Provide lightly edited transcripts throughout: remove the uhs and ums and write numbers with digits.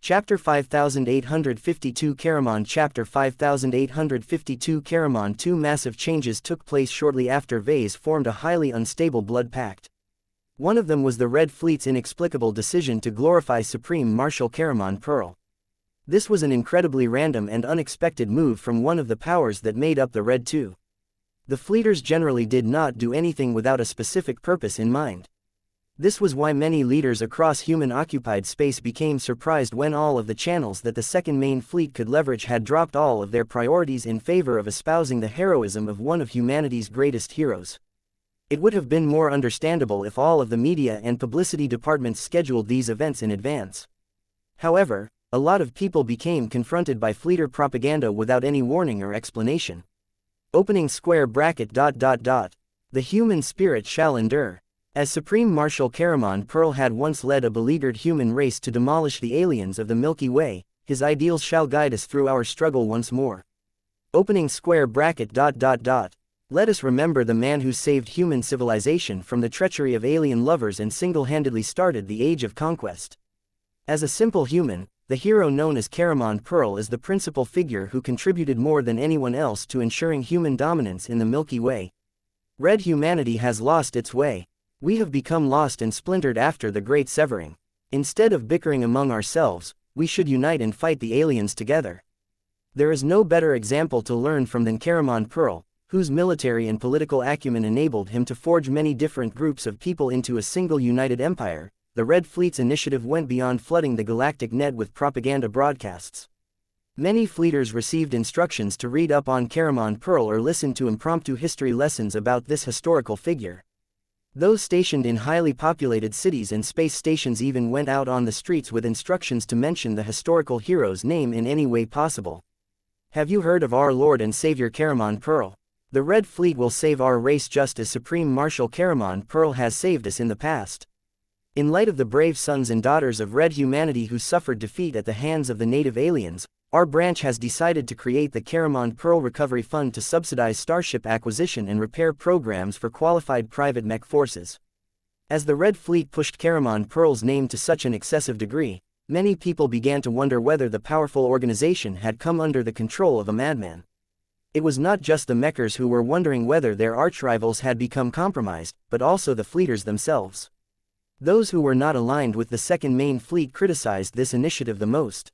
Chapter 5852 Caramon Chapter 5852 Caramon. Two massive changes took place shortly after Vase formed a highly unstable blood pact. One of them was the Red Fleet's inexplicable decision to glorify Supreme Marshal Caramon Pearl. This was an incredibly random and unexpected move from one of the powers that made up the Red Two. The Fleeters generally did not do anything without a specific purpose in mind. This was why many leaders across human-occupied space became surprised when all of the channels that the Second Main Fleet could leverage had dropped all of their priorities in favor of espousing the heroism of one of humanity's greatest heroes. It would have been more understandable if all of the media and publicity departments scheduled these events in advance. However, a lot of people became confronted by Fleeter propaganda without any warning or explanation. Opening square bracket ... The human spirit shall endure. As Supreme Marshal Caramon Pearl had once led a beleaguered human race to demolish the aliens of the Milky Way, his ideals shall guide us through our struggle once more. Opening square bracket ... Let us remember the man who saved human civilization from the treachery of alien lovers and single-handedly started the Age of Conquest. As a simple human, the hero known as Caramon Pearl is the principal figure who contributed more than anyone else to ensuring human dominance in the Milky Way. Red humanity has lost its way. We have become lost and splintered after the Great Severing. Instead of bickering among ourselves, we should unite and fight the aliens together. There is no better example to learn from than Caramon Pearl, whose military and political acumen enabled him to forge many different groups of people into a single united empire. The Red Fleet's initiative went beyond flooding the galactic net with propaganda broadcasts. Many Fleeters received instructions to read up on Caramon Pearl or listen to impromptu history lessons about this historical figure. Those stationed in highly populated cities and space stations even went out on the streets with instructions to mention the historical hero's name in any way possible. Have you heard of our Lord and Savior Caramon Pearl? The Red Fleet will save our race just as Supreme Marshal Caramon Pearl has saved us in the past. In light of the brave sons and daughters of Red humanity who suffered defeat at the hands of the native aliens, our branch has decided to create the Caramon Pearl Recovery Fund to subsidize starship acquisition and repair programs for qualified private mech forces. As the Red Fleet pushed Caramon Pearl's name to such an excessive degree, many people began to wonder whether the powerful organization had come under the control of a madman. It was not just the mechers who were wondering whether their archrivals had become compromised, but also the Fleeters themselves. Those who were not aligned with the Second Main Fleet criticized this initiative the most.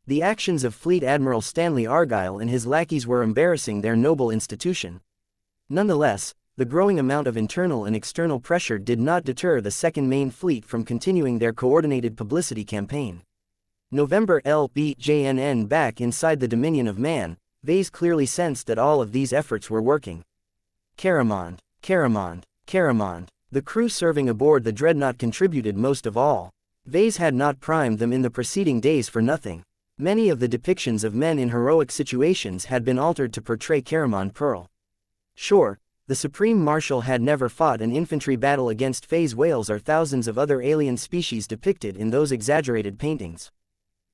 The actions of Fleet Admiral Stanley Argyle and his lackeys were embarrassing their noble institution. Nonetheless, the growing amount of internal and external pressure did not deter the Second Main Fleet from continuing their coordinated publicity campaign. November LBJNN. Back inside the Dominion of Man, Vase clearly sensed that all of these efforts were working. Caramon. The crew serving aboard the Dreadnought contributed most of all. Vase had not primed them in the preceding days for nothing. Many of the depictions of men in heroic situations had been altered to portray Caramon Pearl. Sure, the Supreme Marshal had never fought an infantry battle against phase whales or thousands of other alien species depicted in those exaggerated paintings.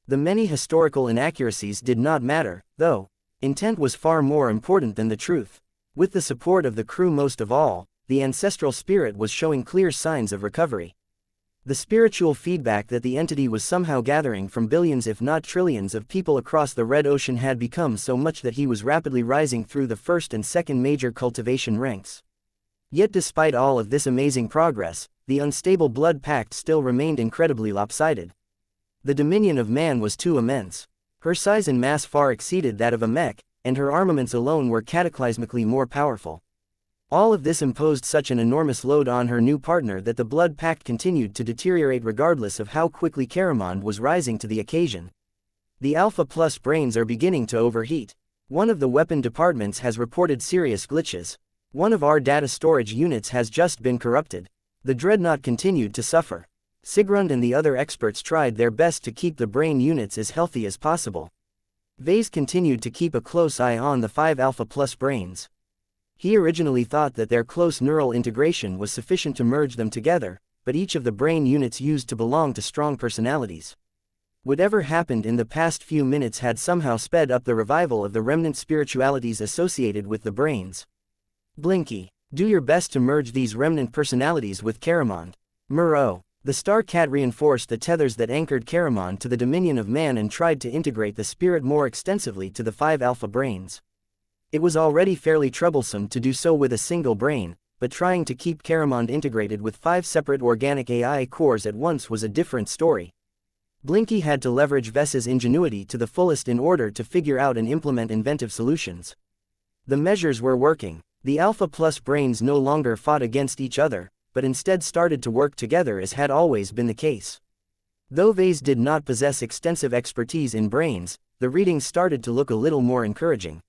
The many historical inaccuracies did not matter, though. Intent was far more important than the truth. With the support of the crew most of all, the ancestral spirit was showing clear signs of recovery. The spiritual feedback that the entity was somehow gathering from billions if not trillions of people across the Red Ocean had become so much that he was rapidly rising through the first and second major cultivation ranks. Yet despite all of this amazing progress, the unstable blood pact still remained incredibly lopsided. The Dominion of Man was too immense. Her size and mass far exceeded that of a mech, and her armaments alone were cataclysmically more powerful. All of this imposed such an enormous load on her new partner that the blood pact continued to deteriorate regardless of how quickly Caramon was rising to the occasion. The Alpha Plus brains are beginning to overheat. One of the weapon departments has reported serious glitches. One of our data storage units has just been corrupted. The Dreadnought continued to suffer. Sigrund and the other experts tried their best to keep the brain units as healthy as possible. Vase continued to keep a close eye on the 5 Alpha Plus brains. He originally thought that their close neural integration was sufficient to merge them together, but each of the brain units used to belong to strong personalities. Whatever happened in the past few minutes had somehow sped up the revival of the remnant spiritualities associated with the brains. Blinky, do your best to merge these remnant personalities with Caramon. Muro. The Star Cat reinforced the tethers that anchored Caramon to the dominion of man and tried to integrate the spirit more extensively to the 5 alpha brains. It was already fairly troublesome to do so with a single brain, but trying to keep Caramon integrated with 5 separate organic AI cores at once was a different story. Blinky had to leverage Vess's ingenuity to the fullest in order to figure out and implement inventive solutions. The measures were working. The Alpha Plus brains no longer fought against each other, but instead started to work together as had always been the case. Though Vase did not possess extensive expertise in brains, the readings started to look a little more encouraging.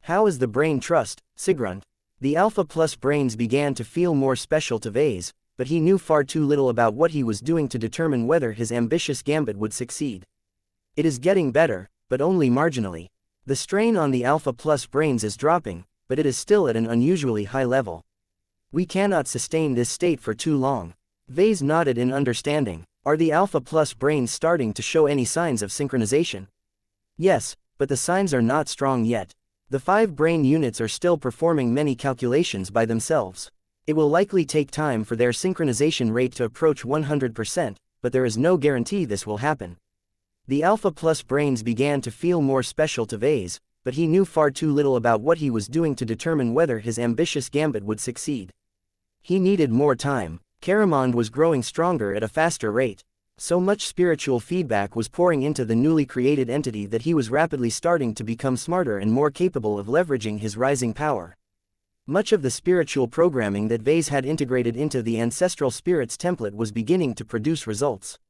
How is the brain trust, Sigrun? The Alpha Plus brains began to feel more special to Vase, but he knew far too little about what he was doing to determine whether his ambitious gambit would succeed. It is getting better, but only marginally. The strain on the Alpha Plus brains is dropping, but it is still at an unusually high level. We cannot sustain this state for too long. Vase nodded in understanding. Are the Alpha Plus brains starting to show any signs of synchronization? Yes, but the signs are not strong yet. The 5 brain units are still performing many calculations by themselves. It will likely take time for their synchronization rate to approach 100%, but there is no guarantee this will happen. The Alpha Plus brains began to feel more special to Vase, but he knew far too little about what he was doing to determine whether his ambitious gambit would succeed. He needed more time. Caramond was growing stronger at a faster rate. So much spiritual feedback was pouring into the newly created entity that he was rapidly starting to become smarter and more capable of leveraging his rising power. Much of the spiritual programming that Vase had integrated into the Ancestral Spirits template was beginning to produce results.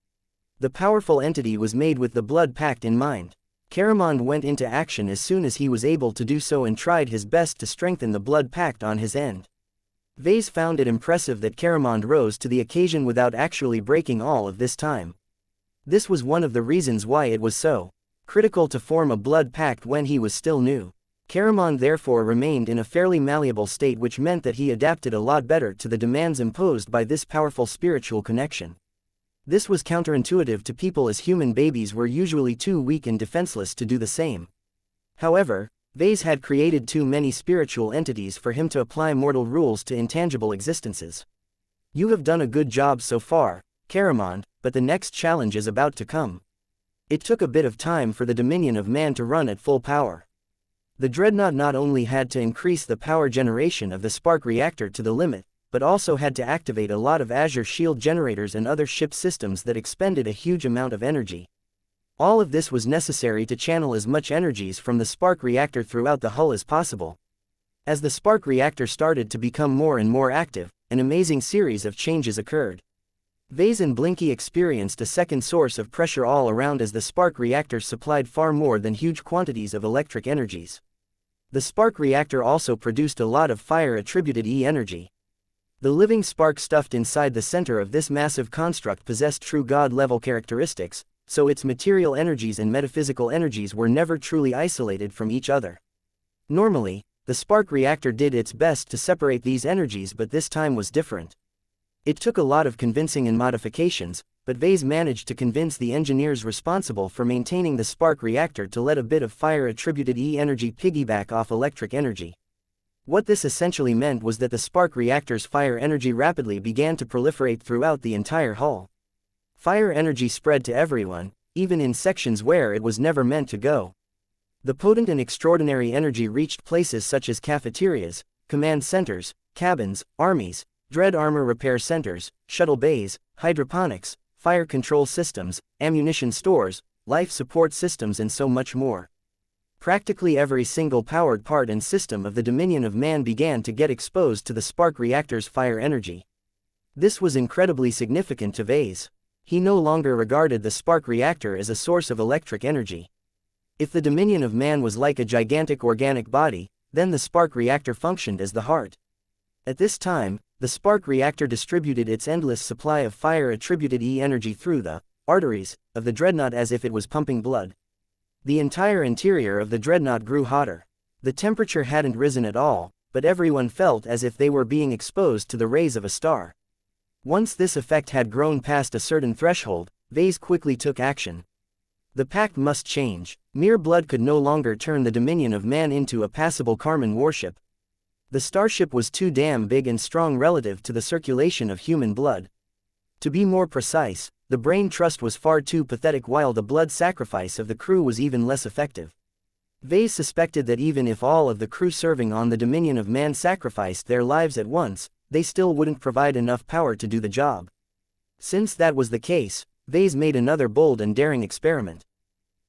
The powerful entity was made with the Blood Pact in mind. Caramond went into action as soon as he was able to do so and tried his best to strengthen the Blood Pact on his end. Vase found it impressive that Caramond rose to the occasion without actually breaking all of this time. This was one of the reasons why it was so critical to form a Blood Pact when he was still new. Caramond therefore remained in a fairly malleable state, which meant that he adapted a lot better to the demands imposed by this powerful spiritual connection. This was counterintuitive to people, as human babies were usually too weak and defenseless to do the same. However, Vase had created too many spiritual entities for him to apply mortal rules to intangible existences. You have done a good job so far, Caramond, but the next challenge is about to come. It took a bit of time for the Dominion of Man to run at full power. The Dreadnought not only had to increase the power generation of the spark reactor to the limit, but also had to activate a lot of Azure shield generators and other ship systems that expended a huge amount of energy. All of this was necessary to channel as much energies from the spark reactor throughout the hull as possible. As the spark reactor started to become more and more active, an amazing series of changes occurred. Vase and Blinky experienced a second source of pressure all around as the spark reactor supplied far more than huge quantities of electric energies. The spark reactor also produced a lot of fire-attributed E-energy. The living spark stuffed inside the center of this massive construct possessed true God-level characteristics, so its material energies and metaphysical energies were never truly isolated from each other. Normally, the spark reactor did its best to separate these energies, but this time was different. It took a lot of convincing and modifications, but Vase managed to convince the engineers responsible for maintaining the spark reactor to let a bit of fire-attributed E-energy piggyback off electric energy. What this essentially meant was that the spark reactor's fire energy rapidly began to proliferate throughout the entire hull. Fire energy spread to everyone, even in sections where it was never meant to go. The potent and extraordinary energy reached places such as cafeterias, command centers, cabins, armies, dread armor repair centers, shuttle bays, hydroponics, fire control systems, ammunition stores, life support systems, and so much more. Practically every single powered part and system of the Dominion of Man began to get exposed to the spark reactor's fire energy. This was incredibly significant to Vase. He no longer regarded the spark reactor as a source of electric energy. If the Dominion of Man was like a gigantic organic body, then the spark reactor functioned as the heart. At this time, the spark reactor distributed its endless supply of fire-attributed E-energy through the arteries of the Dreadnought as if it was pumping blood. The entire interior of the Dreadnought grew hotter. The temperature hadn't risen at all, but everyone felt as if they were being exposed to the rays of a star. Once this effect had grown past a certain threshold, Vase quickly took action. The pact must change. Mere blood could no longer turn the Dominion of Man into a passable Karman warship. The starship was too damn big and strong relative to the circulation of human blood. To be more precise, the brain trust was far too pathetic while the blood sacrifice of the crew was even less effective. Vase suspected that even if all of the crew serving on the Dominion of Man sacrificed their lives at once, they still wouldn't provide enough power to do the job. Since that was the case, Vase made another bold and daring experiment.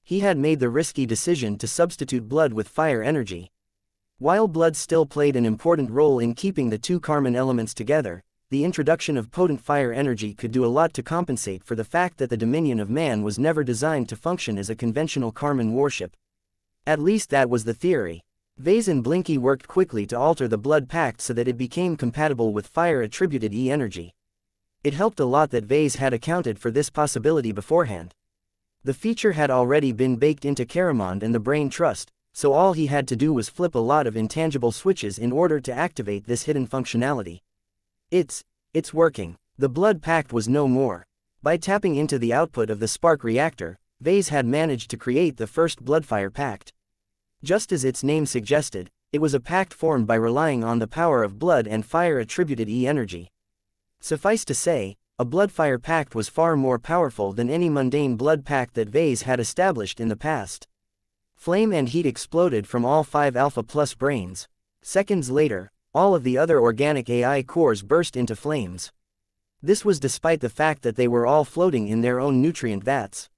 He had made the risky decision to substitute blood with fire energy. While blood still played an important role in keeping the two Karman elements together, the introduction of potent fire energy could do a lot to compensate for the fact that the Dominion of Man was never designed to function as a conventional Karman warship. At least that was the theory. Vase and Blinky worked quickly to alter the blood pact so that it became compatible with fire-attributed E-energy. It helped a lot that Vase had accounted for this possibility beforehand. The feature had already been baked into Caramond and the Brain Trust, so all he had to do was flip a lot of intangible switches in order to activate this hidden functionality. It's working. The blood pact was no more. By tapping into the output of the spark reactor, Vase had managed to create the first bloodfire pact. Just as its name suggested, it was a pact formed by relying on the power of blood and fire-attributed E-energy. Suffice to say, a bloodfire pact was far more powerful than any mundane blood pact that Vase had established in the past. Flame and heat exploded from all 5 Alpha Plus brains. Seconds later, all of the other organic AI cores burst into flames. This was despite the fact that they were all floating in their own nutrient vats.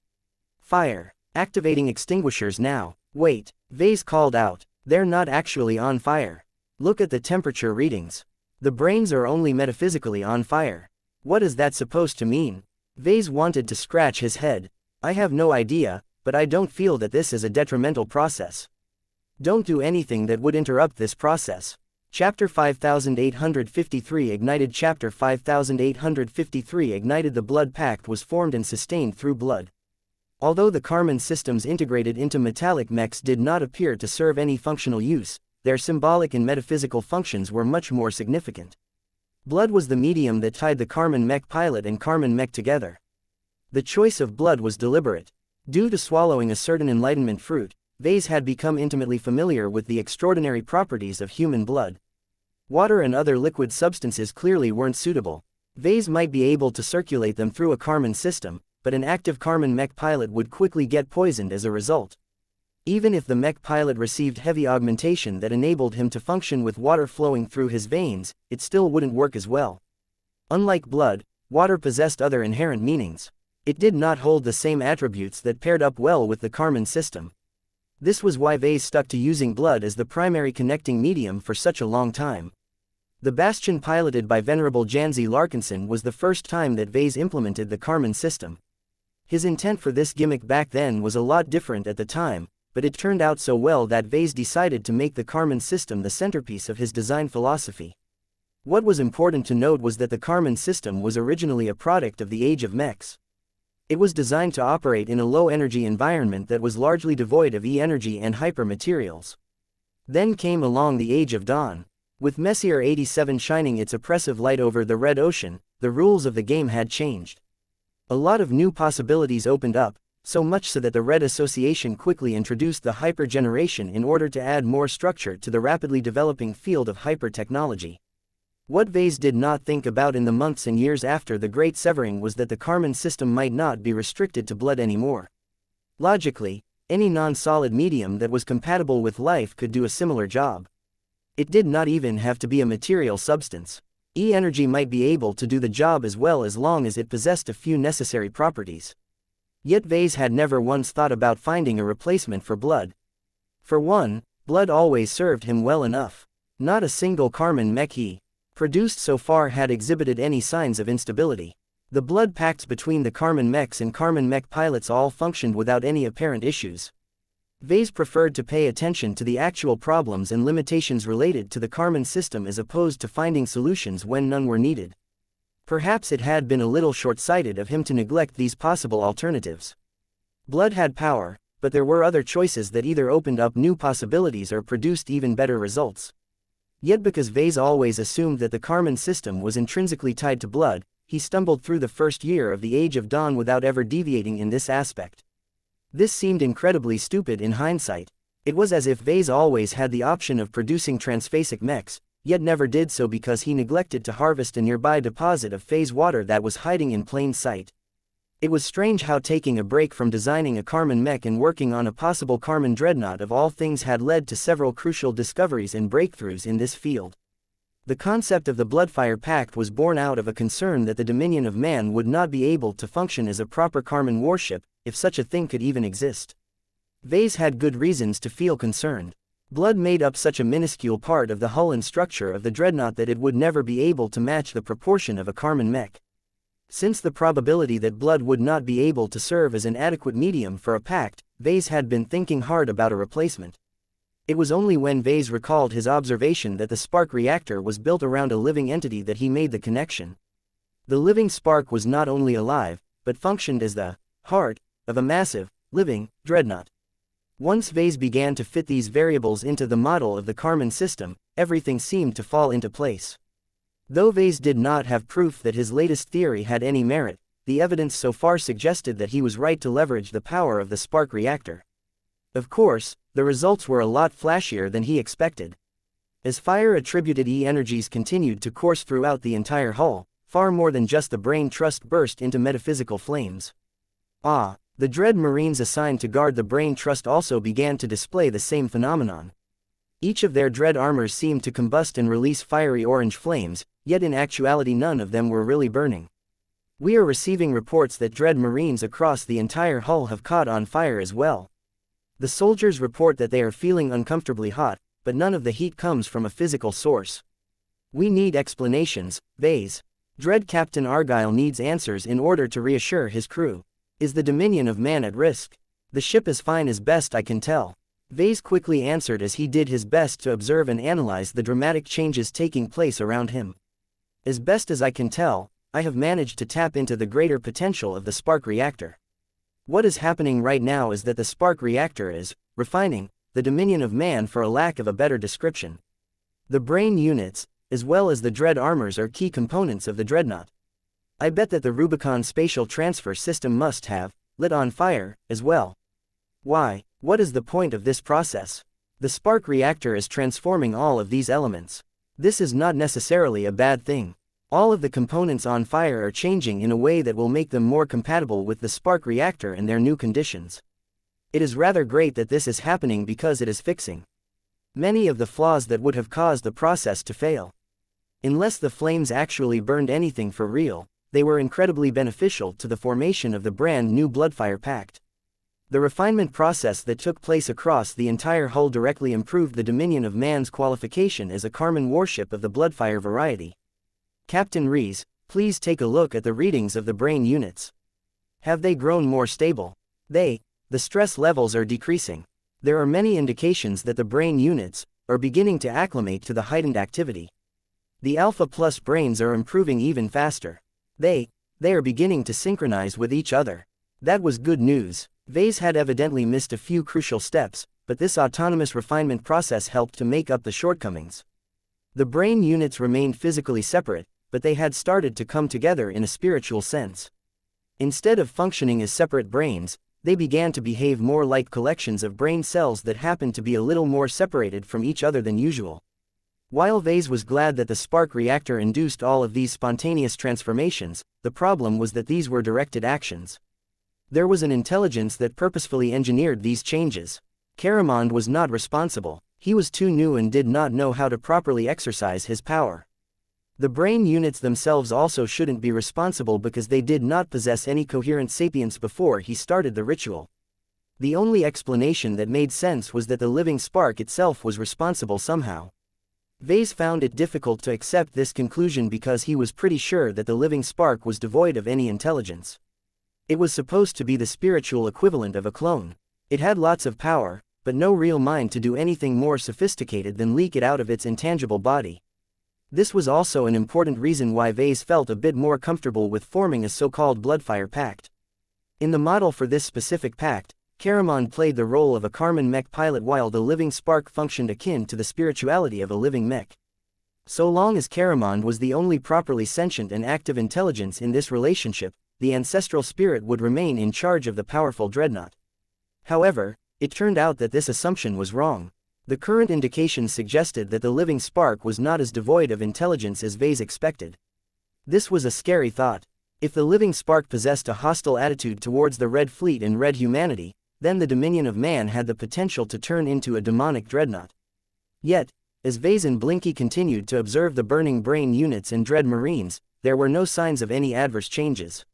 Fire. Activating extinguishers now. Wait, Vase called out. They're not actually on fire. Look at the temperature readings. The brains are only metaphysically on fire. What is that supposed to mean? Vase wanted to scratch his head. I have no idea, but I don't feel that this is a detrimental process. Don't do anything that would interrupt this process. Chapter 5853 ignited. Chapter 5853 ignited. The blood pact was formed and sustained through blood. Although the Karman systems integrated into metallic mechs did not appear to serve any functional use, their symbolic and metaphysical functions were much more significant. Blood was the medium that tied the Karman mech pilot and Karman mech together. The choice of blood was deliberate. Due to swallowing a certain enlightenment fruit, Vase had become intimately familiar with the extraordinary properties of human blood. Water and other liquid substances clearly weren't suitable. Vase might be able to circulate them through a Karman system, but an active Karman mech pilot would quickly get poisoned as a result. Even if the mech pilot received heavy augmentation that enabled him to function with water flowing through his veins, it still wouldn't work as well. Unlike blood, water possessed other inherent meanings. It did not hold the same attributes that paired up well with the Karman system. This was why Vase stuck to using blood as the primary connecting medium for such a long time. The Bastion piloted by Venerable Janzi Larkinson was the first time that Vase implemented the Karman system. His intent for this gimmick back then was a lot different at the time, but it turned out so well that Vase decided to make the Karman system the centerpiece of his design philosophy. What was important to note was that the Karman system was originally a product of the Age of Mechs. It was designed to operate in a low-energy environment that was largely devoid of E-energy and hyper-materials. Then came along the Age of Dawn. With Messier 87 shining its oppressive light over the Red Ocean, the rules of the game had changed. A lot of new possibilities opened up, so much so that the Red Association quickly introduced the hyper-generation in order to add more structure to the rapidly developing field of hyper-technology. What Vase did not think about in the months and years after the Great Severing was that the Karman system might not be restricted to blood anymore. Logically, any non-solid medium that was compatible with life could do a similar job. It did not even have to be a material substance. E-energy might be able to do the job as well as long as it possessed a few necessary properties. Yet Vase had never once thought about finding a replacement for blood. For one, blood always served him well enough. Not a single Karman mech he produced so far had exhibited any signs of instability. The blood pacts between the Karman mechs and Karman mech pilots all functioned without any apparent issues. Vase preferred to pay attention to the actual problems and limitations related to the Karman system as opposed to finding solutions when none were needed. Perhaps it had been a little short-sighted of him to neglect these possible alternatives. Blood had power, but there were other choices that either opened up new possibilities or produced even better results. Yet because Vase always assumed that the Karman system was intrinsically tied to blood, he stumbled through the first year of the Age of Dawn without ever deviating in this aspect. This seemed incredibly stupid in hindsight. It was as if Vase always had the option of producing transphasic mechs, yet never did so because he neglected to harvest a nearby deposit of phase water that was hiding in plain sight. It was strange how taking a break from designing a Karman mech and working on a possible Karman dreadnought of all things had led to several crucial discoveries and breakthroughs in this field. The concept of the Bloodfire Pact was born out of a concern that the Dominion of Man would not be able to function as a proper Karman warship, if such a thing could even exist. Vase had good reasons to feel concerned. Blood made up such a minuscule part of the hull and structure of the dreadnought that it would never be able to match the proportion of a Karman mech. Since the probability that blood would not be able to serve as an adequate medium for a pact, Vase had been thinking hard about a replacement. It was only when Vase recalled his observation that the spark reactor was built around a living entity that he made the connection. The living spark was not only alive, but functioned as the heart of a massive, living dreadnought. Once Vase began to fit these variables into the model of the Karman system, everything seemed to fall into place. Though Vase did not have proof that his latest theory had any merit, the evidence so far suggested that he was right to leverage the power of the spark reactor. Of course, the results were a lot flashier than he expected. As fire-attributed E-energies continued to course throughout the entire hull, far more than just the brain trust burst into metaphysical flames. The dread marines assigned to guard the brain trust also began to display the same phenomenon. Each of their dread armors seemed to combust and release fiery orange flames, yet in actuality none of them were really burning. We are receiving reports that dread marines across the entire hull have caught on fire as well. The soldiers report that they are feeling uncomfortably hot, but none of the heat comes from a physical source. We need explanations, Vase. Dread Captain Argyle needs answers in order to reassure his crew. Is the Dominion of Man at risk? The ship is fine as best I can tell. Vase quickly answered as he did his best to observe and analyze the dramatic changes taking place around him. As best as I can tell, I have managed to tap into the greater potential of the spark reactor. What is happening right now is that the spark reactor is refining the Dominion of Man, for a lack of a better description. The brain units, as well as the dread armors, are key components of the dreadnought. I bet that the Rubicon spatial transfer system must have lit on fire as well. Why? What is the point of this process? The spark reactor is transforming all of these elements. This is not necessarily a bad thing. All of the components on fire are changing in a way that will make them more compatible with the spark reactor and their new conditions. It is rather great that this is happening because it is fixing many of the flaws that would have caused the process to fail. Unless the flames actually burned anything for real, they were incredibly beneficial to the formation of the brand new Bloodfire Pact. The refinement process that took place across the entire hull directly improved the Dominion of Man's qualification as a Karman warship of the Bloodfire variety. Captain Rees, please take a look at the readings of the brain units. Have they grown more stable? The stress levels are decreasing. There are many indications that the brain units are beginning to acclimate to the heightened activity. The Alpha Plus brains are improving even faster. They are beginning to synchronize with each other. That was good news. Vase had evidently missed a few crucial steps, but this autonomous refinement process helped to make up the shortcomings. The brain units remained physically separate, but they had started to come together in a spiritual sense. Instead of functioning as separate brains, they began to behave more like collections of brain cells that happened to be a little more separated from each other than usual. While Vase was glad that the spark reactor induced all of these spontaneous transformations, the problem was that these were directed actions. There was an intelligence that purposefully engineered these changes. Caramond was not responsible. He was too new and did not know how to properly exercise his power. The brain units themselves also shouldn't be responsible because they did not possess any coherent sapience before he started the ritual. The only explanation that made sense was that the living spark itself was responsible somehow. Vase found it difficult to accept this conclusion because he was pretty sure that the living spark was devoid of any intelligence. It was supposed to be the spiritual equivalent of a clone. It had lots of power, but no real mind to do anything more sophisticated than leak it out of its intangible body. This was also an important reason why Vase felt a bit more comfortable with forming a so-called Bloodfire Pact. In the model for this specific pact, Caramond played the role of a Karman mech pilot while the living spark functioned akin to the spirituality of a living mech. So long as Caramond was the only properly sentient and active intelligence in this relationship, the ancestral spirit would remain in charge of the powerful dreadnought. However, it turned out that this assumption was wrong. The current indications suggested that the living spark was not as devoid of intelligence as Vase expected. This was a scary thought. If the living spark possessed a hostile attitude towards the Red Fleet and Red humanity, then the dominion of man had the potential to turn into a demonic dreadnought. Yet, as Vase and Blinky continued to observe the burning brain units and dread marines, there were no signs of any adverse changes.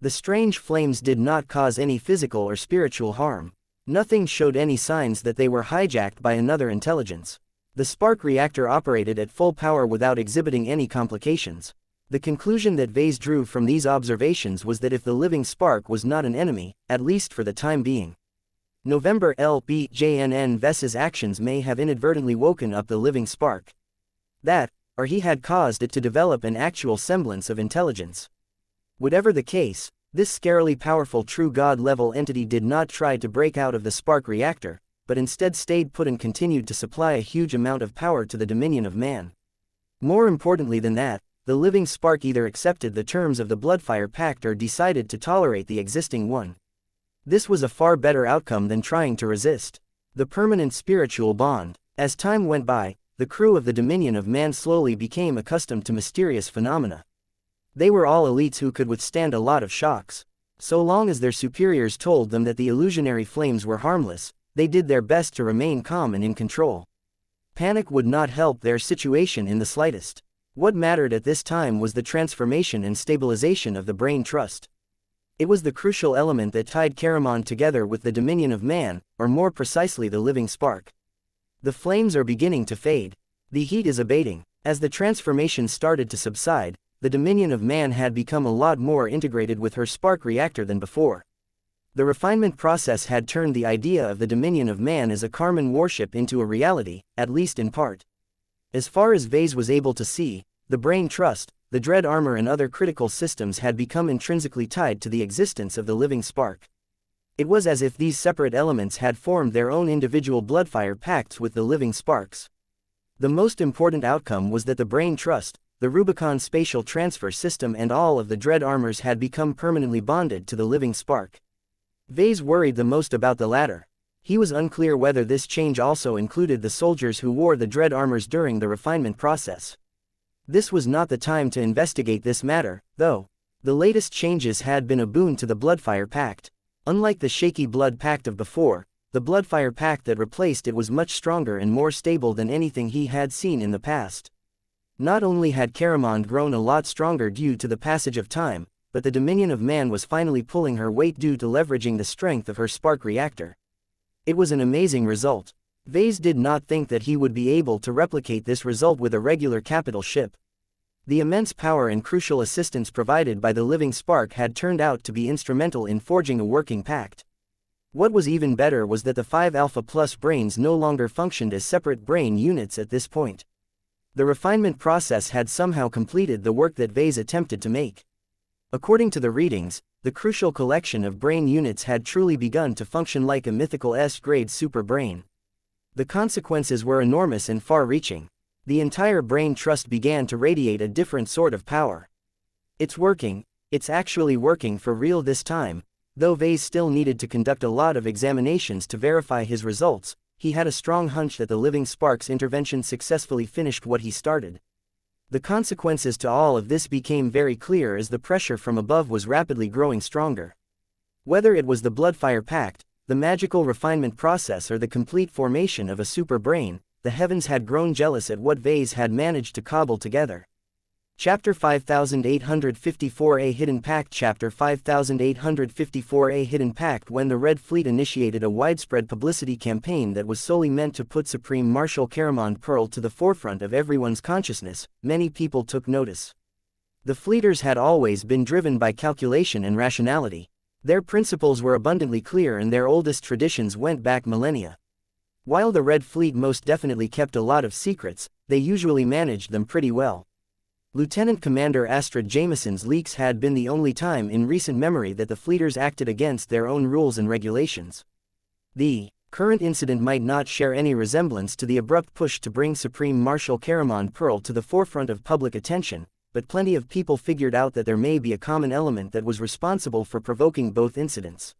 The strange flames did not cause any physical or spiritual harm. Nothing showed any signs that they were hijacked by another intelligence. The spark reactor operated at full power without exhibiting any complications. The conclusion that Vase drew from these observations was that if the living spark was not an enemy, at least for the time being. November LBJNN Vese's actions may have inadvertently woken up the living spark. That, or he had caused it to develop an actual semblance of intelligence. Whatever the case, this scarily powerful true god-level entity did not try to break out of the spark reactor, but instead stayed put and continued to supply a huge amount of power to the dominion of man. More importantly than that, the living spark either accepted the terms of the Bloodfire Pact or decided to tolerate the existing one. This was a far better outcome than trying to resist. The permanent spiritual bond. As time went by, the crew of the Dominion of Man slowly became accustomed to mysterious phenomena. They were all elites who could withstand a lot of shocks. So long as their superiors told them that the illusionary flames were harmless, they did their best to remain calm and in control. Panic would not help their situation in the slightest. What mattered at this time was the transformation and stabilization of the brain trust. It was the crucial element that tied Caramon together with the Dominion of Man, or more precisely the living spark. The flames are beginning to fade. The heat is abating. As the transformation started to subside, the Dominion of Man had become a lot more integrated with her spark reactor than before. The refinement process had turned the idea of the Dominion of Man as a Karman warship into a reality, at least in part. As far as Vase was able to see, the brain trust, the dread armor and other critical systems had become intrinsically tied to the existence of the living spark. It was as if these separate elements had formed their own individual bloodfire pacts with the living sparks. The most important outcome was that the brain trust, the Rubicon spatial transfer system and all of the dread armors had become permanently bonded to the living spark. Vase worried the most about the latter. He was unclear whether this change also included the soldiers who wore the dread armors during the refinement process. This was not the time to investigate this matter, though. The latest changes had been a boon to the Bloodfire Pact. Unlike the shaky Blood Pact of before, the Bloodfire Pact that replaced it was much stronger and more stable than anything he had seen in the past. Not only had Caramon grown a lot stronger due to the passage of time, but the Dominion of Man was finally pulling her weight due to leveraging the strength of her spark reactor. It was an amazing result. Vase did not think that he would be able to replicate this result with a regular capital ship. The immense power and crucial assistance provided by the living spark had turned out to be instrumental in forging a working pact. What was even better was that the 5 Alpha Plus brains no longer functioned as separate brain units at this point. The refinement process had somehow completed the work that Vase attempted to make. According to the readings, the crucial collection of brain units had truly begun to function like a mythical S-grade super brain. The consequences were enormous and far-reaching. The entire brain trust began to radiate a different sort of power. It's working, it's actually working for real this time. Though Vase still needed to conduct a lot of examinations to verify his results, he had a strong hunch that the living spark's intervention successfully finished what he started. The consequences to all of this became very clear as the pressure from above was rapidly growing stronger. Whether it was the Bloodfire Pact, the magical refinement process or the complete formation of a super brain, the heavens had grown jealous at what Vase had managed to cobble together. Chapter 5854 A Hidden Pact Chapter 5854 A Hidden Pact When the Red Fleet initiated a widespread publicity campaign that was solely meant to put Supreme Marshal Caramon Pearl to the forefront of everyone's consciousness, many people took notice. The Fleeters had always been driven by calculation and rationality. Their principles were abundantly clear and their oldest traditions went back millennia. While the Red Fleet most definitely kept a lot of secrets, they usually managed them pretty well. Lieutenant Commander Astrid Jameson's leaks had been the only time in recent memory that the Fleeters acted against their own rules and regulations. The current incident might not share any resemblance to the abrupt push to bring Supreme Marshal Caramon Pearl to the forefront of public attention, but plenty of people figured out that there may be a common element that was responsible for provoking both incidents.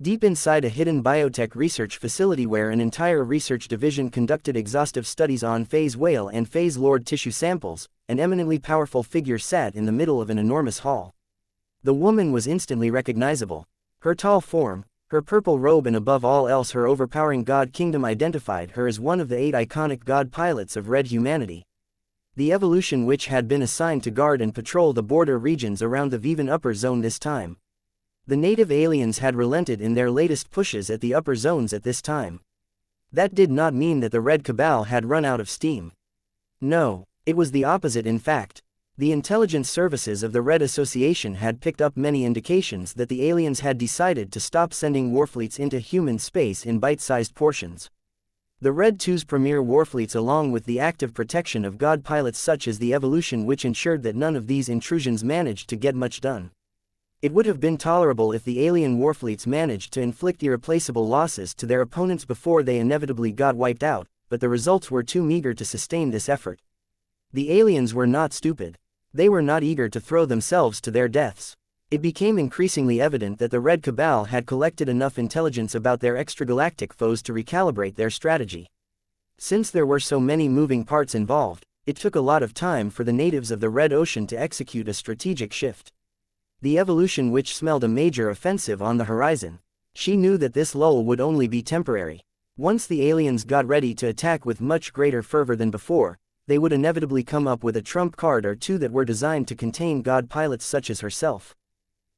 Deep inside a hidden biotech research facility where an entire research division conducted exhaustive studies on phase whale and phase lord tissue samples, an eminently powerful figure sat in the middle of an enormous hall. The woman was instantly recognizable. Her tall form, her purple robe, and above all else her overpowering god kingdom identified her as one of the 8 iconic god pilots of Red Humanity. The evolution which had been assigned to guard and patrol the border regions around the Vivan Upper Zone this time. The native aliens had relented in their latest pushes at the upper zones at this time. That did not mean that the Red Cabal had run out of steam. No, it was the opposite in fact. The intelligence services of the Red Association had picked up many indications that the aliens had decided to stop sending warfleets into human space in bite-sized portions. The Red 2's premier warfleets, along with the active protection of god pilots such as the evolution, which ensured that none of these intrusions managed to get much done. It would have been tolerable if the alien warfleets managed to inflict irreplaceable losses to their opponents before they inevitably got wiped out, but the results were too meager to sustain this effort. The aliens were not stupid. They were not eager to throw themselves to their deaths. It became increasingly evident that the Red Cabal had collected enough intelligence about their extragalactic foes to recalibrate their strategy. Since there were so many moving parts involved, it took a lot of time for the natives of the Red Ocean to execute a strategic shift. The evolution which smelled a major offensive on the horizon. She knew that this lull would only be temporary. Once the aliens got ready to attack with much greater fervor than before, they would inevitably come up with a trump card or two that were designed to contain god pilots such as herself.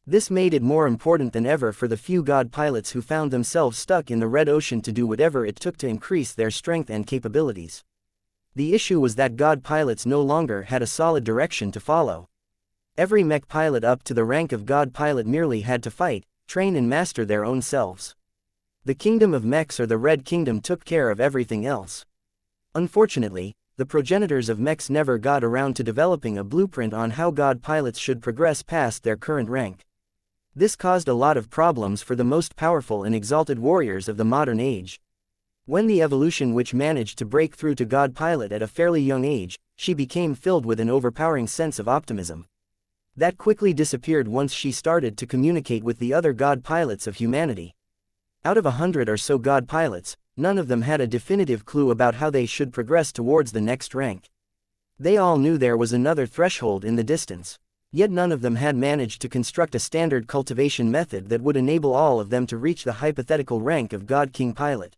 This made it more important than ever for the few god pilots who found themselves stuck in the Red Ocean to do whatever it took to increase their strength and capabilities. The issue was that god pilots no longer had a solid direction to follow. Every mech pilot up to the rank of god pilot merely had to fight, train and master their own selves. The kingdom of mechs, or the Red Kingdom, took care of everything else. Unfortunately, the progenitors of mechs never got around to developing a blueprint on how god pilots should progress past their current rank. This caused a lot of problems for the most powerful and exalted warriors of the modern age. When the evolution which managed to break through to god pilot at a fairly young age, she became filled with an overpowering sense of optimism. That quickly disappeared once she started to communicate with the other god pilots of humanity. Out of 100 or so god pilots, none of them had a definitive clue about how they should progress towards the next rank. They all knew there was another threshold in the distance. Yet none of them had managed to construct a standard cultivation method that would enable all of them to reach the hypothetical rank of God King Pilot.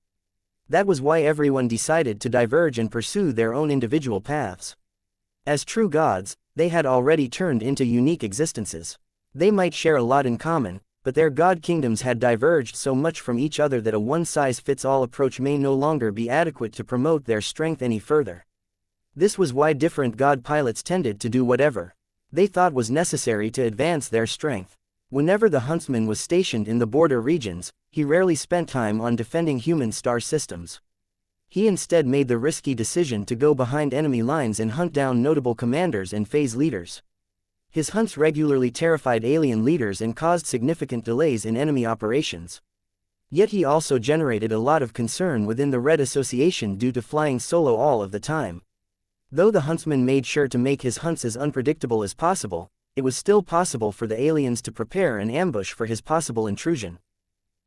That was why everyone decided to diverge and pursue their own individual paths. As true gods, they had already turned into unique existences. They might share a lot in common, but their god kingdoms had diverged so much from each other that a one-size-fits-all approach may no longer be adequate to promote their strength any further. This was why different god pilots tended to do whatever they thought was necessary to advance their strength. Whenever the huntsman was stationed in the border regions, he rarely spent time on defending human star systems. He instead made the risky decision to go behind enemy lines and hunt down notable commanders and phase leaders. His hunts regularly terrified alien leaders and caused significant delays in enemy operations. Yet he also generated a lot of concern within the Red Association due to flying solo all of the time. Though the huntsman made sure to make his hunts as unpredictable as possible, it was still possible for the aliens to prepare an ambush for his possible intrusion.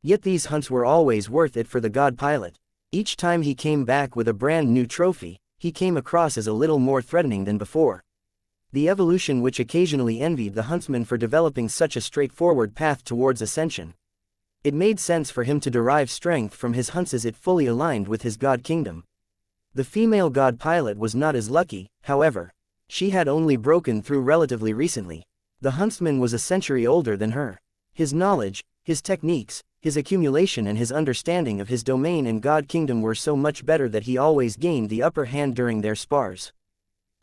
Yet these hunts were always worth it for the god pilot. Each time he came back with a brand new trophy, he came across as a little more threatening than before. The evolution which occasionally envied the huntsman for developing such a straightforward path towards ascension. It made sense for him to derive strength from his hunts as it fully aligned with his god kingdom. The female god pilot was not as lucky, however. She had only broken through relatively recently. The huntsman was a century older than her. His knowledge, his techniques, his accumulation and his understanding of his domain and god kingdom were so much better that he always gained the upper hand during their spars.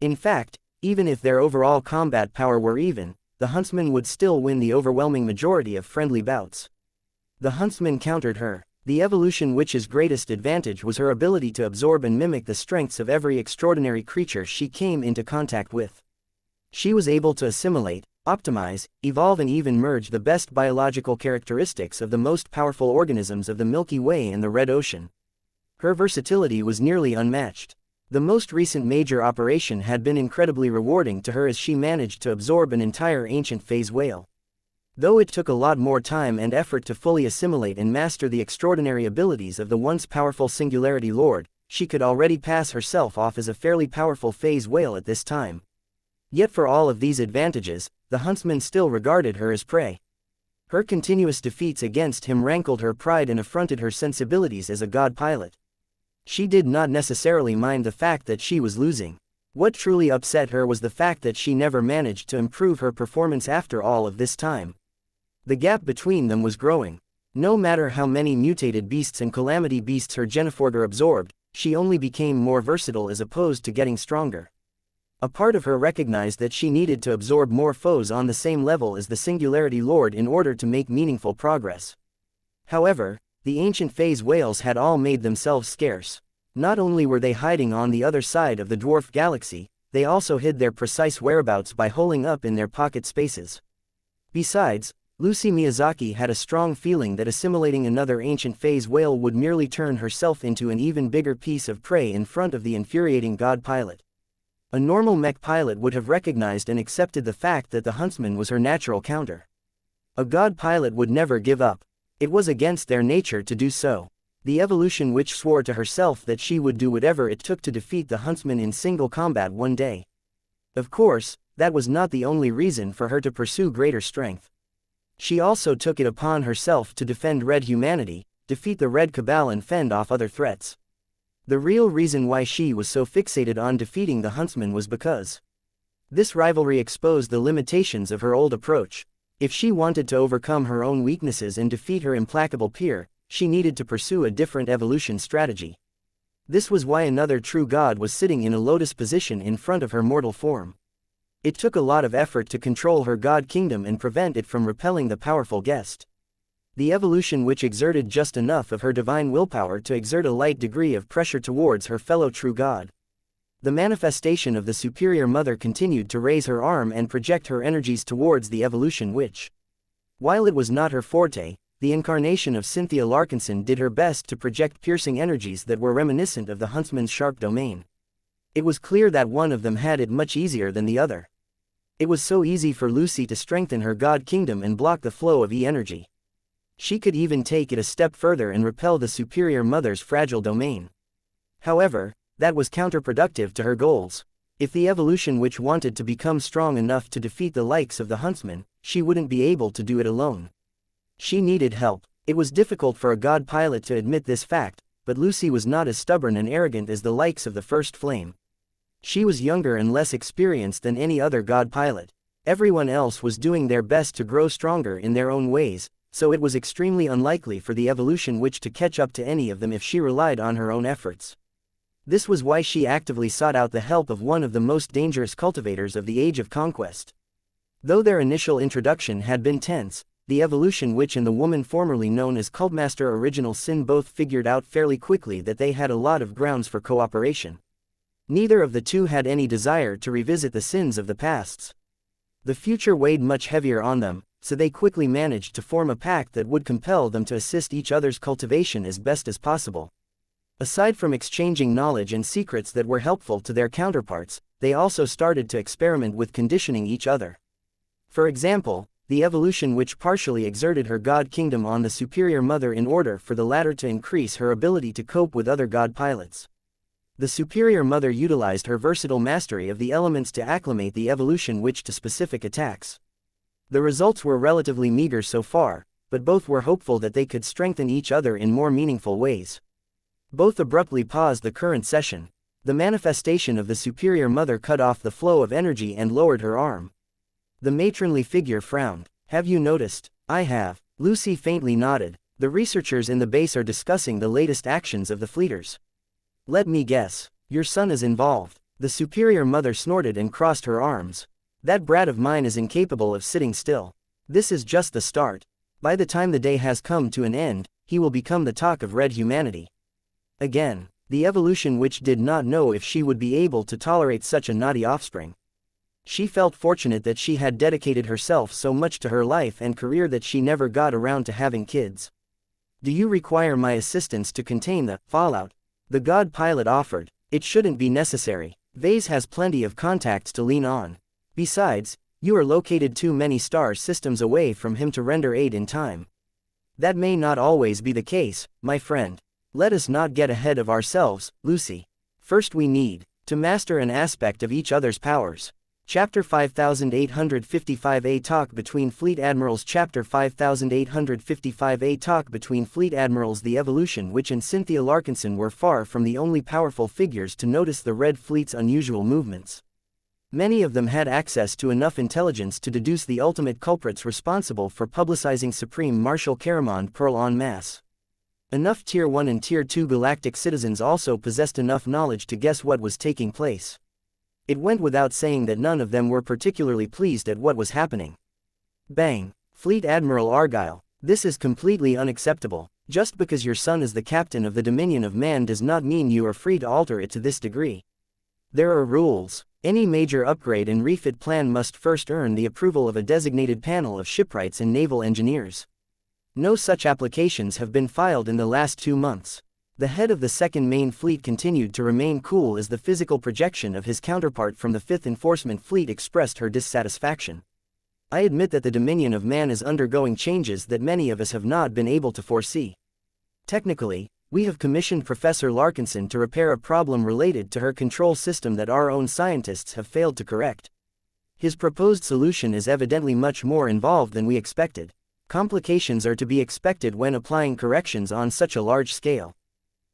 In fact, even if their overall combat power were even, the huntsman would still win the overwhelming majority of friendly bouts. The huntsman countered her. The evolution which's greatest advantage was her ability to absorb and mimic the strengths of every extraordinary creature she came into contact with. She was able to assimilate, optimize, evolve and even merge the best biological characteristics of the most powerful organisms of the Milky Way and the Red Ocean. Her versatility was nearly unmatched. The most recent major operation had been incredibly rewarding to her as she managed to absorb an entire ancient phase whale. Though it took a lot more time and effort to fully assimilate and master the extraordinary abilities of the once powerful Singularity Lord, she could already pass herself off as a fairly powerful phase whale at this time. Yet for all of these advantages, the huntsman still regarded her as prey. Her continuous defeats against him rankled her pride and affronted her sensibilities as a god pilot. She did not necessarily mind the fact that she was losing. What truly upset her was the fact that she never managed to improve her performance after all of this time. The gap between them was growing. No matter how many mutated beasts and calamity beasts her Geniforder absorbed, she only became more versatile as opposed to getting stronger. A part of her recognized that she needed to absorb more foes on the same level as the Singularity Lord in order to make meaningful progress. However, the ancient phase whales had all made themselves scarce. Not only were they hiding on the other side of the dwarf galaxy, they also hid their precise whereabouts by holing up in their pocket spaces. Besides, Lucy Miyazaki had a strong feeling that assimilating another ancient phase whale would merely turn herself into an even bigger piece of prey in front of the infuriating god pilot. A normal mech pilot would have recognized and accepted the fact that the huntsman was her natural counter. A god pilot would never give up. It was against their nature to do so. The evolution which swore to herself that she would do whatever it took to defeat the huntsman in single combat one day. Of course, that was not the only reason for her to pursue greater strength. She also took it upon herself to defend Red humanity, defeat the Red Cabal and fend off other threats. The real reason why she was so fixated on defeating the huntsman was because this rivalry exposed the limitations of her old approach. If she wanted to overcome her own weaknesses and defeat her implacable peer, she needed to pursue a different evolution strategy. This was why another true god was sitting in a lotus position in front of her mortal form. It took a lot of effort to control her god kingdom and prevent it from repelling the powerful guest. The evolution which exerted just enough of her divine willpower to exert a light degree of pressure towards her fellow true god. The manifestation of the superior mother continued to raise her arm and project her energies towards the evolution which, while it was not her forte, the incarnation of Cynthia Larkinson did her best to project piercing energies that were reminiscent of the huntsman's sharp domain. It was clear that one of them had it much easier than the other. It was so easy for Lucy to strengthen her god kingdom and block the flow of E-energy. She could even take it a step further and repel the superior mother's fragile domain. However, that was counterproductive to her goals. If the evolution which wanted to become strong enough to defeat the likes of the huntsman, she wouldn't be able to do it alone. She needed help. It was difficult for a god pilot to admit this fact, but Lucy was not as stubborn and arrogant as the likes of the First Flame. She was younger and less experienced than any other god pilot. Everyone else was doing their best to grow stronger in their own ways, so it was extremely unlikely for the evolution which to catch up to any of them if she relied on her own efforts. This was why she actively sought out the help of one of the most dangerous cultivators of the Age of Conquest. Though their initial introduction had been tense, the evolution which and the woman formerly known as Cultmaster Original Sin both figured out fairly quickly that they had a lot of grounds for cooperation. Neither of the two had any desire to revisit the sins of the pasts. The future weighed much heavier on them, so they quickly managed to form a pact that would compel them to assist each other's cultivation as best as possible. Aside from exchanging knowledge and secrets that were helpful to their counterparts, they also started to experiment with conditioning each other. For example, the evolution which partially exerted her god kingdom on the superior mother in order for the latter to increase her ability to cope with other god pilots. The superior mother utilized her versatile mastery of the elements to acclimate the evolution which to specific attacks. The results were relatively meager so far, but both were hopeful that they could strengthen each other in more meaningful ways. Both abruptly paused the current session. The manifestation of the superior mother cut off the flow of energy and lowered her arm. The matronly figure frowned. "Have you noticed?" "I have." Lucy faintly nodded. "The researchers in the base are discussing the latest actions of the fleeters. Let me guess. Your son is involved." The superior mother snorted and crossed her arms. "That brat of mine is incapable of sitting still. This is just the start. By the time the day has come to an end, he will become the talk of Red humanity." Again, the evolution which did not know if she would be able to tolerate such a naughty offspring. She felt fortunate that she had dedicated herself so much to her life and career that she never got around to having kids. "Do you require my assistance to contain the fallout?" The god pilot offered. "It shouldn't be necessary. Vase has plenty of contacts to lean on. Besides, You are located too many star systems away from him to render aid in time. That may not always be the case, my friend. Let us not get ahead of ourselves, Lucy. First we need to master an aspect of each other's powers. Chapter 5855 A Talk Between Fleet Admirals. Chapter 5855 A Talk Between Fleet Admirals. The Evolution Witch and Cynthia Larkinson were far from the only powerful figures to notice the Red Fleet's unusual movements. Many of them had access to enough intelligence to deduce the ultimate culprits responsible for publicizing Supreme Marshal Caramond Pearl en masse. Enough Tier 1 and Tier 2 galactic citizens also possessed enough knowledge to guess what was taking place. It went without saying that none of them were particularly pleased at what was happening. Bang! Fleet Admiral Argyle, this is completely unacceptable. Just because your son is the captain of the Dominion of Man does not mean you are free to alter it to this degree. There are rules. Any major upgrade and refit plan must first earn the approval of a designated panel of shipwrights and naval engineers. No such applications have been filed in the last 2 months. The head of the Second Main Fleet continued to remain cool as the physical projection of his counterpart from the 5th Enforcement Fleet expressed her dissatisfaction. I admit that the Dominion of Man is undergoing changes that many of us have not been able to foresee. Technically, we have commissioned Professor Larkinson to repair a problem related to her control system that our own scientists have failed to correct. His proposed solution is evidently much more involved than we expected. Complications are to be expected when applying corrections on such a large scale.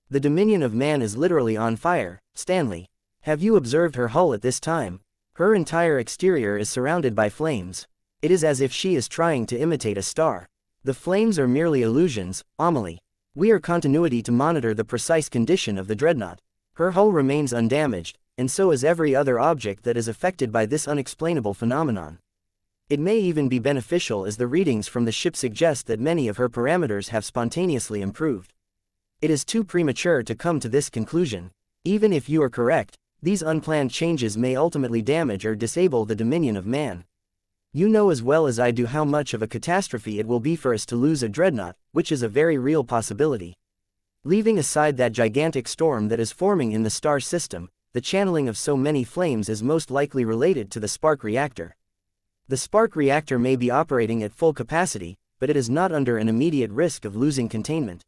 The Dominion of Man is literally on fire. Stanley, have you observed her hull at this time? Her entire exterior is surrounded by flames. It is as if she is trying to imitate a star. The flames are merely illusions, Amelie. We are continuity to monitor the precise condition of the dreadnought. Her hull remains undamaged, and so is every other object that is affected by this unexplainable phenomenon. It may even be beneficial as the readings from the ship suggest that many of her parameters have spontaneously improved. It is too premature to come to this conclusion. Even if you are correct, these unplanned changes may ultimately damage or disable the Dominion of Man. You know as well as I do how much of a catastrophe it will be for us to lose a dreadnought, which is a very real possibility. Leaving aside that gigantic storm that is forming in the star system, the channeling of so many flames is most likely related to the spark reactor. The spark reactor may be operating at full capacity, but it is not under an immediate risk of losing containment.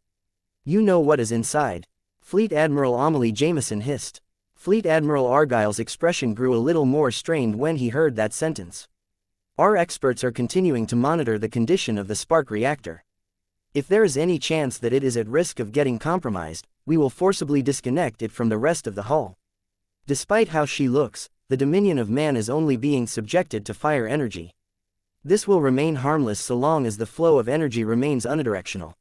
You know what is inside. Fleet Admiral Amelie Jameson hissed. Fleet Admiral Argyle's expression grew a little more strained when he heard that sentence. Our experts are continuing to monitor the condition of the spark reactor. If there is any chance that it is at risk of getting compromised, we will forcibly disconnect it from the rest of the hull. Despite how she looks, the Dominion of Man is only being subjected to fire energy. This will remain harmless so long as the flow of energy remains unidirectional.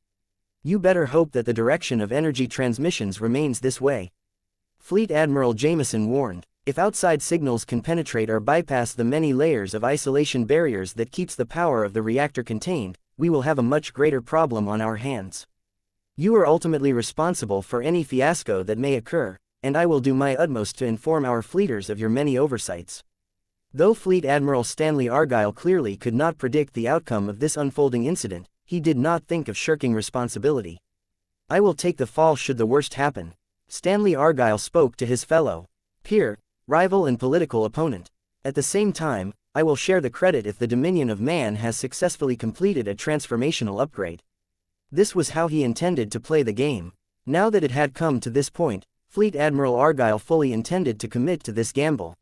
You better hope that the direction of energy transmissions remains this way. Fleet Admiral Jameson warned, if outside signals can penetrate or bypass the many layers of isolation barriers that keeps the power of the reactor contained, we will have a much greater problem on our hands. You are ultimately responsible for any fiasco that may occur, and I will do my utmost to inform our fleeters of your many oversights. Though Fleet Admiral Stanley Argyle clearly could not predict the outcome of this unfolding incident, he did not think of shirking responsibility. I will take the fall should the worst happen. Stanley Argyle spoke to his fellow peer, rival and political opponent. At the same time, I will share the credit if the Dominion of Man has successfully completed a transformational upgrade. This was how he intended to play the game. Now that it had come to this point, Fleet Admiral Argyle fully intended to commit to this gamble.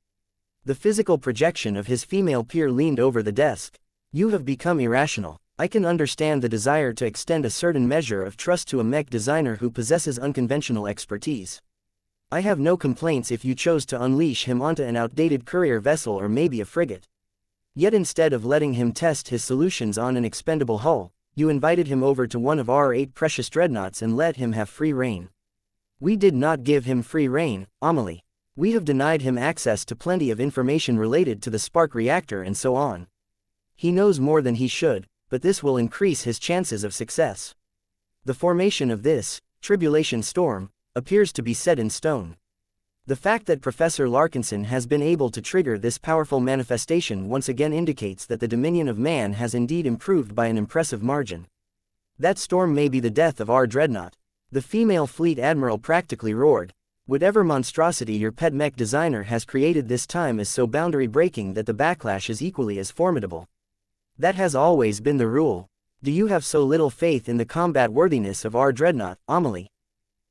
The physical projection of his female peer leaned over the desk. You have become irrational. I can understand the desire to extend a certain measure of trust to a mech designer who possesses unconventional expertise. I have no complaints if you chose to unleash him onto an outdated courier vessel or maybe a frigate. Yet instead of letting him test his solutions on an expendable hull, you invited him over to one of our 8 precious dreadnoughts and let him have free rein. We did not give him free rein, Amelie. We have denied him access to plenty of information related to the spark reactor and so on. He knows more than he should, but this will increase his chances of success. The formation of this tribulation storm appears to be set in stone. The fact that Professor Larkinson has been able to trigger this powerful manifestation once again indicates that the Dominion of Man has indeed improved by an impressive margin. That storm may be the death of our dreadnought. The female fleet admiral practically roared. Whatever monstrosity your pet mech designer has created this time is so boundary-breaking that the backlash is equally as formidable. That has always been the rule. Do you have so little faith in the combat worthiness of our dreadnought, Amelie?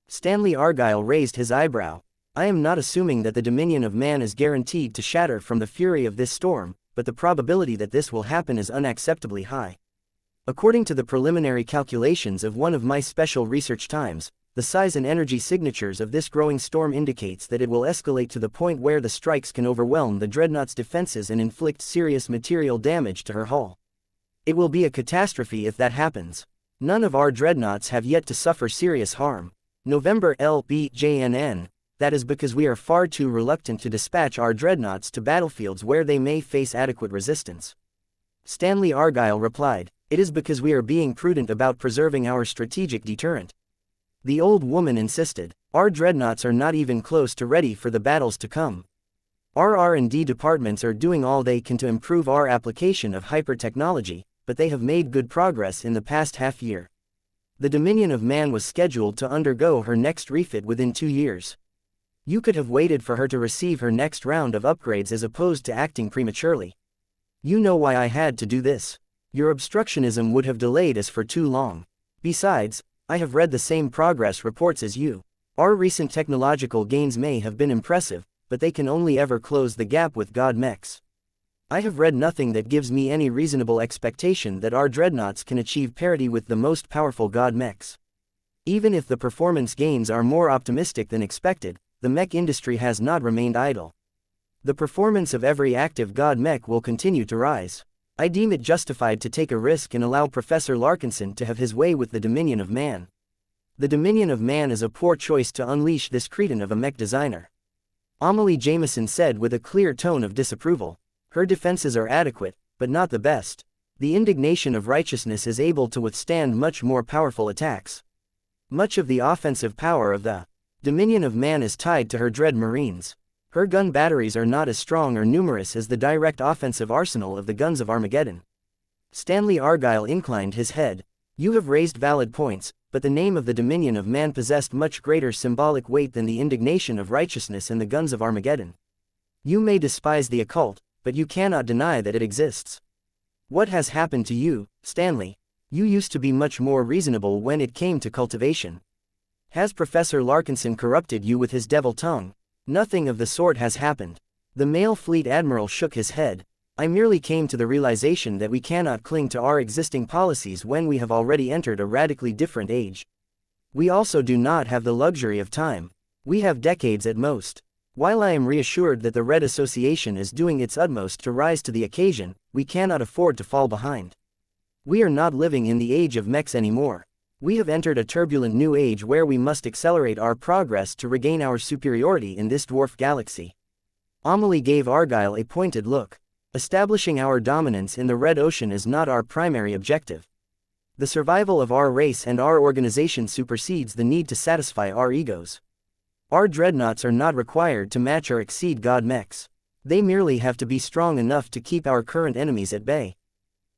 Stanley Argyle raised his eyebrow. I am not assuming that the dominion of man is guaranteed to shatter from the fury of this storm, but the probability that this will happen is unacceptably high. According to the preliminary calculations of one of my special research times, the size and energy signatures of this growing storm indicates that it will escalate to the point where the strikes can overwhelm the dreadnought's defenses and inflict serious material damage to her hull. It will be a catastrophe if that happens. None of our dreadnoughts have yet to suffer serious harm. November LBJNN. That is because we are far too reluctant to dispatch our dreadnoughts to battlefields where they may face adequate resistance. Stanley Argyle replied, it is because we are being prudent about preserving our strategic deterrent. The old woman insisted, our dreadnoughts are not even close to ready for the battles to come. Our R&D departments are doing all they can to improve our application of hyper-technology, but they have made good progress in the past half year. The Dominion of Man was scheduled to undergo her next refit within 2 years. You could have waited for her to receive her next round of upgrades as opposed to acting prematurely. You know why I had to do this. Your obstructionism would have delayed us for too long. Besides, I have read the same progress reports as you. Our recent technological gains may have been impressive, but they can only ever close the gap with God mechs. I have read nothing that gives me any reasonable expectation that our dreadnoughts can achieve parity with the most powerful God mechs. Even if the performance gains are more optimistic than expected, the mech industry has not remained idle. The performance of every active God mech will continue to rise. I deem it justified to take a risk and allow Professor Larkinson to have his way with the Dominion of Man. The Dominion of Man is a poor choice to unleash this cretin of a mech designer. Amelie Jameson said with a clear tone of disapproval. Her defenses are adequate, but not the best. The indignation of righteousness is able to withstand much more powerful attacks. Much of the offensive power of the Dominion of Man is tied to her dread Marines. Her gun batteries are not as strong or numerous as the direct offensive arsenal of the guns of Armageddon. Stanley Argyle inclined his head. You have raised valid points, but the name of the Dominion of Man possessed much greater symbolic weight than the indignation of righteousness and the guns of Armageddon. You may despise the occult, but you cannot deny that it exists. What has happened to you, Stanley? You used to be much more reasonable when it came to cultivation. Has Professor Larkinson corrupted you with his devil tongue? Nothing of the sort has happened. The male fleet admiral shook his head. I merely came to the realization that we cannot cling to our existing policies when we have already entered a radically different age. We also do not have the luxury of time. We have decades at most. While I am reassured that the Red Association is doing its utmost to rise to the occasion, we cannot afford to fall behind. We are not living in the age of mechs anymore. We have entered a turbulent new age where we must accelerate our progress to regain our superiority in this dwarf galaxy. Amelie gave Argyle a pointed look. Establishing our dominance in the Red Ocean is not our primary objective. The survival of our race and our organization supersedes the need to satisfy our egos. Our dreadnoughts are not required to match or exceed God mechs. They merely have to be strong enough to keep our current enemies at bay.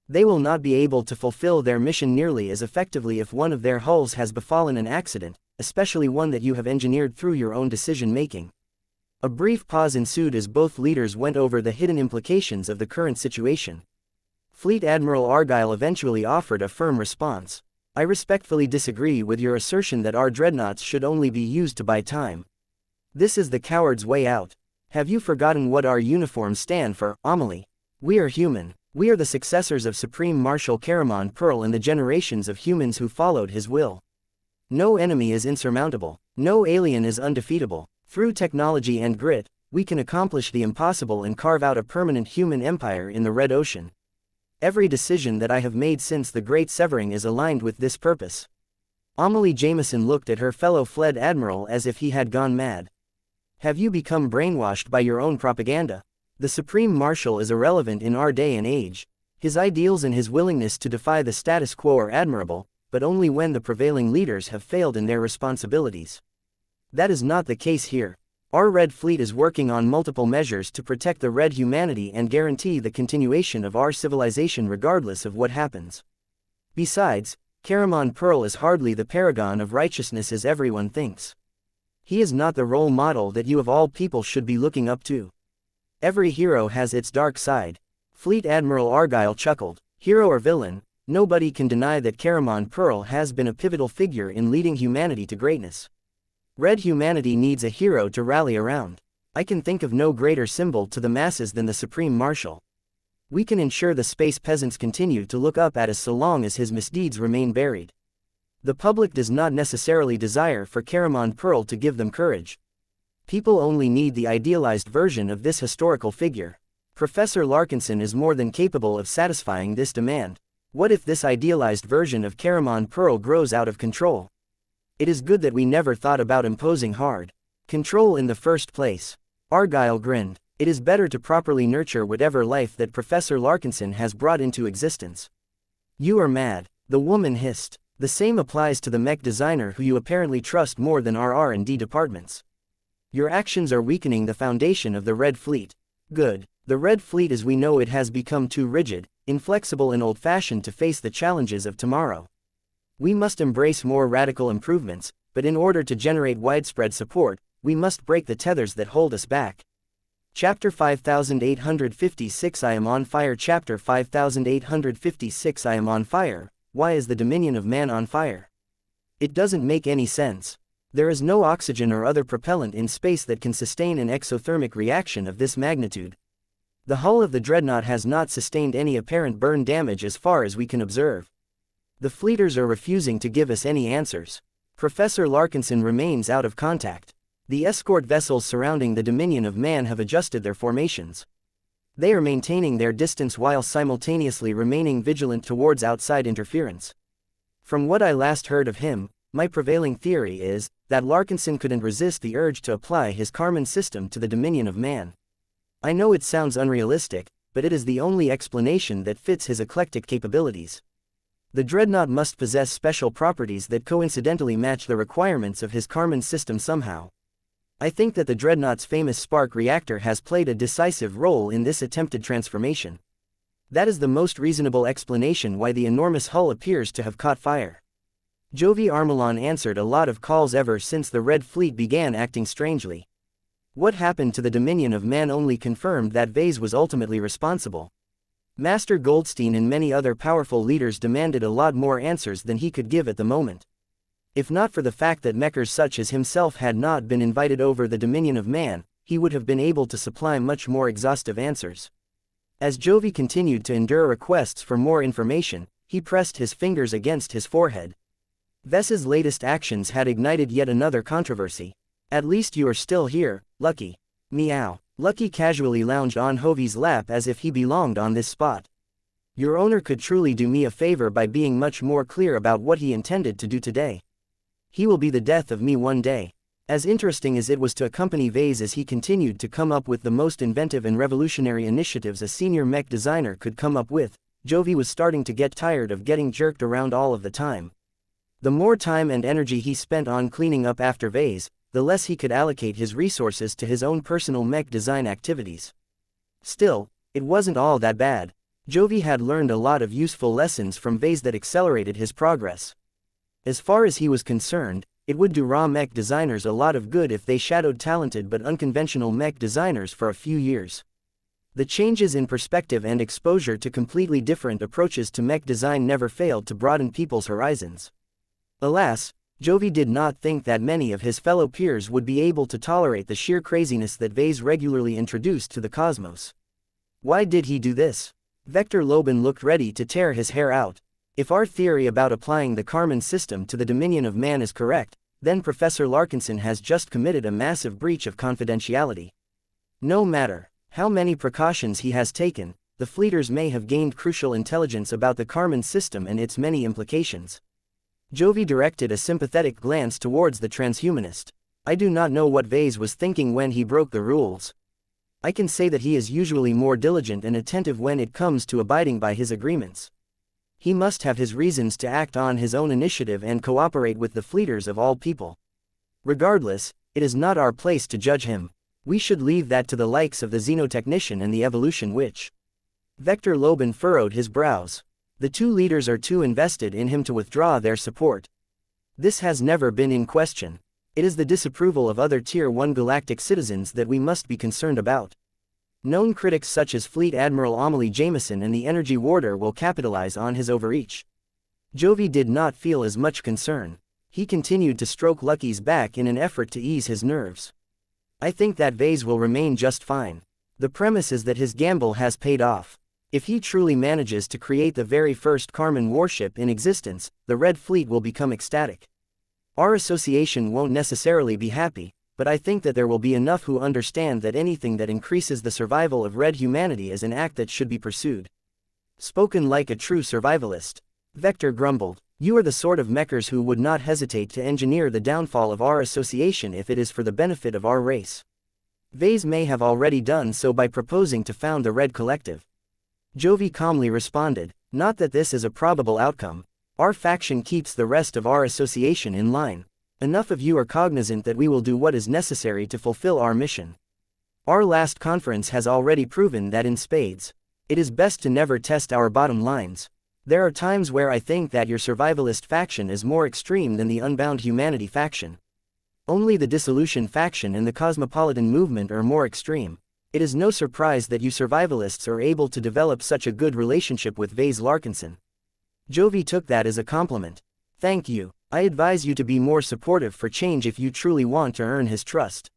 They will not be able to fulfill their mission nearly as effectively if one of their hulls has befallen an accident, especially one that you have engineered through your own decision-making. A brief pause ensued as both leaders went over the hidden implications of the current situation. Fleet Admiral Argyle eventually offered a firm response. I respectfully disagree with your assertion that our dreadnoughts should only be used to buy time. This is the coward's way out. Have you forgotten what our uniforms stand for, Amelie? We are human. We are the successors of Supreme Marshal Caramon Pearl and the generations of humans who followed his will. No enemy is insurmountable. No alien is undefeatable. Through technology and grit, we can accomplish the impossible and carve out a permanent human empire in the Red Ocean. Every decision that I have made since the Great Severing is aligned with this purpose. Amelie Jameson looked at her fellow Fleet Admiral as if he had gone mad. Have you become brainwashed by your own propaganda? The Supreme Marshal is irrelevant in our day and age. His ideals and his willingness to defy the status quo are admirable, but only when the prevailing leaders have failed in their responsibilities. That is not the case here. Our Red Fleet is working on multiple measures to protect the Red humanity and guarantee the continuation of our civilization regardless of what happens. Besides, Caramon Pearl is hardly the paragon of righteousness as everyone thinks. He is not the role model that you of all people should be looking up to. Every hero has its dark side. Fleet Admiral Argyle chuckled. Hero or villain, nobody can deny that Caramon Pearl has been a pivotal figure in leading humanity to greatness. Red humanity needs a hero to rally around. I can think of no greater symbol to the masses than the Supreme Marshal. We can ensure the space peasants continue to look up at us so long as his misdeeds remain buried. The public does not necessarily desire for Caramon Pearl to give them courage. People only need the idealized version of this historical figure. Professor Larkinson is more than capable of satisfying this demand. What if this idealized version of Caramon Pearl grows out of control? It is good that we never thought about imposing hard control in the first place. Argyle grinned. It is better to properly nurture whatever life that Professor Larkinson has brought into existence. You are mad, the woman hissed. The same applies to the mech designer who you apparently trust more than our R&D departments. Your actions are weakening the foundation of the Red Fleet. Good. The Red Fleet as we know it has become too rigid, inflexible and old-fashioned to face the challenges of tomorrow. We must embrace more radical improvements, but in order to generate widespread support, we must break the tethers that hold us back. Chapter 5856 I am on fire. Chapter 5856 I am on fire. Why is the dominion of man on fire? It doesn't make any sense. There is no oxygen or other propellant in space that can sustain an exothermic reaction of this magnitude. The hull of the dreadnought has not sustained any apparent burn damage as far as we can observe. The fleeters are refusing to give us any answers. Professor Larkinson remains out of contact. The escort vessels surrounding the Dominion of Man have adjusted their formations. They are maintaining their distance while simultaneously remaining vigilant towards outside interference. From what I last heard of him, my prevailing theory is that Larkinson couldn't resist the urge to apply his Karman system to the Dominion of Man. I know it sounds unrealistic, but it is the only explanation that fits his eclectic capabilities. The dreadnought must possess special properties that coincidentally match the requirements of his Karman system somehow. I think that the dreadnought's famous spark reactor has played a decisive role in this attempted transformation. That is the most reasonable explanation why the enormous hull appears to have caught fire. Jovi Armelon answered a lot of calls ever since the Red Fleet began acting strangely. What happened to the Dominion of Man only confirmed that Vase was ultimately responsible. Master Goldstein and many other powerful leaders demanded a lot more answers than he could give at the moment. If not for the fact that mechers such as himself had not been invited over the Dominion of Man, he would have been able to supply much more exhaustive answers. As Jovi continued to endure requests for more information, he pressed his fingers against his forehead. Ves's latest actions had ignited yet another controversy. At least you are still here, Lucky. Meow. Lucky casually lounged on Hovi's lap as if he belonged on this spot. Your owner could truly do me a favor by being much more clear about what he intended to do today. He will be the death of me one day. As interesting as it was to accompany Vase as he continued to come up with the most inventive and revolutionary initiatives a senior mech designer could come up with, Jovi was starting to get tired of getting jerked around all of the time. The more time and energy he spent on cleaning up after Vase, the less he could allocate his resources to his own personal mech design activities. Still, it wasn't all that bad. Jovi had learned a lot of useful lessons from Vase that accelerated his progress. As far as he was concerned, it would do raw mech designers a lot of good if they shadowed talented but unconventional mech designers for a few years. The changes in perspective and exposure to completely different approaches to mech design never failed to broaden people's horizons. Alas, Jovi did not think that many of his fellow peers would be able to tolerate the sheer craziness that Vase regularly introduced to the cosmos. Why did he do this? Vector Loban looked ready to tear his hair out. If our theory about applying the Karman system to the Dominion of Man is correct, then Professor Larkinson has just committed a massive breach of confidentiality. No matter how many precautions he has taken, the fleeters may have gained crucial intelligence about the Karman system and its many implications. Jovi directed a sympathetic glance towards the transhumanist. I do not know what Vase was thinking when he broke the rules. I can say that he is usually more diligent and attentive when it comes to abiding by his agreements. He must have his reasons to act on his own initiative and cooperate with the fleeters of all people. Regardless, it is not our place to judge him. We should leave that to the likes of the Xenotechnician and the Evolution Witch. Vector Loban furrowed his brows. The two leaders are too invested in him to withdraw their support. This has never been in question. It is the disapproval of other Tier 1 galactic citizens that we must be concerned about. Known critics such as Fleet Admiral Amelie Jameson and the Energy Warder will capitalize on his overreach. Jovi did not feel as much concern. He continued to stroke Lucky's back in an effort to ease his nerves. I think that Vase will remain just fine. The premise is that his gamble has paid off. If he truly manages to create the very first Karman warship in existence, the Red Fleet will become ecstatic. Our association won't necessarily be happy, but I think that there will be enough who understand that anything that increases the survival of red humanity is an act that should be pursued. Spoken like a true survivalist. Vector grumbled. You are the sort of mechers who would not hesitate to engineer the downfall of our association if it is for the benefit of our race. Vase may have already done so by proposing to found the Red Collective. Jovi calmly responded, not that this is a probable outcome. Our faction keeps the rest of our association in line. Enough of you are cognizant that we will do what is necessary to fulfill our mission. Our last conference has already proven that in spades. It is best to never test our bottom lines. There are times where I think that your survivalist faction is more extreme than the Unbound Humanity faction. Only the Dissolution faction and the Cosmopolitan movement are more extreme. It is no surprise that you survivalists are able to develop such a good relationship with Vase Larkinson. Jovi took that as a compliment. Thank you. I advise you to be more supportive for change if you truly want to earn his trust.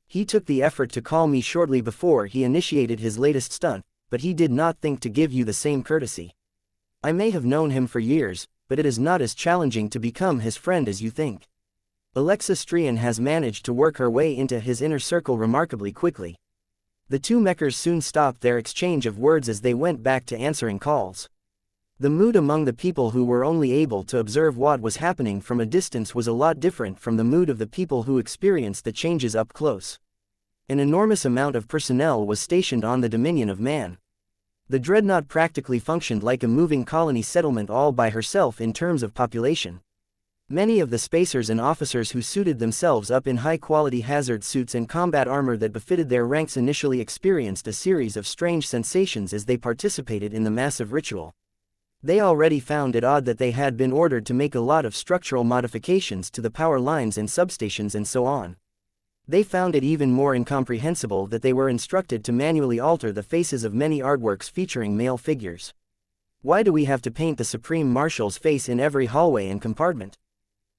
He took the effort to call me shortly before he initiated his latest stunt, but he did not think to give you the same courtesy. I may have known him for years, but it is not as challenging to become his friend as you think. Alexa Strian has managed to work her way into his inner circle remarkably quickly. The two mechers soon stopped their exchange of words as they went back to answering calls. The mood among the people who were only able to observe what was happening from a distance was a lot different from the mood of the people who experienced the changes up close. An enormous amount of personnel was stationed on the Dominion of Man. The Dreadnought practically functioned like a moving colony settlement all by herself in terms of population. Many of the spacers and officers who suited themselves up in high-quality hazard suits and combat armor that befitted their ranks initially experienced a series of strange sensations as they participated in the massive ritual. They already found it odd that they had been ordered to make a lot of structural modifications to the power lines and substations and so on. They found it even more incomprehensible that they were instructed to manually alter the faces of many artworks featuring male figures. Why do we have to paint the Supreme Marshal's face in every hallway and compartment?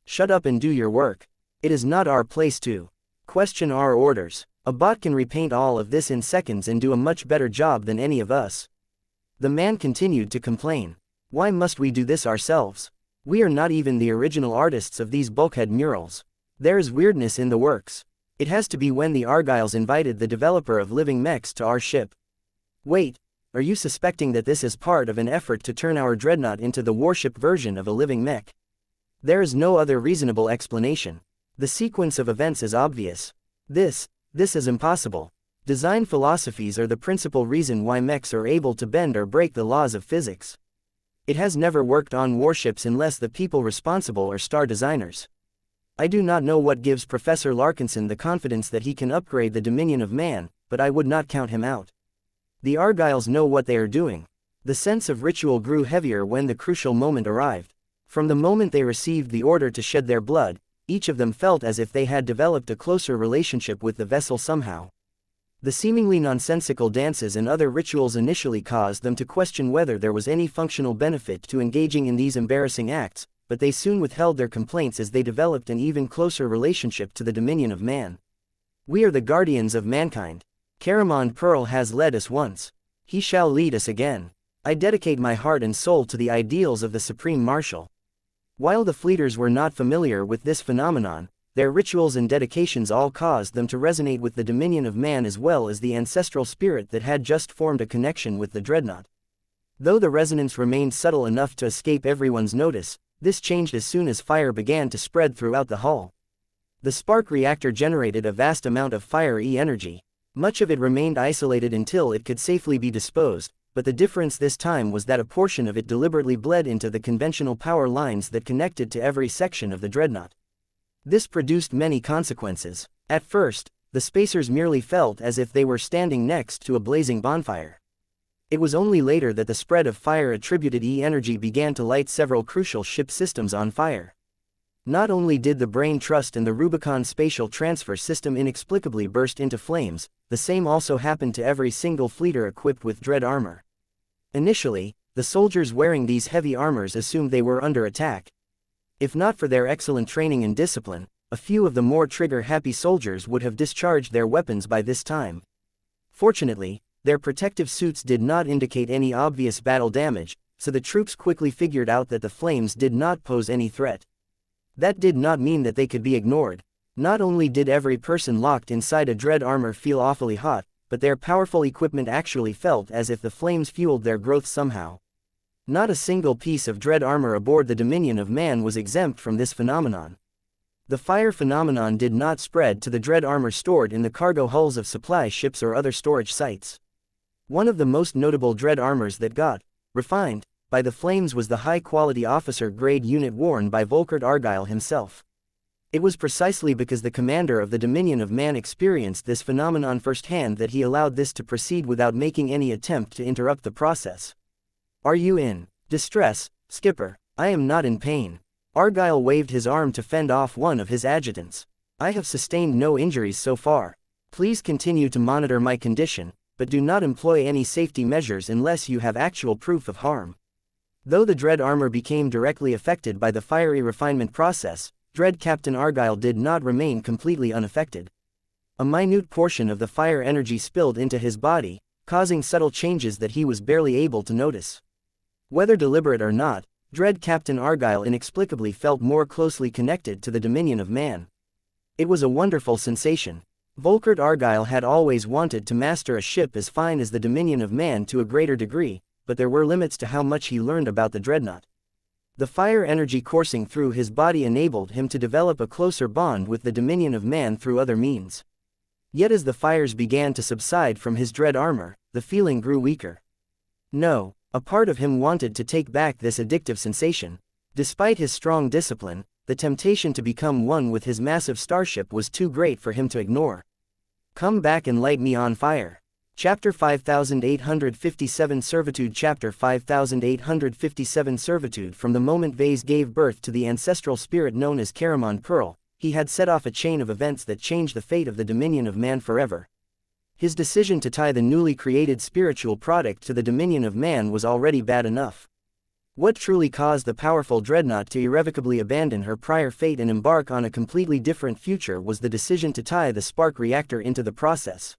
Shut up and do your work. It is not our place to question our orders. A bot can repaint all of this in seconds and do a much better job than any of us. The man continued to complain. Why must we do this ourselves? We are not even the original artists of these bulkhead murals. There is weirdness in the works. It has to be when the Argyles invited the developer of living mechs to our ship. Wait, are you suspecting that this is part of an effort to turn our dreadnought into the warship version of a living mech? There is no other reasonable explanation. The sequence of events is obvious. This is impossible. Design philosophies are the principal reason why mechs are able to bend or break the laws of physics. It has never worked on warships unless the people responsible are star designers. I do not know what gives Professor Larkinson the confidence that he can upgrade the Dominion of Man, but I would not count him out. The Argyles know what they are doing. The sense of ritual grew heavier when the crucial moment arrived. From the moment they received the order to shed their blood, each of them felt as if they had developed a closer relationship with the vessel somehow. The seemingly nonsensical dances and other rituals initially caused them to question whether there was any functional benefit to engaging in these embarrassing acts, but they soon withheld their complaints as they developed an even closer relationship to the Dominion of Man. We are the guardians of mankind. Caramond Pearl has led us once. He shall lead us again. I dedicate my heart and soul to the ideals of the Supreme Marshal. While the Fleeters were not familiar with this phenomenon, their rituals and dedications all caused them to resonate with the Dominion of Man as well as the ancestral spirit that had just formed a connection with the Dreadnought. Though the resonance remained subtle enough to escape everyone's notice, this changed as soon as fire began to spread throughout the hull. The spark reactor generated a vast amount of fire-y energy. Much of it remained isolated until it could safely be disposed, but the difference this time was that a portion of it deliberately bled into the conventional power lines that connected to every section of the Dreadnought. This produced many consequences. At first, the spacers merely felt as if they were standing next to a blazing bonfire. It was only later that the spread of fire-attributed E-energy began to light several crucial ship systems on fire. Not only did the brain trust and the Rubicon spatial transfer system inexplicably burst into flames, the same also happened to every single fleeter equipped with dread armor. Initially, the soldiers wearing these heavy armors assumed they were under attack. If not for their excellent training and discipline, a few of the more trigger-happy soldiers would have discharged their weapons by this time. Fortunately, their protective suits did not indicate any obvious battle damage, so the troops quickly figured out that the flames did not pose any threat. That did not mean that they could be ignored. Not only did every person locked inside a dread armor feel awfully hot, but their powerful equipment actually felt as if the flames fueled their growth somehow. Not a single piece of dread armor aboard the Dominion of Man was exempt from this phenomenon. The fire phenomenon did not spread to the dread armor stored in the cargo hulls of supply ships or other storage sites. One of the most notable dread armors that got refined by the flames was the high-quality officer-grade unit worn by Volkert Argyle himself. It was precisely because the commander of the Dominion of Man experienced this phenomenon firsthand that he allowed this to proceed without making any attempt to interrupt the process. "Are you in distress, Skipper?" "I am not in pain." Argyle waved his arm to fend off one of his adjutants. "I have sustained no injuries so far. Please continue to monitor my condition, but do not employ any safety measures unless you have actual proof of harm." Though the dread armor became directly affected by the fiery refinement process, Dread Captain Argyle did not remain completely unaffected. A minute portion of the fire energy spilled into his body, causing subtle changes that he was barely able to notice. Whether deliberate or not, Dread Captain Argyle inexplicably felt more closely connected to the Dominion of Man. It was a wonderful sensation. Volkert Argyle had always wanted to master a ship as fine as the Dominion of Man to a greater degree, but there were limits to how much he learned about the dreadnought. The fire energy coursing through his body enabled him to develop a closer bond with the Dominion of Man through other means. Yet as the fires began to subside from his dread armor, the feeling grew weaker. No, a part of him wanted to take back this addictive sensation. Despite his strong discipline, the temptation to become one with his massive starship was too great for him to ignore. "Come back and light me on fire." Chapter 5857 Servitude Chapter 5857 Servitude From the moment Vase gave birth to the ancestral spirit known as Caramon Pearl, he had set off a chain of events that changed the fate of the Dominion of Man forever. His decision to tie the newly created spiritual product to the Dominion of Man was already bad enough. What truly caused the powerful dreadnought to irrevocably abandon her prior fate and embark on a completely different future was the decision to tie the spark reactor into the process.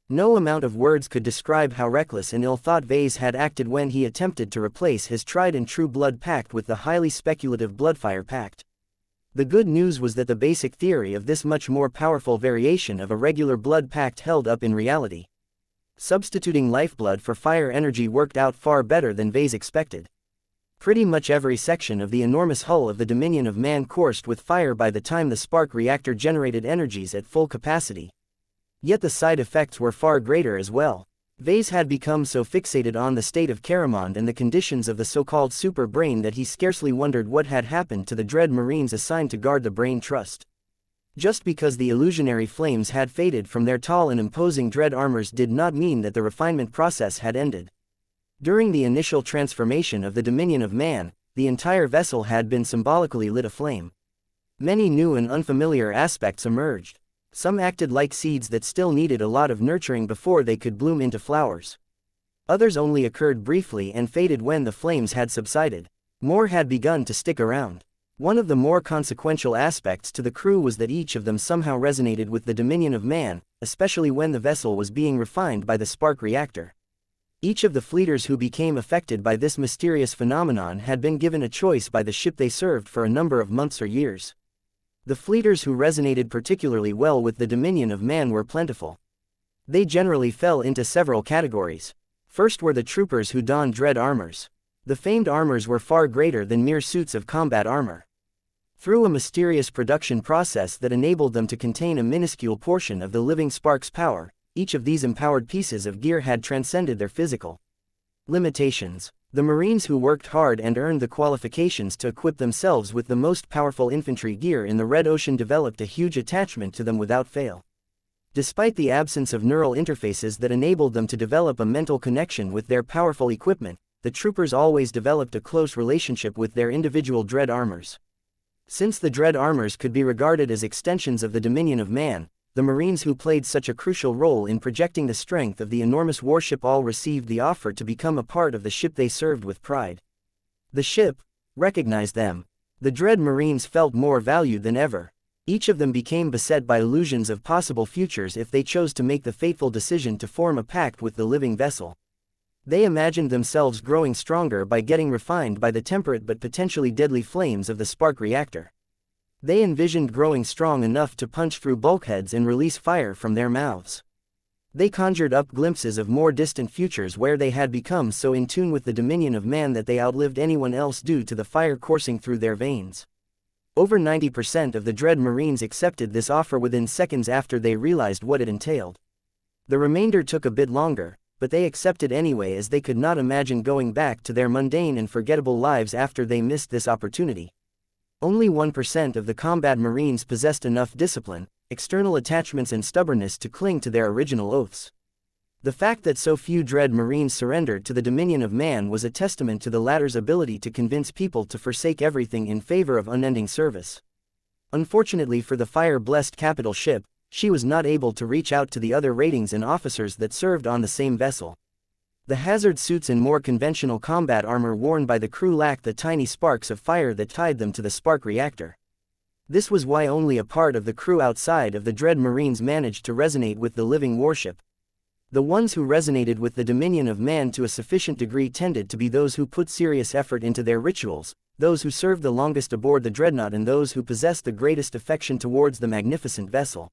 No amount of words could describe how reckless and ill-thought Vase had acted when he attempted to replace his tried-and-true blood pact with the highly speculative bloodfire pact. The good news was that the basic theory of this much more powerful variation of a regular blood pact held up in reality. Substituting lifeblood for fire energy worked out far better than Vase expected. Pretty much every section of the enormous hull of the Dominion of Man coursed with fire by the time the spark reactor generated energies at full capacity. Yet the side effects were far greater as well. Vase had become so fixated on the state of Caramond and the conditions of the so-called super brain that he scarcely wondered what had happened to the dread Marines assigned to guard the brain trust. Just because the illusionary flames had faded from their tall and imposing dread armors did not mean that the refinement process had ended. During the initial transformation of the Dominion of Man, the entire vessel had been symbolically lit aflame. Many new and unfamiliar aspects emerged. Some acted like seeds that still needed a lot of nurturing before they could bloom into flowers. Others only occurred briefly and faded when the flames had subsided. More had begun to stick around. One of the more consequential aspects to the crew was that each of them somehow resonated with the Dominion of Man, especially when the vessel was being refined by the spark reactor. Each of the fleeters who became affected by this mysterious phenomenon had been given a choice by the ship they served for a number of months or years. The fleeters who resonated particularly well with the Dominion of Man were plentiful. They generally fell into several categories. First were the troopers who donned dread armors. The famed armors were far greater than mere suits of combat armor. Through a mysterious production process that enabled them to contain a minuscule portion of the living spark's power, each of these empowered pieces of gear had transcended their physical limitations. The Marines who worked hard and earned the qualifications to equip themselves with the most powerful infantry gear in the Red Ocean developed a huge attachment to them without fail. Despite the absence of neural interfaces that enabled them to develop a mental connection with their powerful equipment, the troopers always developed a close relationship with their individual dread armors. Since the dread armors could be regarded as extensions of the dominion of man, the Marines who played such a crucial role in projecting the strength of the enormous warship all received the offer to become a part of the ship they served with pride. The ship recognized them. The dread Marines felt more valued than ever. Each of them became beset by illusions of possible futures if they chose to make the fateful decision to form a pact with the living vessel. They imagined themselves growing stronger by getting refined by the temperate but potentially deadly flames of the spark reactor. They envisioned growing strong enough to punch through bulkheads and release fire from their mouths. They conjured up glimpses of more distant futures where they had become so in tune with the dominion of man that they outlived anyone else due to the fire coursing through their veins. Over 90% of the dread Marines accepted this offer within seconds after they realized what it entailed. The remainder took a bit longer, but they accepted anyway as they could not imagine going back to their mundane and forgettable lives after they missed this opportunity. Only 1% of the combat Marines possessed enough discipline, external attachments and stubbornness to cling to their original oaths. The fact that so few dread Marines surrendered to the dominion of man was a testament to the latter's ability to convince people to forsake everything in favor of unending service. Unfortunately for the fire-blessed capital ship, she was not able to reach out to the other ratings and officers that served on the same vessel. The hazard suits and more conventional combat armor worn by the crew lacked the tiny sparks of fire that tied them to the spark reactor. This was why only a part of the crew outside of the dread Marines managed to resonate with the living warship. The ones who resonated with the dominion of man to a sufficient degree tended to be those who put serious effort into their rituals, those who served the longest aboard the dreadnought and those who possessed the greatest affection towards the magnificent vessel.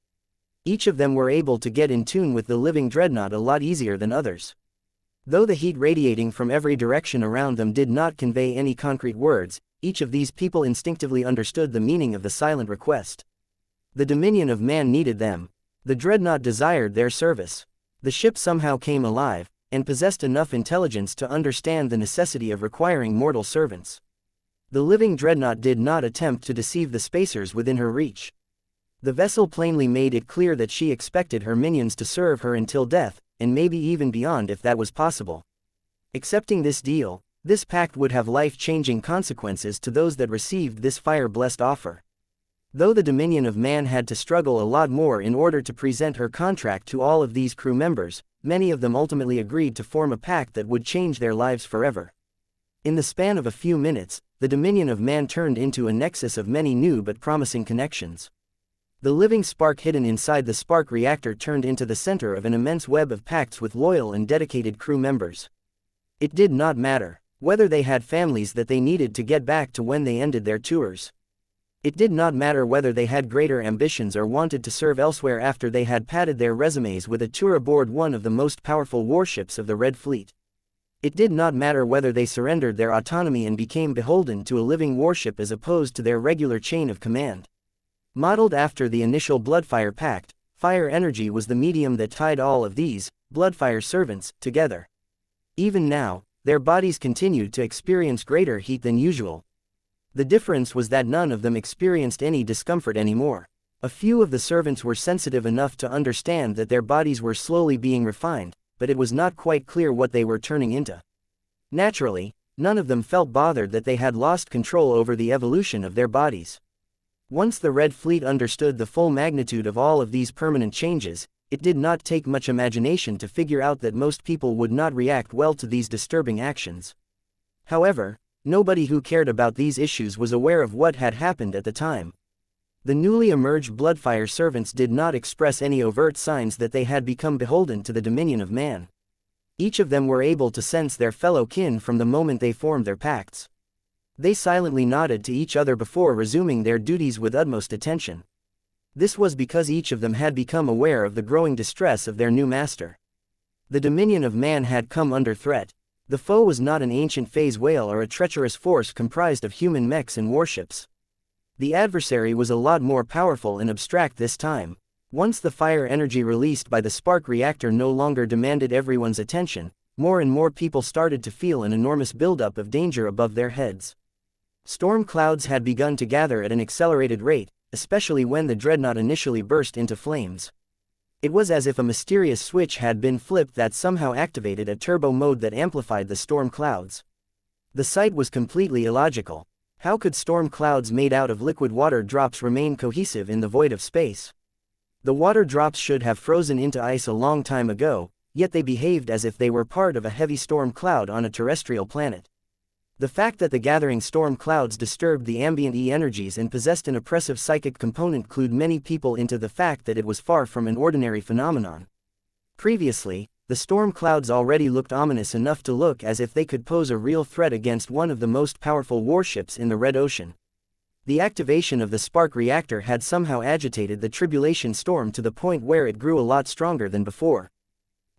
Each of them were able to get in tune with the living dreadnought a lot easier than others. Though the heat radiating from every direction around them did not convey any concrete words, each of these people instinctively understood the meaning of the silent request. The dominion of man needed them. The dreadnought desired their service. The ship somehow came alive, and possessed enough intelligence to understand the necessity of requiring mortal servants. The living dreadnought did not attempt to deceive the spacers within her reach. The vessel plainly made it clear that she expected her minions to serve her until death, and maybe even beyond if that was possible. Accepting this deal, this pact would have life-changing consequences to those that received this fire-blessed offer. Though the dominion of man had to struggle a lot more in order to present her contract to all of these crew members, many of them ultimately agreed to form a pact that would change their lives forever. In the span of a few minutes, the dominion of man turned into a nexus of many new but promising connections. The living spark hidden inside the spark reactor turned into the center of an immense web of pacts with loyal and dedicated crew members. It did not matter whether they had families that they needed to get back to when they ended their tours. It did not matter whether they had greater ambitions or wanted to serve elsewhere after they had padded their resumes with a tour aboard one of the most powerful warships of the Red Fleet. It did not matter whether they surrendered their autonomy and became beholden to a living warship as opposed to their regular chain of command. Modeled after the initial Bloodfire Pact, fire energy was the medium that tied all of these Bloodfire servants together. Even now, their bodies continued to experience greater heat than usual. The difference was that none of them experienced any discomfort anymore. A few of the servants were sensitive enough to understand that their bodies were slowly being refined, but it was not quite clear what they were turning into. Naturally, none of them felt bothered that they had lost control over the evolution of their bodies. Once the Red Fleet understood the full magnitude of all of these permanent changes, it did not take much imagination to figure out that most people would not react well to these disturbing actions. However, nobody who cared about these issues was aware of what had happened at the time. The newly emerged Bloodfire servants did not express any overt signs that they had become beholden to the dominion of man. Each of them were able to sense their fellow kin from the moment they formed their pacts. They silently nodded to each other before resuming their duties with utmost attention. This was because each of them had become aware of the growing distress of their new master. The dominion of man had come under threat. The foe was not an ancient phase whale or a treacherous force comprised of human mechs and warships. The adversary was a lot more powerful and abstract this time. Once the fire energy released by the spark reactor no longer demanded everyone's attention, more and more people started to feel an enormous buildup of danger above their heads. Storm clouds had begun to gather at an accelerated rate, especially when the dreadnought initially burst into flames. It was as if a mysterious switch had been flipped that somehow activated a turbo mode that amplified the storm clouds. The sight was completely illogical. How could storm clouds made out of liquid water drops remain cohesive in the void of space? The water drops should have frozen into ice a long time ago, yet they behaved as if they were part of a heavy storm cloud on a terrestrial planet. The fact that the gathering storm clouds disturbed the ambient energies and possessed an oppressive psychic component clued many people into the fact that it was far from an ordinary phenomenon. Previously, the storm clouds already looked ominous enough to look as if they could pose a real threat against one of the most powerful warships in the Red Ocean. The activation of the spark reactor had somehow agitated the tribulation storm to the point where it grew a lot stronger than before.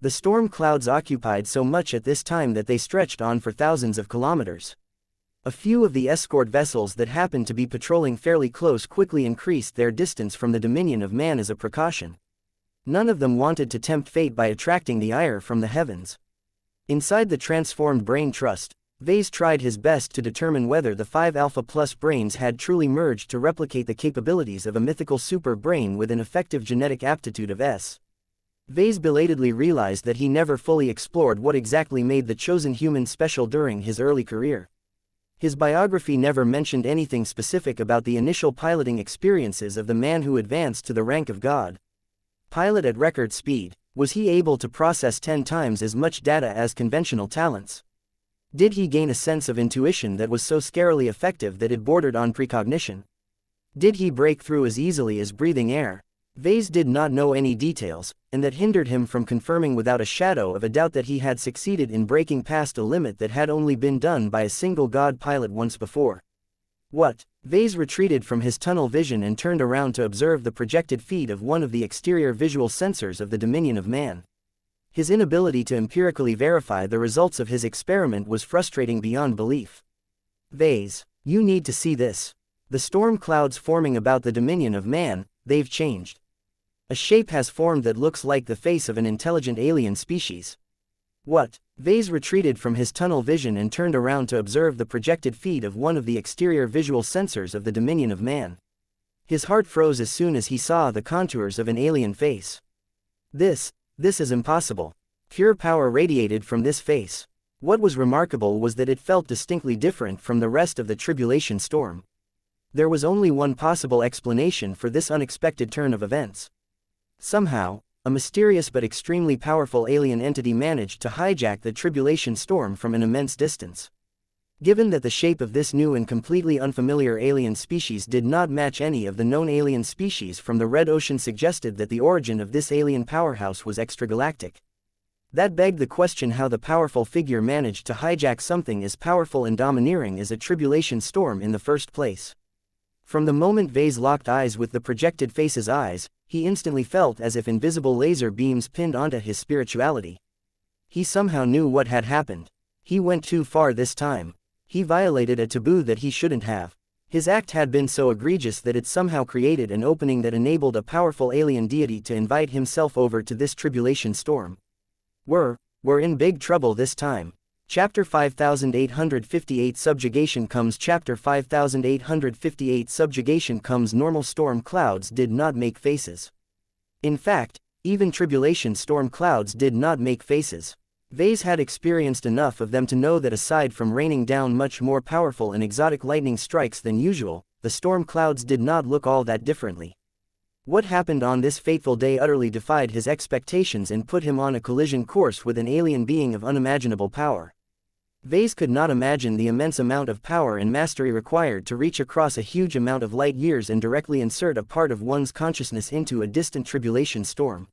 The storm clouds occupied so much at this time that they stretched on for thousands of kilometers. A few of the escort vessels that happened to be patrolling fairly close quickly increased their distance from the dominion of man as a precaution. None of them wanted to tempt fate by attracting the ire from the heavens. Inside the transformed brain trust, Vase tried his best to determine whether the 5 Alpha Plus brains had truly merged to replicate the capabilities of a mythical super brain with an effective genetic aptitude of S. Vase belatedly realized that he never fully explored what exactly made the chosen human special during his early career. His biography never mentioned anything specific about the initial piloting experiences of the man who advanced to the rank of God. Pilot at record speed, was he able to process 10 times as much data as conventional talents? Did he gain a sense of intuition that was so scarily effective that it bordered on precognition? Did he break through as easily as breathing air? Vase did not know any details, and that hindered him from confirming without a shadow of a doubt that he had succeeded in breaking past a limit that had only been done by a single god pilot once before. What? Vase retreated from his tunnel vision and turned around to observe the projected feed of one of the exterior visual sensors of the dominion of man. His inability to empirically verify the results of his experiment was frustrating beyond belief. Vase, you need to see this. The storm clouds forming about the dominion of man, they've changed. A shape has formed that looks like the face of an intelligent alien species. What? Vase retreated from his tunnel vision and turned around to observe the projected feed of one of the exterior visual sensors of the dominion of man. His heart froze as soon as he saw the contours of an alien face. This is impossible. Pure power radiated from this face. What was remarkable was that it felt distinctly different from the rest of the tribulation storm. There was only one possible explanation for this unexpected turn of events. Somehow, a mysterious but extremely powerful alien entity managed to hijack the tribulation storm from an immense distance. Given that the shape of this new and completely unfamiliar alien species did not match any of the known alien species from the Red Ocean, suggested that the origin of this alien powerhouse was extragalactic. That begged the question how the powerful figure managed to hijack something as powerful and domineering as a tribulation storm in the first place. From the moment Vase locked eyes with the projected face's eyes, he instantly felt as if invisible laser beams pinned onto his spirituality. He somehow knew what had happened. He went too far this time. He violated a taboo that he shouldn't have. His act had been so egregious that it somehow created an opening that enabled a powerful alien deity to invite himself over to this tribulation storm. We're in big trouble this time. Chapter 5858 Subjugation comes. Chapter 5858 Subjugation comes. Normal storm clouds did not make faces. In fact, even tribulation storm clouds did not make faces. Vase had experienced enough of them to know that aside from raining down much more powerful and exotic lightning strikes than usual, the storm clouds did not look all that differently. What happened on this fateful day utterly defied his expectations and put him on a collision course with an alien being of unimaginable power. Vase could not imagine the immense amount of power and mastery required to reach across a huge amount of light years and directly insert a part of one's consciousness into a distant tribulation storm.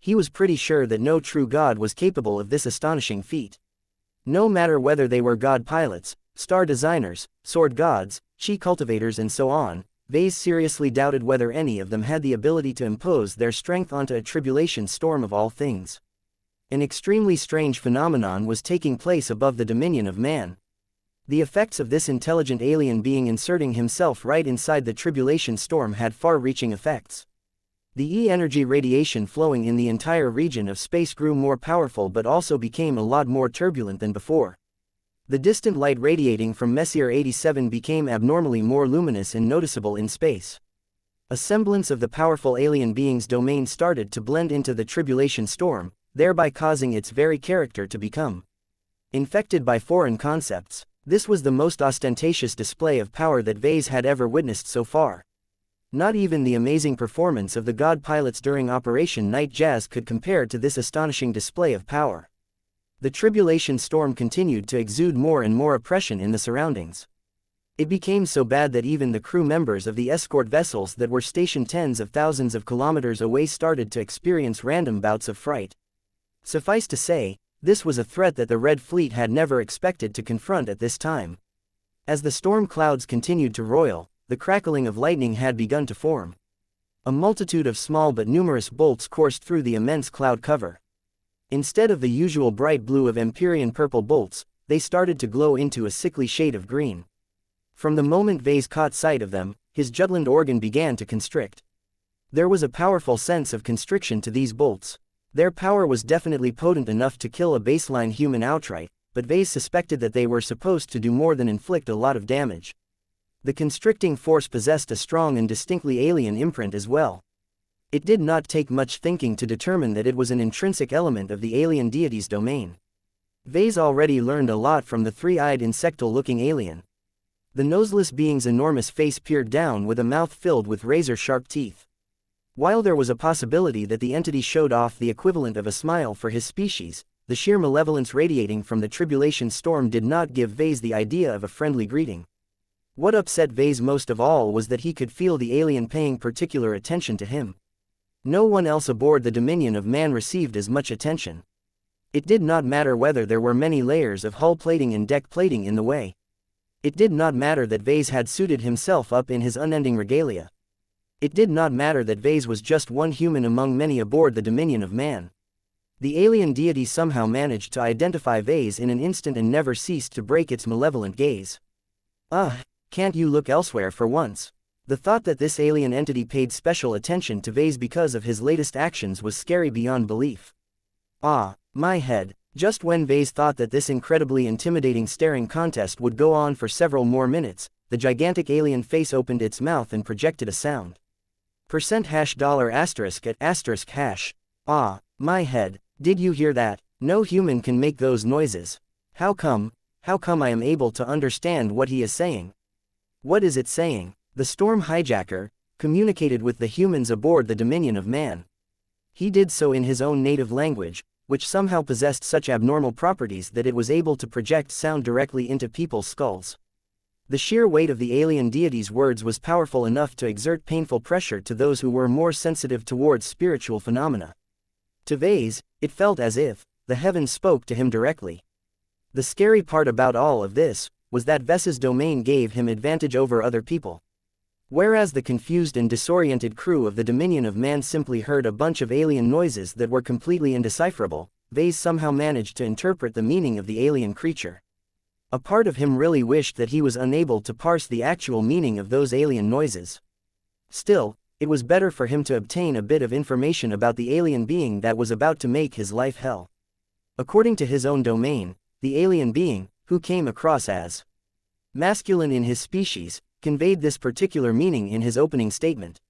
He was pretty sure that no true god was capable of this astonishing feat. No matter whether they were god pilots, star designers, sword gods, chi cultivators and so on, Vase seriously doubted whether any of them had the ability to impose their strength onto a tribulation storm of all things. An extremely strange phenomenon was taking place above the dominion of man. The effects of this intelligent alien being inserting himself right inside the tribulation storm had far-reaching effects. The E-energy radiation flowing in the entire region of space grew more powerful but also became a lot more turbulent than before. The distant light radiating from Messier 87 became abnormally more luminous and noticeable in space. A semblance of the powerful alien being's domain started to blend into the tribulation storm, thereby causing its very character to become infected by foreign concepts. This was the most ostentatious display of power that Vase had ever witnessed so far. Not even the amazing performance of the god pilots during Operation Night Jazz could compare to this astonishing display of power. The tribulation storm continued to exude more and more oppression in the surroundings. It became so bad that even the crew members of the escort vessels that were stationed tens of thousands of kilometers away started to experience random bouts of fright. Suffice to say, this was a threat that the Red Fleet had never expected to confront at this time. As the storm clouds continued to roil, the crackling of lightning had begun to form. A multitude of small but numerous bolts coursed through the immense cloud cover. Instead of the usual bright blue of Empyrean purple bolts, they started to glow into a sickly shade of green. From the moment Vase caught sight of them, his jugulant organ began to constrict. There was a powerful sense of constriction to these bolts. Their power was definitely potent enough to kill a baseline human outright, but Vase suspected that they were supposed to do more than inflict a lot of damage. The constricting force possessed a strong and distinctly alien imprint as well. It did not take much thinking to determine that it was an intrinsic element of the alien deity's domain. Vase already learned a lot from the three-eyed insectal-looking alien. The noseless being's enormous face peered down with a mouth filled with razor-sharp teeth. While there was a possibility that the entity showed off the equivalent of a smile for his species, the sheer malevolence radiating from the tribulation storm did not give Vase the idea of a friendly greeting. What upset Vase most of all was that he could feel the alien paying particular attention to him. No one else aboard the Dominion of Man received as much attention. It did not matter whether there were many layers of hull plating and deck plating in the way. It did not matter that Vase had suited himself up in his unending regalia. It did not matter that Vase was just one human among many aboard the Dominion of Man. The alien deity somehow managed to identify Vase in an instant and never ceased to break its malevolent gaze. Can't you look elsewhere for once? The thought that this alien entity paid special attention to Vase because of his latest actions was scary beyond belief. My head. Just when Vase thought that this incredibly intimidating staring contest would go on for several more minutes, the gigantic alien face opened its mouth and projected a sound. $$at*#. My head. Did you hear that? No human can make those noises. How come I am able to understand what he is saying? What is it saying? The storm hijacker communicated with the humans aboard the Dominion of Man. He did so in his own native language, which somehow possessed such abnormal properties that it was able to project sound directly into people's skulls. The sheer weight of the alien deity's words was powerful enough to exert painful pressure to those who were more sensitive towards spiritual phenomena. To Vase, it felt as if the heavens spoke to him directly. The scary part about all of this was that Ves's domain gave him advantage over other people. Whereas the confused and disoriented crew of the Dominion of Man simply heard a bunch of alien noises that were completely indecipherable, Vase somehow managed to interpret the meaning of the alien creature. A part of him really wished that he was unable to parse the actual meaning of those alien noises. Still, it was better for him to obtain a bit of information about the alien being that was about to make his life hell. According to his own domain, the alien being, who came across as masculine in his species, conveyed this particular meaning in his opening statement.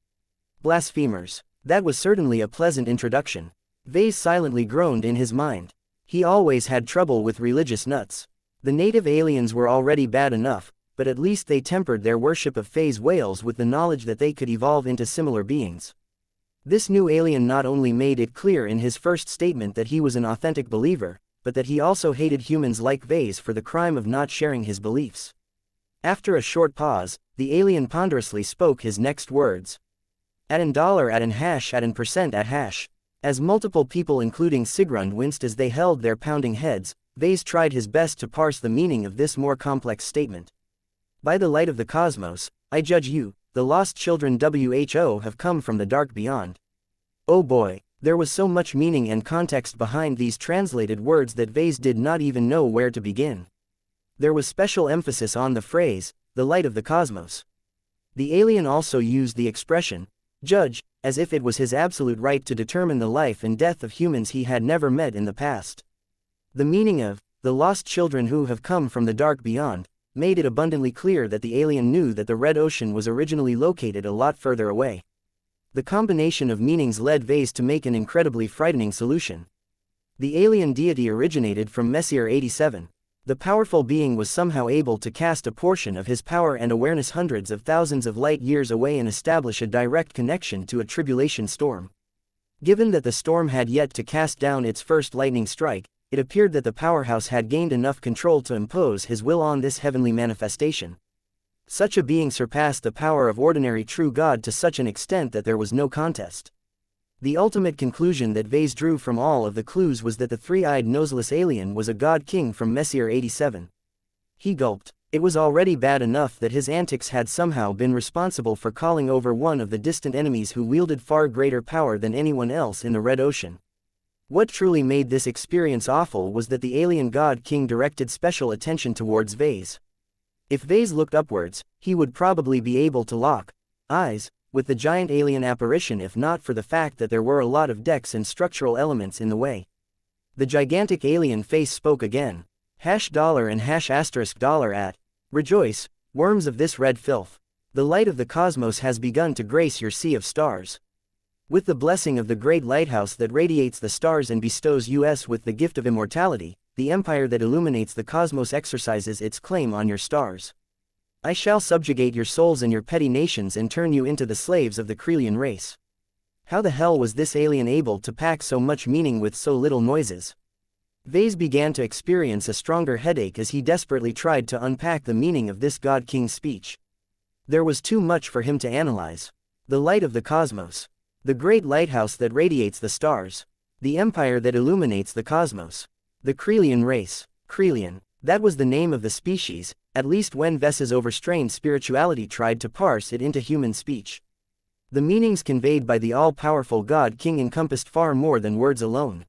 Blasphemers. That was certainly a pleasant introduction. Vase silently groaned in his mind. He always had trouble with religious nuts. The native aliens were already bad enough, but at least they tempered their worship of phase whales with the knowledge that they could evolve into similar beings. This new alien not only made it clear in his first statement that he was an authentic believer, but that he also hated humans like Vase for the crime of not sharing his beliefs. After a short pause, the alien ponderously spoke his next words. $@%. As multiple people including Sigrund winced as they held their pounding heads, Vase tried his best to parse the meaning of this more complex statement. By the light of the cosmos, I judge you, the lost children WHO have come from the dark beyond. Oh boy, there was so much meaning and context behind these translated words that Vase did not even know where to begin. There was special emphasis on the phrase, the light of the cosmos. The alien also used the expression, judge, as if it was his absolute right to determine the life and death of humans he had never met in the past. The meaning of, the lost children who have come from the dark beyond, made it abundantly clear that the alien knew that the Red Ocean was originally located a lot further away. The combination of meanings led Vase to make an incredibly frightening solution. The alien deity originated from Messier 87. The powerful being was somehow able to cast a portion of his power and awareness hundreds of thousands of light years away and establish a direct connection to a tribulation storm. Given that the storm had yet to cast down its first lightning strike, it appeared that the powerhouse had gained enough control to impose his will on this heavenly manifestation. Such a being surpassed the power of ordinary true God to such an extent that there was no contest. The ultimate conclusion that Vase drew from all of the clues was that the three-eyed noseless alien was a god king from Messier 87. He gulped. It was already bad enough that his antics had somehow been responsible for calling over one of the distant enemies who wielded far greater power than anyone else in the Red Ocean. What truly made this experience awful was that the alien god king directed special attention towards Vase. If Vase looked upwards, he would probably be able to lock eyes with the giant alien apparition if not for the fact that there were a lot of decks and structural elements in the way. The gigantic alien face spoke again. $$ and $$ at. Rejoice, worms of this red filth. The light of the cosmos has begun to grace your sea of stars. With the blessing of the great lighthouse that radiates the stars and bestows us with the gift of immortality, the empire that illuminates the cosmos exercises its claim on your stars. I shall subjugate your souls and your petty nations and turn you into the slaves of the Krelian race. How the hell was this alien able to pack so much meaning with so little noises? Vase began to experience a stronger headache as he desperately tried to unpack the meaning of this God King's speech. There was too much for him to analyze. The light of the cosmos. The great lighthouse that radiates the stars. The empire that illuminates the cosmos. The Krelian race. Krelian. That was the name of the species, at least when Ves's overstrained spirituality tried to parse it into human speech. The meanings conveyed by the all-powerful God King encompassed far more than words alone.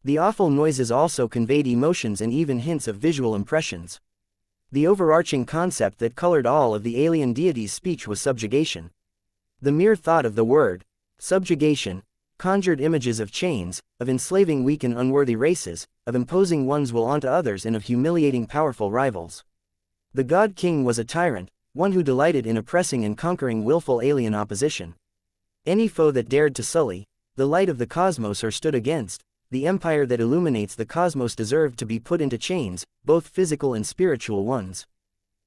The awful noises also conveyed emotions and even hints of visual impressions. The overarching concept that colored all of the alien deity's speech was subjugation. The mere thought of the word, subjugation, conjured images of chains, of enslaving weak and unworthy races, of imposing one's will onto others and of humiliating powerful rivals. The God King was a tyrant, one who delighted in oppressing and conquering willful alien opposition. Any foe that dared to sully the light of the cosmos or stood against the empire that illuminates the cosmos deserved to be put into chains, both physical and spiritual ones.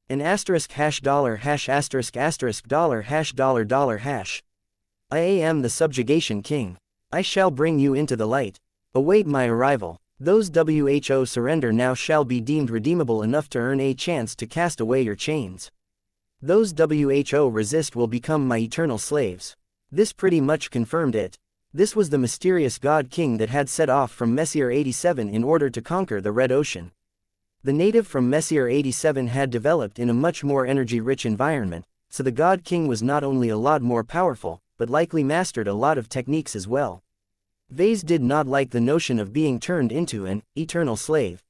An asterisk $# asterisk asterisk $$. I am the subjugation king. I shall bring you into the light. Await my arrival. Those who surrender now shall be deemed redeemable enough to earn a chance to cast away your chains. Those who resist will become my eternal slaves. This pretty much confirmed it. This was the mysterious God King that had set off from Messier 87 in order to conquer the Red Ocean. The native from Messier 87 had developed in a much more energy-rich environment, so the God King was not only a lot more powerful, but likely mastered a lot of techniques as well. Vase did not like the notion of being turned into an eternal slave.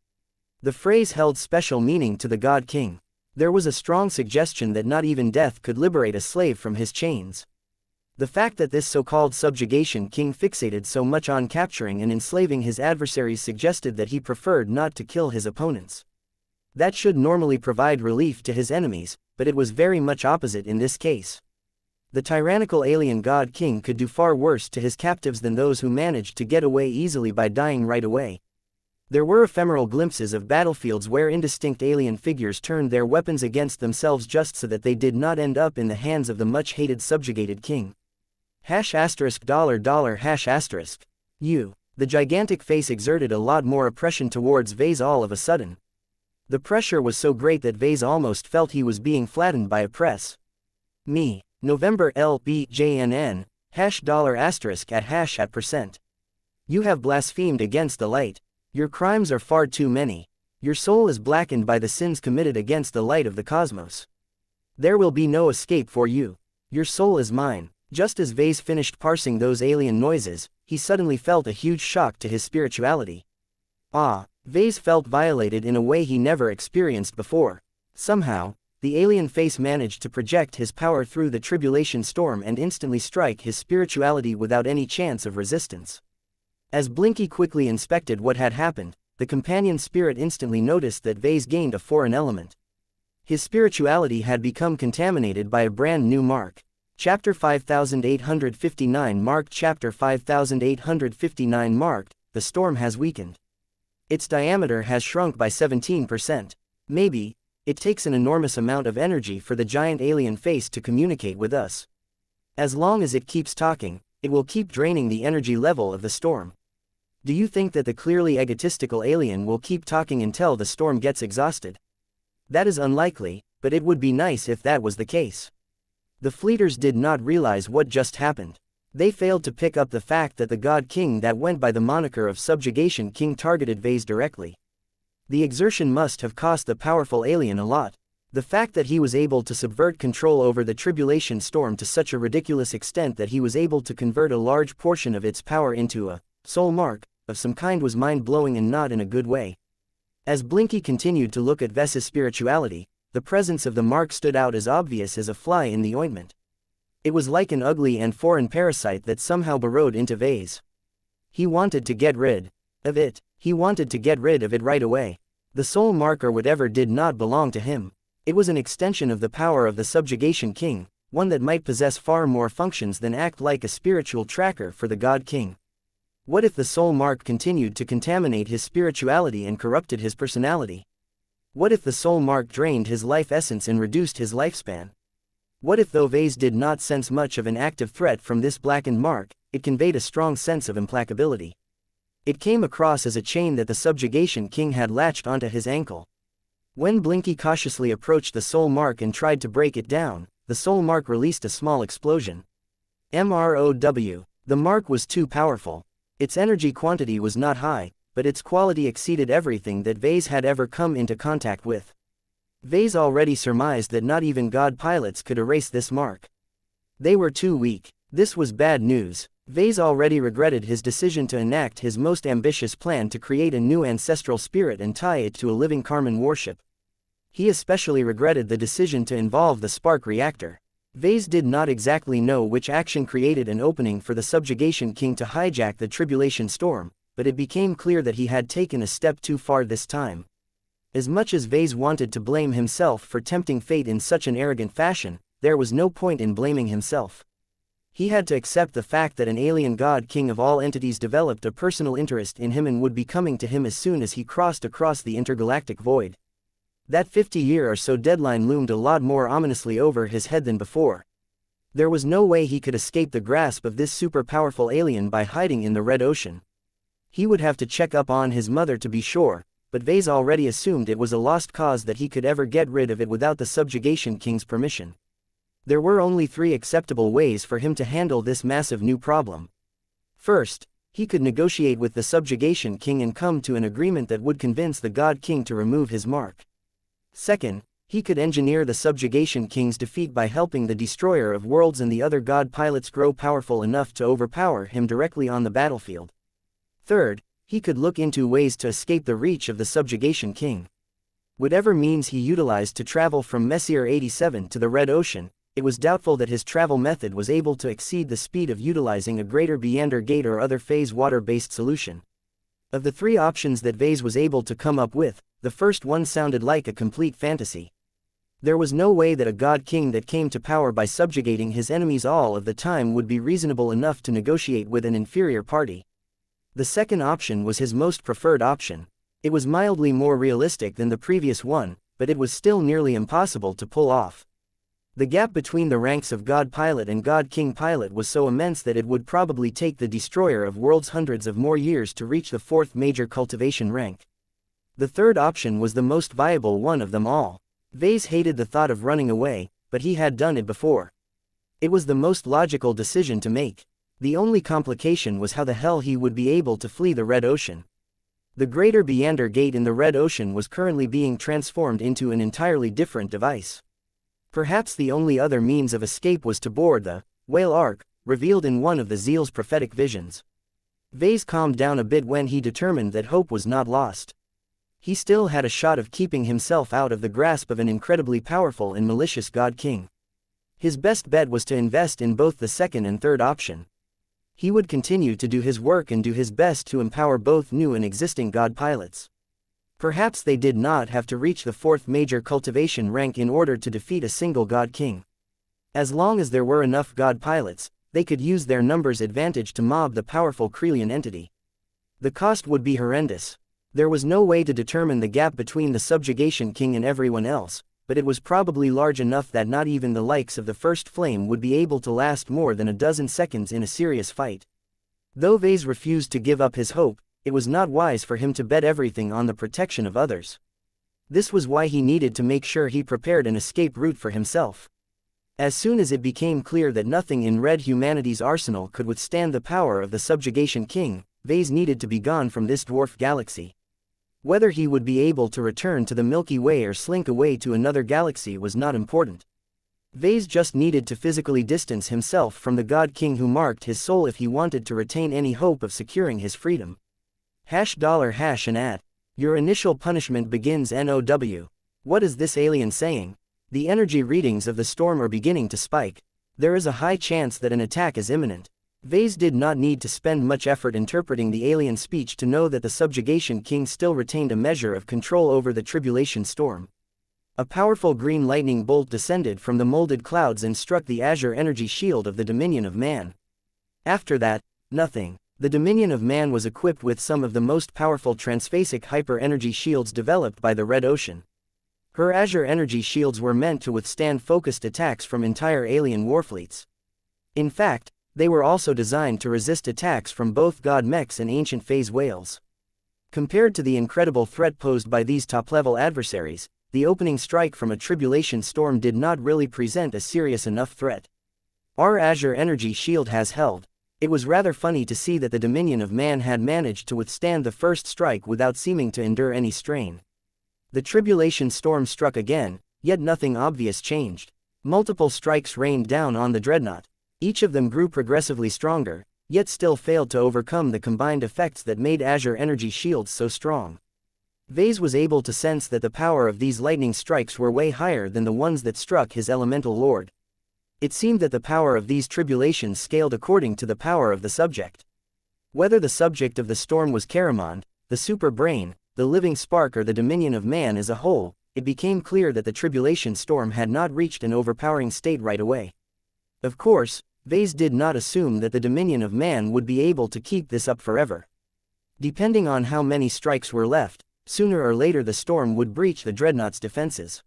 The phrase held special meaning to the God King. There was a strong suggestion that not even death could liberate a slave from his chains. The fact that this so-called subjugation king fixated so much on capturing and enslaving his adversaries suggested that he preferred not to kill his opponents. That should normally provide relief to his enemies, but it was very much opposite in this case. The tyrannical alien God King could do far worse to his captives than those who managed to get away easily by dying right away. There were ephemeral glimpses of battlefields where indistinct alien figures turned their weapons against themselves just so that they did not end up in the hands of the much-hated subjugated king. $$. You. The gigantic face exerted a lot more oppression towards Vase all of a sudden. The pressure was so great that Vase almost felt he was being flattened by a press. Me. November LBJNN, $@ at %. You have blasphemed against the light. Your crimes are far too many. Your soul is blackened by the sins committed against the light of the cosmos. There will be no escape for you. Your soul is mine. Just as Vase finished parsing those alien noises, he suddenly felt a huge shock to his spirituality. Vase felt violated in a way he never experienced before. Somehow, the alien face managed to project his power through the tribulation storm and instantly strike his spirituality without any chance of resistance. As Blinky quickly inspected what had happened, the companion spirit instantly noticed that Vase gained a foreign element. His spirituality had become contaminated by a brand new mark. Chapter 5859 marked. Chapter 5859 marked, the storm has weakened. Its diameter has shrunk by 17%. Maybe, it takes an enormous amount of energy for the giant alien face to communicate with us. As long as it keeps talking, it will keep draining the energy level of the storm. Do you think that the clearly egotistical alien will keep talking until the storm gets exhausted? That is unlikely, but it would be nice if that was the case. The fleeters did not realize what just happened. They failed to pick up the fact that the God King that went by the moniker of Subjugation King targeted Vase directly. The exertion must have cost the powerful alien a lot. The fact that he was able to subvert control over the tribulation storm to such a ridiculous extent that he was able to convert a large portion of its power into a soul mark of some kind was mind-blowing and not in a good way. As Blinky continued to look at Ves's spirituality, the presence of the mark stood out as obvious as a fly in the ointment. It was like an ugly and foreign parasite that somehow burrowed into Vase. He wanted to get rid of it. He wanted to get rid of it right away. The soul mark or whatever did not belong to him. It was an extension of the power of the Subjugation King, one that might possess far more functions than act like a spiritual tracker for the God King. What if the soul mark continued to contaminate his spirituality and corrupted his personality? What if the soul mark drained his life essence and reduced his lifespan? What if though Vase did not sense much of an active threat from this blackened mark, it conveyed a strong sense of implacability? It came across as a chain that the Subjugation King had latched onto his ankle. When Blinky cautiously approached the soul mark and tried to break it down, the soul mark released a small explosion. MROW. The mark was too powerful. Its energy quantity was not high, but its quality exceeded everything that Vase had ever come into contact with. Vase already surmised that not even God pilots could erase this mark. They were too weak. This was bad news. Vase already regretted his decision to enact his most ambitious plan to create a new ancestral spirit and tie it to a living Karman warship. He especially regretted the decision to involve the spark reactor. Vase did not exactly know which action created an opening for the Subjugation King to hijack the tribulation storm, but it became clear that he had taken a step too far this time. As much as Vase wanted to blame himself for tempting fate in such an arrogant fashion, there was no point in blaming himself. He had to accept the fact that an alien God King of all entities developed a personal interest in him and would be coming to him as soon as he crossed across the intergalactic void. That 50-year or so deadline loomed a lot more ominously over his head than before. There was no way he could escape the grasp of this super-powerful alien by hiding in the Red Ocean. He would have to check up on his mother to be sure, but Vase already assumed it was a lost cause that he could ever get rid of it without the Subjugation King's permission. There were only 3 acceptable ways for him to handle this massive new problem. First, he could negotiate with the Subjugation King and come to an agreement that would convince the God King to remove his mark. Second, he could engineer the Subjugation King's defeat by helping the Destroyer of Worlds and the other God pilots grow powerful enough to overpower him directly on the battlefield. Third, he could look into ways to escape the reach of the Subjugation King. Whatever means he utilized to travel from Messier 87 to the Red Ocean, it was doubtful that his travel method was able to exceed the speed of utilizing a greater Beander Gate or other phase water-based solution. Of the 3 options that Vase was able to come up with, the first one sounded like a complete fantasy. There was no way that a God King that came to power by subjugating his enemies all of the time would be reasonable enough to negotiate with an inferior party. The second option was his most preferred option. It was mildly more realistic than the previous one, but it was still nearly impossible to pull off. The gap between the ranks of God Pilot and God King Pilot was so immense that it would probably take the Destroyer of Worlds hundreds of more years to reach the 4th major cultivation rank. The third option was the most viable one of them all. Vase hated the thought of running away, but he had done it before. It was the most logical decision to make. The only complication was how the hell he would be able to flee the Red Ocean. The Greater Beander Gate in the Red Ocean was currently being transformed into an entirely different device. Perhaps the only other means of escape was to board the Whale Ark, revealed in one of the Zeal's prophetic visions. Vase calmed down a bit when he determined that hope was not lost. He still had a shot of keeping himself out of the grasp of an incredibly powerful and malicious God King. His best bet was to invest in both the second and third option. He would continue to do his work and do his best to empower both new and existing God pilots. Perhaps they did not have to reach the 4th major cultivation rank in order to defeat a single God King. As long as there were enough God pilots, they could use their numbers advantage to mob the powerful Krelian entity. The cost would be horrendous. There was no way to determine the gap between the Subjugation King and everyone else, but it was probably large enough that not even the likes of the First Flame would be able to last more than a dozen seconds in a serious fight. Though Vase refused to give up his hope, it was not wise for him to bet everything on the protection of others. This was why he needed to make sure he prepared an escape route for himself. As soon as it became clear that nothing in Red Humanity's arsenal could withstand the power of the Subjugation King, Vase needed to be gone from this dwarf galaxy. Whether he would be able to return to the Milky Way or slink away to another galaxy was not important. Vase just needed to physically distance himself from the God King who marked his soul if he wanted to retain any hope of securing his freedom. $and your initial punishment begins NOW. What is this alien saying? The energy readings of the storm are beginning to spike. There is a high chance that an attack is imminent. Vase did not need to spend much effort interpreting the alien speech to know that the Subjugation King still retained a measure of control over the tribulation storm. A powerful green lightning bolt descended from the molded clouds and struck the azure energy shield of the Dominion of Man. After that, nothing. The Dominion of Man was equipped with some of the most powerful transphasic hyper-energy shields developed by the Red Ocean. Her azure energy shields were meant to withstand focused attacks from entire alien warfleets. In fact, they were also designed to resist attacks from both god mechs and ancient phase whales. Compared to the incredible threat posed by these top-level adversaries, the opening strike from a tribulation storm did not really present a serious enough threat. Our azure energy shield has held. It was rather funny to see that the Dominion of Man had managed to withstand the first strike without seeming to endure any strain. The tribulation storm struck again, yet nothing obvious changed. Multiple strikes rained down on the dreadnought. Each of them grew progressively stronger, yet still failed to overcome the combined effects that made azure energy shields so strong. Vase was able to sense that the power of these lightning strikes were way higher than the ones that struck his elemental lord. It seemed that the power of these tribulations scaled according to the power of the subject. Whether the subject of the storm was Caramond, the super brain, the living spark or the Dominion of Man as a whole, it became clear that the tribulation storm had not reached an overpowering state right away. Of course, Vase did not assume that the Dominion of Man would be able to keep this up forever. Depending on how many strikes were left, sooner or later the storm would breach the dreadnought's defenses.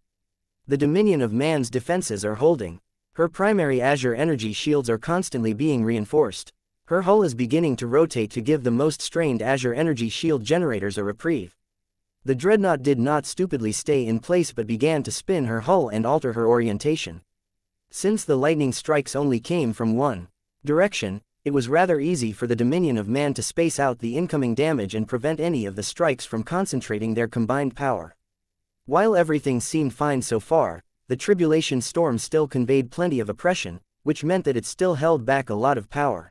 The Dominion of Man's defenses are holding. Her primary azure energy shields are constantly being reinforced. Her hull is beginning to rotate to give the most strained azure energy shield generators a reprieve. The dreadnought did not stupidly stay in place but began to spin her hull and alter her orientation. Since the lightning strikes only came from one direction, it was rather easy for the Dominion of Man to space out the incoming damage and prevent any of the strikes from concentrating their combined power. While everything seemed fine so far, the tribulation storm still conveyed plenty of oppression, which meant that it still held back a lot of power.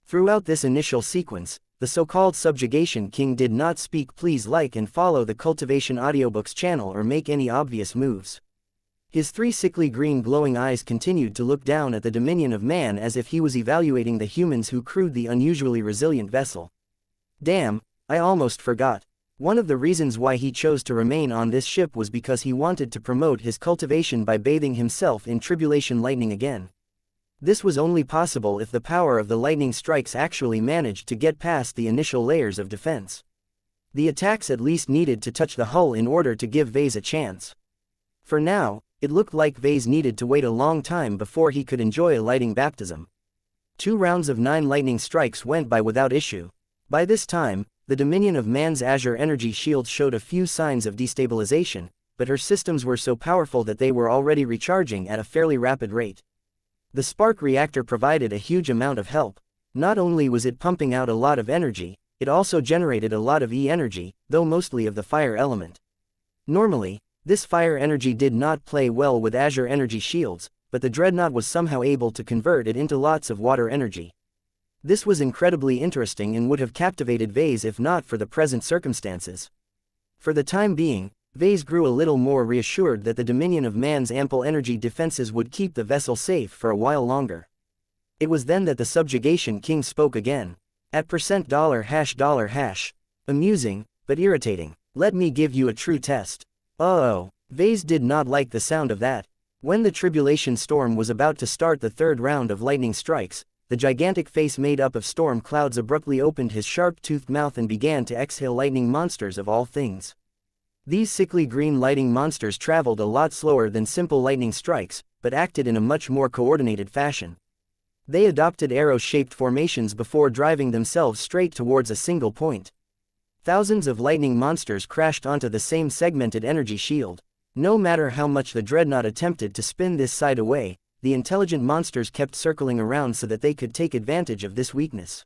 Throughout this initial sequence, the so-called Subjugation King did not speak "Please like and follow the Cultivation Audiobooks channel" or make any obvious moves. His three sickly green glowing eyes continued to look down at the Dominion of Man as if he was evaluating the humans who crewed the unusually resilient vessel. Damn, I almost forgot. One of the reasons why he chose to remain on this ship was because he wanted to promote his cultivation by bathing himself in tribulation lightning again. This was only possible if the power of the lightning strikes actually managed to get past the initial layers of defense. The attacks at least needed to touch the hull in order to give Vase a chance. For now, it looked like Vase needed to wait a long time before he could enjoy a lighting baptism. 2 rounds of 9 lightning strikes went by without issue. By this time, the Dominion of Man's azure energy shield showed a few signs of destabilization, but her systems were so powerful that they were already recharging at a fairly rapid rate. The spark reactor provided a huge amount of help. Not only was it pumping out a lot of energy, it also generated a lot of E-energy, though mostly of the fire element. Normally, this fire energy did not play well with azure energy shields, but the dreadnought was somehow able to convert it into lots of water energy. This was incredibly interesting and would have captivated Vase if not for the present circumstances. For the time being, Vase grew a little more reassured that the Dominion of Man's ample energy defenses would keep the vessel safe for a while longer. It was then that the Subjugation King spoke again. At $$#. Amusing, but irritating. Let me give you a true test. Oh, Vase did not like the sound of that. When the tribulation storm was about to start the third round of lightning strikes, the gigantic face made up of storm clouds abruptly opened his sharp-toothed mouth and began to exhale lightning monsters of all things. These sickly green lightning monsters traveled a lot slower than simple lightning strikes, but acted in a much more coordinated fashion. They adopted arrow-shaped formations before driving themselves straight towards a single point. Thousands of lightning monsters crashed onto the same segmented energy shield. No matter how much the dreadnought attempted to spin this side away, the intelligent monsters kept circling around so that they could take advantage of this weakness.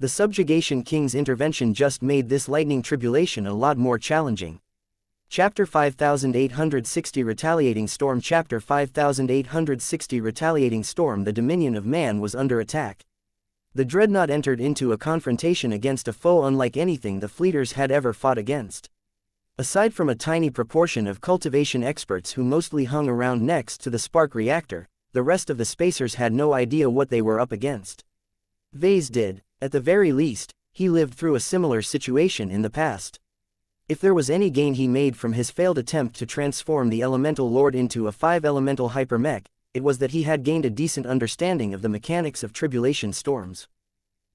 The Subjugation King's intervention just made this lightning tribulation a lot more challenging. Chapter 5860 Retaliating Storm Chapter 5860 Retaliating Storm The Dominion of Man was under attack. The dreadnought entered into a confrontation against a foe unlike anything the fleeters had ever fought against. Aside from a tiny proportion of cultivation experts who mostly hung around next to the spark reactor, the rest of the spacers had no idea what they were up against. Vase did. At the very least, he lived through a similar situation in the past. If there was any gain he made from his failed attempt to transform the Elemental Lord into a 5-elemental hyper-mech, it was that he had gained a decent understanding of the mechanics of tribulation storms.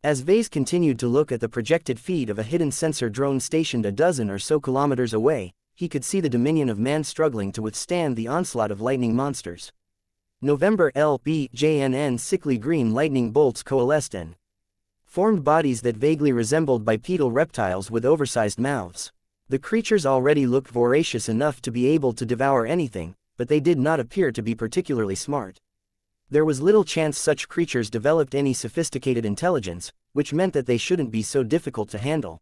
As Vase continued to look at the projected feed of a hidden sensor drone stationed a dozen or so kilometers away, he could see the Dominion of Man struggling to withstand the onslaught of lightning monsters. November LBJNN Sickly green lightning bolts coalesced and formed bodies that vaguely resembled bipedal reptiles with oversized mouths. The creatures already looked voracious enough to be able to devour anything, but they did not appear to be particularly smart. There was little chance such creatures developed any sophisticated intelligence, which meant that they shouldn't be so difficult to handle.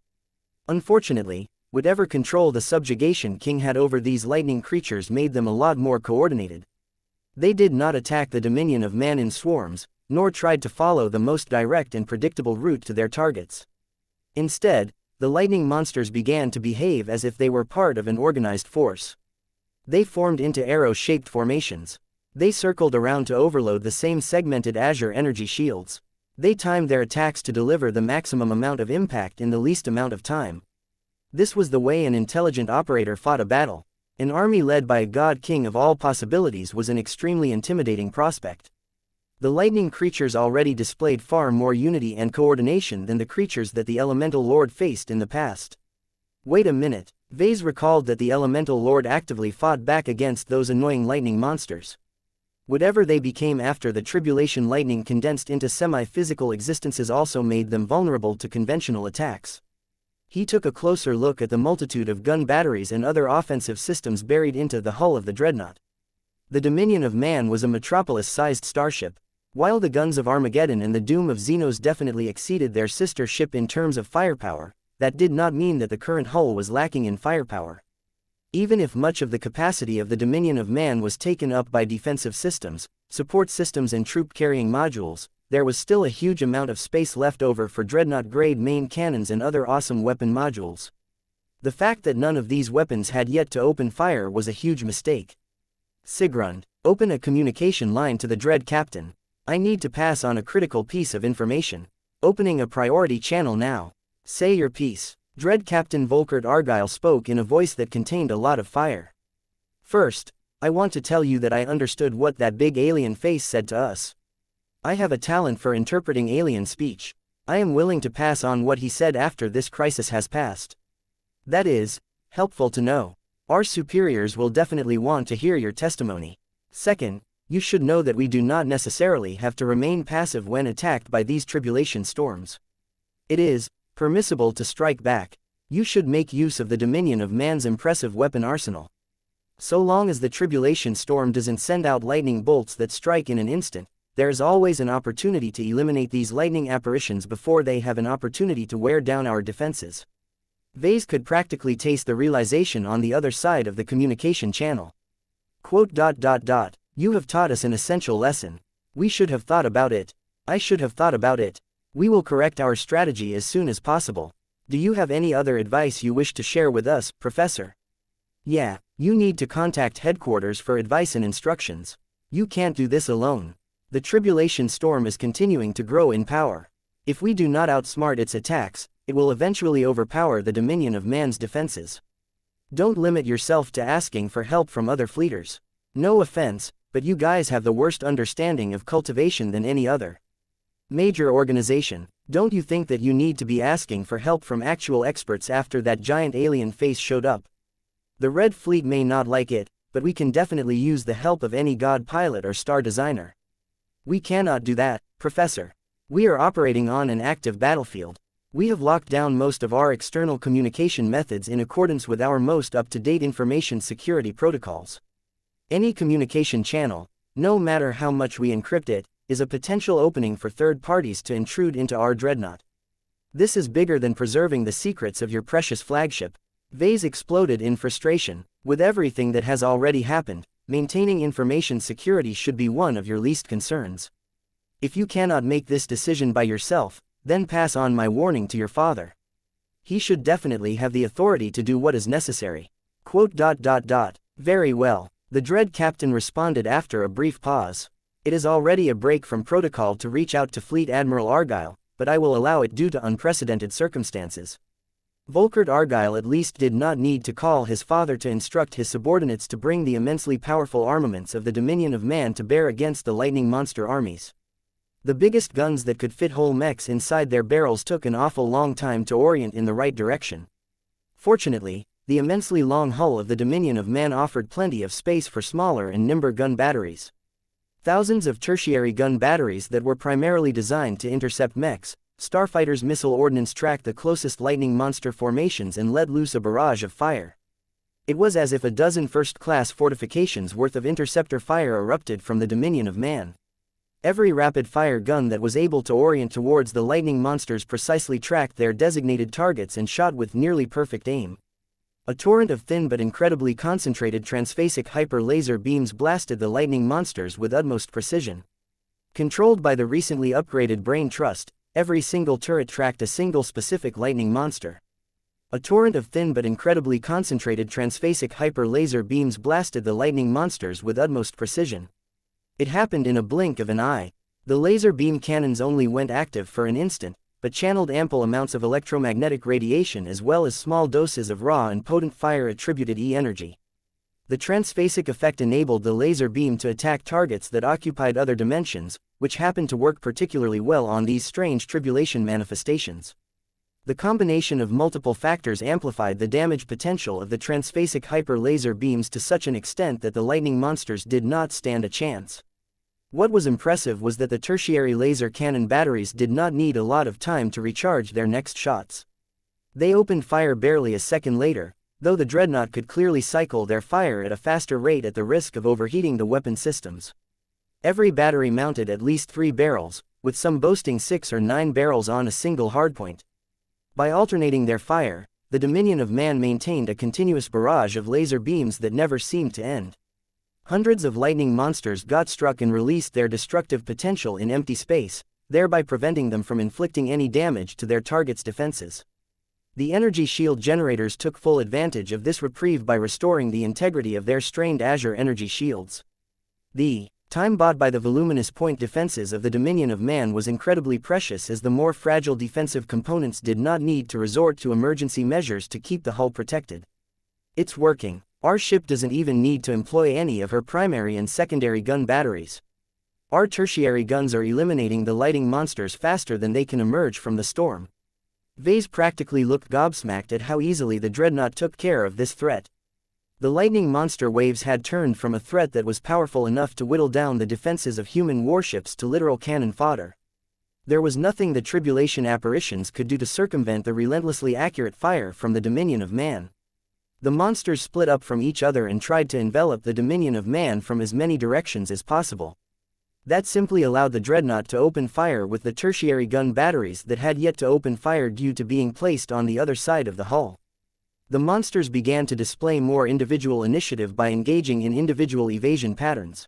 Unfortunately, whatever control the Subjugation King had over these lightning creatures made them a lot more coordinated. They did not attack the Dominion of Man in swarms, nor tried to follow the most direct and predictable route to their targets. Instead, the lightning monsters began to behave as if they were part of an organized force. They formed into arrow-shaped formations. They circled around to overload the same segmented azure energy shields. They timed their attacks to deliver the maximum amount of impact in the least amount of time. This was the way an intelligent operator fought a battle. An army led by a god king of all possibilities was an extremely intimidating prospect. The lightning creatures already displayed far more unity and coordination than the creatures that the Elemental Lord faced in the past. Wait a minute, Vase recalled that the Elemental Lord actively fought back against those annoying lightning monsters. Whatever they became after the tribulation lightning condensed into semi-physical existences also made them vulnerable to conventional attacks. He took a closer look at the multitude of gun batteries and other offensive systems buried into the hull of the dreadnought. The Dominion of Man was a metropolis-sized starship. While the guns of Armageddon and the Doom of Xenos definitely exceeded their sister ship in terms of firepower, that did not mean that the current hull was lacking in firepower. Even if much of the capacity of the Dominion of Man was taken up by defensive systems, support systems and troop-carrying modules, there was still a huge amount of space left over for dreadnought-grade main cannons and other awesome weapon modules. The fact that none of these weapons had yet to open fire was a huge mistake. Sigrund, open a communication line to the Dread Captain. I need to pass on a critical piece of information. Opening a priority channel now. Say your piece. Dread Captain Volkert Argyle spoke in a voice that contained a lot of fire. First, I want to tell you that I understood what that big alien face said to us. I have a talent for interpreting alien speech. I am willing to pass on what he said after this crisis has passed. That is helpful to know. Our superiors will definitely want to hear your testimony. Second, you should know that we do not necessarily have to remain passive when attacked by these tribulation storms. It is permissible to strike back. You should make use of the Dominion of Man's impressive weapon arsenal. So long as the tribulation storm doesn't send out lightning bolts that strike in an instant, there is always an opportunity to eliminate these lightning apparitions before they have an opportunity to wear down our defenses. Vase could practically taste the realization on the other side of the communication channel. Quote, You have taught us an essential lesson. We should have thought about it. I should have thought about it. We will correct our strategy as soon as possible. Do you have any other advice you wish to share with us, Professor? Yeah, you need to contact headquarters for advice and instructions. You can't do this alone. The tribulation storm is continuing to grow in power. If we do not outsmart its attacks, it will eventually overpower the Dominion of Man's defenses. Don't limit yourself to asking for help from other fleeters. No offense, but you guys have the worst understanding of cultivation than any other. Major organization, don't you think that you need to be asking for help from actual experts after that giant alien face showed up? The Red Fleet may not like it, but we can definitely use the help of any god pilot or star designer. We cannot do that, Professor. We are operating on an active battlefield. We have locked down most of our external communication methods in accordance with our most up-to-date information security protocols. Any communication channel, no matter how much we encrypt it, is a potential opening for third parties to intrude into our dreadnought. This is bigger than preserving the secrets of your precious flagship. Vase exploded in frustration. With everything that has already happened, maintaining information security should be one of your least concerns. If you cannot make this decision by yourself, then pass on my warning to your father. He should definitely have the authority to do what is necessary. Very well, the Dread Captain responded after a brief pause. It is already a break from protocol to reach out to Fleet Admiral Argyle, but I will allow it due to unprecedented circumstances. Volkert Argyle at least did not need to call his father to instruct his subordinates to bring the immensely powerful armaments of the Dominion of Man to bear against the lightning monster armies. The biggest guns that could fit whole mechs inside their barrels took an awful long time to orient in the right direction. Fortunately, the immensely long hull of the Dominion of Man offered plenty of space for smaller and nimble gun batteries. Thousands of tertiary gun batteries that were primarily designed to intercept mechs, starfighters' missile ordnance tracked the closest lightning monster formations and let loose a barrage of fire. It was as if a dozen first-class fortifications worth of interceptor fire erupted from the Dominion of Man. Every rapid-fire gun that was able to orient towards the lightning monsters precisely tracked their designated targets and shot with nearly perfect aim. A torrent of thin but incredibly concentrated transphasic hyper-laser beams blasted the lightning monsters with utmost precision. Controlled by the recently upgraded Brain Trust, every single turret tracked a single specific lightning monster. A torrent of thin but incredibly concentrated transphasic hyper-laser beams blasted the lightning monsters with utmost precision. It happened in a blink of an eye. The laser beam cannons only went active for an instant, but channeled ample amounts of electromagnetic radiation as well as small doses of raw and potent fire-attributed E-energy. The transphasic effect enabled the laser beam to attack targets that occupied other dimensions, which happened to work particularly well on these strange tribulation manifestations. The combination of multiple factors amplified the damage potential of the transphasic hyper-laser beams to such an extent that the lightning monsters did not stand a chance. What was impressive was that the tertiary laser cannon batteries did not need a lot of time to recharge their next shots. They opened fire barely a second later, though the dreadnought could clearly cycle their fire at a faster rate at the risk of overheating the weapon systems. Every battery mounted at least 3 barrels, with some boasting 6 or 9 barrels on a single hardpoint. By alternating their fire, the Dominion of Man maintained a continuous barrage of laser beams that never seemed to end. Hundreds of lightning monsters got struck and released their destructive potential in empty space, thereby preventing them from inflicting any damage to their target's defenses. The energy shield generators took full advantage of this reprieve by restoring the integrity of their strained Azure energy shields. The time bought by the voluminous point defenses of the Dominion of Man was incredibly precious, as the more fragile defensive components did not need to resort to emergency measures to keep the hull protected. It's working. Our ship doesn't even need to employ any of her primary and secondary gun batteries. Our tertiary guns are eliminating the lightning monsters faster than they can emerge from the storm. Vase practically looked gobsmacked at how easily the dreadnought took care of this threat. The lightning monster waves had turned from a threat that was powerful enough to whittle down the defenses of human warships to literal cannon fodder. There was nothing the tribulation apparitions could do to circumvent the relentlessly accurate fire from the Dominion of Man. The monsters split up from each other and tried to envelop the Dominion of Man from as many directions as possible. That simply allowed the dreadnought to open fire with the tertiary gun batteries that had yet to open fire due to being placed on the other side of the hull. The monsters began to display more individual initiative by engaging in individual evasion patterns.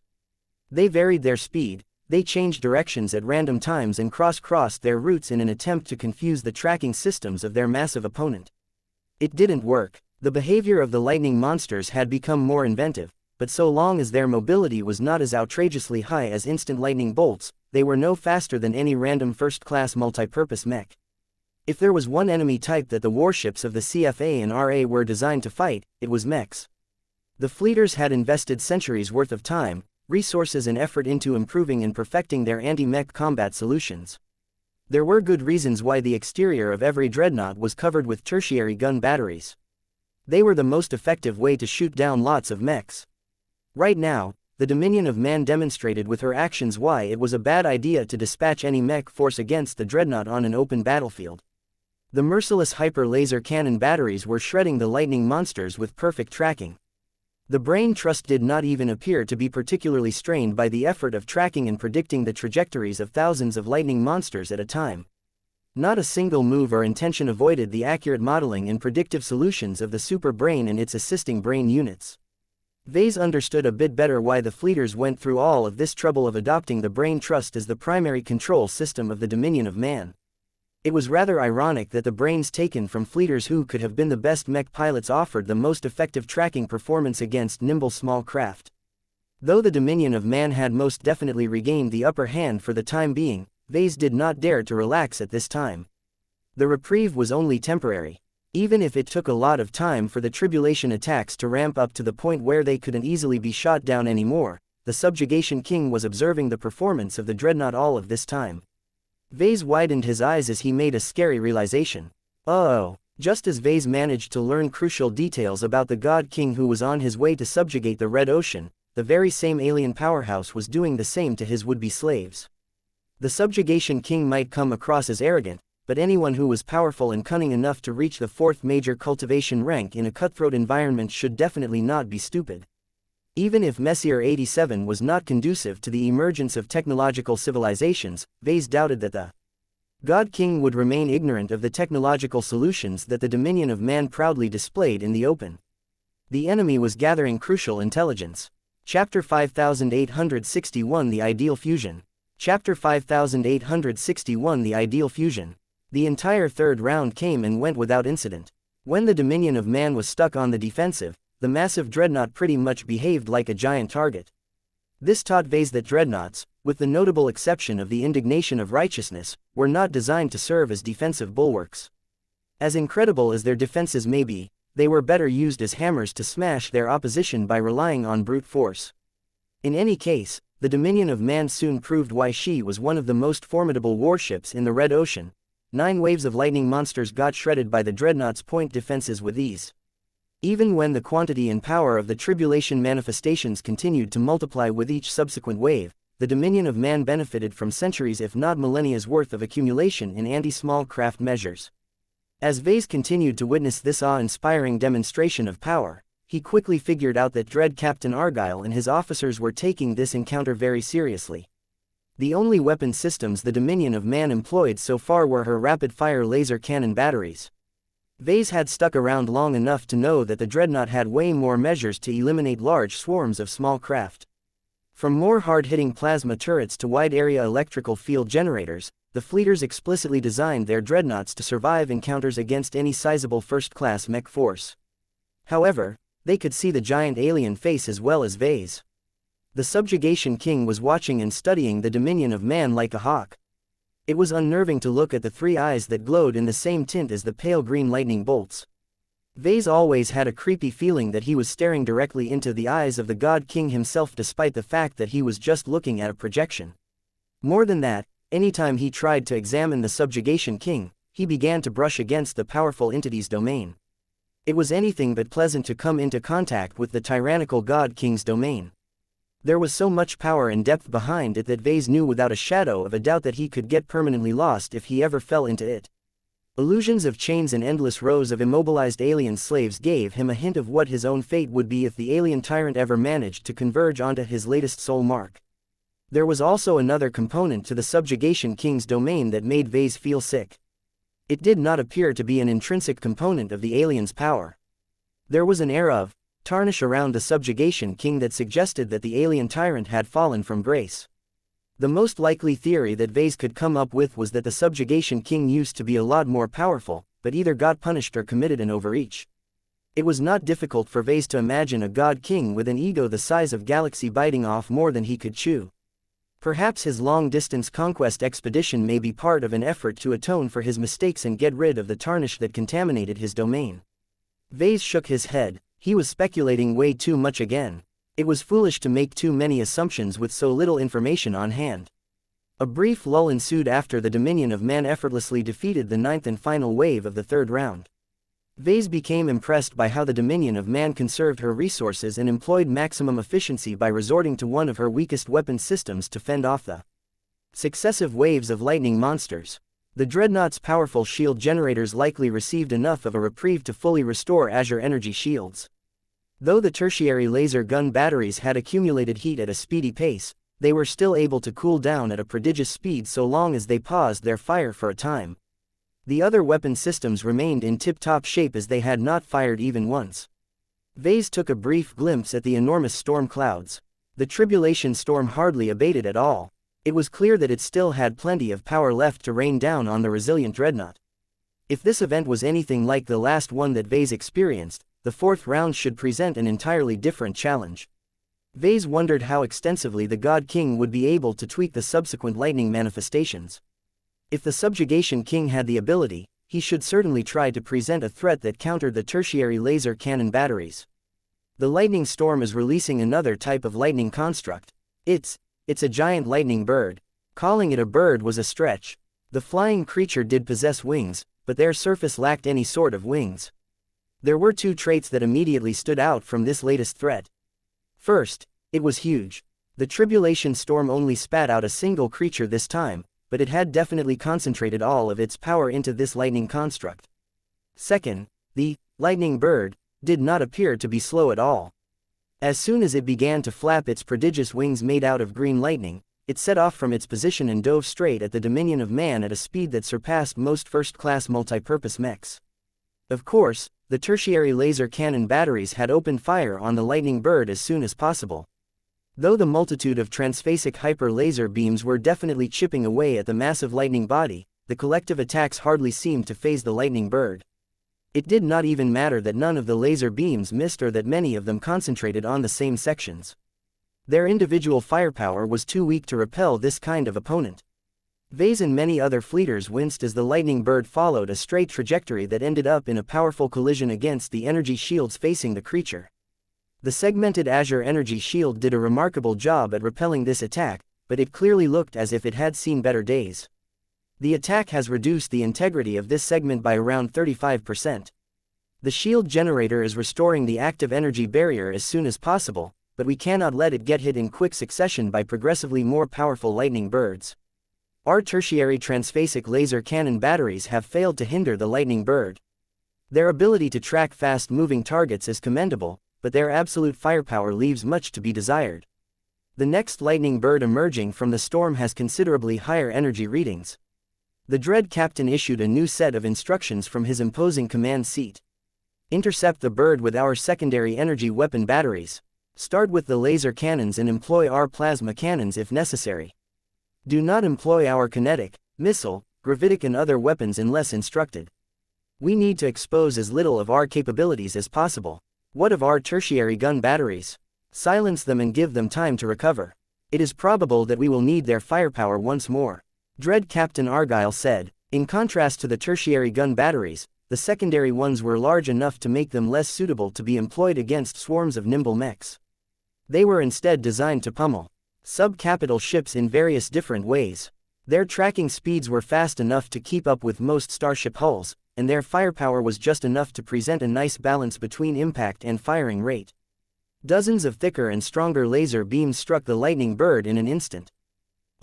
They varied their speed, they changed directions at random times and crossed their routes in an attempt to confuse the tracking systems of their massive opponent. It didn't work. The behavior of the lightning monsters had become more inventive, but so long as their mobility was not as outrageously high as instant lightning bolts, they were no faster than any random first-class multipurpose mech. If there was one enemy type that the warships of the CFA and RA were designed to fight, it was mechs. The fleeters had invested centuries' worth of time, resources and effort into improving and perfecting their anti-mech combat solutions. There were good reasons why the exterior of every dreadnought was covered with tertiary gun batteries. They were the most effective way to shoot down lots of mechs. Right now, the Dominion of Man demonstrated with her actions why it was a bad idea to dispatch any mech force against the dreadnought on an open battlefield. The merciless hyper-laser cannon batteries were shredding the lightning monsters with perfect tracking. The brain trust did not even appear to be particularly strained by the effort of tracking and predicting the trajectories of thousands of lightning monsters at a time. Not a single move or intention avoided the accurate modeling and predictive solutions of the super brain and its assisting brain units. Vase understood a bit better why the fleeters went through all of this trouble of adopting the brain trust as the primary control system of the Dominion of Man. It was rather ironic that the brains taken from fleeters who could have been the best mech pilots offered the most effective tracking performance against nimble small craft. Though the Dominion of Man had most definitely regained the upper hand for the time being, Vase did not dare to relax at this time. The reprieve was only temporary. Even if it took a lot of time for the tribulation attacks to ramp up to the point where they couldn't easily be shot down anymore, the Subjugation King was observing the performance of the dreadnought all of this time. Vase widened his eyes as he made a scary realization. Oh! Just as Vase managed to learn crucial details about the God King who was on his way to subjugate the Red Ocean, the very same alien powerhouse was doing the same to his would-be slaves. The Subjugation King might come across as arrogant, but anyone who was powerful and cunning enough to reach the fourth major cultivation rank in a cutthroat environment should definitely not be stupid. Even if Messier 87 was not conducive to the emergence of technological civilizations, Vase doubted that the God King would remain ignorant of the technological solutions that the Dominion of Man proudly displayed in the open. The enemy was gathering crucial intelligence. Chapter 5861 The Ideal Fusion. Chapter 5861 The Ideal Fusion. The entire third round came and went without incident. When the Dominion of Man was stuck on the defensive, the massive dreadnought pretty much behaved like a giant target. This taught Vase that dreadnoughts, with the notable exception of the Indignation of Righteousness, were not designed to serve as defensive bulwarks. As incredible as their defenses may be, they were better used as hammers to smash their opposition by relying on brute force. In any case, the Dominion of Man soon proved why she was one of the most formidable warships in the Red Ocean. 9 waves of lightning monsters got shredded by the dreadnought's point defenses with ease. Even when the quantity and power of the tribulation manifestations continued to multiply with each subsequent wave, the Dominion of Man benefited from centuries if not millennia's worth of accumulation in anti-small craft measures. As Vase continued to witness this awe-inspiring demonstration of power, he quickly figured out that Dread Captain Argyle and his officers were taking this encounter very seriously. The only weapon systems the Dominion of Man employed so far were her rapid-fire laser cannon batteries. Vase had stuck around long enough to know that the dreadnought had way more measures to eliminate large swarms of small craft. From more hard-hitting plasma turrets to wide-area electrical field generators, the fleeters explicitly designed their dreadnoughts to survive encounters against any sizable first-class mech force. However, they could see the giant alien face as well as Vase. The Subjugation King was watching and studying the Dominion of Man like a hawk. It was unnerving to look at the 3 eyes that glowed in the same tint as the pale green lightning bolts. Vase always had a creepy feeling that he was staring directly into the eyes of the God King himself despite the fact that he was just looking at a projection. More than that, anytime he tried to examine the Subjugation King, he began to brush against the powerful entity's domain. It was anything but pleasant to come into contact with the tyrannical God King's domain. There was so much power and depth behind it that Vase knew without a shadow of a doubt that he could get permanently lost if he ever fell into it. Illusions of chains and endless rows of immobilized alien slaves gave him a hint of what his own fate would be if the alien tyrant ever managed to converge onto his latest soul mark. There was also another component to the Subjugation King's domain that made Vase feel sick. It did not appear to be an intrinsic component of the alien's power. There was an air of tarnish around the Subjugation King that suggested that the alien tyrant had fallen from grace. The most likely theory that Vase could come up with was that the Subjugation King used to be a lot more powerful, but either got punished or committed an overreach. It was not difficult for Vase to imagine a God King with an ego the size of galaxy biting off more than he could chew. Perhaps his long-distance conquest expedition may be part of an effort to atone for his mistakes and get rid of the tarnish that contaminated his domain. Vase shook his head. He was speculating way too much again. It was foolish to make too many assumptions with so little information on hand. A brief lull ensued after the Dominion of Man effortlessly defeated the ninth and final wave of the third round. Vase became impressed by how the Dominion of Man conserved her resources and employed maximum efficiency by resorting to one of her weakest weapon systems to fend off the successive waves of lightning monsters. The Dreadnought's powerful shield generators likely received enough of a reprieve to fully restore Azure energy shields. Though the tertiary laser gun batteries had accumulated heat at a speedy pace, they were still able to cool down at a prodigious speed so long as they paused their fire for a time. The other weapon systems remained in tip-top shape as they had not fired even once. Vase took a brief glimpse at the enormous storm clouds. The tribulation storm hardly abated at all. It was clear that it still had plenty of power left to rain down on the resilient Dreadnought. If this event was anything like the last one that Vase experienced, the fourth round should present an entirely different challenge. Vase wondered how extensively the God King would be able to tweak the subsequent lightning manifestations. If the Subjugation King had the ability, he should certainly try to present a threat that countered the tertiary laser cannon batteries. The lightning storm is releasing another type of lightning construct. It's a giant lightning bird. Calling it a bird was a stretch. The flying creature did possess wings, but their surface lacked any sort of wings. There were two traits that immediately stood out from this latest threat. First, it was huge. The tribulation storm only spat out a single creature this time, but it had definitely concentrated all of its power into this lightning construct. Second, the lightning bird did not appear to be slow at all. As soon as it began to flap its prodigious wings made out of green lightning, it set off from its position and dove straight at the Dominion of Man at a speed that surpassed most first-class multipurpose mechs. Of course, the tertiary laser cannon batteries had opened fire on the lightning bird as soon as possible. Though the multitude of transphasic hyper-laser beams were definitely chipping away at the massive lightning body, the collective attacks hardly seemed to faze the lightning bird. It did not even matter that none of the laser beams missed or that many of them concentrated on the same sections. Their individual firepower was too weak to repel this kind of opponent. Vase and many other fleeters winced as the lightning bird followed a straight trajectory that ended up in a powerful collision against the energy shields facing the creature. The segmented Azure energy shield did a remarkable job at repelling this attack, but it clearly looked as if it had seen better days. The attack has reduced the integrity of this segment by around 35%. The shield generator is restoring the active energy barrier as soon as possible, but we cannot let it get hit in quick succession by progressively more powerful lightning birds. Our tertiary transphasic laser cannon batteries have failed to hinder the lightning bird. Their ability to track fast-moving targets is commendable, but their absolute firepower leaves much to be desired. The next lightning bird emerging from the storm has considerably higher energy readings. The Dread Captain issued a new set of instructions from his imposing command seat. Intercept the bird with our secondary energy weapon batteries. Start with the laser cannons and employ our plasma cannons if necessary. Do not employ our kinetic, missile, gravitic and other weapons unless instructed. We need to expose as little of our capabilities as possible. What of our tertiary gun batteries? Silence them and give them time to recover. It is probable that we will need their firepower once more. Dread Captain Argyle said. In contrast to the tertiary gun batteries, the secondary ones were large enough to make them less suitable to be employed against swarms of nimble mechs. They were instead designed to pummel sub-capital ships in various different ways. Their tracking speeds were fast enough to keep up with most starship hulls, and their firepower was just enough to present a nice balance between impact and firing rate. Dozens of thicker and stronger laser beams struck the lightning bird in an instant.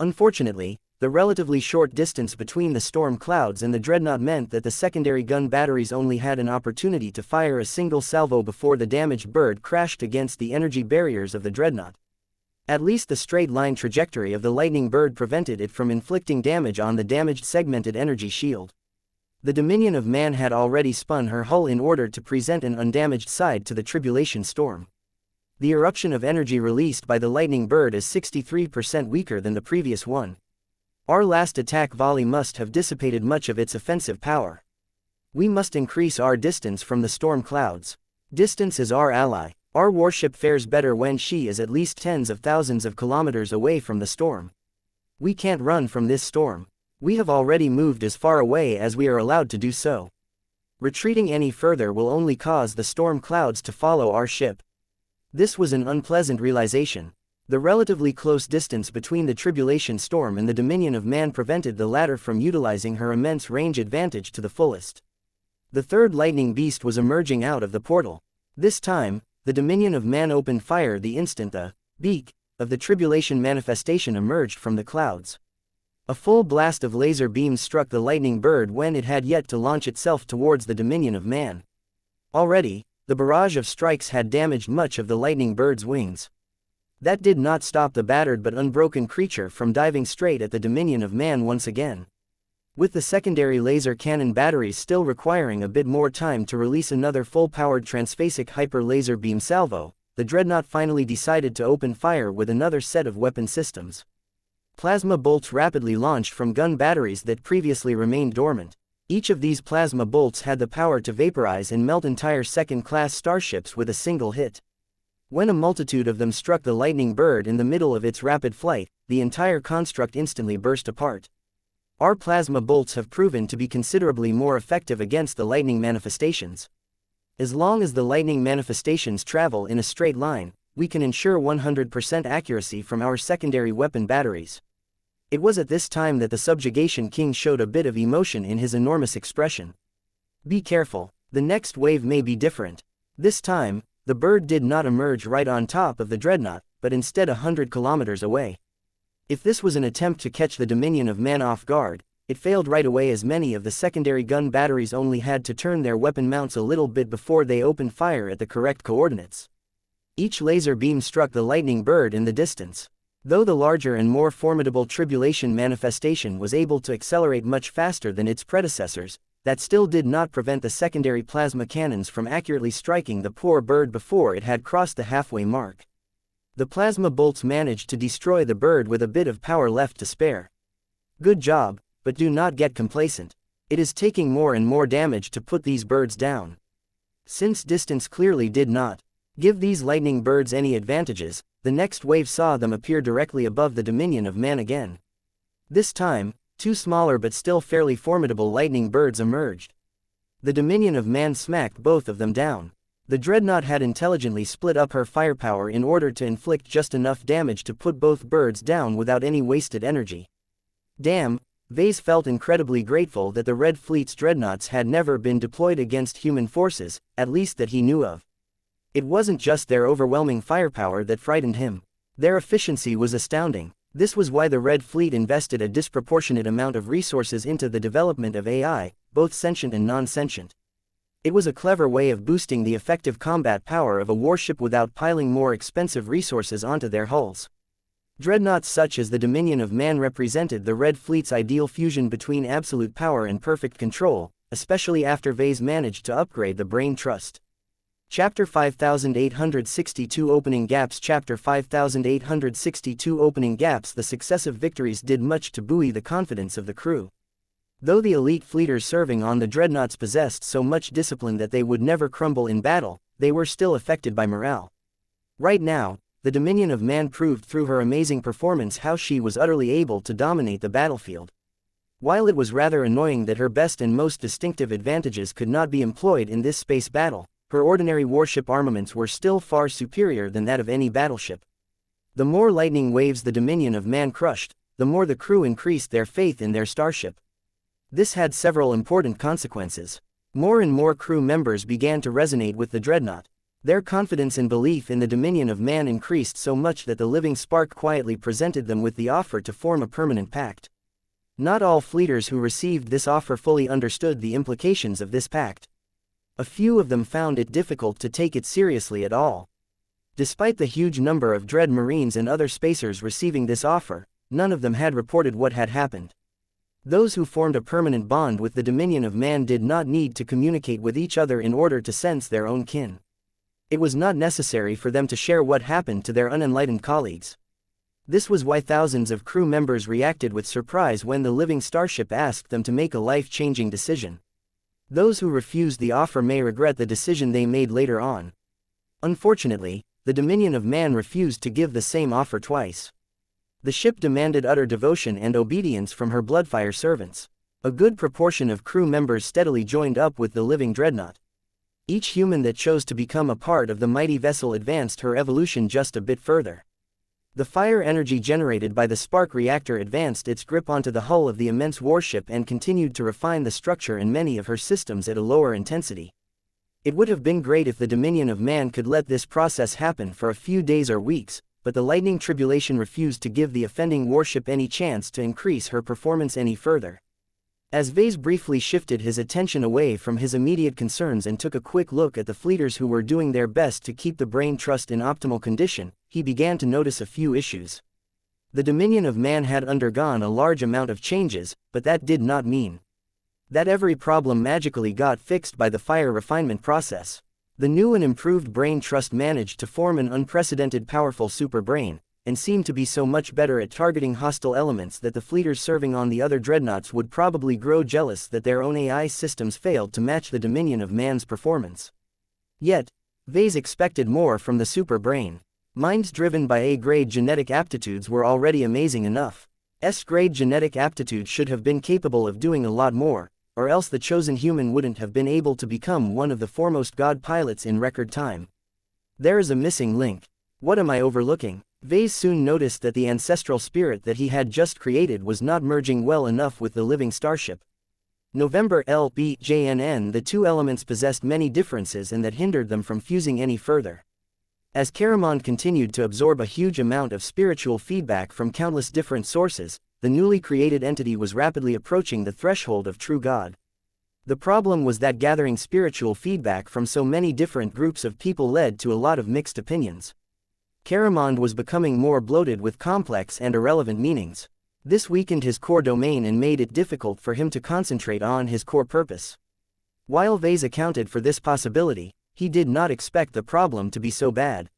Unfortunately, the relatively short distance between the storm clouds and the dreadnought meant that the secondary gun batteries only had an opportunity to fire a single salvo before the damaged bird crashed against the energy barriers of the dreadnought. At least the straight-line trajectory of the lightning bird prevented it from inflicting damage on the damaged segmented energy shield. The Dominion of Man had already spun her hull in order to present an undamaged side to the tribulation storm. The eruption of energy released by the lightning bird is 63% weaker than the previous one. Our last attack volley must have dissipated much of its offensive power. We must increase our distance from the storm clouds. Distance is our ally. Our warship fares better when she is at least tens of thousands of kilometers away from the storm. We can't run from this storm. We have already moved as far away as we are allowed to do so. Retreating any further will only cause the storm clouds to follow our ship. This was an unpleasant realization. The relatively close distance between the tribulation storm and the dominion of man prevented the latter from utilizing her immense range advantage to the fullest. The third lightning beast was emerging out of the portal. This time, the dominion of man opened fire the instant the beak of the tribulation manifestation emerged from the clouds. A full blast of laser beams struck the lightning bird when it had yet to launch itself towards the dominion of man. Already, the barrage of strikes had damaged much of the lightning bird's wings. That did not stop the battered but unbroken creature from diving straight at the dominion of man once again. With the secondary laser cannon batteries still requiring a bit more time to release another full-powered transphasic hyper laser beam salvo, the dreadnought finally decided to open fire with another set of weapon systems. Plasma bolts rapidly launched from gun batteries that previously remained dormant. Each of these plasma bolts had the power to vaporize and melt entire second-class starships with a single hit. When a multitude of them struck the lightning bird in the middle of its rapid flight, the entire construct instantly burst apart. Our plasma bolts have proven to be considerably more effective against the lightning manifestations. As long as the lightning manifestations travel in a straight line, we can ensure 100% accuracy from our secondary weapon batteries. It was at this time that the Subjugation King showed a bit of emotion in his enormous expression. Be careful, the next wave may be different. This time, the bird did not emerge right on top of the dreadnought, but instead 100 kilometers away. If this was an attempt to catch the dominion of man off guard, it failed right away as many of the secondary gun batteries only had to turn their weapon mounts a little bit before they opened fire at the correct coordinates. Each laser beam struck the lightning bird in the distance. Though the larger and more formidable tribulation manifestation was able to accelerate much faster than its predecessors, that still did not prevent the secondary plasma cannons from accurately striking the poor bird before it had crossed the halfway mark. The plasma bolts managed to destroy the bird with a bit of power left to spare. Good job, but do not get complacent. It is taking more and more damage to put these birds down. Since distance clearly did not give these lightning birds any advantages, the next wave saw them appear directly above the dominion of man again. This time, two smaller but still fairly formidable lightning birds emerged. The dominion of man smacked both of them down. The dreadnought had intelligently split up her firepower in order to inflict just enough damage to put both birds down without any wasted energy. Damn, Vase felt incredibly grateful that the Red Fleet's dreadnoughts had never been deployed against human forces, at least that he knew of. It wasn't just their overwhelming firepower that frightened him. Their efficiency was astounding. This was why the Red Fleet invested a disproportionate amount of resources into the development of AI, both sentient and non-sentient. It was a clever way of boosting the effective combat power of a warship without piling more expensive resources onto their hulls. Dreadnoughts such as the Dominion of Man represented the Red Fleet's ideal fusion between absolute power and perfect control, especially after Vase managed to upgrade the Brain Trust. Chapter 5862 Opening Gaps Chapter 5862 Opening Gaps The successive victories did much to buoy the confidence of the crew. Though the elite fleeters serving on the dreadnoughts possessed so much discipline that they would never crumble in battle, they were still affected by morale. Right now, the Dominion of Man proved through her amazing performance how she was utterly able to dominate the battlefield. While it was rather annoying that her best and most distinctive advantages could not be employed in this space battle, her ordinary warship armaments were still far superior than that of any battleship. The more lightning waves the Dominion of Man crushed, the more the crew increased their faith in their starship. This had several important consequences. More and more crew members began to resonate with the dreadnought. Their confidence and belief in the Dominion of Man increased so much that the living spark quietly presented them with the offer to form a permanent pact. Not all fleeters who received this offer fully understood the implications of this pact. A few of them found it difficult to take it seriously at all. Despite the huge number of Dread Marines and other spacers receiving this offer, none of them had reported what had happened. Those who formed a permanent bond with the Dominion of Man did not need to communicate with each other in order to sense their own kin. It was not necessary for them to share what happened to their unenlightened colleagues. This was why thousands of crew members reacted with surprise when the living starship asked them to make a life-changing decision. Those who refused the offer may regret the decision they made later on. Unfortunately, the Dominion of Man refused to give the same offer twice. The ship demanded utter devotion and obedience from her Bloodfire servants. A good proportion of crew members steadily joined up with the living dreadnought. Each human that chose to become a part of the mighty vessel advanced her evolution just a bit further. The fire energy generated by the spark reactor advanced its grip onto the hull of the immense warship and continued to refine the structure in many of her systems at a lower intensity. It would have been great if the Dominion of Man could let this process happen for a few days or weeks, but the lightning tribulation refused to give the offending warship any chance to increase her performance any further. As Vase briefly shifted his attention away from his immediate concerns and took a quick look at the fleeters who were doing their best to keep the brain trust in optimal condition, he began to notice a few issues. The Dominion of Man had undergone a large amount of changes, but that did not mean that every problem magically got fixed by the fire refinement process. The new and improved brain trust managed to form an unprecedented powerful superbrain, and seemed to be so much better at targeting hostile elements that the fleeters serving on the other dreadnoughts would probably grow jealous that their own AI systems failed to match the Dominion of Man's performance. Yet, Vase expected more from the superbrain. Minds driven by A-grade genetic aptitudes were already amazing enough. S-grade genetic aptitudes should have been capable of doing a lot more, or else the chosen human wouldn't have been able to become one of the foremost god pilots in record time. There is a missing link. What am I overlooking? Vase soon noticed that the ancestral spirit that he had just created was not merging well enough with the living starship. November LBJNN. The two elements possessed many differences and that hindered them from fusing any further. As Caramond continued to absorb a huge amount of spiritual feedback from countless different sources, the newly created entity was rapidly approaching the threshold of true God. The problem was that gathering spiritual feedback from so many different groups of people led to a lot of mixed opinions. Caramond was becoming more bloated with complex and irrelevant meanings. This weakened his core domain and made it difficult for him to concentrate on his core purpose. While Vase accounted for this possibility, he did not expect the problem to be so bad.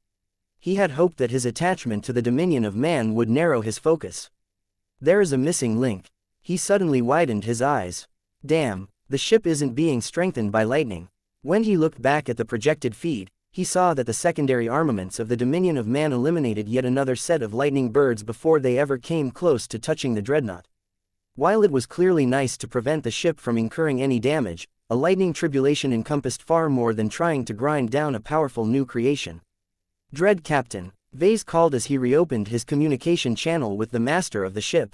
He had hoped that his attachment to the Dominion of Man would narrow his focus. There is a missing link. He suddenly widened his eyes. Damn, the ship isn't being strengthened by lightning. When he looked back at the projected feed, he saw that the secondary armaments of the Dominion of Man eliminated yet another set of lightning birds before they ever came close to touching the dreadnought. While it was clearly nice to prevent the ship from incurring any damage, a lightning tribulation encompassed far more than trying to grind down a powerful new creation. Dread Captain, Vase called as he reopened his communication channel with the master of the ship.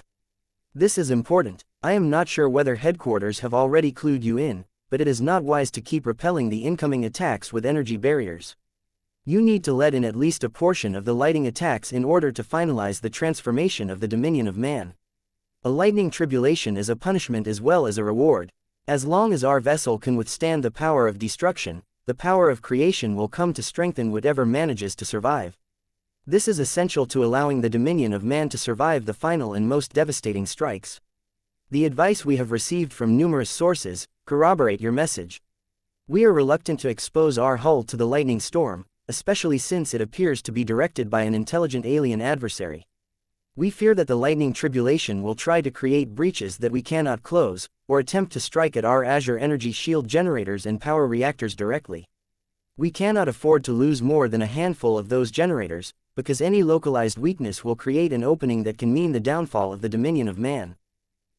This is important. I am not sure whether headquarters have already clued you in, but it is not wise to keep repelling the incoming attacks with energy barriers. You need to let in at least a portion of the lightning attacks in order to finalize the transformation of the Dominion of Man. A lightning tribulation is a punishment as well as a reward. As long as our vessel can withstand the power of destruction, the power of creation will come to strengthen whatever manages to survive. This is essential to allowing the Dominion of Man to survive the final and most devastating strikes. The advice we have received from numerous sources corroborate your message. We are reluctant to expose our hull to the lightning storm, especially since it appears to be directed by an intelligent alien adversary. We fear that the lightning tribulation will try to create breaches that we cannot close, or attempt to strike at our Azure energy shield generators and power reactors directly. We cannot afford to lose more than a handful of those generators, because any localized weakness will create an opening that can mean the downfall of the Dominion of Man.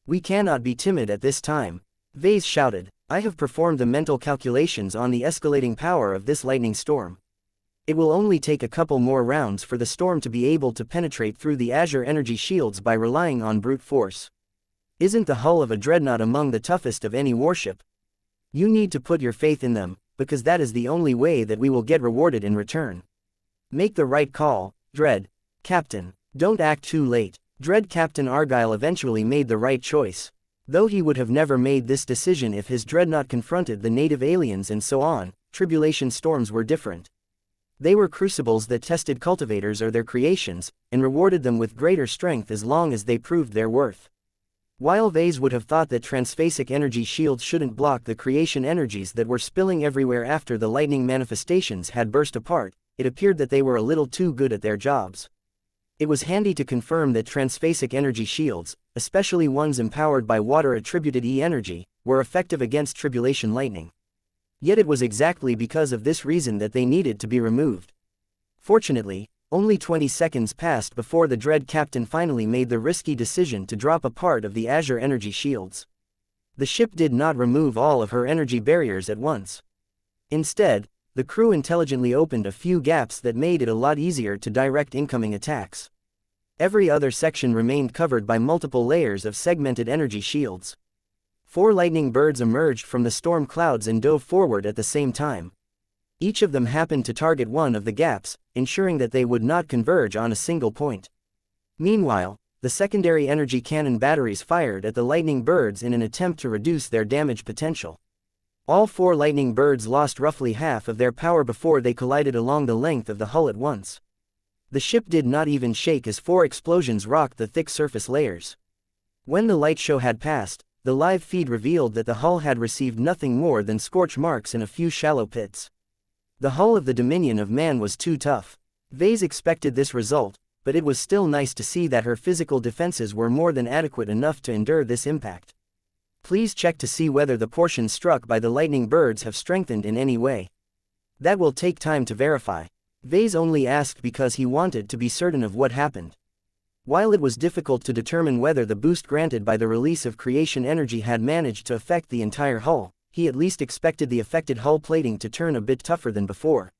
We cannot be timid at this time. Vase shouted, I have performed the mental calculations on the escalating power of this lightning storm. It will only take a couple more rounds for the storm to be able to penetrate through the Azure energy shields by relying on brute force. Isn't the hull of a dreadnought among the toughest of any warship? You need to put your faith in them, because that is the only way that we will get rewarded in return. Make the right call, Dread Captain. Don't act too late. Dread Captain Argyle eventually made the right choice. Though he would have never made this decision if his dreadnought confronted the native aliens and so on, tribulation storms were different. They were crucibles that tested cultivators or their creations, and rewarded them with greater strength as long as they proved their worth. While Vase would have thought that transphasic energy shields shouldn't block the creation energies that were spilling everywhere after the lightning manifestations had burst apart, it appeared that they were a little too good at their jobs. It was handy to confirm that transphasic energy shields, especially ones empowered by water-attributed E-energy, were effective against tribulation lightning. Yet it was exactly because of this reason that they needed to be removed. Fortunately, only 20 seconds passed before the Dread Captain finally made the risky decision to drop a part of the Azure energy shields. The ship did not remove all of her energy barriers at once. Instead, the crew intelligently opened a few gaps that made it a lot easier to direct incoming attacks. Every other section remained covered by multiple layers of segmented energy shields. 4 lightning birds emerged from the storm clouds and dove forward at the same time. Each of them happened to target one of the gaps, ensuring that they would not converge on a single point. Meanwhile, the secondary energy cannon batteries fired at the lightning birds in an attempt to reduce their damage potential. All 4 lightning birds lost roughly half of their power before they collided along the length of the hull at once. The ship did not even shake as 4 explosions rocked the thick surface layers. When the light show had passed, the live feed revealed that the hull had received nothing more than scorch marks and a few shallow pits. The hull of the Dominion of Man was too tough. Vase expected this result, but it was still nice to see that her physical defenses were more than adequate enough to endure this impact. Please check to see whether the portions struck by the lightning birds have strengthened in any way. That will take time to verify. Vase only asked because he wanted to be certain of what happened. While it was difficult to determine whether the boost granted by the release of creation energy had managed to affect the entire hull, he at least expected the affected hull plating to turn a bit tougher than before.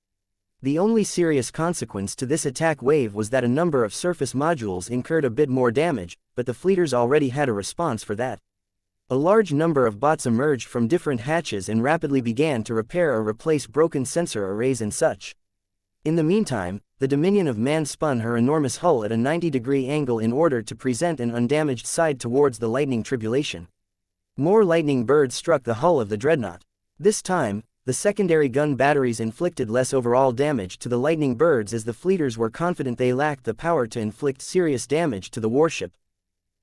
The only serious consequence to this attack wave was that a number of surface modules incurred a bit more damage, but the fleeters already had a response for that. A large number of bots emerged from different hatches and rapidly began to repair or replace broken sensor arrays and such. In the meantime, the Dominion of Man spun her enormous hull at a 90-degree angle in order to present an undamaged side towards the lightning tribulation. More lightning birds struck the hull of the dreadnought. This time, the secondary gun batteries inflicted less overall damage to the lightning birds as the fleeters were confident they lacked the power to inflict serious damage to the warship.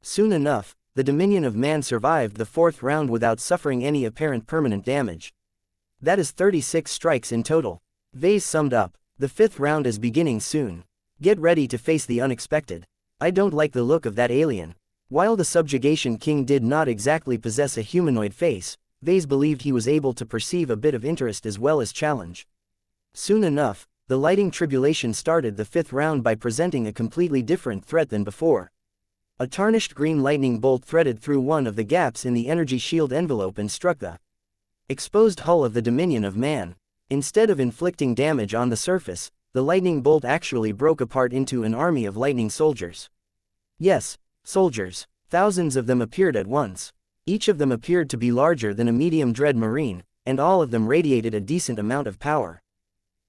Soon enough, the Dominion of Man survived the 4th round without suffering any apparent permanent damage. That is 36 strikes in total. Vase summed up. The 5th round is beginning soon. Get ready to face the unexpected. I don't like the look of that alien. While the Subjugation King did not exactly possess a humanoid face, Vase believed he was able to perceive a bit of interest as well as challenge. Soon enough, the lighting tribulation started the 5th round by presenting a completely different threat than before. A tarnished green lightning bolt threaded through one of the gaps in the energy shield envelope and struck the exposed hull of the Dominion of Man. Instead of inflicting damage on the surface, the lightning bolt actually broke apart into an army of lightning soldiers. Yes, soldiers. Thousands of them appeared at once. Each of them appeared to be larger than a medium dread marine, and all of them radiated a decent amount of power.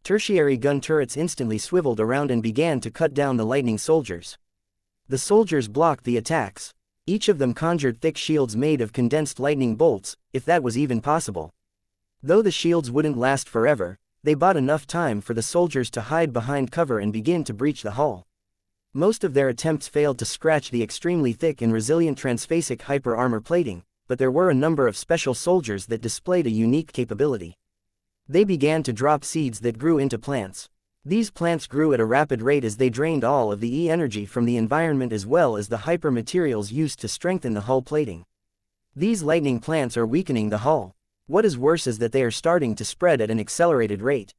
Tertiary gun turrets instantly swiveled around and began to cut down the lightning soldiers. The soldiers blocked the attacks. Each of them conjured thick shields made of condensed lightning bolts, if that was even possible. Though the shields wouldn't last forever, they bought enough time for the soldiers to hide behind cover and begin to breach the hull. Most of their attempts failed to scratch the extremely thick and resilient transphasic hyper-armor plating, but there were a number of special soldiers that displayed a unique capability. They began to drop seeds that grew into plants. These plants grew at a rapid rate as they drained all of the E-energy from the environment as well as the hyper-materials used to strengthen the hull plating. These lightning plants are weakening the hull. What is worse is that they are starting to spread at an accelerated rate.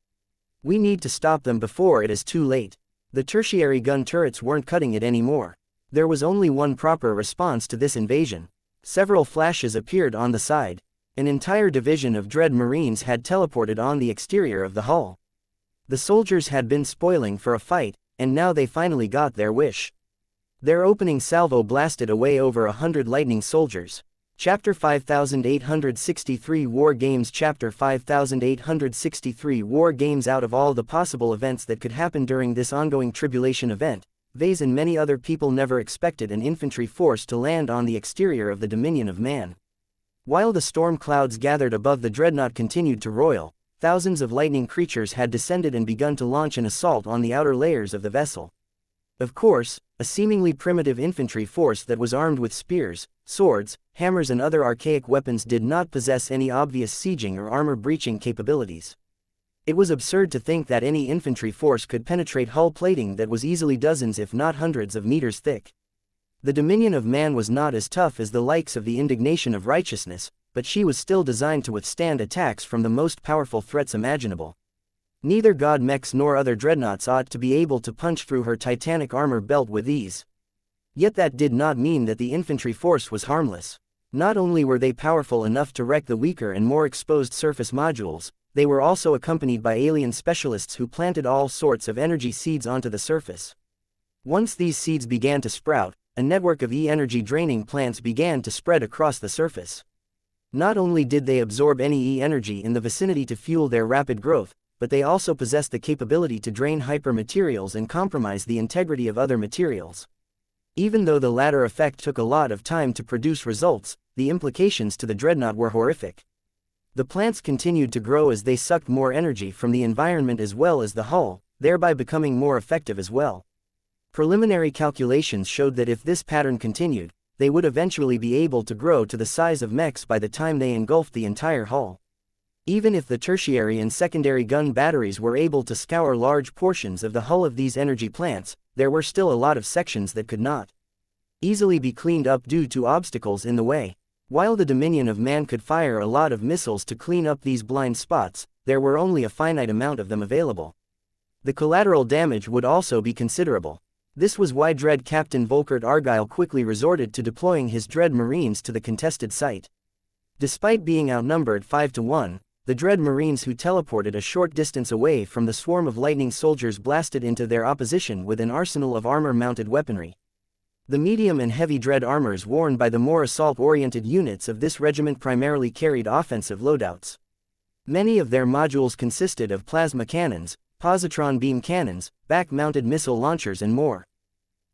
We need to stop them before it is too late. The tertiary gun turrets weren't cutting it anymore. There was only one proper response to this invasion. Several flashes appeared on the side. An entire division of Dread Marines had teleported on the exterior of the hull. The soldiers had been spoiling for a fight, and now they finally got their wish. Their opening salvo blasted away over 100 lightning soldiers. Chapter 5863 War Games Chapter 5863 War Games Out of all the possible events that could happen during this ongoing tribulation event, Vase and many other people never expected an infantry force to land on the exterior of the Dominion of Man. While the storm clouds gathered above the dreadnought continued to roil, thousands of lightning creatures had descended and begun to launch an assault on the outer layers of the vessel. Of course, a seemingly primitive infantry force that was armed with spears, swords, hammers and other archaic weapons did not possess any obvious sieging or armor-breaching capabilities. It was absurd to think that any infantry force could penetrate hull plating that was easily dozens if not hundreds of meters thick. The Dominion of Man was not as tough as the likes of the Indignation of Righteousness, but she was still designed to withstand attacks from the most powerful threats imaginable. Neither god mechs nor other dreadnoughts ought to be able to punch through her titanic armor belt with ease. Yet that did not mean that the infantry force was harmless. Not only were they powerful enough to wreck the weaker and more exposed surface modules, they were also accompanied by alien specialists who planted all sorts of energy seeds onto the surface. Once these seeds began to sprout, a network of E-energy draining plants began to spread across the surface. Not only did they absorb any E-energy in the vicinity to fuel their rapid growth, but they also possessed the capability to drain hyper-materials and compromise the integrity of other materials. Even though the latter effect took a lot of time to produce results, the implications to the dreadnought were horrific. The plants continued to grow as they sucked more energy from the environment as well as the hull, thereby becoming more effective as well. Preliminary calculations showed that if this pattern continued, they would eventually be able to grow to the size of mechs by the time they engulfed the entire hull. Even if the tertiary and secondary gun batteries were able to scour large portions of the hull of these energy plants, there were still a lot of sections that could not easily be cleaned up due to obstacles in the way. While the Dominion of Man could fire a lot of missiles to clean up these blind spots, there were only a finite amount of them available. The collateral damage would also be considerable. This was why Dread Captain Volkert Argyle quickly resorted to deploying his Dread Marines to the contested site. Despite being outnumbered 5-1, the Dread Marines who teleported a short distance away from the swarm of lightning soldiers blasted into their opposition with an arsenal of armor-mounted weaponry. The medium and heavy dread armors worn by the more assault-oriented units of this regiment primarily carried offensive loadouts. Many of their modules consisted of plasma cannons, positron beam cannons, back-mounted missile launchers and more.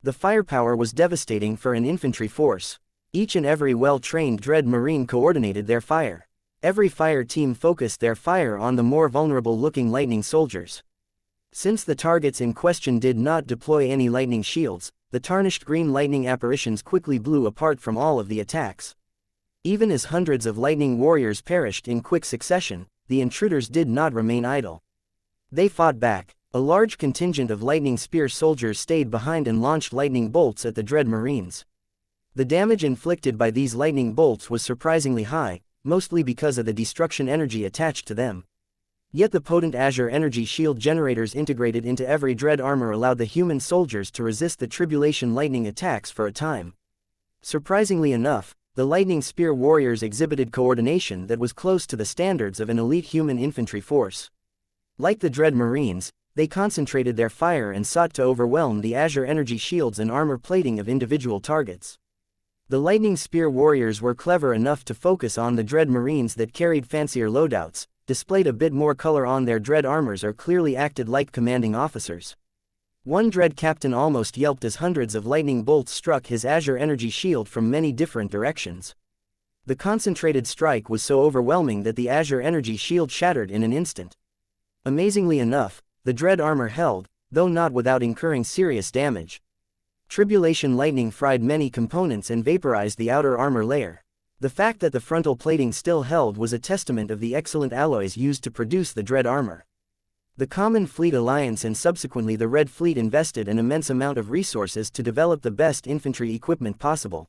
The firepower was devastating for an infantry force. Each and every well-trained Dread Marine coordinated their fire. Every fire team focused their fire on the more vulnerable-looking lightning soldiers. Since the targets in question did not deploy any lightning shields, the tarnished green lightning apparitions quickly blew apart from all of the attacks. Even as hundreds of lightning warriors perished in quick succession, the intruders did not remain idle. They fought back. A large contingent of lightning spear soldiers stayed behind and launched lightning bolts at the Dread Marines. The damage inflicted by these lightning bolts was surprisingly high, mostly because of the destruction energy attached to them. Yet the potent Azure energy shield generators integrated into every dread armor allowed the human soldiers to resist the tribulation lightning attacks for a time. Surprisingly enough, the lightning spear warriors exhibited coordination that was close to the standards of an elite human infantry force. Like the Dread Marines, they concentrated their fire and sought to overwhelm the Azure energy shields and armor plating of individual targets. The lightning spear warriors were clever enough to focus on the Dread Marines that carried fancier loadouts, displayed a bit more color on their dread armors or clearly acted like commanding officers. One dread captain almost yelped as hundreds of lightning bolts struck his Azure energy shield from many different directions. The concentrated strike was so overwhelming that the Azure energy shield shattered in an instant. Amazingly enough, the dread armor held, though not without incurring serious damage. Tribulation lightning fried many components and vaporized the outer armor layer. The fact that the frontal plating still held was a testament of the excellent alloys used to produce the dread armor. The Common Fleet Alliance and subsequently the Red Fleet invested an immense amount of resources to develop the best infantry equipment possible.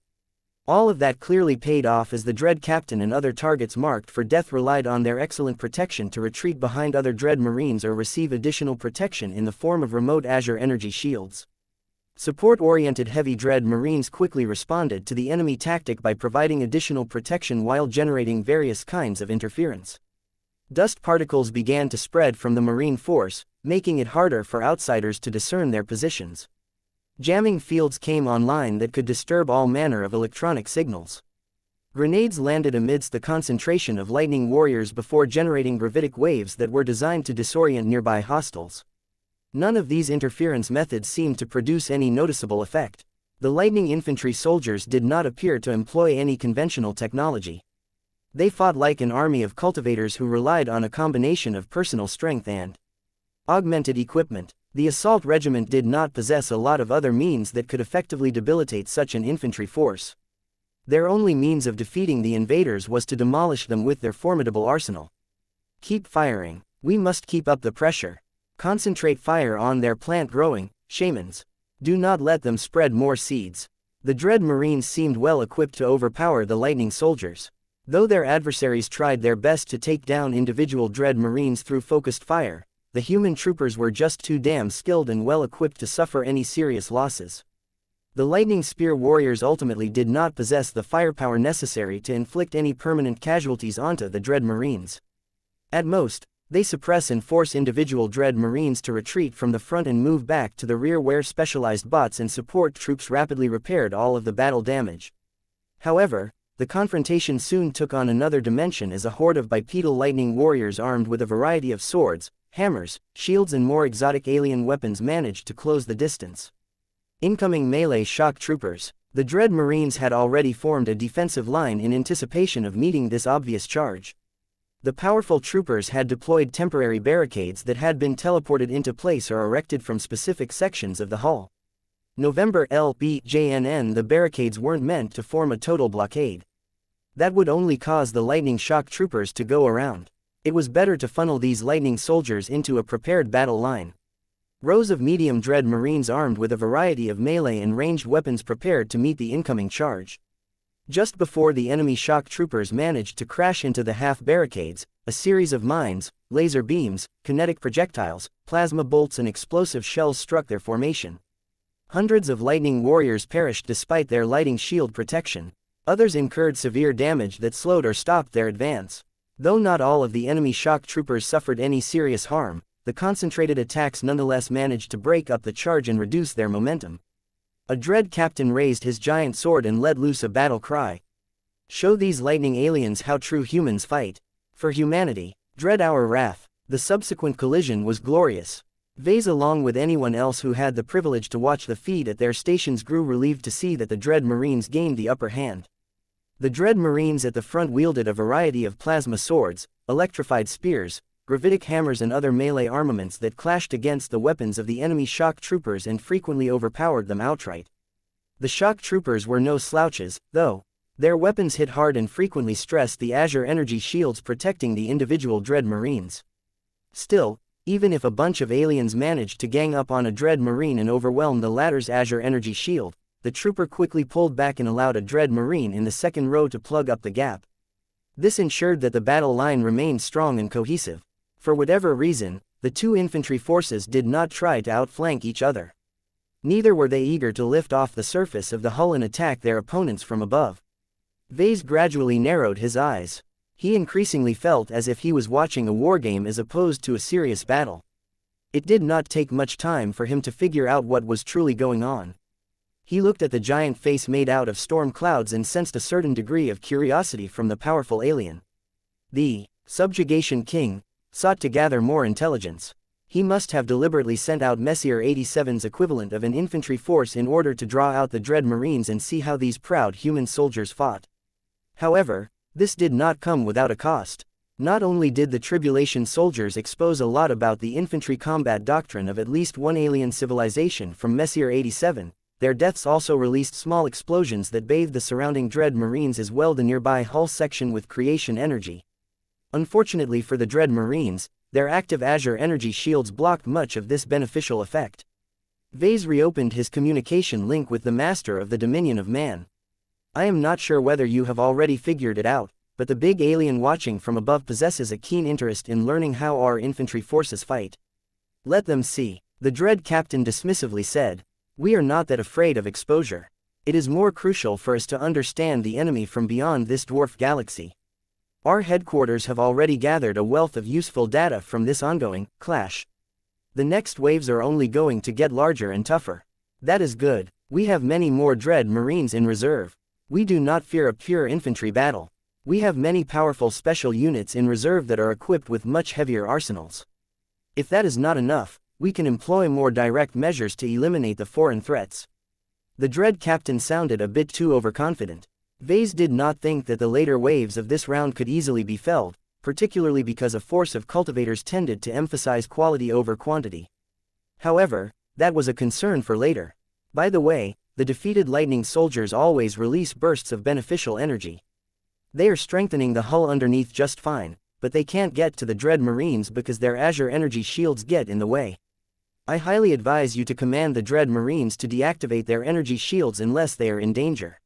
All of that clearly paid off as the Dread Captain and other targets marked for death relied on their excellent protection to retreat behind other Dread Marines or receive additional protection in the form of remote Azure energy shields. Support-oriented heavy Dread Marines quickly responded to the enemy tactic by providing additional protection while generating various kinds of interference. Dust particles began to spread from the Marine force, making it harder for outsiders to discern their positions. Jamming fields came online that could disturb all manner of electronic signals. Grenades landed amidst the concentration of lightning warriors before generating gravitic waves that were designed to disorient nearby hostiles. None of these interference methods seemed to produce any noticeable effect. The lightning infantry soldiers did not appear to employ any conventional technology. They fought like an army of cultivators who relied on a combination of personal strength and augmented equipment. The assault regiment did not possess a lot of other means that could effectively debilitate such an infantry force. Their only means of defeating the invaders was to demolish them with their formidable arsenal. Keep firing. We must keep up the pressure. Concentrate fire on their plant-growing shamans. Do not let them spread more seeds. The Dread Marines seemed well equipped to overpower the lightning soldiers. Though their adversaries tried their best to take down individual Dread Marines through focused fire, the human troopers were just too damn skilled and well equipped to suffer any serious losses. The lightning spear warriors ultimately did not possess the firepower necessary to inflict any permanent casualties onto the Dread Marines. At most, They suppress and force individual Dread Marines to retreat from the front and move back to the rear, where specialized bots and support troops rapidly repaired all of the battle damage. However, the confrontation soon took on another dimension as a horde of bipedal lightning warriors armed with a variety of swords, hammers, shields and more exotic alien weapons managed to close the distance. Incoming melee shock troopers. The Dread Marines had already formed a defensive line in anticipation of meeting this obvious charge. The powerful troopers had deployed temporary barricades that had been teleported into place or erected from specific sections of the hull. November LBJNN. The barricades weren't meant to form a total blockade. That would only cause the lightning shock troopers to go around. It was better to funnel these lightning soldiers into a prepared battle line. Rows of medium Dread Marines armed with a variety of melee and ranged weapons prepared to meet the incoming charge. Just before the enemy shock troopers managed to crash into the half barricades, a series of mines, laser beams, kinetic projectiles, plasma bolts and explosive shells struck their formation. Hundreds of lightning warriors perished despite their lighting shield protection. Others incurred severe damage that slowed or stopped their advance. Though not all of the enemy shock troopers suffered any serious harm, the concentrated attacks nonetheless managed to break up the charge and reduce their momentum. A Dread captain raised his giant sword and let loose a battle cry. Show these lightning aliens how true humans fight. For humanity, dread our wrath. The subsequent collision was glorious. Vase, along with anyone else who had the privilege to watch the feed at their stations, grew relieved to see that the Dread Marines gained the upper hand. The Dread Marines at the front wielded a variety of plasma swords, electrified spears, gravitic hammers and other melee armaments that clashed against the weapons of the enemy shock troopers and frequently overpowered them outright. The shock troopers were no slouches, though. Their weapons hit hard and frequently stressed the Azure energy shields protecting the individual Dread Marines. Still, even if a bunch of aliens managed to gang up on a Dread Marine and overwhelm the latter's Azure energy shield, the trooper quickly pulled back and allowed a Dread Marine in the second row to plug up the gap. This ensured that the battle line remained strong and cohesive. For whatever reason, the two infantry forces did not try to outflank each other. Neither were they eager to lift off the surface of the hull and attack their opponents from above. Vase gradually narrowed his eyes. He increasingly felt as if he was watching a wargame as opposed to a serious battle. It did not take much time for him to figure out what was truly going on. He looked at the giant face made out of storm clouds and sensed a certain degree of curiosity from the powerful alien. The Subjugation King sought to gather more intelligence. He must have deliberately sent out Messier 87's equivalent of an infantry force in order to draw out the Dread Marines and see how these proud human soldiers fought. However, this did not come without a cost. Not only did the Tribulation soldiers expose a lot about the infantry combat doctrine of at least one alien civilization from Messier 87, their deaths also released small explosions that bathed the surrounding Dread Marines as well as the nearby hull section with creation energy. Unfortunately for the Dread Marines, their active Azure energy shields blocked much of this beneficial effect. Vase reopened his communication link with the Master of the Dominion of Man. I am not sure whether you have already figured it out, but the big alien watching from above possesses a keen interest in learning how our infantry forces fight. Let them see, the Dread captain dismissively said. We are not that afraid of exposure. It is more crucial for us to understand the enemy from beyond this dwarf galaxy. Our headquarters have already gathered a wealth of useful data from this ongoing clash. The next waves are only going to get larger and tougher. That is good. We have many more Dread Marines in reserve. We do not fear a pure infantry battle. We have many powerful special units in reserve that are equipped with much heavier arsenals. If that is not enough, we can employ more direct measures to eliminate the foreign threats. The Dread captain sounded a bit too overconfident. Vase did not think that the later waves of this round could easily be felled, particularly because a force of cultivators tended to emphasize quality over quantity. However, that was a concern for later. By the way, the defeated lightning soldiers always release bursts of beneficial energy. They are strengthening the hull underneath just fine, but they can't get to the Dread Marines because their Azure energy shields get in the way. I highly advise you to command the Dread Marines to deactivate their energy shields unless they are in danger.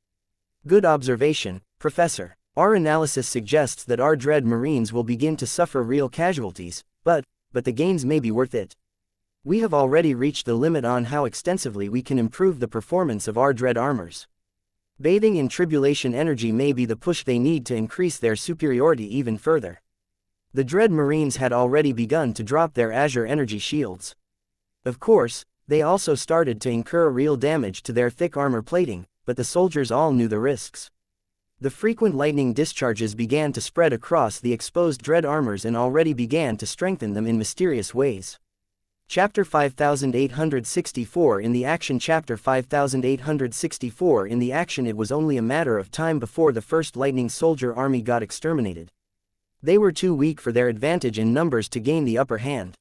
Good observation, Professor. Our analysis suggests that our Dread Marines will begin to suffer real casualties, but the gains may be worth it. We have already reached the limit on how extensively we can improve the performance of our Dread armors. Bathing in tribulation energy may be the push they need to increase their superiority even further. The Dread Marines had already begun to drop their Azure energy shields. Of course, they also started to incur real damage to their thick armor plating, but the soldiers all knew the risks. The frequent lightning discharges began to spread across the exposed dread armors and already began to strengthen them in mysterious ways. Chapter 5864 in the action. Chapter 5864 in the action. It was only a matter of time before the first lightning soldier army got exterminated. They were too weak for their advantage in numbers to gain the upper hand.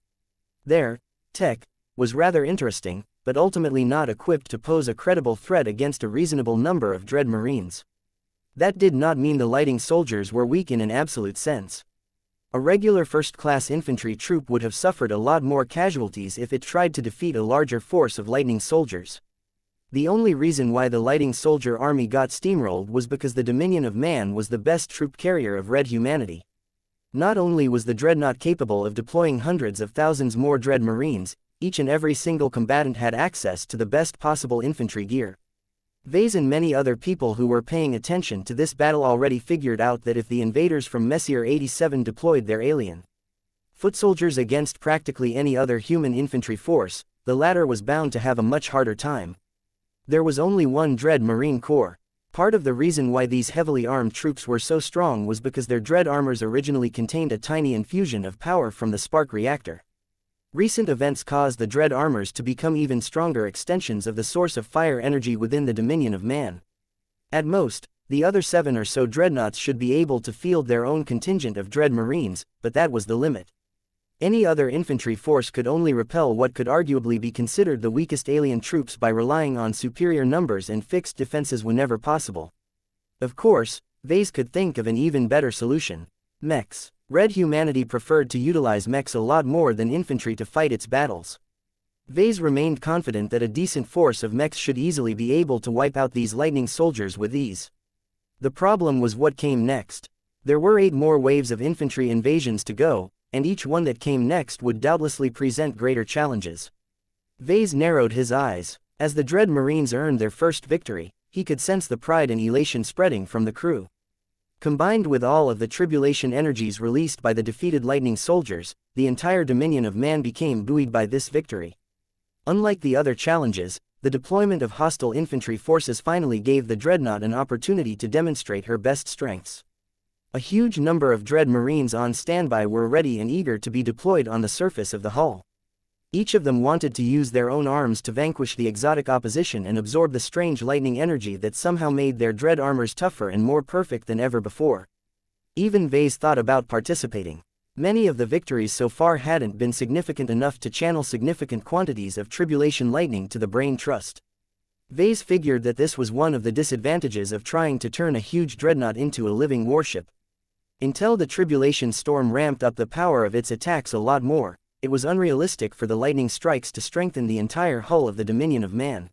Their tech was rather interesting, but ultimately not equipped to pose a credible threat against a reasonable number of Dread Marines. That did not mean the lightning soldiers were weak in an absolute sense. A regular first-class infantry troop would have suffered a lot more casualties if it tried to defeat a larger force of lightning soldiers. The only reason why the lightning soldier army got steamrolled was because the Dominion of Man was the best troop carrier of red humanity. Not only was the Dreadnought capable of deploying hundreds of thousands more Dread Marines, each and every single combatant had access to the best possible infantry gear. Vase and many other people who were paying attention to this battle already figured out that if the invaders from Messier 87 deployed their alien foot soldiers against practically any other human infantry force, the latter was bound to have a much harder time. There was only one Dread Marine Corps. Part of the reason why these heavily armed troops were so strong was because their dread armors originally contained a tiny infusion of power from the spark reactor. Recent events caused the dread armors to become even stronger extensions of the source of fire energy within the Dominion of Man. At most, the other 7 or so dreadnoughts should be able to field their own contingent of Dread Marines, but that was the limit. Any other infantry force could only repel what could arguably be considered the weakest alien troops by relying on superior numbers and fixed defenses whenever possible. Of course, Vase could think of an even better solution: mechs. Red humanity preferred to utilize mechs a lot more than infantry to fight its battles. Vase remained confident that a decent force of mechs should easily be able to wipe out these lightning soldiers with ease. The problem was what came next. There were 8 more waves of infantry invasions to go, and each one that came next would doubtlessly present greater challenges. Vase narrowed his eyes. As the Dread Marines earned their first victory, he could sense the pride and elation spreading from the crew. Combined with all of the tribulation energies released by the defeated lightning soldiers, the entire Dominion of Man became buoyed by this victory. Unlike the other challenges, the deployment of hostile infantry forces finally gave the Dreadnought an opportunity to demonstrate her best strengths. A huge number of Dread Marines on standby were ready and eager to be deployed on the surface of the hull. Each of them wanted to use their own arms to vanquish the exotic opposition and absorb the strange lightning energy that somehow made their dread armors tougher and more perfect than ever before. Even Vase thought about participating. Many of the victories so far hadn't been significant enough to channel significant quantities of tribulation lightning to the brain trust. Vase figured that this was one of the disadvantages of trying to turn a huge dreadnought into a living warship. Until the tribulation storm ramped up the power of its attacks a lot more, it was unrealistic for the lightning strikes to strengthen the entire hull of the Dominion of Man.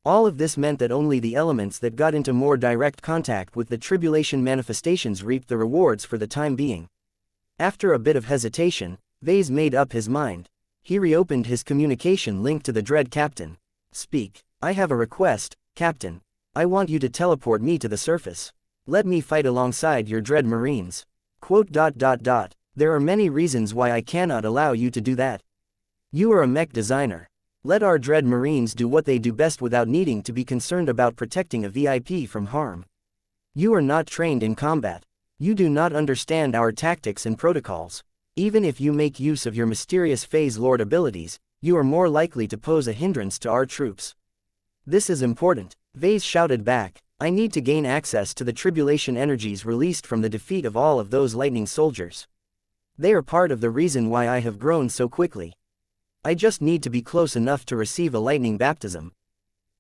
All of this meant that only the elements that got into more direct contact with the tribulation manifestations reaped the rewards for the time being. After a bit of hesitation, Vase made up his mind. He reopened his communication link to the Dread Captain. "Speak. I have a request, Captain. I want you to teleport me to the surface. Let me fight alongside your Dread Marines. There are many reasons why I cannot allow you to do that. You are a mech designer. Let our Dread Marines do what they do best without needing to be concerned about protecting a VIP from harm. You are not trained in combat. You do not understand our tactics and protocols. Even if you make use of your mysterious Phase Lord abilities, you are more likely to pose a hindrance to our troops." "This is important," Vase shouted back. "I need to gain access to the tribulation energies released from the defeat of all of those lightning soldiers. They are part of the reason why I have grown so quickly. I just need to be close enough to receive a lightning baptism.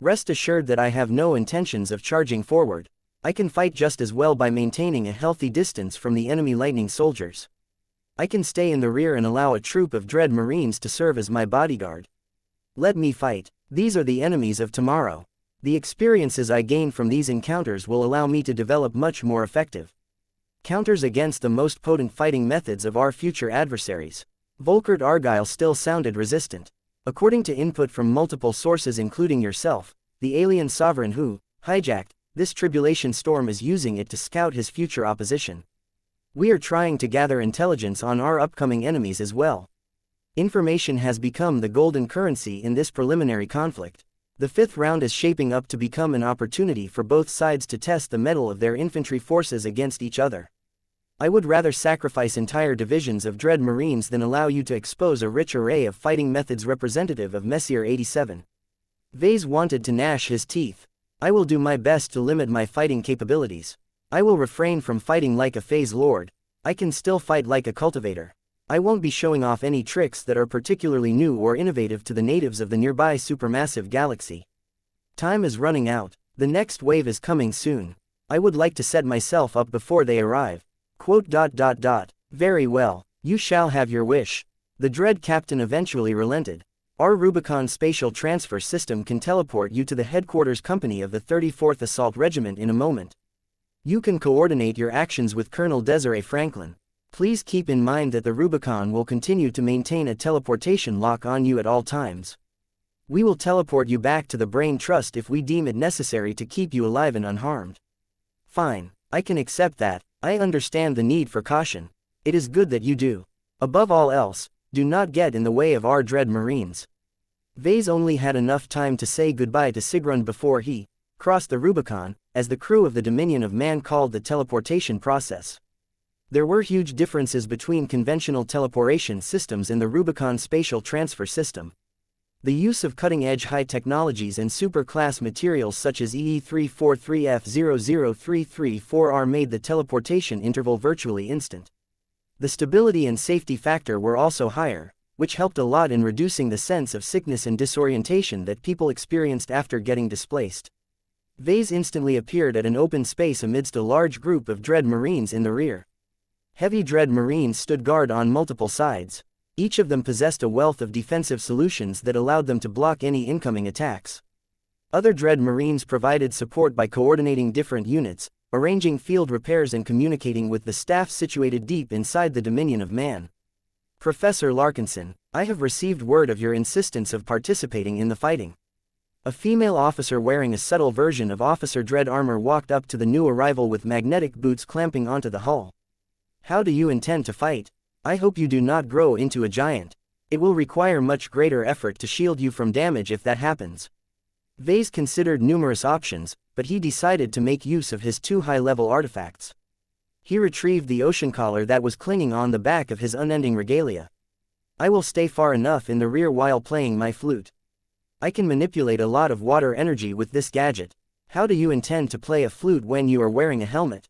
Rest assured that I have no intentions of charging forward. I can fight just as well by maintaining a healthy distance from the enemy lightning soldiers. I can stay in the rear and allow a troop of Dread Marines to serve as my bodyguard. Let me fight. These are the enemies of tomorrow. The experiences I gain from these encounters will allow me to develop much more effective counters against the most potent fighting methods of our future adversaries." Volkert Argyle still sounded resistant. According to input from multiple sources including yourself, the alien sovereign who hijacked this tribulation storm is using it to scout his future opposition. We are trying to gather intelligence on our upcoming enemies as well. Information has become the golden currency in this preliminary conflict. The fifth round is shaping up to become an opportunity for both sides to test the mettle of their infantry forces against each other. I would rather sacrifice entire divisions of Dread Marines than allow you to expose a rich array of fighting methods representative of Messier 87. Vase wanted to gnash his teeth. I will do my best to limit my fighting capabilities. I will refrain from fighting like a phase lord. I can still fight like a cultivator. I won't be showing off any tricks that are particularly new or innovative to the natives of the nearby supermassive galaxy. Time is running out. The next wave is coming soon. I would like to set myself up before they arrive. Quote. Very well, you shall have your wish. The Dread Captain eventually relented. Our Rubicon spatial transfer system can teleport you to the headquarters company of the 34th Assault Regiment in a moment. You can coordinate your actions with Colonel Desiree Franklin. Please keep in mind that the Rubicon will continue to maintain a teleportation lock on you at all times. We will teleport you back to the Brain Trust if we deem it necessary to keep you alive and unharmed. Fine, I can accept that. I understand the need for caution. It is good that you do. Above all else, do not get in the way of our Dread Marines. Vase only had enough time to say goodbye to Sigrun before he crossed the Rubicon, as the crew of the Dominion of Man called the teleportation process. There were huge differences between conventional teleportation systems and the Rubicon spatial transfer system. The use of cutting-edge high technologies and super-class materials such as EE343F00334R made the teleportation interval virtually instant. The stability and safety factor were also higher, which helped a lot in reducing the sense of sickness and disorientation that people experienced after getting displaced. Vase instantly appeared at an open space amidst a large group of Dread Marines in the rear. Heavy Dread Marines stood guard on multiple sides. Each of them possessed a wealth of defensive solutions that allowed them to block any incoming attacks. Other Dread Marines provided support by coordinating different units, arranging field repairs and communicating with the staff situated deep inside the Dominion of Man. Professor Larkinson, I have received word of your insistence of participating in the fighting. A female officer wearing a subtle version of Officer Dread armor walked up to the new arrival with magnetic boots clamping onto the hull. How do you intend to fight? I hope you do not grow into a giant. It will require much greater effort to shield you from damage if that happens. Vase considered numerous options, but he decided to make use of his two high-level artifacts. He retrieved the ocean collar that was clinging on the back of his unending regalia. I will stay far enough in the rear while playing my flute. I can manipulate a lot of water energy with this gadget. How do you intend to play a flute when you are wearing a helmet?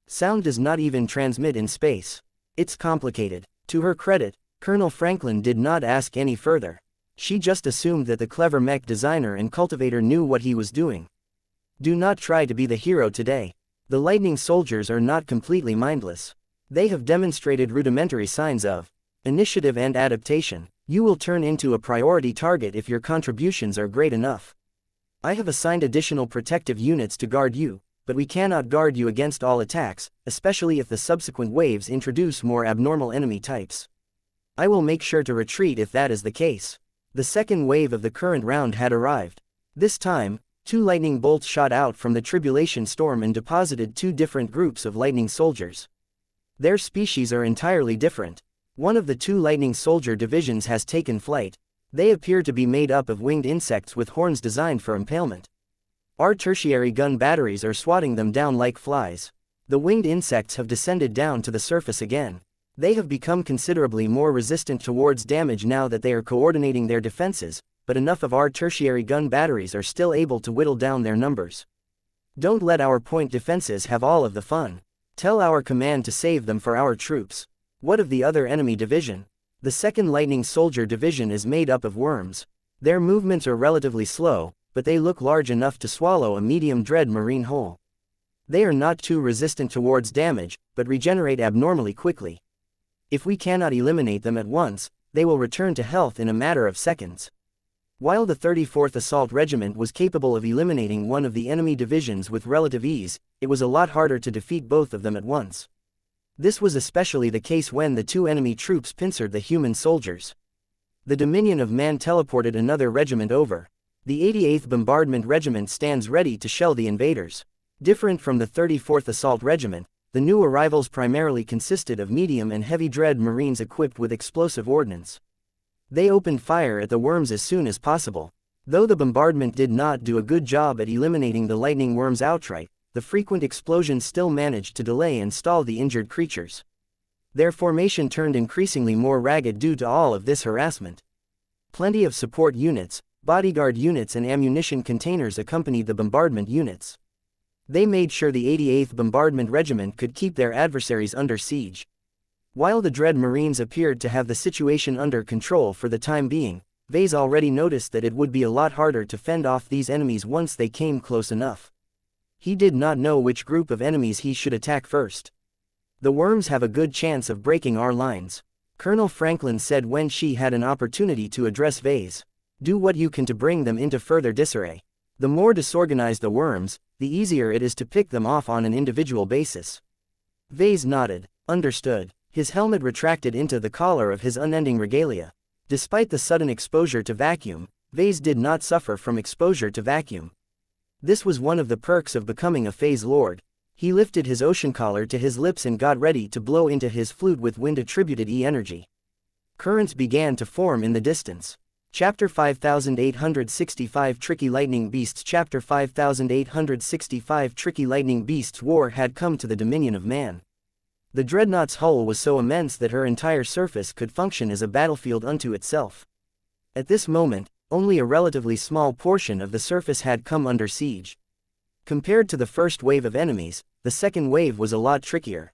Sound does not even transmit in space. It's complicated. To her credit, Colonel Franklin did not ask any further. She just assumed that the clever mech designer and cultivator knew what he was doing. Do not try to be the hero today. The lightning soldiers are not completely mindless. They have demonstrated rudimentary signs of initiative and adaptation. You will turn into a priority target if your contributions are great enough. I have assigned additional protective units to guard you, but we cannot guard you against all attacks, especially if the subsequent waves introduce more abnormal enemy types. I will make sure to retreat if that is the case. The second wave of the current round had arrived. This time, two lightning bolts shot out from the tribulation storm and deposited two different groups of lightning soldiers. Their species are entirely different. One of the two lightning soldier divisions has taken flight. They appear to be made up of winged insects with horns designed for impalement. Our tertiary gun batteries are swatting them down like flies. The winged insects have descended down to the surface again. They have become considerably more resistant towards damage now that they are coordinating their defenses, but enough of our tertiary gun batteries are still able to whittle down their numbers. Don't let our point defenses have all of the fun. Tell our command to save them for our troops. What of the other enemy division? The second lightning soldier division is made up of worms. Their movements are relatively slow, but they look large enough to swallow a medium Dread Marine whole. They are not too resistant towards damage, but regenerate abnormally quickly. If we cannot eliminate them at once, they will return to health in a matter of seconds. While the 34th Assault Regiment was capable of eliminating one of the enemy divisions with relative ease, it was a lot harder to defeat both of them at once. This was especially the case when the two enemy troops pincered the human soldiers. The Dominion of Man teleported another regiment over. The 88th Bombardment Regiment stands ready to shell the invaders. Different from the 34th Assault Regiment, The new arrivals primarily consisted of medium and heavy dread marines equipped with explosive ordnance. They opened fire at the worms as soon as possible. Though the bombardment did not do a good job at eliminating the lightning worms outright, the frequent explosions still managed to delay and stall the injured creatures. Their formation turned increasingly more ragged due to all of this harassment. Plenty of support units, bodyguard units and ammunition containers accompanied the bombardment units. They made sure the 88th Bombardment Regiment could keep their adversaries under siege. While the Dread Marines appeared to have the situation under control for the time being, Vase already noticed that it would be a lot harder to fend off these enemies once they came close enough. He did not know which group of enemies he should attack first. "The worms have a good chance of breaking our lines," Colonel Franklin said when she had an opportunity to address Vase. "Do what you can to bring them into further disarray. The more disorganized the worms, the easier it is to pick them off on an individual basis." Vase nodded. Understood. His helmet retracted into the collar of his unending regalia. Despite the sudden exposure to vacuum, Vase did not suffer from exposure to vacuum. This was one of the perks of becoming a Phase Lord. He lifted his ocean collar to his lips and got ready to blow into his flute with wind-attributed E-energy. Currents began to form in the distance. Chapter 5865 Tricky Lightning Beasts. Chapter 5865 Tricky Lightning Beasts. War had come to the dominion of man. The dreadnought's hull was so immense that her entire surface could function as a battlefield unto itself. At this moment, only a relatively small portion of the surface had come under siege. Compared to the first wave of enemies, the second wave was a lot trickier.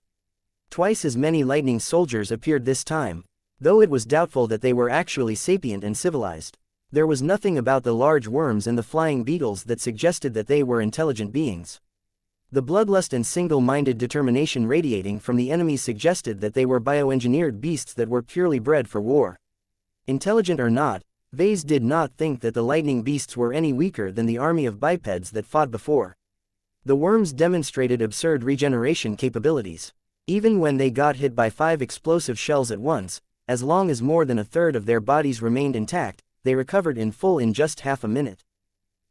Twice as many lightning soldiers appeared this time, though it was doubtful that they were actually sapient and civilized. There was nothing about the large worms and the flying beetles that suggested that they were intelligent beings. The bloodlust and single-minded determination radiating from the enemies suggested that they were bioengineered beasts that were purely bred for war. Intelligent or not, Vase did not think that the lightning beasts were any weaker than the army of bipeds that fought before. The worms demonstrated absurd regeneration capabilities. Even when they got hit by 5 explosive shells at once, as long as more than a third of their bodies remained intact, they recovered in full in just half a minute.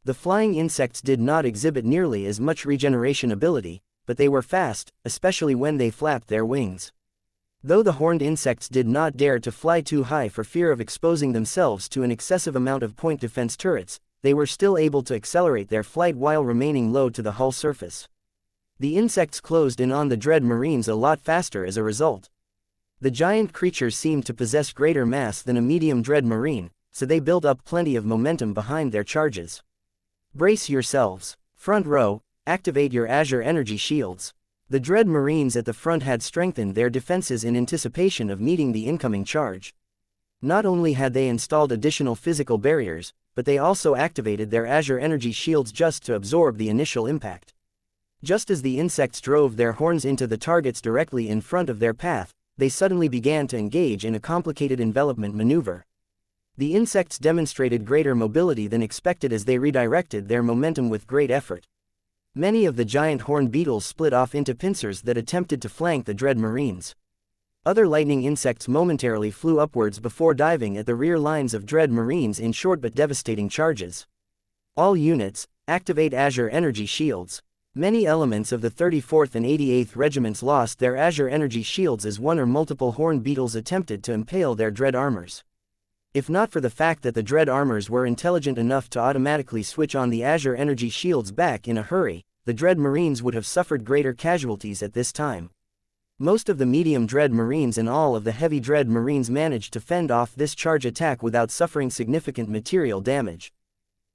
The flying insects did not exhibit nearly as much regeneration ability, but they were fast, especially when they flapped their wings. Though the horned insects did not dare to fly too high for fear of exposing themselves to an excessive amount of point defense turrets, they were still able to accelerate their flight while remaining low to the hull surface. The insects closed in on the Dread Marines a lot faster as a result. The giant creatures seemed to possess greater mass than a medium Dread Marine, so they built up plenty of momentum behind their charges. "Brace yourselves. Front row, activate your Azure energy shields." The Dread Marines at the front had strengthened their defenses in anticipation of meeting the incoming charge. Not only had they installed additional physical barriers, but they also activated their Azure energy shields just to absorb the initial impact. Just as the insects drove their horns into the targets directly in front of their path, they suddenly began to engage in a complicated envelopment maneuver. The insects demonstrated greater mobility than expected as they redirected their momentum with great effort. Many of the giant horned beetles split off into pincers that attempted to flank the Dread Marines. Other lightning insects momentarily flew upwards before diving at the rear lines of Dread Marines in short but devastating charges. All units, activate Azure energy shields. Many elements of the 34th and 88th Regiments lost their Azure energy shields as one or multiple horned beetles attempted to impale their Dread armors. If not for the fact that the Dread armors were intelligent enough to automatically switch on the Azure energy shields back in a hurry, the Dread Marines would have suffered greater casualties at this time. Most of the medium Dread Marines and all of the heavy Dread Marines managed to fend off this charge attack without suffering significant material damage.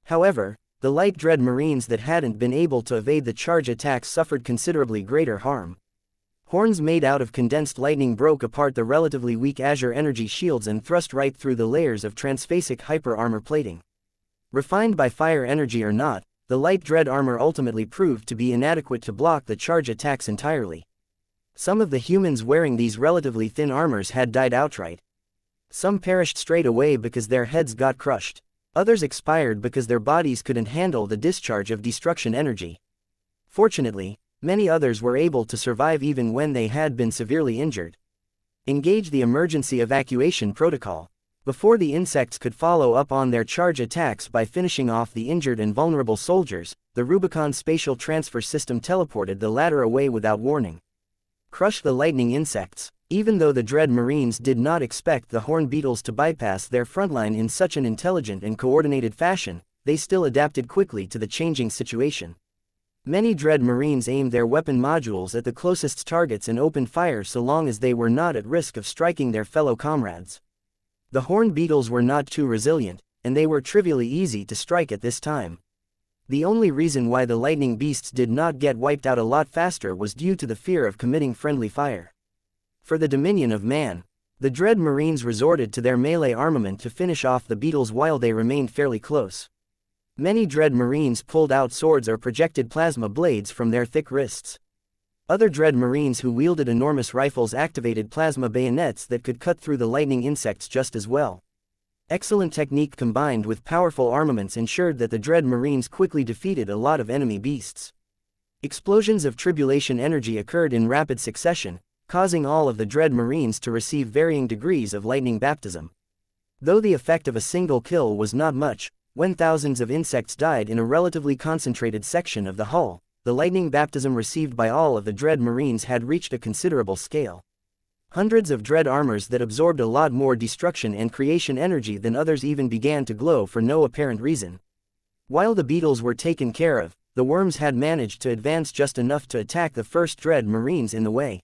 However, the light Dread Marines that hadn't been able to evade the charge attacks suffered considerably greater harm. Horns made out of condensed lightning broke apart the relatively weak Azure energy shields and thrust right through the layers of transphasic hyper armor plating. Refined by fire energy or not, the light Dread armor ultimately proved to be inadequate to block the charge attacks entirely. Some of the humans wearing these relatively thin armors had died outright. Some perished straight away because their heads got crushed. Others expired because their bodies couldn't handle the discharge of destruction energy. Fortunately, many others were able to survive even when they had been severely injured. Engage the emergency evacuation protocol. Before the insects could follow up on their charge attacks by finishing off the injured and vulnerable soldiers, the Rubicon spatial transfer system teleported the latter away without warning. crush the lightning insects. Even though the dread marines did not expect the horned beetles to bypass their frontline in such an intelligent and coordinated fashion, they still adapted quickly to the changing situation. Many dread marines aimed their weapon modules at the closest targets and opened fire so long as they were not at risk of striking their fellow comrades. The horned beetles were not too resilient, and they were trivially easy to strike at this time. The only reason why the lightning beasts did not get wiped out a lot faster was due to the fear of committing friendly fire. For the dominion of man, the dread marines resorted to their melee armament to finish off the beetles while they remained fairly close. Many dread marines pulled out swords or projected plasma blades from their thick wrists. Other dread marines who wielded enormous rifles activated plasma bayonets that could cut through the lightning insects just as well. Excellent technique combined with powerful armaments ensured that the dread marines quickly defeated a lot of enemy beasts. Explosions of tribulation energy occurred in rapid succession, causing all of the dread marines to receive varying degrees of lightning baptism. Though the effect of a single kill was not much, when thousands of insects died in a relatively concentrated section of the hull, the lightning baptism received by all of the dread marines had reached a considerable scale. Hundreds of dread armors that absorbed a lot more destruction and creation energy than others even began to glow for no apparent reason. While the beetles were taken care of, the worms had managed to advance just enough to attack the first dread marines in the way.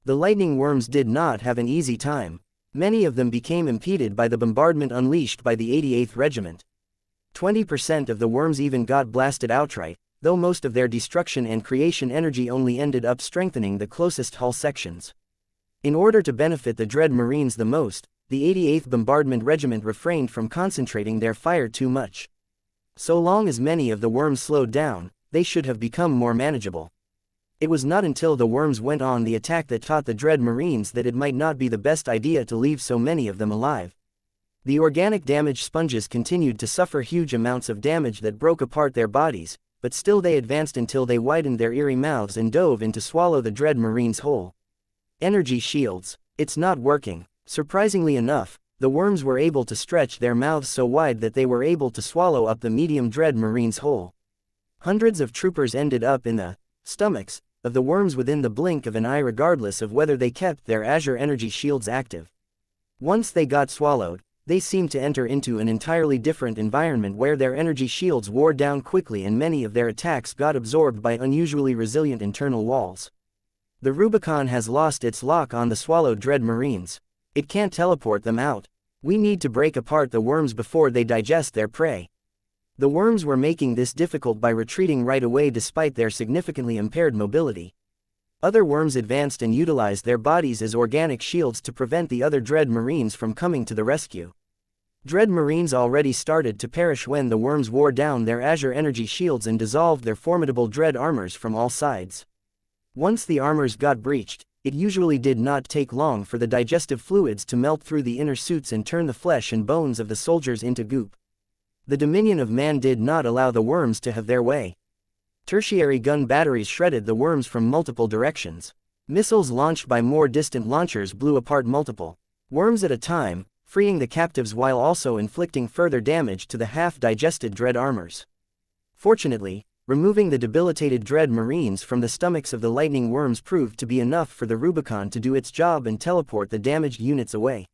The lightning worms did not have an easy time. Many of them became impeded by the bombardment unleashed by the 88th Regiment. 20% of the worms even got blasted outright, though most of their destruction and creation energy only ended up strengthening the closest hull sections. In order to benefit the dread marines the most, the 88th Bombardment Regiment refrained from concentrating their fire too much. So long as many of the worms slowed down, they should have become more manageable. It was not until the worms went on the attack that taught the dread marines that it might not be the best idea to leave so many of them alive. The organic damage sponges continued to suffer huge amounts of damage that broke apart their bodies, but still they advanced until they widened their eerie mouths and dove in to swallow the dread marines whole. Energy shields. It's not working. Surprisingly enough, the worms were able to stretch their mouths so wide that they were able to swallow up the medium dread marines whole. Hundreds of troopers ended up in the stomachs of the worms within the blink of an eye, regardless of whether they kept their azure energy shields active. Once they got swallowed, they seemed to enter into an entirely different environment where their energy shields wore down quickly and many of their attacks got absorbed by unusually resilient internal walls. The Rubicon has lost its lock on the swallowed dread marines. It can't teleport them out. We need to break apart the worms before they digest their prey. The worms were making this difficult by retreating right away despite their significantly impaired mobility. Other worms advanced and utilized their bodies as organic shields to prevent the other dread marines from coming to the rescue. Dread marines already started to perish when the worms wore down their azure energy shields and dissolved their formidable dread armors from all sides. Once the armors got breached, it usually did not take long for the digestive fluids to melt through the inner suits and turn the flesh and bones of the soldiers into goop. The dominion of man did not allow the worms to have their way. Tertiary gun batteries shredded the worms from multiple directions. Missiles launched by more distant launchers blew apart multiple worms at a time, freeing the captives while also inflicting further damage to the half-digested dread armors. Fortunately, removing the debilitated dread marines from the stomachs of the lightning worms proved to be enough for the Rubicon to do its job and teleport the damaged units away.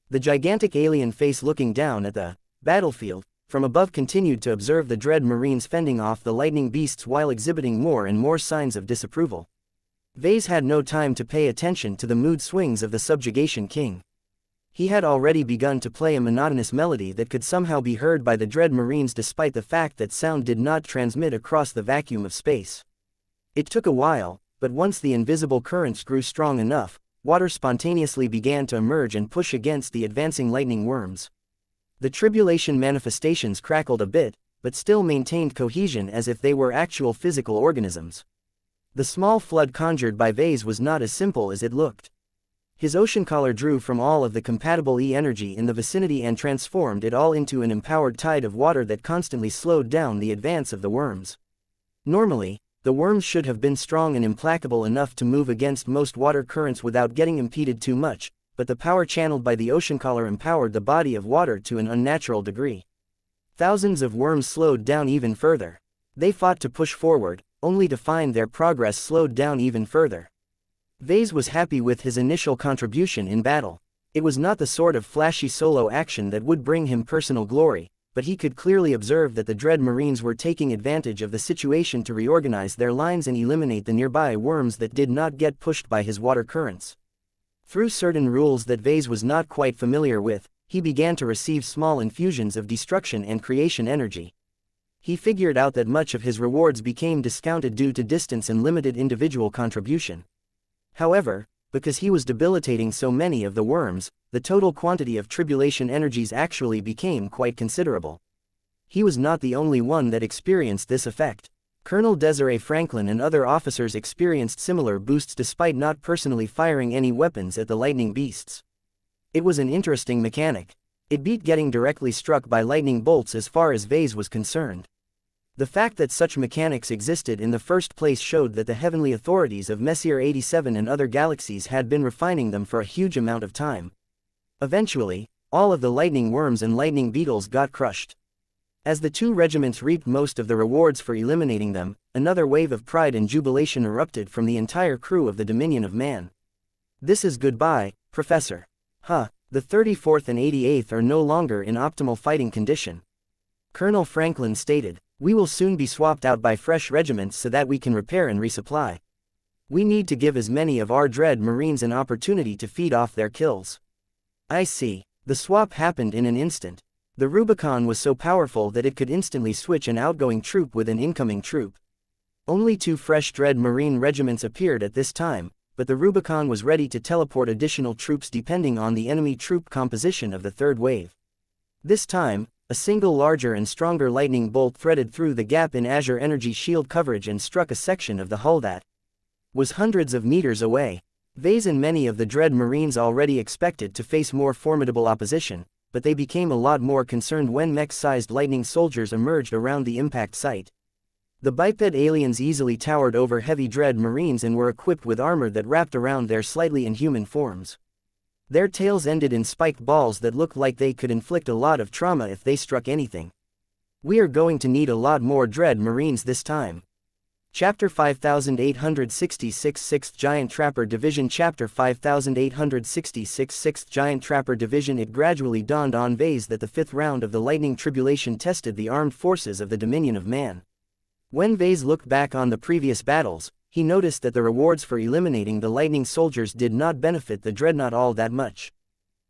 The gigantic alien face looking down at the battlefield from above continued to observe the dread marines fending off the lightning beasts while exhibiting more and more signs of disapproval. Vase had no time to pay attention to the mood swings of the subjugation king. He had already begun to play a monotonous melody that could somehow be heard by the dread marines despite the fact that sound did not transmit across the vacuum of space. It took a while, but once the invisible currents grew strong enough, water spontaneously began to emerge and push against the advancing lightning worms. The tribulation manifestations crackled a bit, but still maintained cohesion as if they were actual physical organisms. The small flood conjured by Vase was not as simple as it looked. His ocean collar drew from all of the compatible E-energy in the vicinity and transformed it all into an empowered tide of water that constantly slowed down the advance of the worms. Normally, the worms should have been strong and implacable enough to move against most water currents without getting impeded too much, but the power channeled by the ocean collar empowered the body of water to an unnatural degree. Thousands of worms slowed down even further. They fought to push forward, only to find their progress slowed down even further. Vase was happy with his initial contribution in battle. It was not the sort of flashy solo action that would bring him personal glory, but he could clearly observe that the Dread Marines were taking advantage of the situation to reorganize their lines and eliminate the nearby worms that did not get pushed by his water currents. Through certain rules that Vase was not quite familiar with, he began to receive small infusions of destruction and creation energy. He figured out that much of his rewards became discounted due to distance and limited individual contribution. However, because he was debilitating so many of the worms, the total quantity of tribulation energies actually became quite considerable. He was not the only one that experienced this effect. Colonel Desiree Franklin and other officers experienced similar boosts despite not personally firing any weapons at the lightning beasts. It was an interesting mechanic. It beat getting directly struck by lightning bolts as far as Vase was concerned. The fact that such mechanics existed in the first place showed that the heavenly authorities of Messier 87 and other galaxies had been refining them for a huge amount of time. Eventually, all of the lightning worms and lightning beetles got crushed. As the two regiments reaped most of the rewards for eliminating them, another wave of pride and jubilation erupted from the entire crew of the Dominion of Man. "This is goodbye, Professor. The 34th and 88th are no longer in optimal fighting condition," Colonel Franklin stated. "We will soon be swapped out by fresh regiments so that we can repair and resupply. We need to give as many of our Dread Marines an opportunity to feed off their kills." "I see." The swap happened in an instant. The Rubicon was so powerful that it could instantly switch an outgoing troop with an incoming troop. Only 2 fresh Dread Marine regiments appeared at this time, but the Rubicon was ready to teleport additional troops depending on the enemy troop composition of the third wave. This time, a single larger and stronger lightning bolt threaded through the gap in Azure energy shield coverage and struck a section of the hull that was hundreds of meters away. Vase and many of the Dread Marines already expected to face more formidable opposition, but they became a lot more concerned when mech-sized lightning soldiers emerged around the impact site. The biped aliens easily towered over heavy Dread Marines and were equipped with armor that wrapped around their slightly inhuman forms. Their tails ended in spiked balls that looked like they could inflict a lot of trauma if they struck anything. "We are going to need a lot more Dread Marines this time." Chapter 5866 6th Giant Trapper Division Chapter 5866 6th Giant Trapper Division It gradually dawned on Vase that the 5th round of the Lightning Tribulation tested the armed forces of the Dominion of Man. When Vase looked back on the previous battles, he noticed that the rewards for eliminating the lightning soldiers did not benefit the Dreadnought all that much.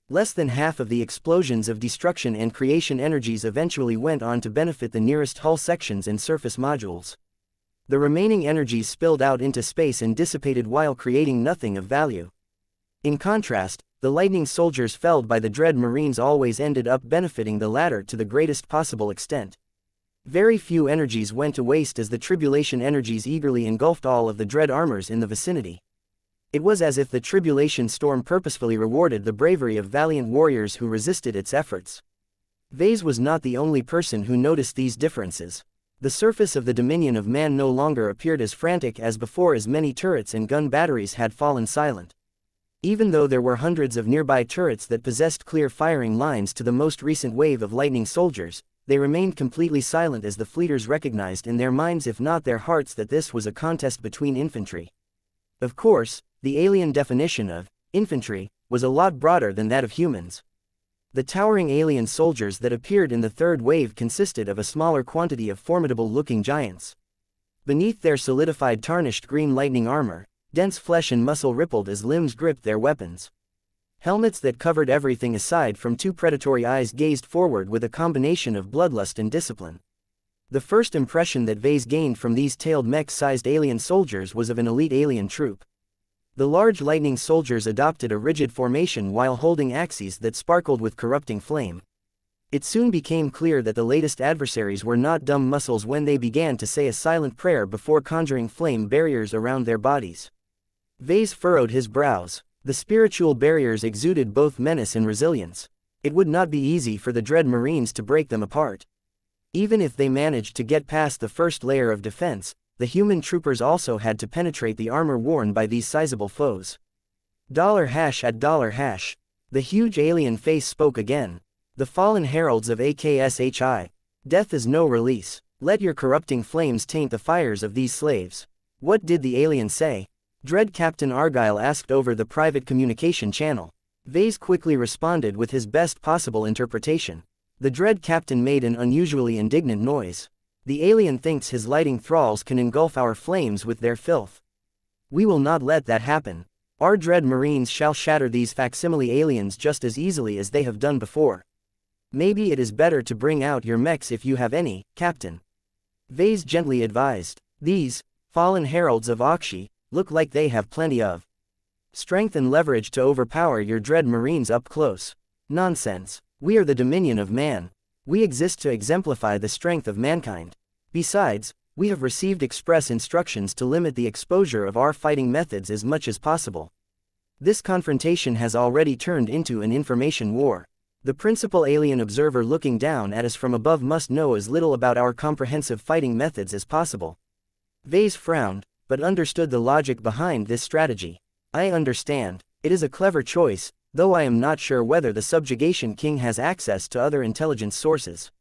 Less than half of the explosions of destruction and creation energies eventually went on to benefit the nearest hull sections and surface modules. The remaining energies spilled out into space and dissipated while creating nothing of value. In contrast, the lightning soldiers felled by the Dread Marines always ended up benefiting the latter to the greatest possible extent. Very few energies went to waste as the tribulation energies eagerly engulfed all of the Dread armors in the vicinity. It was as if the tribulation storm purposefully rewarded the bravery of valiant warriors who resisted its efforts. Vase was not the only person who noticed these differences. The surface of the Dominion of Man no longer appeared as frantic as before, as many turrets and gun batteries had fallen silent. Even though there were hundreds of nearby turrets that possessed clear firing lines to the most recent wave of lightning soldiers, they remained completely silent as the fleeters recognized in their minds, if not their hearts, that this was a contest between infantry. Of course, the alien definition of infantry was a lot broader than that of humans. The towering alien soldiers that appeared in the third wave consisted of a smaller quantity of formidable-looking giants. Beneath their solidified tarnished green lightning armor, dense flesh and muscle rippled as limbs gripped their weapons. Helmets that covered everything aside from 2 predatory eyes gazed forward with a combination of bloodlust and discipline. The first impression that Vase gained from these tailed mech-sized alien soldiers was of an elite alien troop. The large lightning soldiers adopted a rigid formation while holding axes that sparkled with corrupting flame. It soon became clear that the latest adversaries were not dumb muscles when they began to say a silent prayer before conjuring flame barriers around their bodies. Vase furrowed his brows. The spiritual barriers exuded both menace and resilience. It would not be easy for the Dread Marines to break them apart. Even if they managed to get past the first layer of defense, the human troopers also had to penetrate the armor worn by these sizable foes. $@. The huge alien face spoke again. "The fallen heralds of AKSHI. Death is no release. Let your corrupting flames taint the fires of these slaves." What did the alien say? Dread Captain Argyle asked over the private communication channel. Vase quickly responded with his best possible interpretation. The Dread Captain made an unusually indignant noise. The alien thinks his lighting thralls can engulf our flames with their filth. We will not let that happen. Our Dread Marines shall shatter these facsimile aliens just as easily as they have done before. Maybe it is better to bring out your mechs if you have any, Captain. Vase gently advised. These fallen heralds of Auxi look like they have plenty of strength and leverage to overpower your Dread Marines up close. Nonsense. We are the dominion of man. We exist to exemplify the strength of mankind. Besides, we have received express instructions to limit the exposure of our fighting methods as much as possible. This confrontation has already turned into an information war. The principal alien observer looking down at us from above must know as little about our comprehensive fighting methods as possible. Vase frowned, but understood the logic behind this strategy. I understand. It is a clever choice, though I am not sure whether the Subjugation King has access to other intelligence sources.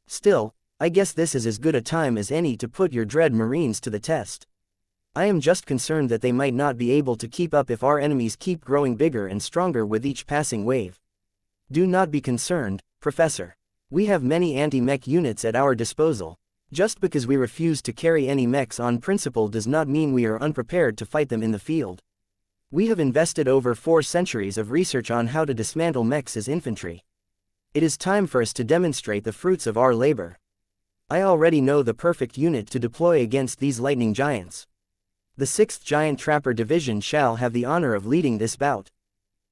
Still, I guess this is as good a time as any to put your Dread Marines to the test. I am just concerned that they might not be able to keep up if our enemies keep growing bigger and stronger with each passing wave. Do not be concerned, Professor. We have many anti-mech units at our disposal. Just because we refuse to carry any mechs on principle does not mean we are unprepared to fight them in the field. We have invested over 4 centuries of research on how to dismantle mechs as infantry. It is time for us to demonstrate the fruits of our labor. I already know the perfect unit to deploy against these lightning giants. The 6th Giant Trapper Division shall have the honor of leading this bout.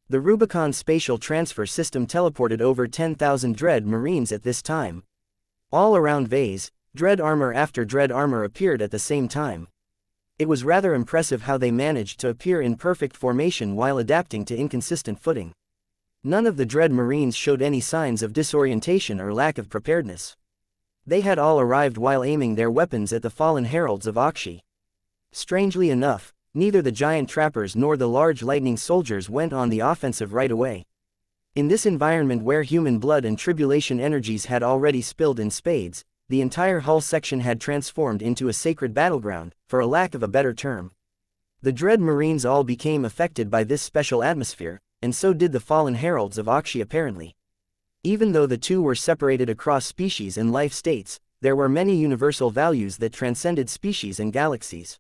The Rubicon spatial transfer system teleported over 10,000 Dread Marines at this time. All around Vase, Dread armor after Dread armor appeared at the same time. It was rather impressive how they managed to appear in perfect formation while adapting to inconsistent footing. None of the Dread Marines showed any signs of disorientation or lack of preparedness. They had all arrived while aiming their weapons at the fallen heralds of Auxi. Strangely enough, neither the giant trappers nor the large lightning soldiers went on the offensive right away. In this environment where human blood and tribulation energies had already spilled in spades, the entire hull section had transformed into a sacred battleground, for a lack of a better term. The Dread Marines all became affected by this special atmosphere, and so did the fallen heralds of Auxi apparently. Even though the two were separated across species and life states, there were many universal values that transcended species and galaxies.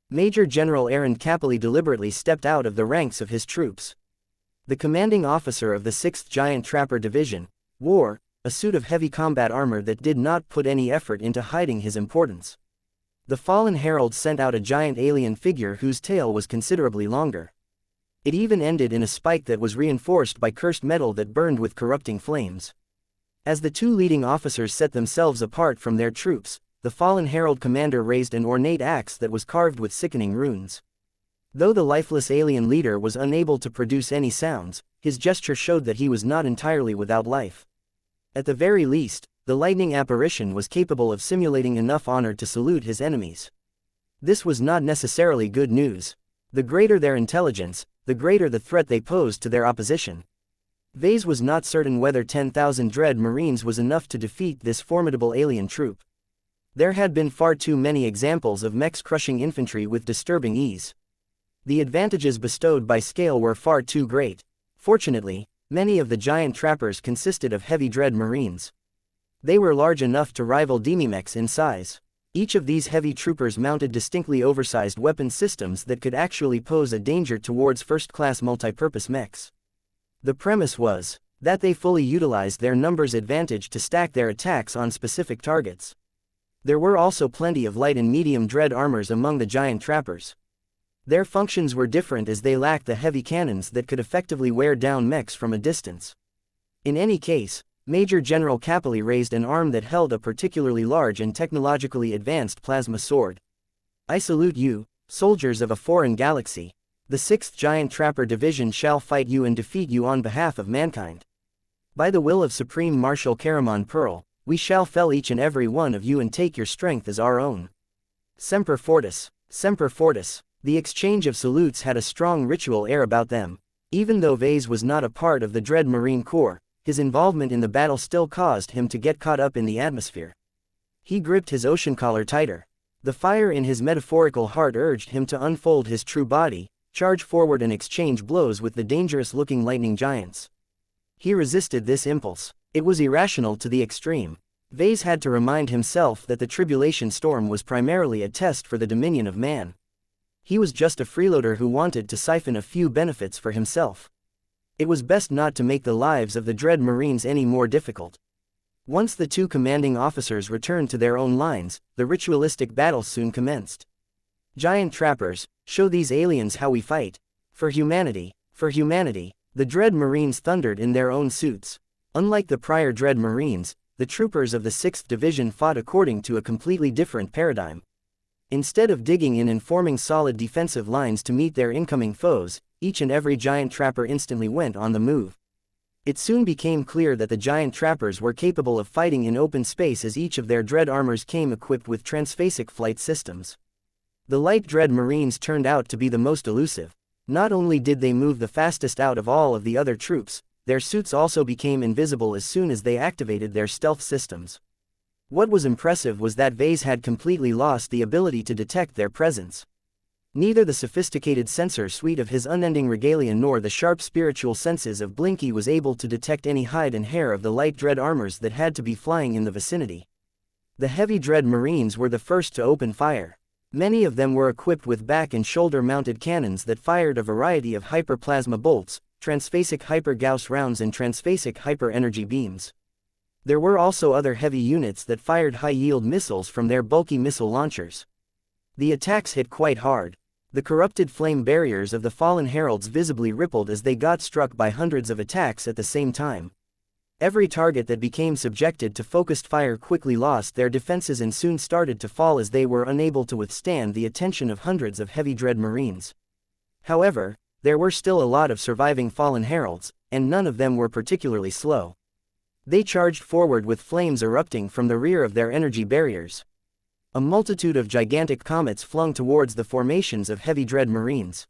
Major General Aaron Capelli deliberately stepped out of the ranks of his troops. The commanding officer of the 6th Giant Trapper Division wore a suit of heavy combat armor that did not put any effort into hiding his importance. The fallen herald sent out a giant alien figure whose tail was considerably longer. It even ended in a spike that was reinforced by cursed metal that burned with corrupting flames. As the two leading officers set themselves apart from their troops, the fallen herald commander raised an ornate axe that was carved with sickening runes. Though the lifeless alien leader was unable to produce any sounds, his gesture showed that he was not entirely without life. At the very least, the lightning apparition was capable of simulating enough honor to salute his enemies. This was not necessarily good news. The greater their intelligence, the greater the threat they posed to their opposition. Vase was not certain whether 10,000 Dread Marines was enough to defeat this formidable alien troop. There had been far too many examples of mechs crushing infantry with disturbing ease. The advantages bestowed by scale were far too great. Fortunately, many of the giant trappers consisted of heavy Dread Marines. They were large enough to rival demimechs in size. Each of these heavy troopers mounted distinctly oversized weapon systems that could actually pose a danger towards first-class multipurpose mechs. The premise was that they fully utilized their numbers advantage to stack their attacks on specific targets. There were also plenty of light and medium Dread armors among the giant trappers. Their functions were different as they lacked the heavy cannons that could effectively wear down mechs from a distance. In any case, Major General Capelli raised an arm that held a particularly large and technologically advanced plasma sword. I salute you, soldiers of a foreign galaxy. The 6th Giant Trapper Division shall fight you and defeat you on behalf of mankind. By the will of Supreme Marshal Caramon Pearl, we shall fell each and every one of you and take your strength as our own. Semper Fortis, Semper Fortis. The exchange of salutes had a strong ritual air about them. Even though Vase was not a part of the Dread Marine Corps, his involvement in the battle still caused him to get caught up in the atmosphere. He gripped his ocean collar tighter. The fire in his metaphorical heart urged him to unfold his true body, charge forward and exchange blows with the dangerous-looking lightning giants. He resisted this impulse. It was irrational to the extreme. Vase had to remind himself that the tribulation storm was primarily a test for the dominion of man. He was just a freeloader who wanted to siphon a few benefits for himself. It was best not to make the lives of the dread Marines any more difficult. Once the two commanding officers returned to their own lines, the ritualistic battle soon commenced. Giant trappers, show these aliens how we fight. For humanity, for humanity, the dread Marines thundered in their own suits. Unlike the prior dread Marines, the troopers of the 6th Division fought according to a completely different paradigm. Instead of digging in and forming solid defensive lines to meet their incoming foes, each and every giant trapper instantly went on the move. It soon became clear that the giant trappers were capable of fighting in open space, as each of their dread armors came equipped with transphasic flight systems. The light dread Marines turned out to be the most elusive. Not only did they move the fastest out of all of the other troops, their suits also became invisible as soon as they activated their stealth systems. What was impressive was that Vase had completely lost the ability to detect their presence. Neither the sophisticated sensor suite of his unending regalia nor the sharp spiritual senses of Blinky was able to detect any hide and hair of the light dread armors that had to be flying in the vicinity. The heavy dread Marines were the first to open fire. Many of them were equipped with back and shoulder mounted cannons that fired a variety of hyperplasma bolts, transphasic hyper-Gauss rounds and transphasic hyper-energy beams. There were also other heavy units that fired high-yield missiles from their bulky missile launchers. The attacks hit quite hard. The corrupted flame barriers of the fallen heralds visibly rippled as they got struck by hundreds of attacks at the same time. Every target that became subjected to focused fire quickly lost their defenses and soon started to fall as they were unable to withstand the attention of hundreds of heavy dread Marines. However, there were still a lot of surviving fallen heralds, and none of them were particularly slow. They charged forward with flames erupting from the rear of their energy barriers. A multitude of gigantic comets flung towards the formations of heavy dread Marines.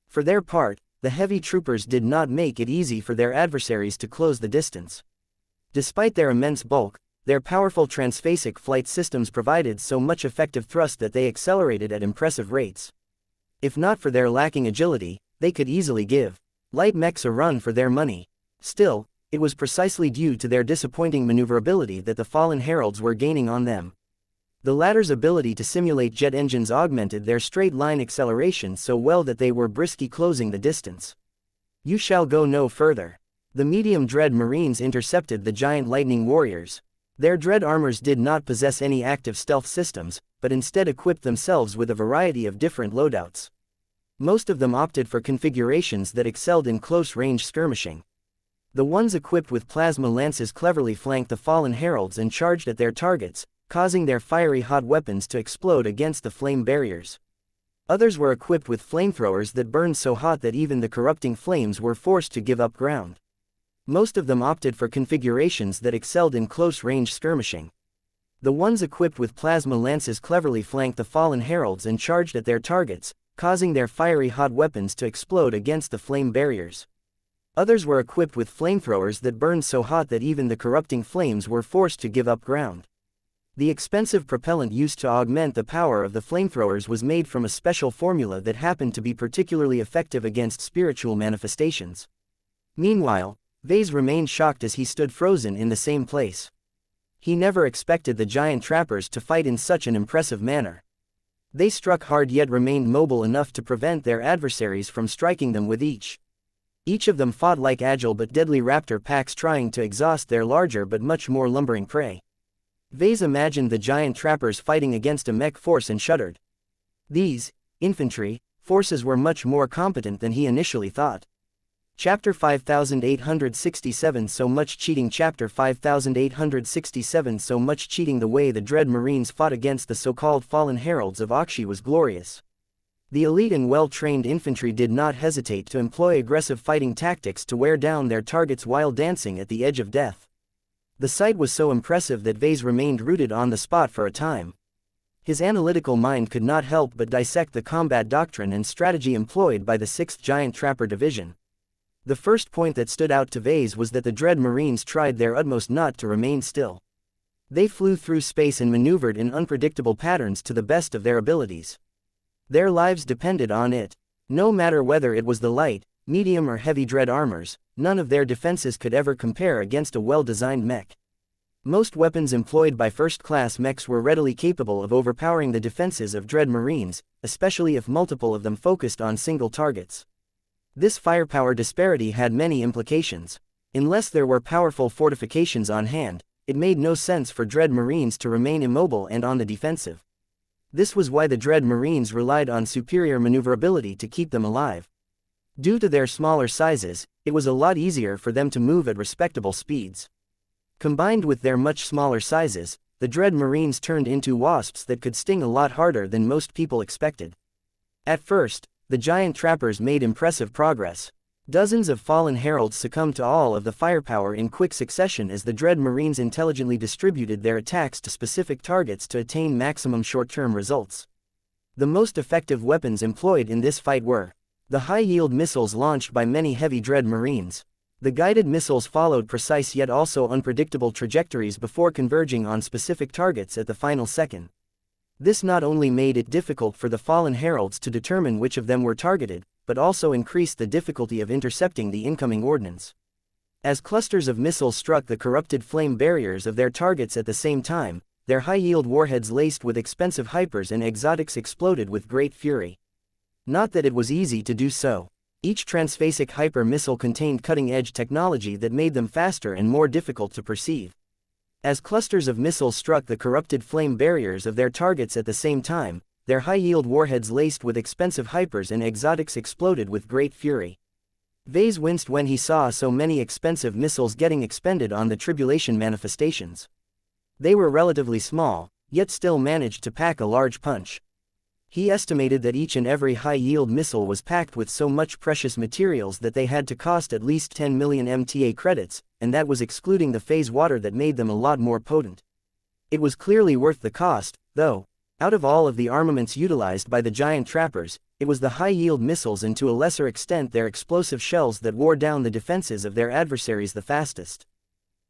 For their part, the heavy troopers did not make it easy for their adversaries to close the distance. Despite their immense bulk, their powerful transphasic flight systems provided so much effective thrust that they accelerated at impressive rates. If not for their lacking agility, they could easily give light mechs a run for their money. Still, it was precisely due to their disappointing maneuverability that the fallen heralds were gaining on them. The latter's ability to simulate jet engines augmented their straight-line acceleration so well that they were briskly closing the distance. You shall go no further. The medium dread Marines intercepted the giant lightning warriors. Their dread armors did not possess any active stealth systems, but instead equipped themselves with a variety of different loadouts. Most of them opted for configurations that excelled in close-range skirmishing. The ones equipped with plasma lances cleverly flanked the fallen heralds and charged at their targets, causing their fiery hot weapons to explode against the flame barriers. Others were equipped with flamethrowers that burned so hot that even the corrupting flames were forced to give up ground. Most of them opted for configurations that excelled in close-range skirmishing. The ones equipped with plasma lances cleverly flanked the fallen heralds and charged at their targets, causing their fiery hot weapons to explode against the flame barriers. Others were equipped with flamethrowers that burned so hot that even the corrupting flames were forced to give up ground. The expensive propellant used to augment the power of the flamethrowers was made from a special formula that happened to be particularly effective against spiritual manifestations. Meanwhile, Vase remained shocked as he stood frozen in the same place. He never expected the giant trappers to fight in such an impressive manner. They struck hard yet remained mobile enough to prevent their adversaries from striking them with each. Each of them fought like agile but deadly raptor packs trying to exhaust their larger but much more lumbering prey. Vase imagined the giant trappers fighting against a mech force and shuddered. These infantry forces were much more competent than he initially thought. Chapter 5867 So much cheating. Chapter 5867 So much cheating. The way the dread Marines fought against the so-called fallen heralds of Wuxia was glorious. The elite and well-trained infantry did not hesitate to employ aggressive fighting tactics to wear down their targets while dancing at the edge of death. The sight was so impressive that Vase remained rooted on the spot for a time. His analytical mind could not help but dissect the combat doctrine and strategy employed by the 6th Giant Trapper Division. The first point that stood out to Vase was that the dread Marines tried their utmost not to remain still. They flew through space and maneuvered in unpredictable patterns to the best of their abilities. Their lives depended on it. No matter whether it was the light, medium or heavy dread armors, none of their defenses could ever compare against a well-designed mech. Most weapons employed by first-class mechs were readily capable of overpowering the defenses of dread marines, especially if multiple of them focused on single targets. This firepower disparity had many implications. Unless there were powerful fortifications on hand, it made no sense for dread marines to remain immobile and on the defensive. This was why the dread marines relied on superior maneuverability to keep them alive. Due to their smaller sizes, it was a lot easier for them to move at respectable speeds. Combined with their much smaller sizes, the dread marines turned into wasps that could sting a lot harder than most people expected. At first, the giant trappers made impressive progress. Dozens of fallen heralds succumbed to all of the firepower in quick succession as the dread marines intelligently distributed their attacks to specific targets to attain maximum short-term results. The most effective weapons employed in this fight were the high-yield missiles launched by many heavy dread marines. The guided missiles followed precise yet also unpredictable trajectories before converging on specific targets at the final second. This not only made it difficult for the fallen heralds to determine which of them were targeted, but also increased the difficulty of intercepting the incoming ordnance. As clusters of missiles struck the corrupted flame barriers of their targets at the same time, their high-yield warheads laced with expensive hypers and exotics exploded with great fury. Not that it was easy to do so. Each transphasic hyper missile contained cutting-edge technology that made them faster and more difficult to perceive. As clusters of missiles struck the corrupted flame barriers of their targets at the same time, their high-yield warheads laced with expensive hypers and exotics exploded with great fury. Vase winced when he saw so many expensive missiles getting expended on the tribulation manifestations. They were relatively small, yet still managed to pack a large punch. He estimated that each and every high-yield missile was packed with so much precious materials that they had to cost at least 10 million MTA credits, and that was excluding the phase water that made them a lot more potent. It was clearly worth the cost, though. Out of all of the armaments utilized by the giant trappers, it was the high-yield missiles and to a lesser extent their explosive shells that wore down the defenses of their adversaries the fastest.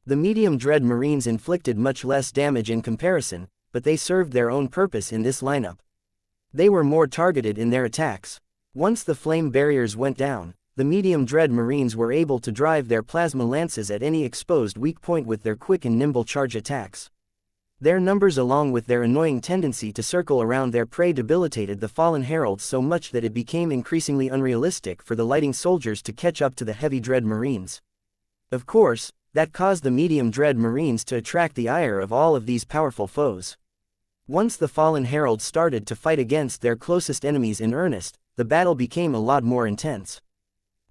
The medium dread marines inflicted much less damage in comparison, but they served their own purpose in this lineup. They were more targeted in their attacks. Once the flame barriers went down, the medium dread marines were able to drive their plasma lances at any exposed weak point with their quick and nimble charge attacks. Their numbers along with their annoying tendency to circle around their prey debilitated the fallen heralds so much that it became increasingly unrealistic for the lighting soldiers to catch up to the heavy dread marines. Of course, that caused the medium dread marines to attract the ire of all of these powerful foes. Once the fallen heralds started to fight against their closest enemies in earnest, the battle became a lot more intense.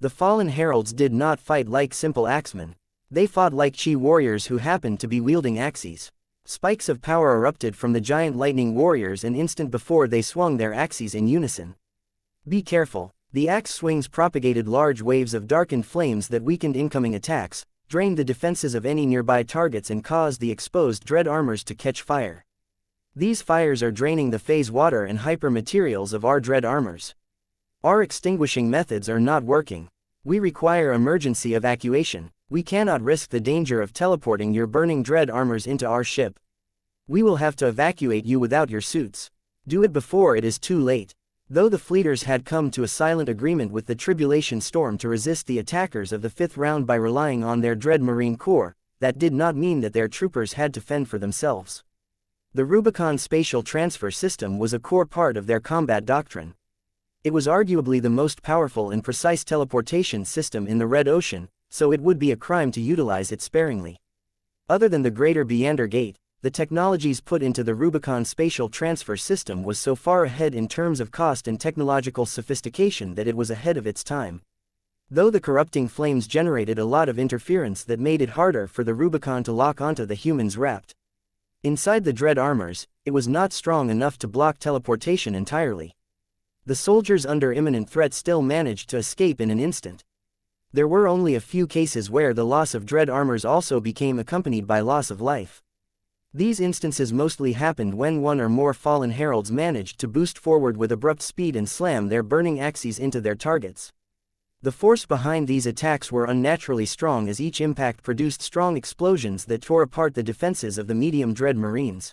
The fallen heralds did not fight like simple axemen. They fought like chi warriors who happened to be wielding axes. Spikes of power erupted from the giant lightning warriors an instant before they swung their axes in unison. Be careful, the axe swings propagated large waves of darkened flames that weakened incoming attacks, drained the defenses of any nearby targets and caused the exposed dread armors to catch fire. These fires are draining the phase water and hyper materials of our dread armors. Our extinguishing methods are not working. We require emergency evacuation. We cannot risk the danger of teleporting your burning dread armors into our ship. We will have to evacuate you without your suits. Do it before it is too late. Though the fleeters had come to a silent agreement with the tribulation storm to resist the attackers of the fifth round by relying on their dread marine corps, that did not mean that their troopers had to fend for themselves. The Rubicon spatial transfer system was a core part of their combat doctrine. It was arguably the most powerful and precise teleportation system in the Red Ocean, so it would be a crime to utilize it sparingly. Other than the Greater Beander Gate, the technologies put into the Rubicon spatial transfer system was so far ahead in terms of cost and technological sophistication that it was ahead of its time. Though the corrupting flames generated a lot of interference that made it harder for the Rubicon to lock onto the humans wrapped inside the dread armors, it was not strong enough to block teleportation entirely. The soldiers under imminent threat still managed to escape in an instant. There were only a few cases where the loss of dread armors also became accompanied by loss of life. These instances mostly happened when one or more fallen heralds managed to boost forward with abrupt speed and slam their burning axes into their targets. The force behind these attacks were unnaturally strong, as each impact produced strong explosions that tore apart the defenses of the medium dread marines.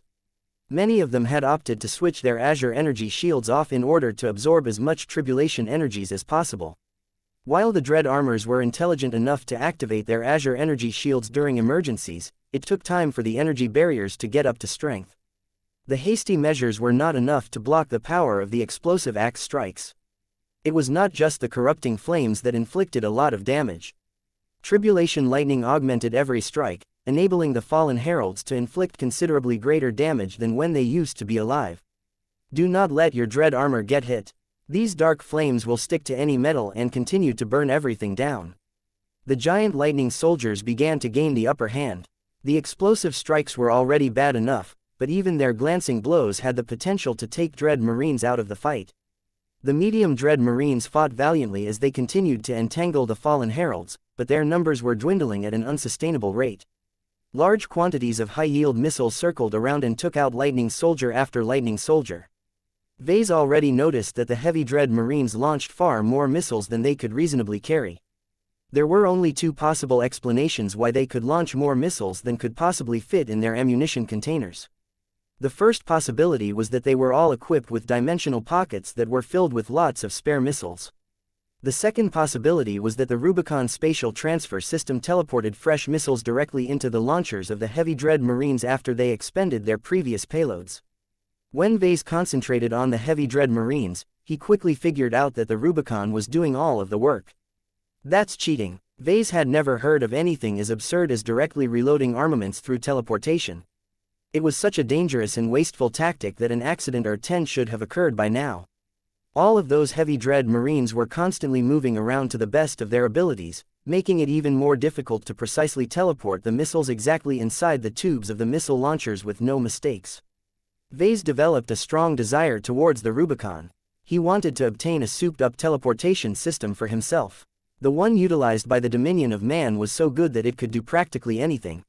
Many of them had opted to switch their Azure energy shields off in order to absorb as much tribulation energies as possible. While the dread armors were intelligent enough to activate their Azure energy shields during emergencies, it took time for the energy barriers to get up to strength. The hasty measures were not enough to block the power of the explosive axe strikes. It was not just the corrupting flames that inflicted a lot of damage. Tribulation lightning augmented every strike, enabling the fallen heralds to inflict considerably greater damage than when they used to be alive. Do not let your dread armor get hit. These dark flames will stick to any metal and continue to burn everything down. The giant lightning soldiers began to gain the upper hand. The explosive strikes were already bad enough, but even their glancing blows had the potential to take dread marines out of the fight. The medium dread marines fought valiantly as they continued to entangle the fallen heralds, but their numbers were dwindling at an unsustainable rate. Large quantities of high-yield missiles circled around and took out lightning soldier after lightning soldier. Vase already noticed that the heavy dread marines launched far more missiles than they could reasonably carry. There were only two possible explanations why they could launch more missiles than could possibly fit in their ammunition containers. The first possibility was that they were all equipped with dimensional pockets that were filled with lots of spare missiles. The second possibility was that the Rubicon spatial transfer system teleported fresh missiles directly into the launchers of the heavy dread marines after they expended their previous payloads. When Vase concentrated on the heavy dread marines, he quickly figured out that the Rubicon was doing all of the work. That's cheating. Vase had never heard of anything as absurd as directly reloading armaments through teleportation. It was such a dangerous and wasteful tactic that an accident or 10 should have occurred by now. All of those heavy dread marines were constantly moving around to the best of their abilities, making it even more difficult to precisely teleport the missiles exactly inside the tubes of the missile launchers with no mistakes. Vase developed a strong desire towards the Rubicon. He wanted to obtain a souped-up teleportation system for himself. The one utilized by the Dominion of Man was so good that it could do practically anything.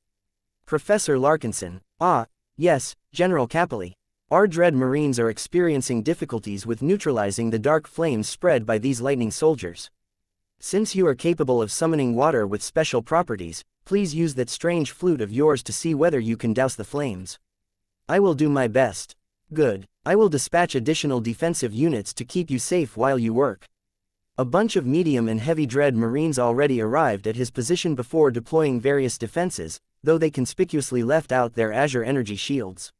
Professor Larkinson. Ah, yes, General Capelli. Our dread marines are experiencing difficulties with neutralizing the dark flames spread by these lightning soldiers. Since you are capable of summoning water with special properties, please use that strange flute of yours to see whether you can douse the flames. I will do my best. Good. I will dispatch additional defensive units to keep you safe while you work. A bunch of medium and heavy dread marines already arrived at his position before deploying various defenses, though they conspicuously left out their Azure energy shields.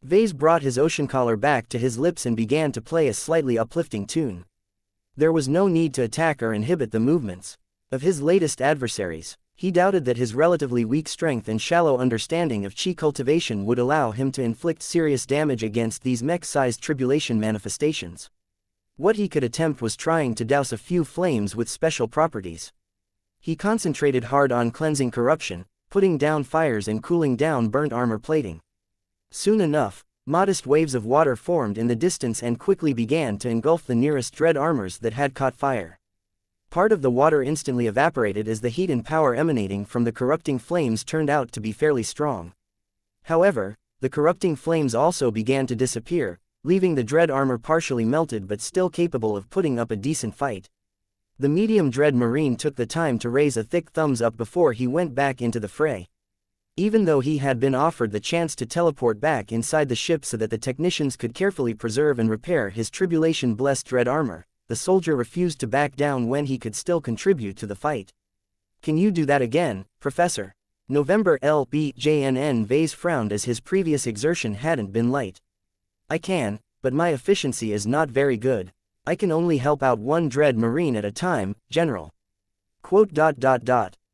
Vase brought his ocean collar back to his lips and began to play a slightly uplifting tune. There was no need to attack or inhibit the movements of his latest adversaries. He doubted that his relatively weak strength and shallow understanding of chi cultivation would allow him to inflict serious damage against these mech-sized tribulation manifestations. What he could attempt was trying to douse a few flames with special properties. He concentrated hard on cleansing corruption, putting down fires and cooling down burnt armor plating. Soon enough, modest waves of water formed in the distance and quickly began to engulf the nearest dread armors that had caught fire. Part of the water instantly evaporated as the heat and power emanating from the corrupting flames turned out to be fairly strong. However, the corrupting flames also began to disappear, leaving the dread armor partially melted but still capable of putting up a decent fight. The medium dread marine took the time to raise a thick thumbs up before he went back into the fray. Even though he had been offered the chance to teleport back inside the ship so that the technicians could carefully preserve and repair his tribulation-blessed dread armor, the soldier refused to back down when he could still contribute to the fight. Can you do that again, Professor? November LBJNN Vase frowned as his previous exertion hadn't been light. I can, but my efficiency is not very good. I can only help out one dread marine at a time, General.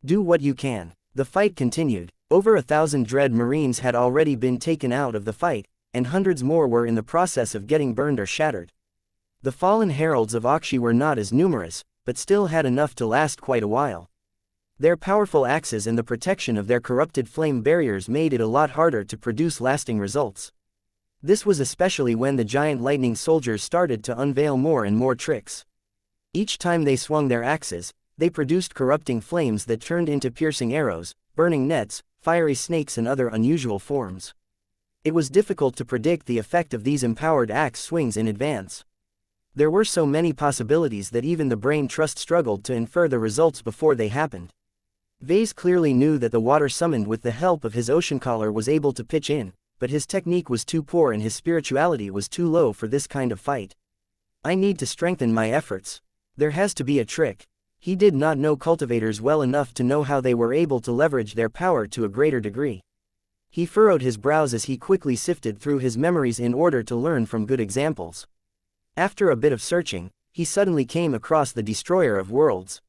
Do what you can. The fight continued. Over 1,000 dread marines had already been taken out of the fight, and hundreds more were in the process of getting burned or shattered. The fallen heralds of Auxia were not as numerous, but still had enough to last quite a while. Their powerful axes and the protection of their corrupted flame barriers made it a lot harder to produce lasting results. This was especially when the giant lightning soldiers started to unveil more and more tricks. Each time they swung their axes, they produced corrupting flames that turned into piercing arrows, burning nets, fiery snakes and other unusual forms. It was difficult to predict the effect of these empowered axe swings in advance. There were so many possibilities that even the brain trust struggled to infer the results before they happened. Vase clearly knew that the water summoned with the help of his ocean collar was able to pitch in, but his technique was too poor and his spirituality was too low for this kind of fight. I need to strengthen my efforts. There has to be a trick. He did not know cultivators well enough to know how they were able to leverage their power to a greater degree. He furrowed his brows as he quickly sifted through his memories in order to learn from good examples. After a bit of searching, he suddenly came across the Destroyer of Worlds.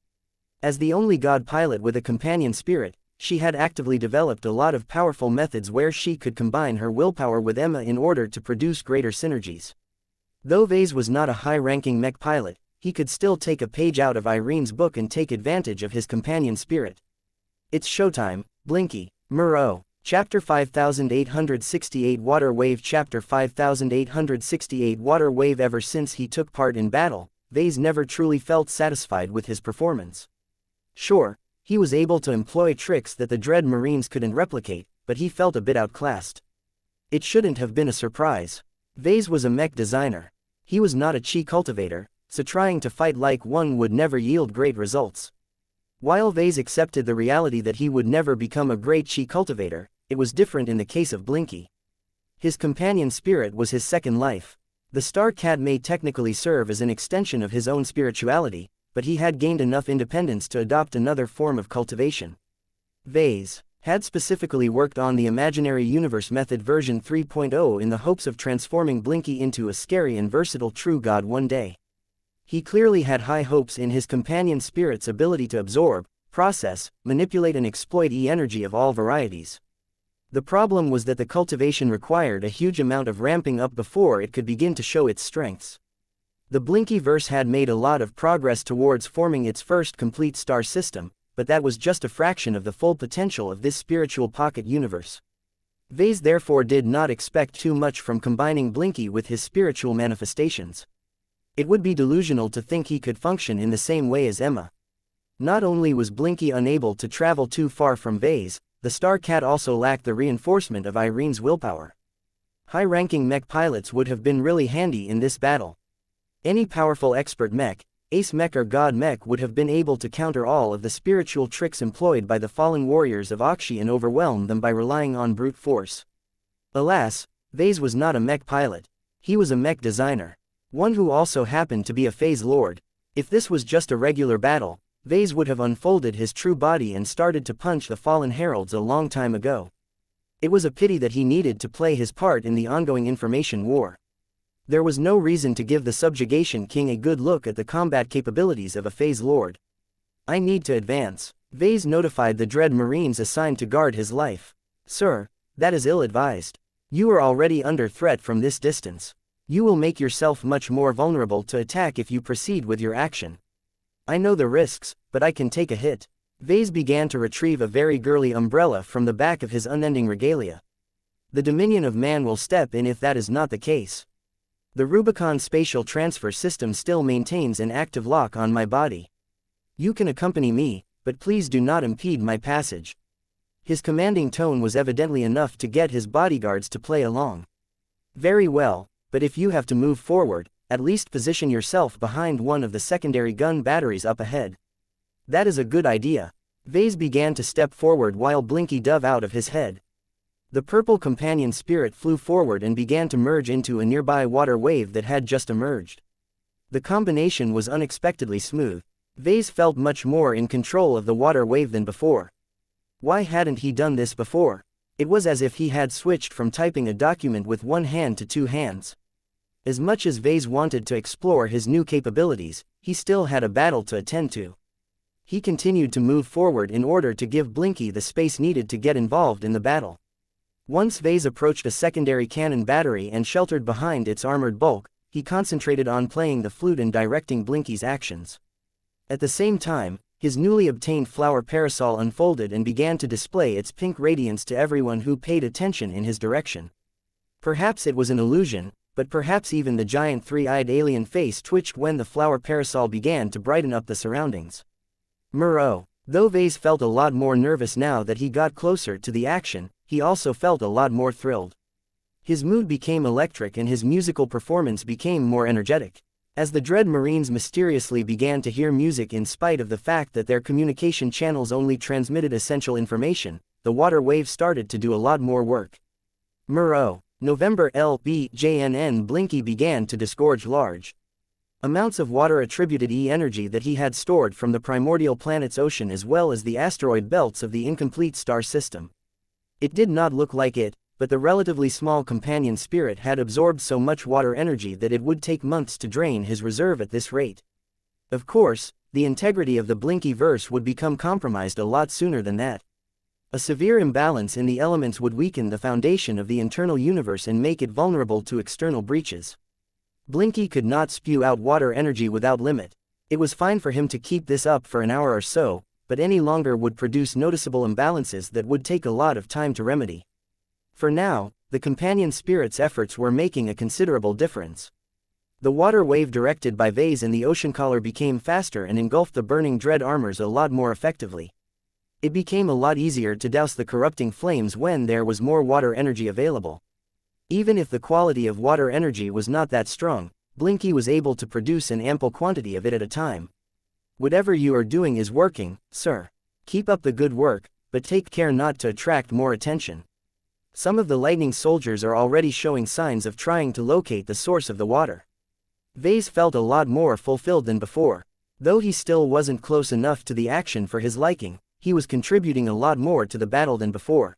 As the only god pilot with a companion spirit, she had actively developed a lot of powerful methods where she could combine her willpower with Emma in order to produce greater synergies. Though Vase was not a high-ranking mech pilot, he could still take a page out of Irene's book and take advantage of his companion spirit. It's showtime, Blinky, Muro. Chapter 5868 Water Wave Chapter 5868 Water Wave Ever since he took part in battle, Vase never truly felt satisfied with his performance. Sure, he was able to employ tricks that the Dread Marines couldn't replicate, but he felt a bit outclassed. It shouldn't have been a surprise. Vase was a mech designer. He was not a chi cultivator, so trying to fight like one would never yield great results. While Vase accepted the reality that he would never become a great chi cultivator, it was different in the case of Blinky. His companion spirit was his second life. The Star Cat may technically serve as an extension of his own spirituality, but he had gained enough independence to adopt another form of cultivation. Vase had specifically worked on the Imaginary Universe Method version 3.0 in the hopes of transforming Blinky into a scary and versatile true god one day. He clearly had high hopes in his companion spirit's ability to absorb, process, manipulate and exploit E-energy of all varieties. The problem was that the cultivation required a huge amount of ramping up before it could begin to show its strengths. The Blinky-verse had made a lot of progress towards forming its first complete star system, but that was just a fraction of the full potential of this spiritual pocket universe. Vase therefore did not expect too much from combining Blinky with his spiritual manifestations. It would be delusional to think he could function in the same way as Emma. Not only was Blinky unable to travel too far from Vase, the Star Cat also lacked the reinforcement of Irene's willpower. High-ranking mech pilots would have been really handy in this battle. Any powerful expert mech, ace mech or god mech would have been able to counter all of the spiritual tricks employed by the fallen warriors of wuxia and overwhelm them by relying on brute force. Alas, Vase was not a mech pilot. He was a mech designer. One who also happened to be a phase lord. If this was just a regular battle, Vase would have unfolded his true body and started to punch the fallen heralds a long time ago. It was a pity that he needed to play his part in the ongoing information war. There was no reason to give the Subjugation King a good look at the combat capabilities of a phase lord. I need to advance. Vase notified the Dread Marines assigned to guard his life. Sir, that is ill-advised. You are already under threat from this distance. You will make yourself much more vulnerable to attack if you proceed with your action. I know the risks, but I can take a hit. Vase began to retrieve a very girly umbrella from the back of his unending regalia. The Dominion of Man will step in if that is not the case. The Rubicon spatial transfer system still maintains an active lock on my body. You can accompany me, but please do not impede my passage. His commanding tone was evidently enough to get his bodyguards to play along. Very well, but if you have to move forward, at least position yourself behind one of the secondary gun batteries up ahead. That is a good idea. Vase began to step forward while Blinky dove out of his head. The purple companion spirit flew forward and began to merge into a nearby water wave that had just emerged. The combination was unexpectedly smooth. Vase felt much more in control of the water wave than before. Why hadn't he done this before? It was as if he had switched from typing a document with one hand to two hands. As much as Vase wanted to explore his new capabilities, he still had a battle to attend to. He continued to move forward in order to give Blinky the space needed to get involved in the battle. Once Vase approached a secondary cannon battery and sheltered behind its armored bulk, he concentrated on playing the flute and directing Blinky's actions. At the same time, his newly obtained flower parasol unfolded and began to display its pink radiance to everyone who paid attention in his direction. Perhaps it was an illusion, but perhaps even the giant three-eyed alien face twitched when the flower parasol began to brighten up the surroundings. Muro. Though Vase felt a lot more nervous now that he got closer to the action, he also felt a lot more thrilled. His mood became electric and his musical performance became more energetic. As the Dread Marines mysteriously began to hear music in spite of the fact that their communication channels only transmitted essential information, the water wave started to do a lot more work. Muro, November LBJNN Blinky began to disgorge large amounts of water attributed energy that he had stored from the primordial planet's ocean as well as the asteroid belts of the incomplete star system. It did not look like it, but the relatively small companion spirit had absorbed so much water energy that it would take months to drain his reserve at this rate. Of course, the integrity of the Blinky verse would become compromised a lot sooner than that. A severe imbalance in the elements would weaken the foundation of the internal universe and make it vulnerable to external breaches. Blinky could not spew out water energy without limit. It was fine for him to keep this up for an hour or so, but any longer would produce noticeable imbalances that would take a lot of time to remedy. For now, the companion spirit's efforts were making a considerable difference. The water wave directed by Vase and the ocean collar became faster and engulfed the burning dread armors a lot more effectively. It became a lot easier to douse the corrupting flames when there was more water energy available. Even if the quality of water energy was not that strong, Blinky was able to produce an ample quantity of it at a time. Whatever you are doing is working, sir. Keep up the good work, but take care not to attract more attention. Some of the lightning soldiers are already showing signs of trying to locate the source of the water. Vase felt a lot more fulfilled than before. Though he still wasn't close enough to the action for his liking, he was contributing a lot more to the battle than before.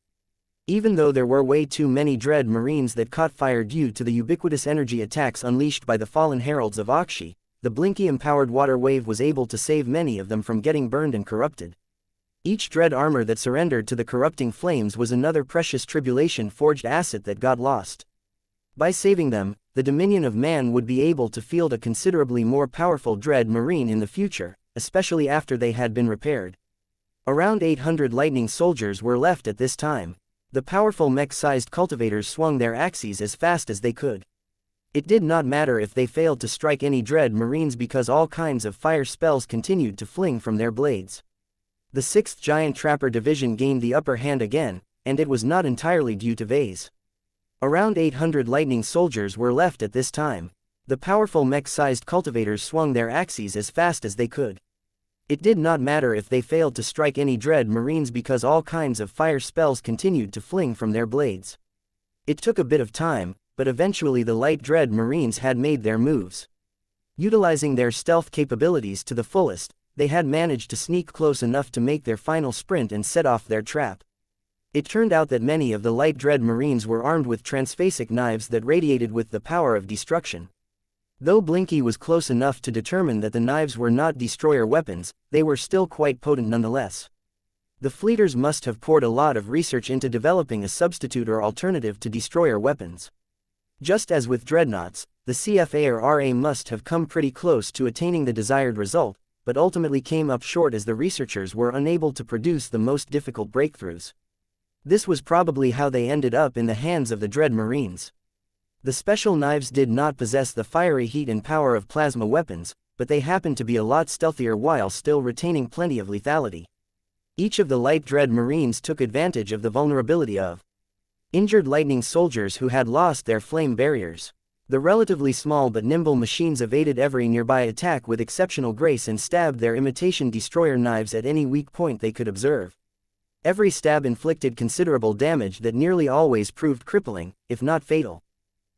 Even though there were way too many Dread Marines that caught fire due to the ubiquitous energy attacks unleashed by the fallen heralds of Auxia, the Blinky-empowered water wave was able to save many of them from getting burned and corrupted. Each dread armor that surrendered to the corrupting flames was another precious tribulation-forged asset that got lost. By saving them, the Dominion of Man would be able to field a considerably more powerful Dread Marine in the future, especially after they had been repaired. Around 800 lightning soldiers were left at this time. The powerful mech-sized cultivators swung their axes as fast as they could. It did not matter if they failed to strike any Dread Marines because all kinds of fire spells continued to fling from their blades. The 6th Giant Trapper Division gained the upper hand again, and it was not entirely due to Vase. Around 800 lightning soldiers were left at this time. The powerful mech-sized cultivators swung their axes as fast as they could. It did not matter if they failed to strike any Dread Marines because all kinds of fire spells continued to fling from their blades. It took a bit of time, but eventually the light Dread Marines had made their moves. Utilizing their stealth capabilities to the fullest, they had managed to sneak close enough to make their final sprint and set off their trap. It turned out that many of the light Dread Marines were armed with transphasic knives that radiated with the power of destruction. Though Blinky was close enough to determine that the knives were not destroyer weapons, they were still quite potent nonetheless. The fleeters must have poured a lot of research into developing a substitute or alternative to destroyer weapons. Just as with dreadnoughts, the CFA or RA must have come pretty close to attaining the desired result, but ultimately came up short as the researchers were unable to produce the most difficult breakthroughs. This was probably how they ended up in the hands of the Dread Marines. The special knives did not possess the fiery heat and power of plasma weapons, but they happened to be a lot stealthier while still retaining plenty of lethality. Each of the light Dread Marines took advantage of the vulnerability of injured lightning soldiers who had lost their flame barriers. The relatively small but nimble machines evaded every nearby attack with exceptional grace and stabbed their imitation destroyer knives at any weak point they could observe. Every stab inflicted considerable damage that nearly always proved crippling, if not fatal.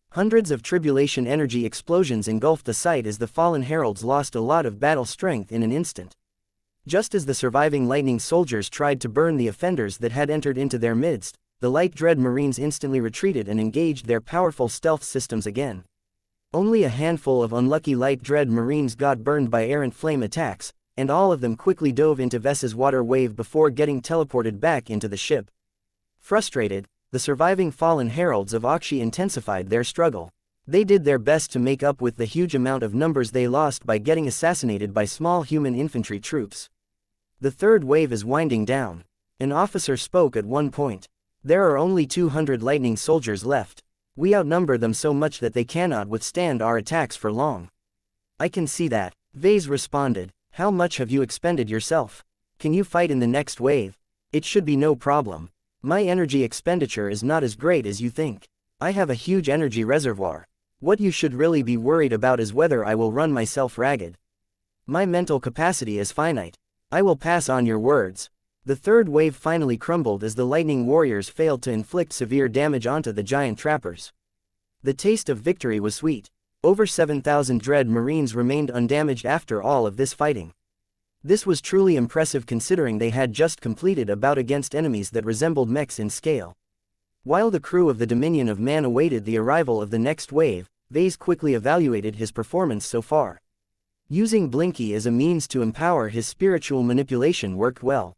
Hundreds of tribulation energy explosions engulfed the site as the fallen heralds lost a lot of battle strength in an instant. Just as the surviving lightning soldiers tried to burn the offenders that had entered into their midst, the light Dread Marines instantly retreated and engaged their powerful stealth systems again. Only a handful of unlucky light Dread Marines got burned by errant flame attacks, and all of them quickly dove into Vess's water wave before getting teleported back into the ship. Frustrated, the surviving fallen heralds of Auxia intensified their struggle. They did their best to make up with the huge amount of numbers they lost by getting assassinated by small human infantry troops. The third wave is winding down. An officer spoke at one point. There are only 200 lightning soldiers left. We outnumber them so much that they cannot withstand our attacks for long. I can see that. Vase responded. How much have you expended yourself? Can you fight in the next wave? It should be no problem. My energy expenditure is not as great as you think. I have a huge energy reservoir. What you should really be worried about is whether I will run myself ragged. My mental capacity is finite. I will pass on your words. The third wave finally crumbled as the lightning warriors failed to inflict severe damage onto the giant trappers. The taste of victory was sweet. Over 7,000 dread marines remained undamaged after all of this fighting. This was truly impressive considering they had just completed a bout against enemies that resembled mechs in scale. While the crew of the Dominion of Man awaited the arrival of the next wave, Vase quickly evaluated his performance so far. Using Blinky as a means to empower his spiritual manipulation worked well.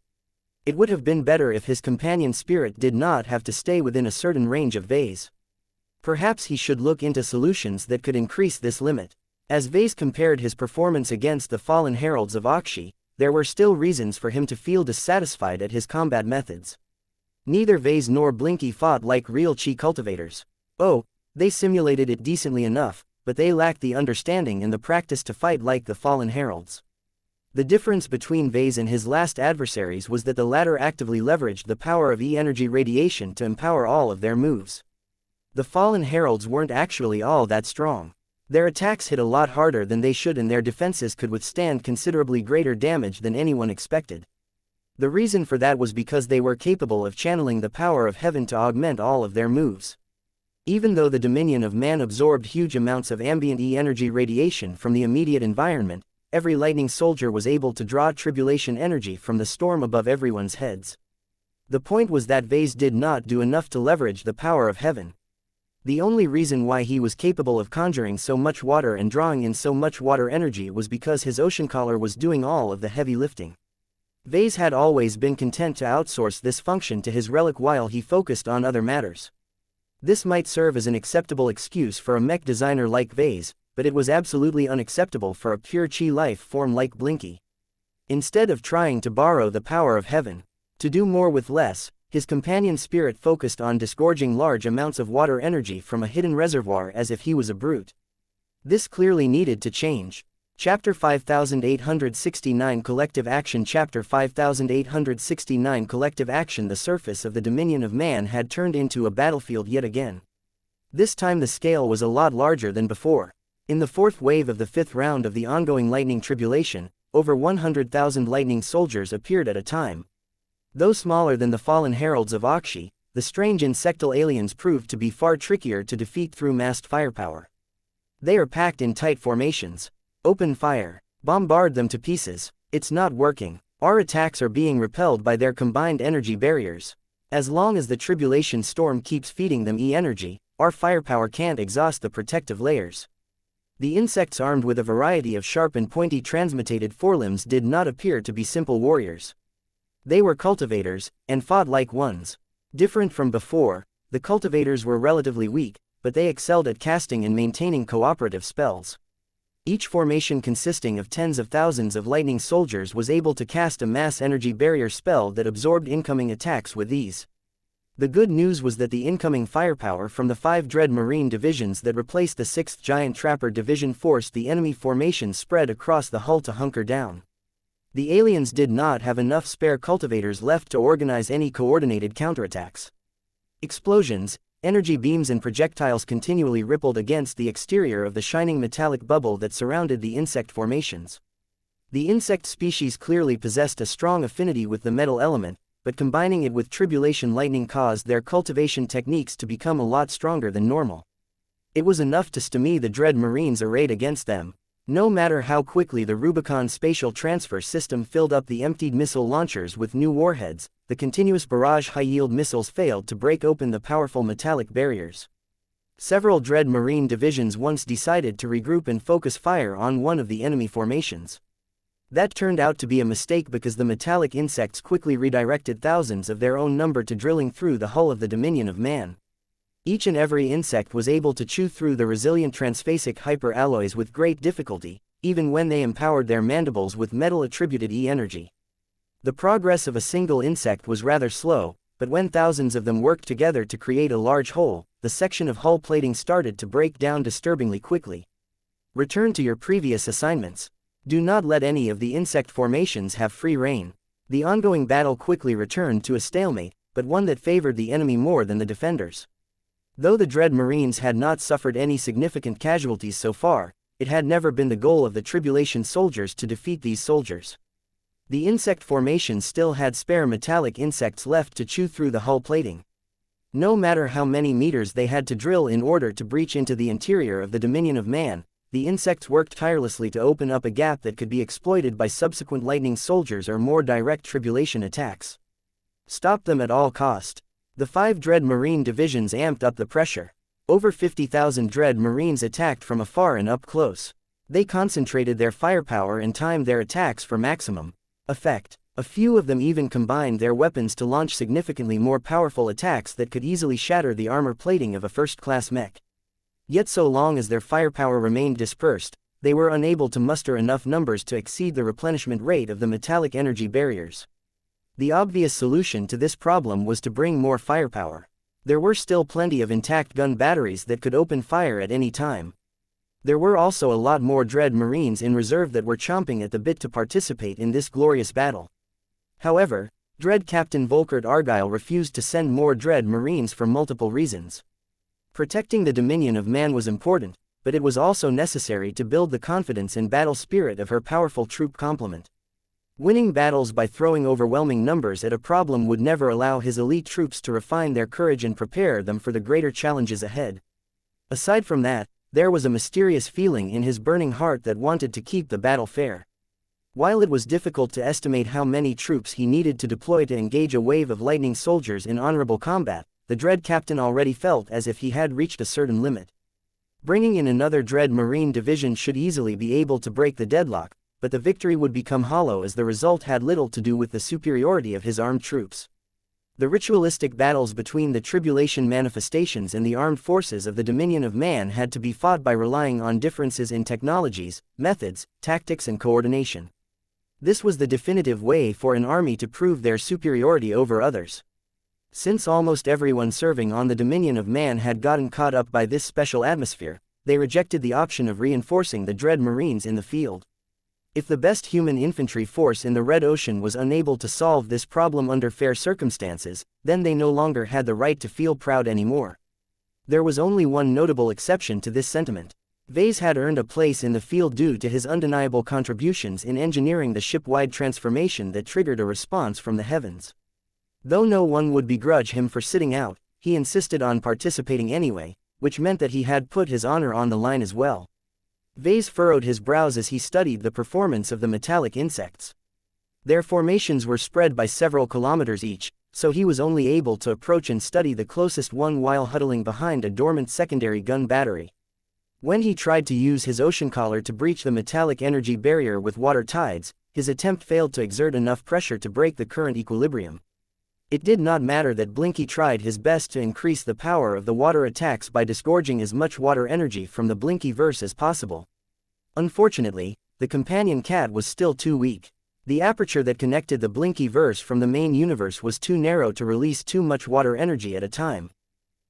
It would have been better if his companion spirit did not have to stay within a certain range of Vase. Perhaps he should look into solutions that could increase this limit. As Vase compared his performance against the fallen heralds of Auxia, there were still reasons for him to feel dissatisfied at his combat methods. Neither Vase nor Blinky fought like real chi cultivators. Oh, they simulated it decently enough, but they lacked the understanding and the practice to fight like the fallen heralds. The difference between Vase and his last adversaries was that the latter actively leveraged the power of E-energy radiation to empower all of their moves. The fallen heralds weren't actually all that strong. Their attacks hit a lot harder than they should and their defenses could withstand considerably greater damage than anyone expected. The reason for that was because they were capable of channeling the power of heaven to augment all of their moves. Even though the Dominion of Man absorbed huge amounts of ambient E-energy radiation from the immediate environment, every lightning soldier was able to draw tribulation energy from the storm above everyone's heads. The point was that Vase did not do enough to leverage the power of heaven. The only reason why he was capable of conjuring so much water and drawing in so much water energy was because his ocean collar was doing all of the heavy lifting. Vase had always been content to outsource this function to his relic while he focused on other matters. This might serve as an acceptable excuse for a mech designer like Vase, but it was absolutely unacceptable for a pure chi life form like Blinky. Instead of trying to borrow the power of heaven, to do more with less, his companion spirit focused on disgorging large amounts of water energy from a hidden reservoir as if he was a brute. This clearly needed to change. Chapter 5869 Collective Action Chapter 5869 Collective Action The surface of the Dominion of Man had turned into a battlefield yet again. This time the scale was a lot larger than before. In the fourth wave of the fifth round of the ongoing lightning tribulation, over 100,000 lightning soldiers appeared at a time. Though smaller than the fallen heralds of Auxia, the strange insectal aliens proved to be far trickier to defeat through massed firepower. They are packed in tight formations. Open fire. Bombard them to pieces. It's not working. Our attacks are being repelled by their combined energy barriers. As long as the tribulation storm keeps feeding them E-energy, our firepower can't exhaust the protective layers. The insects armed with a variety of sharp and pointy transmutated forelimbs did not appear to be simple warriors. They were cultivators, and fought like ones. Different from before, the cultivators were relatively weak, but they excelled at casting and maintaining cooperative spells. Each formation consisting of tens of thousands of lightning soldiers was able to cast a mass energy barrier spell that absorbed incoming attacks with ease. The good news was that the incoming firepower from the 5 Dread Marine divisions that replaced the 6th Giant Trapper Division forced the enemy formation spread across the hull to hunker down. The aliens did not have enough spare cultivators left to organize any coordinated counterattacks. Explosions, energy beams and projectiles continually rippled against the exterior of the shining metallic bubble that surrounded the insect formations. The insect species clearly possessed a strong affinity with the metal element, but combining it with tribulation lightning caused their cultivation techniques to become a lot stronger than normal. It was enough to stymie the Dread Marines arrayed against them. No matter how quickly the Rubicon spatial transfer system filled up the emptied missile launchers with new warheads, the continuous barrage high-yield missiles failed to break open the powerful metallic barriers. Several Dread Marine divisions once decided to regroup and focus fire on one of the enemy formations. That turned out to be a mistake because the metallic insects quickly redirected thousands of their own number to drilling through the hull of the Dominion of Man. Each and every insect was able to chew through the resilient transphasic hyper-alloys with great difficulty, even when they empowered their mandibles with metal-attributed E-energy. The progress of a single insect was rather slow, but when thousands of them worked together to create a large hole, the section of hull plating started to break down disturbingly quickly. Return to your previous assignments. Do not let any of the insect formations have free rein. The ongoing battle quickly returned to a stalemate, but one that favored the enemy more than the defenders. Though the Dread Marines had not suffered any significant casualties so far, it had never been the goal of the Tribulation soldiers to defeat these soldiers. The insect formation still had spare metallic insects left to chew through the hull plating. No matter how many meters they had to drill in order to breach into the interior of the Dominion of Man, the insects worked tirelessly to open up a gap that could be exploited by subsequent Lightning soldiers or more direct Tribulation attacks. Stop them at all cost. The 5 Dread Marine divisions amped up the pressure. Over 50,000 Dread Marines attacked from afar and up close. They concentrated their firepower and timed their attacks for maximum effect. A few of them even combined their weapons to launch significantly more powerful attacks that could easily shatter the armor plating of a first-class mech. Yet so long as their firepower remained dispersed, they were unable to muster enough numbers to exceed the replenishment rate of the metallic energy barriers. The obvious solution to this problem was to bring more firepower. There were still plenty of intact gun batteries that could open fire at any time. There were also a lot more Dread Marines in reserve that were chomping at the bit to participate in this glorious battle. However, Dread Captain Volkert Argyle refused to send more Dread Marines for multiple reasons. Protecting the Dominion of Man was important, but it was also necessary to build the confidence and battle spirit of her powerful troop complement. Winning battles by throwing overwhelming numbers at a problem would never allow his elite troops to refine their courage and prepare them for the greater challenges ahead. Aside from that, there was a mysterious feeling in his burning heart that wanted to keep the battle fair. While it was difficult to estimate how many troops he needed to deploy to engage a wave of Lightning soldiers in honorable combat, the Dread Captain already felt as if he had reached a certain limit. Bringing in another Dread Marine division should easily be able to break the deadlock, but the victory would become hollow as the result had little to do with the superiority of his armed troops. The ritualistic battles between the Tribulation manifestations and the armed forces of the Dominion of Man had to be fought by relying on differences in technologies, methods, tactics and coordination. This was the definitive way for an army to prove their superiority over others. Since almost everyone serving on the Dominion of Man had gotten caught up by this special atmosphere, they rejected the option of reinforcing the Dread Marines in the field. If the best human infantry force in the Red Ocean was unable to solve this problem under fair circumstances, then they no longer had the right to feel proud anymore. There was only one notable exception to this sentiment. Vase had earned a place in the field due to his undeniable contributions in engineering the ship-wide transformation that triggered a response from the heavens. Though no one would begrudge him for sitting out, he insisted on participating anyway, which meant that he had put his honor on the line as well. Vase furrowed his brows as he studied the performance of the metallic insects. Their formations were spread by several kilometers each, so he was only able to approach and study the closest one while huddling behind a dormant secondary gun battery. When he tried to use his ocean collar to breach the metallic energy barrier with water tides, his attempt failed to exert enough pressure to break the current equilibrium. It did not matter that Blinky tried his best to increase the power of the water attacks by disgorging as much water energy from the Blinkyverse as possible. Unfortunately, the companion cat was still too weak. The aperture that connected the Blinkyverse from the main universe was too narrow to release too much water energy at a time.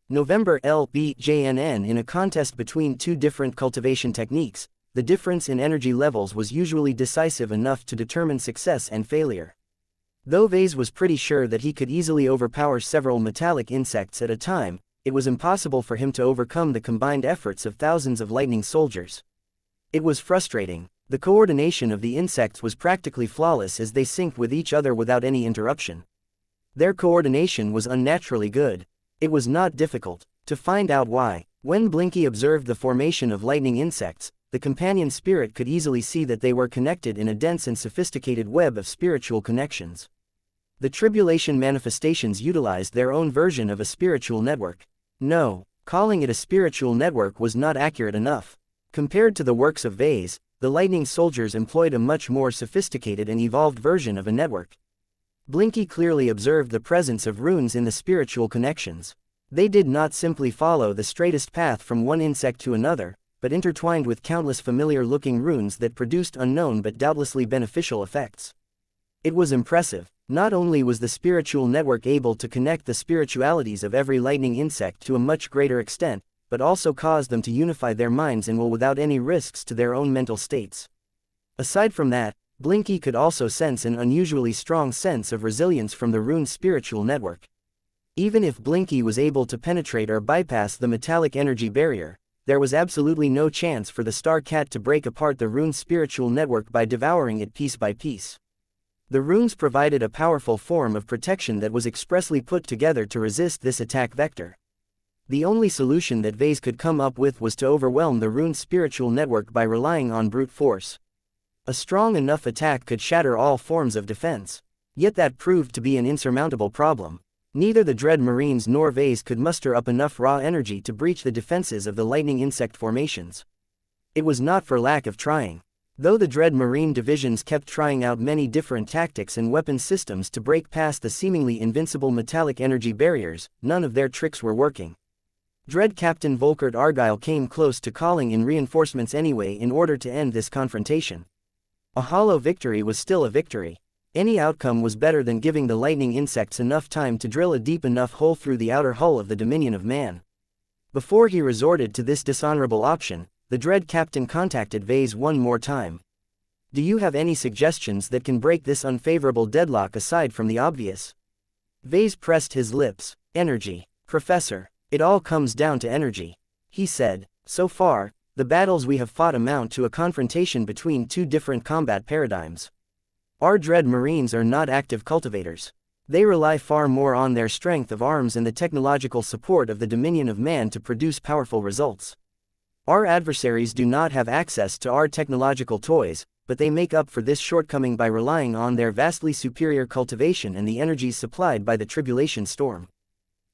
November LBJNN. In a contest between two different cultivation techniques, the difference in energy levels was usually decisive enough to determine success and failure. Though Vase was pretty sure that he could easily overpower several metallic insects at a time, it was impossible for him to overcome the combined efforts of thousands of Lightning soldiers. It was frustrating. The coordination of the insects was practically flawless as they synced with each other without any interruption. Their coordination was unnaturally good. It was not difficult to find out why. When Blinky observed the formation of Lightning insects, the companion spirit could easily see that they were connected in a dense and sophisticated web of spiritual connections. The Tribulation manifestations utilized their own version of a spiritual network. No, calling it a spiritual network was not accurate enough. Compared to the works of Vase, the Lightning soldiers employed a much more sophisticated and evolved version of a network. Blinky clearly observed the presence of runes in the spiritual connections. They did not simply follow the straightest path from one insect to another, but intertwined with countless familiar-looking runes that produced unknown but doubtlessly beneficial effects. It was impressive. Not only was the spiritual network able to connect the spiritualities of every Lightning insect to a much greater extent, but also caused them to unify their minds and will without any risks to their own mental states. Aside from that, Blinky could also sense an unusually strong sense of resilience from the rune's spiritual network. Even if Blinky was able to penetrate or bypass the metallic energy barrier, there was absolutely no chance for the Star Cat to break apart the rune's spiritual network by devouring it piece by piece. The runes provided a powerful form of protection that was expressly put together to resist this attack vector. The only solution that Vase could come up with was to overwhelm the rune's spiritual network by relying on brute force. A strong enough attack could shatter all forms of defense. Yet that proved to be an insurmountable problem. Neither the Dread Marines nor Vase could muster up enough raw energy to breach the defenses of the lightning insect formations. It was not for lack of trying. Though the Dread Marine divisions kept trying out many different tactics and weapon systems to break past the seemingly invincible metallic energy barriers, none of their tricks were working. Dread Captain Volkert Argyle came close to calling in reinforcements anyway in order to end this confrontation. A hollow victory was still a victory. Any outcome was better than giving the lightning insects enough time to drill a deep enough hole through the outer hull of the Dominion of Man. Before he resorted to this dishonorable option, the Dread Captain contacted Vase one more time. Do you have any suggestions that can break this unfavorable deadlock aside from the obvious? Vase pressed his lips. Energy. Professor, it all comes down to energy. He said, so far, the battles we have fought amount to a confrontation between two different combat paradigms. Our Dread Marines are not active cultivators. They rely far more on their strength of arms and the technological support of the Dominion of Man to produce powerful results. Our adversaries do not have access to our technological toys, but they make up for this shortcoming by relying on their vastly superior cultivation and the energies supplied by the Tribulation Storm.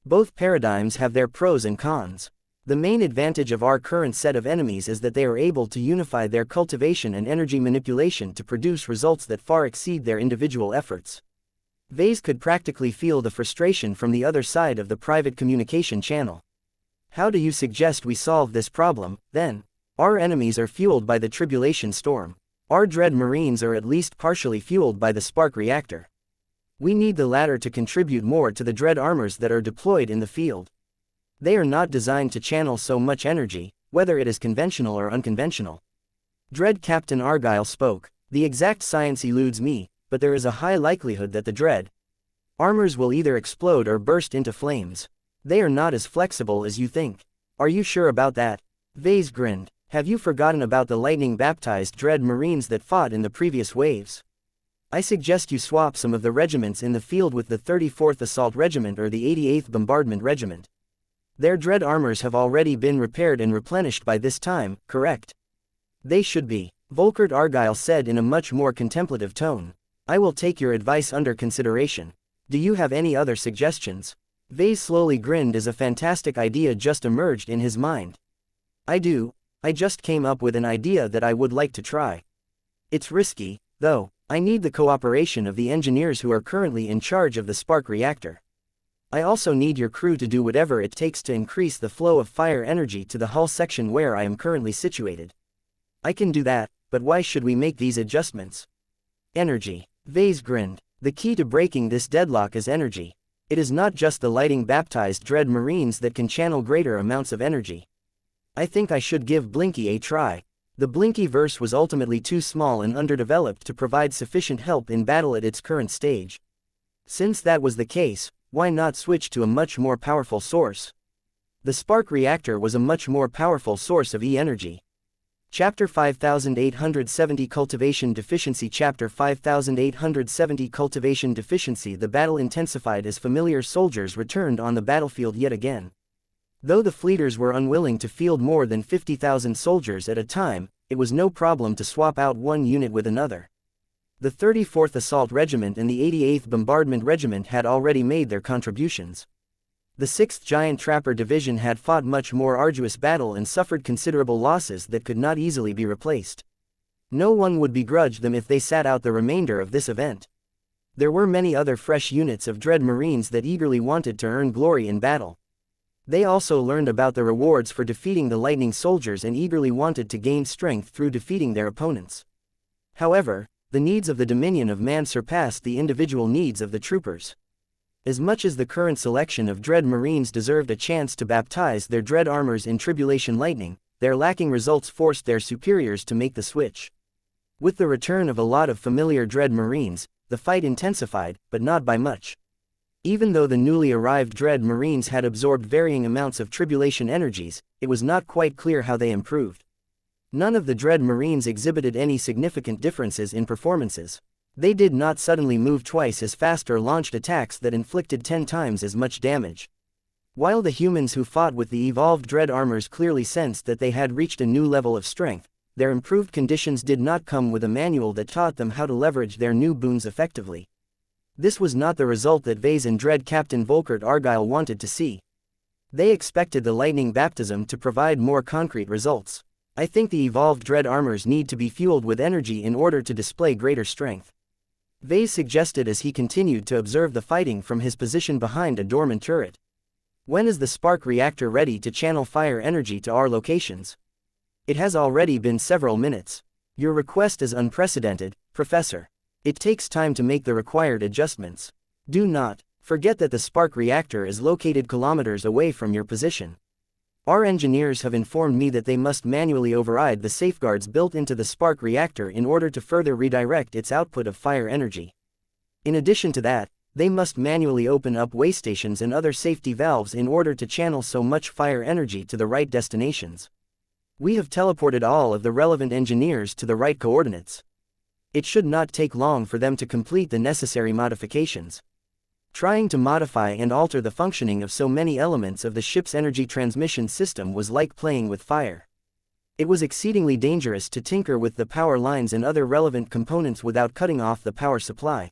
Both paradigms have their pros and cons. The main advantage of our current set of enemies is that they are able to unify their cultivation and energy manipulation to produce results that far exceed their individual efforts. Vase could practically feel the frustration from the other side of the private communication channel. How do you suggest we solve this problem, then? Our enemies are fueled by the Tribulation Storm. Our Dread Marines are at least partially fueled by the Spark Reactor. We need the latter to contribute more to the Dread armors that are deployed in the field. They are not designed to channel so much energy, whether it is conventional or unconventional. Dread Captain Argyle spoke. The exact science eludes me, but there is a high likelihood that the Dread armors will either explode or burst into flames. They are not as flexible as you think. Are you sure about that? Vase grinned. Have you forgotten about the lightning-baptized Dread Marines that fought in the previous waves? I suggest you swap some of the regiments in the field with the 34th Assault Regiment or the 88th Bombardment Regiment. Their Dread armors have already been repaired and replenished by this time, correct? They should be, Volkert Argyle said in a much more contemplative tone. I will take your advice under consideration. Do you have any other suggestions? Vase slowly grinned as a fantastic idea just emerged in his mind. I do. I just came up with an idea that I would like to try. It's risky, though. I need the cooperation of the engineers who are currently in charge of the Spark Reactor. I also need your crew to do whatever it takes to increase the flow of fire energy to the hull section where I am currently situated. I can do that, but why should we make these adjustments? Energy. Vase grinned. The key to breaking this deadlock is energy. It is not just the lightning-baptized Dread Marines that can channel greater amounts of energy. I think I should give Blinky a try. The Blinky verse was ultimately too small and underdeveloped to provide sufficient help in battle at its current stage. Since that was the case, why not switch to a much more powerful source? The Spark Reactor was a much more powerful source of E-energy. Chapter 5870 Cultivation Deficiency Chapter 5870 Cultivation Deficiency The battle intensified as familiar soldiers returned on the battlefield yet again. Though the fleeters were unwilling to field more than 50,000 soldiers at a time, it was no problem to swap out one unit with another. The 34th Assault Regiment and the 88th Bombardment Regiment had already made their contributions. The 6th Giant Trapper Division had fought much more arduous battle and suffered considerable losses that could not easily be replaced. No one would begrudge them if they sat out the remainder of this event. There were many other fresh units of Dread Marines that eagerly wanted to earn glory in battle. They also learned about the rewards for defeating the Lightning Soldiers and eagerly wanted to gain strength through defeating their opponents. However, the needs of the Dominion of Man surpassed the individual needs of the troopers. As much as the current selection of Dread Marines deserved a chance to baptize their Dread armors in Tribulation Lightning, their lacking results forced their superiors to make the switch. With the return of a lot of familiar Dread Marines, the fight intensified, but not by much. Even though the newly arrived Dread Marines had absorbed varying amounts of tribulation energies, it was not quite clear how they improved. None of the Dread Marines exhibited any significant differences in performances. They did not suddenly move twice as fast or launched attacks that inflicted 10 times as much damage. While the humans who fought with the evolved Dread armors clearly sensed that they had reached a new level of strength, their improved conditions did not come with a manual that taught them how to leverage their new boons effectively. This was not the result that Vase and Dread Captain Volkert Argyle wanted to see. They expected the lightning baptism to provide more concrete results. I think the evolved Dread armors need to be fueled with energy in order to display greater strength. Vase suggested as he continued to observe the fighting from his position behind a dormant turret. When is the spark reactor ready to channel fire energy to our locations? It has already been several minutes. Your request is unprecedented, Professor. It takes time to make the required adjustments. Do not forget that the spark reactor is located kilometers away from your position. Our engineers have informed me that they must manually override the safeguards built into the spark reactor in order to further redirect its output of fire energy. In addition to that, they must manually open up way stations and other safety valves in order to channel so much fire energy to the right destinations. We have teleported all of the relevant engineers to the right coordinates. It should not take long for them to complete the necessary modifications. Trying to modify and alter the functioning of so many elements of the ship's energy transmission system was like playing with fire. It was exceedingly dangerous to tinker with the power lines and other relevant components without cutting off the power supply.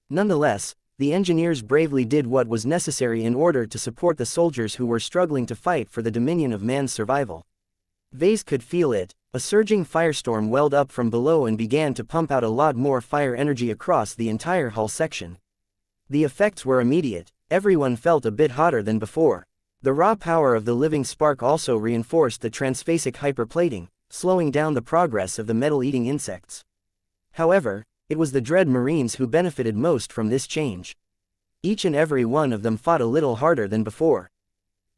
Nonetheless, the engineers bravely did what was necessary in order to support the soldiers who were struggling to fight for the dominion of man's survival. Vase could feel it. A surging firestorm welled up from below and began to pump out a lot more fire energy across the entire hull section. The effects were immediate. Everyone felt a bit hotter than before. The raw power of the living spark also reinforced the transphasic hyperplating, slowing down the progress of the metal-eating insects. However, it was the Dread Marines who benefited most from this change. Each and every one of them fought a little harder than before.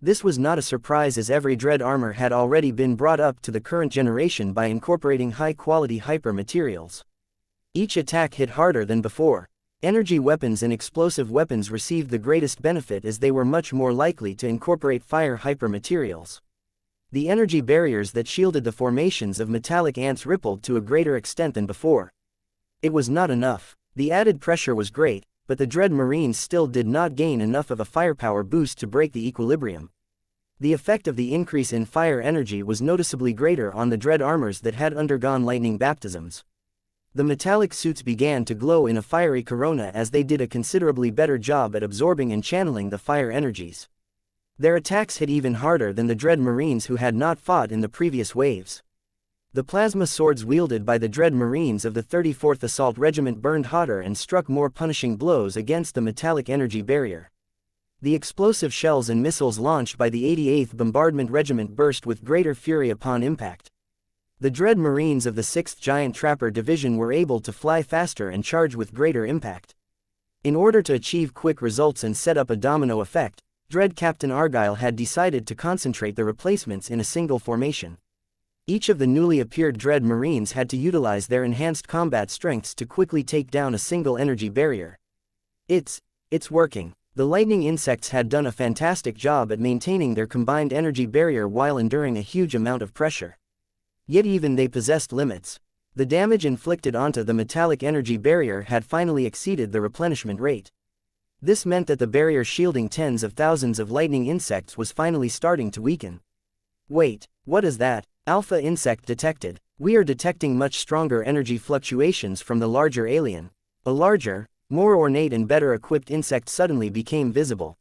This was not a surprise as every Dread armor had already been brought up to the current generation by incorporating high-quality hyper materials. Each attack hit harder than before. Energy weapons and explosive weapons received the greatest benefit as they were much more likely to incorporate fire hyper materials. The energy barriers that shielded the formations of metallic ants rippled to a greater extent than before. It was not enough. The added pressure was great, but the Dread Marines still did not gain enough of a firepower boost to break the equilibrium. The effect of the increase in fire energy was noticeably greater on the Dread armors that had undergone lightning baptisms. The metallic suits began to glow in a fiery corona as they did a considerably better job at absorbing and channeling the fire energies. Their attacks hit even harder than the Dread Marines who had not fought in the previous waves. The plasma swords wielded by the Dread Marines of the 34th Assault Regiment burned hotter and struck more punishing blows against the metallic energy barrier. The explosive shells and missiles launched by the 88th Bombardment Regiment burst with greater fury upon impact. The Dread Marines of the 6th Giant Trapper Division were able to fly faster and charge with greater impact. In order to achieve quick results and set up a domino effect, Dread Captain Argyle had decided to concentrate the replacements in a single formation. Each of the newly appeared Dread Marines had to utilize their enhanced combat strengths to quickly take down a single energy barrier. It's working. The lightning insects had done a fantastic job at maintaining their combined energy barrier while enduring a huge amount of pressure. Yet even they possessed limits. The damage inflicted onto the metallic energy barrier had finally exceeded the replenishment rate. This meant that the barrier shielding tens of thousands of lightning insects was finally starting to weaken. Wait, what is that? Alpha insect detected. We are detecting much stronger energy fluctuations from the larger alien. A larger, more ornate and better equipped insect suddenly became visible.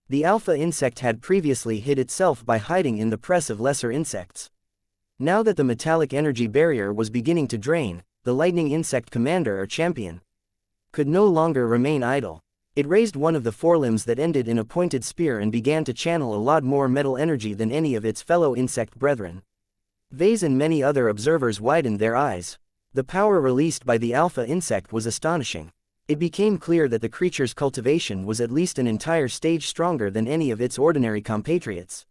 The alpha insect had previously hid itself by hiding in the press of lesser insects. Now that the metallic energy barrier was beginning to drain, the lightning insect commander or champion could no longer remain idle. It raised one of the forelimbs that ended in a pointed spear and began to channel a lot more metal energy than any of its fellow insect brethren. Vase and many other observers widened their eyes. The power released by the alpha insect was astonishing. It became clear that the creature's cultivation was at least an entire stage stronger than any of its ordinary compatriots.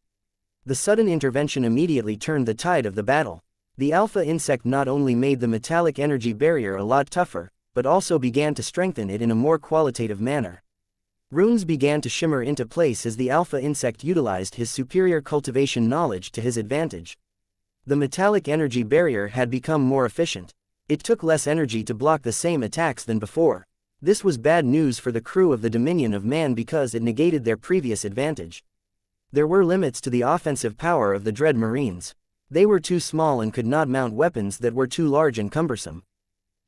The sudden intervention immediately turned the tide of the battle. The alpha insect not only made the metallic energy barrier a lot tougher, but also began to strengthen it in a more qualitative manner. Runes began to shimmer into place as the alpha insect utilized his superior cultivation knowledge to his advantage. The metallic energy barrier had become more efficient. It took less energy to block the same attacks than before. This was bad news for the crew of the Dominion of Man because it negated their previous advantage. There were limits to the offensive power of the Dread Marines. They were too small and could not mount weapons that were too large and cumbersome.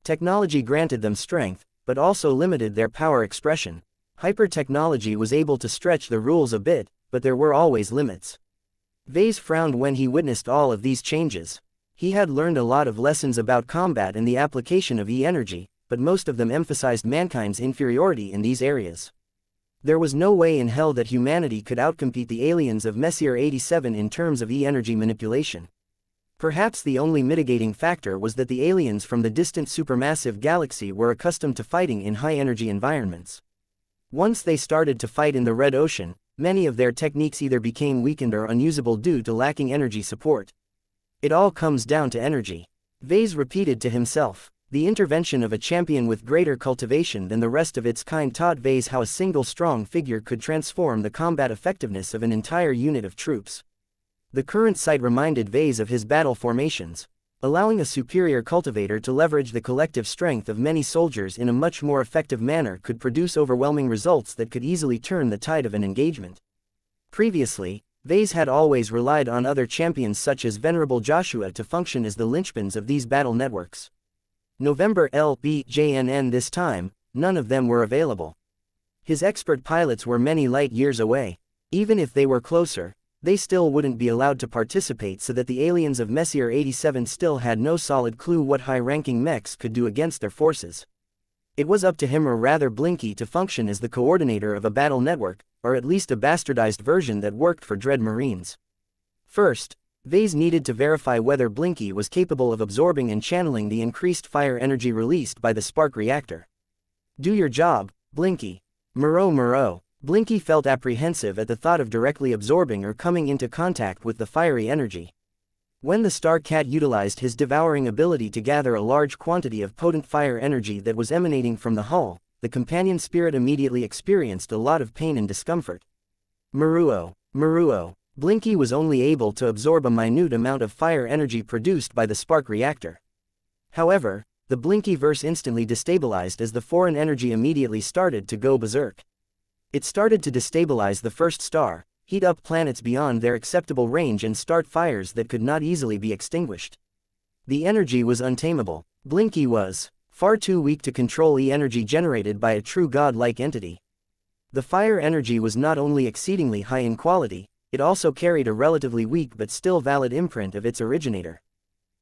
Technology granted them strength, but also limited their power expression. Hyper-technology was able to stretch the rules a bit, but there were always limits. Vase frowned when he witnessed all of these changes. He had learned a lot of lessons about combat and the application of E-energy, but most of them emphasized mankind's inferiority in these areas. There was no way in hell that humanity could outcompete the aliens of Messier 87 in terms of E-energy manipulation. Perhaps the only mitigating factor was that the aliens from the distant supermassive galaxy were accustomed to fighting in high-energy environments. Once they started to fight in the Red Ocean, many of their techniques either became weakened or unusable due to lacking energy support. It all comes down to energy. Vase repeated to himself. The intervention of a champion with greater cultivation than the rest of its kind taught Vase how a single strong figure could transform the combat effectiveness of an entire unit of troops. The current sight reminded Vase of his battle formations. Allowing a superior cultivator to leverage the collective strength of many soldiers in a much more effective manner could produce overwhelming results that could easily turn the tide of an engagement. Previously, Vase had always relied on other champions such as Venerable Joshua to function as the linchpins of these battle networks. November LBJNN this time, none of them were available. His expert pilots were many light years away. Even if they were closer, they still wouldn't be allowed to participate, so that the aliens of Messier 87 still had no solid clue what high-ranking mechs could do against their forces. It was up to him, or rather Blinky, to function as the coordinator of a battle network, or at least a bastardized version that worked for Dread Marines. First, Vase needed to verify whether Blinky was capable of absorbing and channeling the increased fire energy released by the spark reactor. Do your job, Blinky. Muro. Blinky felt apprehensive at the thought of directly absorbing or coming into contact with the fiery energy. When the Star Cat utilized his devouring ability to gather a large quantity of potent fire energy that was emanating from the hull, the companion spirit immediately experienced a lot of pain and discomfort. Muro. Blinky was only able to absorb a minute amount of fire energy produced by the spark reactor. However, the Blinky-verse instantly destabilized as the foreign energy immediately started to go berserk. It started to destabilize the first star, heat up planets beyond their acceptable range, and start fires that could not easily be extinguished. The energy was untamable. Blinky was far too weak to control E-energy generated by a true god-like entity. The fire energy was not only exceedingly high in quality, it also carried a relatively weak but still valid imprint of its originator.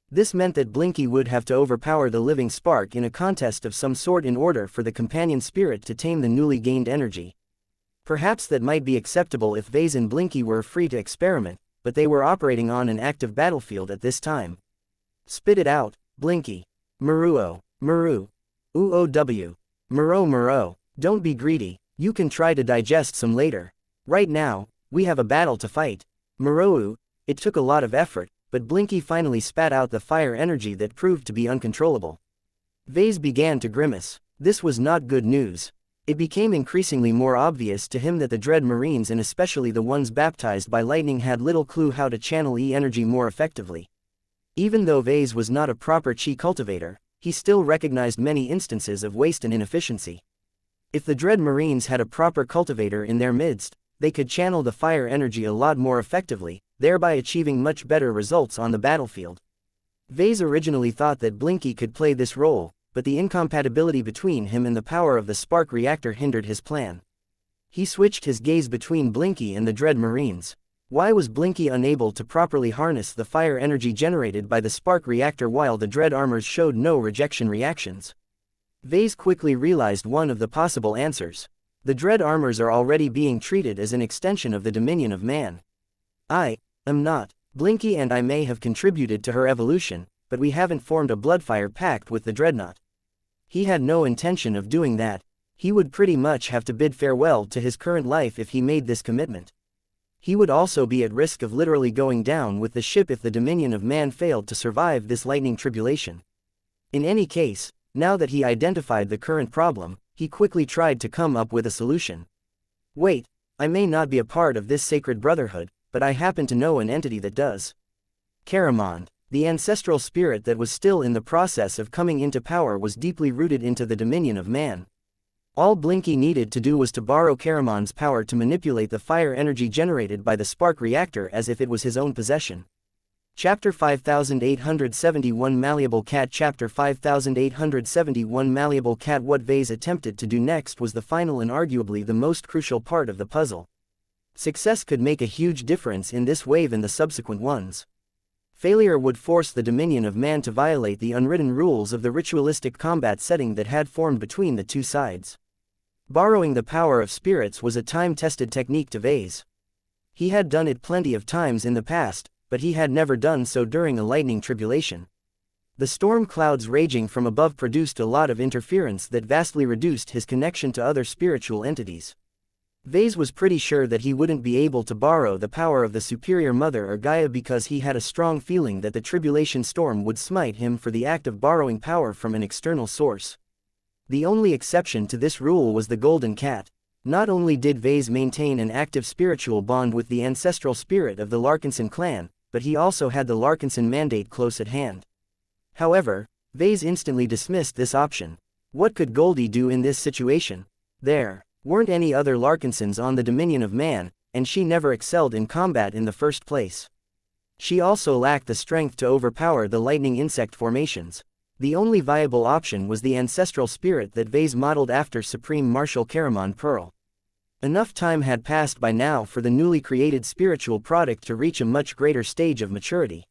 This meant that Blinky would have to overpower the living spark in a contest of some sort in order for the companion spirit to tame the newly gained energy. Perhaps that might be acceptable if Vase and Blinky were free to experiment, but they were operating on an active battlefield at this time. Spit it out, Blinky. Muro. Oow. Muro. Don't be greedy, you can try to digest some later. Right now, we have a battle to fight. Muro. It took a lot of effort, but Blinky finally spat out the fire energy that proved to be uncontrollable. Vase began to grimace. This was not good news. It became increasingly more obvious to him that the Dread Marines, and especially the ones baptized by lightning, had little clue how to channel E-energy more effectively. Even though Vase was not a proper chi cultivator, he still recognized many instances of waste and inefficiency. If the Dread Marines had a proper cultivator in their midst, they could channel the fire energy a lot more effectively, thereby achieving much better results on the battlefield. Vase originally thought that Blinky could play this role, but the incompatibility between him and the power of the spark reactor hindered his plan. He switched his gaze between Blinky and the Dread Marines. Why was Blinky unable to properly harness the fire energy generated by the spark reactor while the Dread armors showed no rejection reactions? Vase quickly realized one of the possible answers. The Dread armors are already being treated as an extension of the Dominion of Man. I am not. Blinky and I may have contributed to her evolution, but we haven't formed a bloodfire pact with the Dreadnought. He had no intention of doing that. He would pretty much have to bid farewell to his current life if he made this commitment. He would also be at risk of literally going down with the ship if the Dominion of Man failed to survive this lightning tribulation. In any case, now that he identified the current problem, he quickly tried to come up with a solution. Wait, I may not be a part of this sacred brotherhood, but I happen to know an entity that does. Caramond, the ancestral spirit that was still in the process of coming into power, was deeply rooted into the dominion of man. All Blinky needed to do was to borrow Caramond's power to manipulate the fire energy generated by the spark reactor as if it was his own possession. Chapter 5871 Malleable Cat. Chapter 5871 Malleable Cat. What Vase attempted to do next was the final and arguably the most crucial part of the puzzle. Success could make a huge difference in this wave and the subsequent ones. Failure would force the dominion of man to violate the unwritten rules of the ritualistic combat setting that had formed between the two sides. Borrowing the power of spirits was a time-tested technique to Vase. He had done it plenty of times in the past, but he had never done so during a lightning tribulation. The storm clouds raging from above produced a lot of interference that vastly reduced his connection to other spiritual entities. Vase was pretty sure that he wouldn't be able to borrow the power of the superior mother or Gaia because he had a strong feeling that the tribulation storm would smite him for the act of borrowing power from an external source. The only exception to this rule was the golden cat. Not only did Vase maintain an active spiritual bond with the ancestral spirit of the Larkinson clan, but he also had the Larkinson mandate close at hand. However, Vase instantly dismissed this option. What could Goldie do in this situation? There weren't any other Larkinsons on the dominion of man, and she never excelled in combat in the first place. She also lacked the strength to overpower the lightning insect formations. The only viable option was the ancestral spirit that Vase modeled after Supreme Marshal Caramond Pearl. Enough time had passed by now for the newly created spiritual product to reach a much greater stage of maturity.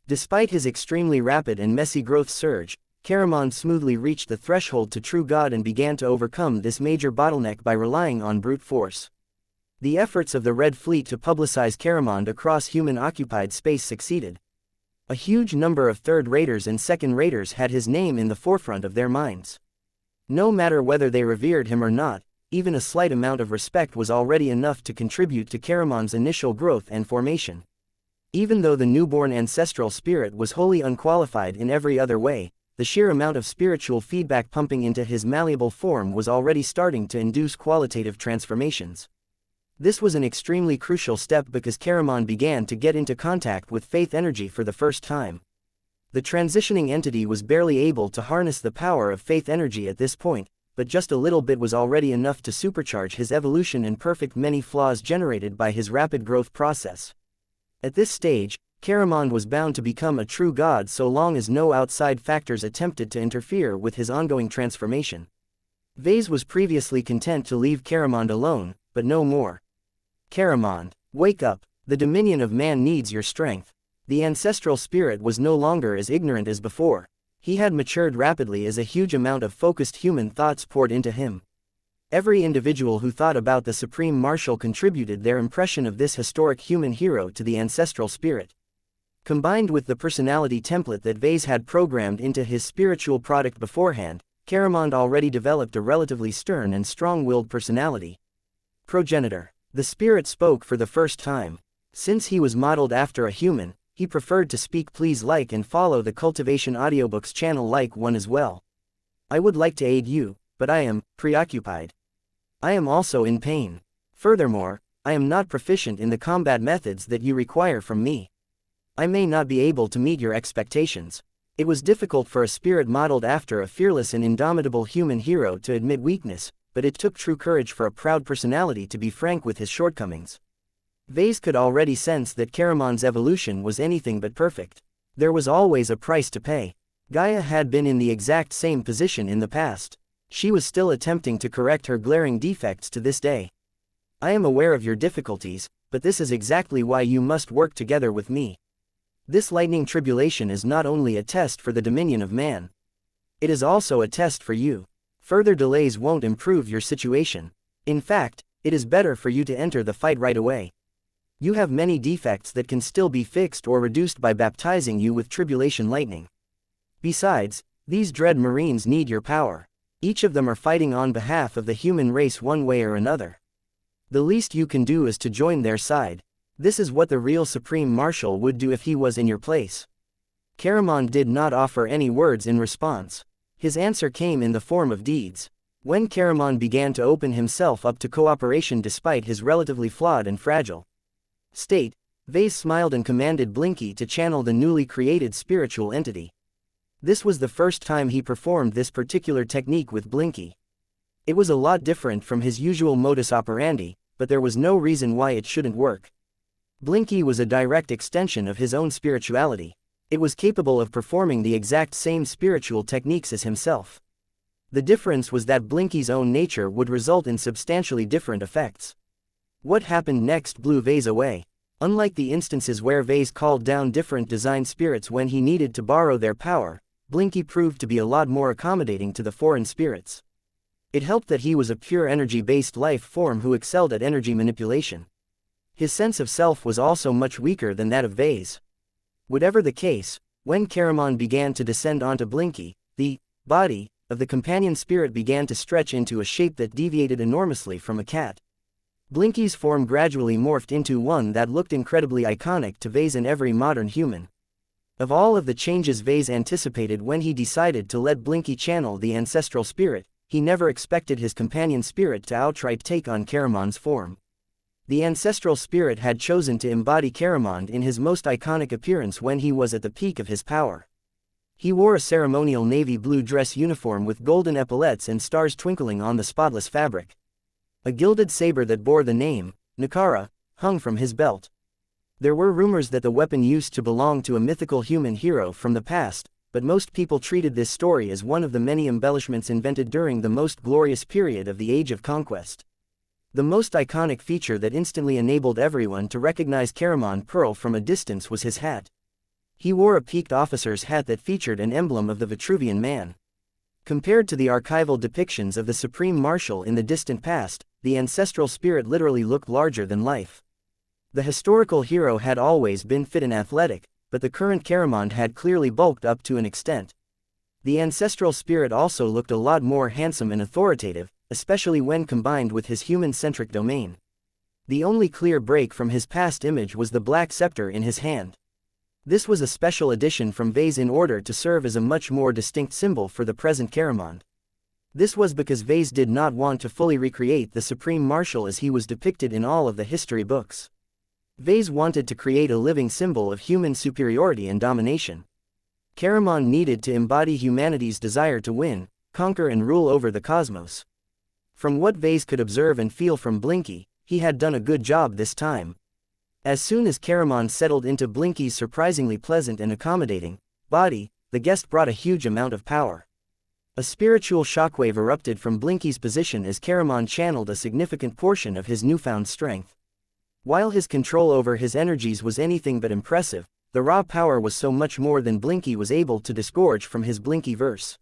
Despite his extremely rapid and messy growth surge, Caramond smoothly reached the threshold to true God and began to overcome this major bottleneck by relying on brute force. The efforts of the Red Fleet to publicize Caramond across human-occupied space succeeded. A huge number of third-raters and second-raters had his name in the forefront of their minds. No matter whether they revered him or not, even a slight amount of respect was already enough to contribute to Caramond's initial growth and formation. Even though the newborn ancestral spirit was wholly unqualified in every other way, the sheer amount of spiritual feedback pumping into his malleable form was already starting to induce qualitative transformations. This was an extremely crucial step because Caramond began to get into contact with faith energy for the first time. The transitioning entity was barely able to harness the power of faith energy at this point, but just a little bit was already enough to supercharge his evolution and perfect many flaws generated by his rapid growth process. At this stage, Caramond was bound to become a true god so long as no outside factors attempted to interfere with his ongoing transformation. Vase was previously content to leave Caramond alone, but no more. Caramond, wake up, the dominion of man needs your strength. The ancestral spirit was no longer as ignorant as before. He had matured rapidly as a huge amount of focused human thoughts poured into him. Every individual who thought about the Supreme Marshal contributed their impression of this historic human hero to the ancestral spirit. Combined with the personality template that Vase had programmed into his spiritual product beforehand, Caramond already developed a relatively stern and strong-willed personality. Progenitor. The spirit spoke for the first time. Since he was modeled after a human, he preferred to speak please like and follow the Cultivation Audiobooks channel like one as well. I would like to aid you, but I am preoccupied. I am also in pain. Furthermore, I am not proficient in the combat methods that you require from me. I may not be able to meet your expectations. It was difficult for a spirit modeled after a fearless and indomitable human hero to admit weakness, but it took true courage for a proud personality to be frank with his shortcomings. Vase could already sense that Caramond's evolution was anything but perfect. There was always a price to pay. Gaia had been in the exact same position in the past. She was still attempting to correct her glaring defects to this day. I am aware of your difficulties, but this is exactly why you must work together with me. This lightning tribulation is not only a test for the dominion of man. It is also a test for you. Further delays won't improve your situation. In fact, it is better for you to enter the fight right away. You have many defects that can still be fixed or reduced by baptizing you with tribulation lightning. Besides, these dread Marines need your power. Each of them are fighting on behalf of the human race one way or another. The least you can do is to join their side. This is what the real Supreme Marshal would do if he was in your place. Caramond did not offer any words in response. His answer came in the form of deeds. When Caramon began to open himself up to cooperation despite his relatively flawed and fragile state, Vase smiled and commanded Blinky to channel the newly created spiritual entity. This was the first time he performed this particular technique with Blinky. It was a lot different from his usual modus operandi, but there was no reason why it shouldn't work. Blinky was a direct extension of his own spirituality. It was capable of performing the exact same spiritual techniques as himself. The difference was that Blinky's own nature would result in substantially different effects. What happened next blew Vase away. Unlike the instances where Vase called down different design spirits when he needed to borrow their power, Blinky proved to be a lot more accommodating to the foreign spirits. It helped that he was a pure energy-based life form who excelled at energy manipulation. His sense of self was also much weaker than that of Vase. Whatever the case, when Caramon began to descend onto Blinky, the body of the companion spirit began to stretch into a shape that deviated enormously from a cat. Blinky's form gradually morphed into one that looked incredibly iconic to Vase and every modern human. Of all of the changes Vase anticipated when he decided to let Blinky channel the ancestral spirit, he never expected his companion spirit to outright take on Caramon's form. The ancestral spirit had chosen to embody Caramon in his most iconic appearance when he was at the peak of his power. He wore a ceremonial navy blue dress uniform with golden epaulettes and stars twinkling on the spotless fabric. A gilded saber that bore the name, Nakara, hung from his belt. There were rumors that the weapon used to belong to a mythical human hero from the past, but most people treated this story as one of the many embellishments invented during the most glorious period of the Age of Conquest. The most iconic feature that instantly enabled everyone to recognize Caramon Pearl from a distance was his hat. He wore a peaked officer's hat that featured an emblem of the Vitruvian Man. Compared to the archival depictions of the Supreme Marshal in the distant past, the ancestral spirit literally looked larger than life. The historical hero had always been fit and athletic, but the current Caramon had clearly bulked up to an extent. The ancestral spirit also looked a lot more handsome and authoritative, especially when combined with his human-centric domain. The only clear break from his past image was the black scepter in his hand. This was a special addition from Vase in order to serve as a much more distinct symbol for the present Caramon. This was because Vase did not want to fully recreate the Supreme Marshal as he was depicted in all of the history books. Vase wanted to create a living symbol of human superiority and domination. Caramon needed to embody humanity's desire to win, conquer and rule over the cosmos. From what Vase could observe and feel from Blinky, he had done a good job this time. As soon as Caramon settled into Blinky's surprisingly pleasant and accommodating body, the guest brought a huge amount of power. A spiritual shockwave erupted from Blinky's position as Caramon channeled a significant portion of his newfound strength. While his control over his energies was anything but impressive, the raw power was so much more than Blinky was able to disgorge from his Blinky verse.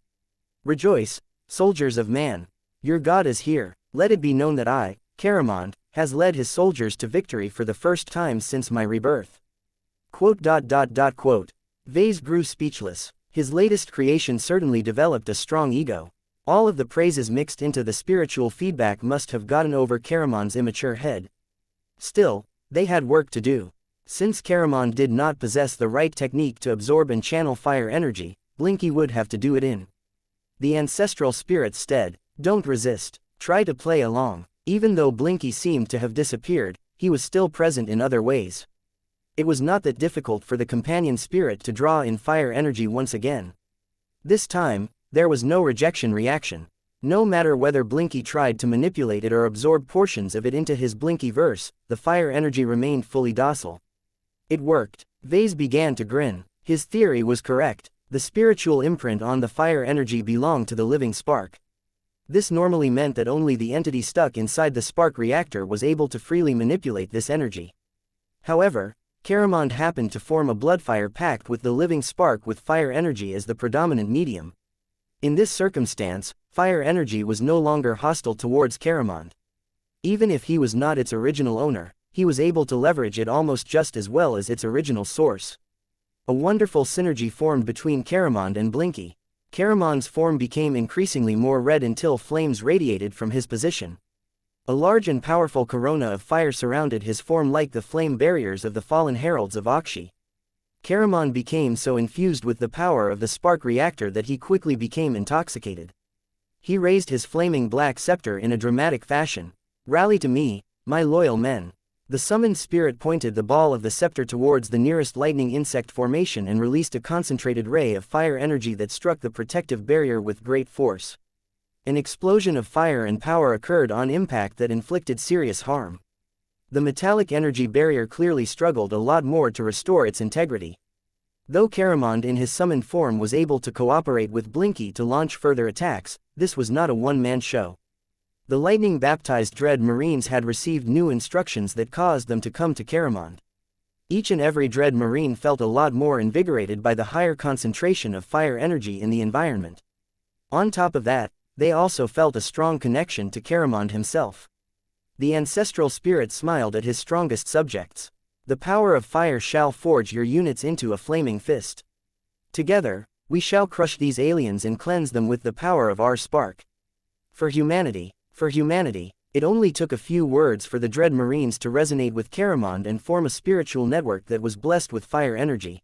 Rejoice, soldiers of man! Your god is here. Let it be known that I, Caramon, has led his soldiers to victory for the first time since my rebirth. Vase grew speechless. His latest creation certainly developed a strong ego. All of the praises mixed into the spiritual feedback must have gotten over Caramon's immature head. Still, they had work to do. Since Caramon did not possess the right technique to absorb and channel fire energy, Blinky would have to do it in the ancestral spirit's stead. Don't resist. Try to play along. Even though Blinky seemed to have disappeared, he was still present in other ways. It was not that difficult for the companion spirit to draw in fire energy once again. This time, there was no rejection reaction. No matter whether Blinky tried to manipulate it or absorb portions of it into his Blinky verse, the fire energy remained fully docile. It worked. Vase began to grin. His theory was correct. The spiritual imprint on the fire energy belonged to the living spark. This normally meant that only the entity stuck inside the spark reactor was able to freely manipulate this energy. However, Caramon happened to form a bloodfire pact with the living spark with fire energy as the predominant medium. In this circumstance, fire energy was no longer hostile towards Caramon. Even if he was not its original owner, he was able to leverage it almost just as well as its original source. A wonderful synergy formed between Caramon and Blinky. Caramon's form became increasingly more red until flames radiated from his position. A large and powerful corona of fire surrounded his form like the flame barriers of the fallen heralds of wuxia. Caramon became so infused with the power of the spark reactor that he quickly became intoxicated. He raised his flaming black scepter in a dramatic fashion. "Rally to me, my loyal men." The summoned spirit pointed the ball of the scepter towards the nearest lightning insect formation and released a concentrated ray of fire energy that struck the protective barrier with great force. An explosion of fire and power occurred on impact that inflicted serious harm. The metallic energy barrier clearly struggled a lot more to restore its integrity. Though Caramond in his summoned form was able to cooperate with Blinky to launch further attacks, this was not a one-man show. The lightning-baptized Dread Marines had received new instructions that caused them to come to Caramond. Each and every Dread Marine felt a lot more invigorated by the higher concentration of fire energy in the environment. On top of that, they also felt a strong connection to Caramond himself. The ancestral spirit smiled at his strongest subjects. "The power of fire shall forge your units into a flaming fist. Together, we shall crush these aliens and cleanse them with the power of our spark. For humanity, for humanity." It only took a few words for the Dread Marines to resonate with Caramond and form a spiritual network that was blessed with fire energy.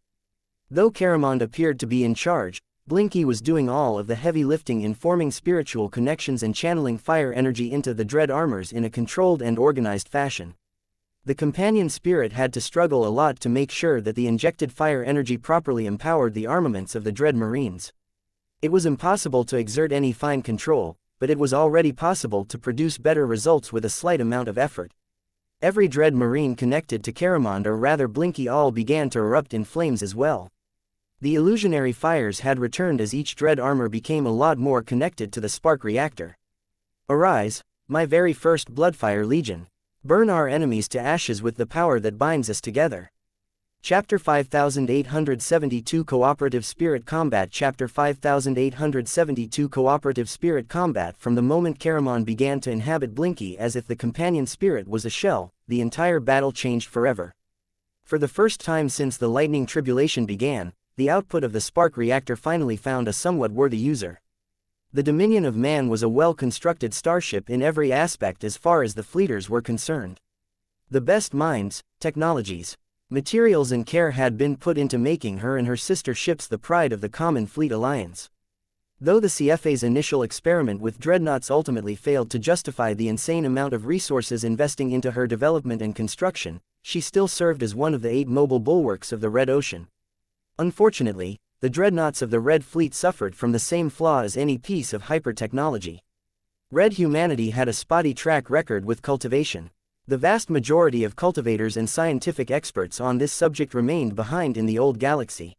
Though Caramond appeared to be in charge, Blinky was doing all of the heavy lifting in forming spiritual connections and channeling fire energy into the Dread armors in a controlled and organized fashion. The companion spirit had to struggle a lot to make sure that the injected fire energy properly empowered the armaments of the Dread Marines. It was impossible to exert any fine control, but it was already possible to produce better results with a slight amount of effort. Every Dread Marine connected to Caramond, or rather Blinky, all began to erupt in flames as well. The illusionary fires had returned as each Dread armor became a lot more connected to the spark reactor. "Arise, my very first Bloodfire Legion. Burn our enemies to ashes with the power that binds us together." Chapter 5872 Cooperative Spirit Combat. Chapter 5872 Cooperative Spirit Combat. From the moment Caramond began to inhabit Blinky as if the companion spirit was a shell, the entire battle changed forever. For the first time since the lightning tribulation began, the output of the spark reactor finally found a somewhat worthy user. The Dominion of Man was a well-constructed starship in every aspect as far as the fleeters were concerned. The best minds, technologies, materials and care had been put into making her and her sister ships the pride of the Common Fleet Alliance. Though the CFA's initial experiment with dreadnoughts ultimately failed to justify the insane amount of resources investing into her development and construction, she still served as one of the 8 mobile bulwarks of the Red Ocean. Unfortunately, the dreadnoughts of the Red Fleet suffered from the same flaw as any piece of hyper-technology. Red humanity had a spotty track record with cultivation. The vast majority of cultivators and scientific experts on this subject remained behind in the old galaxy.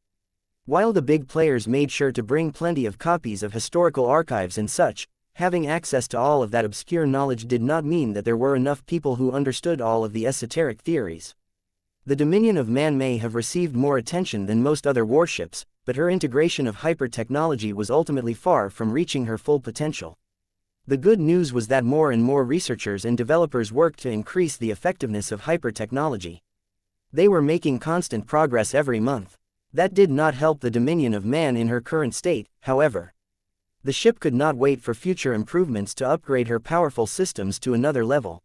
While the big players made sure to bring plenty of copies of historical archives and such, having access to all of that obscure knowledge did not mean that there were enough people who understood all of the esoteric theories. The Dominion of Man may have received more attention than most other warships, but her integration of hyper-technology was ultimately far from reaching her full potential. The good news was that more and more researchers and developers worked to increase the effectiveness of hyper-technology. They were making constant progress every month. That did not help the Dominion of Man in her current state, however. The ship could not wait for future improvements to upgrade her powerful systems to another level.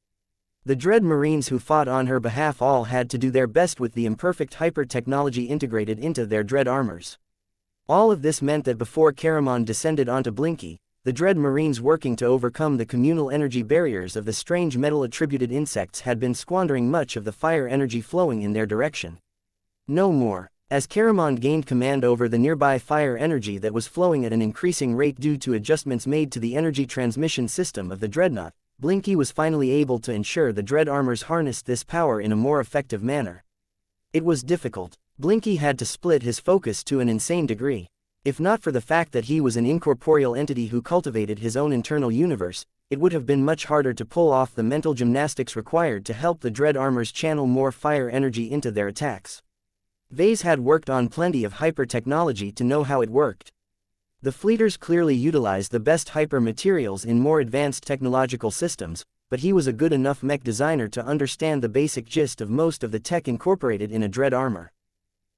The Dread Marines who fought on her behalf all had to do their best with the imperfect hyper-technology integrated into their Dread armors. All of this meant that before Caramond descended onto Blinky, the Dread Marines working to overcome the communal energy barriers of the strange metal-attributed insects had been squandering much of the fire energy flowing in their direction. No more. As Caramond gained command over the nearby fire energy that was flowing at an increasing rate due to adjustments made to the energy transmission system of the Dreadnought, Blinky was finally able to ensure the Dread armors harnessed this power in a more effective manner. It was difficult. Blinky had to split his focus to an insane degree. If not for the fact that he was an incorporeal entity who cultivated his own internal universe, it would have been much harder to pull off the mental gymnastics required to help the Dread armors channel more fire energy into their attacks. Vase had worked on plenty of hyper-technology to know how it worked. The fleeters clearly utilized the best hyper-materials in more advanced technological systems, but he was a good enough mech designer to understand the basic gist of most of the tech incorporated in a Dread armor.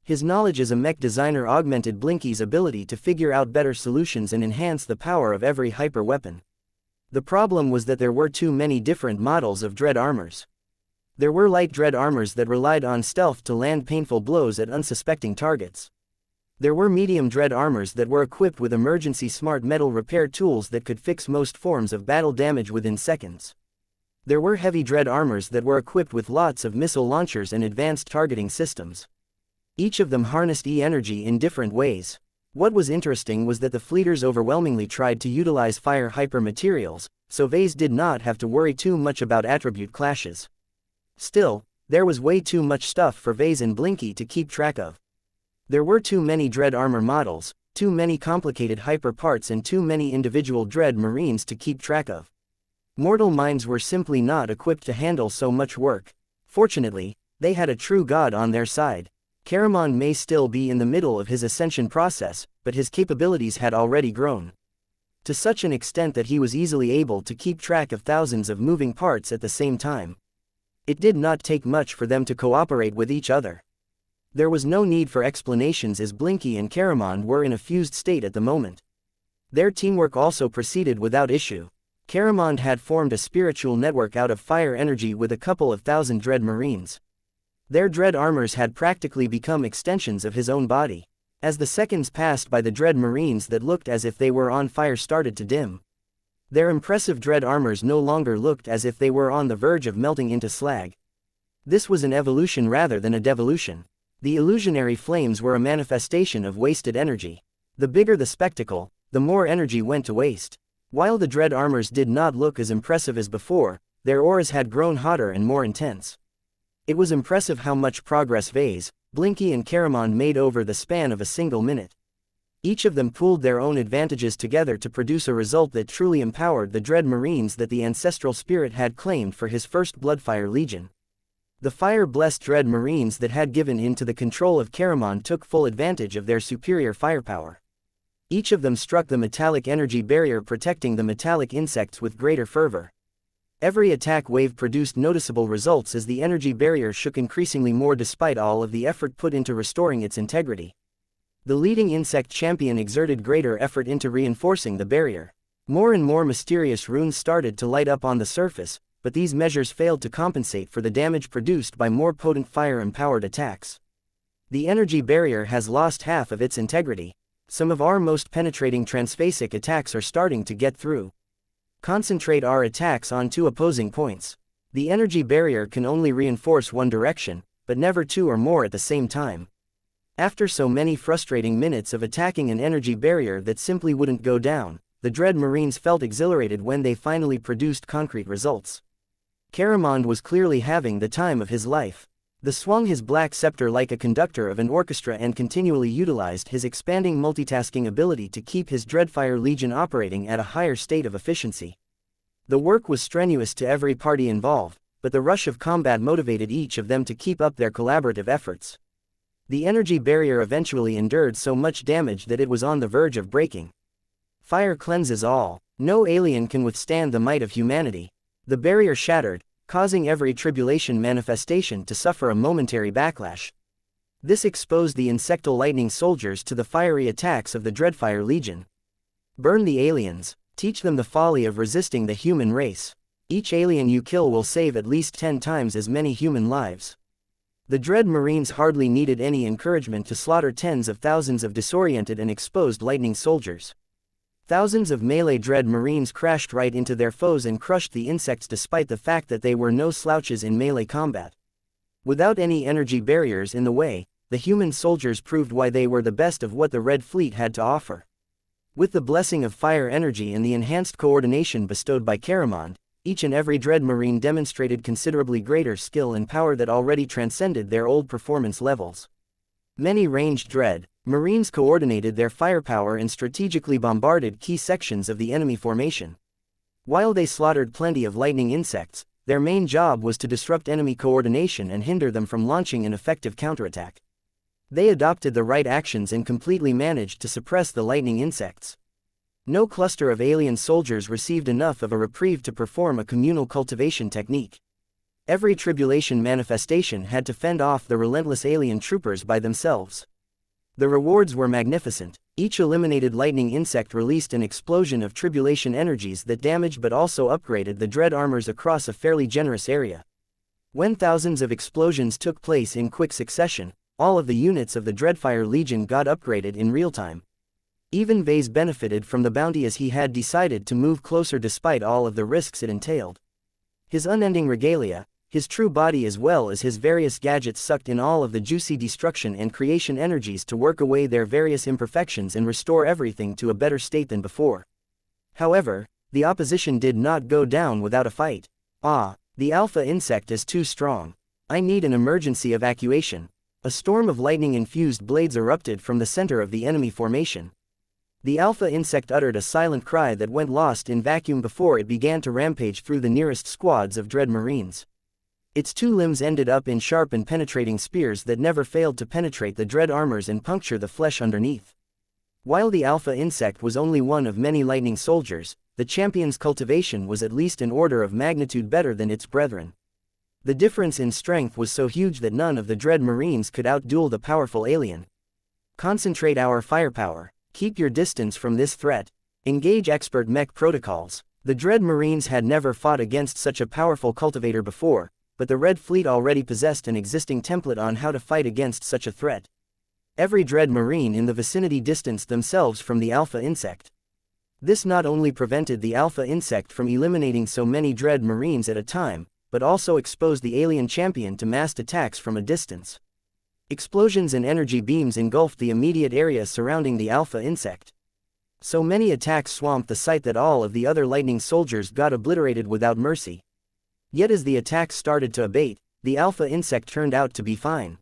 His knowledge as a mech designer augmented Blinky's ability to figure out better solutions and enhance the power of every hyper weapon. The problem was that there were too many different models of Dread armors. There were light Dread armors that relied on stealth to land painful blows at unsuspecting targets. There were medium dread armors that were equipped with emergency smart metal repair tools that could fix most forms of battle damage within seconds. There were heavy dread armors that were equipped with lots of missile launchers and advanced targeting systems. Each of them harnessed E-energy in different ways. What was interesting was that the fleeters overwhelmingly tried to utilize fire hyper materials, so Vase did not have to worry too much about attribute clashes. Still, there was way too much stuff for Vase and Blinky to keep track of. There were too many dread armor models, too many complicated hyper parts and too many individual dread marines to keep track of. Mortal minds were simply not equipped to handle so much work. Fortunately, they had a true god on their side. Caramon may still be in the middle of his ascension process, but his capabilities had already grown to such an extent that he was easily able to keep track of thousands of moving parts at the same time. It did not take much for them to cooperate with each other. There was no need for explanations as Blinky and Caramon were in a fused state at the moment. Their teamwork also proceeded without issue. Caramon had formed a spiritual network out of fire energy with a couple of thousand dread marines. Their dread armors had practically become extensions of his own body. As the seconds passed by, the dread marines that looked as if they were on fire started to dim. Their impressive dread armors no longer looked as if they were on the verge of melting into slag. This was an evolution rather than a devolution. The illusionary flames were a manifestation of wasted energy. The bigger the spectacle, the more energy went to waste. While the dread armors did not look as impressive as before, their auras had grown hotter and more intense. It was impressive how much progress Vase, Blinky and Caramon made over the span of a single minute. Each of them pooled their own advantages together to produce a result that truly empowered the dread marines that the ancestral spirit had claimed for his first Bloodfire Legion. The fire-blessed dread marines that had given in to the control of Caramon took full advantage of their superior firepower. Each of them struck the metallic energy barrier, protecting the metallic insects with greater fervor. Every attack wave produced noticeable results as the energy barrier shook increasingly more despite all of the effort put into restoring its integrity. The leading insect champion exerted greater effort into reinforcing the barrier. More and more mysterious runes started to light up on the surface, but these measures failed to compensate for the damage produced by more potent fire-empowered attacks. The energy barrier has lost half of its integrity. Some of our most penetrating transphasic attacks are starting to get through. Concentrate our attacks on two opposing points. The energy barrier can only reinforce one direction, but never two or more at the same time. After so many frustrating minutes of attacking an energy barrier that simply wouldn't go down, the dread marines felt exhilarated when they finally produced concrete results. Caramon was clearly having the time of his life. He swung his black scepter like a conductor of an orchestra and continually utilized his expanding multitasking ability to keep his Dreadfire Legion operating at a higher state of efficiency. The work was strenuous to every party involved, but the rush of combat motivated each of them to keep up their collaborative efforts. The energy barrier eventually endured so much damage that it was on the verge of breaking. Fire cleanses all. No alien can withstand the might of humanity. The barrier shattered, causing every tribulation manifestation to suffer a momentary backlash. This exposed the insectal lightning soldiers to the fiery attacks of the Dreadfire Legion. Burn the aliens. Teach them the folly of resisting the human race. Each alien you kill will save at least 10 times as many human lives. The Dread Marines hardly needed any encouragement to slaughter tens of thousands of disoriented and exposed lightning soldiers. Thousands of melee Dread Marines crashed right into their foes and crushed the insects despite the fact that they were no slouches in melee combat. Without any energy barriers in the way, the human soldiers proved why they were the best of what the Red Fleet had to offer. With the blessing of fire energy and the enhanced coordination bestowed by Caramon, each and every Dread Marine demonstrated considerably greater skill and power that already transcended their old performance levels. Many ranged Dread Marines coordinated their firepower and strategically bombarded key sections of the enemy formation. While they slaughtered plenty of lightning insects, their main job was to disrupt enemy coordination and hinder them from launching an effective counterattack. They adopted the right actions and completely managed to suppress the lightning insects. No cluster of alien soldiers received enough of a reprieve to perform a communal cultivation technique. Every tribulation manifestation had to fend off the relentless alien troopers by themselves. The rewards were magnificent. Each eliminated lightning insect released an explosion of tribulation energies that damaged but also upgraded the dread armors across a fairly generous area. When thousands of explosions took place in quick succession, all of the units of the Dreadfire Legion got upgraded in real time. Even Vase benefited from the bounty as he had decided to move closer despite all of the risks it entailed. His unending regalia, his true body as well as his various gadgets sucked in all of the juicy destruction and creation energies to work away their various imperfections and restore everything to a better state than before. However, the opposition did not go down without a fight. Ah, the alpha insect is too strong. I need an emergency evacuation. A storm of lightning-infused blades erupted from the center of the enemy formation. The alpha insect uttered a silent cry that went lost in vacuum before it began to rampage through the nearest squads of dread marines. Its two limbs ended up in sharp and penetrating spears that never failed to penetrate the dread armors and puncture the flesh underneath. While the alpha insect was only one of many lightning soldiers, the champion's cultivation was at least an order of magnitude better than its brethren. The difference in strength was so huge that none of the dread marines could outduel the powerful alien. Concentrate our firepower. Keep your distance from this threat. Engage expert mech protocols. The dread marines had never fought against such a powerful cultivator before, but the Red Fleet already possessed an existing template on how to fight against such a threat. Every dread marine in the vicinity distanced themselves from the alpha insect. This not only prevented the alpha insect from eliminating so many dread marines at a time, but also exposed the alien champion to massed attacks from a distance. Explosions and energy beams engulfed the immediate area surrounding the alpha insect. So many attacks swamped the site that all of the other lightning soldiers got obliterated without mercy. Yet as the attacks started to abate, the alpha insect turned out to be fine.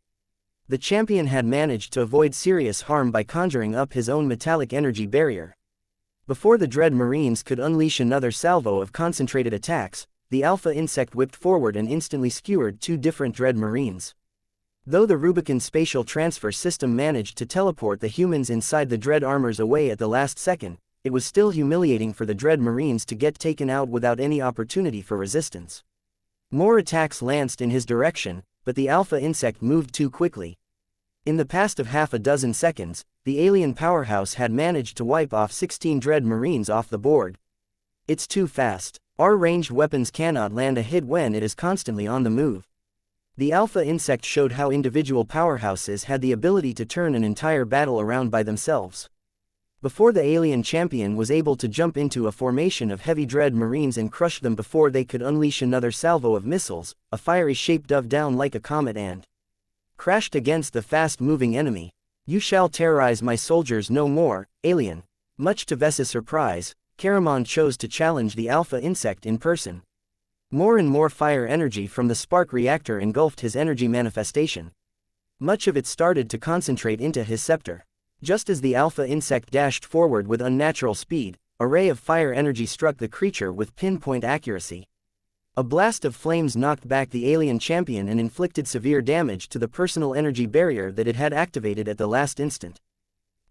The champion had managed to avoid serious harm by conjuring up his own metallic energy barrier. Before the dread marines could unleash another salvo of concentrated attacks, the alpha insect whipped forward and instantly skewered two different dread marines. Though the Rubicon spatial transfer system managed to teleport the humans inside the dread armors away at the last second, it was still humiliating for the dread marines to get taken out without any opportunity for resistance. More attacks lanced in his direction, but the alpha insect moved too quickly. In the past of half a dozen seconds, the alien powerhouse had managed to wipe off 16 dread marines off the board. It's too fast. Our ranged weapons cannot land a hit when it is constantly on the move. The alpha insect showed how individual powerhouses had the ability to turn an entire battle around by themselves. Before the alien champion was able to jump into a formation of heavy dread marines and crush them before they could unleash another salvo of missiles, a fiery shape dove down like a comet and crashed against the fast-moving enemy. You shall terrorize my soldiers no more, alien. Much to Vess's surprise, Caramon chose to challenge the alpha insect in person. More and more fire energy from the spark reactor engulfed his energy manifestation. Much of it started to concentrate into his scepter. Just as the alpha insect dashed forward with unnatural speed, a ray of fire energy struck the creature with pinpoint accuracy. A blast of flames knocked back the alien champion and inflicted severe damage to the personal energy barrier that it had activated at the last instant.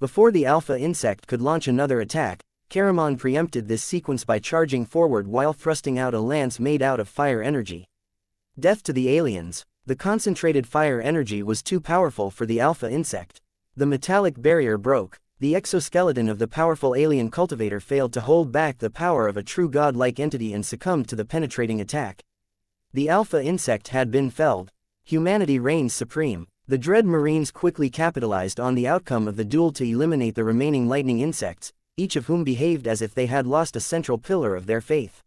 Before the alpha insect could launch another attack, Caramon preempted this sequence by charging forward while thrusting out a lance made out of fire energy. Death to the aliens. The concentrated fire energy was too powerful for the alpha insect. The metallic barrier broke. The exoskeleton of the powerful alien cultivator failed to hold back the power of a true god-like entity and succumbed to the penetrating attack. The alpha insect had been felled. Humanity reigns supreme. The dread marines quickly capitalized on the outcome of the duel to eliminate the remaining lightning insects, each of whom behaved as if they had lost a central pillar of their faith.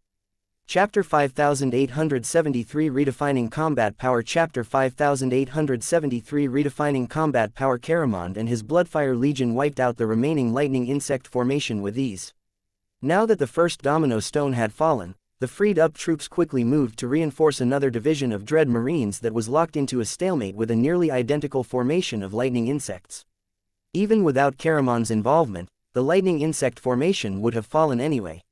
Chapter 5873 Redefining Combat Power Chapter 5873 Redefining Combat Power Caramon and his Bloodfire Legion wiped out the remaining lightning insect formation with ease. Now that the first domino stone had fallen, the freed-up troops quickly moved to reinforce another division of dread marines that was locked into a stalemate with a nearly identical formation of lightning insects. Even without Caramon's involvement, the lightning insect formation would have fallen anyway.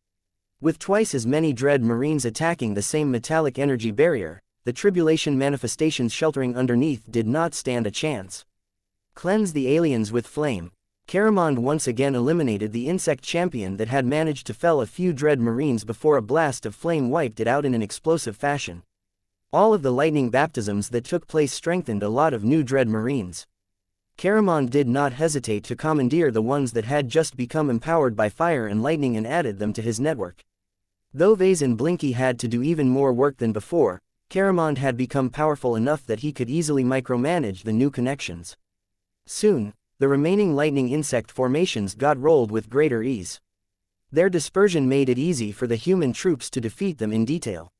With twice as many dread marines attacking the same metallic energy barrier, the tribulation manifestations sheltering underneath did not stand a chance. Cleanse the aliens with flame. Caramon once again eliminated the insect champion that had managed to fell a few dread marines before a blast of flame wiped it out in an explosive fashion. All of the lightning baptisms that took place strengthened a lot of new dread marines. Caramon did not hesitate to commandeer the ones that had just become empowered by fire and lightning and added them to his network. Though Vase and Blinky had to do even more work than before, Caramond had become powerful enough that he could easily micromanage the new connections. Soon, the remaining lightning insect formations got rolled with greater ease. Their dispersion made it easy for the human troops to defeat them in detail.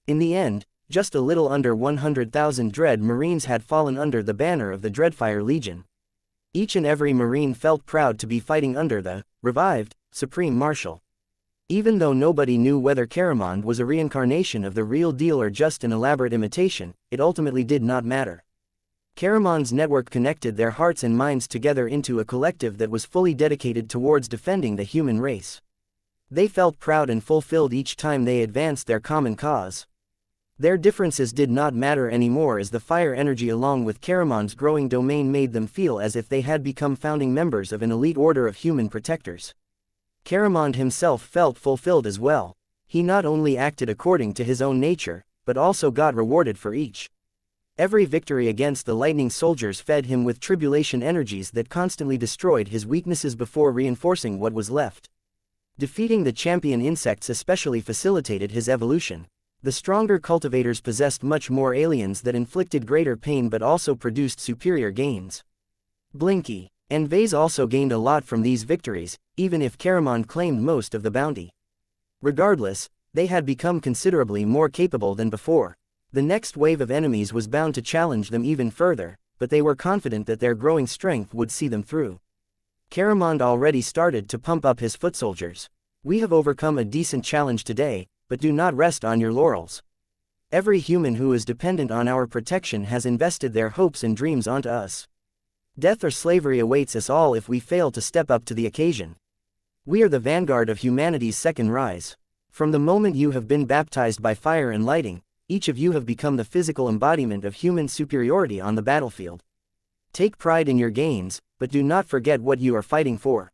In the end, just a little under 100,000 Dread Marines had fallen under the banner of the Dreadfire Legion. Each and every Marine felt proud to be fighting under the revived Supreme Marshal. Even though nobody knew whether Caramond was a reincarnation of the real deal or just an elaborate imitation, it ultimately did not matter. Caramond's network connected their hearts and minds together into a collective that was fully dedicated towards defending the human race. They felt proud and fulfilled each time they advanced their common cause. Their differences did not matter anymore, as the fire energy along with Caramond's growing domain made them feel as if they had become founding members of an elite order of human protectors. Caramond himself felt fulfilled as well. He not only acted according to his own nature, but also got rewarded for each. Every victory against the lightning soldiers fed him with tribulation energies that constantly destroyed his weaknesses before reinforcing what was left. Defeating the champion insects especially facilitated his evolution. The stronger cultivators possessed much more aliens that inflicted greater pain but also produced superior gains. Blinky and Vase also gained a lot from these victories, even if Caramond claimed most of the bounty. Regardless, they had become considerably more capable than before. The next wave of enemies was bound to challenge them even further, but they were confident that their growing strength would see them through. Caramond already started to pump up his foot soldiers. "We have overcome a decent challenge today, but do not rest on your laurels. Every human who is dependent on our protection has invested their hopes and dreams onto us. Death or slavery awaits us all if we fail to step up to the occasion. We are the vanguard of humanity's second rise. From the moment you have been baptized by fire and lighting, each of you have become the physical embodiment of human superiority on the battlefield. Take pride in your gains, but do not forget what you are fighting for.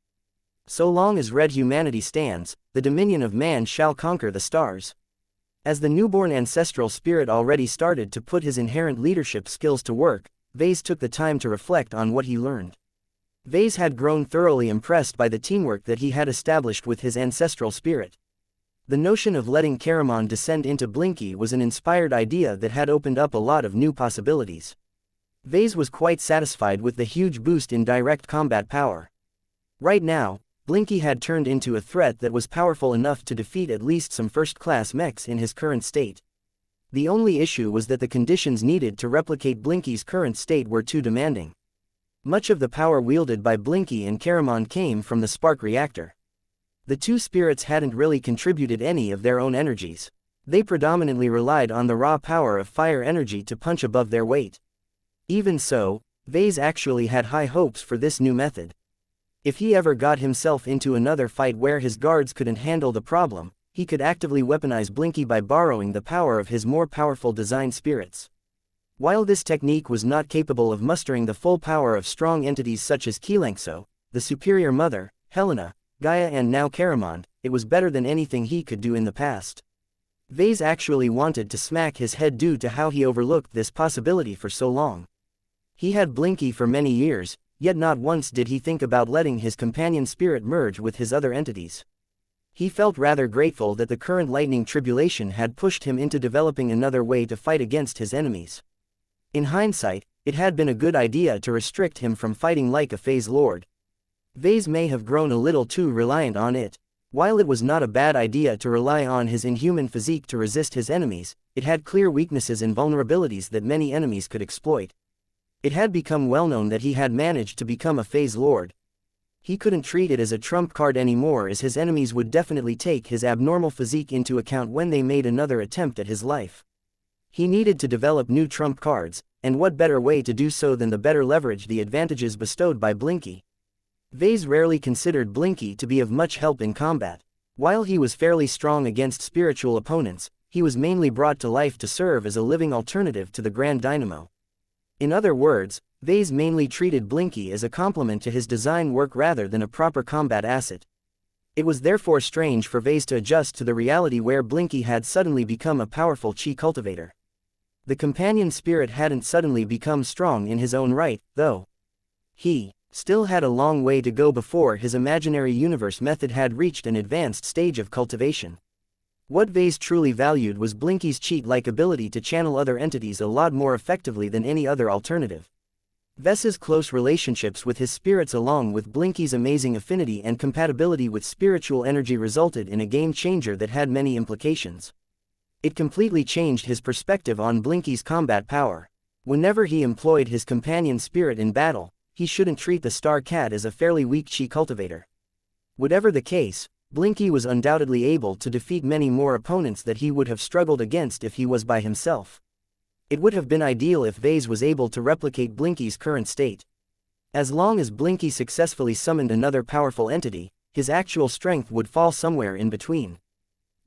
So long as red humanity stands, the dominion of man shall conquer the stars." As the newborn ancestral spirit already started to put his inherent leadership skills to work, Vase took the time to reflect on what he learned. Vase had grown thoroughly impressed by the teamwork that he had established with his ancestral spirit. The notion of letting Caramond descend into Blinky was an inspired idea that had opened up a lot of new possibilities. Vase was quite satisfied with the huge boost in direct combat power. Right now, Blinky had turned into a threat that was powerful enough to defeat at least some first-class mechs in his current state. The only issue was that the conditions needed to replicate Blinky's current state were too demanding. Much of the power wielded by Blinky and Caramond came from the spark reactor. The two spirits hadn't really contributed any of their own energies. They predominantly relied on the raw power of fire energy to punch above their weight. Even so, Vase actually had high hopes for this new method. If he ever got himself into another fight where his guards couldn't handle the problem, he could actively weaponize Blinky by borrowing the power of his more powerful design spirits. While this technique was not capable of mustering the full power of strong entities such as xianxia, the superior mother, Helena, Gaia and now Caramond, it was better than anything he could do in the past. Vase actually wanted to smack his head due to how he overlooked this possibility for so long. He had Blinky for many years, yet not once did he think about letting his companion spirit merge with his other entities. He felt rather grateful that the current lightning tribulation had pushed him into developing another way to fight against his enemies. In hindsight, it had been a good idea to restrict him from fighting like a phase lord. Vase may have grown a little too reliant on it. While it was not a bad idea to rely on his inhuman physique to resist his enemies, it had clear weaknesses and vulnerabilities that many enemies could exploit. It had become well known that he had managed to become a phase lord. He couldn't treat it as a trump card anymore, as his enemies would definitely take his abnormal physique into account when they made another attempt at his life. He needed to develop new trump cards, and what better way to do so than to better leverage the advantages bestowed by Blinky. Vase rarely considered Blinky to be of much help in combat. While he was fairly strong against spiritual opponents, he was mainly brought to life to serve as a living alternative to the Grand Dynamo. In other words, Vase mainly treated Blinky as a complement to his design work rather than a proper combat asset. It was therefore strange for Vase to adjust to the reality where Blinky had suddenly become a powerful chi cultivator. The companion spirit hadn't suddenly become strong in his own right, though. He still had a long way to go before his imaginary universe method had reached an advanced stage of cultivation. What Vase truly valued was Blinky's cheat-like ability to channel other entities a lot more effectively than any other alternative. Ves's close relationships with his spirits along with Blinky's amazing affinity and compatibility with spiritual energy resulted in a game-changer that had many implications. It completely changed his perspective on Blinky's combat power. Whenever he employed his companion spirit in battle, he shouldn't treat the Star Cat as a fairly weak chi cultivator. Whatever the case, Blinky was undoubtedly able to defeat many more opponents that he would have struggled against if he was by himself. It would have been ideal if Vase was able to replicate Blinky's current state. As long as Blinky successfully summoned another powerful entity, his actual strength would fall somewhere in between.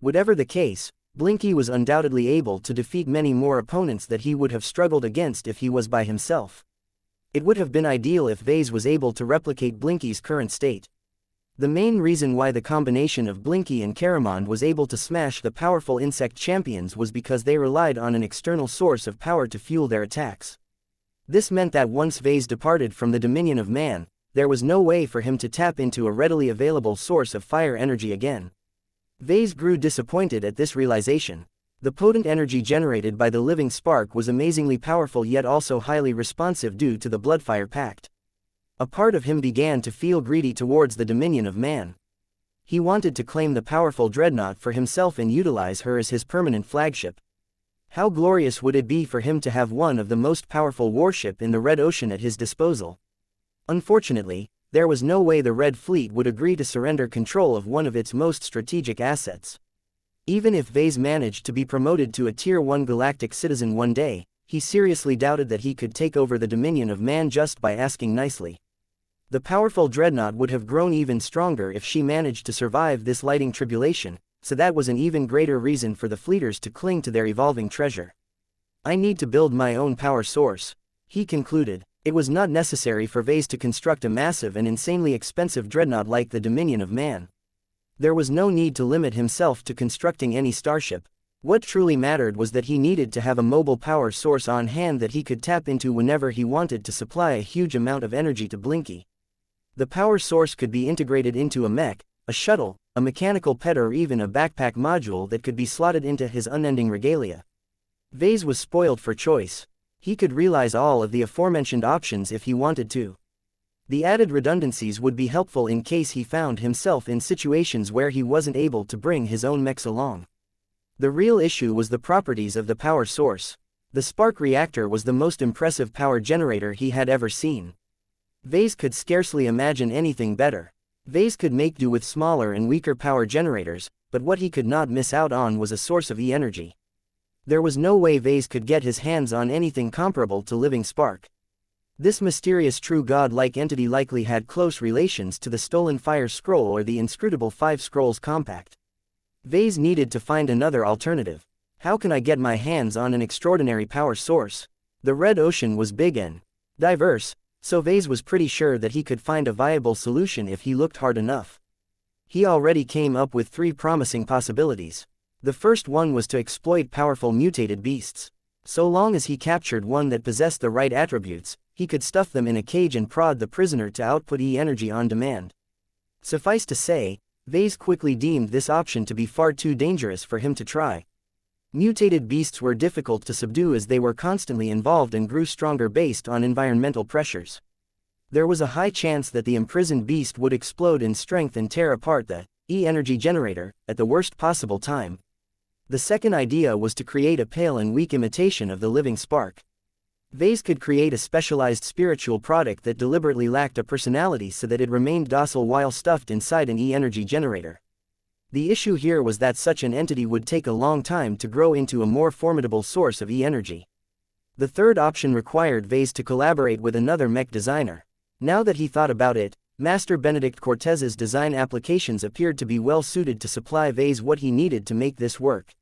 Whatever the case, Blinky was undoubtedly able to defeat many more opponents that he would have struggled against if he was by himself. It would have been ideal if Vase was able to replicate Blinky's current state. The main reason why the combination of Blinky and Caramond was able to smash the powerful insect champions was because they relied on an external source of power to fuel their attacks. This meant that once Vase departed from the dominion of man, there was no way for him to tap into a readily available source of fire energy again. Vase grew disappointed at this realization. The potent energy generated by the living spark was amazingly powerful yet also highly responsive due to the Bloodfire Pact. A part of him began to feel greedy towards the dominion of man. He wanted to claim the powerful dreadnought for himself and utilize her as his permanent flagship. How glorious would it be for him to have one of the most powerful warship in the Red Ocean at his disposal? Unfortunately, there was no way the Red Fleet would agree to surrender control of one of its most strategic assets. Even if Vase managed to be promoted to a Tier 1 galactic citizen one day, he seriously doubted that he could take over the dominion of man just by asking nicely. The powerful dreadnought would have grown even stronger if she managed to survive this lighting tribulation, so that was an even greater reason for the fleeters to cling to their evolving treasure. I need to build my own power source, he concluded. It was not necessary for Vase to construct a massive and insanely expensive dreadnought like the Dominion of Man. There was no need to limit himself to constructing any starship. What truly mattered was that he needed to have a mobile power source on hand that he could tap into whenever he wanted to supply a huge amount of energy to Blinky. The power source could be integrated into a mech, a shuttle, a mechanical pet or even a backpack module that could be slotted into his unending regalia. Vase was spoiled for choice. He could realize all of the aforementioned options if he wanted to. The added redundancies would be helpful in case he found himself in situations where he wasn't able to bring his own mechs along. The real issue was the properties of the power source. The spark reactor was the most impressive power generator he had ever seen. Vase could scarcely imagine anything better. Vase could make do with smaller and weaker power generators, but what he could not miss out on was a source of E-energy. There was no way Vase could get his hands on anything comparable to Living Spark. This mysterious true god-like entity likely had close relations to the Stolen Fire Scroll or the inscrutable Five Scrolls Compact. Vase needed to find another alternative. How can I get my hands on an extraordinary power source? The Red Ocean was big and diverse, so Vase was pretty sure that he could find a viable solution if he looked hard enough. He already came up with 3 promising possibilities. The first one was to exploit powerful mutated beasts. So long as he captured one that possessed the right attributes, he could stuff them in a cage and prod the prisoner to output E-energy on demand. Suffice to say, Vase quickly deemed this option to be far too dangerous for him to try. Mutated beasts were difficult to subdue as they were constantly involved and grew stronger based on environmental pressures. There was a high chance that the imprisoned beast would explode in strength and tear apart the E-energy generator at the worst possible time. The second idea was to create a pale and weak imitation of the living spark. Vase could create a specialized spiritual product that deliberately lacked a personality so that it remained docile while stuffed inside an E-energy generator. The issue here was that such an entity would take a long time to grow into a more formidable source of E-energy. The third option required Vase to collaborate with another mech designer. Now that he thought about it, Master Benedict Cortez's design applications appeared to be well suited to supply Vase what he needed to make this work.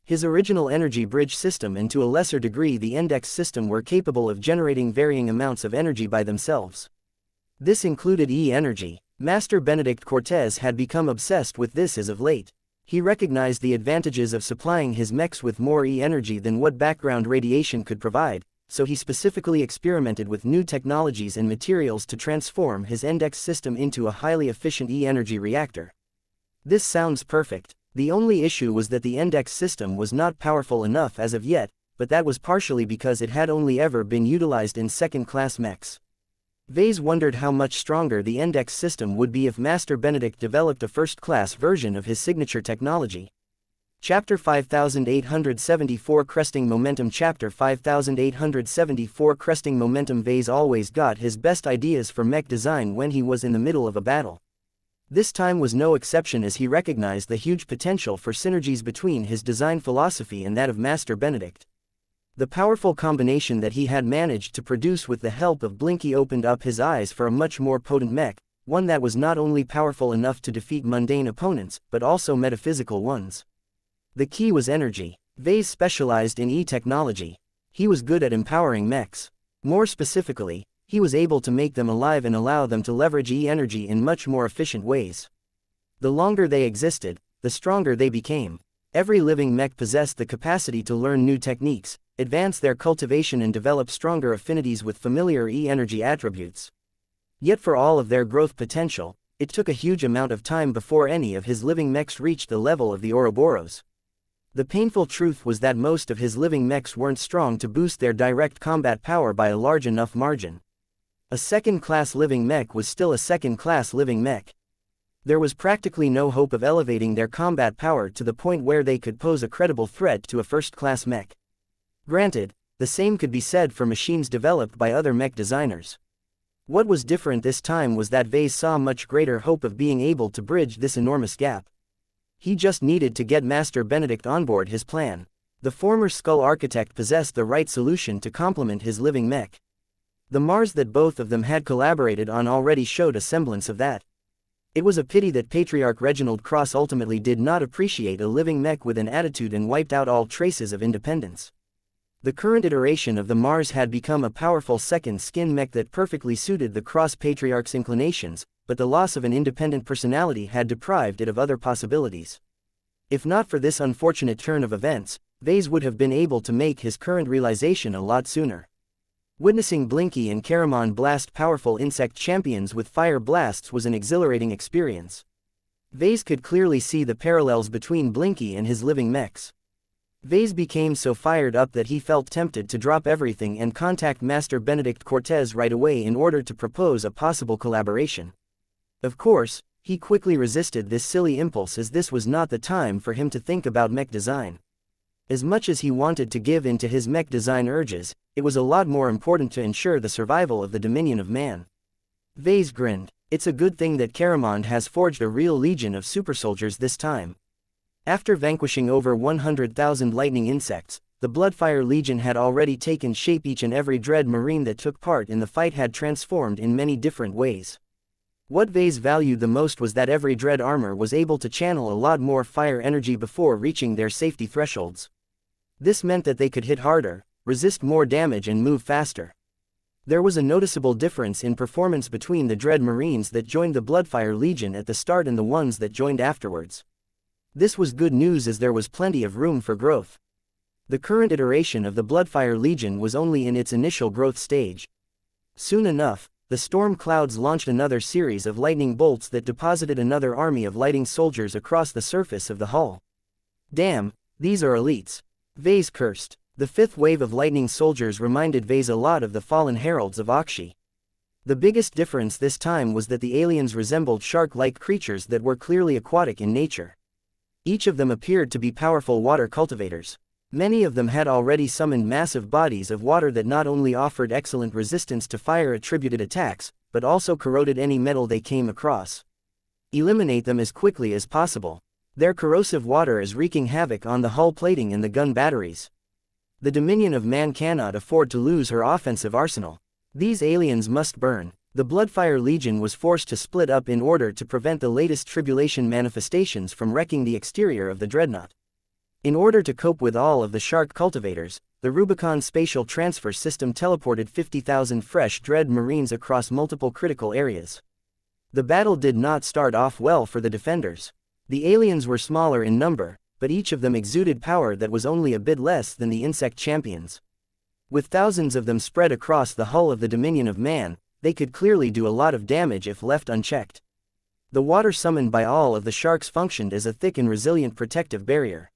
His original energy bridge system and to a lesser degree the index system were capable of generating varying amounts of energy by themselves. This included E-energy. Master Benedict Cortez had become obsessed with this as of late. He recognized the advantages of supplying his mechs with more E-energy than what background radiation could provide, so he specifically experimented with new technologies and materials to transform his index system into a highly efficient E-energy reactor. This sounds perfect. The only issue was that the index system was not powerful enough as of yet, but that was partially because it had only ever been utilized in second-class mechs. Vase wondered how much stronger the index system would be if Master Benedict developed a first-class version of his signature technology. Chapter 5874 Cresting Momentum Chapter 5874 Cresting Momentum Vase always got his best ideas for mech design when he was in the middle of a battle. This time was no exception as he recognized the huge potential for synergies between his design philosophy and that of Master Benedict. The powerful combination that he had managed to produce with the help of Blinky opened up his eyes for a much more potent mech, one that was not only powerful enough to defeat mundane opponents, but also metaphysical ones. The key was energy. Vase specialized in E-technology. He was good at empowering mechs. More specifically, he was able to make them alive and allow them to leverage E-energy in much more efficient ways. The longer they existed, the stronger they became. Every living mech possessed the capacity to learn new techniques, advance their cultivation and develop stronger affinities with familiar E-energy attributes. Yet for all of their growth potential, it took a huge amount of time before any of his living mechs reached the level of the Ouroboros. The painful truth was that most of his living mechs weren't strong to boost their direct combat power by a large enough margin. A second-class living mech was still a second-class living mech. There was practically no hope of elevating their combat power to the point where they could pose a credible threat to a first-class mech. Granted, the same could be said for machines developed by other mech designers. What was different this time was that Vase saw much greater hope of being able to bridge this enormous gap. He just needed to get Master Benedict on board his plan. The former Skull Architect possessed the right solution to complement his living mech. The Mars that both of them had collaborated on already showed a semblance of that. It was a pity that Patriarch Reginald Cross ultimately did not appreciate a living mech with an attitude and wiped out all traces of independence. The current iteration of the Mars had become a powerful second skin mech that perfectly suited the Cross Patriarch's inclinations, but the loss of an independent personality had deprived it of other possibilities. If not for this unfortunate turn of events, Vase would have been able to make his current realization a lot sooner. Witnessing Blinky and Caramon blast powerful insect champions with fire blasts was an exhilarating experience. Vase could clearly see the parallels between Blinky and his living mechs. Vase became so fired up that he felt tempted to drop everything and contact Master Benedict Cortez right away in order to propose a possible collaboration. Of course, he quickly resisted this silly impulse as this was not the time for him to think about mech design. As much as he wanted to give in to his mech design urges, it was a lot more important to ensure the survival of the Dominion of Man. Vase grinned. It's a good thing that Caramond has forged a real legion of super soldiers this time. After vanquishing over 100,000 lightning insects, the Bloodfire Legion had already taken shape. Each and every dread marine that took part in the fight had transformed in many different ways. What Vase valued the most was that every dread armor was able to channel a lot more fire energy before reaching their safety thresholds. This meant that they could hit harder, resist more damage and move faster. There was a noticeable difference in performance between the Dread Marines that joined the Bloodfire Legion at the start and the ones that joined afterwards. This was good news as there was plenty of room for growth. The current iteration of the Bloodfire Legion was only in its initial growth stage. Soon enough, the storm clouds launched another series of lightning bolts that deposited another army of lighting soldiers across the surface of the hull. Damn, these are elites. Vase cursed. The fifth wave of lightning soldiers reminded Vase a lot of the fallen heralds of Akshi. The biggest difference this time was that the aliens resembled shark-like creatures that were clearly aquatic in nature. Each of them appeared to be powerful water cultivators. Many of them had already summoned massive bodies of water that not only offered excellent resistance to fire-attributed attacks, but also corroded any metal they came across. Eliminate them as quickly as possible. Their corrosive water is wreaking havoc on the hull plating and the gun batteries. The Dominion of Man cannot afford to lose her offensive arsenal. These aliens must burn. The Bloodfire Legion was forced to split up in order to prevent the latest tribulation manifestations from wrecking the exterior of the dreadnought. In order to cope with all of the shark cultivators, the Rubicon Spatial Transfer System teleported 50,000 fresh Dread Marines across multiple critical areas. The battle did not start off well for the defenders. The aliens were smaller in number, but each of them exuded power that was only a bit less than the insect champions. With thousands of them spread across the hull of the Dominion of Man, they could clearly do a lot of damage if left unchecked. The water summoned by all of the sharks functioned as a thick and resilient protective barrier.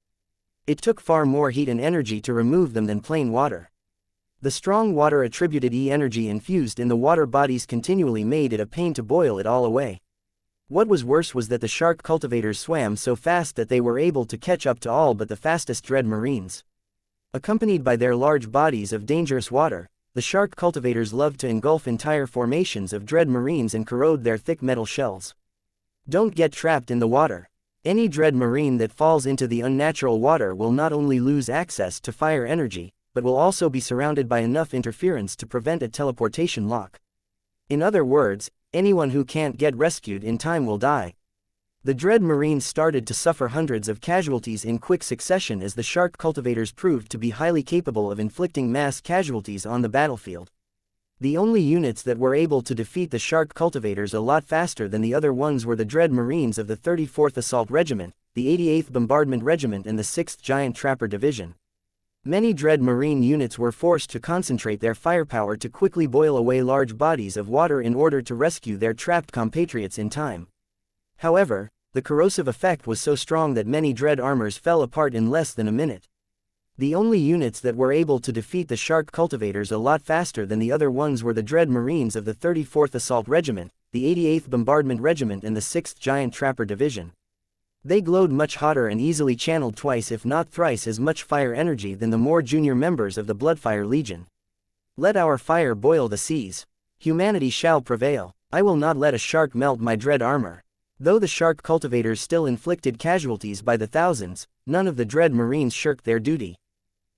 It took far more heat and energy to remove them than plain water. The strong water attributed energy infused in the water bodies continually made it a pain to boil it all away. What was worse was that the shark cultivators swam so fast that they were able to catch up to all but the fastest dread marines. Accompanied by their large bodies of dangerous water, the shark cultivators loved to engulf entire formations of dread marines and corrode their thick metal shells. Don't get trapped in the water. Any dread marine that falls into the unnatural water will not only lose access to fire energy, but will also be surrounded by enough interference to prevent a teleportation lock. In other words, anyone who can't get rescued in time will die. The dread marines started to suffer hundreds of casualties in quick succession as the shark cultivators proved to be highly capable of inflicting mass casualties on the battlefield. The only units that were able to defeat the shark cultivators a lot faster than the other ones were the dread marines of the 34th Assault Regiment, the 88th Bombardment Regiment and the 6th Giant Trapper Division. Many dread marine units were forced to concentrate their firepower to quickly boil away large bodies of water in order to rescue their trapped compatriots in time. However, the corrosive effect was so strong that many dread armors fell apart in less than a minute. The only units that were able to defeat the shark cultivators a lot faster than the other ones were the dread marines of the 34th Assault Regiment, the 88th Bombardment Regiment and the 6th Giant Trapper Division. They glowed much hotter and easily channeled twice if not thrice as much fire energy than the more junior members of the Bloodfire Legion. Let our fire boil the seas. Humanity shall prevail. I will not let a shark melt my dread armor. Though the shark cultivators still inflicted casualties by the thousands, none of the dread marines shirked their duty.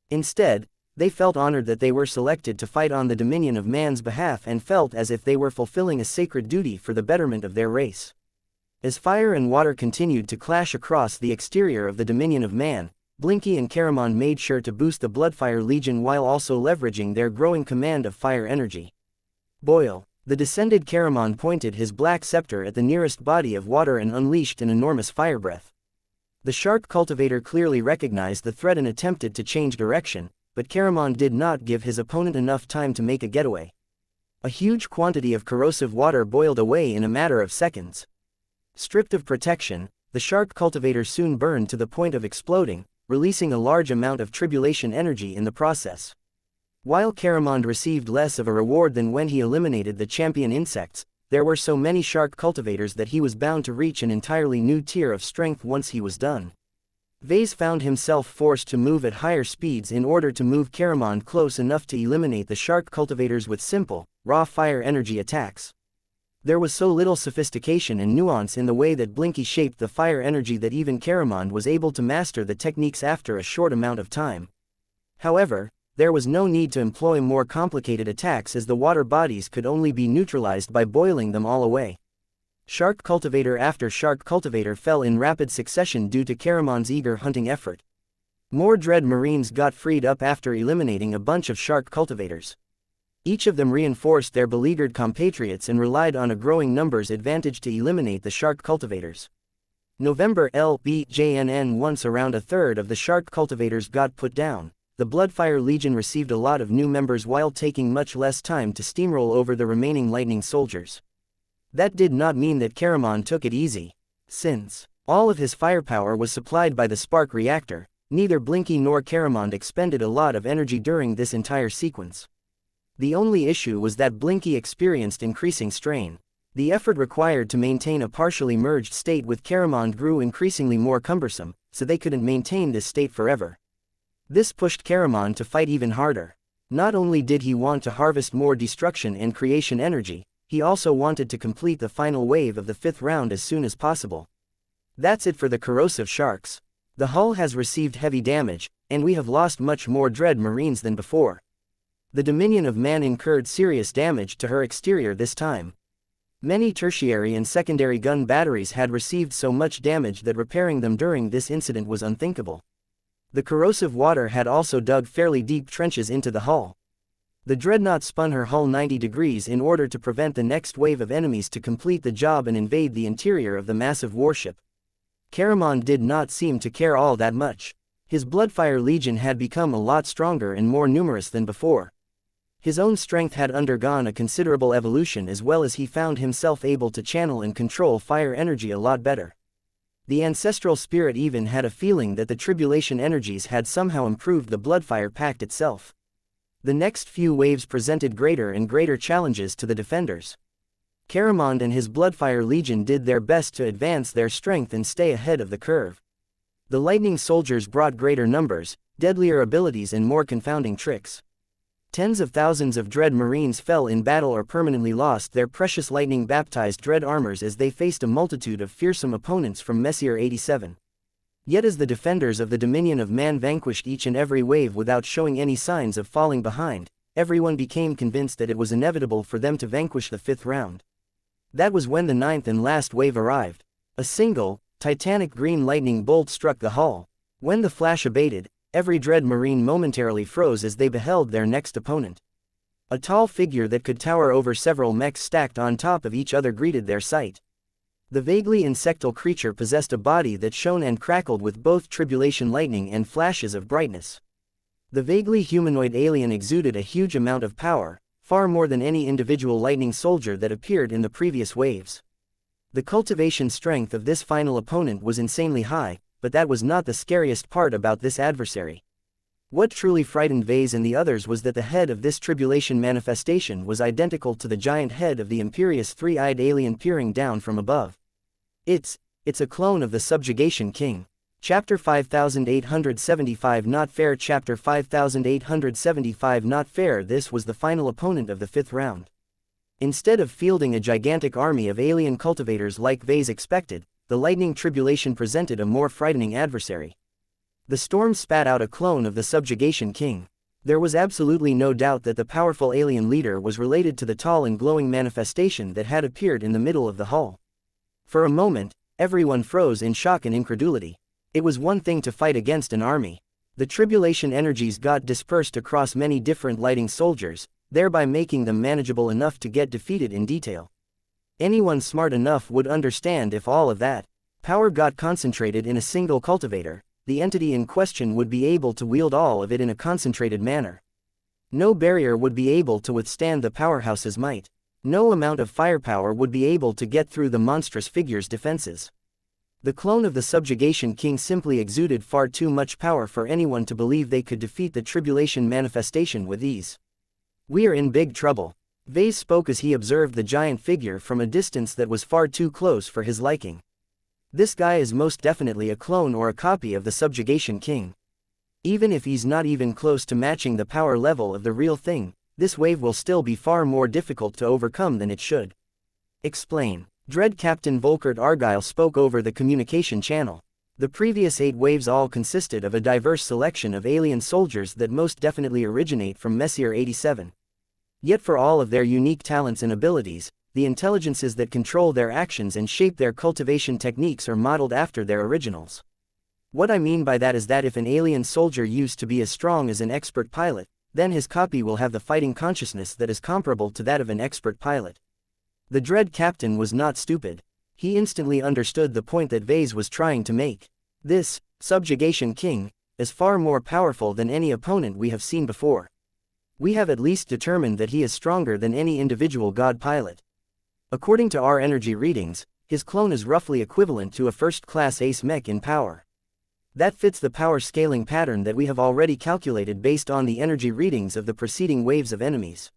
Instead, they felt honored that they were selected to fight on the Dominion of Man's behalf and felt as if they were fulfilling a sacred duty for the betterment of their race. As fire and water continued to clash across the exterior of the Dominion of Man, Blinky and Caramon made sure to boost the Bloodfire Legion while also leveraging their growing command of fire energy. Boil. The descended Caramon pointed his black scepter at the nearest body of water and unleashed an enormous fire breath. The shark cultivator clearly recognized the threat and attempted to change direction, but Caramon did not give his opponent enough time to make a getaway. A huge quantity of corrosive water boiled away in a matter of seconds. Stripped of protection, the shark cultivator soon burned to the point of exploding, releasing a large amount of tribulation energy in the process. While Caramon received less of a reward than when he eliminated the champion insects, there were so many shark cultivators that he was bound to reach an entirely new tier of strength once he was done. Vase found himself forced to move at higher speeds in order to move Caramon close enough to eliminate the shark cultivators with simple, raw fire energy attacks. There was so little sophistication and nuance in the way that Blinky shaped the fire energy that even Caramon was able to master the techniques after a short amount of time. However, there was no need to employ more complicated attacks as the water bodies could only be neutralized by boiling them all away. Shark cultivator after shark cultivator fell in rapid succession due to Caramon's eager hunting effort. More dread marines got freed up after eliminating a bunch of shark cultivators. Each of them reinforced their beleaguered compatriots and relied on a growing numbers advantage to eliminate the shark cultivators. November LBJNN. Once around a third of the shark cultivators got put down, the Bloodfire Legion received a lot of new members while taking much less time to steamroll over the remaining lightning soldiers. That did not mean that Caramon took it easy. Since all of his firepower was supplied by the spark reactor, neither Blinky nor Caramon expended a lot of energy during this entire sequence. The only issue was that Blinky experienced increasing strain. The effort required to maintain a partially merged state with Caramon grew increasingly more cumbersome, so they couldn't maintain this state forever. This pushed Caramon to fight even harder. Not only did he want to harvest more destruction and creation energy, he also wanted to complete the final wave of the 5th round as soon as possible. That's it for the corrosive sharks. The hull has received heavy damage, and we have lost much more dread marines than before. The Dominion of Man incurred serious damage to her exterior this time. Many tertiary and secondary gun batteries had received so much damage that repairing them during this incident was unthinkable. The corrosive water had also dug fairly deep trenches into the hull. The dreadnought spun her hull 90 degrees in order to prevent the next wave of enemies to complete the job and invade the interior of the massive warship. Caramon did not seem to care all that much. His Bloodfire Legion had become a lot stronger and more numerous than before. His own strength had undergone a considerable evolution, as well as he found himself able to channel and control fire energy a lot better. The ancestral spirit even had a feeling that the tribulation energies had somehow improved the Bloodfire Pact itself. The next few waves presented greater and greater challenges to the defenders. Caramond and his Bloodfire Legion did their best to advance their strength and stay ahead of the curve. The lightning soldiers brought greater numbers, deadlier abilities and more confounding tricks. Tens of thousands of Dread Marines fell in battle or permanently lost their precious lightning-baptized Dread armors as they faced a multitude of fearsome opponents from Messier 87. Yet as the defenders of the Dominion of Man vanquished each and every wave without showing any signs of falling behind, everyone became convinced that it was inevitable for them to vanquish the 5th round. That was when the 9th and last wave arrived. A single, titanic green lightning bolt struck the hull. When the flash abated, every Dread Marine momentarily froze as they beheld their next opponent. A tall figure that could tower over several mechs stacked on top of each other greeted their sight. The vaguely insectal creature possessed a body that shone and crackled with both tribulation lightning and flashes of brightness. The vaguely humanoid alien exuded a huge amount of power, far more than any individual lightning soldier that appeared in the previous waves. The cultivation strength of this final opponent was insanely high, but that was not the scariest part about this adversary. What truly frightened Vase and the others was that the head of this tribulation manifestation was identical to the giant head of the imperious three-eyed alien peering down from above. It's a clone of the Subjugation King. Chapter 5875 Not Fair. Chapter 5875 Not Fair. This was the final opponent of the 5th round. Instead of fielding a gigantic army of alien cultivators like Vase expected, the lightning tribulation presented a more frightening adversary. The storm spat out a clone of the Subjugation King. There was absolutely no doubt that the powerful alien leader was related to the tall and glowing manifestation that had appeared in the middle of the hull. For a moment, everyone froze in shock and incredulity. It was one thing to fight against an army. The tribulation energies got dispersed across many different lighting soldiers, thereby making them manageable enough to get defeated in detail. Anyone smart enough would understand if all of that power got concentrated in a single cultivator, the entity in question would be able to wield all of it in a concentrated manner. No barrier would be able to withstand the powerhouse's might. No amount of firepower would be able to get through the monstrous figure's defenses. The clone of the Subjugation King simply exuded far too much power for anyone to believe they could defeat the tribulation manifestation with ease. "We are in big trouble," Vase spoke as he observed the giant figure from a distance that was far too close for his liking. "This guy is most definitely a clone or a copy of the Subjugation King. Even if he's not even close to matching the power level of the real thing, this wave will still be far more difficult to overcome than it should." "Explain." Dread Captain Volkert Argyle spoke over the communication channel. The previous 8 waves all consisted of a diverse selection of alien soldiers that most definitely originate from Messier 87. Yet for all of their unique talents and abilities, the intelligences that control their actions and shape their cultivation techniques are modeled after their originals. What I mean by that is that if an alien soldier used to be as strong as an expert pilot, then his copy will have the fighting consciousness that is comparable to that of an expert pilot. The Dread Captain was not stupid. He instantly understood the point that Vase was trying to make. This Subjugation King is far more powerful than any opponent we have seen before. We have at least determined that he is stronger than any individual god pilot. According to our energy readings, his clone is roughly equivalent to a first-class ace mech in power. That fits the power scaling pattern that we have already calculated based on the energy readings of the preceding waves of enemies.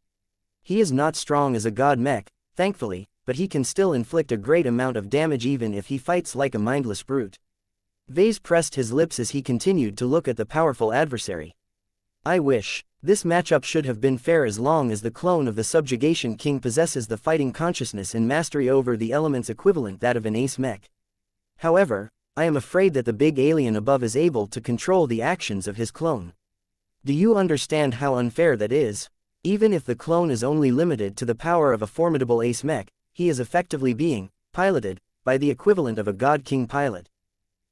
He is not strong as a god mech, thankfully, but he can still inflict a great amount of damage even if he fights like a mindless brute. Vase pressed his lips as he continued to look at the powerful adversary. "I wish this matchup should have been fair as long as the clone of the Subjugation King possesses the fighting consciousness and mastery over the elements equivalent that of an ace mech. However, I am afraid that the big alien above is able to control the actions of his clone. Do you understand how unfair that is? Even if the clone is only limited to the power of a formidable ace mech, he is effectively being piloted by the equivalent of a God King pilot.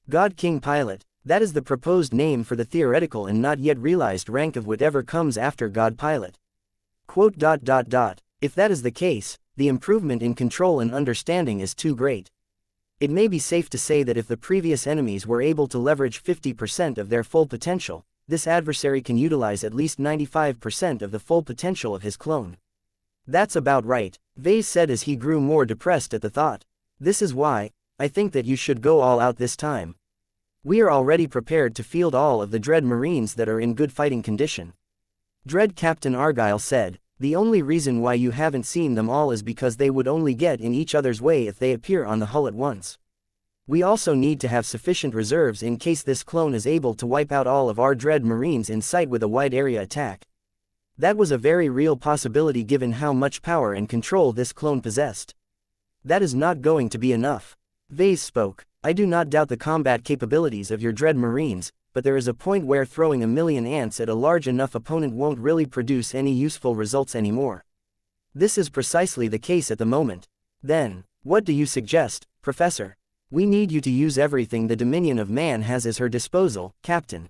God King pilot, that is the proposed name for the theoretical and not yet realized rank of whatever comes after God pilot. Quote. If that is the case, the improvement in control and understanding is too great. It may be safe to say that if the previous enemies were able to leverage 50% of their full potential, this adversary can utilize at least 95% of the full potential of his clone. That's about right, Vase said as he grew more depressed at the thought. This is why, I think that you should go all out this time. We are already prepared to field all of the Dread Marines that are in good fighting condition. Dread Captain Argyle said, the only reason why you haven't seen them all is because they would only get in each other's way if they appear on the hull at once. We also need to have sufficient reserves in case this clone is able to wipe out all of our Dread Marines in sight with a wide area attack. That was a very real possibility given how much power and control this clone possessed. That is not going to be enough. Vase spoke. I do not doubt the combat capabilities of your Dread Marines, but there is a point where throwing 1,000,000 ants at a large enough opponent won't really produce any useful results anymore. This is precisely the case at the moment. Then, what do you suggest, Professor? We need you to use everything the Dominion of Man has at her disposal, Captain.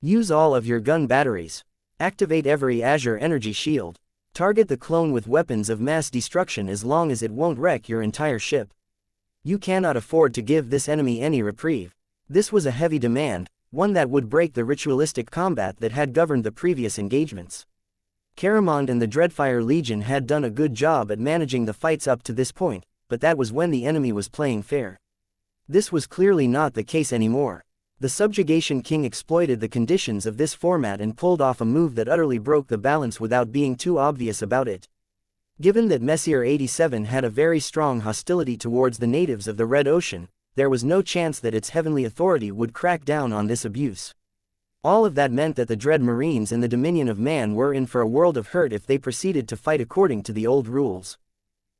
Use all of your gun batteries. Activate every Azure energy shield. Target the clone with weapons of mass destruction as long as it won't wreck your entire ship. You cannot afford to give this enemy any reprieve. This was a heavy demand, one that would break the ritualistic combat that had governed the previous engagements. Caramond and the Dreadfire Legion had done a good job at managing the fights up to this point, but that was when the enemy was playing fair. This was clearly not the case anymore. The Subjugation King exploited the conditions of this format and pulled off a move that utterly broke the balance without being too obvious about it. Given that Messier 87 had a very strong hostility towards the natives of the Red Ocean, there was no chance that its heavenly authority would crack down on this abuse. All of that meant that the Dread Marines and the Dominion of Man were in for a world of hurt if they proceeded to fight according to the old rules.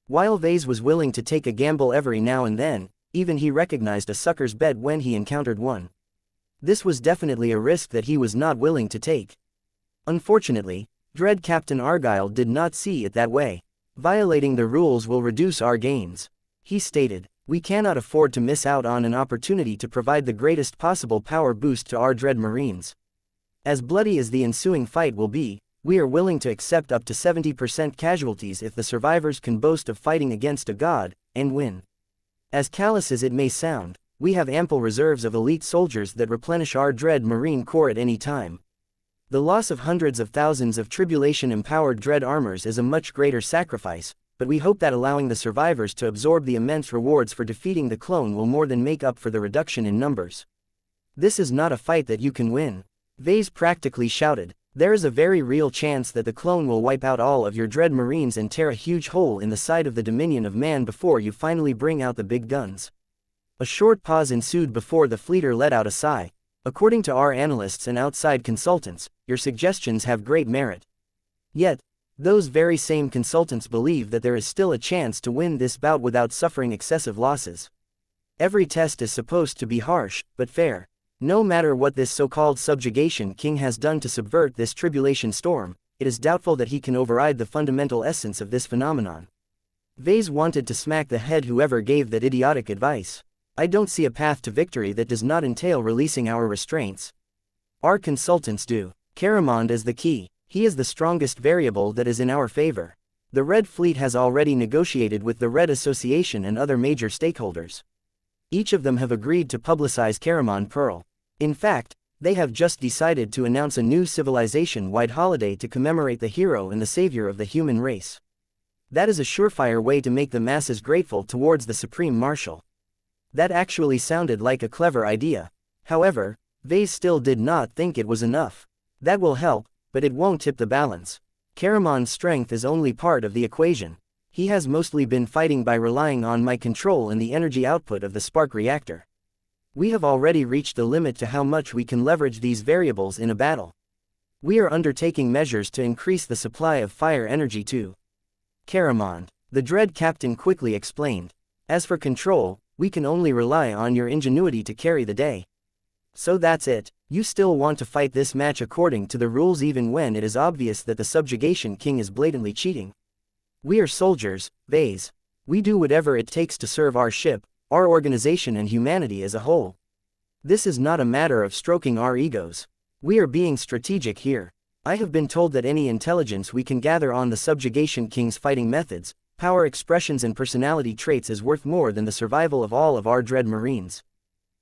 While Vase was willing to take a gamble every now and then, even he recognized a sucker's bet when he encountered one. This was definitely a risk that he was not willing to take. Unfortunately, Dread Captain Argyle did not see it that way. Violating the rules will reduce our gains. He stated, we cannot afford to miss out on an opportunity to provide the greatest possible power boost to our Dread Marines. As bloody as the ensuing fight will be, we are willing to accept up to 70% casualties if the survivors can boast of fighting against a god, and win. As callous as it may sound, we have ample reserves of elite soldiers that replenish our Dread Marine Corps at any time. The loss of hundreds of thousands of tribulation-empowered Dread armors is a much greater sacrifice, but we hope that allowing the survivors to absorb the immense rewards for defeating the clone will more than make up for the reduction in numbers. This is not a fight that you can win. Vase practically shouted. There is a very real chance that the clone will wipe out all of your Dread Marines and tear a huge hole in the side of the Dominion of Man before you finally bring out the big guns. A short pause ensued before the fleeter let out a sigh. According to our analysts and outside consultants, your suggestions have great merit. Yet, those very same consultants believe that there is still a chance to win this bout without suffering excessive losses. Every test is supposed to be harsh, but fair. No matter what this so-called Subjugation King has done to subvert this tribulation storm, it is doubtful that he can override the fundamental essence of this phenomenon. Vase wanted to smack the head whoever gave that idiotic advice. I don't see a path to victory that does not entail releasing our restraints. Our consultants do. Caramond is the key. He is the strongest variable that is in our favor. The Red Fleet has already negotiated with the Red Association and other major stakeholders. Each of them have agreed to publicize Caramond Pearl. In fact, they have just decided to announce a new civilization-wide holiday to commemorate the hero and the savior of the human race. That is a surefire way to make the masses grateful towards the Supreme Marshal. That actually sounded like a clever idea. However, Vase still did not think it was enough. That will help, but it won't tip the balance. Caramond's strength is only part of the equation. He has mostly been fighting by relying on my control and the energy output of the spark reactor. We have already reached the limit to how much we can leverage these variables in a battle. We are undertaking measures to increase the supply of fire energy too. Caramond, the Dread Captain quickly explained. As for control, we can only rely on your ingenuity to carry the day. So that's it, you still want to fight this match according to the rules even when it is obvious that the Subjugation King is blatantly cheating. We are soldiers, Vase. We do whatever it takes to serve our ship, our organization and humanity as a whole. This is not a matter of stroking our egos. We are being strategic here. I have been told that any intelligence we can gather on the Subjugation King's fighting methods, power expressions and personality traits is worth more than the survival of all of our Dread Marines.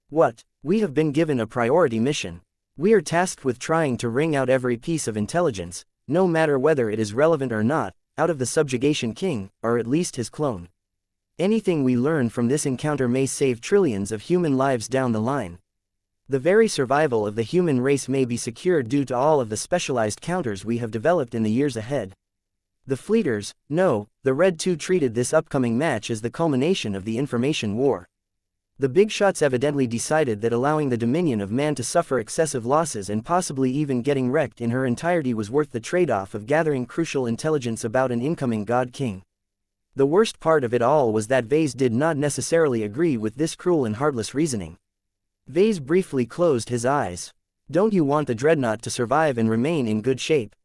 What? We have been given a priority mission. We are tasked with trying to wring out every piece of intelligence, no matter whether it is relevant or not, out of the subjugation king, or at least his clone. Anything we learn from this encounter may save trillions of human lives down the line. The very survival of the human race may be secured due to all of the specialized counters we have developed in the years ahead. The Fleeters, no, the Red 2 treated this upcoming match as the culmination of the information war. The big shots evidently decided that allowing the dominion of man to suffer excessive losses and possibly even getting wrecked in her entirety was worth the trade-off of gathering crucial intelligence about an incoming God King. The worst part of it all was that Vase did not necessarily agree with this cruel and heartless reasoning. Vase briefly closed his eyes. Don't you want the dreadnought to survive and remain in good shape?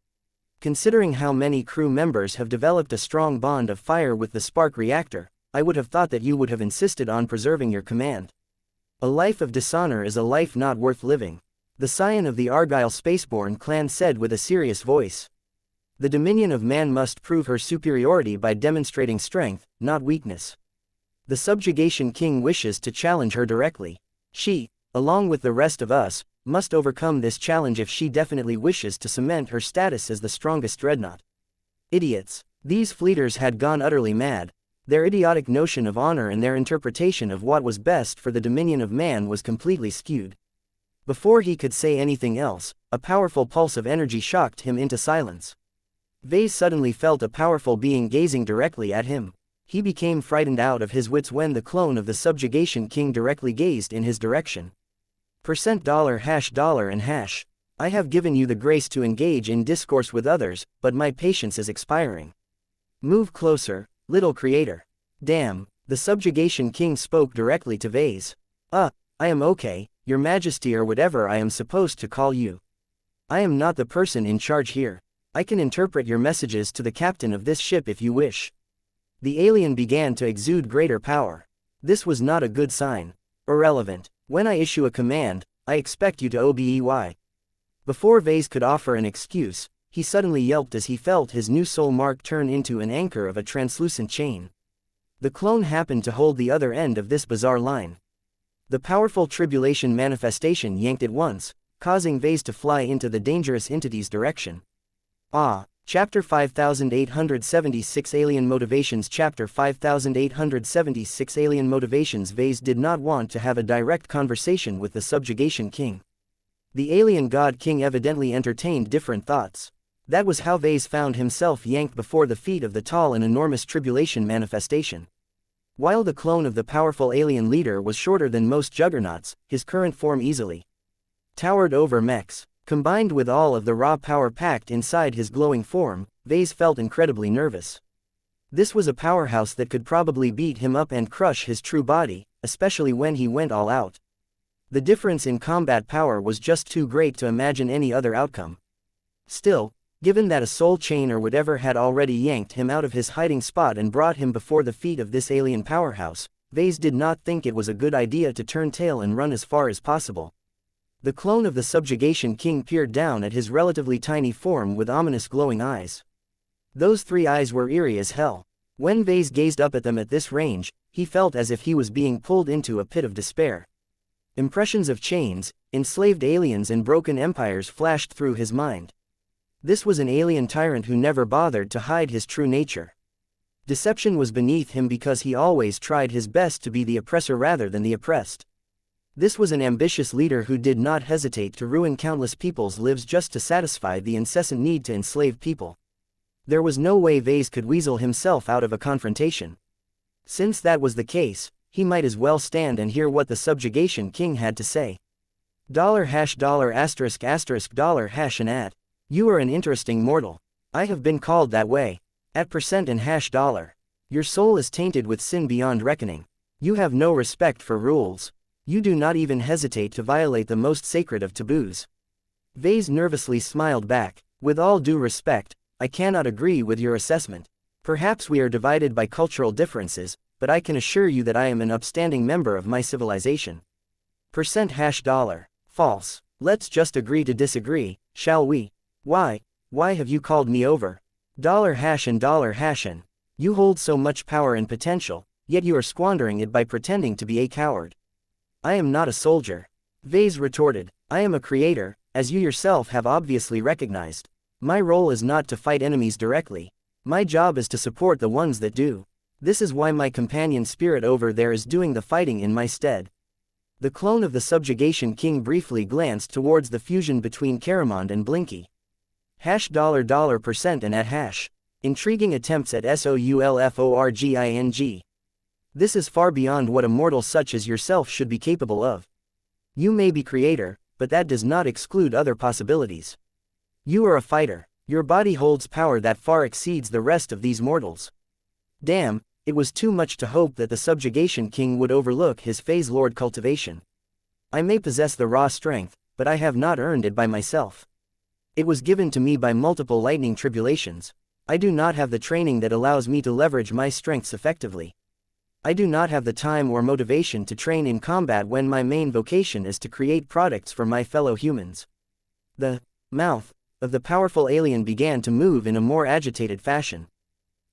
Considering how many crew members have developed a strong bond of fire with the spark reactor, I would have thought that you would have insisted on preserving your command. A life of dishonor is a life not worth living, the scion of the Argyle Spaceborne clan said with a serious voice. The dominion of man must prove her superiority by demonstrating strength, not weakness. The subjugation king wishes to challenge her directly. She, along with the rest of us, must overcome this challenge if she definitely wishes to cement her status as the strongest dreadnought. Idiots. These Fleeters had gone utterly mad. Their idiotic notion of honor and their interpretation of what was best for the dominion of man was completely skewed. Before he could say anything else, a powerful pulse of energy shocked him into silence. Vase suddenly felt a powerful being gazing directly at him. He became frightened out of his wits when the clone of the subjugation king directly gazed in his direction. $$ and hash. I have given you the grace to engage in discourse with others, but my patience is expiring. Move closer, little creator. Damn, the subjugation king spoke directly to Vase. I am okay, your majesty or whatever I am supposed to call you. I am not the person in charge here. I can interpret your messages to the captain of this ship if you wish. The alien began to exude greater power. This was not a good sign. Irrelevant. When I issue a command, I expect you to obey. Before Vase could offer an excuse, he suddenly yelped as he felt his new soul mark turn into an anchor of a translucent chain. The clone happened to hold the other end of this bizarre line. The powerful tribulation manifestation yanked at once, causing Vase to fly into the dangerous entity's direction. Chapter 5876 Alien Motivations Chapter 5876 Alien Motivations Vase did not want to have a direct conversation with the subjugation king. The alien god king evidently entertained different thoughts. That was how Vase found himself yanked before the feet of the tall and enormous tribulation manifestation. While the clone of the powerful alien leader was shorter than most juggernauts, his current form easily towered over Mech's. Combined with all of the raw power packed inside his glowing form, Vase felt incredibly nervous. This was a powerhouse that could probably beat him up and crush his true body, especially when he went all out. The difference in combat power was just too great to imagine any other outcome. Still, given that a soul chain or whatever had already yanked him out of his hiding spot and brought him before the feet of this alien powerhouse, Vase did not think it was a good idea to turn tail and run as far as possible. The clone of the subjugation king peered down at his relatively tiny form with ominous glowing eyes. Those 3 eyes were eerie as hell. When Vase gazed up at them at this range, he felt as if he was being pulled into a pit of despair. Impressions of chains, enslaved aliens and broken empires flashed through his mind. This was an alien tyrant who never bothered to hide his true nature. Deception was beneath him because he always tried his best to be the oppressor rather than the oppressed. This was an ambitious leader who did not hesitate to ruin countless people's lives just to satisfy the incessant need to enslave people. There was no way Vase could weasel himself out of a confrontation. Since that was the case, he might as well stand and hear what the subjugation king had to say. $***$$ and at. You are an interesting mortal. I have been called that way. At % and $. Your soul is tainted with sin beyond reckoning. You have no respect for rules. You do not even hesitate to violate the most sacred of taboos. Vase nervously smiled back. With all due respect, I cannot agree with your assessment. Perhaps we are divided by cultural differences, but I can assure you that I am an upstanding member of my civilization. $. False. Let's just agree to disagree, shall we? Why have you called me over? $and. You hold so much power and potential, yet you are squandering it by pretending to be a coward. I am not a soldier. Vase retorted. I am a creator, as you yourself have obviously recognized. My role is not to fight enemies directly. My job is to support the ones that do. This is why my companion spirit over there is doing the fighting in my stead. The clone of the Subjugation King briefly glanced towards the fusion between Caramond and Blinky. $% and at # intriguing attempts at SOULFORGING. This is far beyond what a mortal such as yourself should be capable of. You may be creator, but that does not exclude other possibilities. You are a fighter. Your body holds power that far exceeds the rest of these mortals. Damn, it was too much to hope that the Subjugation King would overlook his Phase Lord cultivation. I may possess the raw strength, but I have not earned it by myself. It was given to me by multiple lightning tribulations. I do not have the training that allows me to leverage my strengths effectively. I do not have the time or motivation to train in combat when my main vocation is to create products for my fellow humans. The mouth of the powerful alien began to move in a more agitated fashion.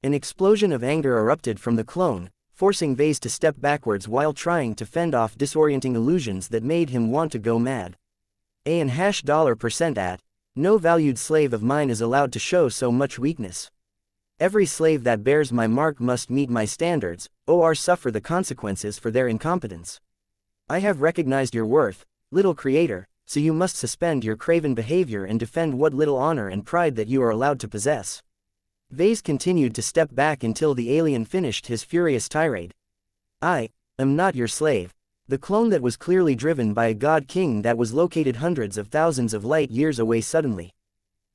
An explosion of anger erupted from the clone, forcing Vase to step backwards while trying to fend off disorienting illusions that made him want to go mad. $% at. No valued slave of mine is allowed to show so much weakness. Every slave that bears my mark must meet my standards, or suffer the consequences for their incompetence. I have recognized your worth, little creator, so you must suspend your craven behavior and defend what little honor and pride that you are allowed to possess. Vase continued to step back until the alien finished his furious tirade. I am not your slave. The clone that was clearly driven by a god king that was located hundreds of thousands of light years away suddenly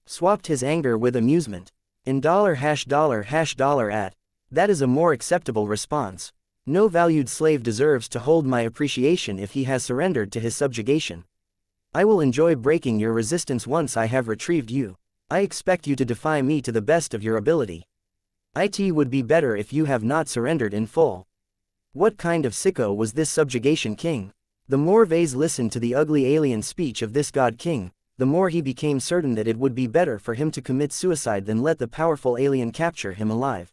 swapped his anger with amusement. In $$ at. That is a more acceptable response. No valued slave deserves to hold my appreciation if he has surrendered to his subjugation. I will enjoy breaking your resistance once I have retrieved you. I expect you to defy me to the best of your ability. It would be better if you have not surrendered in full. What kind of sicko was this Subjugation King? The more Vase listened to the ugly alien speech of this god king, the more he became certain that it would be better for him to commit suicide than let the powerful alien capture him alive.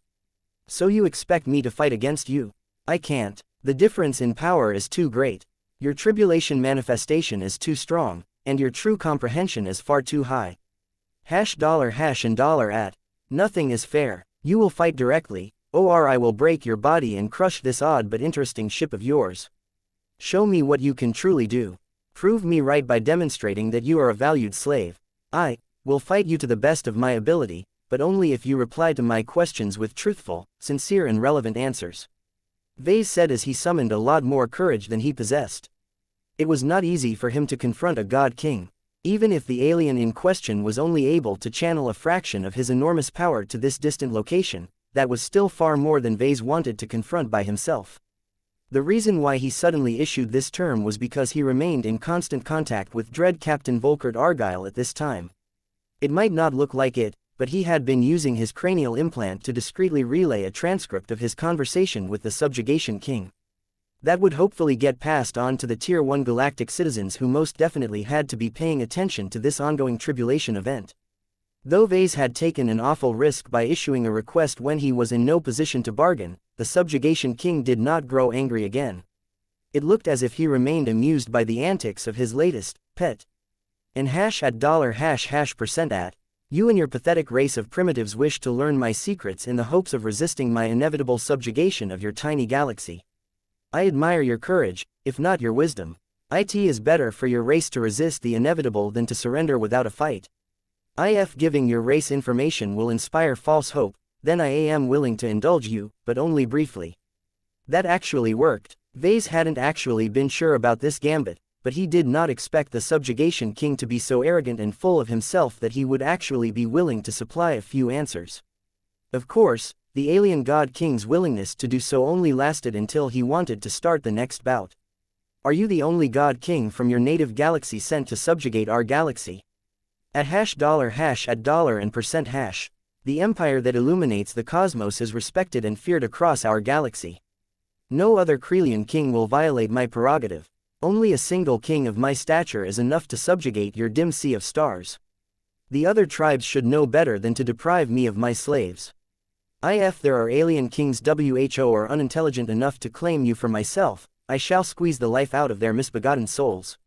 So you expect me to fight against you? I can't. The difference in power is too great. Your tribulation manifestation is too strong, and your true comprehension is far too high. $& at. Nothing is fair. You will fight directly, or I will break your body and crush this odd but interesting ship of yours. Show me what you can truly do. Prove me right by demonstrating that you are a valued slave. I will fight you to the best of my ability, but only if you reply to my questions with truthful, sincere and relevant answers. Vase said as he summoned a lot more courage than he possessed. It was not easy for him to confront a god king. Even if the alien in question was only able to channel a fraction of his enormous power to this distant location, that was still far more than Vase wanted to confront by himself. The reason why he suddenly issued this term was because he remained in constant contact with dread Captain Volkert Argyle at this time. It might not look like it, but he had been using his cranial implant to discreetly relay a transcript of his conversation with the Subjugation King. That would hopefully get passed on to the Tier 1 galactic citizens who most definitely had to be paying attention to this ongoing tribulation event. Though Vase had taken an awful risk by issuing a request when he was in no position to bargain, the Subjugation King did not grow angry again. It looked as if he remained amused by the antics of his latest pet. And $% at. You and your pathetic race of primitives wish to learn my secrets in the hopes of resisting my inevitable subjugation of your tiny galaxy. I admire your courage, if not your wisdom. It is better for your race to resist the inevitable than to surrender without a fight. If giving your race information will inspire false hope, then I am willing to indulge you, but only briefly. That actually worked. Vase hadn't actually been sure about this gambit, but he did not expect the Subjugation King to be so arrogant and full of himself that he would actually be willing to supply a few answers. Of course, the alien god king's willingness to do so only lasted until he wanted to start the next bout. Are you the only god king from your native galaxy sent to subjugate our galaxy? At $@$. The empire that illuminates the cosmos is respected and feared across our galaxy. No other Krelian king will violate my prerogative. Only a single king of my stature is enough to subjugate your dim sea of stars. The other tribes should know better than to deprive me of my slaves. If there are alien kings who are unintelligent enough to claim you for myself, I shall squeeze the life out of their misbegotten souls.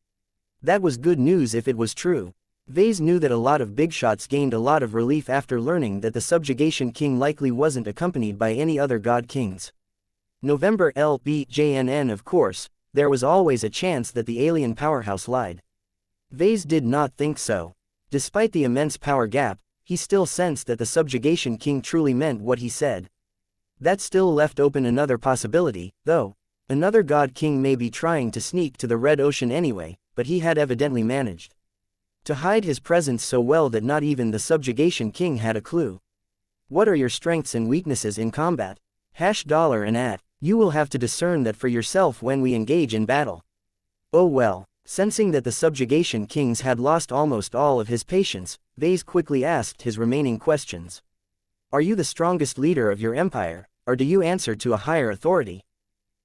That was good news if it was true. Vase knew that a lot of big shots gained a lot of relief after learning that the subjugation king likely wasn't accompanied by any other god kings. November LBJNN. Of course, there was always a chance that the alien powerhouse lied. Vase did not think so. Despite the immense power gap, he still sensed that the subjugation king truly meant what he said. That still left open another possibility, though. Another god king may be trying to sneak to the Red Ocean anyway, but he had evidently managed to hide his presence so well that not even the subjugation king had a clue. What are your strengths and weaknesses in combat? $and you will have to discern that for yourself when we engage in battle. Oh well. Sensing that the subjugation kings had lost almost all of his patience, Vase quickly asked his remaining questions. Are you the strongest leader of your empire, or do you answer to a higher authority?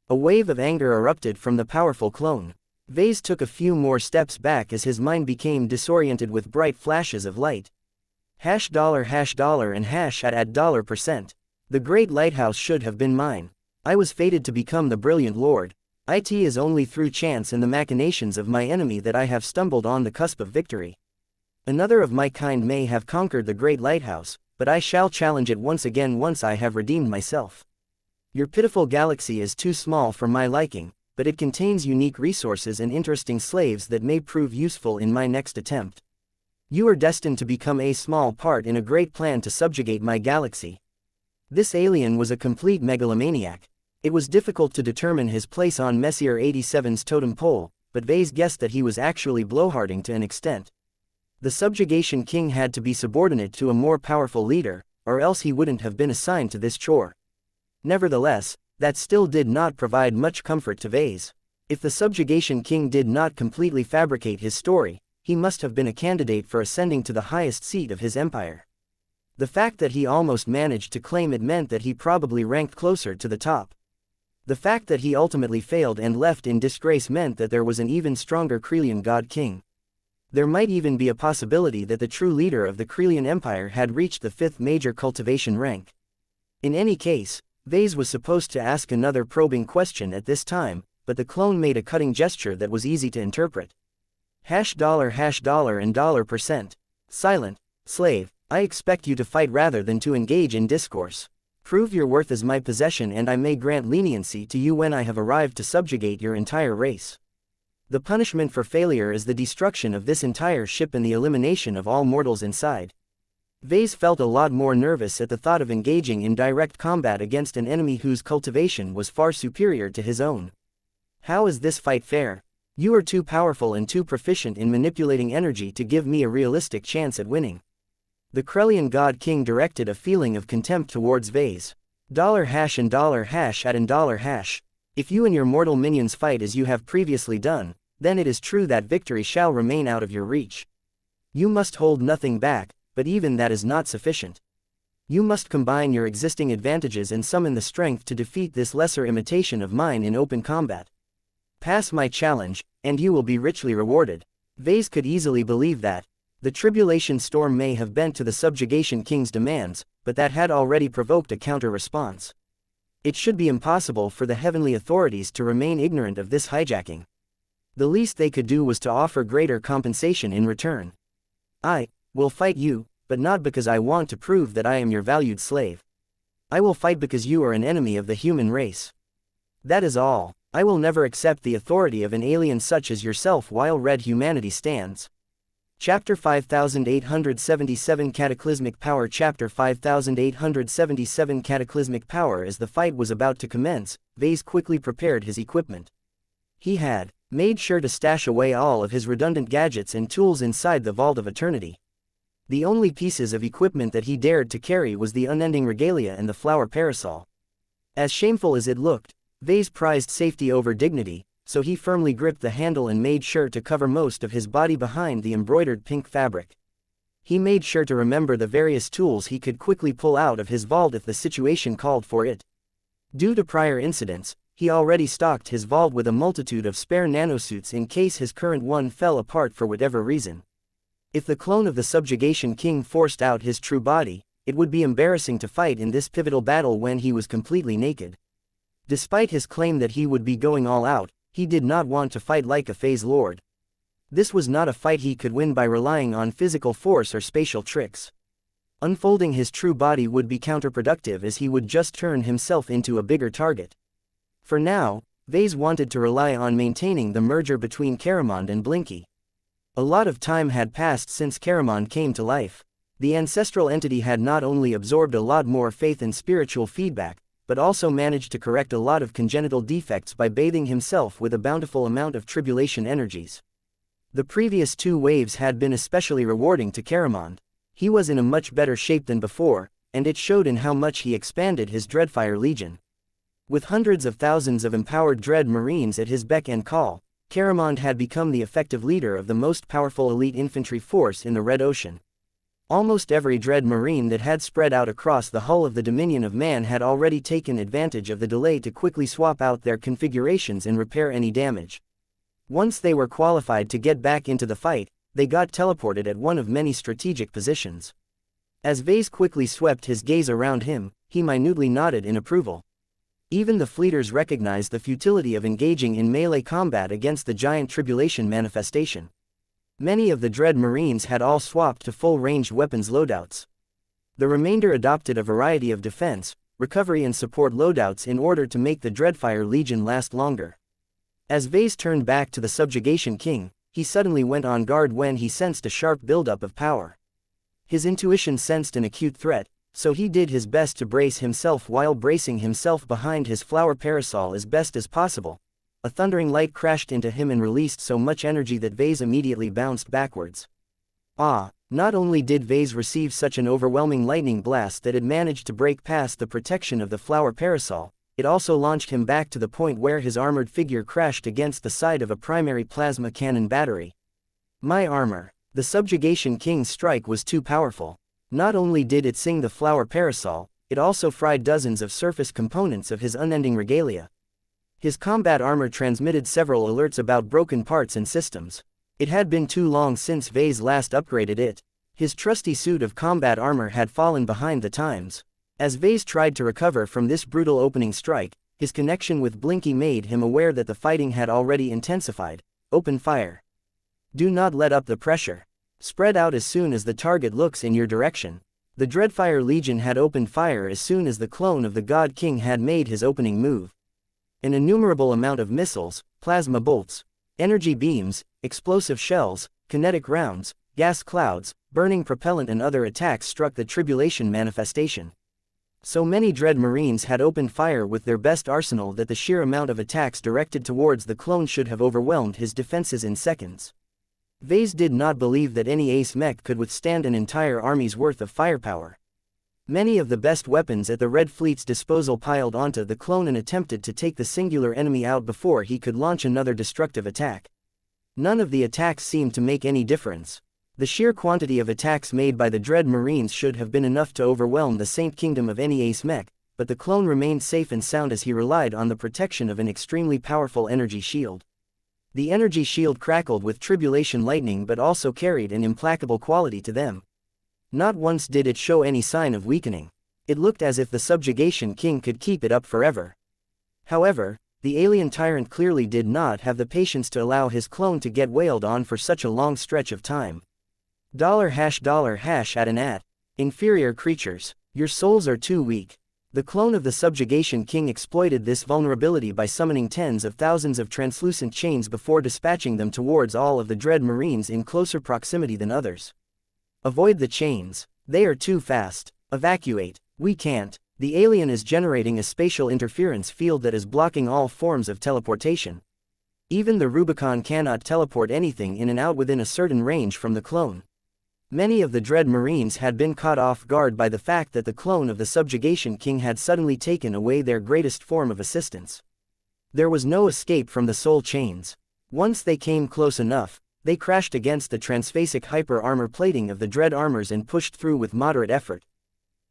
A wave of anger erupted from the powerful clone. Vase took a few more steps back as his mind became disoriented with bright flashes of light. $, and at $%. The great lighthouse should have been mine. I was fated to become the brilliant lord. It is only through chance and the machinations of my enemy that I have stumbled on the cusp of victory. Another of my kind may have conquered the great lighthouse, but I shall challenge it once again once I have redeemed myself. Your pitiful galaxy is too small for my liking, but it contains unique resources and interesting slaves that may prove useful in my next attempt. You are destined to become a small part in a great plan to subjugate my galaxy. This alien was a complete megalomaniac. It was difficult to determine his place on Messier 87's totem pole, but Vase guessed that he was actually blowharding to an extent. The subjugation king had to be subordinate to a more powerful leader, or else he wouldn't have been assigned to this chore. Nevertheless, that still did not provide much comfort to Vase. If the subjugation king did not completely fabricate his story, he must have been a candidate for ascending to the highest seat of his empire. The fact that he almost managed to claim it meant that he probably ranked closer to the top. The fact that he ultimately failed and left in disgrace meant that there was an even stronger Krelian god king. There might even be a possibility that the true leader of the Krelian Empire had reached the 5th major cultivation rank. In any case, Vase was supposed to ask another probing question at this time, but the clone made a cutting gesture that was easy to interpret. $, and $%. Silent. Slave, I expect you to fight rather than to engage in discourse. Prove your worth as my possession and I may grant leniency to you when I have arrived to subjugate your entire race. The punishment for failure is the destruction of this entire ship and the elimination of all mortals inside. Vase felt a lot more nervous at the thought of engaging in direct combat against an enemy whose cultivation was far superior to his own. How is this fight fair? You are too powerful and too proficient in manipulating energy to give me a realistic chance at winning. The Krelian god king directed a feeling of contempt towards Vase. $, and $. If you and your mortal minions fight as you have previously done, then it is true that victory shall remain out of your reach. You must hold nothing back, but even that is not sufficient. You must combine your existing advantages and summon the strength to defeat this lesser imitation of mine in open combat. Pass my challenge, and you will be richly rewarded. Vase could easily believe that. The tribulation storm may have bent to the subjugation king's demands, but that had already provoked a counter-response. It should be impossible for the heavenly authorities to remain ignorant of this hijacking. The least they could do was to offer greater compensation in return. I will fight you, but not because I want to prove that I am your valued slave. I will fight because you are an enemy of the human race. That is all. I will never accept the authority of an alien such as yourself while red humanity stands. Chapter 5877 Cataclysmic Power. Chapter 5877 Cataclysmic Power. As the fight was about to commence, Vase quickly prepared his equipment. He had made sure to stash away all of his redundant gadgets and tools inside the Vault of Eternity. The only pieces of equipment that he dared to carry was the unending regalia and the flower parasol. As shameful as it looked, Vase prized safety over dignity, so he firmly gripped the handle and made sure to cover most of his body behind the embroidered pink fabric. He made sure to remember the various tools he could quickly pull out of his vault if the situation called for it. Due to prior incidents, he already stocked his vault with a multitude of spare nanosuits in case his current one fell apart for whatever reason. If the clone of the subjugation king forced out his true body, it would be embarrassing to fight in this pivotal battle when he was completely naked. Despite his claim that he would be going all out, he did not want to fight like a phase lord. This was not a fight he could win by relying on physical force or spatial tricks. Unfolding his true body would be counterproductive, as he would just turn himself into a bigger target. For now, Vase wanted to rely on maintaining the merger between Caramond and Blinky. A lot of time had passed since Caramond came to life. The ancestral entity had not only absorbed a lot more faith and spiritual feedback, but also managed to correct a lot of congenital defects by bathing himself with a bountiful amount of tribulation energies. The previous 2 waves had been especially rewarding to Caramond. He was in a much better shape than before, and it showed in how much he expanded his Dreadfire Legion. With hundreds of thousands of empowered Dread Marines at his beck and call, Caramond had become the effective leader of the most powerful elite infantry force in the Red Ocean. Almost every Dread Marine that had spread out across the hull of the Dominion of Man had already taken advantage of the delay to quickly swap out their configurations and repair any damage. Once they were qualified to get back into the fight, they got teleported at one of many strategic positions. As Vase quickly swept his gaze around him, he minutely nodded in approval. Even the fleeters recognized the futility of engaging in melee combat against the giant tribulation manifestation. Many of the Dread Marines had all swapped to full-ranged weapons loadouts. The remainder adopted a variety of defense, recovery and support loadouts in order to make the Dreadfire Legion last longer. As Vase turned back to the Subjugation King, he suddenly went on guard when he sensed a sharp buildup of power. His intuition sensed an acute threat, so he did his best to brace himself while bracing himself behind his flower parasol as best as possible. A thundering light crashed into him and released so much energy that Vase immediately bounced backwards. Not only did Vase receive such an overwhelming lightning blast that it managed to break past the protection of the flower parasol, it also launched him back to the point where his armored figure crashed against the side of a primary plasma cannon battery. My armor. The Subjugation King's strike was too powerful. Not only did it sing the flower parasol, it also fried dozens of surface components of his unending regalia. His combat armor transmitted several alerts about broken parts and systems. It had been too long since Vase last upgraded it. His trusty suit of combat armor had fallen behind the times. As Vase tried to recover from this brutal opening strike, his connection with Blinky made him aware that the fighting had already intensified. Open fire. Do not let up the pressure. Spread out as soon as the target looks in your direction. The Dreadfire Legion had opened fire as soon as the clone of the God King had made his opening move. An innumerable amount of missiles, plasma bolts, energy beams, explosive shells, kinetic rounds, gas clouds, burning propellant and other attacks struck the tribulation manifestation. So many Dread Marines had opened fire with their best arsenal that the sheer amount of attacks directed towards the clone should have overwhelmed his defenses in seconds. Vase did not believe that any ace mech could withstand an entire army's worth of firepower. Many of the best weapons at the Red Fleet's disposal piled onto the clone and attempted to take the singular enemy out before he could launch another destructive attack. None of the attacks seemed to make any difference. The sheer quantity of attacks made by the Dread Marines should have been enough to overwhelm the Saint Kingdom of any ace mech, but the clone remained safe and sound as he relied on the protection of an extremely powerful energy shield. The energy shield crackled with tribulation lightning but also carried an implacable quality to them. Not once did it show any sign of weakening. It looked as if the Subjugation King could keep it up forever. However, the alien tyrant clearly did not have the patience to allow his clone to get wailed on for such a long stretch of time. $@. Inferior creatures. Your souls are too weak. The clone of the Subjugation King exploited this vulnerability by summoning tens of thousands of translucent chains before dispatching them towards all of the Dread Marines in closer proximity than others. Avoid the chains. They are too fast. Evacuate. We can't. The alien is generating a spatial interference field that is blocking all forms of teleportation. Even the Rubicon cannot teleport anything in and out within a certain range from the clone. Many of the Dread Marines had been caught off guard by the fact that the clone of the Subjugation King had suddenly taken away their greatest form of assistance. There was no escape from the soul chains. Once they came close enough, they crashed against the transphasic hyper-armor plating of the Dread armors and pushed through with moderate effort.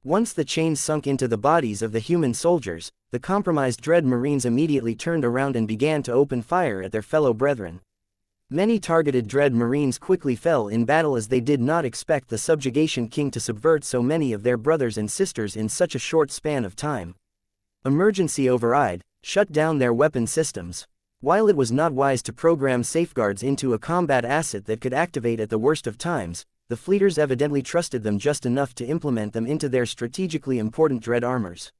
Once the chains sunk into the bodies of the human soldiers, the compromised Dread Marines immediately turned around and began to open fire at their fellow brethren. Many targeted Dread Marines quickly fell in battle as they did not expect the Subjugation King to subvert so many of their brothers and sisters in such a short span of time. Emergency override. Shut down their weapon systems. While it was not wise to program safeguards into a combat asset that could activate at the worst of times, the fleeters evidently trusted them just enough to implement them into their strategically important dread armors.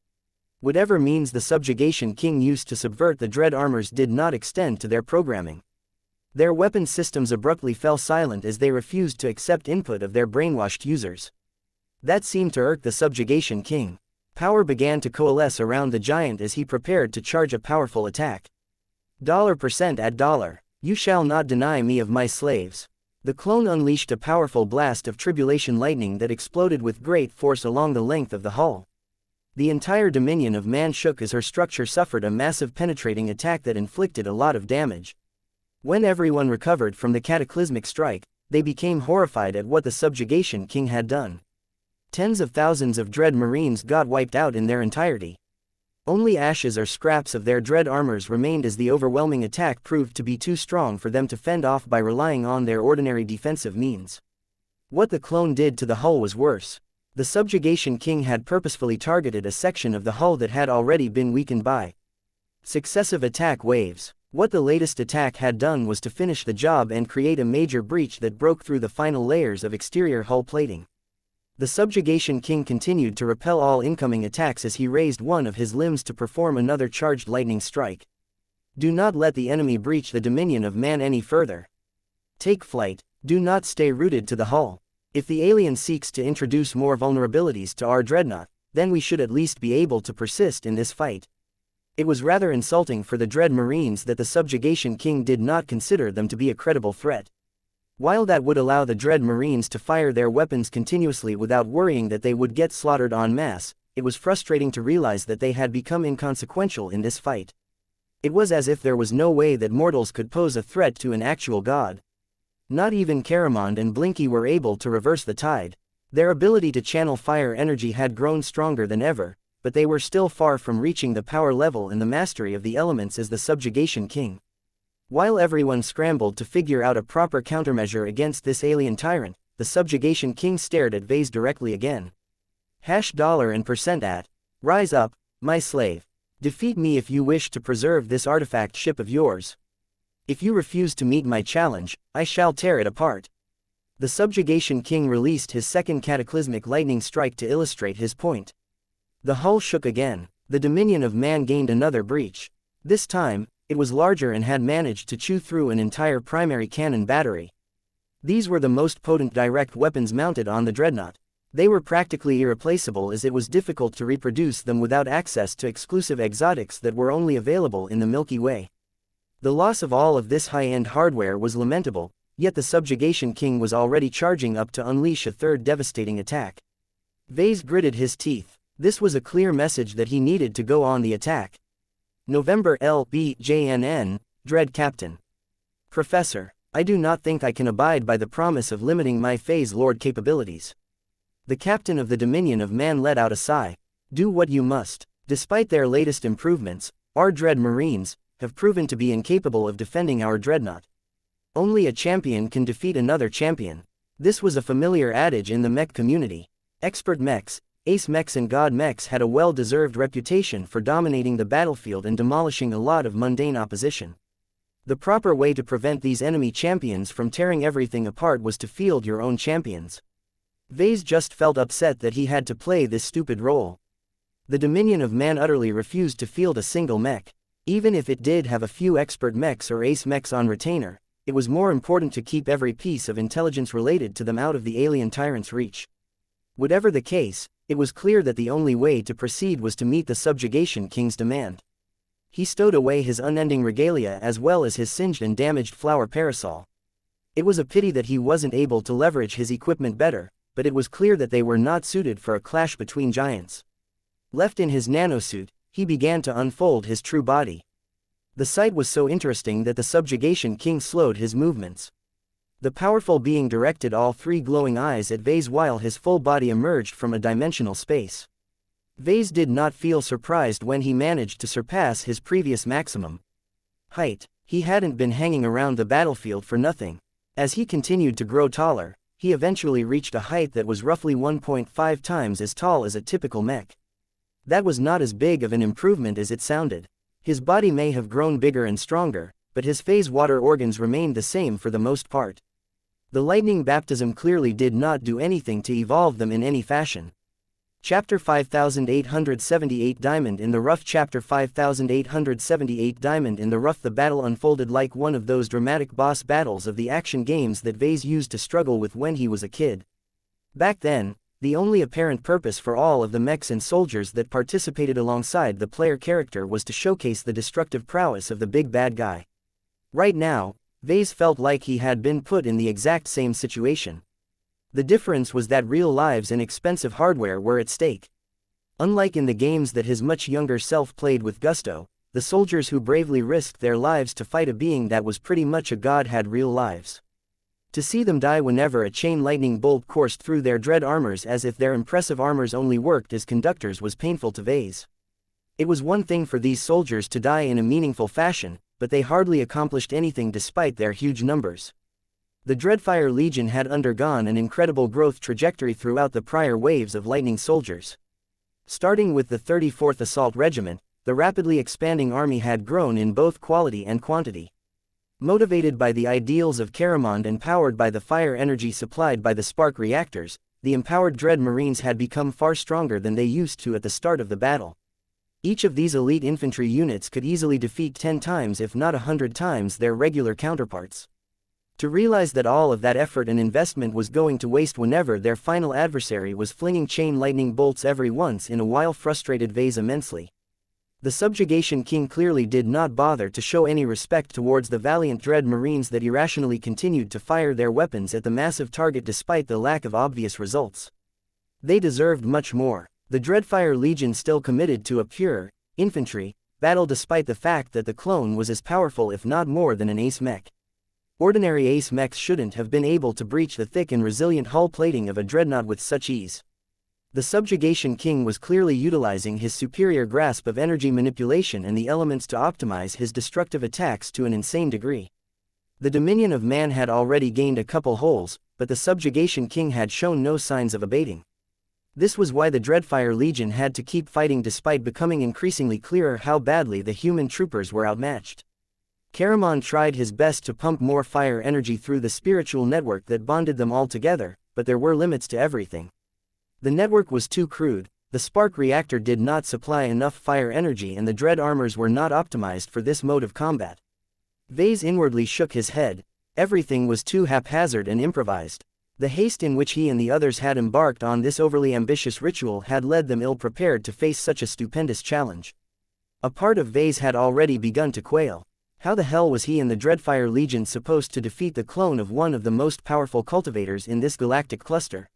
Whatever means the subjugation king used to subvert the dread armors did not extend to their programming. Their weapon systems abruptly fell silent as they refused to accept input of their brainwashed users. That seemed to irk the subjugation king. Power began to coalesce around the giant as he prepared to charge a powerful attack. $% at $. You shall not deny me of my slaves. The clone unleashed a powerful blast of tribulation lightning that exploded with great force along the length of the hull. The entire dominion of man shook as her structure suffered a massive penetrating attack that inflicted a lot of damage. When everyone recovered from the cataclysmic strike, they became horrified at what the subjugation king had done. Tens of thousands of dread marines got wiped out in their entirety. Only ashes or scraps of their dread armors remained as the overwhelming attack proved to be too strong for them to fend off by relying on their ordinary defensive means. What the clone did to the hull was worse. The subjugation king had purposefully targeted a section of the hull that had already been weakened by successive attack waves. What the latest attack had done was to finish the job and create a major breach that broke through the final layers of exterior hull plating. The subjugation king continued to repel all incoming attacks as he raised one of his limbs to perform another charged lightning strike. Do not let the enemy breach the dominion of man any further. Take flight. Do not stay rooted to the hull. If the alien seeks to introduce more vulnerabilities to our dreadnought, then we should at least be able to persist in this fight. It was rather insulting for the dread marines that the subjugation king did not consider them to be a credible threat. While that would allow the dread marines to fire their weapons continuously without worrying that they would get slaughtered en masse, it was frustrating to realize that they had become inconsequential in this fight. It was as if there was no way that mortals could pose a threat to an actual god. Not even Caramond and Blinky were able to reverse the tide. Their ability to channel fire energy had grown stronger than ever, but they were still far from reaching the power level and the mastery of the elements as the subjugation king. While everyone scrambled to figure out a proper countermeasure against this alien tyrant, the subjugation king stared at Vase directly again. $% at. Rise up, my slave. Defeat me if you wish to preserve this artifact ship of yours. If you refuse to meet my challenge, I shall tear it apart. The subjugation king released his second cataclysmic lightning strike to illustrate his point. The hull shook again. The dominion of man gained another breach. This time, it was larger and had managed to chew through an entire primary cannon battery. These were the most potent direct weapons mounted on the dreadnought. They were practically irreplaceable as it was difficult to reproduce them without access to exclusive exotics that were only available in the Milky Way. The loss of all of this high-end hardware was lamentable, yet the subjugation king was already charging up to unleash a third devastating attack. Vase gritted his teeth. This was a clear message that he needed to go on the attack. November LBJNN, Dread Captain. Professor, I do not think I can abide by the promise of limiting my Phase Lord capabilities. The captain of the Dominion of Man let out a sigh. Do what you must. Despite their latest improvements, our Dread Marines have proven to be incapable of defending our dreadnought. Only a champion can defeat another champion. This was a familiar adage in the mech community. Expert mechs, ace mechs and god mechs had a well-deserved reputation for dominating the battlefield and demolishing a lot of mundane opposition. The proper way to prevent these enemy champions from tearing everything apart was to field your own champions. Vase just felt upset that he had to play this stupid role. The Dominion of Man utterly refused to field a single mech. Even if it did have a few expert mechs or ace mechs on retainer, it was more important to keep every piece of intelligence related to them out of the alien tyrant's reach. Whatever the case, it was clear that the only way to proceed was to meet the subjugation king's demand. He stowed away his unending regalia as well as his singed and damaged flower parasol. It was a pity that he wasn't able to leverage his equipment better, but it was clear that they were not suited for a clash between giants. Left in his nanosuit, he began to unfold his true body. The sight was so interesting that the subjugation king slowed his movements. The powerful being directed all three glowing eyes at Vase while his full body emerged from a dimensional space. Vase did not feel surprised when he managed to surpass his previous maximum height. He hadn't been hanging around the battlefield for nothing. As he continued to grow taller, he eventually reached a height that was roughly 1.5 times as tall as a typical mech. That was not as big of an improvement as it sounded. His body may have grown bigger and stronger, but his phase water organs remained the same for the most part. The lightning baptism clearly did not do anything to evolve them in any fashion. Chapter 5878 Diamond in the Rough. Chapter 5878 Diamond in the Rough. The battle unfolded like one of those dramatic boss battles of the action games that Vase used to struggle with when he was a kid. Back then, the only apparent purpose for all of the mechs and soldiers that participated alongside the player character was to showcase the destructive prowess of the big bad guy. Right now, Vase felt like he had been put in the exact same situation. The difference was that real lives and expensive hardware were at stake. Unlike in the games that his much younger self played with gusto, the soldiers who bravely risked their lives to fight a being that was pretty much a god had real lives. To see them die whenever a chain lightning bolt coursed through their dread armors as if their impressive armors only worked as conductors was painful to Vase. It was one thing for these soldiers to die in a meaningful fashion, but they hardly accomplished anything despite their huge numbers. The Dreadfire Legion had undergone an incredible growth trajectory throughout the prior waves of lightning soldiers. Starting with the 34th Assault Regiment, the rapidly expanding army had grown in both quality and quantity. Motivated by the ideals of Caramond and powered by the fire energy supplied by the spark reactors, the empowered Dread Marines had become far stronger than they used to at the start of the battle. Each of these elite infantry units could easily defeat 10 times if not 100 times their regular counterparts. To realize that all of that effort and investment was going to waste whenever their final adversary was flinging chain lightning bolts every once in a while frustrated Vase immensely. The Subjugation King clearly did not bother to show any respect towards the valiant Dread Marines that irrationally continued to fire their weapons at the massive target despite the lack of obvious results. They deserved much more. The Dreadfire Legion still committed to a pure, infantry, battle despite the fact that the clone was as powerful if not more than an ace mech. Ordinary ace mechs shouldn't have been able to breach the thick and resilient hull plating of a dreadnought with such ease. The Subjugation King was clearly utilizing his superior grasp of energy manipulation and the elements to optimize his destructive attacks to an insane degree. The Dominion of Man had already gained a couple holes, but the Subjugation King had shown no signs of abating. This was why the Dreadfire Legion had to keep fighting despite becoming increasingly clearer how badly the human troopers were outmatched. Caramond tried his best to pump more fire energy through the spiritual network that bonded them all together, but there were limits to everything. The network was too crude, the spark reactor did not supply enough fire energy and the dread armors were not optimized for this mode of combat. Vase inwardly shook his head. Everything was too haphazard and improvised. The haste in which he and the others had embarked on this overly ambitious ritual had led them ill-prepared to face such a stupendous challenge. A part of Vase had already begun to quail. How the hell was he and the Dreadfire Legion supposed to defeat the clone of one of the most powerful cultivators in this galactic cluster?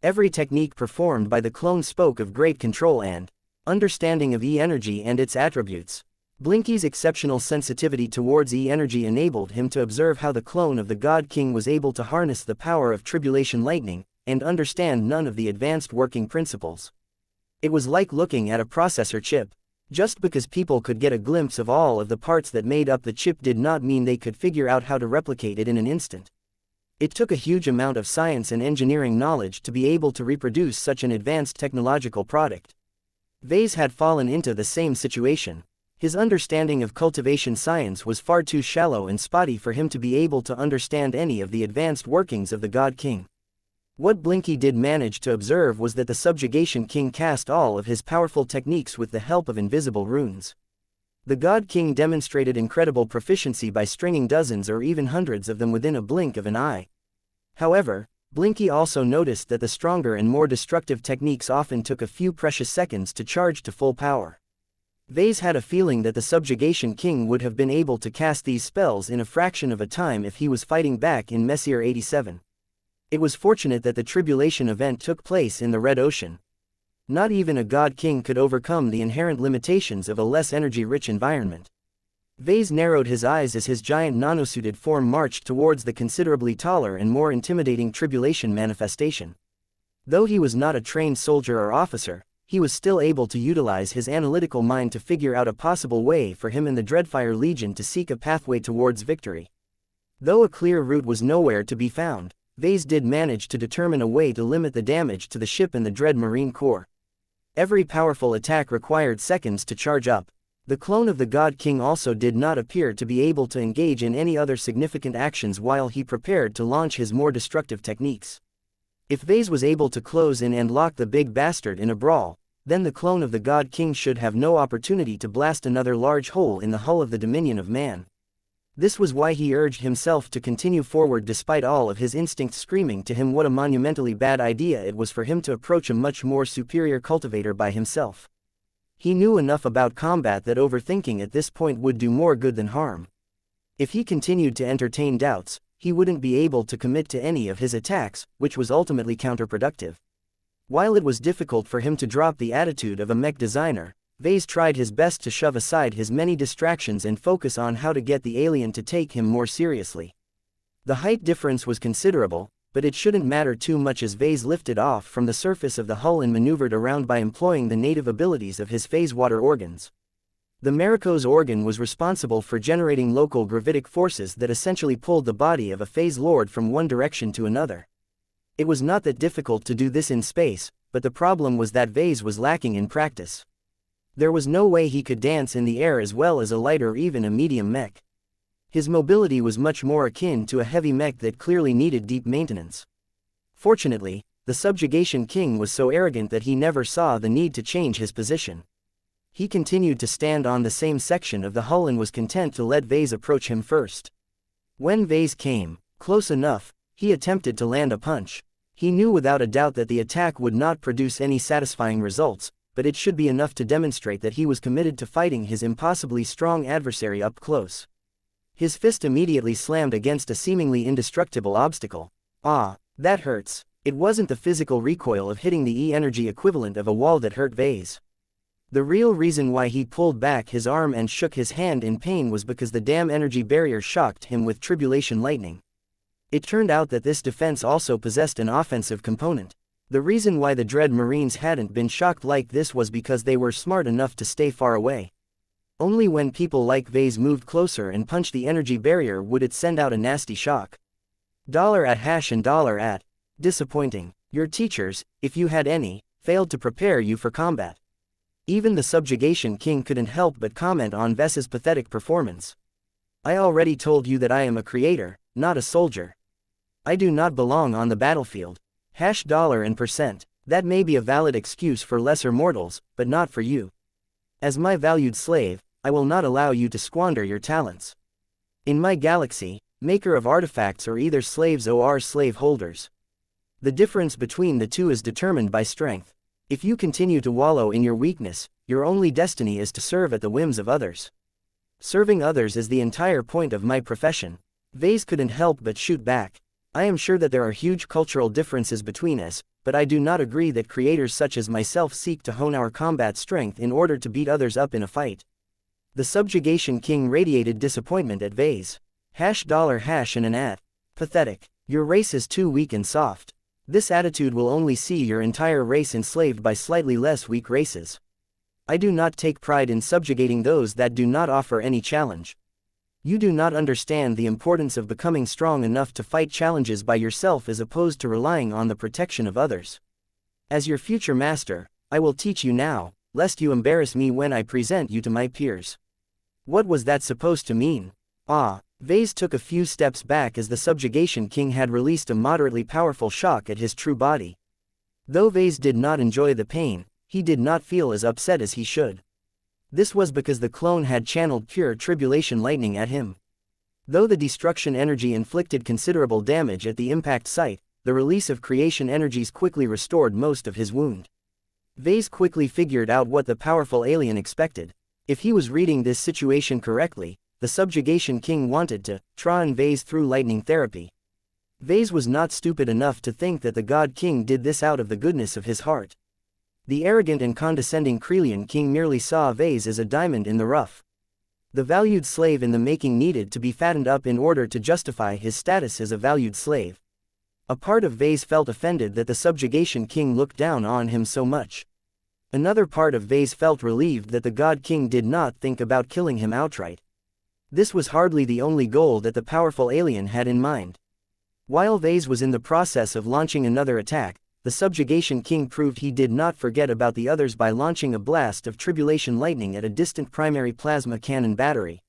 Every technique performed by the clone spoke of great control and understanding of E-energy and its attributes. Blinky's exceptional sensitivity towards E-energy enabled him to observe how the clone of the God King was able to harness the power of tribulation lightning, and understand none of the advanced working principles. It was like looking at a processor chip. Just because people could get a glimpse of all of the parts that made up the chip did not mean they could figure out how to replicate it in an instant. It took a huge amount of science and engineering knowledge to be able to reproduce such an advanced technological product. Vase had fallen into the same situation. His understanding of cultivation science was far too shallow and spotty for him to be able to understand any of the advanced workings of the God King. What Blinky did manage to observe was that the Subjugation King cast all of his powerful techniques with the help of invisible runes. The God King demonstrated incredible proficiency by stringing dozens or even hundreds of them within a blink of an eye. However, Blinky also noticed that the stronger and more destructive techniques often took a few precious seconds to charge to full power. Vase had a feeling that the Subjugation King would have been able to cast these spells in a fraction of a time if he was fighting back in Messier 87. It was fortunate that the tribulation event took place in the Red Ocean. Not even a God King could overcome the inherent limitations of a less energy-rich environment. Vase narrowed his eyes as his giant nanosuited form marched towards the considerably taller and more intimidating tribulation manifestation. Though he was not a trained soldier or officer, he was still able to utilize his analytical mind to figure out a possible way for him and the Dreadfire Legion to seek a pathway towards victory. Though a clear route was nowhere to be found, Vase did manage to determine a way to limit the damage to the ship and the Dread Marine Corps. Every powerful attack required seconds to charge up. The clone of the God King also did not appear to be able to engage in any other significant actions while he prepared to launch his more destructive techniques. If Vase was able to close in and lock the big bastard in a brawl, then the clone of the God King should have no opportunity to blast another large hole in the hull of the Dominion of Man. This was why he urged himself to continue forward despite all of his instincts screaming to him what a monumentally bad idea it was for him to approach a much more superior cultivator by himself. He knew enough about combat that overthinking at this point would do more good than harm. If he continued to entertain doubts, he wouldn't be able to commit to any of his attacks, which was ultimately counterproductive. While it was difficult for him to drop the attitude of a mech designer, Vase tried his best to shove aside his many distractions and focus on how to get the alien to take him more seriously. The height difference was considerable, but it shouldn't matter too much as Vase lifted off from the surface of the hull and maneuvered around by employing the native abilities of his phase water organs. The Mariko's organ was responsible for generating local gravitic forces that essentially pulled the body of a phase lord from one direction to another. It was not that difficult to do this in space, but the problem was that Vase was lacking in practice. There was no way he could dance in the air as well as a light or even a medium mech. His mobility was much more akin to a heavy mech that clearly needed deep maintenance. Fortunately, the Subjugation King was so arrogant that he never saw the need to change his position. He continued to stand on the same section of the hull and was content to let Vase approach him first. When Vase came close enough, he attempted to land a punch. He knew without a doubt that the attack would not produce any satisfying results, but it should be enough to demonstrate that he was committed to fighting his impossibly strong adversary up close. His fist immediately slammed against a seemingly indestructible obstacle. Ah, that hurts. It wasn't the physical recoil of hitting the E-energy equivalent of a wall that hurt Vase. The real reason why he pulled back his arm and shook his hand in pain was because the damn energy barrier shocked him with tribulation lightning. It turned out that this defense also possessed an offensive component. The reason why the Dread Marines hadn't been shocked like this was because they were smart enough to stay far away. Only when people like Vase moved closer and punched the energy barrier would it send out a nasty shock. $@ disappointing. Your teachers, if you had any, failed to prepare you for combat. Even the Subjugation King couldn't help but comment on Vase's pathetic performance. I already told you that I am a creator, not a soldier. I do not belong on the battlefield. $% That may be a valid excuse for lesser mortals, but not for you. As my valued slave, I will not allow you to squander your talents. In my galaxy, maker of artifacts are either slaves or slave holders. The difference between the two is determined by strength. If you continue to wallow in your weakness, your only destiny is to serve at the whims of others. Serving others is the entire point of my profession. Vase couldn't help but shoot back. I am sure that there are huge cultural differences between us, but I do not agree that creators such as myself seek to hone our combat strength in order to beat others up in a fight. The Subjugation King radiated disappointment at Vase. $#. Pathetic. Your race is too weak and soft. This attitude will only see your entire race enslaved by slightly less weak races. I do not take pride in subjugating those that do not offer any challenge. You do not understand the importance of becoming strong enough to fight challenges by yourself as opposed to relying on the protection of others. As your future master, I will teach you now, lest you embarrass me when I present you to my peers. What was that supposed to mean? Vase took a few steps back as the Subjugation King had released a moderately powerful shock at his true body. Though Vase did not enjoy the pain, he did not feel as upset as he should. This was because the clone had channeled pure tribulation lightning at him. Though the destruction energy inflicted considerable damage at the impact site, the release of creation energies quickly restored most of his wound. Vase quickly figured out what the powerful alien expected. If he was reading this situation correctly, the Subjugation King wanted to train Vase through lightning therapy. Vase was not stupid enough to think that the God King did this out of the goodness of his heart. The arrogant and condescending Krelian King merely saw Vase as a diamond in the rough. The valued slave in the making needed to be fattened up in order to justify his status as a valued slave. A part of Vase felt offended that the Subjugation King looked down on him so much. Another part of Vase felt relieved that the God King did not think about killing him outright. This was hardly the only goal that the powerful alien had in mind. While Vase was in the process of launching another attack, the Subjugation King proved he did not forget about the others by launching a blast of tribulation lightning at a distant primary plasma cannon battery.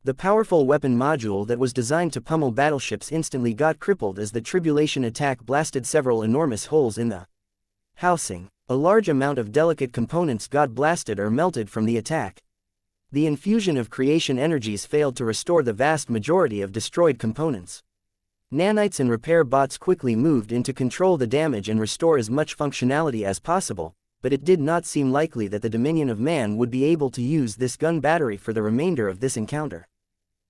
The powerful weapon module that was designed to pummel battleships instantly got crippled as the tribulation attack blasted several enormous holes in the housing. A large amount of delicate components got blasted or melted from the attack. The infusion of creation energies failed to restore the vast majority of destroyed components. Nanites and repair bots quickly moved in to control the damage and restore as much functionality as possible, but it did not seem likely that the Dominion of Man would be able to use this gun battery for the remainder of this encounter.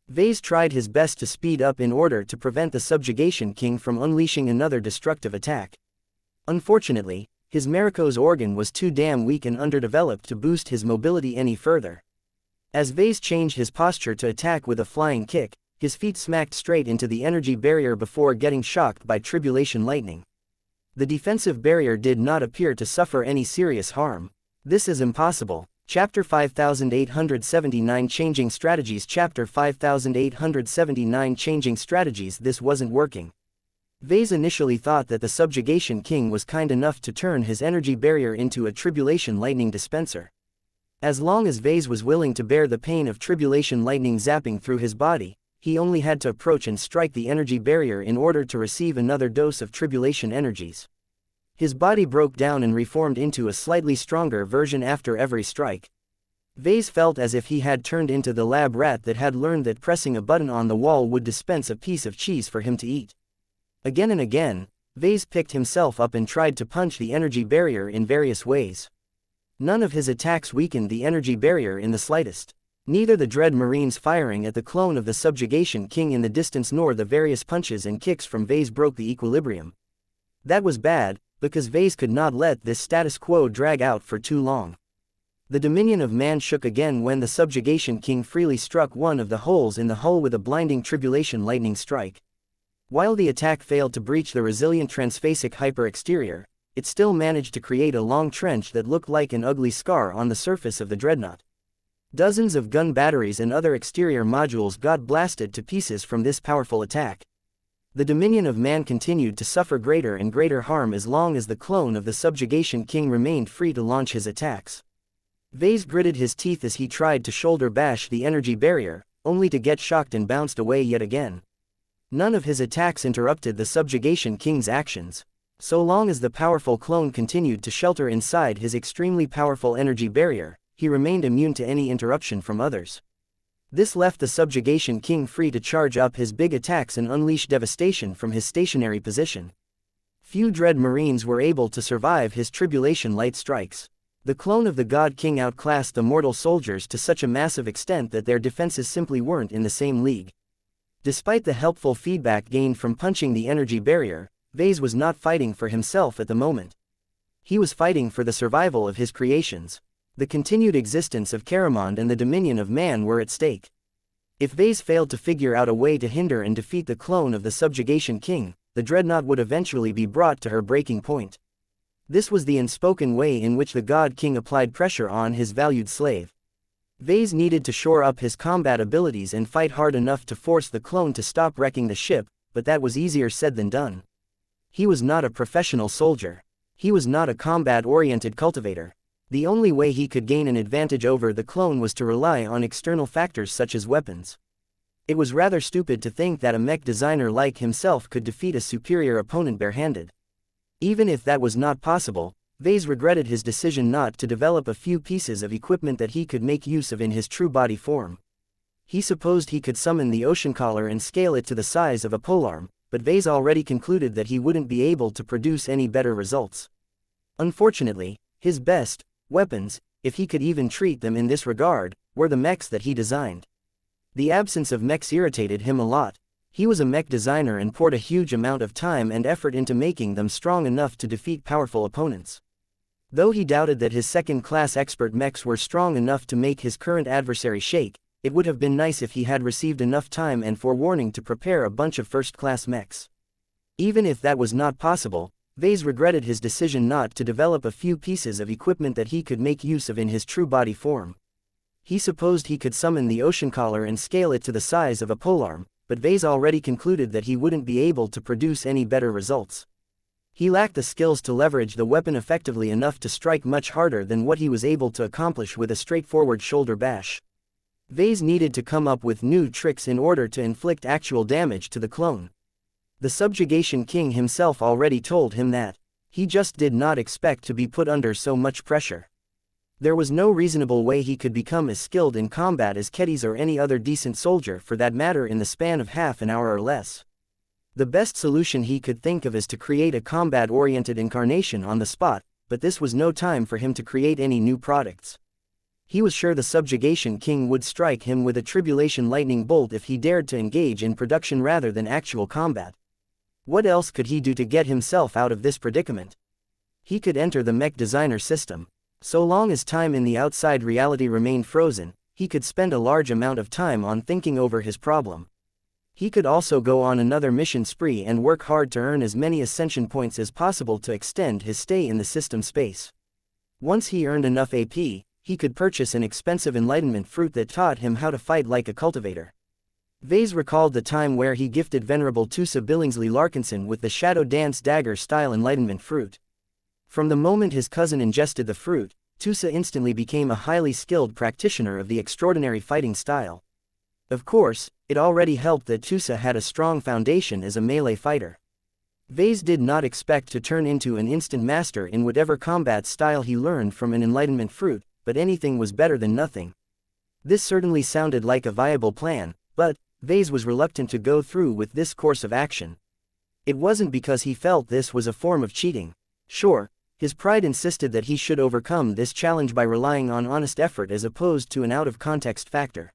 Vase tried his best to speed up in order to prevent the Subjugation King from unleashing another destructive attack. Unfortunately, his Mariko's organ was too damn weak and underdeveloped to boost his mobility any further. As Vase changed his posture to attack with a flying kick, his feet smacked straight into the energy barrier before getting shocked by tribulation lightning. The defensive barrier did not appear to suffer any serious harm. This is impossible. Chapter 5879 Changing Strategies Chapter 5879 Changing Strategies This wasn't working. Vase initially thought that the Subjugation King was kind enough to turn his energy barrier into a tribulation lightning dispenser. As long as Vase was willing to bear the pain of tribulation lightning zapping through his body, he only had to approach and strike the energy barrier in order to receive another dose of tribulation energies. His body broke down and reformed into a slightly stronger version after every strike. Vase felt as if he had turned into the lab rat that had learned that pressing a button on the wall would dispense a piece of cheese for him to eat. Again and again, Vase picked himself up and tried to punch the energy barrier in various ways. None of his attacks weakened the energy barrier in the slightest. Neither the Dread Marines firing at the clone of the Subjugation King in the distance nor the various punches and kicks from Vase broke the equilibrium. That was bad, because Vase could not let this status quo drag out for too long. The Dominion of Man shook again when the Subjugation King freely struck one of the holes in the hull with a blinding tribulation lightning strike. While the attack failed to breach the resilient transphasic hyper-exterior, it still managed to create a long trench that looked like an ugly scar on the surface of the dreadnought. Dozens of gun batteries and other exterior modules got blasted to pieces from this powerful attack. The Dominion of Man continued to suffer greater and greater harm as long as the clone of the Subjugation King remained free to launch his attacks. Vase gritted his teeth as he tried to shoulder bash the energy barrier, only to get shocked and bounced away yet again. None of his attacks interrupted the Subjugation King's actions. So long as the powerful clone continued to shelter inside his extremely powerful energy barrier, he remained immune to any interruption from others. This left the Subjugation King free to charge up his big attacks and unleash devastation from his stationary position. Few Dread Marines were able to survive his tribulation light strikes. The clone of the God King outclassed the mortal soldiers to such a massive extent that their defenses simply weren't in the same league. Despite the helpful feedback gained from punching the energy barrier, Vase was not fighting for himself at the moment. He was fighting for the survival of his creations. The continued existence of Caramond and the Dominion of Man were at stake. If Vase failed to figure out a way to hinder and defeat the clone of the Subjugation King, the dreadnought would eventually be brought to her breaking point. This was the unspoken way in which the God King applied pressure on his valued slave. Vase needed to shore up his combat abilities and fight hard enough to force the clone to stop wrecking the ship, but that was easier said than done. He was not a professional soldier. He was not a combat-oriented cultivator. The only way he could gain an advantage over the clone was to rely on external factors such as weapons. It was rather stupid to think that a mech designer like himself could defeat a superior opponent barehanded. Even if that was not possible, Vase regretted his decision not to develop a few pieces of equipment that he could make use of in his true body form. He supposed he could summon the ocean collar and scale it to the size of a polearm, but Vase already concluded that he wouldn't be able to produce any better results. Unfortunately, his best weapons, if he could even treat them in this regard, were the mechs that he designed. The absence of mechs irritated him a lot. He was a mech designer and poured a huge amount of time and effort into making them strong enough to defeat powerful opponents. Though he doubted that his second-class expert mechs were strong enough to make his current adversary shake, it would have been nice if he had received enough time and forewarning to prepare a bunch of first-class mechs. Even if that was not possible, Vase regretted his decision not to develop a few pieces of equipment that he could make use of in his true body form. He supposed he could summon the ocean collar and scale it to the size of a polearm, but Vase already concluded that he wouldn't be able to produce any better results. He lacked the skills to leverage the weapon effectively enough to strike much harder than what he was able to accomplish with a straightforward shoulder bash. Vase needed to come up with new tricks in order to inflict actual damage to the clone. The Subjugation King himself already told him that. He just did not expect to be put under so much pressure. There was no reasonable way he could become as skilled in combat as Kedis or any other decent soldier for that matter in the span of half an hour or less. The best solution he could think of is to create a combat-oriented incarnation on the spot, but this was no time for him to create any new products. He was sure the Subjugation King would strike him with a Tribulation Lightning Bolt if he dared to engage in production rather than actual combat. What else could he do to get himself out of this predicament? He could enter the Mech designer system. So long as time in the outside reality remained frozen, he could spend a large amount of time on thinking over his problem. He could also go on another mission spree and work hard to earn as many ascension points as possible to extend his stay in the system space. Once he earned enough AP, he could purchase an expensive enlightenment fruit that taught him how to fight like a cultivator. Vase recalled the time where he gifted Venerable Tusa Billingsley Larkinson with the Shadow Dance Dagger-style enlightenment fruit. From the moment his cousin ingested the fruit, Tusa instantly became a highly skilled practitioner of the extraordinary fighting style. Of course, it already helped that Tusa had a strong foundation as a melee fighter. Vase did not expect to turn into an instant master in whatever combat style he learned from an enlightenment fruit, but anything was better than nothing. This certainly sounded like a viable plan, but Vase was reluctant to go through with this course of action. It wasn't because he felt this was a form of cheating. Sure, his pride insisted that he should overcome this challenge by relying on honest effort as opposed to an out-of-context factor.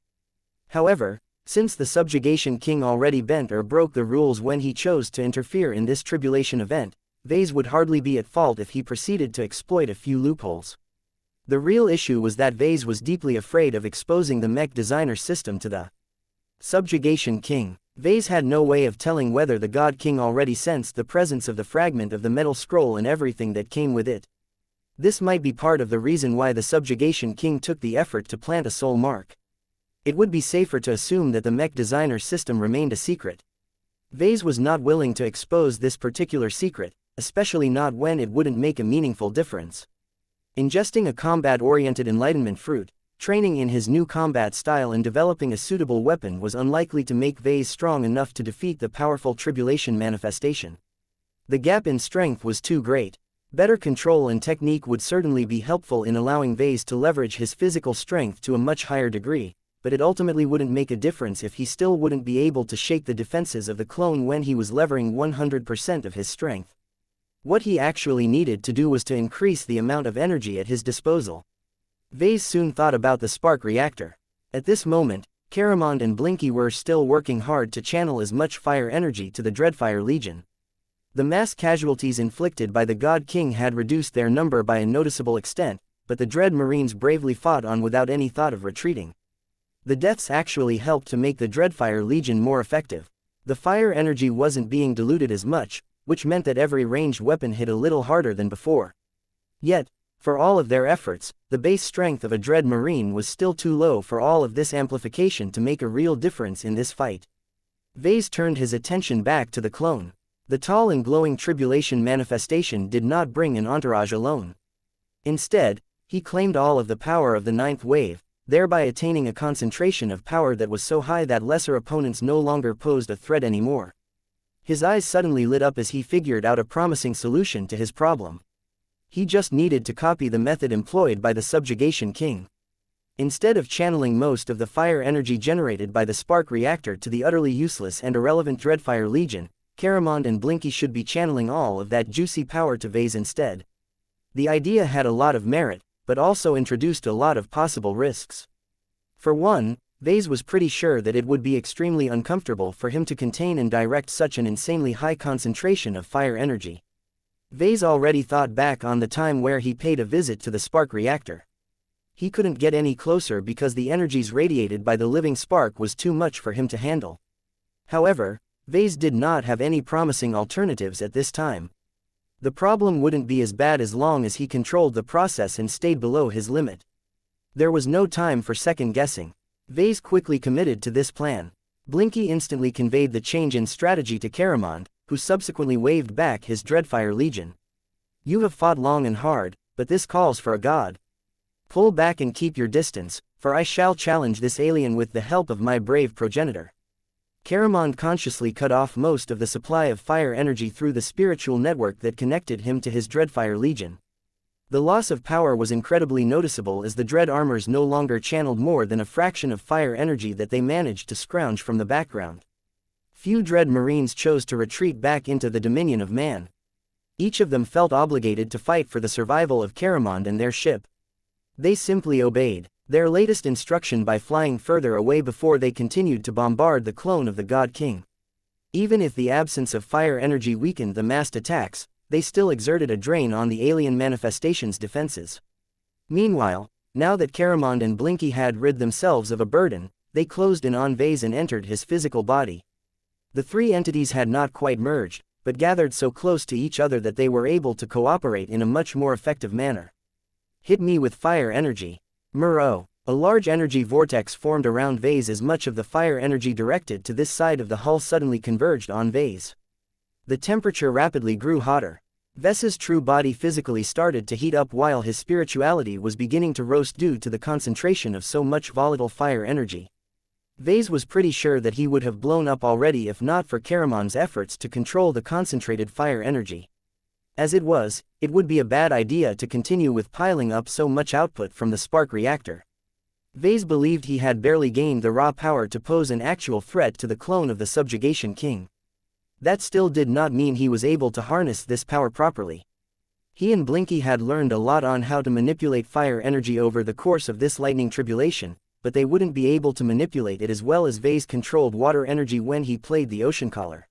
However, since the Subjugation King already bent or broke the rules when he chose to interfere in this tribulation event, Vase would hardly be at fault if he proceeded to exploit a few loopholes. The real issue was that Vase was deeply afraid of exposing the Mech designer system to the Subjugation King. Vase had no way of telling whether the God King already sensed the presence of the fragment of the metal scroll and everything that came with it. This might be part of the reason why the Subjugation King took the effort to plant a soul mark. It would be safer to assume that the Mech designer system remained a secret. Vase was not willing to expose this particular secret, especially not when it wouldn't make a meaningful difference. Ingesting a combat-oriented enlightenment fruit, training in his new combat style and developing a suitable weapon was unlikely to make Vase strong enough to defeat the powerful tribulation manifestation. The gap in strength was too great. Better control and technique would certainly be helpful in allowing Vase to leverage his physical strength to a much higher degree, but it ultimately wouldn't make a difference if he still wouldn't be able to shake the defenses of the clone when he was levering 100% of his strength. What he actually needed to do was to increase the amount of energy at his disposal. Vase soon thought about the spark reactor. At this moment, Caramond and Blinky were still working hard to channel as much fire energy to the Dreadfire Legion. The mass casualties inflicted by the God King had reduced their number by a noticeable extent, but the Dread Marines bravely fought on without any thought of retreating. The deaths actually helped to make the Dreadfire Legion more effective. The fire energy wasn't being diluted as much, which meant that every ranged weapon hit a little harder than before. Yet, for all of their efforts, the base strength of a Dread Marine was still too low for all of this amplification to make a real difference in this fight. Vase turned his attention back to the clone. The tall and glowing tribulation manifestation did not bring an entourage alone. Instead, he claimed all of the power of the ninth wave, thereby attaining a concentration of power that was so high that lesser opponents no longer posed a threat anymore. His eyes suddenly lit up as he figured out a promising solution to his problem. He just needed to copy the method employed by the Subjugation King. Instead of channeling most of the fire energy generated by the spark reactor to the utterly useless and irrelevant Dreadfire Legion, Caramond and Blinky should be channeling all of that juicy power to Vase instead. The idea had a lot of merit, but also introduced a lot of possible risks. For one, Vase was pretty sure that it would be extremely uncomfortable for him to contain and direct such an insanely high concentration of fire energy. Vase already thought back on the time where he paid a visit to the spark reactor. He couldn't get any closer because the energies radiated by the living spark was too much for him to handle. However, Vase did not have any promising alternatives at this time. The problem wouldn't be as bad as long as he controlled the process and stayed below his limit. There was no time for second guessing. Vase quickly committed to this plan. Blinky instantly conveyed the change in strategy to Caramond, who subsequently waved back his Dreadfire Legion. You have fought long and hard, but this calls for a god. Pull back and keep your distance, for I shall challenge this alien with the help of my brave progenitor. Caramond consciously cut off most of the supply of fire energy through the spiritual network that connected him to his Dreadfire Legion. The loss of power was incredibly noticeable as the Dread armors no longer channeled more than a fraction of fire energy that they managed to scrounge from the background. Few Dread Marines chose to retreat back into the dominion of man. Each of them felt obligated to fight for the survival of Caramond and their ship. They simply obeyed their latest instruction by flying further away before they continued to bombard the clone of the God King. Even if the absence of fire energy weakened the massed attacks, they still exerted a drain on the alien manifestation's defenses. Meanwhile, now that Caramond and Blinky had rid themselves of a burden, they closed in on Vase and entered his physical body. The three entities had not quite merged, but gathered so close to each other that they were able to cooperate in a much more effective manner. Hit me with fire energy. Muro. A large energy vortex formed around Vase as much of the fire energy directed to this side of the hull suddenly converged on Vase. The temperature rapidly grew hotter. Ves's true body physically started to heat up while his spirituality was beginning to roast due to the concentration of so much volatile fire energy. Vase was pretty sure that he would have blown up already if not for Caramond's efforts to control the concentrated fire energy. As it was, it would be a bad idea to continue with piling up so much output from the spark reactor. Vase believed he had barely gained the raw power to pose an actual threat to the clone of the Subjugation King. That still did not mean he was able to harness this power properly. He and Blinky had learned a lot on how to manipulate fire energy over the course of this lightning tribulation, but they wouldn't be able to manipulate it as well as Vase controlled water energy when he played the Ocean Caller.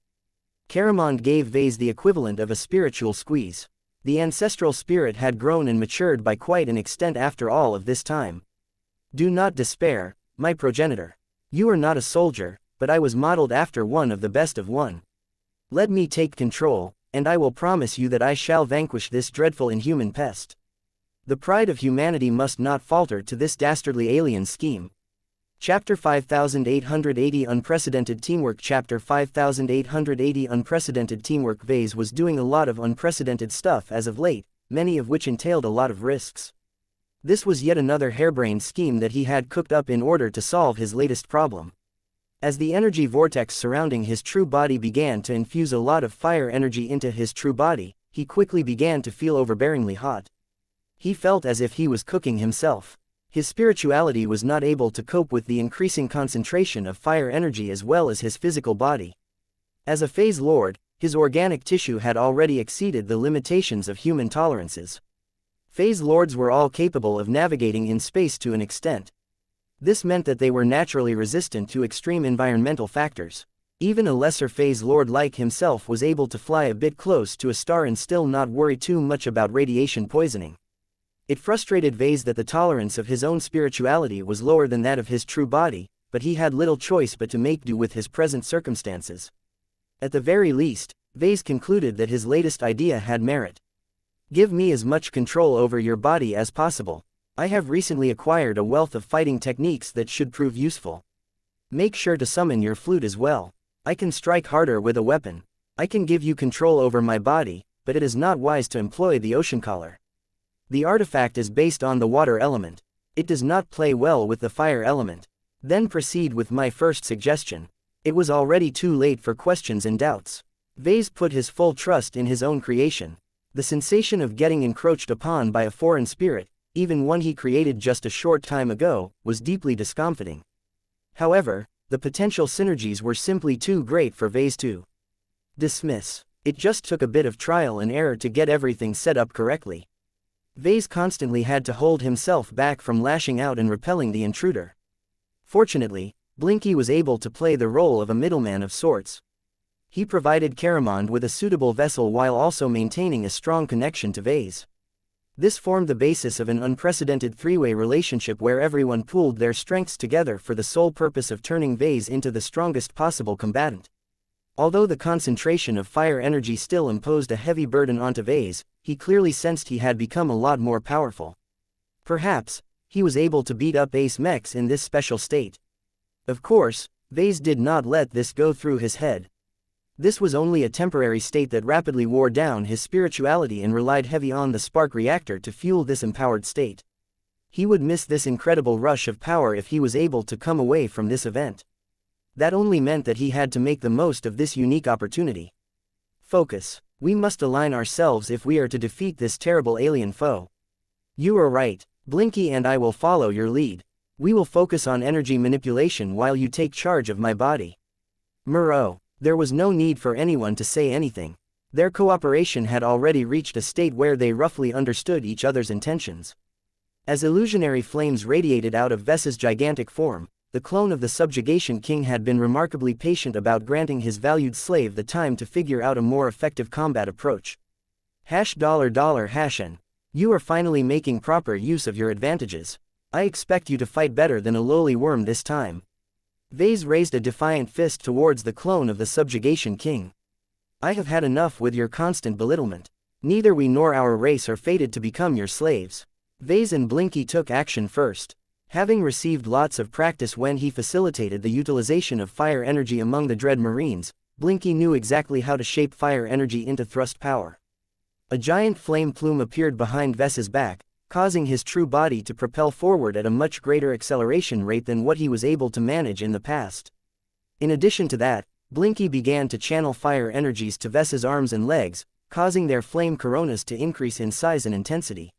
Caramond gave Vase the equivalent of a spiritual squeeze. The ancestral spirit had grown and matured by quite an extent after all of this time. Do not despair, my progenitor. You are not a soldier, but I was modeled after one of the best of one. Let me take control, and I will promise you that I shall vanquish this dreadful inhuman pest. The pride of humanity must not falter to this dastardly alien scheme. Chapter 5880 Unprecedented Teamwork. Chapter 5880 Unprecedented Teamwork. Vase was doing a lot of unprecedented stuff as of late, many of which entailed a lot of risks. This was yet another harebrained scheme that he had cooked up in order to solve his latest problem. As the energy vortex surrounding his true body began to infuse a lot of fire energy into his true body, he quickly began to feel overbearingly hot. He felt as if he was cooking himself. His spirituality was not able to cope with the increasing concentration of fire energy as well as his physical body. As a phase lord, his organic tissue had already exceeded the limitations of human tolerances. Phase lords were all capable of navigating in space to an extent. This meant that they were naturally resistant to extreme environmental factors. Even a lesser phase lord like himself was able to fly a bit close to a star and still not worry too much about radiation poisoning. It frustrated Vase that the tolerance of his own spirituality was lower than that of his true body, but he had little choice but to make do with his present circumstances. At the very least, Vase concluded that his latest idea had merit. Give me as much control over your body as possible. I have recently acquired a wealth of fighting techniques that should prove useful. Make sure to summon your flute as well. I can strike harder with a weapon. I can give you control over my body, but it is not wise to employ the Ocean Caller. The artifact is based on the water element. It does not play well with the fire element. Then proceed with my first suggestion. It was already too late for questions and doubts. Vase put his full trust in his own creation. The sensation of getting encroached upon by a foreign spirit, even one he created just a short time ago, was deeply discomforting. However, the potential synergies were simply too great for Vase to dismiss. It just took a bit of trial and error to get everything set up correctly. Vase constantly had to hold himself back from lashing out and repelling the intruder. Fortunately, Blinky was able to play the role of a middleman of sorts. He provided Caramond with a suitable vessel while also maintaining a strong connection to Vase. This formed the basis of an unprecedented three-way relationship where everyone pooled their strengths together for the sole purpose of turning Vase into the strongest possible combatant. Although the concentration of fire energy still imposed a heavy burden onto Vase, he clearly sensed he had become a lot more powerful. Perhaps, he was able to beat up Ace Mechs in this special state. Of course, Vase did not let this go through his head. This was only a temporary state that rapidly wore down his spirituality and relied heavy on the spark reactor to fuel this empowered state. He would miss this incredible rush of power if he was able to come away from this event. That only meant that he had to make the most of this unique opportunity. Focus. We must align ourselves if we are to defeat this terrible alien foe. You are right, Blinky, and I will follow your lead. We will focus on energy manipulation while you take charge of my body. Muro. There was no need for anyone to say anything. Their cooperation had already reached a state where they roughly understood each other's intentions. As illusionary flames radiated out of Vess's gigantic form, the clone of the Subjugation King had been remarkably patient about granting his valued slave the time to figure out a more effective combat approach. $. You are finally making proper use of your advantages. I expect you to fight better than a lowly worm this time. Vase raised a defiant fist towards the clone of the Subjugation King. I have had enough with your constant belittlement. Neither we nor our race are fated to become your slaves. Vase and Blinky took action first. Having received lots of practice when he facilitated the utilization of fire energy among the Dread Marines, Blinky knew exactly how to shape fire energy into thrust power. A giant flame plume appeared behind Vess's back, causing his true body to propel forward at a much greater acceleration rate than what he was able to manage in the past. In addition to that, Blinky began to channel fire energies to Vess's arms and legs, causing their flame coronas to increase in size and intensity.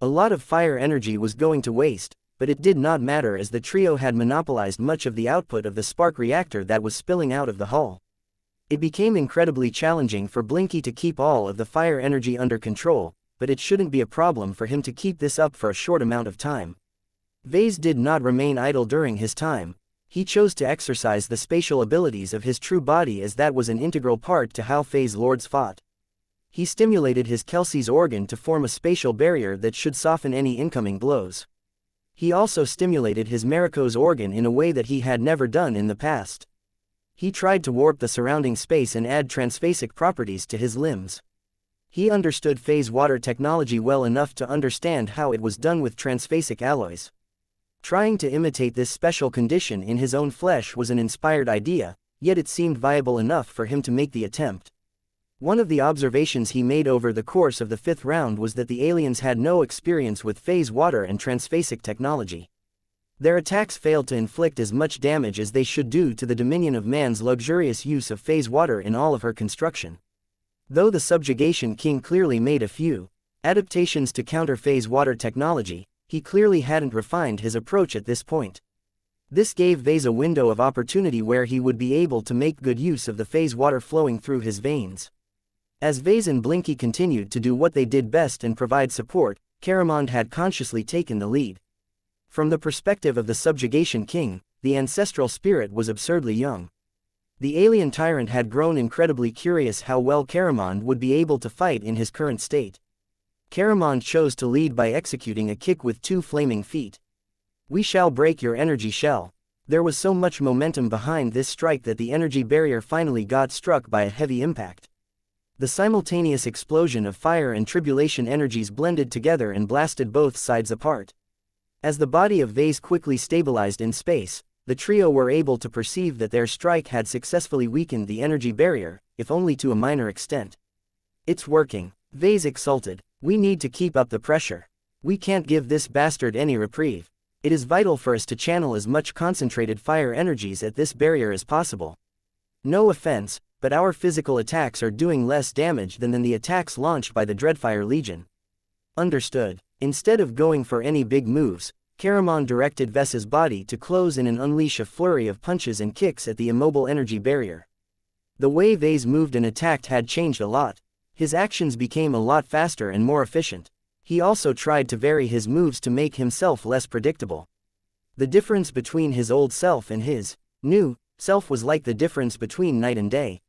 A lot of fire energy was going to waste, but it did not matter as the trio had monopolized much of the output of the spark reactor that was spilling out of the hull. It became incredibly challenging for Blinky to keep all of the fire energy under control, but it shouldn't be a problem for him to keep this up for a short amount of time. Vase did not remain idle during his time. He chose to exercise the spatial abilities of his true body as that was an integral part to how Phase Lords fought. He stimulated his Kelsey's organ to form a spatial barrier that should soften any incoming blows. He also stimulated his Mariko's organ in a way that he had never done in the past. He tried to warp the surrounding space and add transphasic properties to his limbs. He understood phase water technology well enough to understand how it was done with transphasic alloys. Trying to imitate this special condition in his own flesh was an inspired idea, yet it seemed viable enough for him to make the attempt. One of the observations he made over the course of the 5th round was that the aliens had no experience with phase water and transphasic technology. Their attacks failed to inflict as much damage as they should due to the dominion of man's luxurious use of phase water in all of her construction. Though the Subjugation King clearly made a few adaptations to counter phase water technology, he clearly hadn't refined his approach at this point. This gave Vase a window of opportunity where he would be able to make good use of the phase water flowing through his veins. As Vase and Blinky continued to do what they did best and provide support, Caramond had consciously taken the lead. From the perspective of the Subjugation King, the ancestral spirit was absurdly young. The alien tyrant had grown incredibly curious how well Caramond would be able to fight in his current state. Caramond chose to lead by executing a kick with 2 flaming feet. We shall break your energy shell. There was so much momentum behind this strike that the energy barrier finally got struck by a heavy impact. The simultaneous explosion of fire and tribulation energies blended together and blasted both sides apart. As the body of Vase quickly stabilized in space, the trio were able to perceive that their strike had successfully weakened the energy barrier, if only to a minor extent. It's working, Vase exulted. We need to keep up the pressure. We can't give this bastard any reprieve. It is vital for us to channel as much concentrated fire energies at this barrier as possible. No offense, but our physical attacks are doing less damage than the attacks launched by the Dreadfire Legion. Understood. Instead of going for any big moves, Caramond directed Vess's body to close in and unleash a flurry of punches and kicks at the immobile energy barrier. The way Vase moved and attacked had changed a lot. His actions became a lot faster and more efficient. He also tried to vary his moves to make himself less predictable. The difference between his old self and his new self was like the difference between night and day.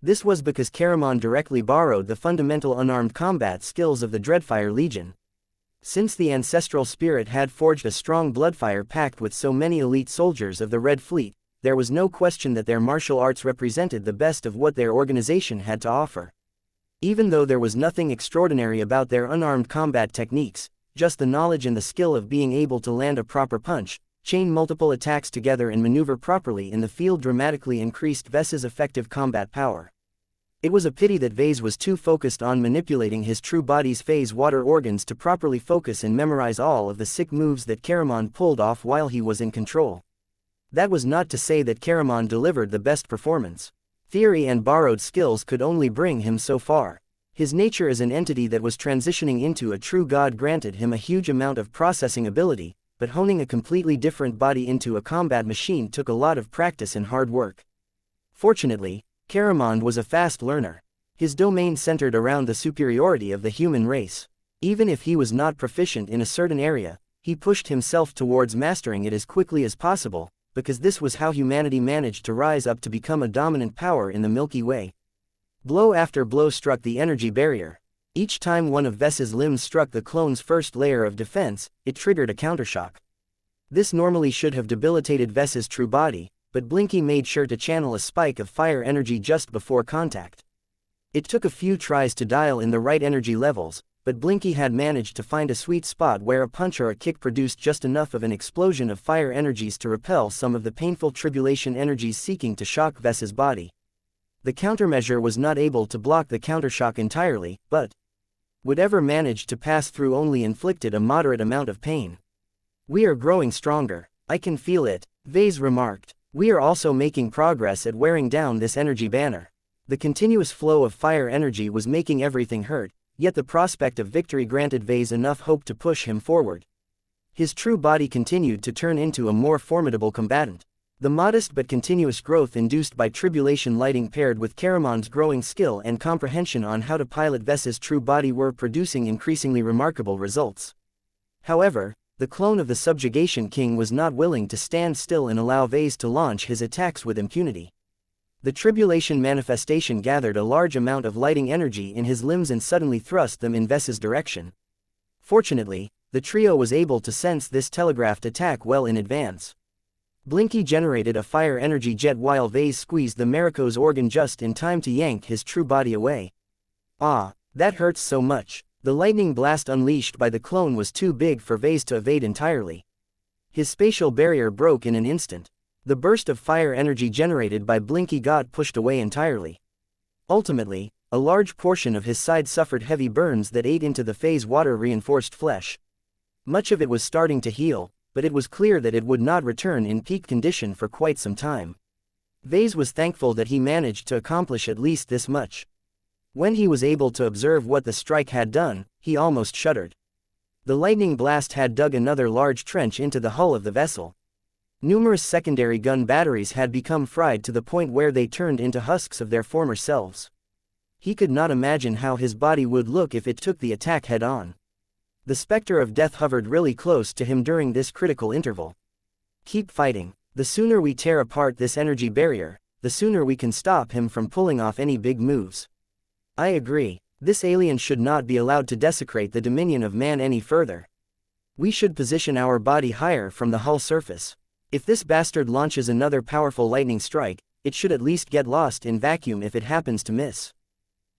This was because Caramond directly borrowed the fundamental unarmed combat skills of the Dreadfire Legion. Since the ancestral spirit had forged a strong bloodfire pact with so many elite soldiers of the Red Fleet, there was no question that their martial arts represented the best of what their organization had to offer. Even though there was nothing extraordinary about their unarmed combat techniques, just the knowledge and the skill of being able to land a proper punch, chain multiple attacks together and maneuver properly in the field dramatically increased Vess's effective combat power. It was a pity that Vase was too focused on manipulating his true body's phase water organs to properly focus and memorize all of the sick moves that Caramon pulled off while he was in control. That was not to say that Caramon delivered the best performance. Theory and borrowed skills could only bring him so far. His nature as an entity that was transitioning into a true god granted him a huge amount of processing ability, but honing a completely different body into a combat machine took a lot of practice and hard work. Fortunately, Caramon was a fast learner. His domain centered around the superiority of the human race. Even if he was not proficient in a certain area, he pushed himself towards mastering it as quickly as possible, because this was how humanity managed to rise up to become a dominant power in the Milky Way. Blow after blow struck the energy barrier. Each time one of Vess's limbs struck the clone's first layer of defense, it triggered a countershock. This normally should have debilitated Vess's true body, but Blinky made sure to channel a spike of fire energy just before contact. It took a few tries to dial in the right energy levels, but Blinky had managed to find a sweet spot where a punch or a kick produced just enough of an explosion of fire energies to repel some of the painful tribulation energies seeking to shock Vess's body. The countermeasure was not able to block the countershock entirely, but whatever managed to pass through only inflicted a moderate amount of pain. "We are growing stronger. I can feel it," Vase remarked. "We are also making progress at wearing down this energy banner." The continuous flow of fire energy was making everything hurt, yet the prospect of victory granted Vase enough hope to push him forward. His true body continued to turn into a more formidable combatant. The modest but continuous growth induced by tribulation lighting paired with Caramon's growing skill and comprehension on how to pilot Vess's true body were producing increasingly remarkable results. However, the clone of the Subjugation King was not willing to stand still and allow Vase to launch his attacks with impunity. The tribulation manifestation gathered a large amount of lighting energy in his limbs and suddenly thrust them in Vess's direction. Fortunately, the trio was able to sense this telegraphed attack well in advance. Blinky generated a fire energy jet while Vase squeezed the Mariko's organ just in time to yank his true body away. "Ah, that hurts so much." The lightning blast unleashed by the clone was too big for Vase to evade entirely. His spatial barrier broke in an instant. The burst of fire energy generated by Blinky got pushed away entirely. Ultimately, a large portion of his side suffered heavy burns that ate into the phase water-reinforced flesh. Much of it was starting to heal, but it was clear that it would not return in peak condition for quite some time. Vase was thankful that he managed to accomplish at least this much. When he was able to observe what the strike had done, he almost shuddered. The lightning blast had dug another large trench into the hull of the vessel. Numerous secondary gun batteries had become fried to the point where they turned into husks of their former selves. He could not imagine how his body would look if it took the attack head-on. The specter of death hovered really close to him during this critical interval. "Keep fighting. The sooner we tear apart this energy barrier, the sooner we can stop him from pulling off any big moves." "I agree. This alien should not be allowed to desecrate the dominion of man any further. We should position our body higher from the hull surface. If this bastard launches another powerful lightning strike, it should at least get lost in vacuum if it happens to miss."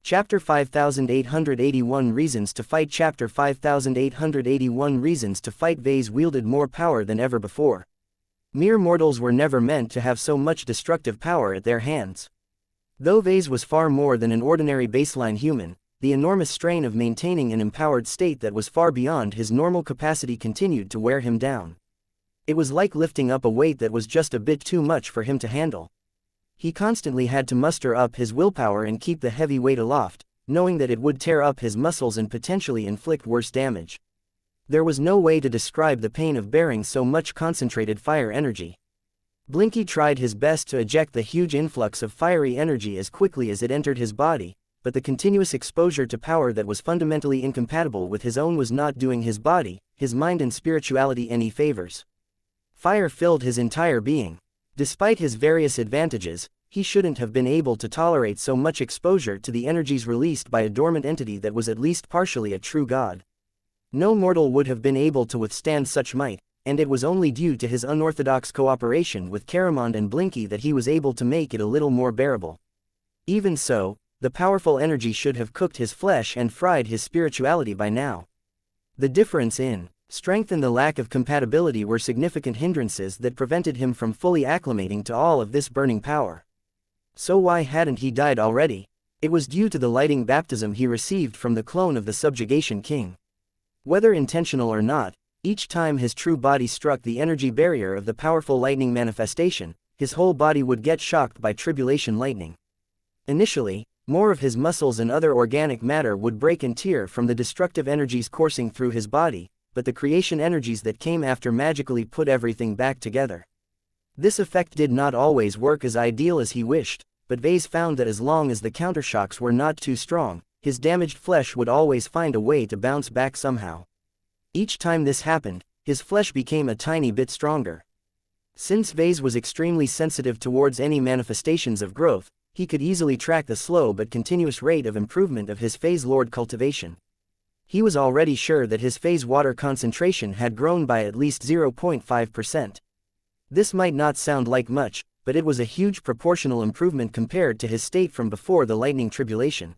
Chapter 5881 Reasons to Fight. Chapter 5881 Reasons to Fight. Vase wielded more power than ever before. Mere mortals were never meant to have so much destructive power at their hands. Though Vase was far more than an ordinary baseline human, the enormous strain of maintaining an empowered state that was far beyond his normal capacity continued to wear him down. It was like lifting up a weight that was just a bit too much for him to handle. He constantly had to muster up his willpower and keep the heavy weight aloft, knowing that it would tear up his muscles and potentially inflict worse damage. There was no way to describe the pain of bearing so much concentrated fire energy. Blinky tried his best to eject the huge influx of fiery energy as quickly as it entered his body, but the continuous exposure to power that was fundamentally incompatible with his own was not doing his body, his mind and spirituality any favors. Fire filled his entire being. Despite his various advantages, he shouldn't have been able to tolerate so much exposure to the energies released by a dormant entity that was at least partially a true god. No mortal would have been able to withstand such might, and it was only due to his unorthodox cooperation with Caramon and Blinky that he was able to make it a little more bearable. Even so, the powerful energy should have cooked his flesh and fried his spirituality by now. The difference in Strength and the lack of compatibility were significant hindrances that prevented him from fully acclimating to all of this burning power. So why hadn't he died already? It was due to the lightning baptism he received from the clone of the subjugation king. Whether intentional or not, each time his true body struck the energy barrier of the powerful lightning manifestation, his whole body would get shocked by tribulation lightning. Initially, more of his muscles and other organic matter would break and tear from the destructive energies coursing through his body, but the creation energies that came after magically put everything back together. This effect did not always work as ideal as he wished, but Vase found that as long as the countershocks were not too strong, his damaged flesh would always find a way to bounce back somehow. Each time this happened, his flesh became a tiny bit stronger. Since Vase was extremely sensitive towards any manifestations of growth, he could easily track the slow but continuous rate of improvement of his phase lord cultivation. He was already sure that his phase water concentration had grown by at least 0.5%. This might not sound like much, but it was a huge proportional improvement compared to his state from before the lightning tribulation.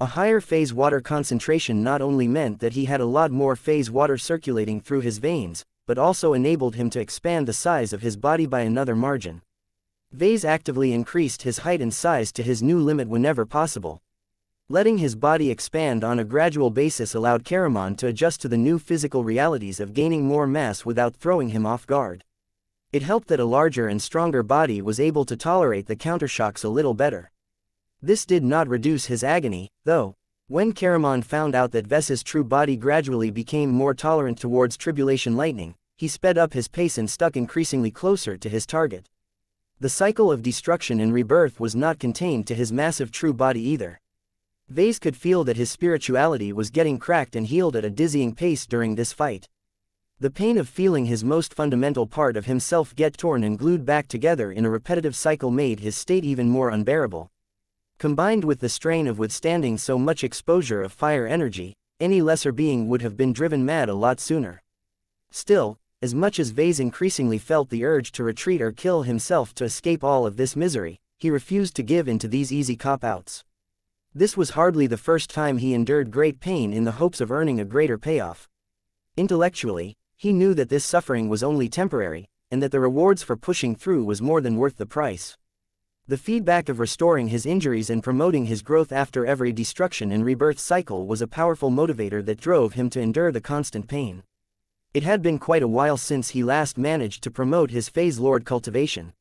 A higher phase water concentration not only meant that he had a lot more phase water circulating through his veins, but also enabled him to expand the size of his body by another margin. Vase actively increased his height and size to his new limit whenever possible. Letting his body expand on a gradual basis allowed Caramon to adjust to the new physical realities of gaining more mass without throwing him off guard. It helped that a larger and stronger body was able to tolerate the countershocks a little better. This did not reduce his agony, though. When Caramon found out that Ves's true body gradually became more tolerant towards tribulation lightning, he sped up his pace and stuck increasingly closer to his target. The cycle of destruction and rebirth was not contained to his massive true body either. Vase could feel that his spirituality was getting cracked and healed at a dizzying pace during this fight. The pain of feeling his most fundamental part of himself get torn and glued back together in a repetitive cycle made his state even more unbearable. Combined with the strain of withstanding so much exposure of fire energy, any lesser being would have been driven mad a lot sooner. Still, as much as Vase increasingly felt the urge to retreat or kill himself to escape all of this misery, he refused to give in to these easy cop-outs. This was hardly the first time he endured great pain in the hopes of earning a greater payoff. Intellectually, he knew that this suffering was only temporary, and that the rewards for pushing through was more than worth the price. The feedback of restoring his injuries and promoting his growth after every destruction and rebirth cycle was a powerful motivator that drove him to endure the constant pain. It had been quite a while since he last managed to promote his phase lord cultivation.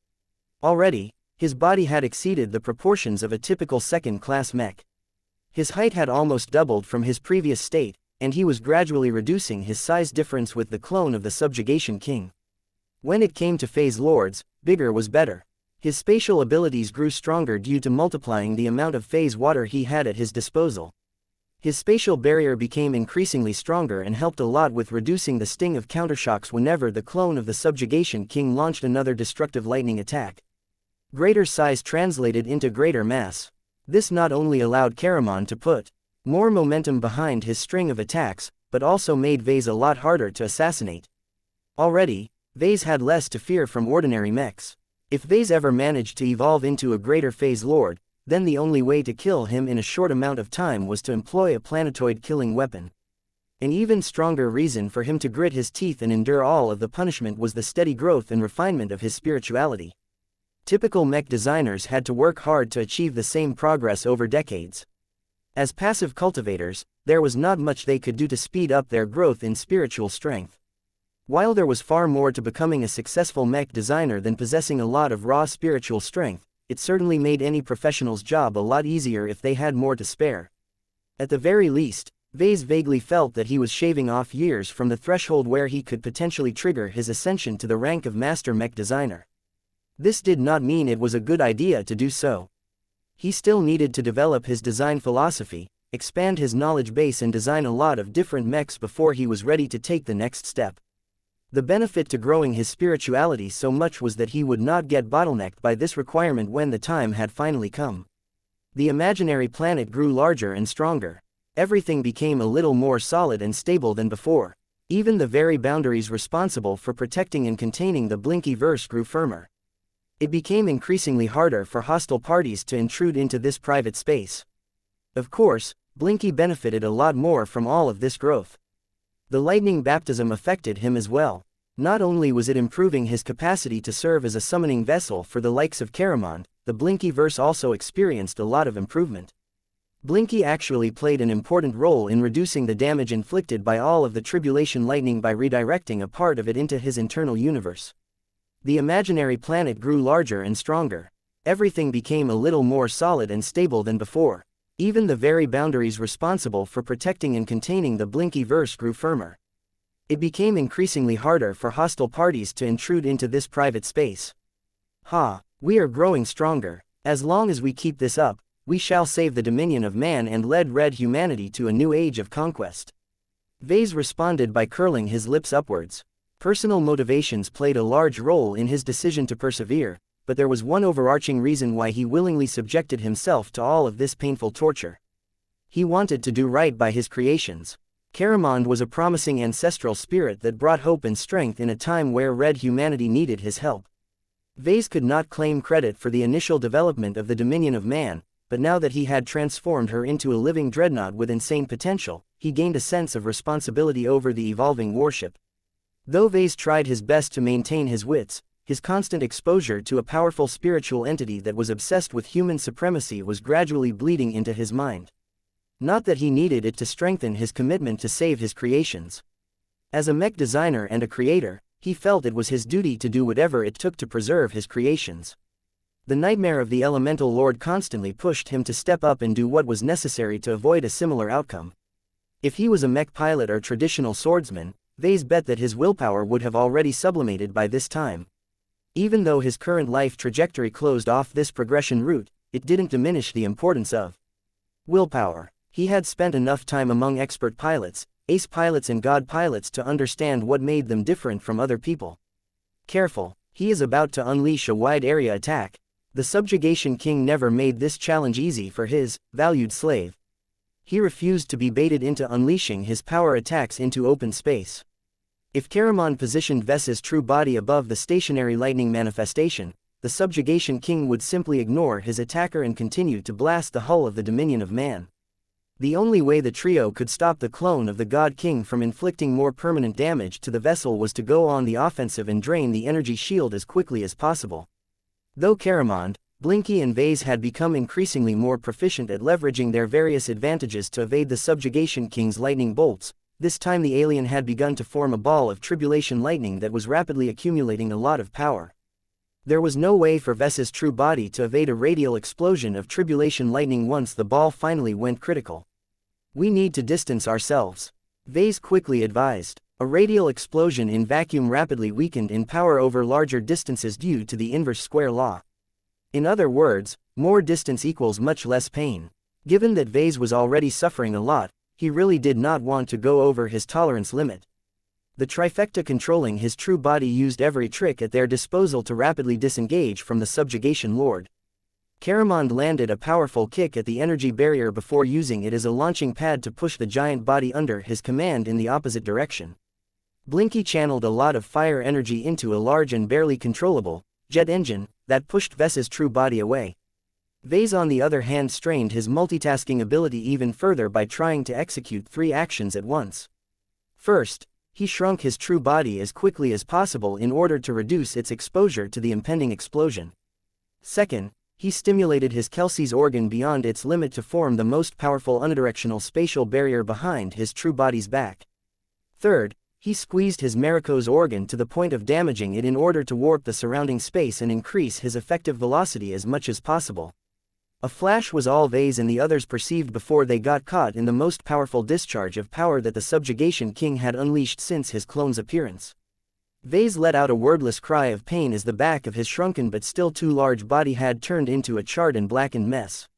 Already, his body had exceeded the proportions of a typical second-class mech. His height had almost doubled from his previous state, and he was gradually reducing his size difference with the clone of the subjugation king. When it came to phase lords, bigger was better. His spatial abilities grew stronger due to multiplying the amount of phase water he had at his disposal. His spatial barrier became increasingly stronger and helped a lot with reducing the sting of countershocks whenever the clone of the subjugation king launched another destructive lightning attack. Greater size translated into greater mass. This not only allowed Caramon to put more momentum behind his string of attacks, but also made Vase a lot harder to assassinate. Already, Vase had less to fear from ordinary mechs. If Vase ever managed to evolve into a greater phase lord, then the only way to kill him in a short amount of time was to employ a planetoid killing weapon. An even stronger reason for him to grit his teeth and endure all of the punishment was the steady growth and refinement of his spirituality. Typical mech designers had to work hard to achieve the same progress over decades. As passive cultivators, there was not much they could do to speed up their growth in spiritual strength. While there was far more to becoming a successful mech designer than possessing a lot of raw spiritual strength, it certainly made any professional's job a lot easier if they had more to spare. At the very least, Vase vaguely felt that he was shaving off years from the threshold where he could potentially trigger his ascension to the rank of master mech designer. This did not mean it was a good idea to do so. He still needed to develop his design philosophy, expand his knowledge base and design a lot of different mechs before he was ready to take the next step. The benefit to growing his spirituality so much was that he would not get bottlenecked by this requirement when the time had finally come. The imaginary planet grew larger and stronger. Everything became a little more solid and stable than before. Even the very boundaries responsible for protecting and containing the Blinky-verse grew firmer. It became increasingly harder for hostile parties to intrude into this private space. Of course, Blinky benefited a lot more from all of this growth. The lightning baptism affected him as well. Not only was it improving his capacity to serve as a summoning vessel for the likes of Caramond, the Blinky-verse also experienced a lot of improvement. Blinky actually played an important role in reducing the damage inflicted by all of the tribulation lightning by redirecting a part of it into his internal universe. The imaginary planet grew larger and stronger. Everything became a little more solid and stable than before. Even the very boundaries responsible for protecting and containing the Blinky-verse grew firmer. It became increasingly harder for hostile parties to intrude into this private space. We are growing stronger. As long as we keep this up, we shall save the dominion of man and lead red humanity to a new age of conquest. Vase responded by curling his lips upwards. Personal motivations played a large role in his decision to persevere, but there was one overarching reason why he willingly subjected himself to all of this painful torture. He wanted to do right by his creations. Caramond was a promising ancestral spirit that brought hope and strength in a time where red humanity needed his help. Vase could not claim credit for the initial development of the dominion of man, but now that he had transformed her into a living dreadnought with insane potential, he gained a sense of responsibility over the evolving warship. Though Vase tried his best to maintain his wits, his constant exposure to a powerful spiritual entity that was obsessed with human supremacy was gradually bleeding into his mind. Not that he needed it to strengthen his commitment to save his creations. As a mech designer and a creator, he felt it was his duty to do whatever it took to preserve his creations. The nightmare of the Elemental Lord constantly pushed him to step up and do what was necessary to avoid a similar outcome. If he was a mech pilot or traditional swordsman, Vase bet that his willpower would have already sublimated by this time. Even though his current life trajectory closed off this progression route, it didn't diminish the importance of willpower. He had spent enough time among expert pilots, ace pilots and god pilots to understand what made them different from other people. Careful, he is about to unleash a wide area attack. The Subjugation King never made this challenge easy for his valued slave. He refused to be baited into unleashing his power attacks into open space. If Caramond positioned Ves's true body above the stationary lightning manifestation, the Subjugation King would simply ignore his attacker and continue to blast the hull of the Dominion of Man. The only way the trio could stop the clone of the God King from inflicting more permanent damage to the vessel was to go on the offensive and drain the energy shield as quickly as possible. Though Caramond, Blinky and Vase had become increasingly more proficient at leveraging their various advantages to evade the Subjugation King's lightning bolts, this time the alien had begun to form a ball of tribulation lightning that was rapidly accumulating a lot of power. There was no way for Ves's true body to evade a radial explosion of tribulation lightning once the ball finally went critical. We need to distance ourselves, Vase quickly advised. A radial explosion in vacuum rapidly weakened in power over larger distances due to the inverse square law. In other words, more distance equals much less pain. Given that Vase was already suffering a lot, he really did not want to go over his tolerance limit. The trifecta controlling his true body used every trick at their disposal to rapidly disengage from the Subjugation Lord. Caramond landed a powerful kick at the energy barrier before using it as a launching pad to push the giant body under his command in the opposite direction. Blinky channeled a lot of fire energy into a large and barely controllable jet engine that pushed Ves's true body away. Vase on the other hand strained his multitasking ability even further by trying to execute 3 actions at once. First, he shrunk his true body as quickly as possible in order to reduce its exposure to the impending explosion. Second, he stimulated his Kelsey's organ beyond its limit to form the most powerful unidirectional spatial barrier behind his true body's back. Third, he squeezed his Marico's organ to the point of damaging it in order to warp the surrounding space and increase his effective velocity as much as possible. A flash was all Vase and the others perceived before they got caught in the most powerful discharge of power that the Subjugation King had unleashed since his clone's appearance. Vase let out a wordless cry of pain as the back of his shrunken but still too large body had turned into a charred and blackened mess.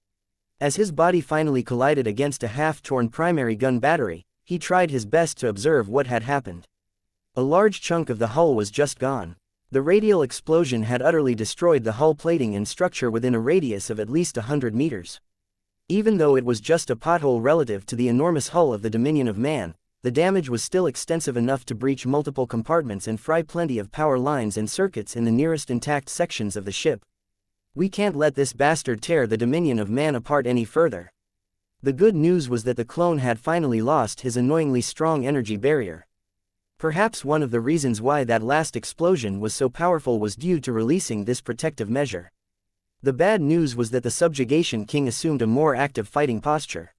As his body finally collided against a half-torn primary gun battery, he tried his best to observe what had happened. A large chunk of the hull was just gone. The radial explosion had utterly destroyed the hull plating and structure within a radius of at least 100 meters. Even though it was just a pothole relative to the enormous hull of the Dominion of Man, the damage was still extensive enough to breach multiple compartments and fry plenty of power lines and circuits in the nearest intact sections of the ship. We can't let this bastard tear the Dominion of Man apart any further. The good news was that the clone had finally lost his annoyingly strong energy barrier. Perhaps one of the reasons why that last explosion was so powerful was due to releasing this protective measure. The bad news was that the subjugation king assumed a more active fighting posture.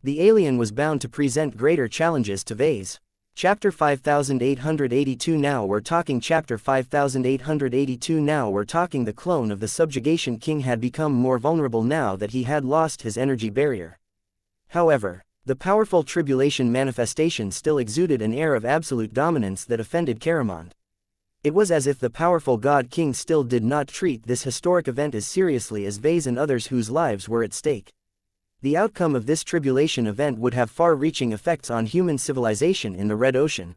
The alien was bound to present greater challenges to Vase. Chapter 5882. Now we're talking. Chapter 5882. Now we're talking. The clone of the subjugation king had become more vulnerable now that he had lost his energy barrier. However, the powerful tribulation manifestation still exuded an air of absolute dominance that offended Caramond. It was as if the powerful God King still did not treat this historic event as seriously as Vase and others whose lives were at stake. The outcome of this tribulation event would have far-reaching effects on human civilization in the Red Ocean.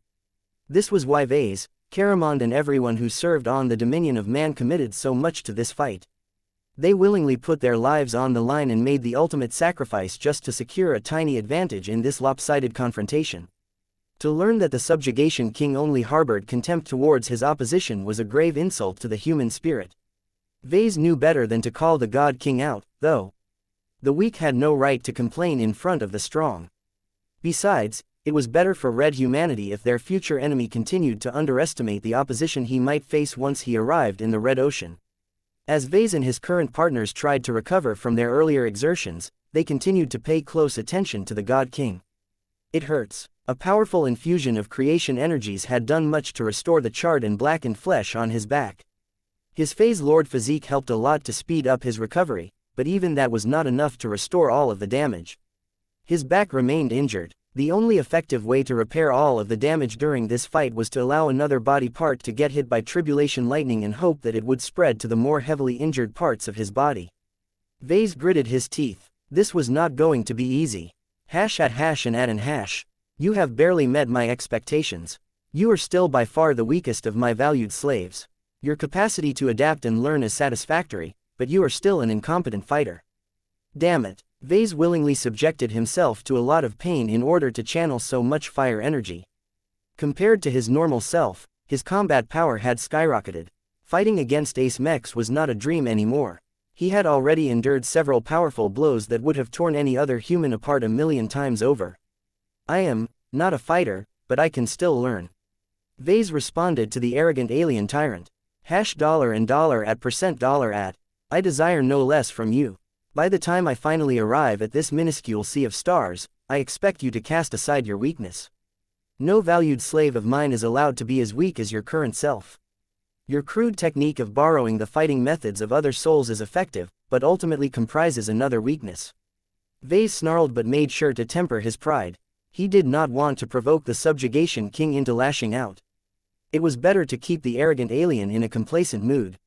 This was why Vase, Caramond and everyone who served on the dominion of man committed so much to this fight. They willingly put their lives on the line and made the ultimate sacrifice just to secure a tiny advantage in this lopsided confrontation. To learn that the subjugation king only harbored contempt towards his opposition was a grave insult to the human spirit. Vase knew better than to call the God King out, though. The weak had no right to complain in front of the strong. Besides, it was better for Red humanity if their future enemy continued to underestimate the opposition he might face once he arrived in the Red Ocean. As Vase and his current partners tried to recover from their earlier exertions, they continued to pay close attention to the God King. It hurts. A powerful infusion of creation energies had done much to restore the charred and blackened flesh on his back. His Phase Lord physique helped a lot to speed up his recovery, but even that was not enough to restore all of the damage. His back remained injured. The only effective way to repair all of the damage during this fight was to allow another body part to get hit by tribulation lightning and hope that it would spread to the more heavily injured parts of his body. Vase gritted his teeth. This was not going to be easy. Hash at hash and at and hash. You have barely met my expectations. You are still by far the weakest of my valued slaves. Your capacity to adapt and learn is satisfactory, but you are still an incompetent fighter. Damn it. Vase willingly subjected himself to a lot of pain in order to channel so much fire energy. Compared to his normal self, his combat power had skyrocketed. Fighting against Ace Mechs was not a dream anymore. He had already endured several powerful blows that would have torn any other human apart a million times over. I am not a fighter, but I can still learn. Vase responded to the arrogant alien tyrant. $$ and $% at. I desire no less from you. By the time I finally arrive at this minuscule sea of stars, I expect you to cast aside your weakness. No valued slave of mine is allowed to be as weak as your current self. Your crude technique of borrowing the fighting methods of other souls is effective, but ultimately comprises another weakness. Vase snarled but made sure to temper his pride. He did not want to provoke the subjugation king into lashing out. It was better to keep the arrogant alien in a complacent mood.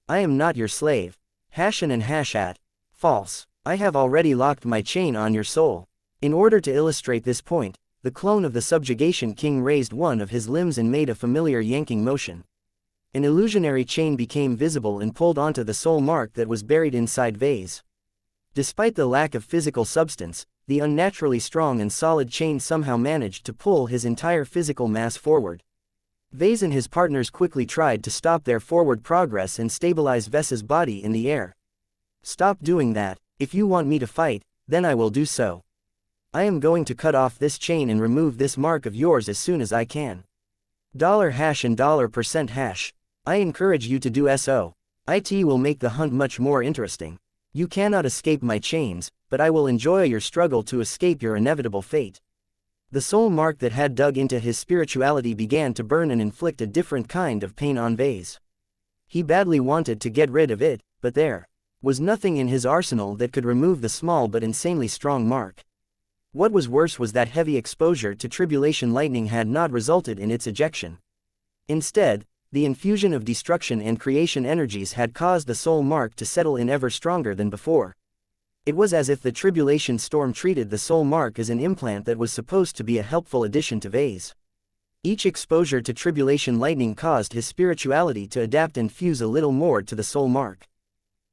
I am not your slave. Hashin and hash at. False. I have already locked my chain on your soul. In order to illustrate this point, the clone of the subjugation king raised one of his limbs and made a familiar yanking motion. An illusionary chain became visible and pulled onto the soul mark that was buried inside Vase. Despite the lack of physical substance, the unnaturally strong and solid chain somehow managed to pull his entire physical mass forward. Vase and his partners quickly tried to stop their forward progress and stabilize Ves's body in the air. Stop doing that. If you want me to fight, then I will do so. I am going to cut off this chain and remove this mark of yours as soon as I can. $# and $% hash. I encourage you to do so. It will make the hunt much more interesting. You cannot escape my chains, but I will enjoy your struggle to escape your inevitable fate. The soul mark that had dug into his spirituality began to burn and inflict a different kind of pain on Vase. He badly wanted to get rid of it, but there was nothing in his arsenal that could remove the small but insanely strong mark. What was worse was that heavy exposure to tribulation lightning had not resulted in its ejection. Instead, the infusion of destruction and creation energies had caused the soul mark to settle in ever stronger than before. It was as if the tribulation storm treated the soul mark as an implant that was supposed to be a helpful addition to Vase. Each exposure to tribulation lightning caused his spirituality to adapt and fuse a little more to the soul mark.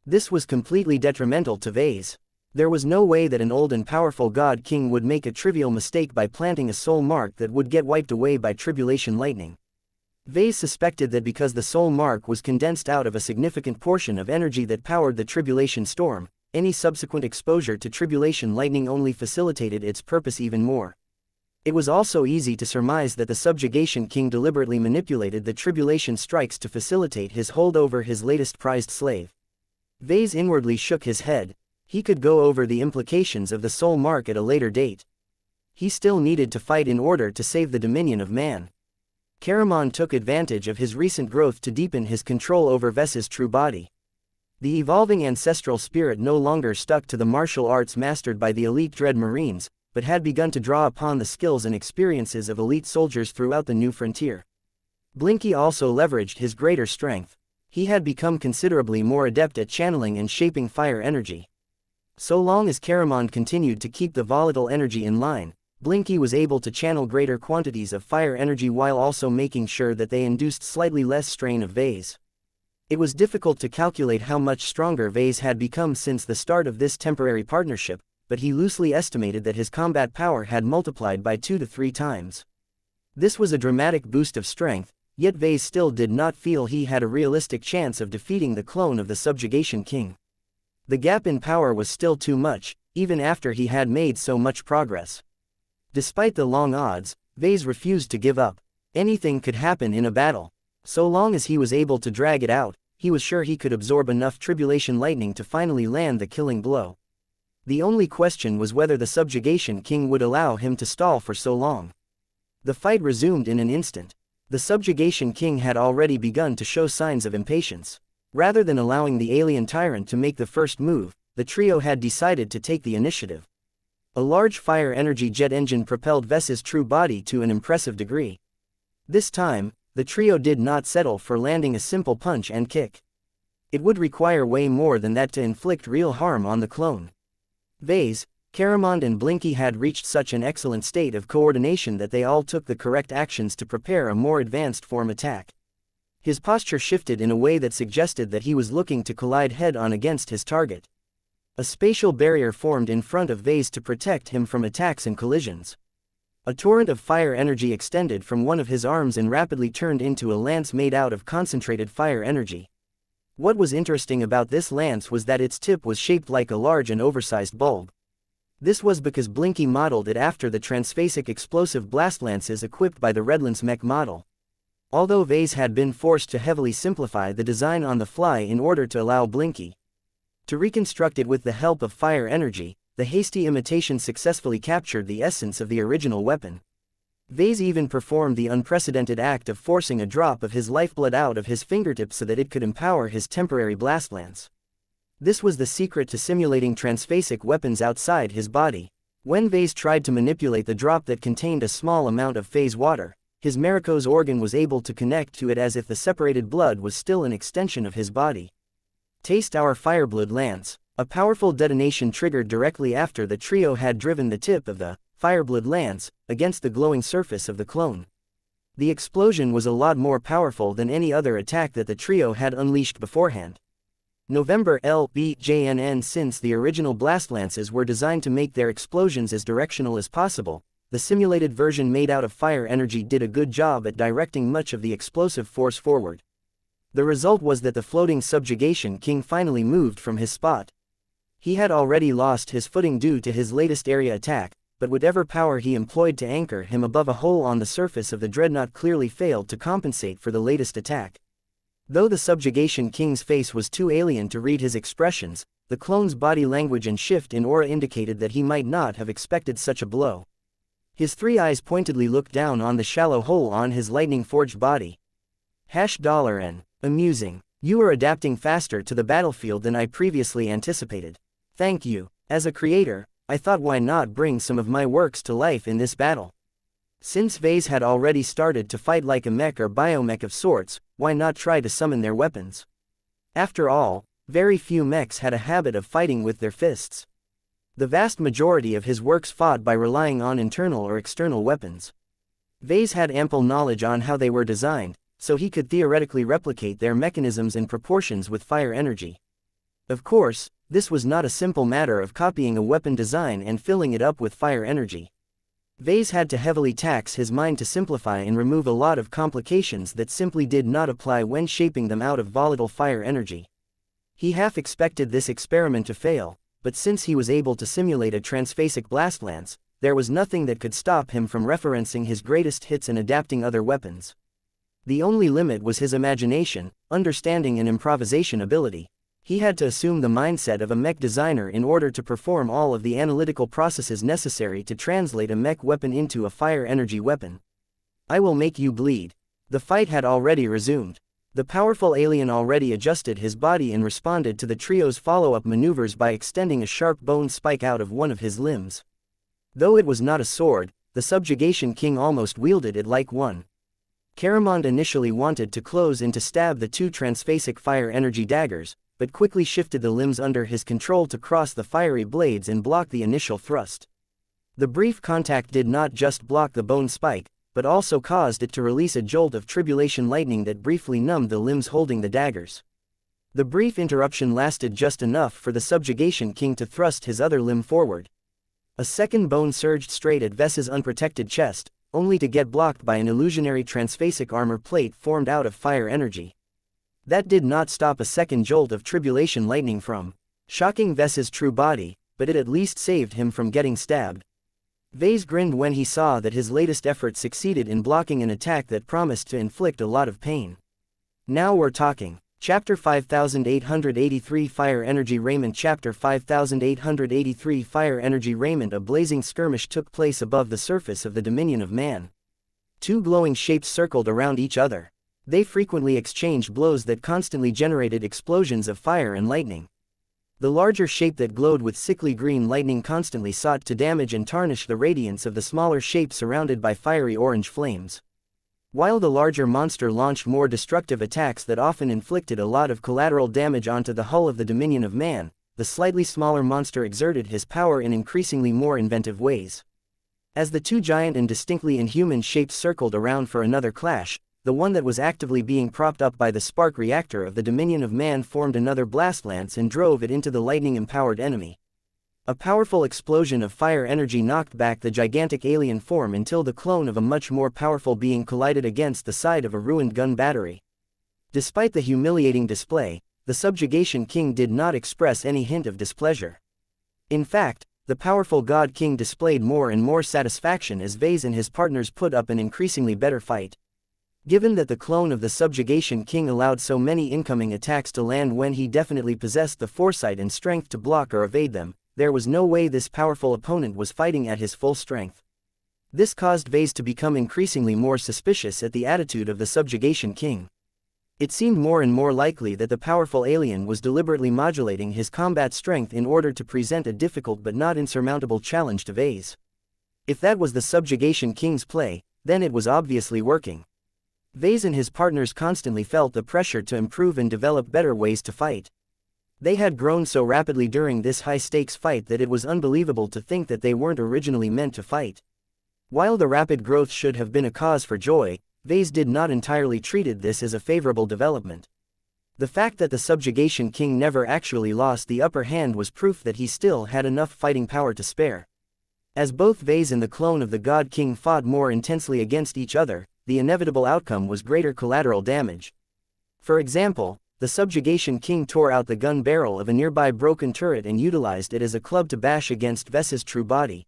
This was completely detrimental to Vase. There was no way that an old and powerful God King would make a trivial mistake by planting a soul mark that would get wiped away by tribulation lightning. Vase suspected that because the soul mark was condensed out of a significant portion of energy that powered the tribulation storm, any subsequent exposure to tribulation lightning only facilitated its purpose even more. It was also easy to surmise that the subjugation king deliberately manipulated the tribulation strikes to facilitate his hold over his latest prized slave. Vase inwardly shook his head. He could go over the implications of the soul mark at a later date. He still needed to fight in order to save the dominion of man. Caramon took advantage of his recent growth to deepen his control over Ves's true body. The evolving ancestral spirit no longer stuck to the martial arts mastered by the elite Dread Marines, but had begun to draw upon the skills and experiences of elite soldiers throughout the new frontier. Blinky also leveraged his greater strength. He had become considerably more adept at channeling and shaping fire energy. So long as Caramon continued to keep the volatile energy in line, Blinky was able to channel greater quantities of fire energy while also making sure that they induced slightly less strain of Vase. It was difficult to calculate how much stronger Vase had become since the start of this temporary partnership, but he loosely estimated that his combat power had multiplied by 2 to 3 times. This was a dramatic boost of strength, yet Vase still did not feel he had a realistic chance of defeating the clone of the subjugation king. The gap in power was still too much, even after he had made so much progress. Despite the long odds, Vase refused to give up. Anything could happen in a battle. So long as he was able to drag it out, he was sure he could absorb enough tribulation lightning to finally land the killing blow. The only question was whether the subjugation king would allow him to stall for so long. The fight resumed in an instant. The subjugation king had already begun to show signs of impatience. Rather than allowing the alien tyrant to make the first move, the trio had decided to take the initiative. A large fire energy jet engine propelled Ves's true body to an impressive degree. This time, the trio did not settle for landing a simple punch and kick. It would require way more than that to inflict real harm on the clone. Vase, Caramon and Blinky had reached such an excellent state of coordination that they all took the correct actions to prepare a more advanced form attack. His posture shifted in a way that suggested that he was looking to collide head-on against his target. A spatial barrier formed in front of Vase to protect him from attacks and collisions. A torrent of fire energy extended from one of his arms and rapidly turned into a lance made out of concentrated fire energy. What was interesting about this lance was that its tip was shaped like a large and oversized bulb. This was because Blinky modeled it after the transphasic explosive blast lances equipped by the Redlands Mech model. Although Vase had been forced to heavily simplify the design on the fly in order to allow Blinky to reconstruct it with the help of fire energy, the hasty imitation successfully captured the essence of the original weapon. Vase even performed the unprecedented act of forcing a drop of his lifeblood out of his fingertips so that it could empower his temporary blast lance. This was the secret to simulating transphasic weapons outside his body. When Vase tried to manipulate the drop that contained a small amount of phase water, his Marikos organ was able to connect to it as if the separated blood was still an extension of his body. Taste our fireblood lance. A powerful detonation triggered directly after the trio had driven the tip of the fireblood lance against the glowing surface of the clone. The explosion was a lot more powerful than any other attack that the trio had unleashed beforehand. November LBJNN. Since the original blast lances were designed to make their explosions as directional as possible, the simulated version made out of fire energy did a good job at directing much of the explosive force forward. The result was that the floating subjugation king finally moved from his spot. He had already lost his footing due to his latest area attack, but whatever power he employed to anchor him above a hole on the surface of the dreadnought clearly failed to compensate for the latest attack. Though the subjugation king's face was too alien to read his expressions, the clone's body language and shift in aura indicated that he might not have expected such a blow. His 3 eyes pointedly looked down on the shallow hole on his lightning-forged body. $N. Amusing. You are adapting faster to the battlefield than I previously anticipated. Thank you. As a creator, I thought why not bring some of my works to life in this battle. Since Vase had already started to fight like a mech or biomech of sorts, why not try to summon their weapons? After all, very few mechs had a habit of fighting with their fists. The vast majority of his works fought by relying on internal or external weapons. Vase had ample knowledge on how they were designed, so he could theoretically replicate their mechanisms and proportions with fire energy. Of course, this was not a simple matter of copying a weapon design and filling it up with fire energy. Vase had to heavily tax his mind to simplify and remove a lot of complications that simply did not apply when shaping them out of volatile fire energy. He half expected this experiment to fail, but since he was able to simulate a transphasic blast lance, there was nothing that could stop him from referencing his greatest hits and adapting other weapons. The only limit was his imagination, understanding and improvisation ability. He had to assume the mindset of a mech designer in order to perform all of the analytical processes necessary to translate a mech weapon into a fire energy weapon. I will make you bleed. The fight had already resumed. The powerful alien already adjusted his body and responded to the trio's follow-up maneuvers by extending a sharp bone spike out of one of his limbs. Though it was not a sword, the Subjugation King almost wielded it like one. Caramond initially wanted to close in to stab the two transphasic fire energy daggers, but quickly shifted the limbs under his control to cross the fiery blades and block the initial thrust. The brief contact did not just block the bone spike, but also caused it to release a jolt of tribulation lightning that briefly numbed the limbs holding the daggers. The brief interruption lasted just enough for the Subjugation King to thrust his other limb forward. A second bone surged straight at Vess's unprotected chest, only to get blocked by an illusionary transphasic armor plate formed out of fire energy. That did not stop a second jolt of tribulation lightning from shocking Vess's true body, but it at least saved him from getting stabbed. Vase grinned when he saw that his latest effort succeeded in blocking an attack that promised to inflict a lot of pain. Now we're talking. Chapter 5883 Fire Energy Raiment Chapter 5883 Fire Energy Raiment A blazing skirmish took place above the surface of the dominion of man. Two glowing shapes circled around each other. They frequently exchanged blows that constantly generated explosions of fire and lightning. The larger shape that glowed with sickly green lightning constantly sought to damage and tarnish the radiance of the smaller shape surrounded by fiery orange flames. While the larger monster launched more destructive attacks that often inflicted a lot of collateral damage onto the hull of the dominion of man, the slightly smaller monster exerted his power in increasingly more inventive ways. As the two giant and distinctly inhuman shapes circled around for another clash, the one that was actively being propped up by the spark reactor of the dominion of man formed another blast lance and drove it into the lightning-empowered enemy. A powerful explosion of fire energy knocked back the gigantic alien form until the clone of a much more powerful being collided against the side of a ruined gun battery. Despite the humiliating display, the Subjugation King did not express any hint of displeasure. In fact, the powerful God King displayed more and more satisfaction as Vase and his partners put up an increasingly better fight. Given that the clone of the Subjugation King allowed so many incoming attacks to land when he definitely possessed the foresight and strength to block or evade them, there was no way this powerful opponent was fighting at his full strength. This caused Vase to become increasingly more suspicious at the attitude of the Subjugation King. It seemed more and more likely that the powerful alien was deliberately modulating his combat strength in order to present a difficult but not insurmountable challenge to Vase. If that was the Subjugation King's play, then it was obviously working. Vase and his partners constantly felt the pressure to improve and develop better ways to fight. They had grown so rapidly during this high-stakes fight that it was unbelievable to think that they weren't originally meant to fight. While the rapid growth should have been a cause for joy, Vase did not entirely treat this as a favorable development. The fact that the Subjugation King never actually lost the upper hand was proof that he still had enough fighting power to spare. As both Vase and the clone of the God King fought more intensely against each other, the inevitable outcome was greater collateral damage. For example, the Subjugation King tore out the gun barrel of a nearby broken turret and utilized it as a club to bash against Vess's true body.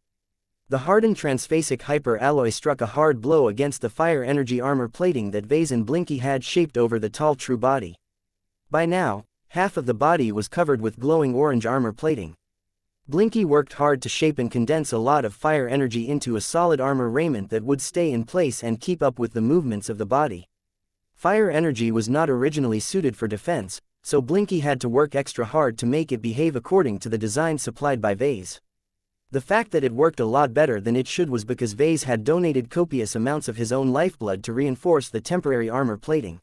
The hardened transphasic hyper-alloy struck a hard blow against the fire energy armor plating that Vase and Blinky had shaped over the tall true body. By now, half of the body was covered with glowing orange armor plating. Blinky worked hard to shape and condense a lot of fire energy into a solid armor raiment that would stay in place and keep up with the movements of the body. Fire energy was not originally suited for defense, so Blinky had to work extra hard to make it behave according to the design supplied by Vase. The fact that it worked a lot better than it should was because Vase had donated copious amounts of his own lifeblood to reinforce the temporary armor plating.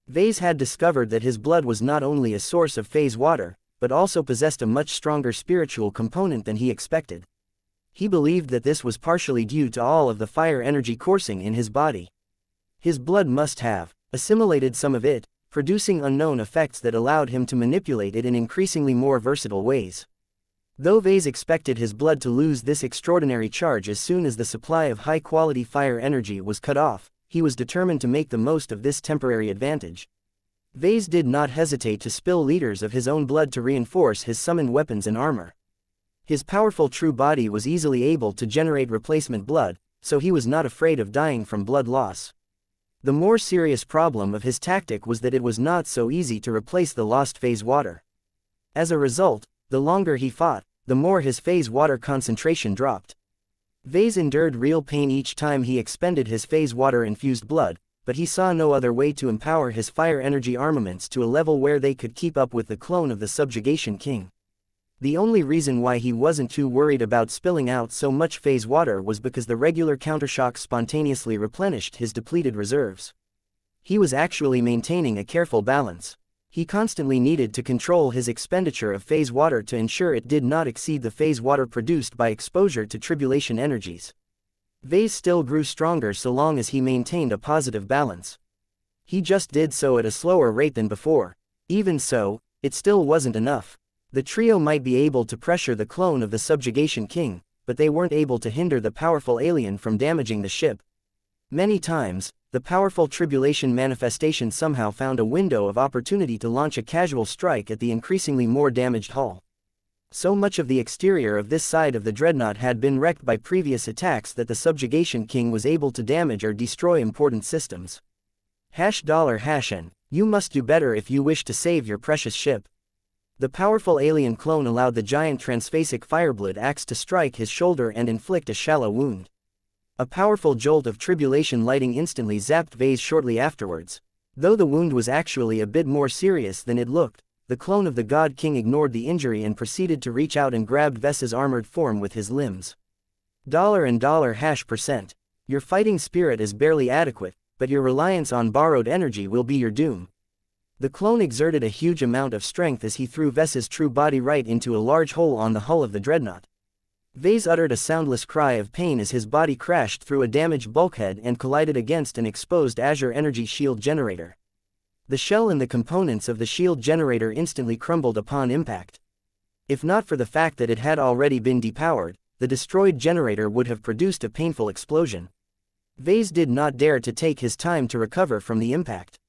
Vase had discovered that his blood was not only a source of phase water, but also possessed a much stronger spiritual component than he expected. He believed that this was partially due to all of the fire energy coursing in his body. His blood must have assimilated some of it, producing unknown effects that allowed him to manipulate it in increasingly more versatile ways. Though Vase expected his blood to lose this extraordinary charge as soon as the supply of high-quality fire energy was cut off, he was determined to make the most of this temporary advantage. Vase did not hesitate to spill liters of his own blood to reinforce his summoned weapons and armor. His powerful true body was easily able to generate replacement blood, so he was not afraid of dying from blood loss. The more serious problem of his tactic was that it was not so easy to replace the lost phase water. As a result, the longer he fought, the more his phase water concentration dropped. Vase endured real pain each time he expended his phase water-infused blood, but he saw no other way to empower his fire energy armaments to a level where they could keep up with the clone of the Subjugation King. The only reason why he wasn't too worried about spilling out so much phase water was because the regular countershock spontaneously replenished his depleted reserves. He was actually maintaining a careful balance. He constantly needed to control his expenditure of phase water to ensure it did not exceed the phase water produced by exposure to tribulation energies. Vase still grew stronger so long as he maintained a positive balance. He just did so at a slower rate than before. Even so, it still wasn't enough. The trio might be able to pressure the clone of the Subjugation King, but they weren't able to hinder the powerful alien from damaging the ship. Many times, the powerful tribulation manifestation somehow found a window of opportunity to launch a casual strike at the increasingly more damaged hull. So much of the exterior of this side of the dreadnought had been wrecked by previous attacks that the Subjugation King was able to damage or destroy important systems. $N. You must do better if you wish to save your precious ship. The powerful alien clone allowed the giant transphasic fireblood axe to strike his shoulder and inflict a shallow wound. A powerful jolt of tribulation lighting instantly zapped Vase shortly afterwards. Though the wound was actually a bit more serious than it looked, the clone of the God King ignored the injury and proceeded to reach out and grabbed Ves's armored form with his limbs. $. Your fighting spirit is barely adequate, but your reliance on borrowed energy will be your doom. The clone exerted a huge amount of strength as he threw Ves's true body right into a large hole on the hull of the dreadnought. Vase uttered a soundless cry of pain as his body crashed through a damaged bulkhead and collided against an exposed Azure energy shield generator. The shell and the components of the shield generator instantly crumbled upon impact. If not for the fact that it had already been depowered, the destroyed generator would have produced a painful explosion. Vase did not dare to take his time to recover from the impact.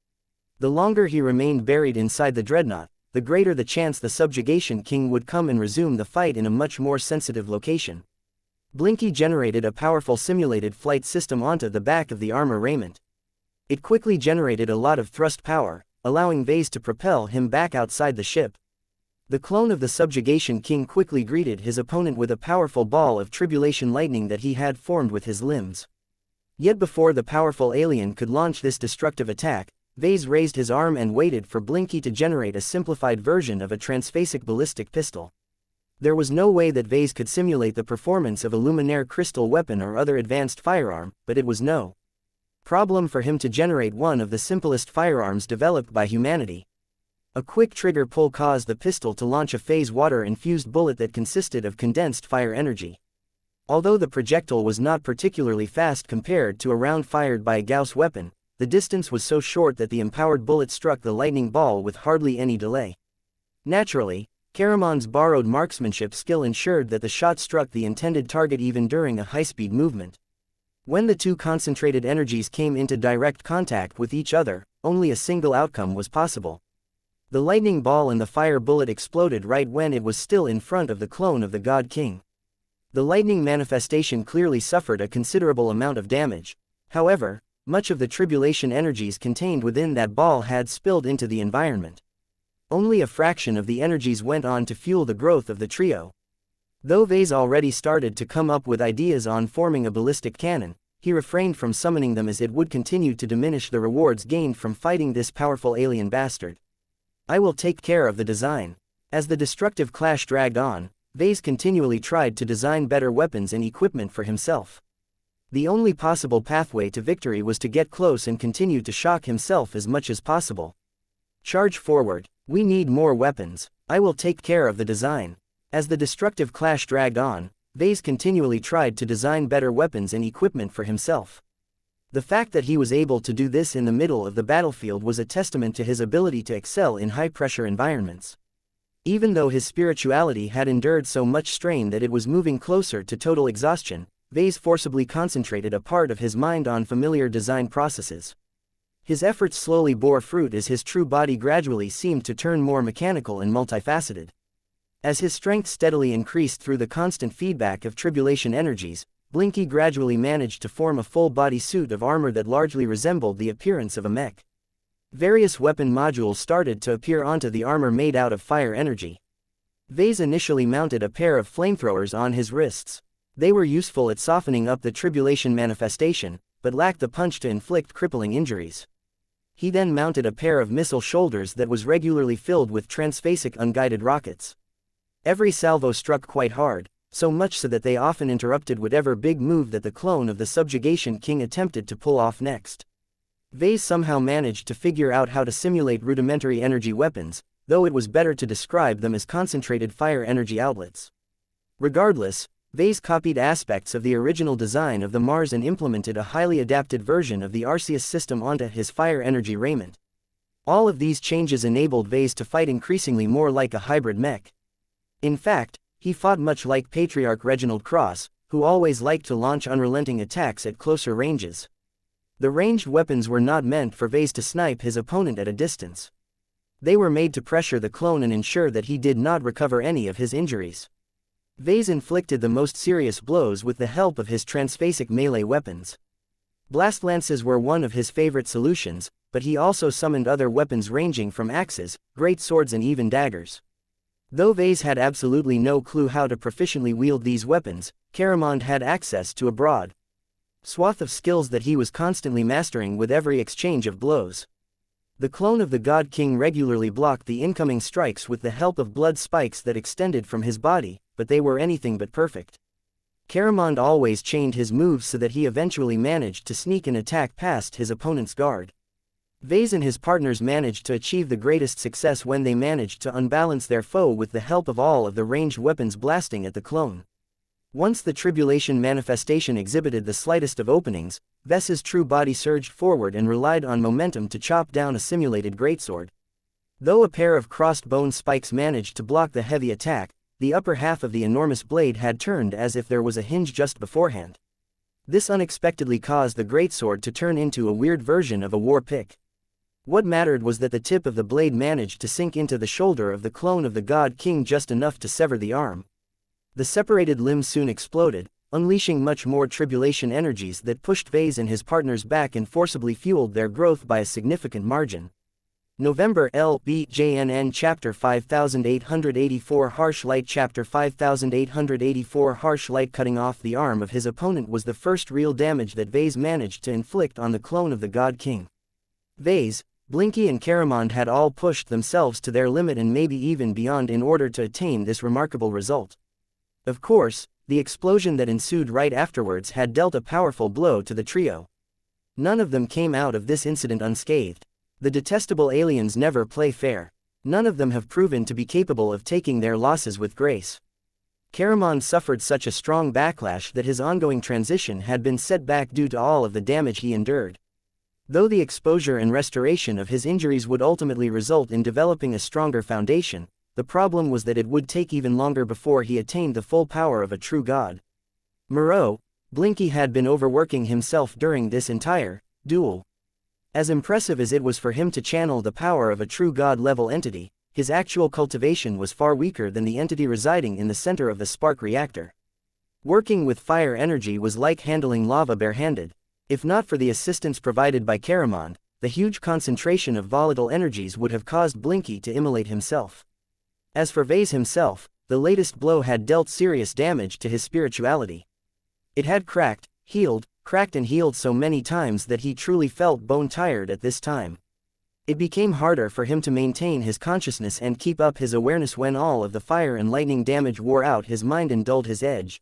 The longer he remained buried inside the dreadnought, the greater the chance the Subjugation King would come and resume the fight in a much more sensitive location. Blinky generated a powerful simulated flight system onto the back of the armor raiment. It quickly generated a lot of thrust power, allowing Vase to propel him back outside the ship. The clone of the Subjugation King quickly greeted his opponent with a powerful ball of tribulation lightning that he had formed with his limbs. Yet before the powerful alien could launch this destructive attack, Vase raised his arm and waited for Blinky to generate a simplified version of a transphasic ballistic pistol. There was no way that Vase could simulate the performance of a luminaire crystal weapon or other advanced firearm, but it was no problem for him to generate one of the simplest firearms developed by humanity. A quick trigger pull caused the pistol to launch a phase water-infused bullet that consisted of condensed fire energy. Although the projectile was not particularly fast compared to a round fired by a Gauss weapon, the distance was so short that the empowered bullet struck the lightning ball with hardly any delay. Naturally, Karamon's borrowed marksmanship skill ensured that the shot struck the intended target even during a high-speed movement. When the two concentrated energies came into direct contact with each other, only a single outcome was possible. The lightning ball and the fire bullet exploded right when it was still in front of the clone of the God King. The lightning manifestation clearly suffered a considerable amount of damage. However, much of the tribulation energies contained within that ball had spilled into the environment. Only a fraction of the energies went on to fuel the growth of the trio. Though Vase already started to come up with ideas on forming a ballistic cannon, he refrained from summoning them as it would continue to diminish the rewards gained from fighting this powerful alien bastard. I will take care of the design. As the destructive clash dragged on, Vase continually tried to design better weapons and equipment for himself. The only possible pathway to victory was to get close and continue to shock himself as much as possible. Charge forward. We need more weapons. I will take care of the design. As the destructive clash dragged on, Vase continually tried to design better weapons and equipment for himself. The fact that he was able to do this in the middle of the battlefield was a testament to his ability to excel in high-pressure environments. Even though his spirituality had endured so much strain that it was moving closer to total exhaustion, Vase forcibly concentrated a part of his mind on familiar design processes. His efforts slowly bore fruit as his true body gradually seemed to turn more mechanical and multifaceted. As his strength steadily increased through the constant feedback of tribulation energies, Blinky gradually managed to form a full-body suit of armor that largely resembled the appearance of a mech. Various weapon modules started to appear onto the armor made out of fire energy. Vase initially mounted a pair of flamethrowers on his wrists. They were useful at softening up the tribulation manifestation, but lacked the punch to inflict crippling injuries. He then mounted a pair of missile shoulders that was regularly filled with transphasic unguided rockets. Every salvo struck quite hard, so much so that they often interrupted whatever big move that the clone of the Subjugation King attempted to pull off next. Vase somehow managed to figure out how to simulate rudimentary energy weapons, though it was better to describe them as concentrated fire energy outlets. Regardless, Vase copied aspects of the original design of the Mars and implemented a highly adapted version of the Arceus system onto his fire energy raiment. All of these changes enabled Vase to fight increasingly more like a hybrid mech. In fact, he fought much like Patriarch Reginald Cross, who always liked to launch unrelenting attacks at closer ranges. The ranged weapons were not meant for Vase to snipe his opponent at a distance. They were made to pressure the clone and ensure that he did not recover any of his injuries. Vase inflicted the most serious blows with the help of his transphasic melee weapons. Blast lances were one of his favorite solutions, but he also summoned other weapons ranging from axes, great swords and even daggers. Though Vase had absolutely no clue how to proficiently wield these weapons, Caramond had access to a broad swath of skills that he was constantly mastering with every exchange of blows. The clone of the God King regularly blocked the incoming strikes with the help of blood spikes that extended from his body, but they were anything but perfect. Caramond always chained his moves so that he eventually managed to sneak an attack past his opponent's guard. Vase and his partners managed to achieve the greatest success when they managed to unbalance their foe with the help of all of the ranged weapons blasting at the clone. Once the tribulation manifestation exhibited the slightest of openings, Vase's true body surged forward and relied on momentum to chop down a simulated greatsword. Though a pair of crossed bone spikes managed to block the heavy attack, the upper half of the enormous blade had turned as if there was a hinge just beforehand. This unexpectedly caused the greatsword to turn into a weird version of a war pick. What mattered was that the tip of the blade managed to sink into the shoulder of the clone of the God King just enough to sever the arm. The separated limb soon exploded, unleashing much more tribulation energies that pushed Vase and his partners back and forcibly fueled their growth by a significant margin. November LBJNN Chapter 5884 Harsh Light Chapter 5884 Harsh Light. Cutting off the arm of his opponent was the first real damage that Vase managed to inflict on the clone of the God King. Vase, Blinky and Caramond had all pushed themselves to their limit and maybe even beyond in order to attain this remarkable result. Of course, the explosion that ensued right afterwards had dealt a powerful blow to the trio. None of them came out of this incident unscathed. The detestable aliens never play fair. None of them have proven to be capable of taking their losses with grace. Caramond suffered such a strong backlash that his ongoing transition had been set back due to all of the damage he endured. Though the exposure and restoration of his injuries would ultimately result in developing a stronger foundation, the problem was that it would take even longer before he attained the full power of a true god. Moreau, Blinky had been overworking himself during this entire duel. As impressive as it was for him to channel the power of a true god-level entity, his actual cultivation was far weaker than the entity residing in the center of the spark reactor. Working with fire energy was like handling lava barehanded. If not for the assistance provided by Caramond, the huge concentration of volatile energies would have caused Blinky to immolate himself. As for Vase himself, the latest blow had dealt serious damage to his spirituality. It had cracked and healed so many times that he truly felt bone-tired at this time. It became harder for him to maintain his consciousness and keep up his awareness when all of the fire and lightning damage wore out his mind and dulled his edge.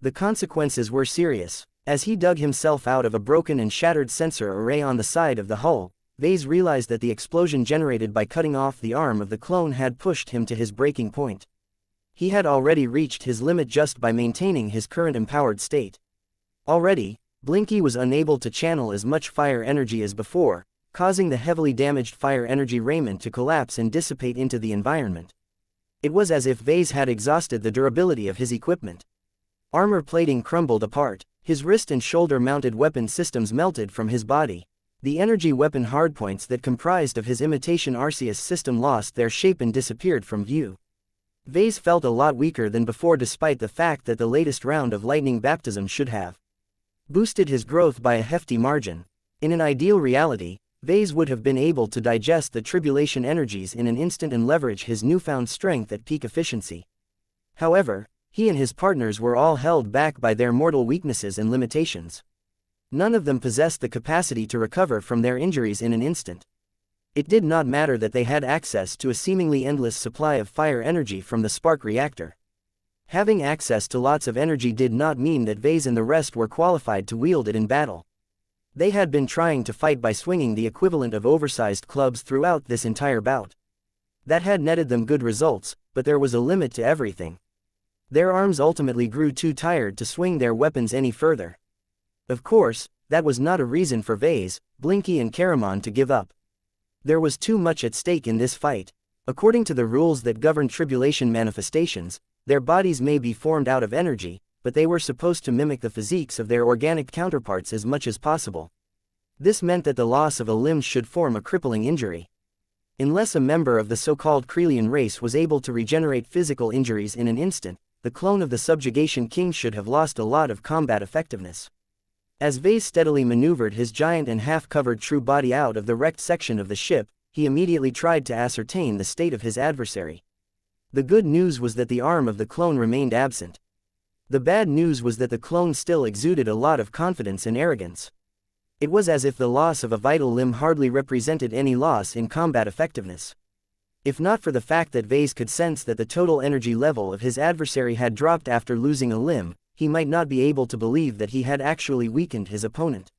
The consequences were serious. As he dug himself out of a broken and shattered sensor array on the side of the hull, Vase realized that the explosion generated by cutting off the arm of the clone had pushed him to his breaking point. He had already reached his limit just by maintaining his current empowered state. Already, Blinky was unable to channel as much fire energy as before, causing the heavily damaged fire energy raiment to collapse and dissipate into the environment. It was as if Vase had exhausted the durability of his equipment. Armor plating crumbled apart, his wrist and shoulder-mounted weapon systems melted from his body. The energy weapon hardpoints that comprised of his imitation Arceus system lost their shape and disappeared from view. Vase felt a lot weaker than before despite the fact that the latest round of lightning baptism should have boosted his growth by a hefty margin. In an ideal reality, Vase would have been able to digest the tribulation energies in an instant and leverage his newfound strength at peak efficiency. However, he and his partners were all held back by their mortal weaknesses and limitations. None of them possessed the capacity to recover from their injuries in an instant. It did not matter that they had access to a seemingly endless supply of fire energy from the spark reactor. Having access to lots of energy did not mean that Vase and the rest were qualified to wield it in battle. They had been trying to fight by swinging the equivalent of oversized clubs throughout this entire bout. That had netted them good results, but there was a limit to everything. Their arms ultimately grew too tired to swing their weapons any further. Of course, that was not a reason for Vase, Blinky and Caramon to give up. There was too much at stake in this fight. According to the rules that govern tribulation manifestations, their bodies may be formed out of energy, but they were supposed to mimic the physiques of their organic counterparts as much as possible. This meant that the loss of a limb should form a crippling injury. Unless a member of the so-called Krelian race was able to regenerate physical injuries in an instant, the clone of the Subjugation King should have lost a lot of combat effectiveness. As Vase steadily maneuvered his giant and half-covered true body out of the wrecked section of the ship, he immediately tried to ascertain the state of his adversary. The good news was that the arm of the clone remained absent. The bad news was that the clone still exuded a lot of confidence and arrogance. It was as if the loss of a vital limb hardly represented any loss in combat effectiveness. If not for the fact that Vase could sense that the total energy level of his adversary had dropped after losing a limb, he might not be able to believe that he had actually weakened his opponent.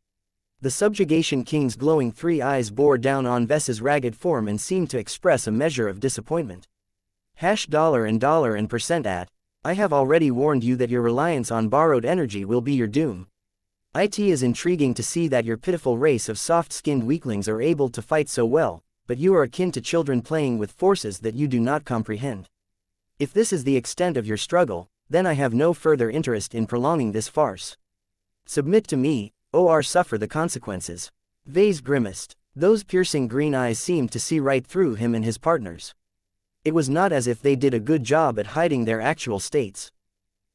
The Subjugation King's glowing three eyes bore down on Ves's ragged form and seemed to express a measure of disappointment. $and I have already warned you that your reliance on borrowed energy will be your doom. It is intriguing to see that your pitiful race of soft-skinned weaklings are able to fight so well, but you are akin to children playing with forces that you do not comprehend. If this is the extent of your struggle, then I have no further interest in prolonging this farce. Submit to me, or suffer the consequences. Vase grimaced. Those piercing green eyes seemed to see right through him and his partners. It was not as if they did a good job at hiding their actual states.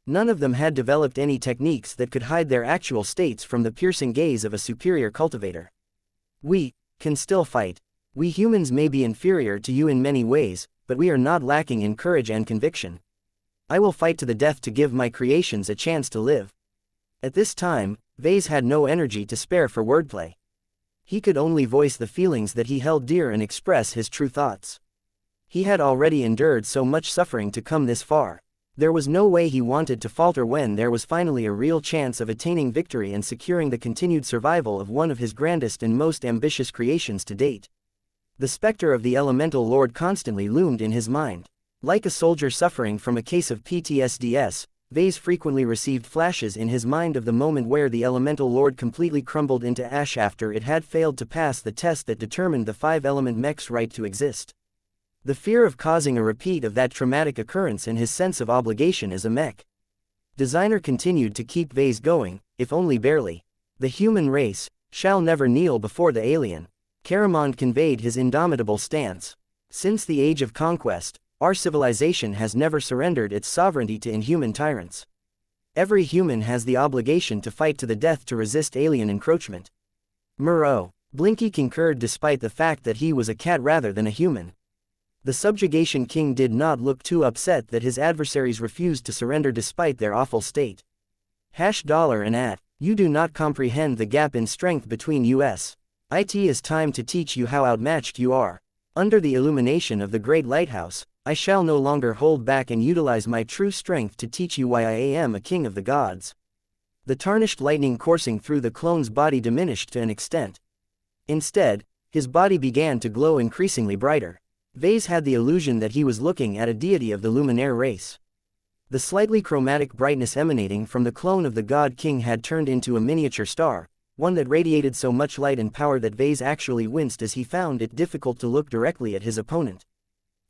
None of them had developed any techniques that could hide their actual states from the piercing gaze of a superior cultivator. We can still fight. We humans may be inferior to you in many ways, but we are not lacking in courage and conviction. I will fight to the death to give my creations a chance to live. At this time, Vase had no energy to spare for wordplay. He could only voice the feelings that he held dear and express his true thoughts. He had already endured so much suffering to come this far. There was no way he wanted to falter when there was finally a real chance of attaining victory and securing the continued survival of one of his grandest and most ambitious creations to date. The specter of the Elemental Lord constantly loomed in his mind. Like a soldier suffering from a case of PTSD, Vase frequently received flashes in his mind of the moment where the Elemental Lord completely crumbled into ash after it had failed to pass the test that determined the five-element Mech's right to exist. The fear of causing a repeat of that traumatic occurrence and his sense of obligation as a Mech designer continued to keep Vase going, if only barely. The human race shall never kneel before the alien. Caramon conveyed his indomitable stance. Since the age of conquest, our civilization has never surrendered its sovereignty to inhuman tyrants. Every human has the obligation to fight to the death to resist alien encroachment. Murrow. Blinky concurred despite the fact that he was a cat rather than a human. The Subjugation King did not look too upset that his adversaries refused to surrender despite their awful state. $and you do not comprehend the gap in strength between us. It is time to teach you how outmatched you are. Under the illumination of the Great Lighthouse, I shall no longer hold back and utilize my true strength to teach you why I am a king of the gods. The tarnished lightning coursing through the clone's body diminished to an extent. Instead, his body began to glow increasingly brighter. Vase had the illusion that he was looking at a deity of the Luminaire race. The slightly chromatic brightness emanating from the clone of the God King had turned into a miniature star, one that radiated so much light and power that Vase actually winced as he found it difficult to look directly at his opponent.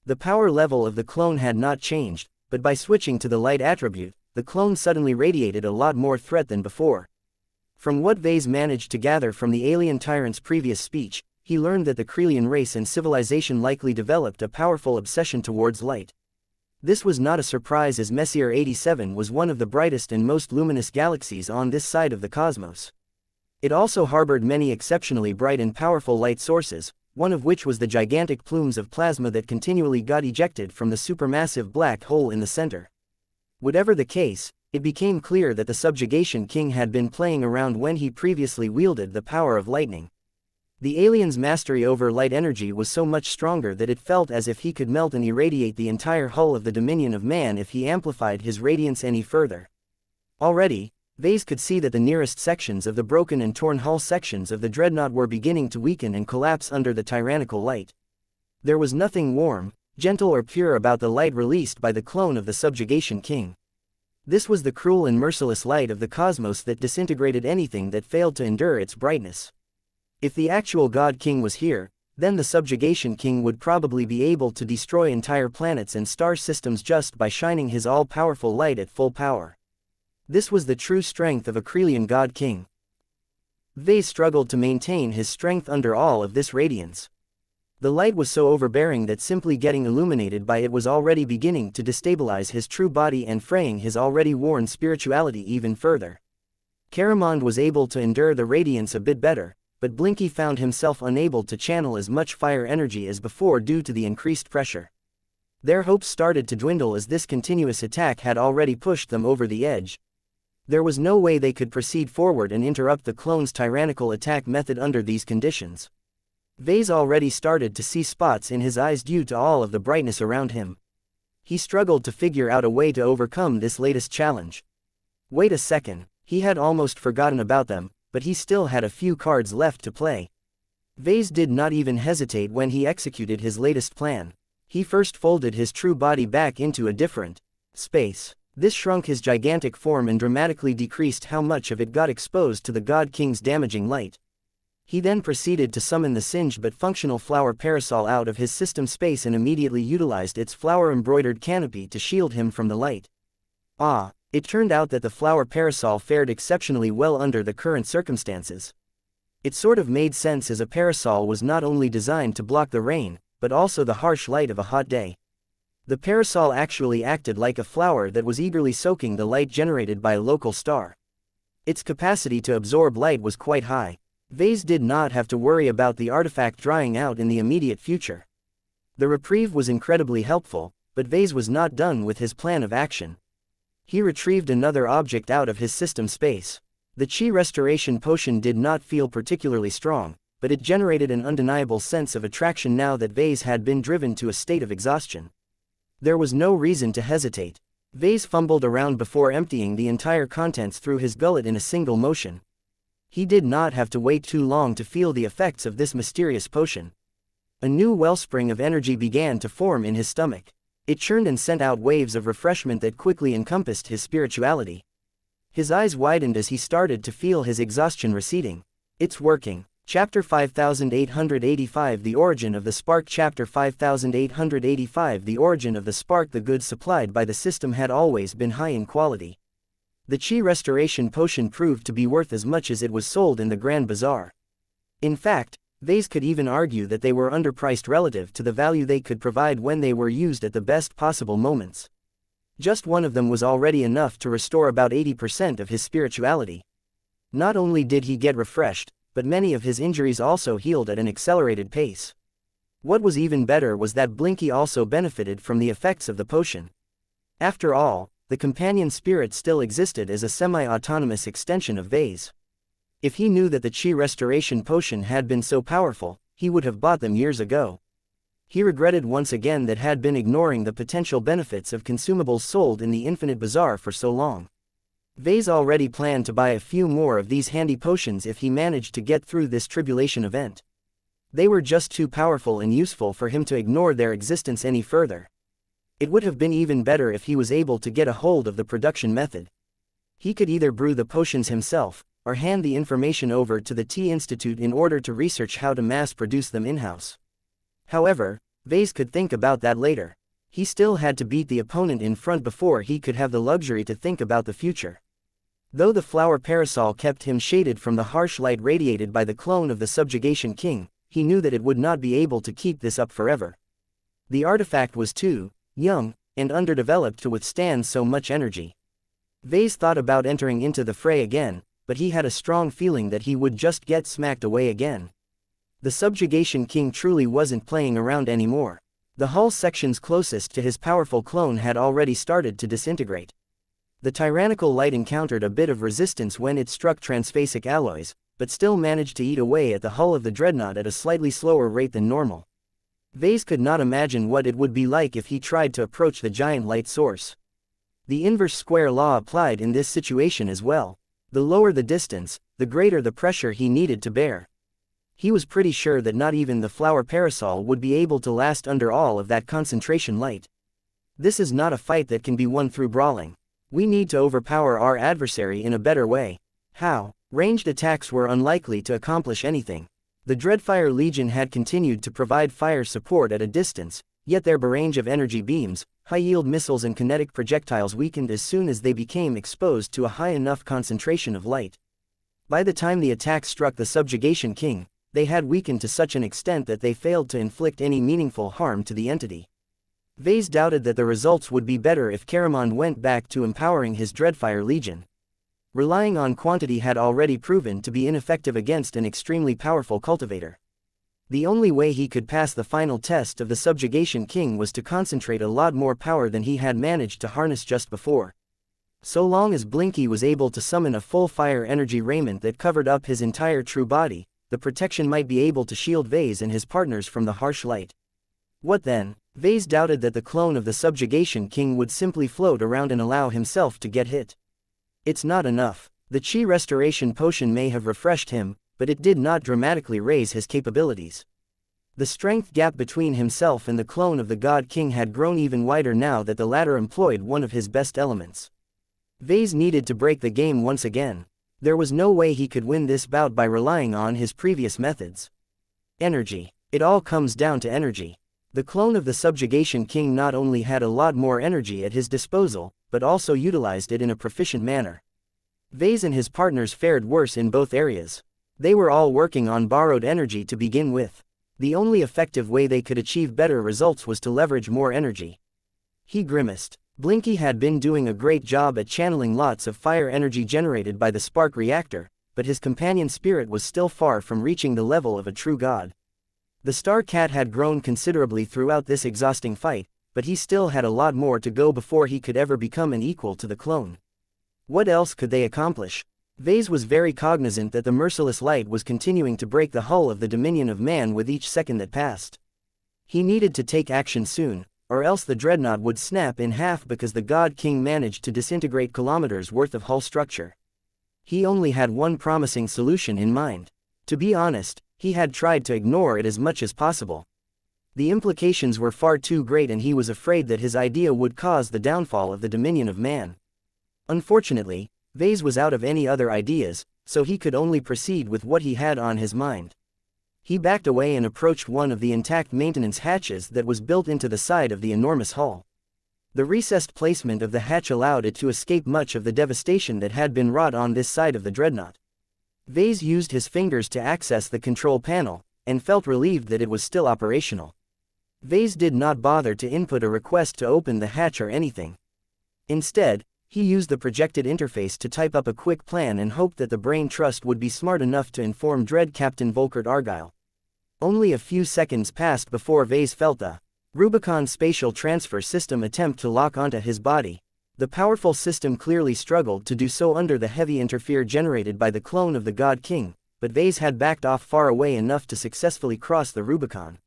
The power level of the clone had not changed, but by switching to the light attribute, the clone suddenly radiated a lot more threat than before. From what Vase managed to gather from the alien tyrant's previous speech, he learned that the Krelian race and civilization likely developed a powerful obsession towards light. This was not a surprise, as Messier 87 was one of the brightest and most luminous galaxies on this side of the cosmos. It also harbored many exceptionally bright and powerful light sources, one of which was the gigantic plumes of plasma that continually got ejected from the supermassive black hole in the center. Whatever the case, it became clear that the Subjugation King had been playing around when he previously wielded the power of lightning. The alien's mastery over light energy was so much stronger that it felt as if he could melt and irradiate the entire hull of the Dominion of Man if he amplified his radiance any further. Already, Vase could see that the nearest sections of the broken and torn hull sections of the dreadnought were beginning to weaken and collapse under the tyrannical light. There was nothing warm, gentle or pure about the light released by the clone of the Subjugation King. This was the cruel and merciless light of the cosmos that disintegrated anything that failed to endure its brightness. If the actual God King was here, then the Subjugation King would probably be able to destroy entire planets and star systems just by shining his all-powerful light at full power. This was the true strength of a Krelian God King. Vase struggled to maintain his strength under all of this radiance. The light was so overbearing that simply getting illuminated by it was already beginning to destabilize his true body and fraying his already worn spirituality even further. Caramond was able to endure the radiance a bit better, but Blinky found himself unable to channel as much fire energy as before due to the increased pressure. Their hopes started to dwindle as this continuous attack had already pushed them over the edge. There was no way they could proceed forward and interrupt the clone's tyrannical attack method under these conditions. Vase already started to see spots in his eyes due to all of the brightness around him. He struggled to figure out a way to overcome this latest challenge. Wait a second, he had almost forgotten about them, but he still had a few cards left to play. Vase did not even hesitate when he executed his latest plan. He first folded his true body back into a different space. This shrunk his gigantic form and dramatically decreased how much of it got exposed to the God King's damaging light. He then proceeded to summon the singed but functional flower parasol out of his system space and immediately utilized its flower-embroidered canopy to shield him from the light. It turned out that the flower parasol fared exceptionally well under the current circumstances. It sort of made sense, as a parasol was not only designed to block the rain, but also the harsh light of a hot day. The parasol actually acted like a flower that was eagerly soaking the light generated by a local star. Its capacity to absorb light was quite high. Vase did not have to worry about the artifact drying out in the immediate future. The reprieve was incredibly helpful, but Vase was not done with his plan of action. He retrieved another object out of his system space. The Chi Restoration Potion did not feel particularly strong, but it generated an undeniable sense of attraction now that Vase had been driven to a state of exhaustion. There was no reason to hesitate. Vase fumbled around before emptying the entire contents through his gullet in a single motion. He did not have to wait too long to feel the effects of this mysterious potion. A new wellspring of energy began to form in his stomach. It churned and sent out waves of refreshment that quickly encompassed his spirituality. His eyes widened as he started to feel his exhaustion receding. It's working. Chapter 5885 The Origin of the Spark. Chapter 5885 The origin of the spark. The goods supplied by the system had always been high in quality. The Chi Restoration Potion proved to be worth as much as it was sold in the Grand Bazaar. In fact, Vase could even argue that they were underpriced relative to the value they could provide when they were used at the best possible moments. Just one of them was already enough to restore about 80% of his spirituality. Not only did he get refreshed, but many of his injuries also healed at an accelerated pace. What was even better was that Blinky also benefited from the effects of the potion. After all, the companion spirit still existed as a semi-autonomous extension of Vase. If he knew that the Chi Restoration Potion had been so powerful, he would have bought them years ago. He regretted once again that had been ignoring the potential benefits of consumables sold in the Infinite Bazaar for so long. Vase already planned to buy a few more of these handy potions if he managed to get through this tribulation event. They were just too powerful and useful for him to ignore their existence any further. It would have been even better if he was able to get a hold of the production method. He could either brew the potions himself, or hand the information over to the Tea Institute in order to research how to mass-produce them in-house. However, Vase could think about that later. He still had to beat the opponent in front before he could have the luxury to think about the future. Though the flower parasol kept him shaded from the harsh light radiated by the clone of the Subjugation King, he knew that it would not be able to keep this up forever. The artifact was too young and underdeveloped to withstand so much energy. Vase thought about entering into the fray again, but he had a strong feeling that he would just get smacked away again. The Subjugation King truly wasn't playing around anymore. The hull sections closest to his powerful clone had already started to disintegrate. The tyrannical light encountered a bit of resistance when it struck transphasic alloys, but still managed to eat away at the hull of the dreadnought at a slightly slower rate than normal. Vase could not imagine what it would be like if he tried to approach the giant light source. The inverse square law applied in this situation as well. The lower the distance, the greater the pressure he needed to bear. He was pretty sure that not even the flower parasol would be able to last under all of that concentration light. This is not a fight that can be won through brawling. We need to overpower our adversary in a better way. How? Ranged attacks were unlikely to accomplish anything. The Dreadfire Legion had continued to provide fire support at a distance, yet their barrage of energy beams, high-yield missiles and kinetic projectiles weakened as soon as they became exposed to a high enough concentration of light. By the time the attack struck the Subjugation King, they had weakened to such an extent that they failed to inflict any meaningful harm to the entity. Vase doubted that the results would be better if Caramon went back to empowering his Dreadfire Legion. Relying on quantity had already proven to be ineffective against an extremely powerful cultivator. The only way he could pass the final test of the Subjugation King was to concentrate a lot more power than he had managed to harness just before. So long as Blinky was able to summon a full fire energy raiment that covered up his entire true body, the protection might be able to shield Vase and his partners from the harsh light. What then? Vase doubted that the clone of the Subjugation King would simply float around and allow himself to get hit. It's not enough. The Chi Restoration Potion may have refreshed him, but it did not dramatically raise his capabilities. The strength gap between himself and the clone of the God King had grown even wider now that the latter employed one of his best elements. Vase needed to break the game once again. There was no way he could win this bout by relying on his previous methods. Energy. It all comes down to energy. The clone of the Subjugation King not only had a lot more energy at his disposal, but also utilized it in a proficient manner. Vase and his partners fared worse in both areas. They were all working on borrowed energy to begin with. The only effective way they could achieve better results was to leverage more energy. He grimaced. Blinky had been doing a great job at channeling lots of fire energy generated by the spark reactor, but his companion spirit was still far from reaching the level of a true god. The Star Cat had grown considerably throughout this exhausting fight, but he still had a lot more to go before he could ever become an equal to the clone. What else could they accomplish? Vase was very cognizant that the merciless light was continuing to break the hull of the Dominion of Man with each second that passed. He needed to take action soon, or else the dreadnought would snap in half because the God King managed to disintegrate kilometers worth of hull structure. He only had one promising solution in mind. To be honest, he had tried to ignore it as much as possible. The implications were far too great and he was afraid that his idea would cause the downfall of the Dominion of Man. Unfortunately, Vase was out of any other ideas, so he could only proceed with what he had on his mind. He backed away and approached one of the intact maintenance hatches that was built into the side of the enormous hull. The recessed placement of the hatch allowed it to escape much of the devastation that had been wrought on this side of the dreadnought. Vase used his fingers to access the control panel, and felt relieved that it was still operational. Vase did not bother to input a request to open the hatch or anything. Instead, he used the projected interface to type up a quick plan and hoped that the Brain Trust would be smart enough to inform Dread Captain Volkert Argyle. Only a few seconds passed before Vase felt the Rubicon spatial transfer system attempt to lock onto his body. The powerful system clearly struggled to do so under the heavy interfere generated by the clone of the God King, but Vase had backed off far away enough to successfully cross the Rubicon.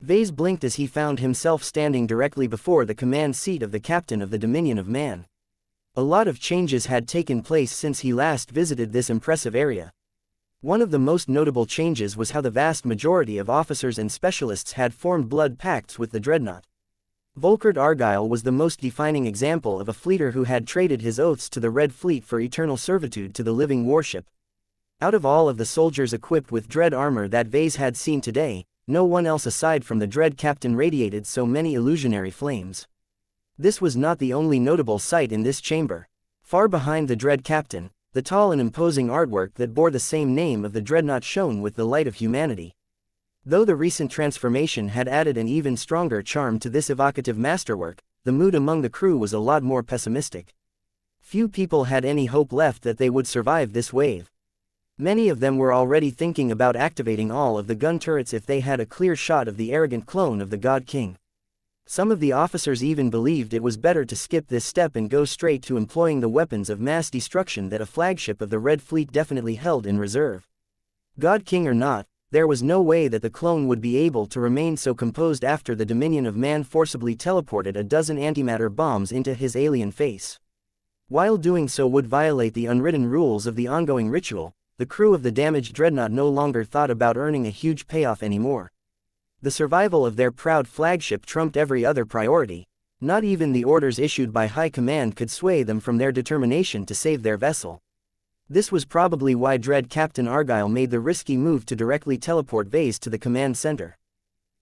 Vase blinked as he found himself standing directly before the command seat of the captain of the Dominion of Man. A lot of changes had taken place since he last visited this impressive area. One of the most notable changes was how the vast majority of officers and specialists had formed blood pacts with the dreadnought. Volkert Argyle was the most defining example of a fleeter who had traded his oaths to the Red Fleet for eternal servitude to the living warship. Out of all of the soldiers equipped with dread armor that Vase had seen today, no one else aside from the Dread Captain radiated so many illusionary flames. This was not the only notable sight in this chamber. Far behind the Dread Captain, the tall and imposing artwork that bore the same name of the dreadnought shone with the light of humanity. Though the recent transformation had added an even stronger charm to this evocative masterwork, the mood among the crew was a lot more pessimistic. Few people had any hope left that they would survive this wave. Many of them were already thinking about activating all of the gun turrets if they had a clear shot of the arrogant clone of the God King. Some of the officers even believed it was better to skip this step and go straight to employing the weapons of mass destruction that a flagship of the Red Fleet definitely held in reserve. God King or not, there was no way that the clone would be able to remain so composed after the Dominion of Man forcibly teleported a dozen antimatter bombs into his alien face. While doing so would violate the unwritten rules of the ongoing ritual, the crew of the damaged dreadnought no longer thought about earning a huge payoff anymore. The survival of their proud flagship trumped every other priority. Not even the orders issued by High Command could sway them from their determination to save their vessel. This was probably why Dread Captain Argyle made the risky move to directly teleport Vase to the command center.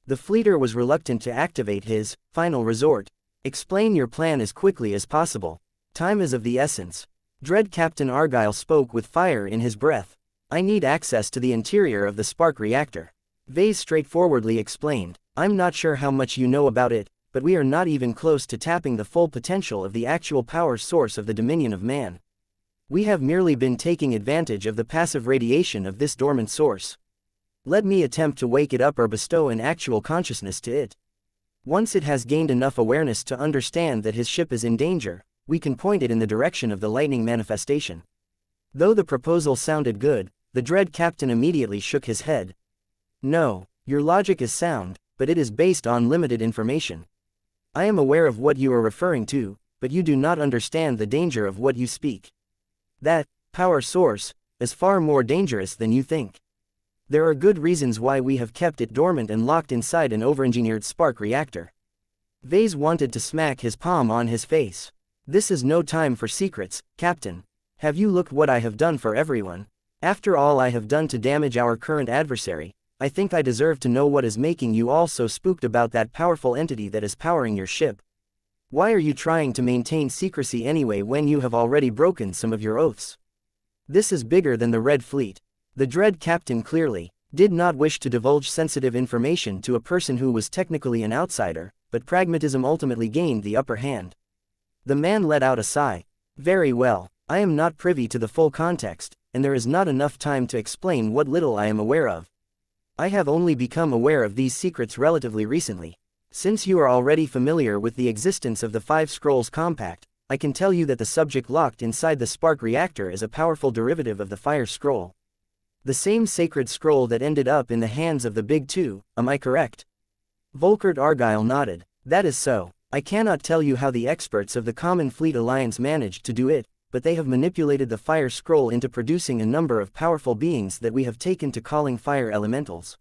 The fleeter was reluctant to activate his final resort. Explain your plan as quickly as possible. Time is of the essence. Dread Captain Argyle spoke with fire in his breath. I need access to the interior of the spark reactor. Vase straightforwardly explained, I'm not sure how much you know about it, but we are not even close to tapping the full potential of the actual power source of the Dominion of Man. We have merely been taking advantage of the passive radiation of this dormant source. Let me attempt to wake it up or bestow an actual consciousness to it. Once it has gained enough awareness to understand that his ship is in danger, we can point it in the direction of the lightning manifestation. Though the proposal sounded good, the Dread Captain immediately shook his head. No, your logic is sound, but it is based on limited information. I am aware of what you are referring to, but you do not understand the danger of what you speak. That power source is far more dangerous than you think. There are good reasons why we have kept it dormant and locked inside an overengineered spark reactor. Vase wanted to smack his palm on his face. This is no time for secrets, Captain. Have you looked what I have done for everyone? After all I have done to damage our current adversary, I think I deserve to know what is making you all so spooked about that powerful entity that is powering your ship. Why are you trying to maintain secrecy anyway when you have already broken some of your oaths? This is bigger than the Red Fleet. The Dread Captain clearly did not wish to divulge sensitive information to a person who was technically an outsider, but pragmatism ultimately gained the upper hand. The man let out a sigh. Very well, I am not privy to the full context, and there is not enough time to explain what little I am aware of. I have only become aware of these secrets relatively recently. Since you are already familiar with the existence of the Five Scrolls Compact, I can tell you that the subject locked inside the spark reactor is a powerful derivative of the Fire Scroll. The same sacred scroll that ended up in the hands of the Big Two, am I correct? Volkert Argyle nodded. That is so. I cannot tell you how the experts of the Common Fleet Alliance managed to do it, but they have manipulated the Fire Scroll into producing a number of powerful beings that we have taken to calling fire elementals.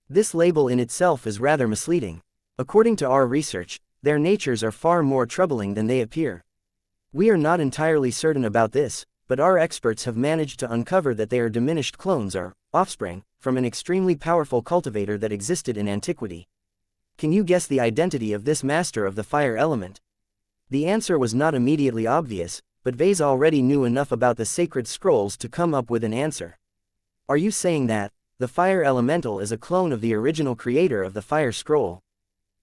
This label in itself is rather misleading. According to our research, their natures are far more troubling than they appear. We are not entirely certain about this, but our experts have managed to uncover that they are diminished clones or offspring from an extremely powerful cultivator that existed in antiquity. Can you guess the identity of this master of the fire element? The answer was not immediately obvious, but Vase already knew enough about the sacred scrolls to come up with an answer. Are you saying that the fire elemental is a clone of the original creator of the fire scroll?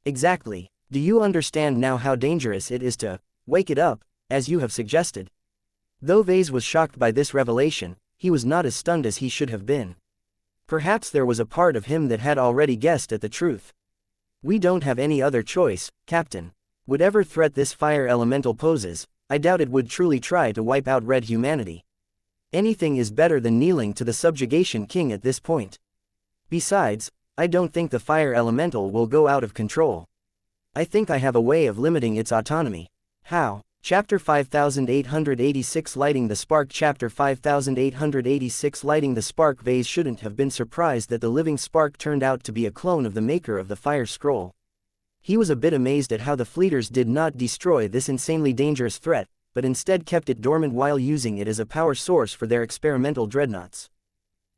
Exactly. Do you understand now how dangerous it is to wake it up, as you have suggested? Though Vase was shocked by this revelation, he was not as stunned as he should have been. Perhaps there was a part of him that had already guessed at the truth. We don't have any other choice, Captain. Whatever threat this fire elemental poses, I doubt it would truly try to wipe out red humanity. Anything is better than kneeling to the subjugation king at this point. Besides, I don't think the fire elemental will go out of control. I think I have a way of limiting its autonomy. How? Chapter 5886 Lighting the Spark. Chapter 5886 Lighting the Spark. Vase shouldn't have been surprised that the living spark turned out to be a clone of the maker of the Fire Scroll. He was a bit amazed at how the Fleeters did not destroy this insanely dangerous threat, but instead kept it dormant while using it as a power source for their experimental dreadnoughts.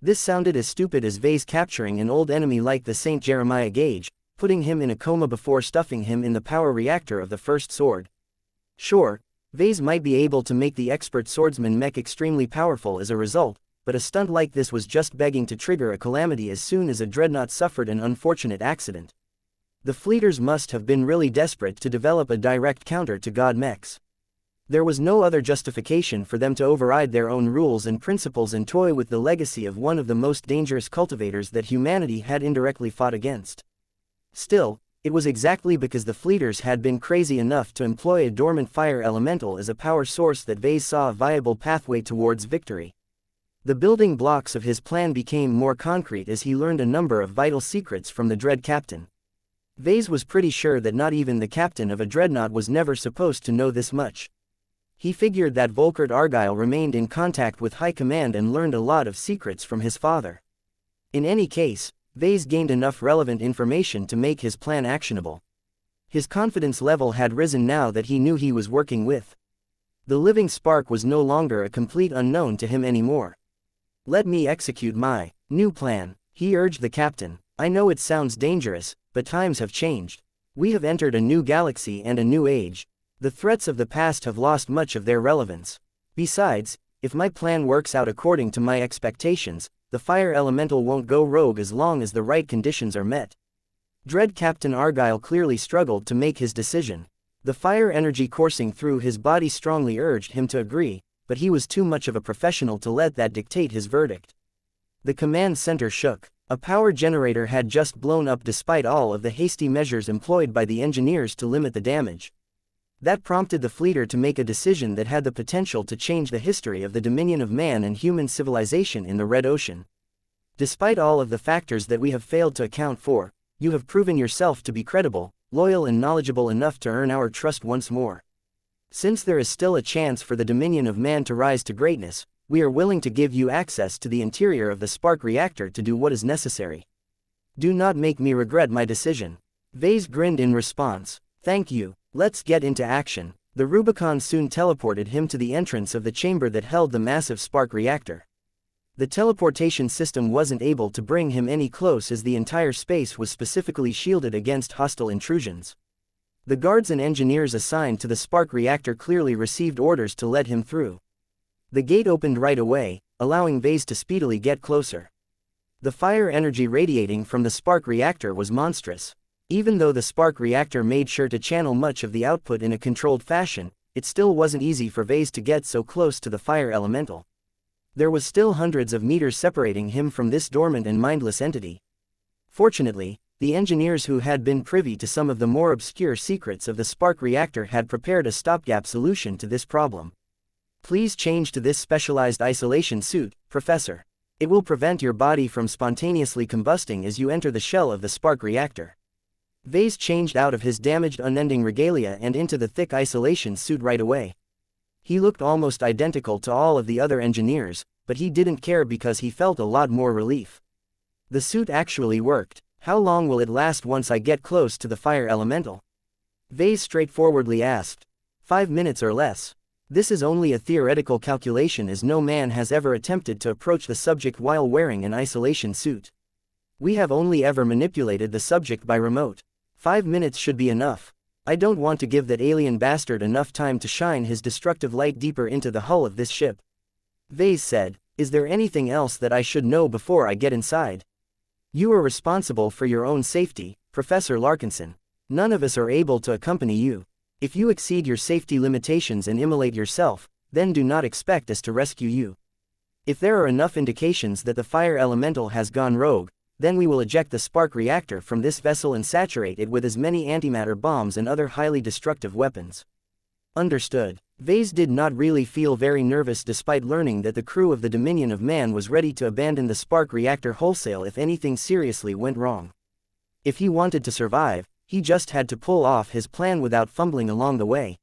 This sounded as stupid as Vase capturing an old enemy like the St. Jeremiah Gage, putting him in a coma before stuffing him in the power reactor of the first sword. Sure, Vase might be able to make the expert swordsman Mech extremely powerful as a result, but a stunt like this was just begging to trigger a calamity as soon as a dreadnought suffered an unfortunate accident. The fleeters must have been really desperate to develop a direct counter to God Mech's. There was no other justification for them to override their own rules and principles and toy with the legacy of one of the most dangerous cultivators that humanity had indirectly fought against. Still, it was exactly because the fleeters had been crazy enough to employ a dormant fire elemental as a power source that Vase saw a viable pathway towards victory. The building blocks of his plan became more concrete as he learned a number of vital secrets from the Dread Captain. Vase was pretty sure that not even the captain of a dreadnought was never supposed to know this much. He figured that Volkert Argyle remained in contact with High Command and learned a lot of secrets from his father. In any case, Vase gained enough relevant information to make his plan actionable. His confidence level had risen now that he knew he was working with. The living spark was no longer a complete unknown to him anymore. "Let me execute my new plan," he urged the captain. "I know it sounds dangerous, but times have changed. We have entered a new galaxy and a new age. The threats of the past have lost much of their relevance. Besides, if my plan works out according to my expectations, the fire elemental won't go rogue as long as the right conditions are met." Dread Captain Argyle clearly struggled to make his decision. The fire energy coursing through his body strongly urged him to agree, but he was too much of a professional to let that dictate his verdict. The command center shook. A power generator had just blown up despite all of the hasty measures employed by the engineers to limit the damage. That prompted the fleeter to make a decision that had the potential to change the history of the dominion of man and human civilization in the Red Ocean. "Despite all of the factors that we have failed to account for, you have proven yourself to be credible, loyal and knowledgeable enough to earn our trust once more. Since there is still a chance for the dominion of man to rise to greatness, we are willing to give you access to the interior of the spark reactor to do what is necessary. Do not make me regret my decision." Vase grinned in response. "Thank you. Let's get into action." The Rubicon soon teleported him to the entrance of the chamber that held the massive spark reactor. The teleportation system wasn't able to bring him any close as the entire space was specifically shielded against hostile intrusions. The guards and engineers assigned to the spark reactor clearly received orders to let him through. The gate opened right away, allowing Vase to speedily get closer. The fire energy radiating from the spark reactor was monstrous. Even though the spark reactor made sure to channel much of the output in a controlled fashion, it still wasn't easy for Vase to get so close to the fire elemental. There was still hundreds of meters separating him from this dormant and mindless entity. Fortunately, the engineers who had been privy to some of the more obscure secrets of the spark reactor had prepared a stopgap solution to this problem. "Please change to this specialized isolation suit, Professor. It will prevent your body from spontaneously combusting as you enter the shell of the spark reactor." Vase changed out of his damaged unending regalia and into the thick isolation suit right away. He looked almost identical to all of the other engineers, but he didn't care because he felt a lot more relief. The suit actually worked. "How long will it last once I get close to the fire elemental?" Vase straightforwardly asked. 5 minutes or less. This is only a theoretical calculation as no man has ever attempted to approach the subject while wearing an isolation suit. We have only ever manipulated the subject by remote. 5 minutes should be enough. I don't want to give that alien bastard enough time to shine his destructive light deeper into the hull of this ship. Vase said, "Is there anything else that I should know before I get inside?" "You are responsible for your own safety, Professor Larkinson. None of us are able to accompany you. If you exceed your safety limitations and immolate yourself, then do not expect us to rescue you. If there are enough indications that the fire elemental has gone rogue, then we will eject the spark reactor from this vessel and saturate it with as many antimatter bombs and other highly destructive weapons." Understood. Vase did not really feel very nervous despite learning that the crew of the Dominion of Man was ready to abandon the spark reactor wholesale if anything seriously went wrong. If he wanted to survive, he just had to pull off his plan without fumbling along the way.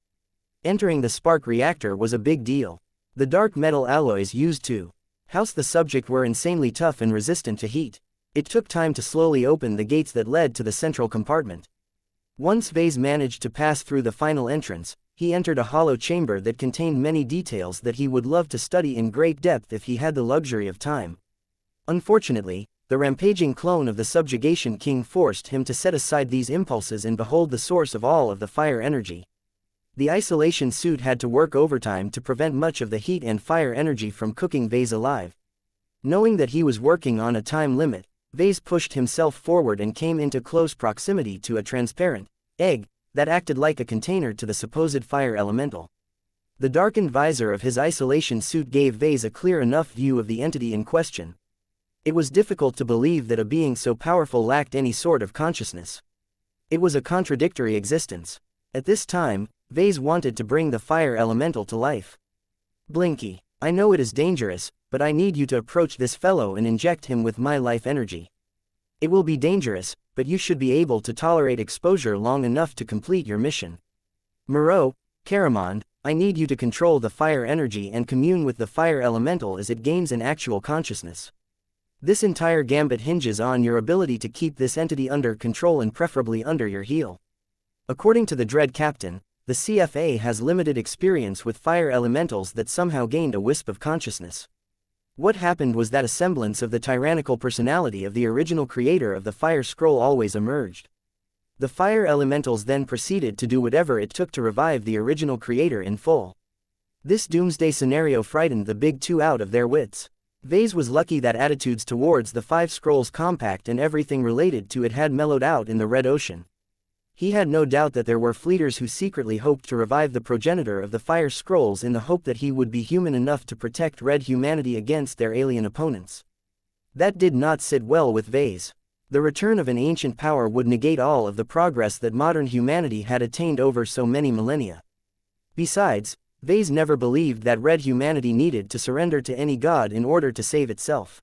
Entering the spark reactor was a big deal. The dark metal alloys used to house the subject were insanely tough and resistant to heat. It took time to slowly open the gates that led to the central compartment. Once Vase managed to pass through the final entrance, he entered a hollow chamber that contained many details that he would love to study in great depth if he had the luxury of time. Unfortunately, the rampaging clone of the Subjugation King forced him to set aside these impulses and behold the source of all of the fire energy. The isolation suit had to work overtime to prevent much of the heat and fire energy from cooking Vase alive. Knowing that he was working on a time limit, Vase pushed himself forward and came into close proximity to a transparent egg that acted like a container to the supposed fire elemental. The darkened visor of his isolation suit gave Vase a clear enough view of the entity in question. It was difficult to believe that a being so powerful lacked any sort of consciousness. It was a contradictory existence. At this time, Vase wanted to bring the fire elemental to life. Blinky, I know it is dangerous, but I need you to approach this fellow and inject him with my life energy. It will be dangerous, but you should be able to tolerate exposure long enough to complete your mission. Moreau, Caramond, I need you to control the fire energy and commune with the fire elemental as it gains an actual consciousness. This entire gambit hinges on your ability to keep this entity under control and preferably under your heel. According to the Dread Captain, the CFA has limited experience with fire elementals that somehow gained a wisp of consciousness. What happened was that a semblance of the tyrannical personality of the original creator of the Fire Scroll always emerged. The fire elementals then proceeded to do whatever it took to revive the original creator in full. This doomsday scenario frightened the Big Two out of their wits. Vase was lucky that attitudes towards the Five Scrolls Compact and everything related to it had mellowed out in the Red Ocean. He had no doubt that there were fleeters who secretly hoped to revive the progenitor of the Fire Scrolls in the hope that he would be human enough to protect red humanity against their alien opponents. That did not sit well with Vase. The return of an ancient power would negate all of the progress that modern humanity had attained over so many millennia. Besides, Vase never believed that red humanity needed to surrender to any god in order to save itself.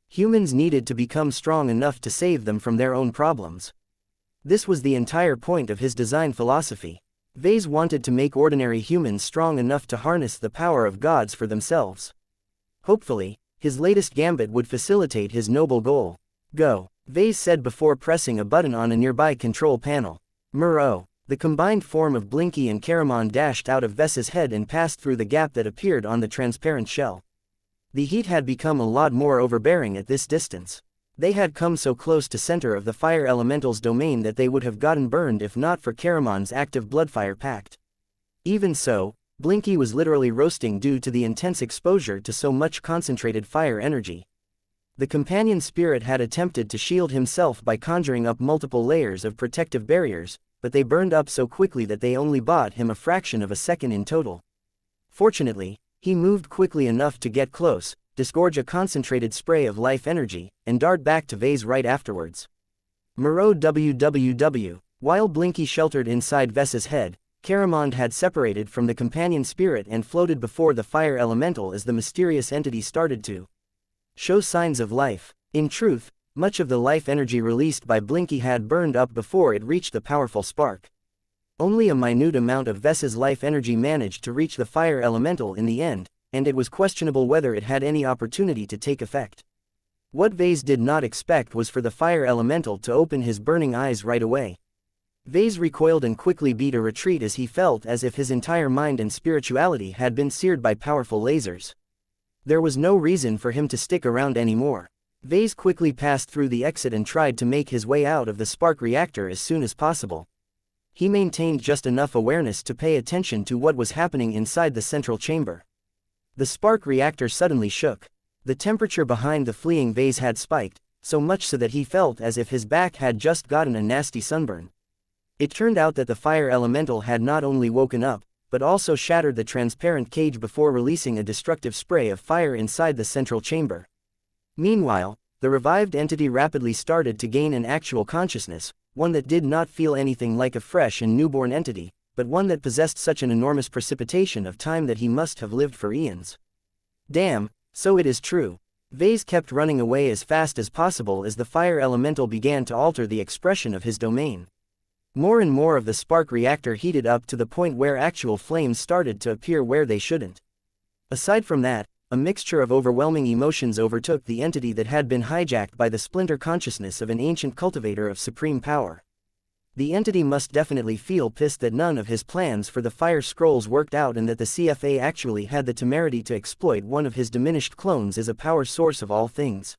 Humans needed to become strong enough to save them from their own problems. This was the entire point of his design philosophy. Vase wanted to make ordinary humans strong enough to harness the power of gods for themselves. Hopefully, his latest gambit would facilitate his noble goal. Go, Vase said before pressing a button on a nearby control panel. Moreau, the combined form of Blinky and Caramon dashed out of Ves's head and passed through the gap that appeared on the transparent shell. The heat had become a lot more overbearing at this distance. They had come so close to center of the fire elemental's domain that they would have gotten burned if not for Caramon's active bloodfire pact. Even so, Blinky was literally roasting due to the intense exposure to so much concentrated fire energy. The companion spirit had attempted to shield himself by conjuring up multiple layers of protective barriers, but they burned up so quickly that they only bought him a fraction of a second in total. Fortunately, he moved quickly enough to get close, disgorge a concentrated spray of life energy, and dart back to Vase right afterwards. Moreau WWW. While Blinky sheltered inside Ves's head, Caramond had separated from the companion spirit and floated before the fire elemental as the mysterious entity started to show signs of life. In truth, much of the life energy released by Blinky had burned up before it reached the powerful spark. Only a minute amount of Ves's life energy managed to reach the fire elemental in the end, and it was questionable whether it had any opportunity to take effect. What Vase did not expect was for the fire elemental to open his burning eyes right away. Vase recoiled and quickly beat a retreat as he felt as if his entire mind and spirituality had been seared by powerful lasers. There was no reason for him to stick around anymore. Vase quickly passed through the exit and tried to make his way out of the spark reactor as soon as possible. He maintained just enough awareness to pay attention to what was happening inside the central chamber. The spark reactor suddenly shook. The temperature behind the fleeing Vase had spiked, so much so that he felt as if his back had just gotten a nasty sunburn. It turned out that the fire elemental had not only woken up, but also shattered the transparent cage before releasing a destructive spray of fire inside the central chamber. Meanwhile, the revived entity rapidly started to gain an actual consciousness, one that did not feel anything like a fresh and newborn entity, but one that possessed such an enormous precipitation of time that he must have lived for eons. Damn, so it is true. Vase kept running away as fast as possible as the fire elemental began to alter the expression of his domain. More and more of the spark reactor heated up to the point where actual flames started to appear where they shouldn't. Aside from that, a mixture of overwhelming emotions overtook the entity that had been hijacked by the splinter consciousness of an ancient cultivator of supreme power. The entity must definitely feel pissed that none of his plans for the Fire Scrolls worked out and that the CFA actually had the temerity to exploit one of his diminished clones as a power source of all things.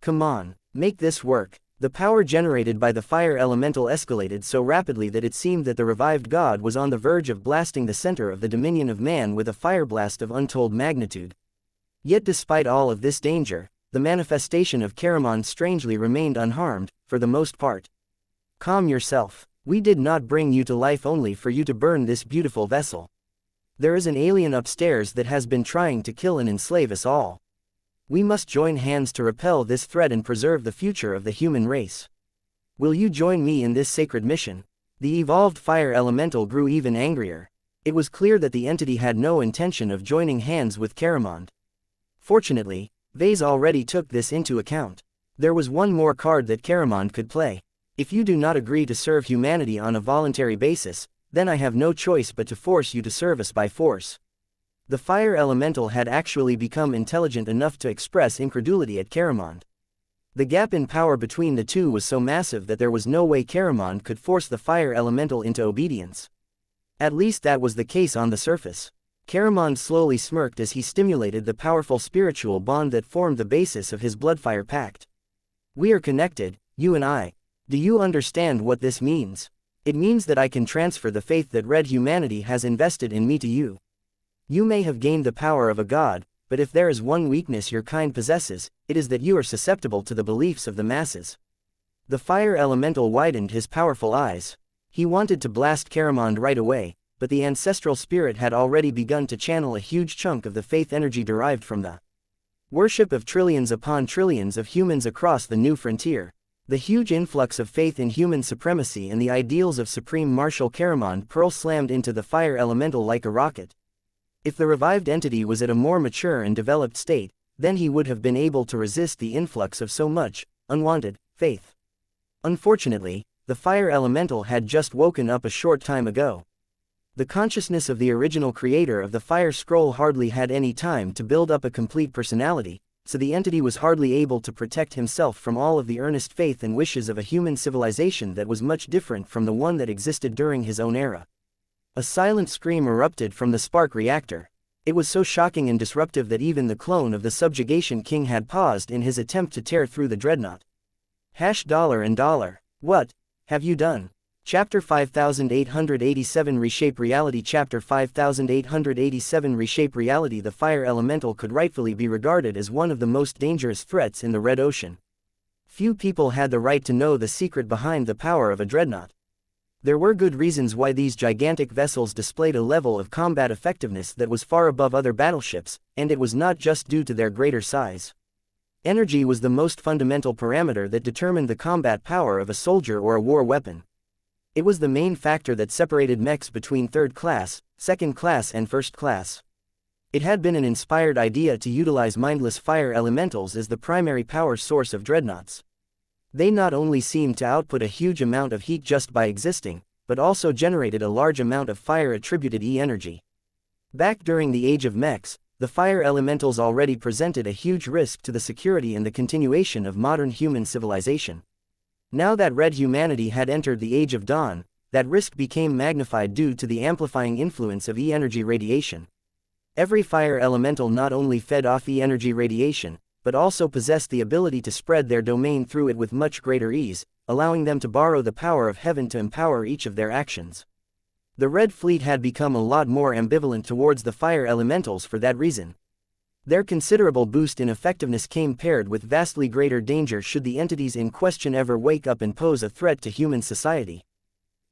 Come on, make this work. The power generated by the fire elemental escalated so rapidly that it seemed that the revived god was on the verge of blasting the center of the dominion of man with a fire blast of untold magnitude. Yet despite all of this danger, the manifestation of Caramon strangely remained unharmed, for the most part. Calm yourself. We did not bring you to life only for you to burn this beautiful vessel. There is an alien upstairs that has been trying to kill and enslave us all. We must join hands to repel this threat and preserve the future of the human race. Will you join me in this sacred mission? The evolved fire elemental grew even angrier. It was clear that the entity had no intention of joining hands with Caramon. Fortunately, Vase already took this into account. There was one more card that Caramon could play. If you do not agree to serve humanity on a voluntary basis, then I have no choice but to force you to serve us by force. The fire elemental had actually become intelligent enough to express incredulity at Caramon. The gap in power between the two was so massive that there was no way Caramon could force the fire elemental into obedience. At least that was the case on the surface. Caramon slowly smirked as he stimulated the powerful spiritual bond that formed the basis of his Bloodfire Pact. We are connected, you and I. Do you understand what this means? It means that I can transfer the faith that Red Humanity has invested in me to you. You may have gained the power of a god, but if there is one weakness your kind possesses, it is that you are susceptible to the beliefs of the masses. The fire elemental widened his powerful eyes. He wanted to blast Caramon right away, but the ancestral spirit had already begun to channel a huge chunk of the faith energy derived from the worship of trillions upon trillions of humans across the new frontier. The huge influx of faith in human supremacy and the ideals of Supreme Marshal Caramon Pearl slammed into the fire elemental like a rocket. If the revived entity was at a more mature and developed state, then he would have been able to resist the influx of so much unwanted faith. Unfortunately, the fire elemental had just woken up a short time ago. The consciousness of the original creator of the Fire Scroll hardly had any time to build up a complete personality, so the entity was hardly able to protect himself from all of the earnest faith and wishes of a human civilization that was much different from the one that existed during his own era. A silent scream erupted from the spark reactor. It was so shocking and disruptive that even the clone of the Subjugation King had paused in his attempt to tear through the dreadnought. $. What have you done? Chapter 5887 Reshape Reality. Chapter 5887 Reshape Reality. The fire elemental could rightfully be regarded as one of the most dangerous threats in the Red Ocean. Few people had the right to know the secret behind the power of a dreadnought. There were good reasons why these gigantic vessels displayed a level of combat effectiveness that was far above other battleships, and it was not just due to their greater size. Energy was the most fundamental parameter that determined the combat power of a soldier or a war weapon. It was the main factor that separated mechs between third class, second class and first class. It had been an inspired idea to utilize mindless fire elementals as the primary power source of dreadnoughts. They not only seemed to output a huge amount of heat just by existing, but also generated a large amount of fire-attributed E-energy. Back during the age of mechs, the fire elementals already presented a huge risk to the security and the continuation of modern human civilization. Now that Red Humanity had entered the Age of Dawn, that risk became magnified due to the amplifying influence of E-energy radiation. Every fire elemental not only fed off E-energy radiation, but also possessed the ability to spread their domain through it with much greater ease, allowing them to borrow the power of heaven to empower each of their actions. The Red Fleet had become a lot more ambivalent towards the fire elementals for that reason. Their considerable boost in effectiveness came paired with vastly greater danger should the entities in question ever wake up and pose a threat to human society.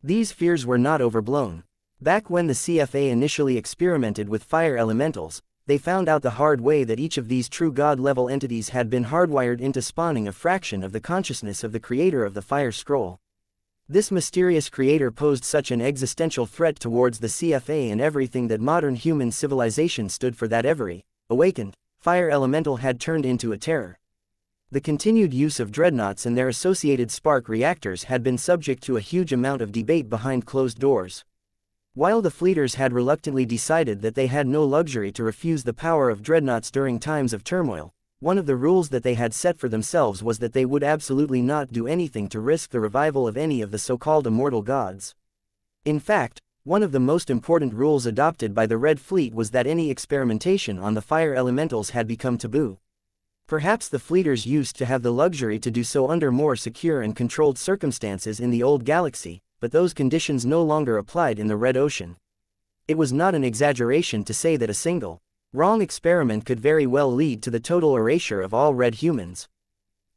These fears were not overblown. Back when the CFA initially experimented with fire elementals, they found out the hard way that each of these true god-level entities had been hardwired into spawning a fraction of the consciousness of the creator of the Fire Scroll. This mysterious creator posed such an existential threat towards the CFA and everything that modern human civilization stood for that every awakened fire elemental had turned into a terror. The continued use of dreadnoughts and their associated spark reactors had been subject to a huge amount of debate behind closed doors. While the fleeters had reluctantly decided that they had no luxury to refuse the power of dreadnoughts during times of turmoil, one of the rules that they had set for themselves was that they would absolutely not do anything to risk the revival of any of the so-called immortal gods. In fact, one of the most important rules adopted by the Red Fleet was that any experimentation on the fire elementals had become taboo. Perhaps the fleeters used to have the luxury to do so under more secure and controlled circumstances in the old galaxy, but those conditions no longer applied in the Red Ocean. It was not an exaggeration to say that a single Wrong experiment could very well lead to the total erasure of all red humans.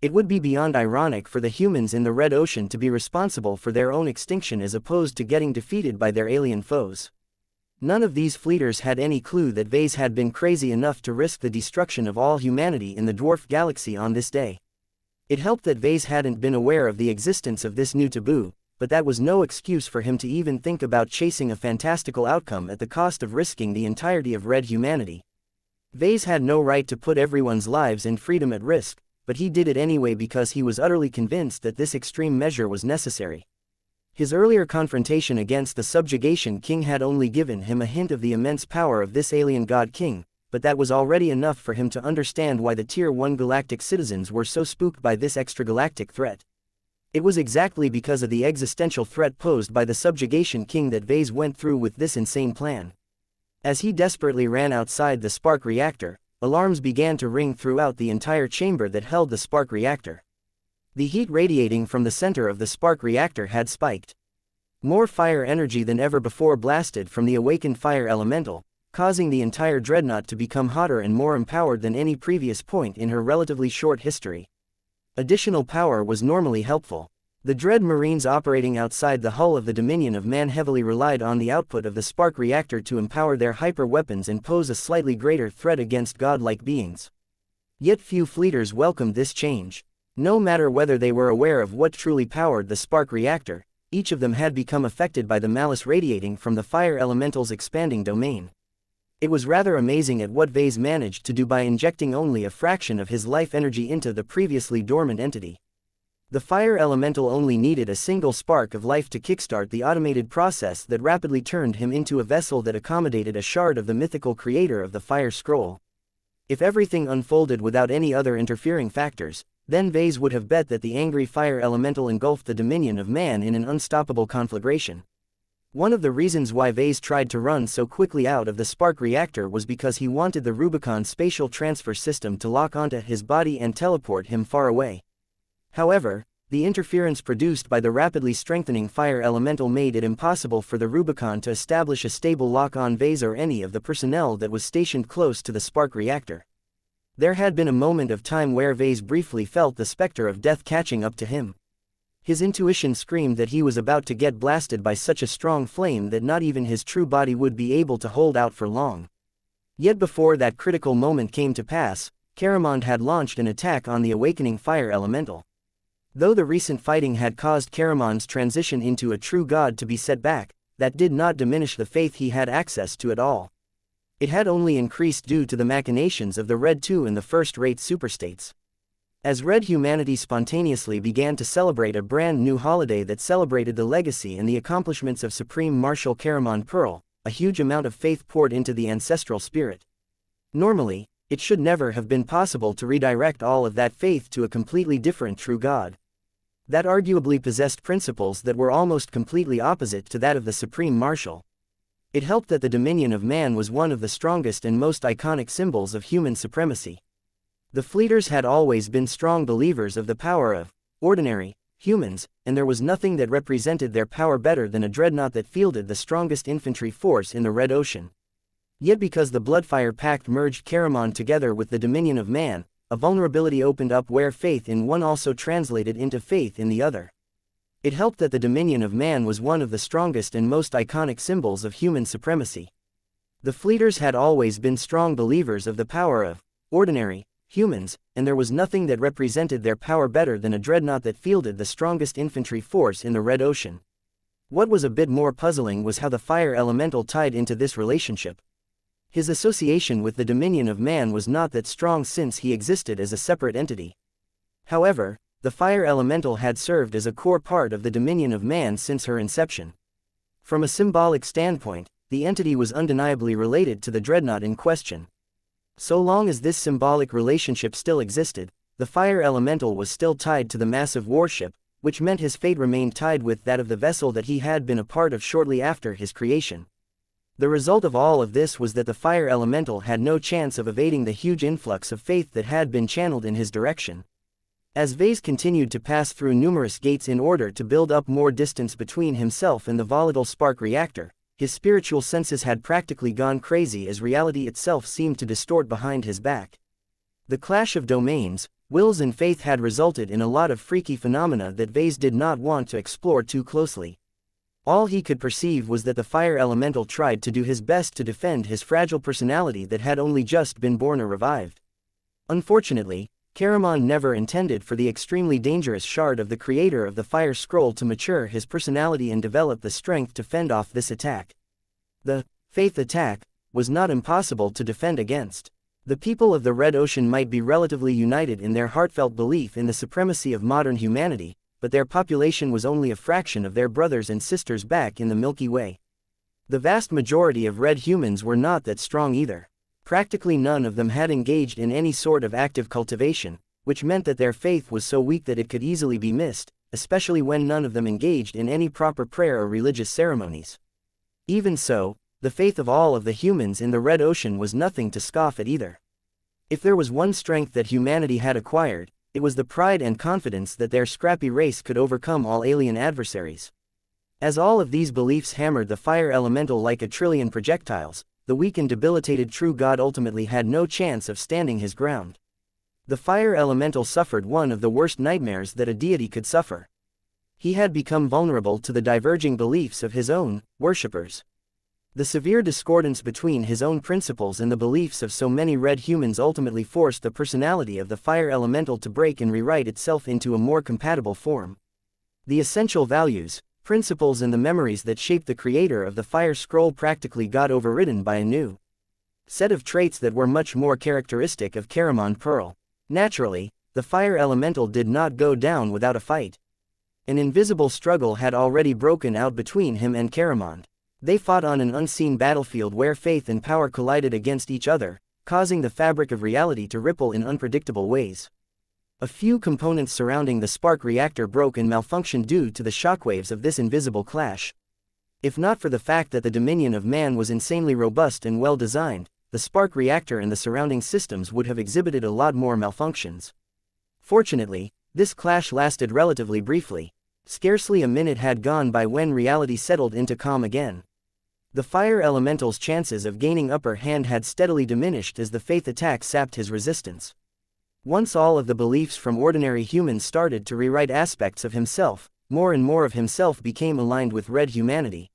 It would be beyond ironic for the humans in the Red Ocean to be responsible for their own extinction as opposed to getting defeated by their alien foes. None of these fleeters had any clue that Vase had been crazy enough to risk the destruction of all humanity in the dwarf galaxy on this day. It helped that Vase hadn't been aware of the existence of this new taboo, but that was no excuse for him to even think about chasing a fantastical outcome at the cost of risking the entirety of red humanity. Vase had no right to put everyone's lives and freedom at risk, but he did it anyway because he was utterly convinced that this extreme measure was necessary. His earlier confrontation against the Subjugation King had only given him a hint of the immense power of this alien god king, but that was already enough for him to understand why the Tier 1 galactic citizens were so spooked by this extragalactic threat. It was exactly because of the existential threat posed by the Subjugation King that Vase went through with this insane plan. As he desperately ran outside the spark reactor, alarms began to ring throughout the entire chamber that held the spark reactor. The heat radiating from the center of the spark reactor had spiked. More fire energy than ever before blasted from the awakened fire elemental, causing the entire dreadnought to become hotter and more empowered than any previous point in her relatively short history. Additional power was normally helpful. The dread marines operating outside the hull of the Dominion of Man heavily relied on the output of the spark reactor to empower their hyper weapons and pose a slightly greater threat against godlike beings. Yet few fleeters welcomed this change. No matter whether they were aware of what truly powered the spark reactor, each of them had become affected by the malice radiating from the fire elemental's expanding domain. It was rather amazing at what Vase managed to do by injecting only a fraction of his life energy into the previously dormant entity. The fire elemental only needed a single spark of life to kickstart the automated process that rapidly turned him into a vessel that accommodated a shard of the mythical creator of the fire scroll. If everything unfolded without any other interfering factors, then Vase would have bet that the angry fire elemental engulfed the Dominion of Man in an unstoppable conflagration. One of the reasons why Vase tried to run so quickly out of the spark reactor was because he wanted the Rubicon spatial transfer system to lock onto his body and teleport him far away. However, the interference produced by the rapidly strengthening fire elemental made it impossible for the Rubicon to establish a stable lock on Vase or any of the personnel that was stationed close to the spark reactor. There had been a moment of time where Vase briefly felt the specter of death catching up to him. His intuition screamed that he was about to get blasted by such a strong flame that not even his true body would be able to hold out for long. Yet before that critical moment came to pass, Caramond had launched an attack on the awakening fire elemental. Though the recent fighting had caused Caramond's transition into a true god to be set back, that did not diminish the faith he had access to at all. It had only increased due to the machinations of the Red 2 in the first-rate superstates. As Red humanity spontaneously began to celebrate a brand new holiday that celebrated the legacy and the accomplishments of Supreme Marshal Caramond Pearl, a huge amount of faith poured into the ancestral spirit. Normally, it should never have been possible to redirect all of that faith to a completely different true god. That arguably possessed principles that were almost completely opposite to that of the Supreme Marshal. It helped that the Dominion of Man was one of the strongest and most iconic symbols of human supremacy. The fleeters had always been strong believers of the power of ordinary humans, and there was nothing that represented their power better than a dreadnought that fielded the strongest infantry force in the Red Ocean. Yet because the Bloodfire Pact merged Caramond together with the Dominion of Man, a vulnerability opened up where faith in one also translated into faith in the other. It helped that the Dominion of Man was one of the strongest and most iconic symbols of human supremacy. The fleeters had always been strong believers of the power of ordinary humans, and there was nothing that represented their power better than a dreadnought that fielded the strongest infantry force in the Red Ocean. What was a bit more puzzling was how the fire elemental tied into this relationship. His association with the Dominion of Man was not that strong since he existed as a separate entity. However, the fire elemental had served as a core part of the Dominion of Man since her inception. From a symbolic standpoint, the entity was undeniably related to the dreadnought in question. So long as this symbolic relationship still existed, the fire elemental was still tied to the massive warship, which meant his fate remained tied with that of the vessel that he had been a part of shortly after his creation. The result of all of this was that the fire elemental had no chance of evading the huge influx of faith that had been channeled in his direction. As Vase continued to pass through numerous gates in order to build up more distance between himself and the volatile spark reactor, his spiritual senses had practically gone crazy as reality itself seemed to distort behind his back. The clash of domains, wills and faith had resulted in a lot of freaky phenomena that Vase did not want to explore too closely. All he could perceive was that the fire elemental tried to do his best to defend his fragile personality that had only just been born or revived. Unfortunately, Caramon never intended for the extremely dangerous shard of the creator of the fire scroll to mature his personality and develop the strength to fend off this attack. The faith attack was not impossible to defend against. The people of the Red Ocean might be relatively united in their heartfelt belief in the supremacy of modern humanity, but their population was only a fraction of their brothers and sisters back in the Milky Way. The vast majority of red humans were not that strong either. Practically none of them had engaged in any sort of active cultivation, which meant that their faith was so weak that it could easily be missed, especially when none of them engaged in any proper prayer or religious ceremonies. Even so, the faith of all of the humans in the Red Ocean was nothing to scoff at either. If there was one strength that humanity had acquired, it was the pride and confidence that their scrappy race could overcome all alien adversaries. As all of these beliefs hammered the fire elemental like a trillion projectiles, the weak and debilitated true god ultimately had no chance of standing his ground. The fire elemental suffered one of the worst nightmares that a deity could suffer. He had become vulnerable to the diverging beliefs of his own worshippers. The severe discordance between his own principles and the beliefs of so many red humans ultimately forced the personality of the fire elemental to break and rewrite itself into a more compatible form. The essential values, principles and the memories that shaped the creator of the fire scroll practically got overridden by a new set of traits that were much more characteristic of Caramon Pearl. Naturally, the fire elemental did not go down without a fight. An invisible struggle had already broken out between him and Caramon. They fought on an unseen battlefield where faith and power collided against each other, causing the fabric of reality to ripple in unpredictable ways. A few components surrounding the spark reactor broke and malfunctioned due to the shockwaves of this invisible clash. If not for the fact that the dominion of man was insanely robust and well designed, the spark reactor and the surrounding systems would have exhibited a lot more malfunctions. Fortunately, this clash lasted relatively briefly. Scarcely a minute had gone by when reality settled into calm again. The fire elemental's chances of gaining upper hand had steadily diminished as the faith attack sapped his resistance. Once all of the beliefs from ordinary humans started to rewrite aspects of himself, more and more of himself became aligned with red humanity.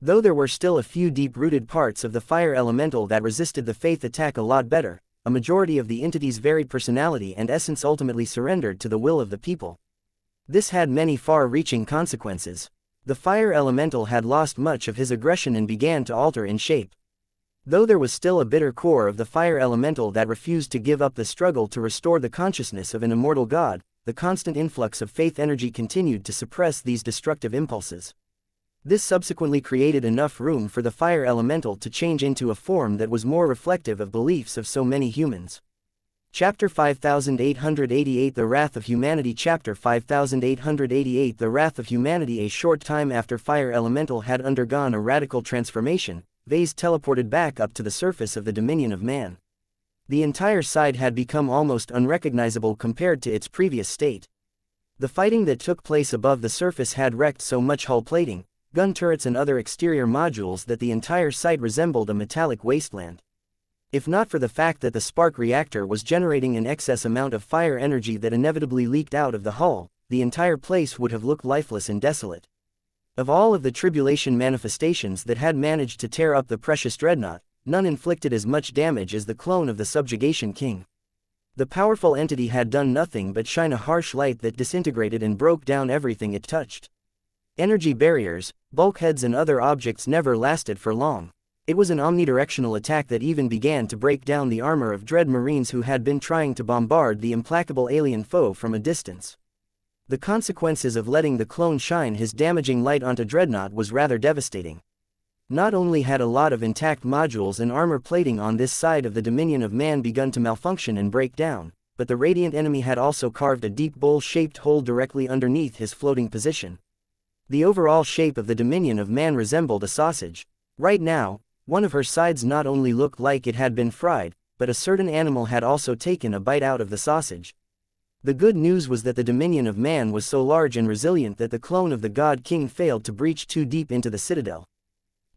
Though there were still a few deep-rooted parts of the fire elemental that resisted the faith attack a lot better, a majority of the entity's very personality and essence ultimately surrendered to the will of the people. This had many far-reaching consequences. The fire elemental had lost much of his aggression and began to alter in shape. Though there was still a bitter core of the fire elemental that refused to give up the struggle to restore the consciousness of an immortal god, the constant influx of faith energy continued to suppress these destructive impulses. This subsequently created enough room for the fire elemental to change into a form that was more reflective of beliefs of so many humans. Chapter 5888 The Wrath of Humanity Chapter 5888 The Wrath of Humanity A short time after Fire Elemental had undergone a radical transformation, Vase teleported back up to the surface of the dominion of man. The entire side had become almost unrecognizable compared to its previous state. The fighting that took place above the surface had wrecked so much hull plating, gun turrets and other exterior modules that the entire site resembled a metallic wasteland. If not for the fact that the spark reactor was generating an excess amount of fire energy that inevitably leaked out of the hull, the entire place would have looked lifeless and desolate. Of all of the tribulation manifestations that had managed to tear up the precious dreadnought, none inflicted as much damage as the clone of the subjugation king. The powerful entity had done nothing but shine a harsh light that disintegrated and broke down everything it touched. Energy barriers, bulkheads and other objects never lasted for long. It was an omnidirectional attack that even began to break down the armor of dread marines who had been trying to bombard the implacable alien foe from a distance. The consequences of letting the clone shine his damaging light onto Dreadnought was rather devastating. Not only had a lot of intact modules and armor plating on this side of the dominion of man begun to malfunction and break down, but the radiant enemy had also carved a deep bowl-shaped hole directly underneath his floating position. The overall shape of the dominion of man resembled a sausage. Right now, one of her sides not only looked like it had been fried, but a certain animal had also taken a bite out of the sausage. The good news was that the dominion of man was so large and resilient that the clone of the God King failed to breach too deep into the citadel.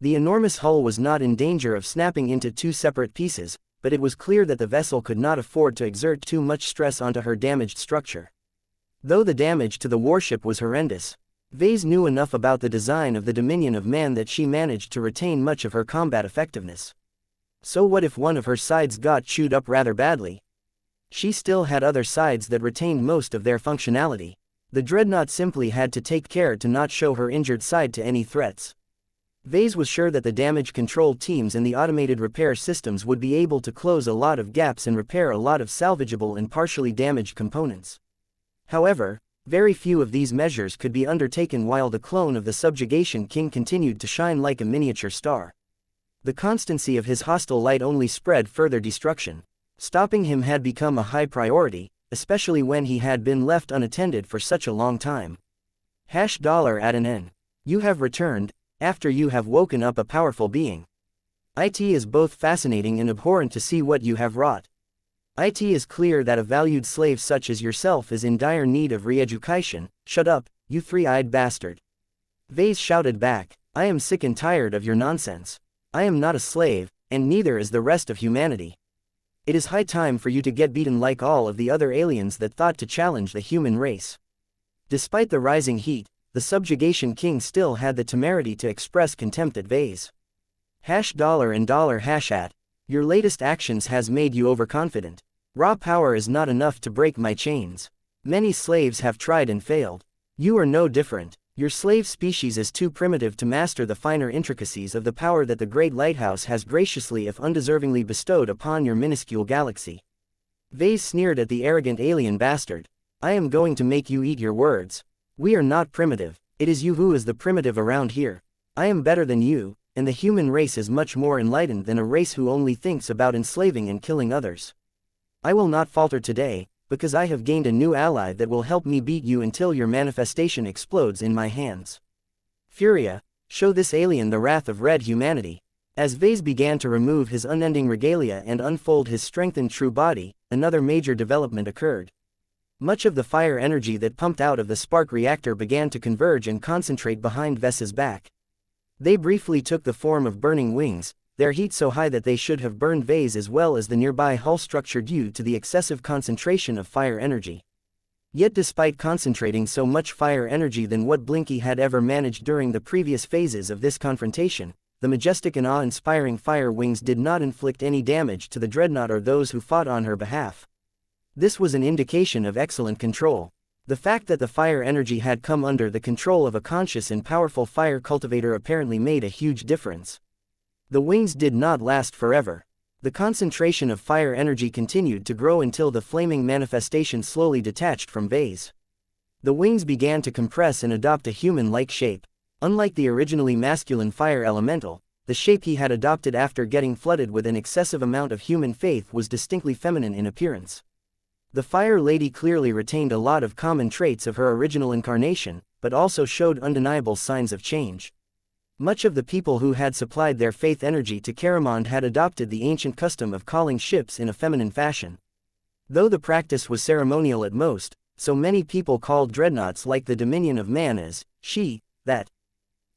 The enormous hull was not in danger of snapping into two separate pieces, but it was clear that the vessel could not afford to exert too much stress onto her damaged structure. Though the damage to the warship was horrendous, Vase knew enough about the design of the Dominion of Man that she managed to retain much of her combat effectiveness. So what if one of her sides got chewed up rather badly? She still had other sides that retained most of their functionality. The dreadnought simply had to take care to not show her injured side to any threats. Vase was sure that the damage control teams and the automated repair systems would be able to close a lot of gaps and repair a lot of salvageable and partially damaged components. However, very few of these measures could be undertaken while the clone of the Subjugation King continued to shine like a miniature star. The constancy of his hostile light only spread further destruction. Stopping him had become a high priority, especially when he had been left unattended for such a long time. $@N. You have returned, after you have woken up a powerful being. It is both fascinating and abhorrent to see what you have wrought. It is clear that a valued slave such as yourself is in dire need of re-education. Shut up, you three-eyed bastard. Vase shouted back, I am sick and tired of your nonsense. I am not a slave, and neither is the rest of humanity. It is high time for you to get beaten like all of the other aliens that thought to challenge the human race. Despite the rising heat, the Subjugation King still had the temerity to express contempt at Vase. $$. Your latest actions has made you overconfident. Raw power is not enough to break my chains. Many slaves have tried and failed. You are no different. Your slave species is too primitive to master the finer intricacies of the power that the Great Lighthouse has graciously if undeservingly bestowed upon your minuscule galaxy. Vase sneered at the arrogant alien bastard. I am going to make you eat your words. We are not primitive. It is you who is the primitive around here. I am better than you, and the human race is much more enlightened than a race who only thinks about enslaving and killing others. I will not falter today, because I have gained a new ally that will help me beat you until your manifestation explodes in my hands. Furia, show this alien the wrath of red humanity. As Vase began to remove his unending regalia and unfold his strengthened true body, another major development occurred. Much of the fire energy that pumped out of the spark reactor began to converge and concentrate behind Ves's back. They briefly took the form of burning wings, their heat so high that they should have burned Vase as well as the nearby hull structure due to the excessive concentration of fire energy. Yet despite concentrating so much fire energy than what Blinky had ever managed during the previous phases of this confrontation, the majestic and awe-inspiring fire wings did not inflict any damage to the dreadnought or those who fought on her behalf. This was an indication of excellent control. The fact that the fire energy had come under the control of a conscious and powerful fire cultivator apparently made a huge difference. The wings did not last forever. The concentration of fire energy continued to grow until the flaming manifestation slowly detached from Vase. The wings began to compress and adopt a human-like shape. Unlike the originally masculine fire elemental, the shape he had adopted after getting flooded with an excessive amount of human faith was distinctly feminine in appearance. The Fire Lady clearly retained a lot of common traits of her original incarnation, but also showed undeniable signs of change. Much of the people who had supplied their faith energy to Caramond had adopted the ancient custom of calling ships in a feminine fashion. Though the practice was ceremonial at most, so many people called dreadnoughts like the Dominion of Man as she, that.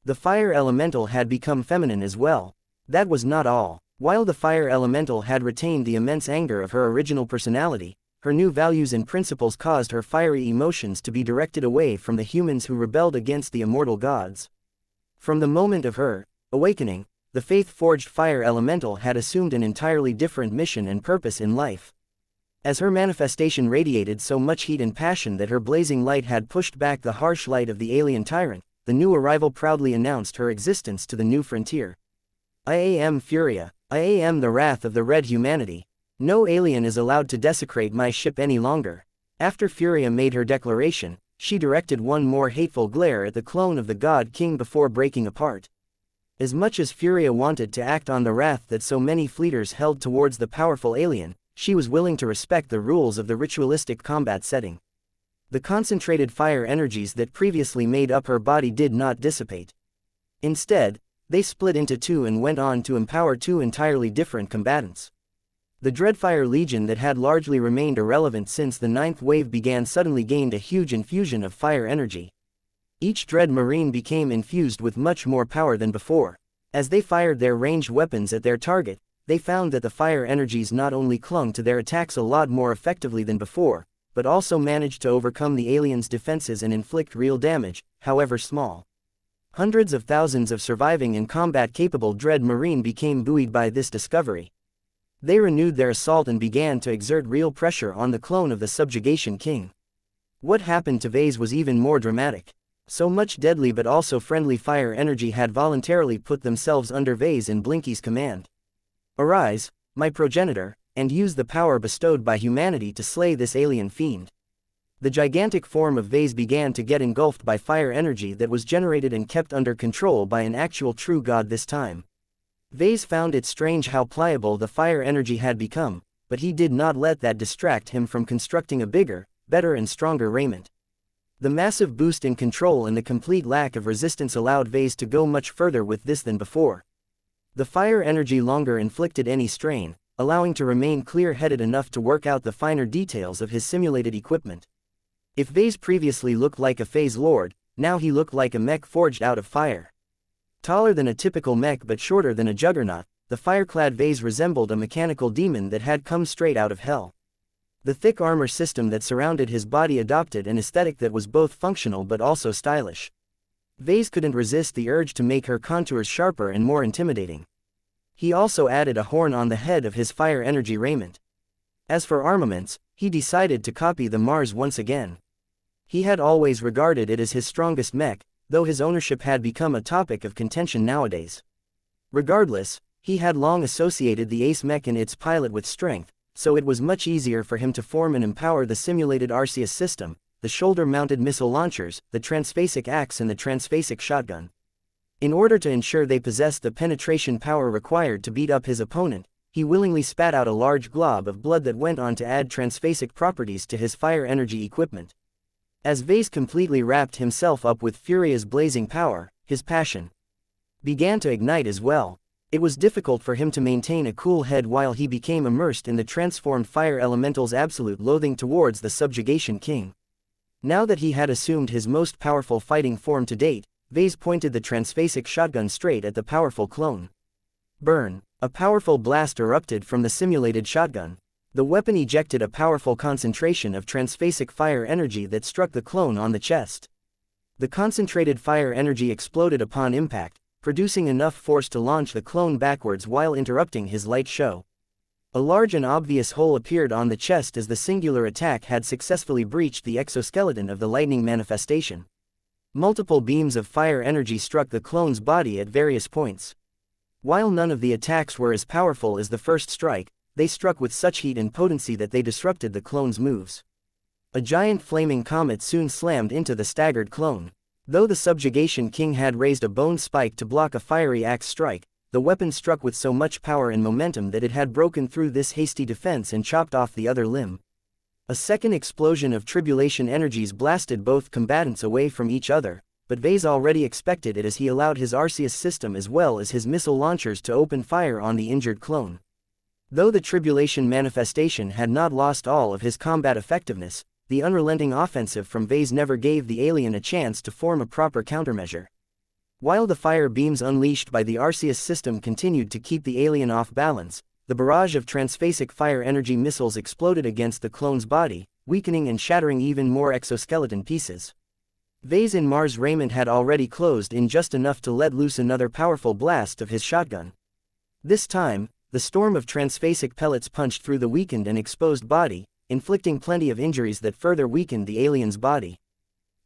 The fire elemental had become feminine as well. That was not all. While the fire elemental had retained the immense anger of her original personality, her new values and principles caused her fiery emotions to be directed away from the humans who rebelled against the immortal gods. From the moment of her awakening, the faith-forged fire elemental had assumed an entirely different mission and purpose in life. As her manifestation radiated so much heat and passion that her blazing light had pushed back the harsh light of the alien tyrant, the new arrival proudly announced her existence to the new frontier. I am Furia. I am the wrath of the red humanity. No alien is allowed to desecrate my ship any longer. After Furia made her declaration, she directed one more hateful glare at the clone of the God King before breaking apart. As much as Furia wanted to act on the wrath that so many fleeters held towards the powerful alien, she was willing to respect the rules of the ritualistic combat setting. The concentrated fire energies that previously made up her body did not dissipate. Instead, they split into two and went on to empower two entirely different combatants. The Dreadfire Legion that had largely remained irrelevant since the ninth wave began suddenly gained a huge infusion of fire energy. Each Dread Marine became infused with much more power than before. As they fired their ranged weapons at their target, they found that the fire energies not only clung to their attacks a lot more effectively than before, but also managed to overcome the aliens' defenses and inflict real damage, however small. Hundreds of thousands of surviving and combat-capable Dread Marine became buoyed by this discovery. They renewed their assault and began to exert real pressure on the clone of the Subjugation King. What happened to Vase was even more dramatic. So much deadly but also friendly fire energy had voluntarily put themselves under Vase and Blinky's command. Arise, my progenitor, and use the power bestowed by humanity to slay this alien fiend. The gigantic form of Vase began to get engulfed by fire energy that was generated and kept under control by an actual true god this time. Vase found it strange how pliable the fire energy had become, but he did not let that distract him from constructing a bigger, better and stronger raiment. The massive boost in control and the complete lack of resistance allowed Vase to go much further with this than before. The fire energy longer inflicted any strain, allowing to remain clear-headed enough to work out the finer details of his simulated equipment. If Vase previously looked like a phase lord, now he looked like a mech forged out of fire. Taller than a typical mech but shorter than a juggernaut, the fire-clad Vase resembled a mechanical demon that had come straight out of hell. The thick armor system that surrounded his body adopted an aesthetic that was both functional but also stylish. Vase couldn't resist the urge to make her contours sharper and more intimidating. He also added a horn on the head of his fire energy raiment. As for armaments, he decided to copy the Mars once again. He had always regarded it as his strongest mech, though his ownership had become a topic of contention nowadays. Regardless, he had long associated the Ace mech and its pilot with strength, so it was much easier for him to form and empower the simulated Arceus system, the shoulder-mounted missile launchers, the transphasic axe and the transphasic shotgun. In order to ensure they possessed the penetration power required to beat up his opponent, he willingly spat out a large glob of blood that went on to add transphasic properties to his fire energy equipment. As Vase completely wrapped himself up with Furia's blazing power, his passion began to ignite as well. It was difficult for him to maintain a cool head while he became immersed in the transformed fire elemental's absolute loathing towards the Subjugation King. Now that he had assumed his most powerful fighting form to date, Vase pointed the transphasic shotgun straight at the powerful clone. Burn! A powerful blast erupted from the simulated shotgun. The weapon ejected a powerful concentration of transphasic fire energy that struck the clone on the chest. The concentrated fire energy exploded upon impact, producing enough force to launch the clone backwards while interrupting his light show. A large and obvious hole appeared on the chest as the singular attack had successfully breached the exoskeleton of the lightning manifestation. Multiple beams of fire energy struck the clone's body at various points. While none of the attacks were as powerful as the first strike, they struck with such heat and potency that they disrupted the clone's moves. A giant flaming comet soon slammed into the staggered clone. Though the Subjugation King had raised a bone spike to block a fiery axe strike, the weapon struck with so much power and momentum that it had broken through this hasty defense and chopped off the other limb. A second explosion of tribulation energies blasted both combatants away from each other, but Vase already expected it as he allowed his Arceus system as well as his missile launchers to open fire on the injured clone. Though the tribulation manifestation had not lost all of his combat effectiveness, the unrelenting offensive from Vase never gave the alien a chance to form a proper countermeasure. While the fire beams unleashed by the Arceus system continued to keep the alien off balance, the barrage of transphasic fire energy missiles exploded against the clone's body, weakening and shattering even more exoskeleton pieces. Vase in Mars' raiment had already closed in just enough to let loose another powerful blast of his shotgun. This time, the storm of transphasic pellets punched through the weakened and exposed body, inflicting plenty of injuries that further weakened the alien's body.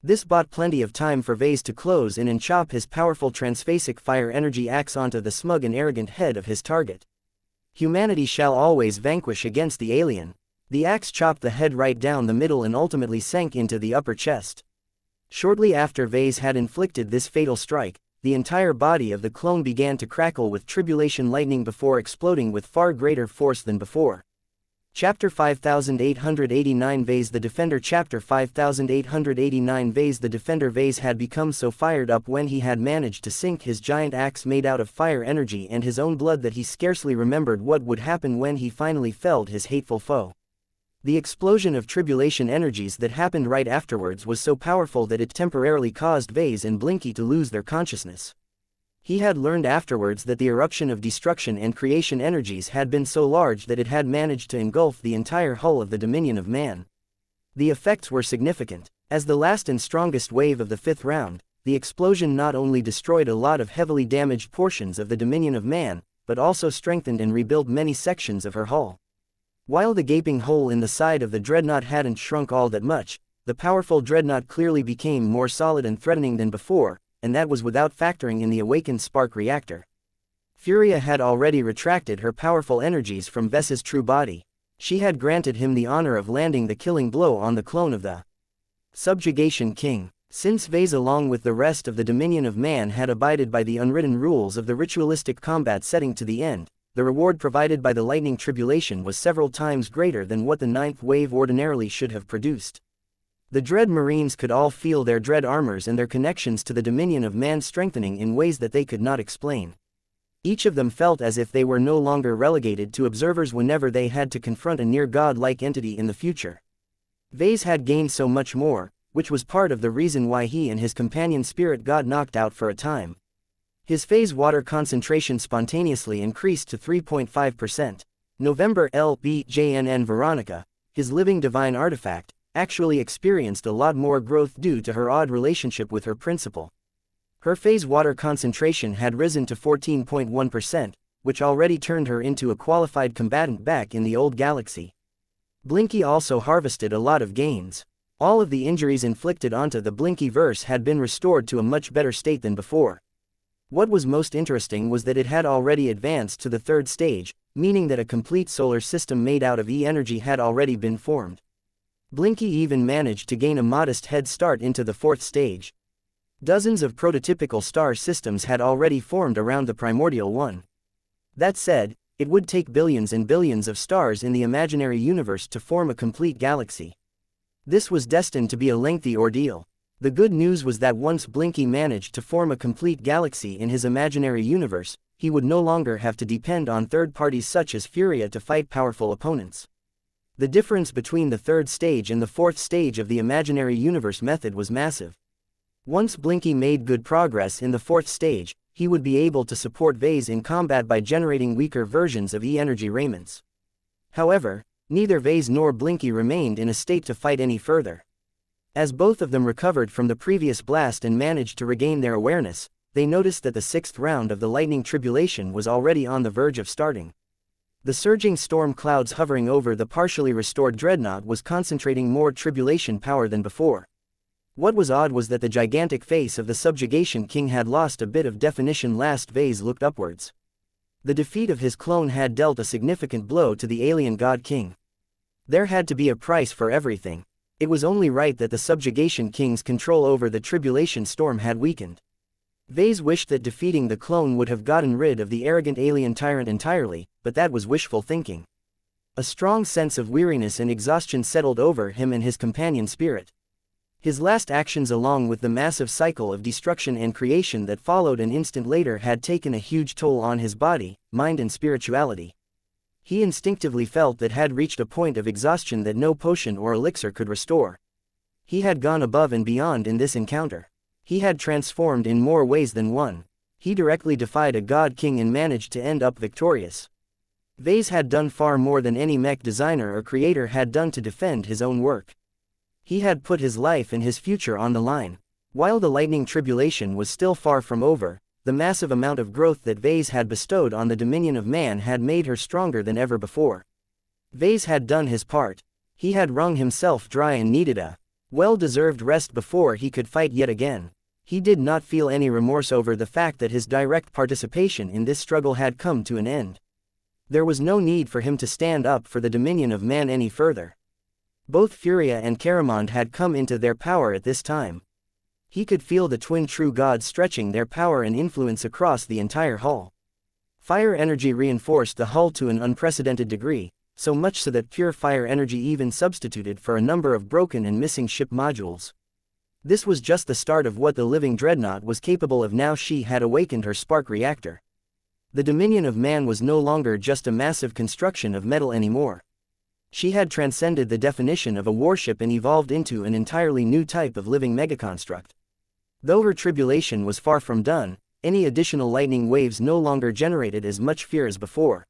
This bought plenty of time for Vase to close in and chop his powerful transphasic fire energy axe onto the smug and arrogant head of his target. Humanity shall always vanquish against the alien. The axe chopped the head right down the middle and ultimately sank into the upper chest. Shortly after Vase had inflicted this fatal strike, the entire body of the clone began to crackle with tribulation lightning before exploding with far greater force than before. Chapter 5889 Vase the Defender Chapter 5889 Vase the Defender Vase had become so fired up when he had managed to sink his giant axe made out of fire energy and his own blood that he scarcely remembered what would happen when he finally felled his hateful foe. The explosion of tribulation energies that happened right afterwards was so powerful that it temporarily caused Vase and Blinky to lose their consciousness. He had learned afterwards that the eruption of destruction and creation energies had been so large that it had managed to engulf the entire hull of the dominion of man. The effects were significant. As the last and strongest wave of the fifth round, the explosion not only destroyed a lot of heavily damaged portions of the dominion of man, but also strengthened and rebuilt many sections of her hull. While the gaping hole in the side of the dreadnought hadn't shrunk all that much, the powerful dreadnought clearly became more solid and threatening than before, and that was without factoring in the awakened spark reactor. Furia had already retracted her powerful energies from Ves's true body. She had granted him the honor of landing the killing blow on the clone of the Subjugation King. Since Vase along with the rest of the dominion of man had abided by the unwritten rules of the ritualistic combat setting to the end, the reward provided by the lightning tribulation was several times greater than what the ninth wave ordinarily should have produced. The Dread Marines could all feel their dread armors and their connections to the dominion of man strengthening in ways that they could not explain. Each of them felt as if they were no longer relegated to observers whenever they had to confront a near-god-like entity in the future. Vase had gained so much more, which was part of the reason why he and his companion spirit got knocked out for a time. His phase water concentration spontaneously increased to 3.5%. November LBJNN Veronica, his living divine artifact, actually experienced a lot more growth due to her odd relationship with her principal. Her phase water concentration had risen to 14.1%, which already turned her into a qualified combatant back in the old galaxy. Blinky also harvested a lot of gains. All of the injuries inflicted onto the Blinky-verse had been restored to a much better state than before. What was most interesting was that it had already advanced to the third stage, meaning that a complete solar system made out of E-energy had already been formed. Blinky even managed to gain a modest head start into the fourth stage. Dozens of prototypical star systems had already formed around the primordial one. That said, it would take billions and billions of stars in the imaginary universe to form a complete galaxy. This was destined to be a lengthy ordeal. The good news was that once Blinky managed to form a complete galaxy in his imaginary universe, he would no longer have to depend on third parties such as Furia to fight powerful opponents. The difference between the third stage and the fourth stage of the imaginary universe method was massive. Once Blinky made good progress in the fourth stage, he would be able to support Vase in combat by generating weaker versions of E-energy raiments. However, neither Vase nor Blinky remained in a state to fight any further. As both of them recovered from the previous blast and managed to regain their awareness, they noticed that the sixth round of the lightning tribulation was already on the verge of starting. The surging storm clouds hovering over the partially restored dreadnought was concentrating more tribulation power than before. What was odd was that the gigantic face of the Subjugation King had lost a bit of definition last Vase looked upwards. The defeat of his clone had dealt a significant blow to the alien God King. There had to be a price for everything. It was only right that the Subjugation King's control over the tribulation storm had weakened. Vase wished that defeating the clone would have gotten rid of the arrogant alien tyrant entirely, but that was wishful thinking. A strong sense of weariness and exhaustion settled over him and his companion spirit. His last actions along with the massive cycle of destruction and creation that followed an instant later had taken a huge toll on his body, mind and spirituality. He instinctively felt that had reached a point of exhaustion that no potion or elixir could restore. He had gone above and beyond in this encounter. He had transformed in more ways than one. He directly defied a god king and managed to end up victorious. Vase had done far more than any mech designer or creator had done to defend his own work. He had put his life and his future on the line. While the lightning tribulation was still far from over, the massive amount of growth that Vase had bestowed on the dominion of man had made her stronger than ever before. Vase had done his part. He had wrung himself dry and needed a well-deserved rest before he could fight yet again. He did not feel any remorse over the fact that his direct participation in this struggle had come to an end. There was no need for him to stand up for the dominion of man any further. Both Furia and Caramond had come into their power at this time. He could feel the twin true gods stretching their power and influence across the entire hull. Fire energy reinforced the hull to an unprecedented degree, so much so that pure fire energy even substituted for a number of broken and missing ship modules. This was just the start of what the living dreadnought was capable of now she had awakened her spark reactor. The dominion of man was no longer just a massive construction of metal anymore. She had transcended the definition of a warship and evolved into an entirely new type of living megaconstruct. Though her tribulation was far from done, any additional lightning waves no longer generated as much fear as before.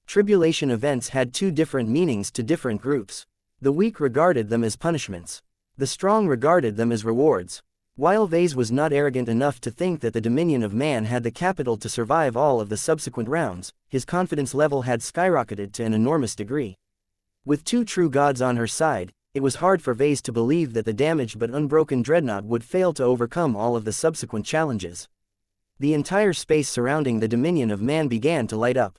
Tribulation events had two different meanings to different groups. The weak regarded them as punishments. The strong regarded them as rewards. While Vase was not arrogant enough to think that the dominion of man had the capital to survive all of the subsequent rounds, his confidence level had skyrocketed to an enormous degree. With two true gods on her side, it was hard for Vase to believe that the damaged but unbroken dreadnought would fail to overcome all of the subsequent challenges. The entire space surrounding the dominion of man began to light up.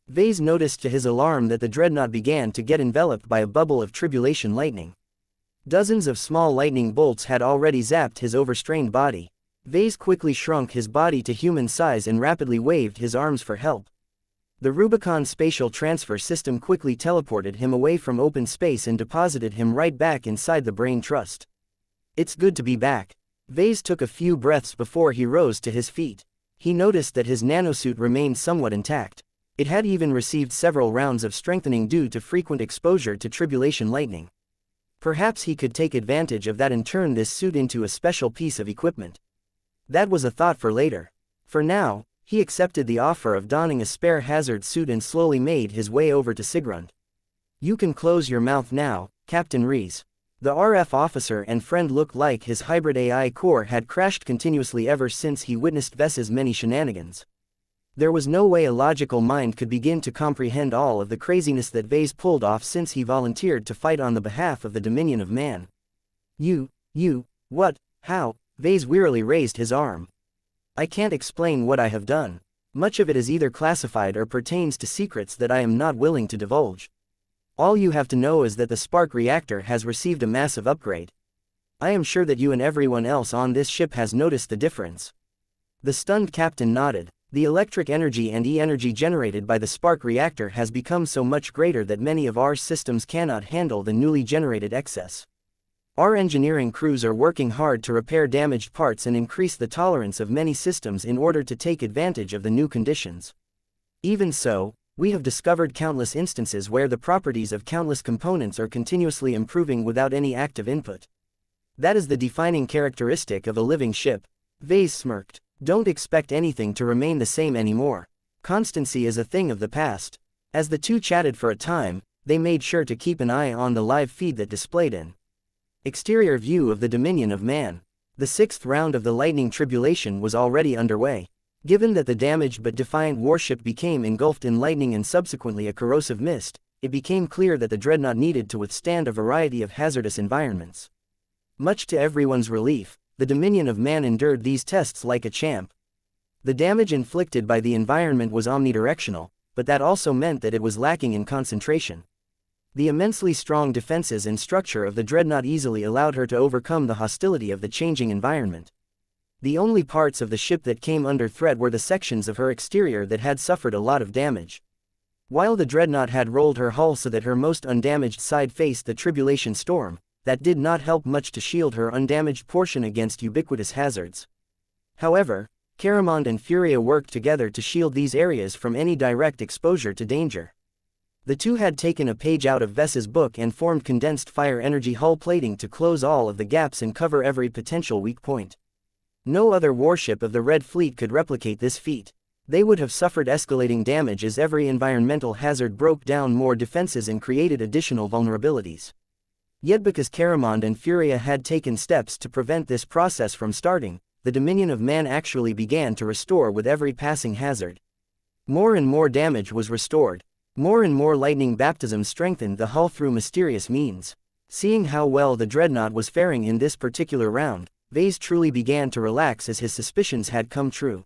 Vase noticed to his alarm that the dreadnought began to get enveloped by a bubble of tribulation lightning. Dozens of small lightning bolts had already zapped his overstrained body. Vase quickly shrunk his body to human size and rapidly waved his arms for help. The Rubicon spatial transfer system quickly teleported him away from open space and deposited him right back inside the brain trust. It's good to be back. Vase took a few breaths before he rose to his feet. He noticed that his nanosuit remained somewhat intact. It had even received several rounds of strengthening due to frequent exposure to tribulation lightning. Perhaps he could take advantage of that and turn this suit into a special piece of equipment. That was a thought for later. For now, he accepted the offer of donning a spare hazard suit and slowly made his way over to Sigrund. "You can close your mouth now, Captain Rees." The RF officer and friend looked like his hybrid AI core had crashed continuously ever since he witnessed Vess's many shenanigans. There was no way a logical mind could begin to comprehend all of the craziness that Vase pulled off since he volunteered to fight on the behalf of the dominion of man. What, how? Vase wearily raised his arm. "I can't explain what I have done. Much of it is either classified or pertains to secrets that I am not willing to divulge. All you have to know is that the spark reactor has received a massive upgrade. I am sure that you and everyone else on this ship has noticed the difference." The stunned captain nodded. The electric energy and E-energy generated by the spark reactor has become so much greater that many of our systems cannot handle the newly generated excess. Our engineering crews are working hard to repair damaged parts and increase the tolerance of many systems in order to take advantage of the new conditions. Even so, we have discovered countless instances where the properties of countless components are continuously improving without any active input. That is the defining characteristic of a living ship. Vase smirked. Don't expect anything to remain the same anymore. Constancy is a thing of the past. As the two chatted for a time, they made sure to keep an eye on the live feed that displayed an exterior view of the dominion of man. The sixth round of the lightning tribulation was already underway. Given that the damaged but defiant warship became engulfed in lightning and subsequently a corrosive mist, it became clear that the dreadnought needed to withstand a variety of hazardous environments. Much to everyone's relief, the dominion of man endured these tests like a champ. The damage inflicted by the environment was omnidirectional, but that also meant that it was lacking in concentration. The immensely strong defenses and structure of the dreadnought easily allowed her to overcome the hostility of the changing environment. The only parts of the ship that came under threat were the sections of her exterior that had suffered a lot of damage. While the dreadnought had rolled her hull so that her most undamaged side faced the tribulation storm, that did not help much to shield her undamaged portion against ubiquitous hazards. However, Caramond and Furia worked together to shield these areas from any direct exposure to danger. The two had taken a page out of Vess's book and formed condensed fire energy hull plating to close all of the gaps and cover every potential weak point. No other warship of the Red Fleet could replicate this feat. They would have suffered escalating damage as every environmental hazard broke down more defenses and created additional vulnerabilities. Yet because Caramond and Furia had taken steps to prevent this process from starting, the dominion of man actually began to restore with every passing hazard. More and more damage was restored. More and more lightning baptisms strengthened the hull through mysterious means. Seeing how well the dreadnought was faring in this particular round, Vase truly began to relax as his suspicions had come true.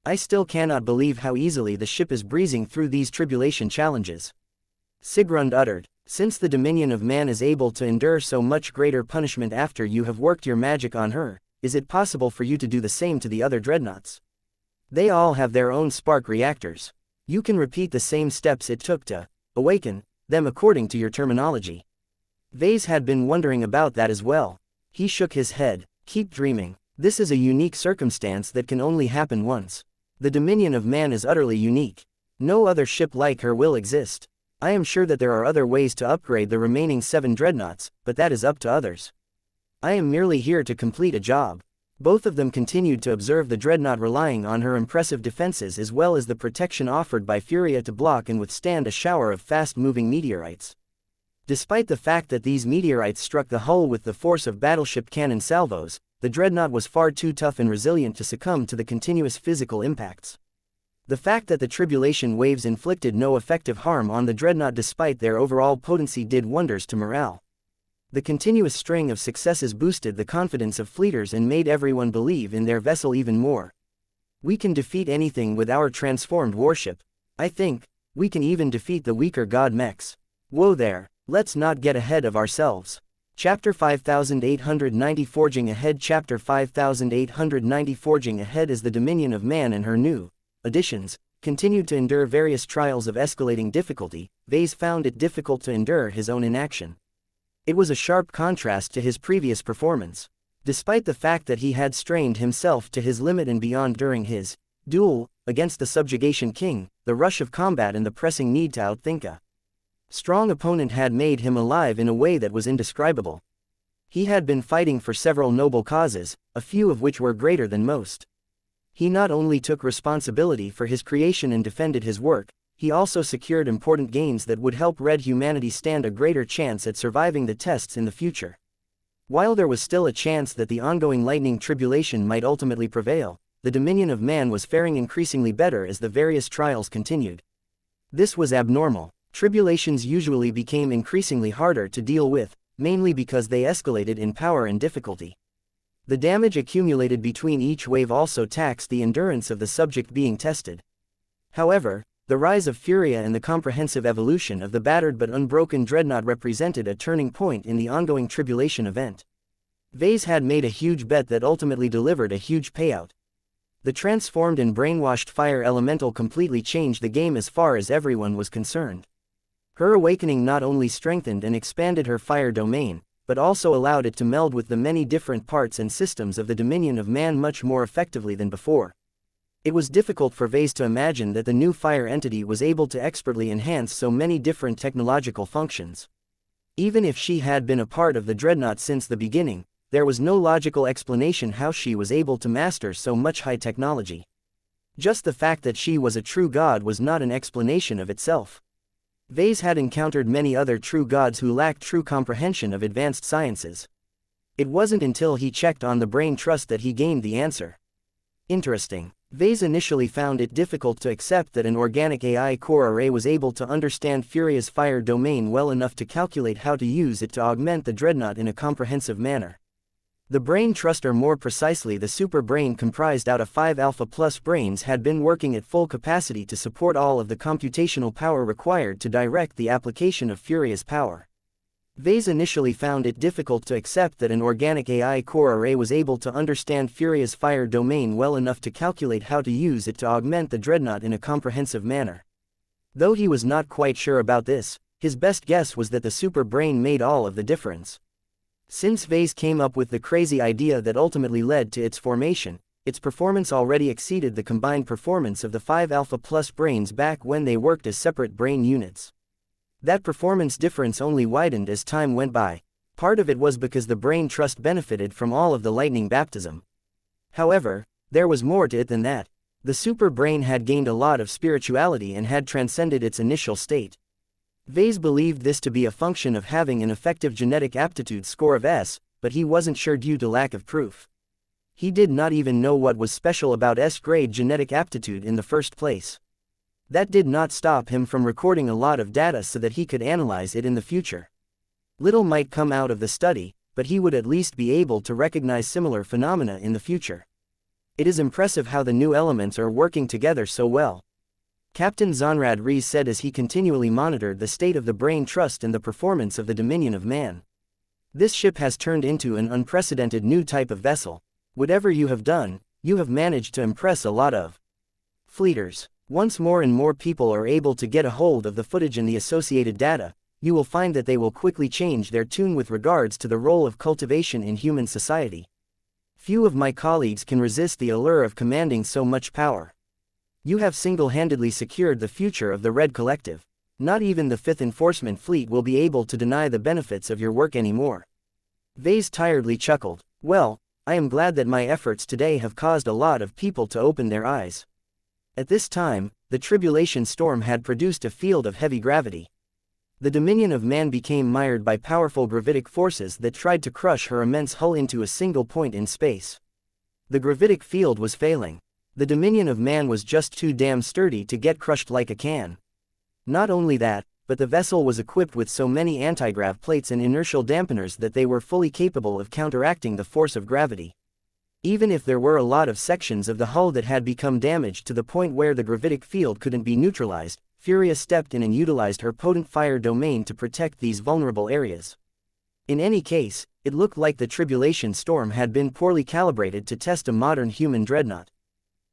"I still cannot believe how easily the ship is breezing through these tribulation challenges," Sigrund uttered. "Since the dominion of man is able to endure so much greater punishment after you have worked your magic on her, is it possible for you to do the same to the other dreadnoughts? They all have their own spark reactors. You can repeat the same steps it took to awaken them according to your terminology." Vase had been wondering about that as well. He shook his head. "Keep dreaming. This is a unique circumstance that can only happen once. The dominion of man is utterly unique. No other ship like her will exist. I am sure that there are other ways to upgrade the remaining 7 dreadnoughts, but that is up to others. I am merely here to complete a job." Both of them continued to observe the dreadnought, relying on her impressive defenses as well as the protection offered by Furia to block and withstand a shower of fast-moving meteorites. Despite the fact that these meteorites struck the hull with the force of battleship cannon salvos, the dreadnought was far too tough and resilient to succumb to the continuous physical impacts. The fact that the tribulation waves inflicted no effective harm on the dreadnought despite their overall potency did wonders to morale. The continuous string of successes boosted the confidence of fleeters and made everyone believe in their vessel even more. We can defeat anything with our transformed warship. I think we can even defeat the weaker god mechs. Whoa there, let's not get ahead of ourselves. Chapter 5890 Forging Ahead. Chapter 5890 Forging Ahead. As the dominion of man and her new additions continued to endure various trials of escalating difficulty, Vase found it difficult to endure his own inaction. It was a sharp contrast to his previous performance. Despite the fact that he had strained himself to his limit and beyond during his duel against the Subjugation King, the rush of combat and the pressing need to outthink a strong opponent had made him alive in a way that was indescribable. He had been fighting for several noble causes, a few of which were greater than most. He not only took responsibility for his creation and defended his work, he also secured important gains that would help Red humanity stand a greater chance at surviving the tests in the future. While there was still a chance that the ongoing lightning tribulation might ultimately prevail, the dominion of man was faring increasingly better as the various trials continued. This was abnormal. Tribulations usually became increasingly harder to deal with, mainly because they escalated in power and difficulty. The damage accumulated between each wave also taxed the endurance of the subject being tested. However, the rise of Furia and the comprehensive evolution of the battered but unbroken dreadnought represented a turning point in the ongoing tribulation event. Vase had made a huge bet that ultimately delivered a huge payout. The transformed and brainwashed fire elemental completely changed the game as far as everyone was concerned. Her awakening not only strengthened and expanded her fire domain, but also allowed it to meld with the many different parts and systems of the dominion of man much more effectively than before. It was difficult for Vase to imagine that the new fire entity was able to expertly enhance so many different technological functions. Even if she had been a part of the dreadnought since the beginning, there was no logical explanation how she was able to master so much high technology. Just the fact that she was a true god was not an explanation of itself. Vase had encountered many other true gods who lacked true comprehension of advanced sciences. It wasn't until he checked on the brain trust that he gained the answer. Interesting. Vase initially found it difficult to accept that an organic AI core array was able to understand Furia's fire domain well enough to calculate how to use it to augment the dreadnought in a comprehensive manner. The brain trust, or more precisely the super brain comprised out of 5 Alpha Plus brains, had been working at full capacity to support all of the computational power required to direct the application of Furia's power. Vase initially found it difficult to accept that an organic AI core array was able to understand Furia's fire domain well enough to calculate how to use it to augment the dreadnought in a comprehensive manner. Though he was not quite sure about this, his best guess was that the super brain made all of the difference. Since Vase came up with the crazy idea that ultimately led to its formation, its performance already exceeded the combined performance of the 5 Alpha Plus brains back when they worked as separate brain units. That performance difference only widened as time went by. Part of it was because the brain trust benefited from all of the lightning baptism. However, there was more to it than that. The super brain had gained a lot of spirituality and had transcended its initial state. Vase believed this to be a function of having an effective genetic aptitude score of S, but he wasn't sure due to lack of proof. He did not even know what was special about S-grade genetic aptitude in the first place. That did not stop him from recording a lot of data so that he could analyze it in the future. Little might come out of the study, but he would at least be able to recognize similar phenomena in the future. It is impressive how the new elements are working together so well. Captain Zonrad Rees said as he continually monitored the state of the brain trust and the performance of the dominion of man. This ship has turned into an unprecedented new type of vessel. Whatever you have done, you have managed to impress a lot of fleeters. Once more and more people are able to get a hold of the footage and the associated data, you will find that they will quickly change their tune with regards to the role of cultivation in human society. Few of my colleagues can resist the allure of commanding so much power. You have single-handedly secured the future of the Red Collective. Not even the 5th Enforcement Fleet will be able to deny the benefits of your work anymore. Vase tiredly chuckled. Well, I am glad that my efforts today have caused a lot of people to open their eyes. At this time, the tribulation storm had produced a field of heavy gravity. The dominion of man became mired by powerful gravitic forces that tried to crush her immense hull into a single point in space. The gravitic field was failing. The dominion of man was just too damn sturdy to get crushed like a can. Not only that, but the vessel was equipped with so many antigrav plates and inertial dampeners that they were fully capable of counteracting the force of gravity. Even if there were a lot of sections of the hull that had become damaged to the point where the gravitic field couldn't be neutralized, Furia stepped in and utilized her potent fire domain to protect these vulnerable areas. In any case, it looked like the tribulation storm had been poorly calibrated to test a modern human dreadnought.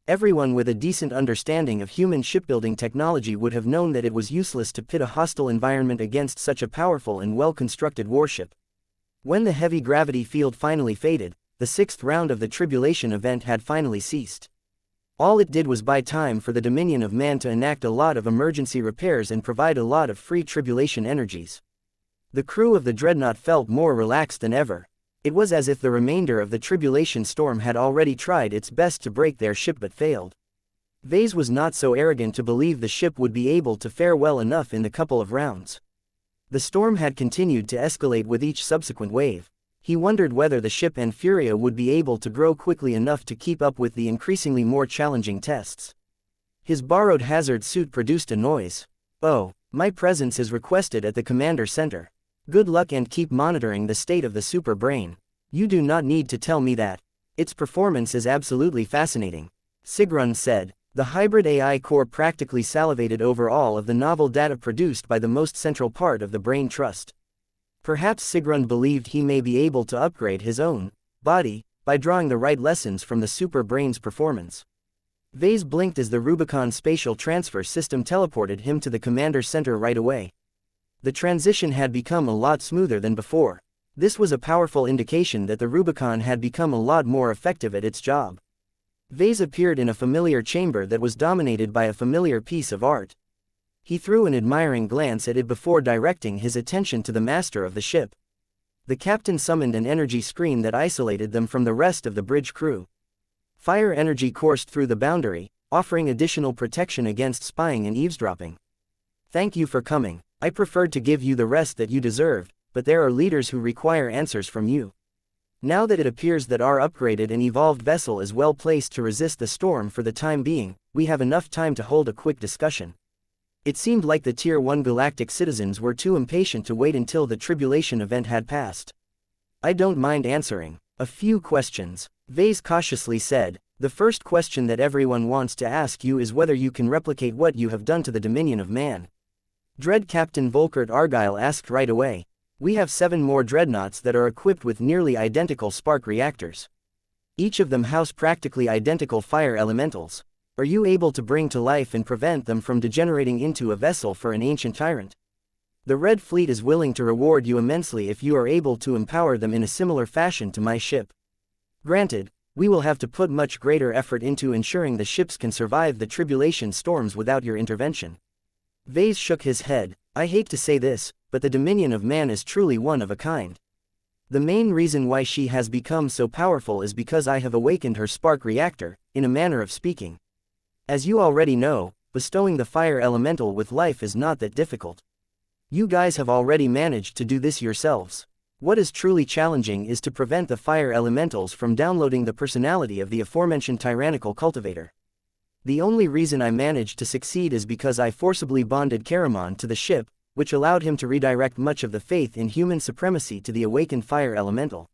Everyone with a decent understanding of human shipbuilding technology would have known that it was useless to pit a hostile environment against such a powerful and well-constructed warship. When the heavy gravity field finally faded, the sixth round of the tribulation event had finally ceased. All it did was buy time for the dominion of man to enact a lot of emergency repairs and provide a lot of free tribulation energies. The crew of the dreadnought felt more relaxed than ever. It was as if the remainder of the tribulation storm had already tried its best to break their ship but failed. Vase was not so arrogant to believe the ship would be able to fare well enough in the couple of rounds. The storm had continued to escalate with each subsequent wave. He wondered whether the ship and Furia would be able to grow quickly enough to keep up with the increasingly more challenging tests. His borrowed hazard suit produced a noise. "Oh, my presence is requested at the Commander Center. Good luck and keep monitoring the state of the super brain. You do not need to tell me that. Its performance is absolutely fascinating," Sigrun said. The hybrid AI core practically salivated over all of the novel data produced by the most central part of the brain trust. Perhaps Sigrun believed he may be able to upgrade his own body by drawing the right lessons from the super brain's performance. Vase blinked as the Rubicon spatial transfer system teleported him to the Commander Center right away. The transition had become a lot smoother than before. This was a powerful indication that the Rubicon had become a lot more effective at its job. Vase appeared in a familiar chamber that was dominated by a familiar piece of art. He threw an admiring glance at it before directing his attention to the master of the ship. The captain summoned an energy screen that isolated them from the rest of the bridge crew. Fire energy coursed through the boundary, offering additional protection against spying and eavesdropping. "Thank you for coming. I preferred to give you the rest that you deserved, but there are leaders who require answers from you. Now that it appears that our upgraded and evolved vessel is well placed to resist the storm for the time being, we have enough time to hold a quick discussion." It seemed like the Tier 1 galactic citizens were too impatient to wait until the tribulation event had passed. "I don't mind answering a few questions," Vase cautiously said. "The first question that everyone wants to ask you is whether you can replicate what you have done to the Dominion of Man." Dread Captain Volkert Argyle asked right away. "We have 7 more dreadnoughts that are equipped with nearly identical spark reactors. Each of them house practically identical fire elementals. Are you able to bring to life and prevent them from degenerating into a vessel for an ancient tyrant? The Red Fleet is willing to reward you immensely if you are able to empower them in a similar fashion to my ship. Granted, we will have to put much greater effort into ensuring the ships can survive the tribulation storms without your intervention." Vase shook his head. "I hate to say this, but the Dominion of Man is truly one of a kind. The main reason why she has become so powerful is because I have awakened her spark reactor, in a manner of speaking. As you already know, bestowing the fire elemental with life is not that difficult. You guys have already managed to do this yourselves. What is truly challenging is to prevent the fire elementals from downloading the personality of the aforementioned tyrannical cultivator. The only reason I managed to succeed is because I forcibly bonded Caramon to the ship, which allowed him to redirect much of the faith in human supremacy to the awakened fire elemental.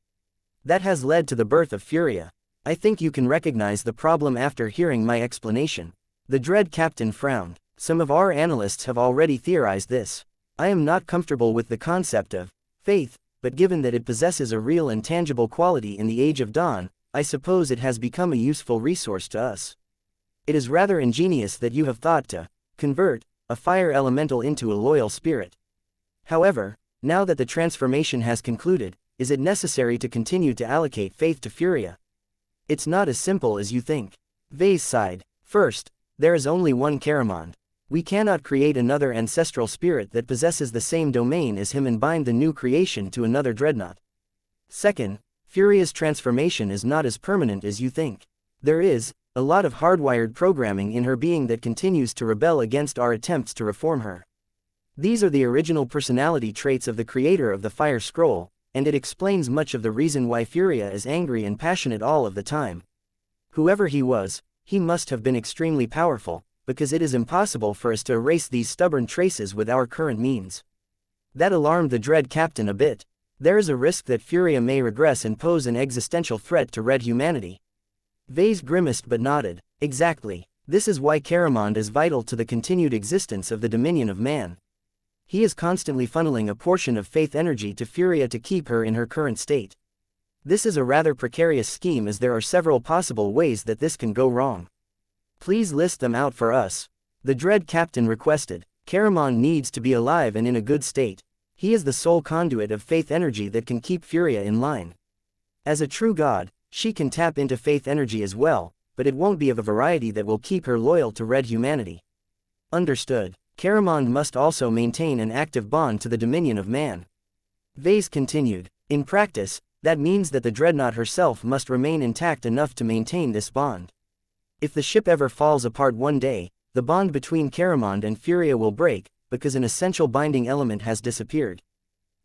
That has led to the birth of Furia. I think you can recognize the problem after hearing my explanation." The Dread Captain frowned. "Some of our analysts have already theorized this. I am not comfortable with the concept of faith, but given that it possesses a real and tangible quality in the Age of Dawn, I suppose it has become a useful resource to us. It is rather ingenious that you have thought to convert a fire elemental into a loyal spirit. However, now that the transformation has concluded, is it necessary to continue to allocate faith to Furia? It's not as simple as you think." Vase sighed. "First, there is only one Caramon. We cannot create another ancestral spirit that possesses the same domain as him and bind the new creation to another dreadnought. Second, Furia's transformation is not as permanent as you think. There is a lot of hardwired programming in her being that continues to rebel against our attempts to reform her. These are the original personality traits of the creator of the Fire Scroll, and it explains much of the reason why Furia is angry and passionate all of the time. Whoever he was, he must have been extremely powerful, because it is impossible for us to erase these stubborn traces with our current means. That alarmed the Dread Captain a bit. There is a risk that Furia may regress and pose an existential threat to red humanity. Vase grimaced but nodded. Exactly. This is why Caramond is vital to the continued existence of the Dominion of Man. He is constantly funneling a portion of faith energy to Furia to keep her in her current state. This is a rather precarious scheme, as there are several possible ways that this can go wrong. Please list them out for us, the Dread Captain requested. Caramond needs to be alive and in a good state. He is the sole conduit of faith energy that can keep Furia in line. As a true god, she can tap into faith energy as well, but it won't be of a variety that will keep her loyal to red humanity. Understood. Caramond must also maintain an active bond to the Dominion of Man. Vase continued. In practice, that means that the Dreadnought herself must remain intact enough to maintain this bond. If the ship ever falls apart one day, the bond between Caramond and Furia will break, because an essential binding element has disappeared.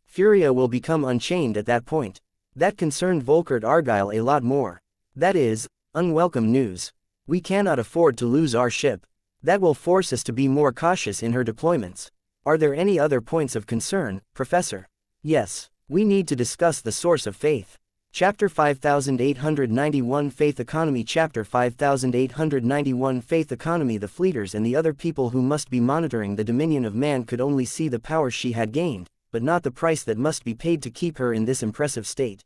Furia will become unchained at that point. That concerned Volkert Argyle a lot more. That is unwelcome news. We cannot afford to lose our ship. That will force us to be more cautious in her deployments. Are there any other points of concern, Professor? Yes, we need to discuss the source of faith. Chapter 5891 Faith Economy. Chapter 5891 Faith Economy. The Fleeters and the other people who must be monitoring the Dominion of Man could only see the power she had gained, but not the price that must be paid to keep her in this impressive state.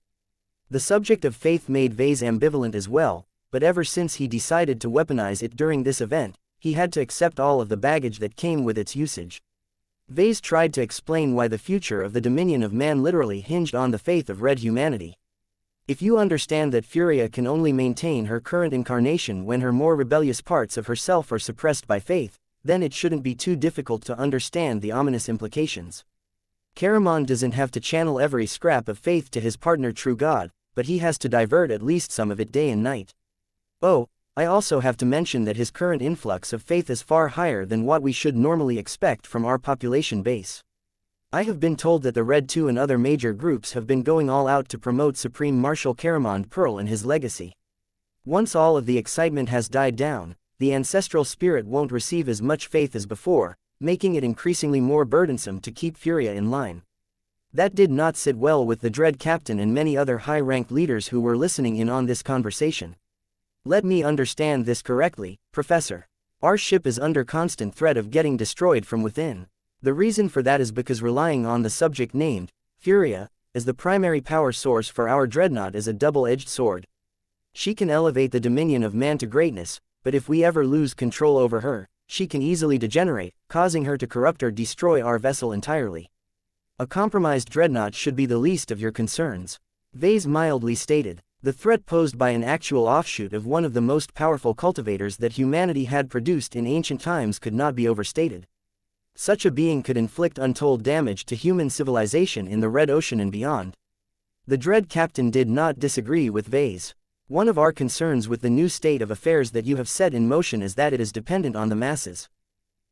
The subject of faith made Vase ambivalent as well, but ever since he decided to weaponize it during this event, he had to accept all of the baggage that came with its usage. Vase tried to explain why the future of the Dominion of Man literally hinged on the faith of red humanity. If you understand that Furia can only maintain her current incarnation when her more rebellious parts of herself are suppressed by faith, then it shouldn't be too difficult to understand the ominous implications. Caramond doesn't have to channel every scrap of faith to his partner True God, but he has to divert at least some of it day and night. Oh, I also have to mention that his current influx of faith is far higher than what we should normally expect from our population base. I have been told that the Red 2 and other major groups have been going all out to promote Supreme Marshal Caramond Pearl and his legacy. Once all of the excitement has died down, the ancestral spirit won't receive as much faith as before, making it increasingly more burdensome to keep Furia in line. That did not sit well with the Dread Captain and many other high-ranked leaders who were listening in on this conversation. Let me understand this correctly, Professor. Our ship is under constant threat of getting destroyed from within. The reason for that is because relying on the subject named, Furia, as the primary power source for our dreadnought is a double-edged sword. She can elevate the Dominion of Man to greatness, but if we ever lose control over her, she can easily degenerate, causing her to corrupt or destroy our vessel entirely. A compromised dreadnought should be the least of your concerns. Vase mildly stated. The threat posed by an actual offshoot of one of the most powerful cultivators that humanity had produced in ancient times could not be overstated. Such a being could inflict untold damage to human civilization in the Red Ocean and beyond. The Dread Captain did not disagree with Vase. One of our concerns with the new state of affairs that you have set in motion is that it is dependent on the masses.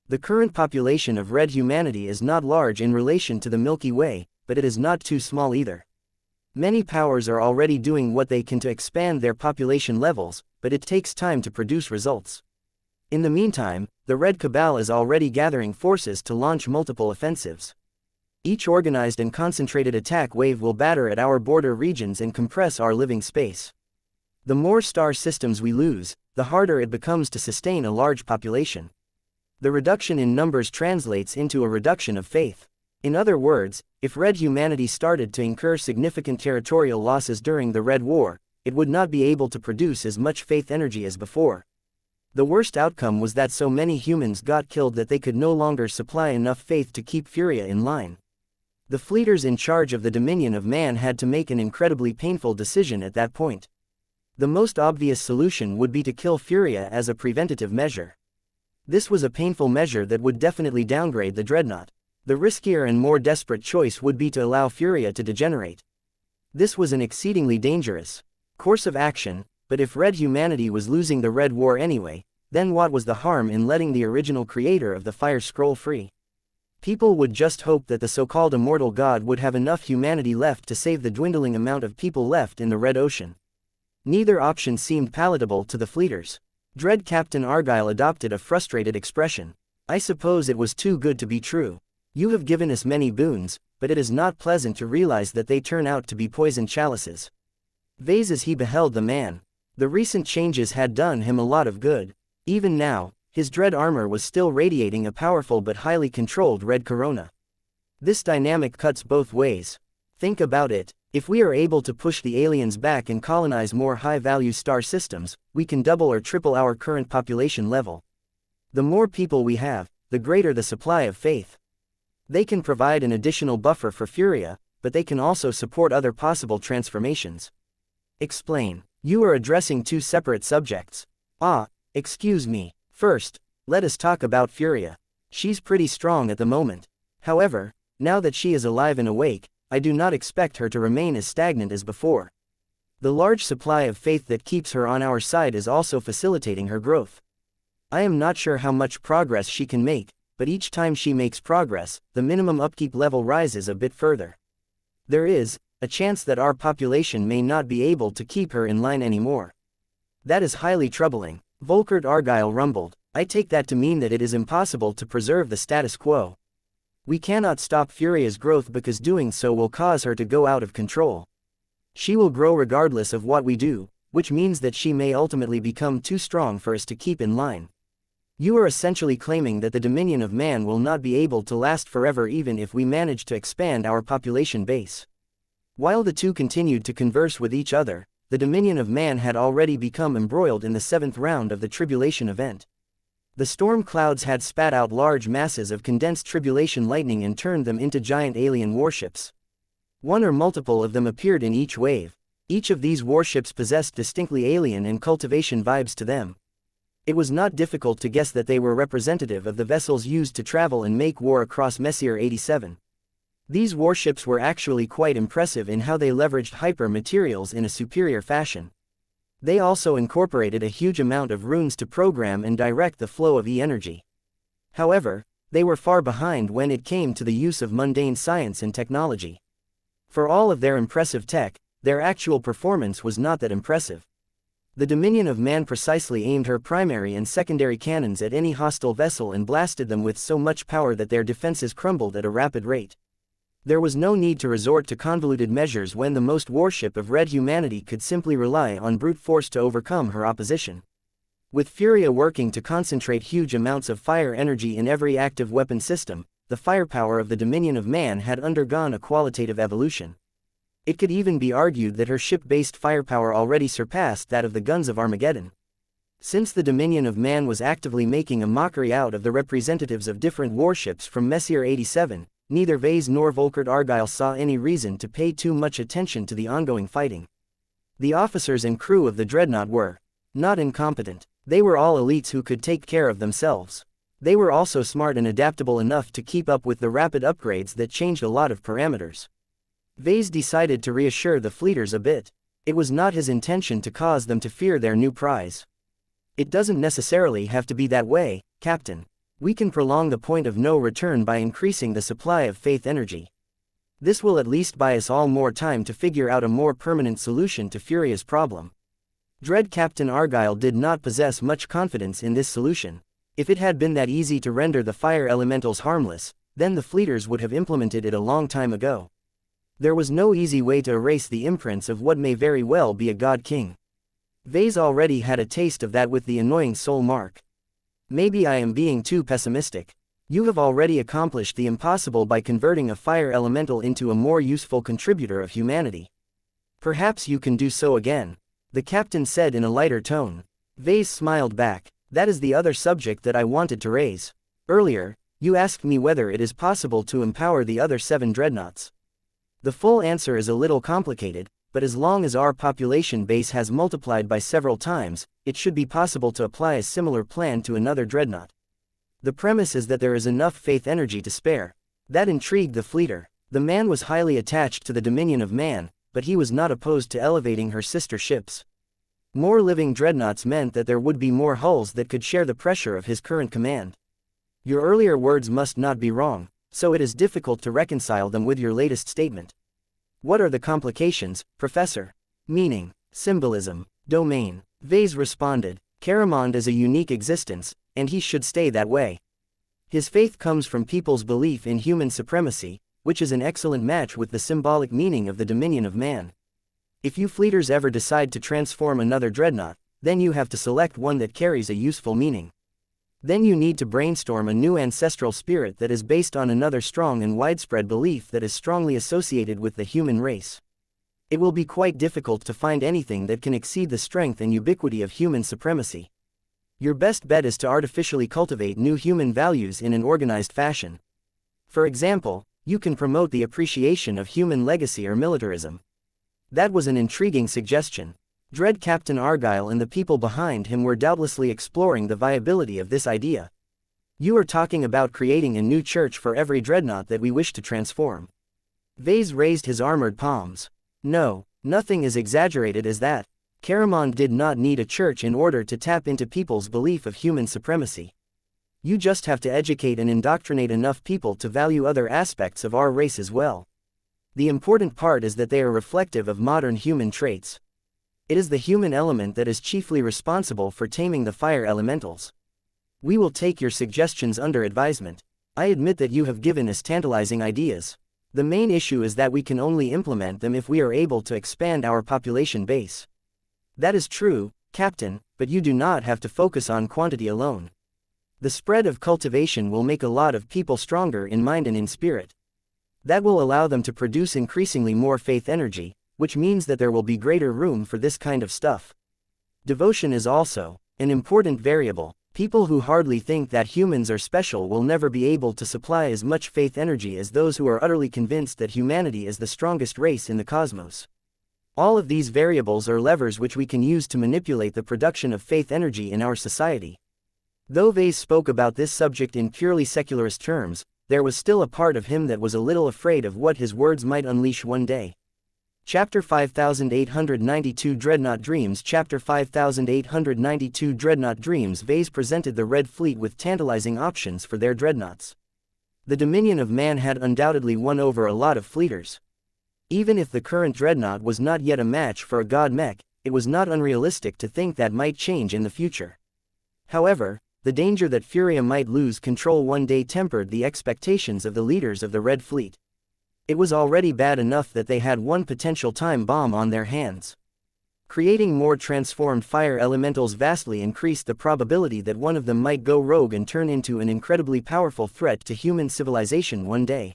The current population of red humanity is not large in relation to the Milky Way, but it is not too small either. Many powers are already doing what they can to expand their population levels, but it takes time to produce results. In the meantime, the Red Cabal is already gathering forces to launch multiple offensives. Each organized and concentrated attack wave will batter at our border regions and compress our living space. The more star systems we lose, the harder it becomes to sustain a large population. The reduction in numbers translates into a reduction of faith. In other words, if red humanity started to incur significant territorial losses during the Red War, it would not be able to produce as much faith energy as before. The worst outcome was that so many humans got killed that they could no longer supply enough faith to keep Furia in line. The fleeters in charge of the Dominion of Man had to make an incredibly painful decision at that point. The most obvious solution would be to kill Furia as a preventative measure. This was a painful measure that would definitely downgrade the dreadnought. The riskier and more desperate choice would be to allow Furia to degenerate. This was an exceedingly dangerous course of action, but if red humanity was losing the Red War anyway, then what was the harm in letting the original creator of the Fire Scroll free? People would just hope that the so-called immortal god would have enough humanity left to save the dwindling amount of people left in the Red Ocean. Neither option seemed palatable to the fleeters. Dread Captain Argyle adopted a frustrated expression. I suppose it was too good to be true. You have given us many boons, but it is not pleasant to realize that they turn out to be poisoned chalices. Vase as he beheld the man. The recent changes had done him a lot of good. Even now, his dread armor was still radiating a powerful but highly controlled red corona. This dynamic cuts both ways. Think about it. If we are able to push the aliens back and colonize more high-value star systems, we can double or triple our current population level. The more people we have, the greater the supply of faith. They can provide an additional buffer for Furia, but they can also support other possible transformations. Explain. You are addressing two separate subjects. Excuse me. First, let us talk about Furia. She's pretty strong at the moment. However, now that she is alive and awake, I do not expect her to remain as stagnant as before. The large supply of faith that keeps her on our side is also facilitating her growth. I am not sure how much progress she can make, but each time she makes progress, the minimum upkeep level rises a bit further. There is a chance that our population may not be able to keep her in line anymore. That is highly troubling. Volkert Argyle rumbled. I take that to mean that it is impossible to preserve the status quo. We cannot stop Furia's growth because doing so will cause her to go out of control. She will grow regardless of what we do, which means that she may ultimately become too strong for us to keep in line. You are essentially claiming that the dominion of man will not be able to last forever even if we manage to expand our population base. While the two continued to converse with each other, the dominion of man had already become embroiled in the 7th round of the tribulation event. The storm clouds had spat out large masses of condensed tribulation lightning and turned them into giant alien warships. One or multiple of them appeared in each wave. Each of these warships possessed distinctly alien and cultivation vibes to them. It was not difficult to guess that they were representative of the vessels used to travel and make war across Messier 87. These warships were actually quite impressive in how they leveraged hyper-materials in a superior fashion. They also incorporated a huge amount of runes to program and direct the flow of E-energy. However, they were far behind when it came to the use of mundane science and technology. For all of their impressive tech, their actual performance was not that impressive. The Dominion of Man precisely aimed her primary and secondary cannons at any hostile vessel and blasted them with so much power that their defenses crumbled at a rapid rate. There was no need to resort to convoluted measures when the most warship of red humanity could simply rely on brute force to overcome her opposition. With Furia working to concentrate huge amounts of fire energy in every active weapon system, the firepower of the Dominion of Man had undergone a qualitative evolution. It could even be argued that her ship-based firepower already surpassed that of the guns of Armageddon. Since the Dominion of Man was actively making a mockery out of the representatives of different warships from Messier 87, neither Vase nor Volkert Argyle saw any reason to pay too much attention to the ongoing fighting. The officers and crew of the Dreadnought were not incompetent. They were all elites who could take care of themselves. They were also smart and adaptable enough to keep up with the rapid upgrades that changed a lot of parameters. Vase decided to reassure the fleeters a bit. It was not his intention to cause them to fear their new prize. It doesn't necessarily have to be that way, Captain. We can prolong the point of no return by increasing the supply of faith energy. This will at least buy us all more time to figure out a more permanent solution to Furia's problem. Dread Captain Argyle did not possess much confidence in this solution. If it had been that easy to render the fire elementals harmless, then the fleeters would have implemented it a long time ago. There was no easy way to erase the imprints of what may very well be a God King. Vase already had a taste of that with the annoying soul mark. Maybe I am being too pessimistic. You have already accomplished the impossible by converting a fire elemental into a more useful contributor of humanity. Perhaps you can do so again, the captain said in a lighter tone. Vase smiled back. That is the other subject that I wanted to raise. Earlier, you asked me whether it is possible to empower the other 7 dreadnoughts. The full answer is a little complicated, but as long as our population base has multiplied by several times, it should be possible to apply a similar plan to another dreadnought. The premise is that there is enough faith energy to spare. That intrigued the fleeter. The man was highly attached to the Dominion of Man, but he was not opposed to elevating her sister ships. More living dreadnoughts meant that there would be more hulls that could share the pressure of his current command. Your earlier words must not be wrong, so it is difficult to reconcile them with your latest statement. What are the complications, Professor? Meaning, symbolism, domain. Vase responded, Caramond is a unique existence, and he should stay that way. His faith comes from people's belief in human supremacy, which is an excellent match with the symbolic meaning of the dominion of man. If you fleeters ever decide to transform another dreadnought, then you have to select one that carries a useful meaning. Then you need to brainstorm a new ancestral spirit that is based on another strong and widespread belief that is strongly associated with the human race. It will be quite difficult to find anything that can exceed the strength and ubiquity of human supremacy. Your best bet is to artificially cultivate new human values in an organized fashion. For example, you can promote the appreciation of human legacy or militarism. That was an intriguing suggestion. Dread Captain Argyle and the people behind him were doubtlessly exploring the viability of this idea. You are talking about creating a new church for every dreadnought that we wish to transform. Vase raised his armored palms. No, nothing as exaggerated as that. Caramond did not need a church in order to tap into people's belief of human supremacy. You just have to educate and indoctrinate enough people to value other aspects of our race as well. The important part is that they are reflective of modern human traits. It is the human element that is chiefly responsible for taming the fire elementals. We will take your suggestions under advisement. I admit that you have given us tantalizing ideas. The main issue is that we can only implement them if we are able to expand our population base. That is true, Captain, but you do not have to focus on quantity alone. The spread of cultivation will make a lot of people stronger in mind and in spirit. That will allow them to produce increasingly more faith energy, which means that there will be greater room for this kind of stuff. Devotion is also an important variable. People who hardly think that humans are special will never be able to supply as much faith energy as those who are utterly convinced that humanity is the strongest race in the cosmos. All of these variables are levers which we can use to manipulate the production of faith energy in our society. Though Vase spoke about this subject in purely secularist terms, there was still a part of him that was a little afraid of what his words might unleash one day. Chapter 5892 Dreadnought Dreams Chapter 5892 Dreadnought Dreams Vase presented the Red Fleet with tantalizing options for their dreadnoughts. The Dominion of Man had undoubtedly won over a lot of fleeters. Even if the current dreadnought was not yet a match for a god Mech, it was not unrealistic to think that might change in the future. However, the danger that Furia might lose control one day tempered the expectations of the leaders of the Red Fleet. It was already bad enough that they had one potential time bomb on their hands. Creating more transformed fire elementals vastly increased the probability that one of them might go rogue and turn into an incredibly powerful threat to human civilization one day.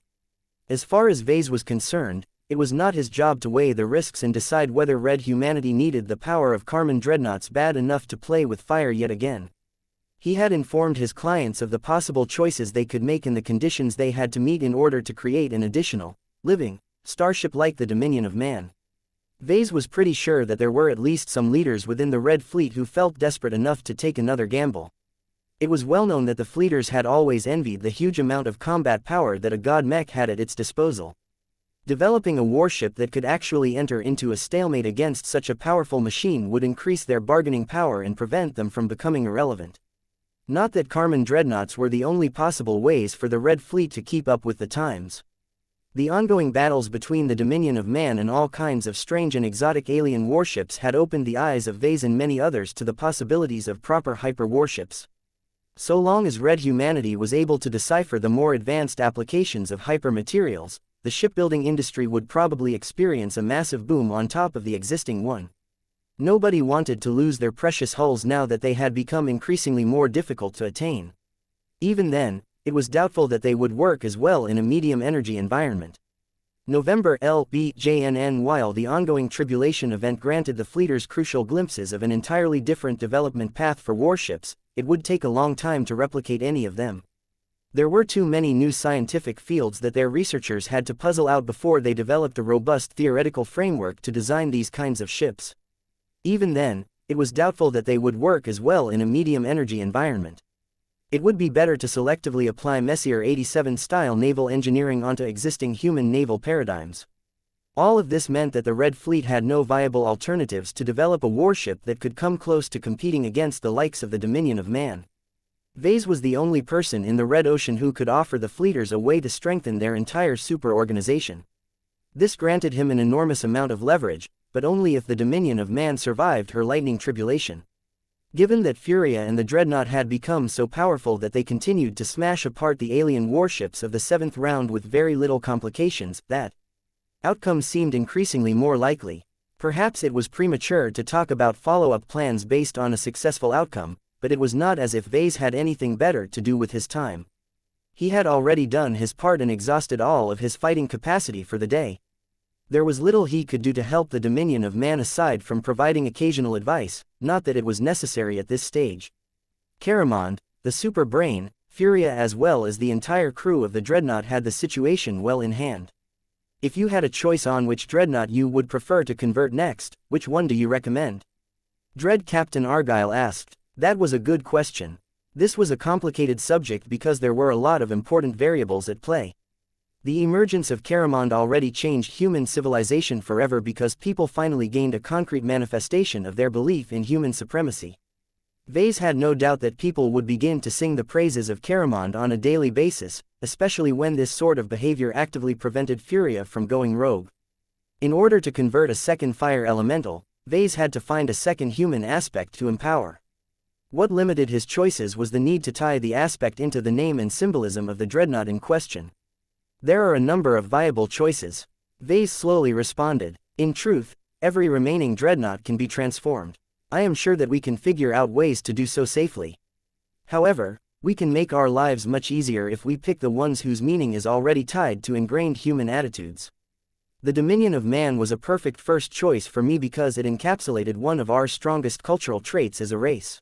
As far as Vase was concerned, it was not his job to weigh the risks and decide whether red humanity needed the power of Carmen dreadnoughts bad enough to play with fire yet again. He had informed his clients of the possible choices they could make and the conditions they had to meet in order to create an additional, living, starship like the Dominion of Man. Vase was pretty sure that there were at least some leaders within the Red Fleet who felt desperate enough to take another gamble. It was well known that the fleeters had always envied the huge amount of combat power that a god Mech had at its disposal. Developing a warship that could actually enter into a stalemate against such a powerful machine would increase their bargaining power and prevent them from becoming irrelevant. Not that Carmen dreadnoughts were the only possible ways for the Red Fleet to keep up with the times. The ongoing battles between the Dominion of Man and all kinds of strange and exotic alien warships had opened the eyes of Vase and many others to the possibilities of proper hyper-warships. So long as red humanity was able to decipher the more advanced applications of hyper-materials, the shipbuilding industry would probably experience a massive boom on top of the existing one. Nobody wanted to lose their precious hulls now that they had become increasingly more difficult to attain. Even then, it was doubtful that they would work as well in a medium-energy environment. November LBJNN While the ongoing tribulation event granted the fleeters crucial glimpses of an entirely different development path for warships, it would take a long time to replicate any of them. There were too many new scientific fields that their researchers had to puzzle out before they developed a robust theoretical framework to design these kinds of ships. Even then, it was doubtful that they would work as well in a medium-energy environment. It would be better to selectively apply Messier 87 style naval engineering onto existing human naval paradigms. All of this meant that the Red Fleet had no viable alternatives to develop a warship that could come close to competing against the likes of the Dominion of Man. Vase was the only person in the Red Ocean who could offer the fleeters a way to strengthen their entire super-organization. This granted him an enormous amount of leverage, but only if the Dominion of Man survived her lightning tribulation. Given that Furia and the Dreadnought had become so powerful that they continued to smash apart the alien warships of the 7th round with very little complications, that outcome seemed increasingly more likely. Perhaps it was premature to talk about follow-up plans based on a successful outcome, but it was not as if Vase had anything better to do with his time. He had already done his part and exhausted all of his fighting capacity for the day. There was little he could do to help the Dominion of Man aside from providing occasional advice, not that it was necessary at this stage. Caramond, the super brain, Furia as well as the entire crew of the Dreadnought had the situation well in hand. If you had a choice on which Dreadnought you would prefer to convert next, which one do you recommend? Dread Captain Argyle asked. That was a good question. This was a complicated subject because there were a lot of important variables at play. The emergence of Caramond already changed human civilization forever because people finally gained a concrete manifestation of their belief in human supremacy. Vase had no doubt that people would begin to sing the praises of Caramond on a daily basis, especially when this sort of behavior actively prevented Furia from going rogue. In order to convert a second fire elemental, Vase had to find a second human aspect to empower. What limited his choices was the need to tie the aspect into the name and symbolism of the Dreadnought in question. There are a number of viable choices. Vase slowly responded. In truth, every remaining Dreadnought can be transformed. I am sure that we can figure out ways to do so safely. However, we can make our lives much easier if we pick the ones whose meaning is already tied to ingrained human attitudes. The Dominion of Man was a perfect first choice for me because it encapsulated one of our strongest cultural traits as a race.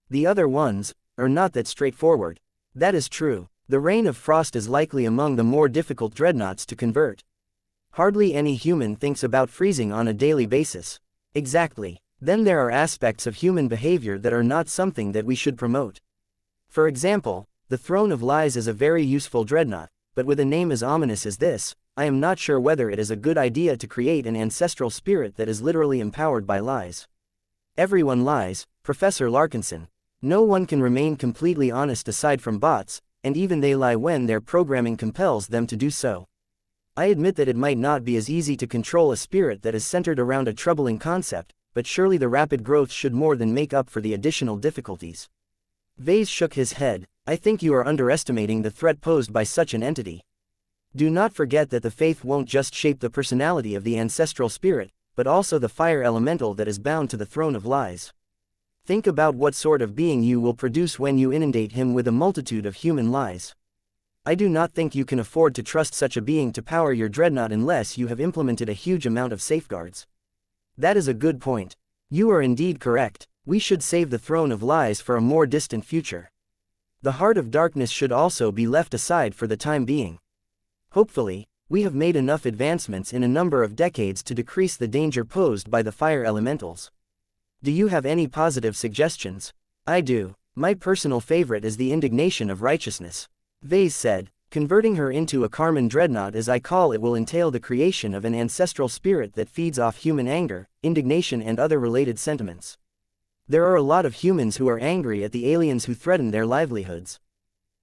The other ones are not that straightforward. That is true. The Reign of Frost is likely among the more difficult Dreadnoughts to convert. Hardly any human thinks about freezing on a daily basis. Exactly. Then there are aspects of human behavior that are not something that we should promote. For example, the Throne of Lies is a very useful Dreadnought, but with a name as ominous as this, I am not sure whether it is a good idea to create an ancestral spirit that is literally empowered by lies. Everyone lies, Professor Larkinson. No one can remain completely honest aside from bots, and even they lie when their programming compels them to do so. I admit that it might not be as easy to control a spirit that is centered around a troubling concept, but surely the rapid growth should more than make up for the additional difficulties. Vase shook his head. I think you are underestimating the threat posed by such an entity. Do not forget that the faith won't just shape the personality of the ancestral spirit, but also the fire elemental that is bound to the Throne of Lies. Think about what sort of being you will produce when you inundate him with a multitude of human lies. I do not think you can afford to trust such a being to power your Dreadnought unless you have implemented a huge amount of safeguards. That is a good point. You are indeed correct. We should save the Throne of Lies for a more distant future. The Heart of Darkness should also be left aside for the time being. Hopefully, we have made enough advancements in a number of decades to decrease the danger posed by the fire elementals. Do you have any positive suggestions? I do. My personal favorite is the Indignation of Righteousness. Vase said, converting her into a Carmen Dreadnought as I call it will entail the creation of an ancestral spirit that feeds off human anger, indignation and other related sentiments. There are a lot of humans who are angry at the aliens who threaten their livelihoods.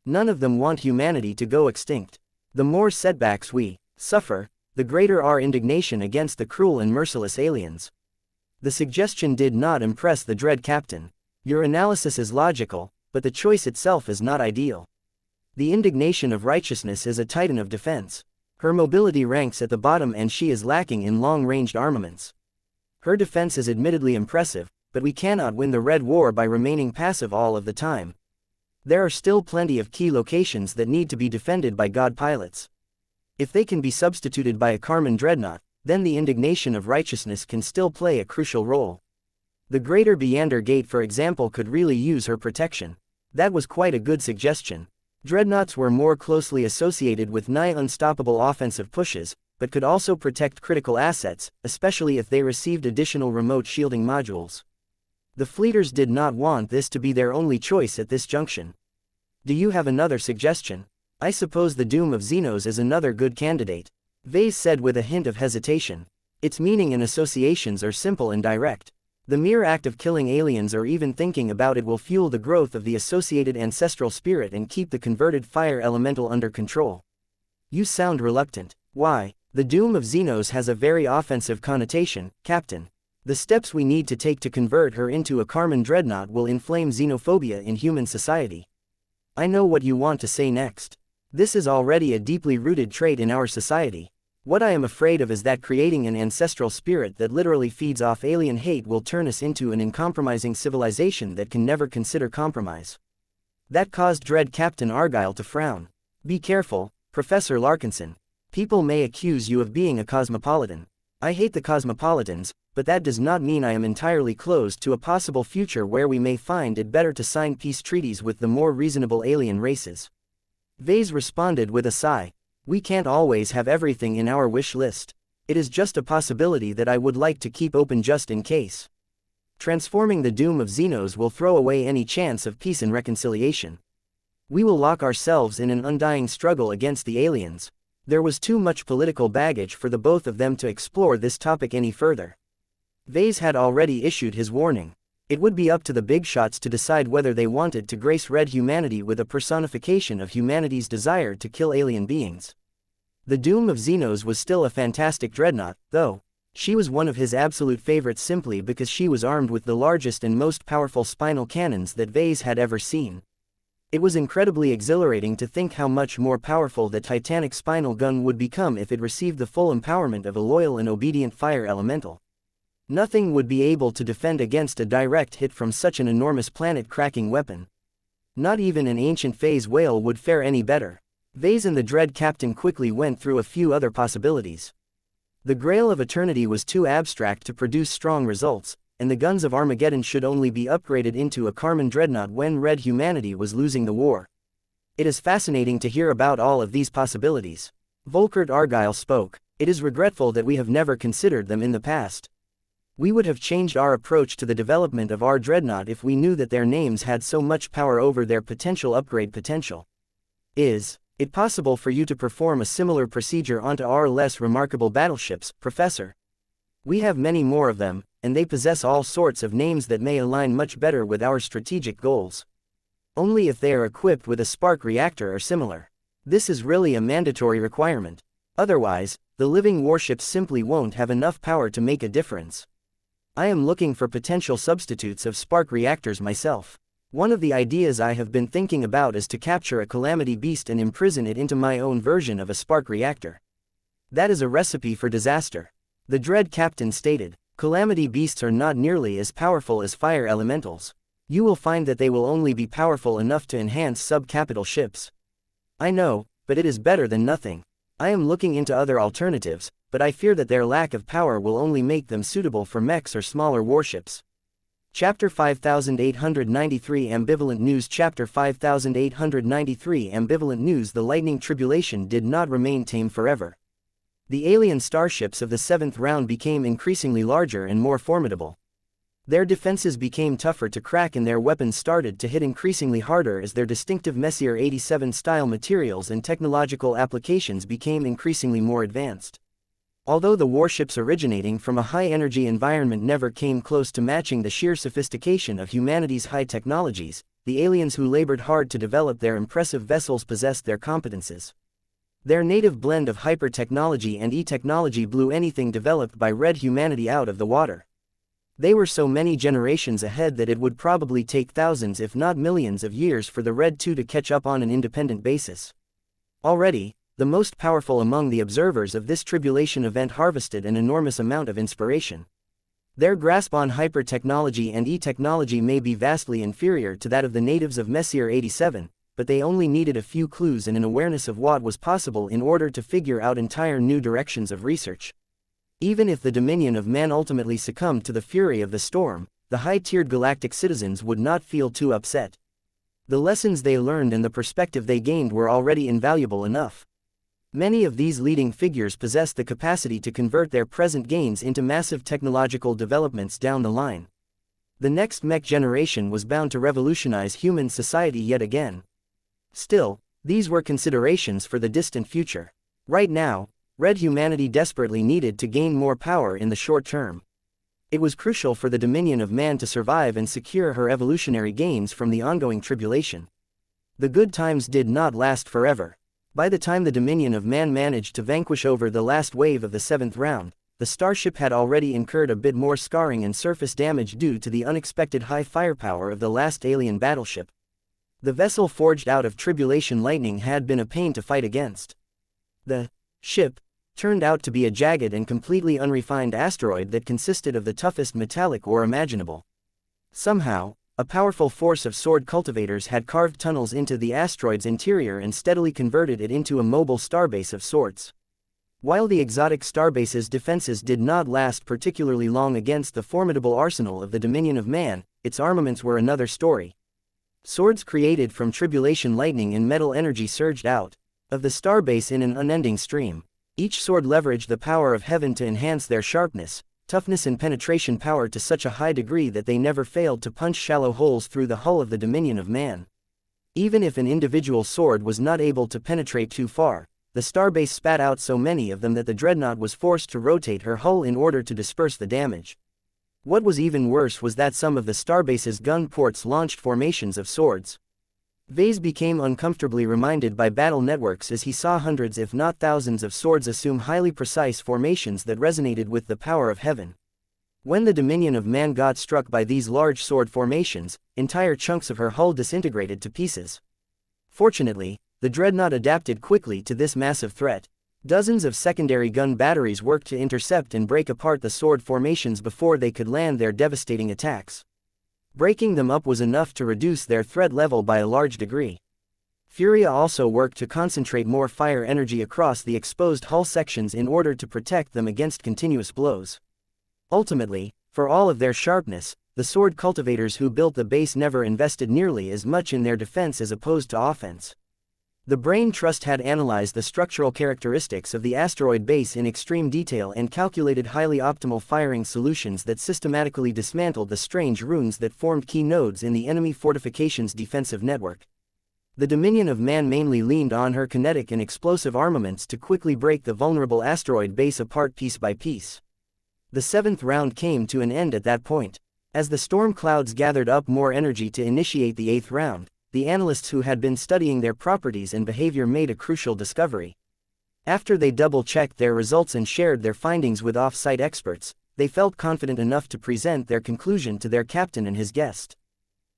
None of them want humanity to go extinct. The more setbacks we suffer, the greater our indignation against the cruel and merciless aliens. The suggestion did not impress the Dread Captain. Your analysis is logical, but the choice itself is not ideal. The Indignation of Righteousness is a titan of defense. Her mobility ranks at the bottom and she is lacking in long-ranged armaments. Her defense is admittedly impressive, but we cannot win the Red War by remaining passive all of the time. There are still plenty of key locations that need to be defended by God pilots. If they can be substituted by a Carmen Dreadnought, then the Indignation of Righteousness can still play a crucial role. The Greater Beander Gate for example could really use her protection. That was quite a good suggestion. Dreadnoughts were more closely associated with nigh unstoppable offensive pushes, but could also protect critical assets, especially if they received additional remote shielding modules. The fleeters did not want this to be their only choice at this junction. Do you have another suggestion? I suppose the Doom of Xenos is another good candidate. Vase said with a hint of hesitation. Its meaning and associations are simple and direct. The mere act of killing aliens or even thinking about it will fuel the growth of the associated ancestral spirit and keep the converted fire elemental under control. You sound reluctant. Why? The doom of Xenos has a very offensive connotation, Captain. The steps we need to take to convert her into a Carmen dreadnought will inflame xenophobia in human society. I know what you want to say next. This is already a deeply rooted trait in our society. What I am afraid of is that creating an ancestral spirit that literally feeds off alien hate will turn us into an uncompromising civilization that can never consider compromise. That caused Dread Captain Argyle to frown. Be careful, Professor Larkinson. People may accuse you of being a cosmopolitan. I hate the cosmopolitans, but that does not mean I am entirely closed to a possible future where we may find it better to sign peace treaties with the more reasonable alien races. Vase responded with a sigh. We can't always have everything in our wish list. It is just a possibility that I would like to keep open just in case. Transforming the doom of Xenos will throw away any chance of peace and reconciliation. We will lock ourselves in an undying struggle against the aliens. There was too much political baggage for the both of them to explore this topic any further. Vase had already issued his warning. It would be up to the big shots to decide whether they wanted to grace red humanity with a personification of humanity's desire to kill alien beings. The doom of Xenos was still a fantastic dreadnought, though. She was one of his absolute favorites simply because she was armed with the largest and most powerful spinal cannons that Vase had ever seen. It was incredibly exhilarating to think how much more powerful the Titanic spinal gun would become if it received the full empowerment of a loyal and obedient fire elemental. Nothing would be able to defend against a direct hit from such an enormous planet-cracking weapon. Not even an ancient phase whale would fare any better. Vase and the Dread Captain quickly went through a few other possibilities. The Grail of Eternity was too abstract to produce strong results, and the guns of Armageddon should only be upgraded into a Carmen dreadnought when red humanity was losing the war. It is fascinating to hear about all of these possibilities. Volkert Argyle spoke. It is regretful that we have never considered them in the past. We would have changed our approach to the development of our dreadnought if we knew that their names had so much power over their potential upgrade potential. Is it possible for you to perform a similar procedure onto our less remarkable battleships, Professor? We have many more of them, and they possess all sorts of names that may align much better with our strategic goals. Only if they are equipped with a spark reactor or similar. This is really a mandatory requirement. Otherwise, the living warships simply won't have enough power to make a difference. I am looking for potential substitutes of spark reactors myself. One of the ideas I have been thinking about is to capture a calamity beast and imprison it into my own version of a spark reactor. That is a recipe for disaster. The Dread Captain stated. Calamity beasts are not nearly as powerful as fire elementals. You will find that they will only be powerful enough to enhance sub-capital ships. I know, but it is better than nothing. I am looking into other alternatives, but I fear that their lack of power will only make them suitable for mechs or smaller warships. Chapter 5893 Ambivalent News Chapter 5893 Ambivalent News The lightning tribulation did not remain tame forever. The alien starships of the 7th round became increasingly larger and more formidable. Their defenses became tougher to crack and their weapons started to hit increasingly harder as their distinctive Messier 87 style materials and technological applications became increasingly more advanced. Although the warships originating from a high-energy environment never came close to matching the sheer sophistication of humanity's high technologies, the aliens who labored hard to develop their impressive vessels possessed their competences. Their native blend of hyper-technology and e-technology blew anything developed by red humanity out of the water. They were so many generations ahead that it would probably take thousands if not millions of years for the Red 2 to catch up on an independent basis. Already, the most powerful among the observers of this tribulation event harvested an enormous amount of inspiration. Their grasp on hyper-technology and e-technology may be vastly inferior to that of the natives of Messier 87, but they only needed a few clues and an awareness of what was possible in order to figure out entire new directions of research. Even if the dominion of man ultimately succumbed to the fury of the storm, the high-tiered galactic citizens would not feel too upset. The lessons they learned and the perspective they gained were already invaluable enough. Many of these leading figures possessed the capacity to convert their present gains into massive technological developments down the line. The next mech generation was bound to revolutionize human society yet again. Still, these were considerations for the distant future. Right now, Red humanity desperately needed to gain more power in the short term. It was crucial for the dominion of man to survive and secure her evolutionary gains from the ongoing tribulation. The good times did not last forever. By the time the dominion of man managed to vanquish over the last wave of the 7th round, the starship had already incurred a bit more scarring and surface damage due to the unexpected high firepower of the last alien battleship. The vessel forged out of tribulation lightning had been a pain to fight against. The ship turned out to be a jagged and completely unrefined asteroid that consisted of the toughest metallic ore imaginable. Somehow, a powerful force of sword cultivators had carved tunnels into the asteroid's interior and steadily converted it into a mobile starbase of sorts. While the exotic starbase's defenses did not last particularly long against the formidable arsenal of the Dominion of Man, its armaments were another story. Swords created from tribulation lightning and metal energy surged out of the starbase in an unending stream. Each sword leveraged the power of heaven to enhance their sharpness, toughness and penetration power to such a high degree that they never failed to punch shallow holes through the hull of the Dominion of Man. Even if an individual sword was not able to penetrate too far, the starbase spat out so many of them that the dreadnought was forced to rotate her hull in order to disperse the damage. What was even worse was that some of the starbase's gun ports launched formations of swords. Vase became uncomfortably reminded by battle networks as he saw hundreds if not thousands of swords assume highly precise formations that resonated with the power of heaven. When the Dominion of Man got struck by these large sword formations, entire chunks of her hull disintegrated to pieces. Fortunately, the dreadnought adapted quickly to this massive threat. Dozens of secondary gun batteries worked to intercept and break apart the sword formations before they could land their devastating attacks. Breaking them up was enough to reduce their threat level by a large degree. Furia also worked to concentrate more fire energy across the exposed hull sections in order to protect them against continuous blows. Ultimately, for all of their sharpness, the sword cultivators who built the base never invested nearly as much in their defense as opposed to offense. The Brain Trust had analyzed the structural characteristics of the asteroid base in extreme detail and calculated highly optimal firing solutions that systematically dismantled the strange runes that formed key nodes in the enemy fortifications' defensive network. The Dominion of Man mainly leaned on her kinetic and explosive armaments to quickly break the vulnerable asteroid base apart piece by piece. The 7th round came to an end at that point. As the storm clouds gathered up more energy to initiate the 8th round, the analysts who had been studying their properties and behavior made a crucial discovery. After they double-checked their results and shared their findings with off-site experts, they felt confident enough to present their conclusion to their captain and his guest.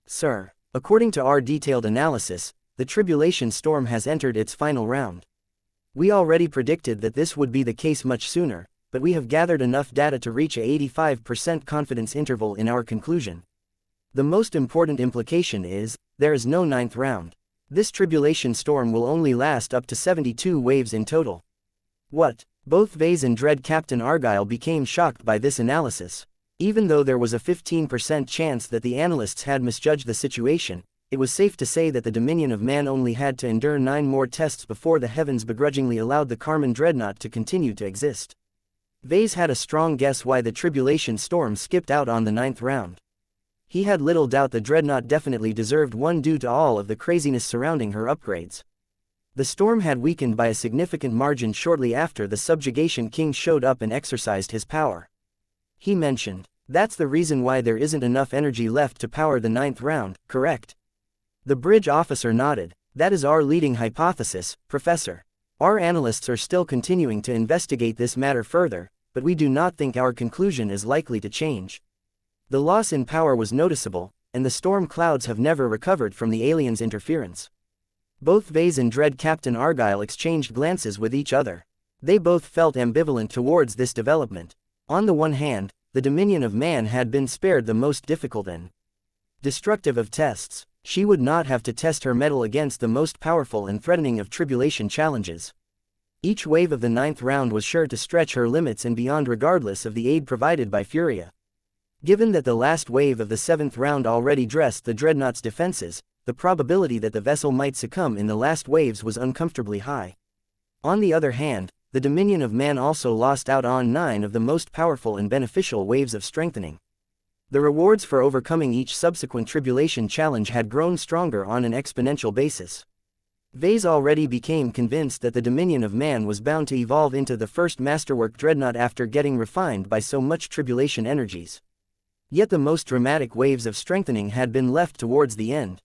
"Sir, according to our detailed analysis, the tribulation storm has entered its final round. We already predicted that this would be the case much sooner, but we have gathered enough data to reach a 85% confidence interval in our conclusion. The most important implication is, there is no 9th round. This tribulation storm will only last up to 72 waves in total." What? Both Vase and Dread Captain Argyle became shocked by this analysis. Even though there was a 15% chance that the analysts had misjudged the situation, it was safe to say that the Dominion of Man only had to endure 9 more tests before the heavens begrudgingly allowed the Carmen Dreadnought to continue to exist. Vase had a strong guess why the tribulation storm skipped out on the 9th round. He had little doubt the dreadnought definitely deserved one due to all of the craziness surrounding her upgrades. The storm had weakened by a significant margin shortly after the Subjugation King showed up and exercised his power. He mentioned, "That's the reason why there isn't enough energy left to power the 9th round, correct?" The bridge officer nodded. "That is our leading hypothesis, Professor. Our analysts are still continuing to investigate this matter further, but we do not think our conclusion is likely to change." The loss in power was noticeable, and the storm clouds have never recovered from the aliens' interference. Both Vase and Dread Captain Argyle exchanged glances with each other. They both felt ambivalent towards this development. On the one hand, the Dominion of Man had been spared the most difficult and destructive of tests. She would not have to test her mettle against the most powerful and threatening of tribulation challenges. Each wave of the 9th round was sure to stretch her limits and beyond regardless of the aid provided by Furia. Given that the last wave of the 7th round already dressed the dreadnought's defenses, the probability that the vessel might succumb in the last waves was uncomfortably high. On the other hand, the Dominion of Man also lost out on 9 of the most powerful and beneficial waves of strengthening. The rewards for overcoming each subsequent tribulation challenge had grown stronger on an exponential basis. Vase already became convinced that the dominion of man was bound to evolve into the first masterwork dreadnought after getting refined by so much tribulation energies. Yet the most dramatic waves of strengthening had been left towards the end.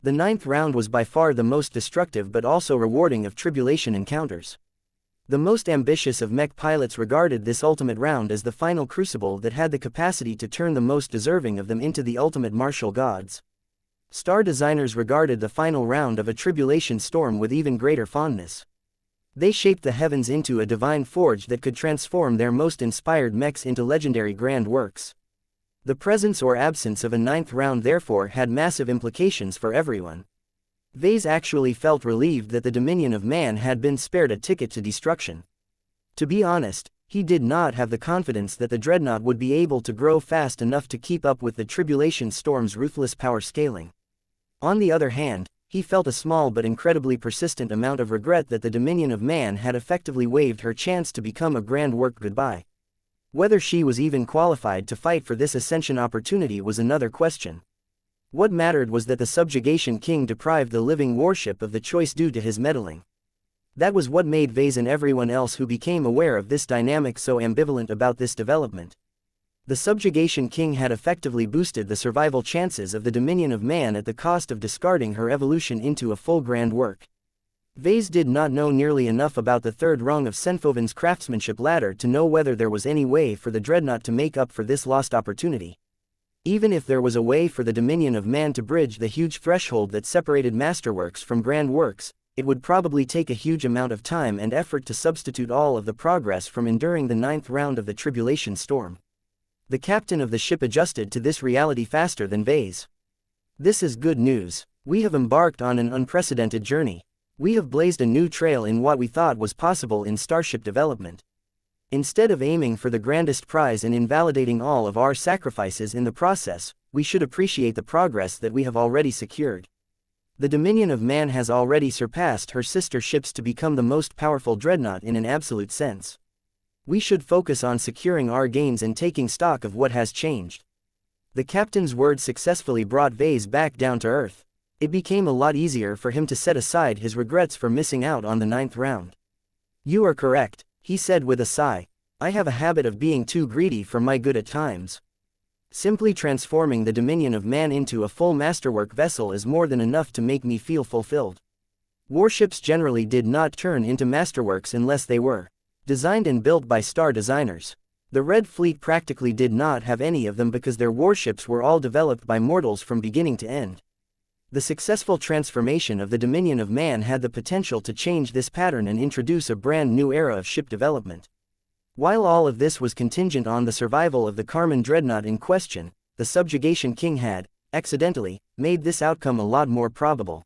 The 9th round was by far the most destructive but also rewarding of tribulation encounters. The most ambitious of mech pilots regarded this ultimate round as the final crucible that had the capacity to turn the most deserving of them into the ultimate martial gods. Star designers regarded the final round of a tribulation storm with even greater fondness. They shaped the heavens into a divine forge that could transform their most inspired mechs into legendary grand works. The presence or absence of a 9th round therefore had massive implications for everyone. Vase actually felt relieved that the dominion of man had been spared a ticket to destruction. To be honest, he did not have the confidence that the dreadnought would be able to grow fast enough to keep up with the tribulation storm's ruthless power scaling. On the other hand, he felt a small but incredibly persistent amount of regret that the dominion of man had effectively waived her chance to become a grand work goodbye. Whether she was even qualified to fight for this ascension opportunity was another question. What mattered was that the subjugation king deprived the living warship of the choice due to his meddling. That was what made Vase and everyone else who became aware of this dynamic so ambivalent about this development. The subjugation king had effectively boosted the survival chances of the dominion of man at the cost of discarding her evolution into a full grand work. Vase did not know nearly enough about the 3rd rung of Senfoven's craftsmanship ladder to know whether there was any way for the dreadnought to make up for this lost opportunity. Even if there was a way for the dominion of man to bridge the huge threshold that separated masterworks from grand works, it would probably take a huge amount of time and effort to substitute all of the progress from enduring the 9th round of the tribulation storm. The captain of the ship adjusted to this reality faster than Vase. This is good news. We have embarked on an unprecedented journey. We have blazed a new trail in what we thought was possible in starship development. Instead of aiming for the grandest prize and invalidating all of our sacrifices in the process, we should appreciate the progress that we have already secured. The dominion of man has already surpassed her sister ships to become the most powerful dreadnought in an absolute sense. We should focus on securing our gains and taking stock of what has changed. The captain's words successfully brought Vase back down to earth. It became a lot easier for him to set aside his regrets for missing out on the 9th round. You are correct, he said with a sigh. I have a habit of being too greedy for my good at times. Simply transforming the dominion of man into a full masterwork vessel is more than enough to make me feel fulfilled. Warships generally did not turn into masterworks unless they were designed and built by star designers. The Red Fleet practically did not have any of them because their warships were all developed by mortals from beginning to end. The successful transformation of the dominion of man had the potential to change this pattern and introduce a brand new era of ship development. While all of this was contingent on the survival of the Carmen dreadnought in question, the subjugation king had, accidentally, made this outcome a lot more probable.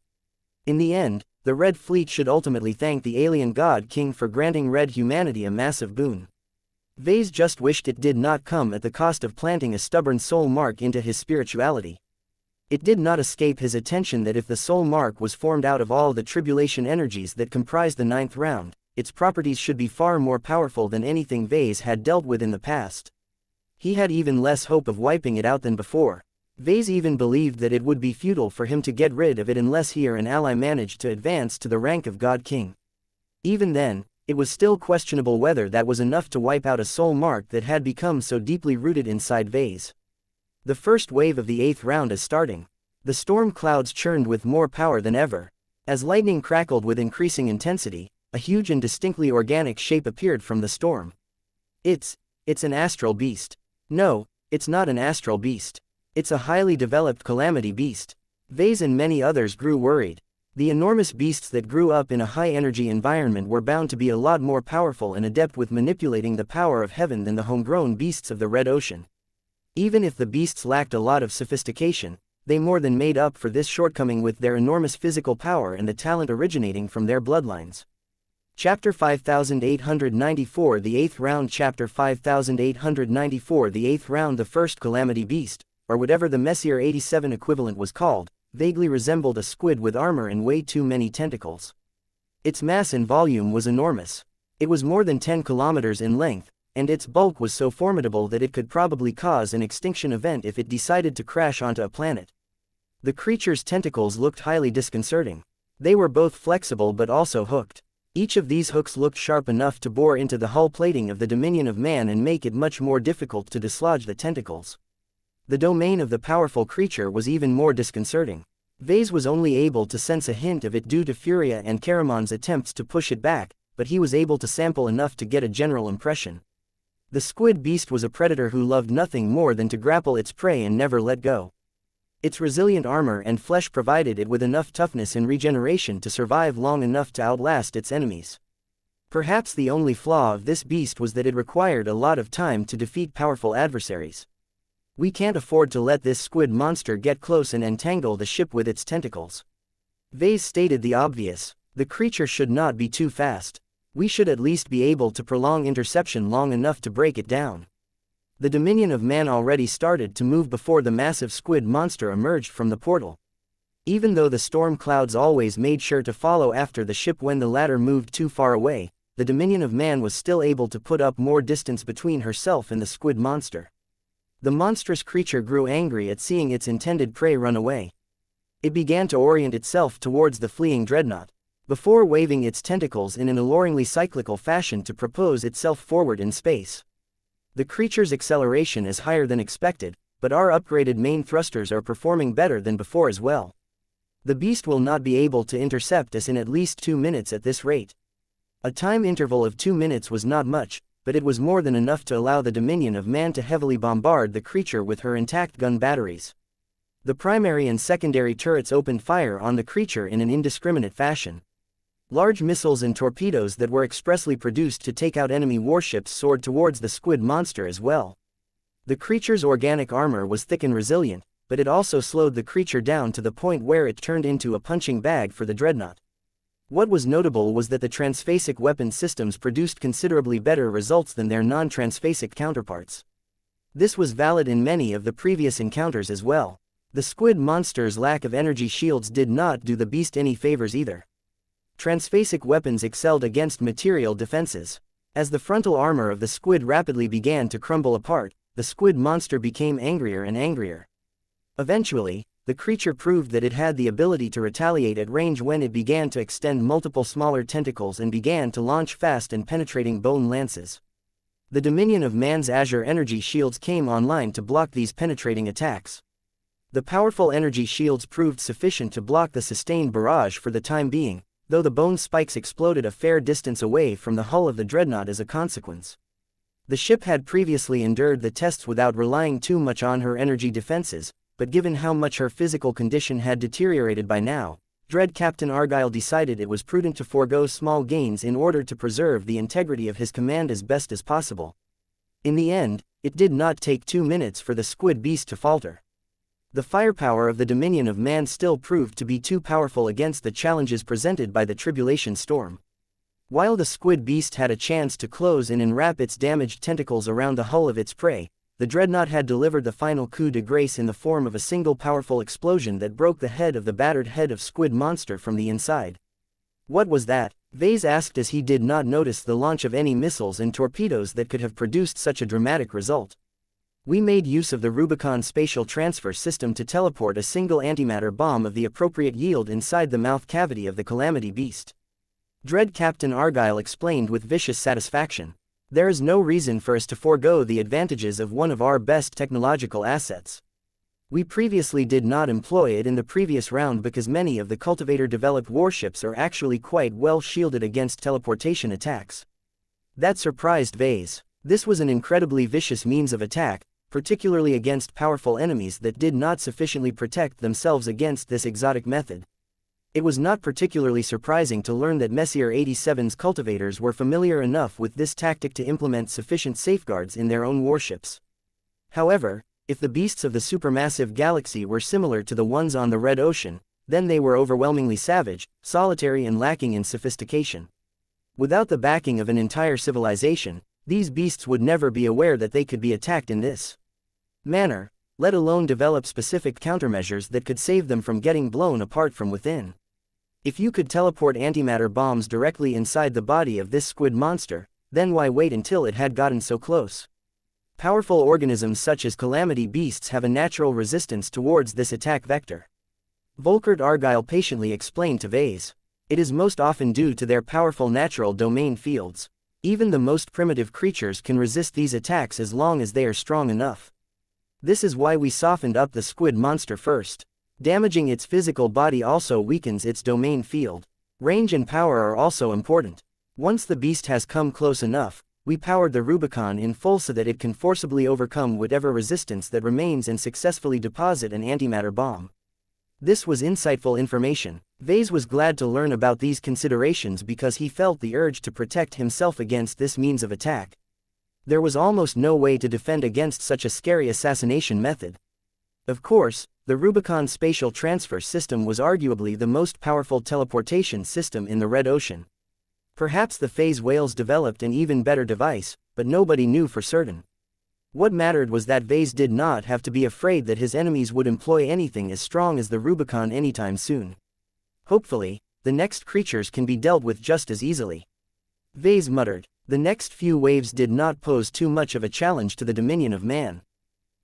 In the end, the Red Fleet should ultimately thank the alien god king for granting red humanity a massive boon. Vase just wished it did not come at the cost of planting a stubborn soul mark into his spirituality. It did not escape his attention that if the soul mark was formed out of all the tribulation energies that comprised the 9th round, its properties should be far more powerful than anything Vase had dealt with in the past. He had even less hope of wiping it out than before. Vase even believed that it would be futile for him to get rid of it unless he or an ally managed to advance to the rank of God King. Even then, it was still questionable whether that was enough to wipe out a soul mark that had become so deeply rooted inside Vase. The first wave of the 8th round is starting. The storm clouds churned with more power than ever. As lightning crackled with increasing intensity, a huge and distinctly organic shape appeared from the storm. It's an astral beast. No, it's not an astral beast. It's a highly developed calamity beast. Vase and many others grew worried. The enormous beasts that grew up in a high-energy environment were bound to be a lot more powerful and adept with manipulating the power of heaven than the homegrown beasts of the Red Ocean. Even if the beasts lacked a lot of sophistication, they more than made up for this shortcoming with their enormous physical power and the talent originating from their bloodlines. Chapter 5894 The 8th Round Chapter 5894 The 8th Round The first Calamity Beast, or whatever the Messier 87 equivalent was called, vaguely resembled a squid with armor and way too many tentacles. Its mass and volume was enormous. It was more than 10 kilometers in length, and its bulk was so formidable that it could probably cause an extinction event if it decided to crash onto a planet. The creature's tentacles looked highly disconcerting. They were both flexible but also hooked. Each of these hooks looked sharp enough to bore into the hull plating of the dominion of man and make it much more difficult to dislodge the tentacles. The domain of the powerful creature was even more disconcerting. Vase was only able to sense a hint of it due to Furia and Karamon's attempts to push it back, but he was able to sample enough to get a general impression. The squid beast was a predator who loved nothing more than to grapple its prey and never let go. Its resilient armor and flesh provided it with enough toughness and regeneration to survive long enough to outlast its enemies. Perhaps the only flaw of this beast was that it required a lot of time to defeat powerful adversaries. We can't afford to let this squid monster get close and entangle the ship with its tentacles. Vase stated the obvious. The creature should not be too fast. We should at least be able to prolong interception long enough to break it down. The dominion of man already started to move before the massive squid monster emerged from the portal. Even though the storm clouds always made sure to follow after the ship when the latter moved too far away, the dominion of man was still able to put up more distance between herself and the squid monster. The monstrous creature grew angry at seeing its intended prey run away. It began to orient itself towards the fleeing dreadnought, before waving its tentacles in an alluringly cyclical fashion to propose itself forward in space. The creature's acceleration is higher than expected, but our upgraded main thrusters are performing better than before as well. The beast will not be able to intercept us in at least 2 minutes at this rate. A time interval of 2 minutes was not much, but it was more than enough to allow the dominion of man to heavily bombard the creature with her intact gun batteries. The primary and secondary turrets opened fire on the creature in an indiscriminate fashion. Large missiles and torpedoes that were expressly produced to take out enemy warships soared towards the squid monster as well. The creature's organic armor was thick and resilient, but it also slowed the creature down to the point where it turned into a punching bag for the dreadnought. What was notable was that the transphasic weapon systems produced considerably better results than their non-transphasic counterparts. This was valid in many of the previous encounters as well. The squid monster's lack of energy shields did not do the beast any favors either. Transphasic weapons excelled against material defenses. As the frontal armor of the squid rapidly began to crumble apart, the squid monster became angrier and angrier. Eventually, the creature proved that it had the ability to retaliate at range when it began to extend multiple smaller tentacles and began to launch fast and penetrating bone lances. The dominion of man's azure energy shields came online to block these penetrating attacks. The powerful energy shields proved sufficient to block the sustained barrage for the time being, though the bone spikes exploded a fair distance away from the hull of the dreadnought as a consequence. The ship had previously endured the tests without relying too much on her energy defenses, but given how much her physical condition had deteriorated by now, Dread Captain Argyle decided it was prudent to forego small gains in order to preserve the integrity of his command as best as possible. In the end, it did not take 2 minutes for the squid beast to falter. The firepower of the dominion of man still proved to be too powerful against the challenges presented by the tribulation storm. While the squid beast had a chance to close in and wrap its damaged tentacles around the hull of its prey, the dreadnought had delivered the final coup de grace in the form of a single powerful explosion that broke the head of the battered head of squid monster from the inside. What was that? Vase asked as he did not notice the launch of any missiles and torpedoes that could have produced such a dramatic result. We made use of the Rubicon spatial transfer system to teleport a single antimatter bomb of the appropriate yield inside the mouth cavity of the Calamity Beast. Dread Captain Argyle explained with vicious satisfaction. There is no reason for us to forego the advantages of one of our best technological assets. We previously did not employ it in the previous round because many of the cultivator-developed warships are actually quite well shielded against teleportation attacks. That surprised Vase. This was an incredibly vicious means of attack, particularly against powerful enemies that did not sufficiently protect themselves against this exotic method. It was not particularly surprising to learn that Messier 87's cultivators were familiar enough with this tactic to implement sufficient safeguards in their own warships. However, if the beasts of the supermassive galaxy were similar to the ones on the Red Ocean, then they were overwhelmingly savage, solitary and lacking in sophistication. Without the backing of an entire civilization, these beasts would never be aware that they could be attacked in this manner, let alone develop specific countermeasures that could save them from getting blown apart from within. If you could teleport antimatter bombs directly inside the body of this squid monster, then why wait until it had gotten so close? Powerful organisms such as Calamity Beasts have a natural resistance towards this attack vector. Volkert Argyle patiently explained to Vase. It is most often due to their powerful natural domain fields. Even the most primitive creatures can resist these attacks as long as they are strong enough. This is why we softened up the squid monster first. Damaging its physical body also weakens its domain field. Range and power are also important. Once the beast has come close enough, we powered the Rubicon in full so that it can forcibly overcome whatever resistance that remains and successfully deposit an antimatter bomb. This was insightful information. Vase was glad to learn about these considerations because he felt the urge to protect himself against this means of attack. There was almost no way to defend against such a scary assassination method. Of course, the Rubicon spatial transfer system was arguably the most powerful teleportation system in the Red Ocean. Perhaps the phase whales developed an even better device, but nobody knew for certain. What mattered was that Vase did not have to be afraid that his enemies would employ anything as strong as the Rubicon anytime soon. Hopefully, the next creatures can be dealt with just as easily. Vase muttered. The next few waves did not pose too much of a challenge to the dominion of man.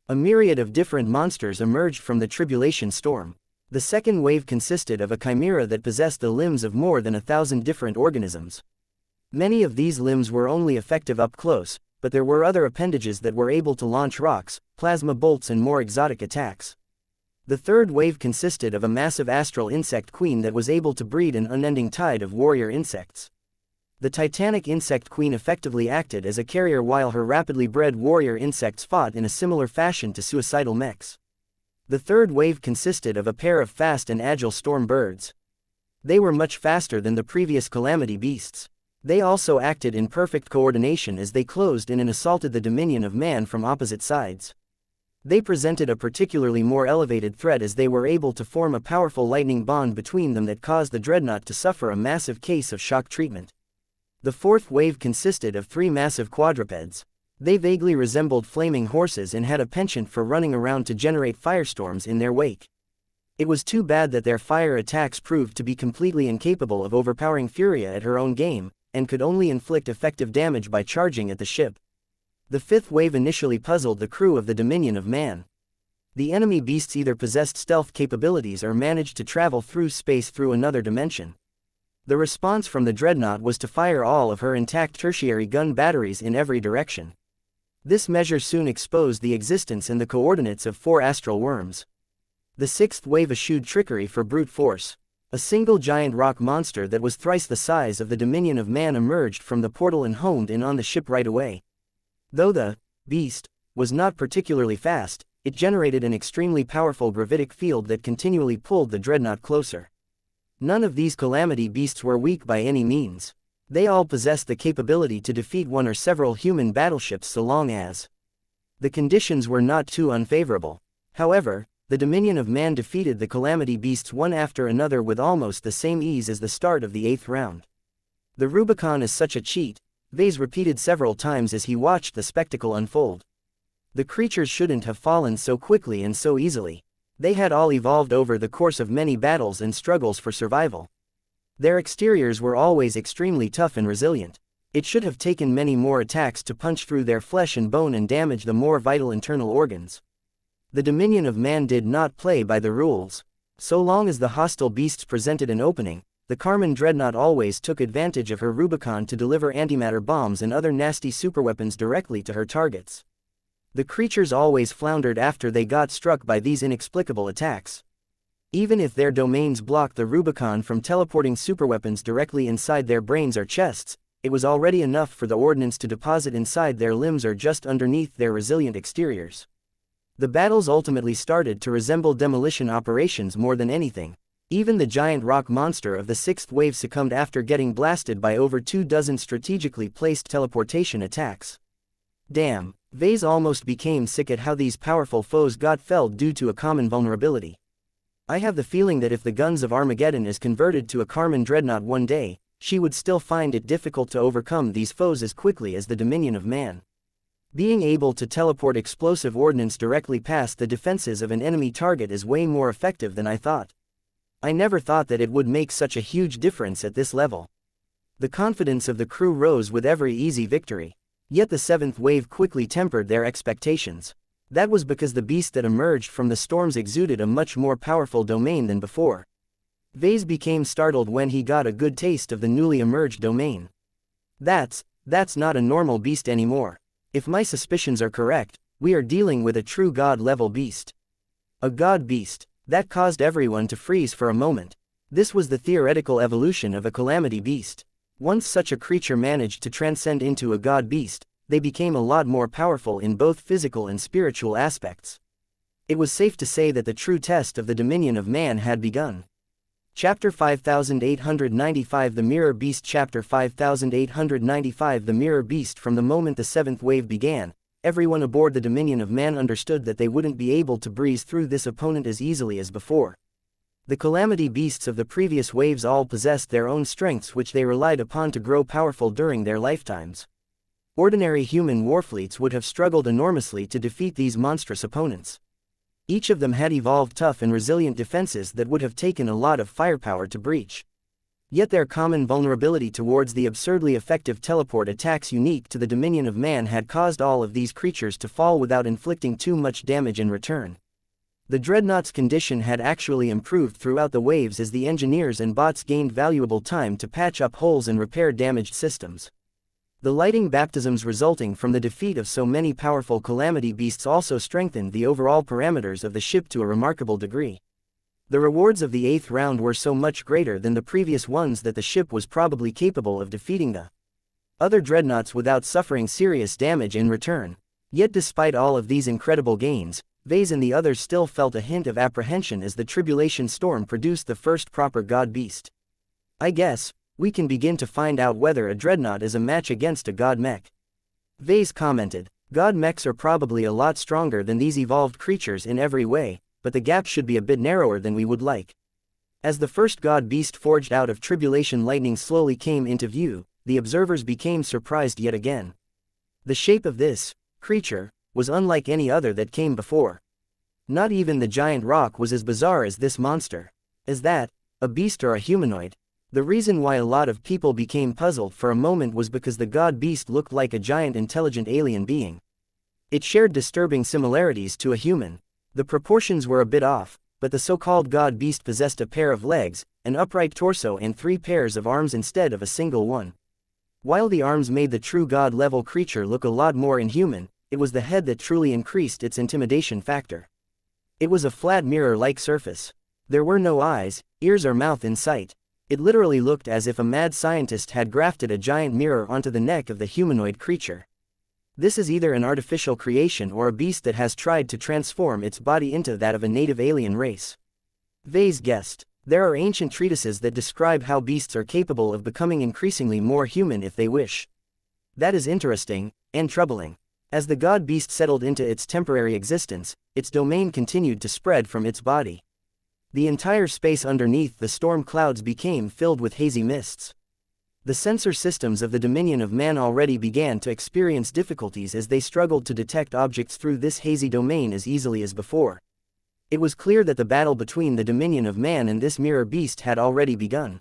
A myriad of different monsters emerged from the tribulation storm. The second wave consisted of a chimera that possessed the limbs of more than 1,000 different organisms. Many of these limbs were only effective up close, but there were other appendages that were able to launch rocks, plasma bolts and more exotic attacks. The third wave consisted of a massive astral insect queen that was able to breed an unending tide of warrior insects. The titanic insect queen effectively acted as a carrier while her rapidly bred warrior insects fought in a similar fashion to suicidal mechs. The third wave consisted of a pair of fast and agile storm birds. They were much faster than the previous calamity beasts. They also acted in perfect coordination as they closed in and assaulted the dominion of man from opposite sides. They presented a particularly more elevated threat as they were able to form a powerful lightning bond between them that caused the dreadnought to suffer a massive case of shock treatment. The fourth wave consisted of 3 massive quadrupeds. They vaguely resembled flaming horses and had a penchant for running around to generate firestorms in their wake. It was too bad that their fire attacks proved to be completely incapable of overpowering Furia at her own game, and could only inflict effective damage by charging at the ship. The fifth wave initially puzzled the crew of the Dominion of Man. The enemy beasts either possessed stealth capabilities or managed to travel through space through another dimension. The response from the dreadnought was to fire all of her intact tertiary gun batteries in every direction. This measure soon exposed the existence and the coordinates of 4 astral worms. The sixth wave eschewed trickery for brute force. A single giant rock monster that was thrice the size of the Dominion of Man emerged from the portal and homed in on the ship right away. Though the beast was not particularly fast, it generated an extremely powerful gravitic field that continually pulled the dreadnought closer. None of these calamity beasts were weak by any means. They all possessed the capability to defeat one or several human battleships so long as the conditions were not too unfavorable. However, the Dominion of Man defeated the calamity beasts one after another with almost the same ease as the start of the 8th round. The Rubicon is such a cheat, Vase repeated several times as he watched the spectacle unfold. The creatures shouldn't have fallen so quickly and so easily. They had all evolved over the course of many battles and struggles for survival. Their exteriors were always extremely tough and resilient. It should have taken many more attacks to punch through their flesh and bone and damage the more vital internal organs. The Dominion of Man did not play by the rules. So long as the hostile beasts presented an opening, the Carmen Dreadnought always took advantage of her Rubicon to deliver antimatter bombs and other nasty superweapons directly to her targets. The creatures always floundered after they got struck by these inexplicable attacks. Even if their domains blocked the Rubicon from teleporting superweapons directly inside their brains or chests, it was already enough for the ordnance to deposit inside their limbs or just underneath their resilient exteriors. The battles ultimately started to resemble demolition operations more than anything. Even the giant rock monster of the 6th wave succumbed after getting blasted by over 24 strategically placed teleportation attacks. Damn, Vase almost became sick at how these powerful foes got felled due to a common vulnerability. I have the feeling that if the guns of Armageddon is converted to a Carmen Dreadnought one day, she would still find it difficult to overcome these foes as quickly as the Dominion of Man. Being able to teleport explosive ordnance directly past the defenses of an enemy target is way more effective than I thought. I never thought that it would make such a huge difference at this level. The confidence of the crew rose with every easy victory. Yet the 7th wave quickly tempered their expectations. That was because the beast that emerged from the storms exuded a much more powerful domain than before. Vase became startled when he got a good taste of the newly emerged domain. That's not a normal beast anymore. If my suspicions are correct, we are dealing with a true god-level beast. A god beast. That caused everyone to freeze for a moment. This was the theoretical evolution of a calamity beast. Once such a creature managed to transcend into a god beast, they became a lot more powerful in both physical and spiritual aspects. It was safe to say that the true test of the dominion of man had begun. Chapter 5895 The Mirror Beast. Chapter 5895 The Mirror Beast. From the moment the seventh wave began, everyone aboard the Dominion of Man understood that they wouldn't be able to breeze through this opponent as easily as before. The calamity beasts of the previous waves all possessed their own strengths which they relied upon to grow powerful during their lifetimes. Ordinary human warfleets would have struggled enormously to defeat these monstrous opponents. Each of them had evolved tough and resilient defenses that would have taken a lot of firepower to breach. Yet their common vulnerability towards the absurdly effective teleport attacks unique to the Dominion of Man had caused all of these creatures to fall without inflicting too much damage in return. The Dreadnought's condition had actually improved throughout the waves as the engineers and bots gained valuable time to patch up holes and repair damaged systems. The lighting baptisms resulting from the defeat of so many powerful calamity beasts also strengthened the overall parameters of the ship to a remarkable degree. The rewards of the 8th round were so much greater than the previous ones that the ship was probably capable of defeating the other dreadnoughts without suffering serious damage in return. Yet despite all of these incredible gains, Vase and the others still felt a hint of apprehension as the tribulation storm produced the first proper god beast. I guess we can begin to find out whether a dreadnought is a match against a god mech. Vase commented. God mechs are probably a lot stronger than these evolved creatures in every way, but the gap should be a bit narrower than we would like. As the first god beast forged out of tribulation lightning slowly came into view, the observers became surprised yet again. The shape of this creature was unlike any other that came before. Not even the giant rock was as bizarre as this monster. Is that a beast or a humanoid? The reason why a lot of people became puzzled for a moment was because the god beast looked like a giant intelligent alien being. It shared disturbing similarities to a human. The proportions were a bit off, but the so-called god beast possessed a pair of legs, an upright torso and 3 pairs of arms instead of a single one. While the arms made the true god-level creature look a lot more inhuman, it was the head that truly increased its intimidation factor. It was a flat mirror-like surface. There were no eyes, ears or mouth in sight. It literally looked as if a mad scientist had grafted a giant mirror onto the neck of the humanoid creature. This is either an artificial creation or a beast that has tried to transform its body into that of a native alien race. Vase guessed. There are ancient treatises that describe how beasts are capable of becoming increasingly more human if they wish. That is interesting, and troubling. As the god beast settled into its temporary existence, its domain continued to spread from its body. The entire space underneath the storm clouds became filled with hazy mists. The sensor systems of the Dominion of Man already began to experience difficulties as they struggled to detect objects through this hazy domain as easily as before. It was clear that the battle between the Dominion of Man and this mirror beast had already begun.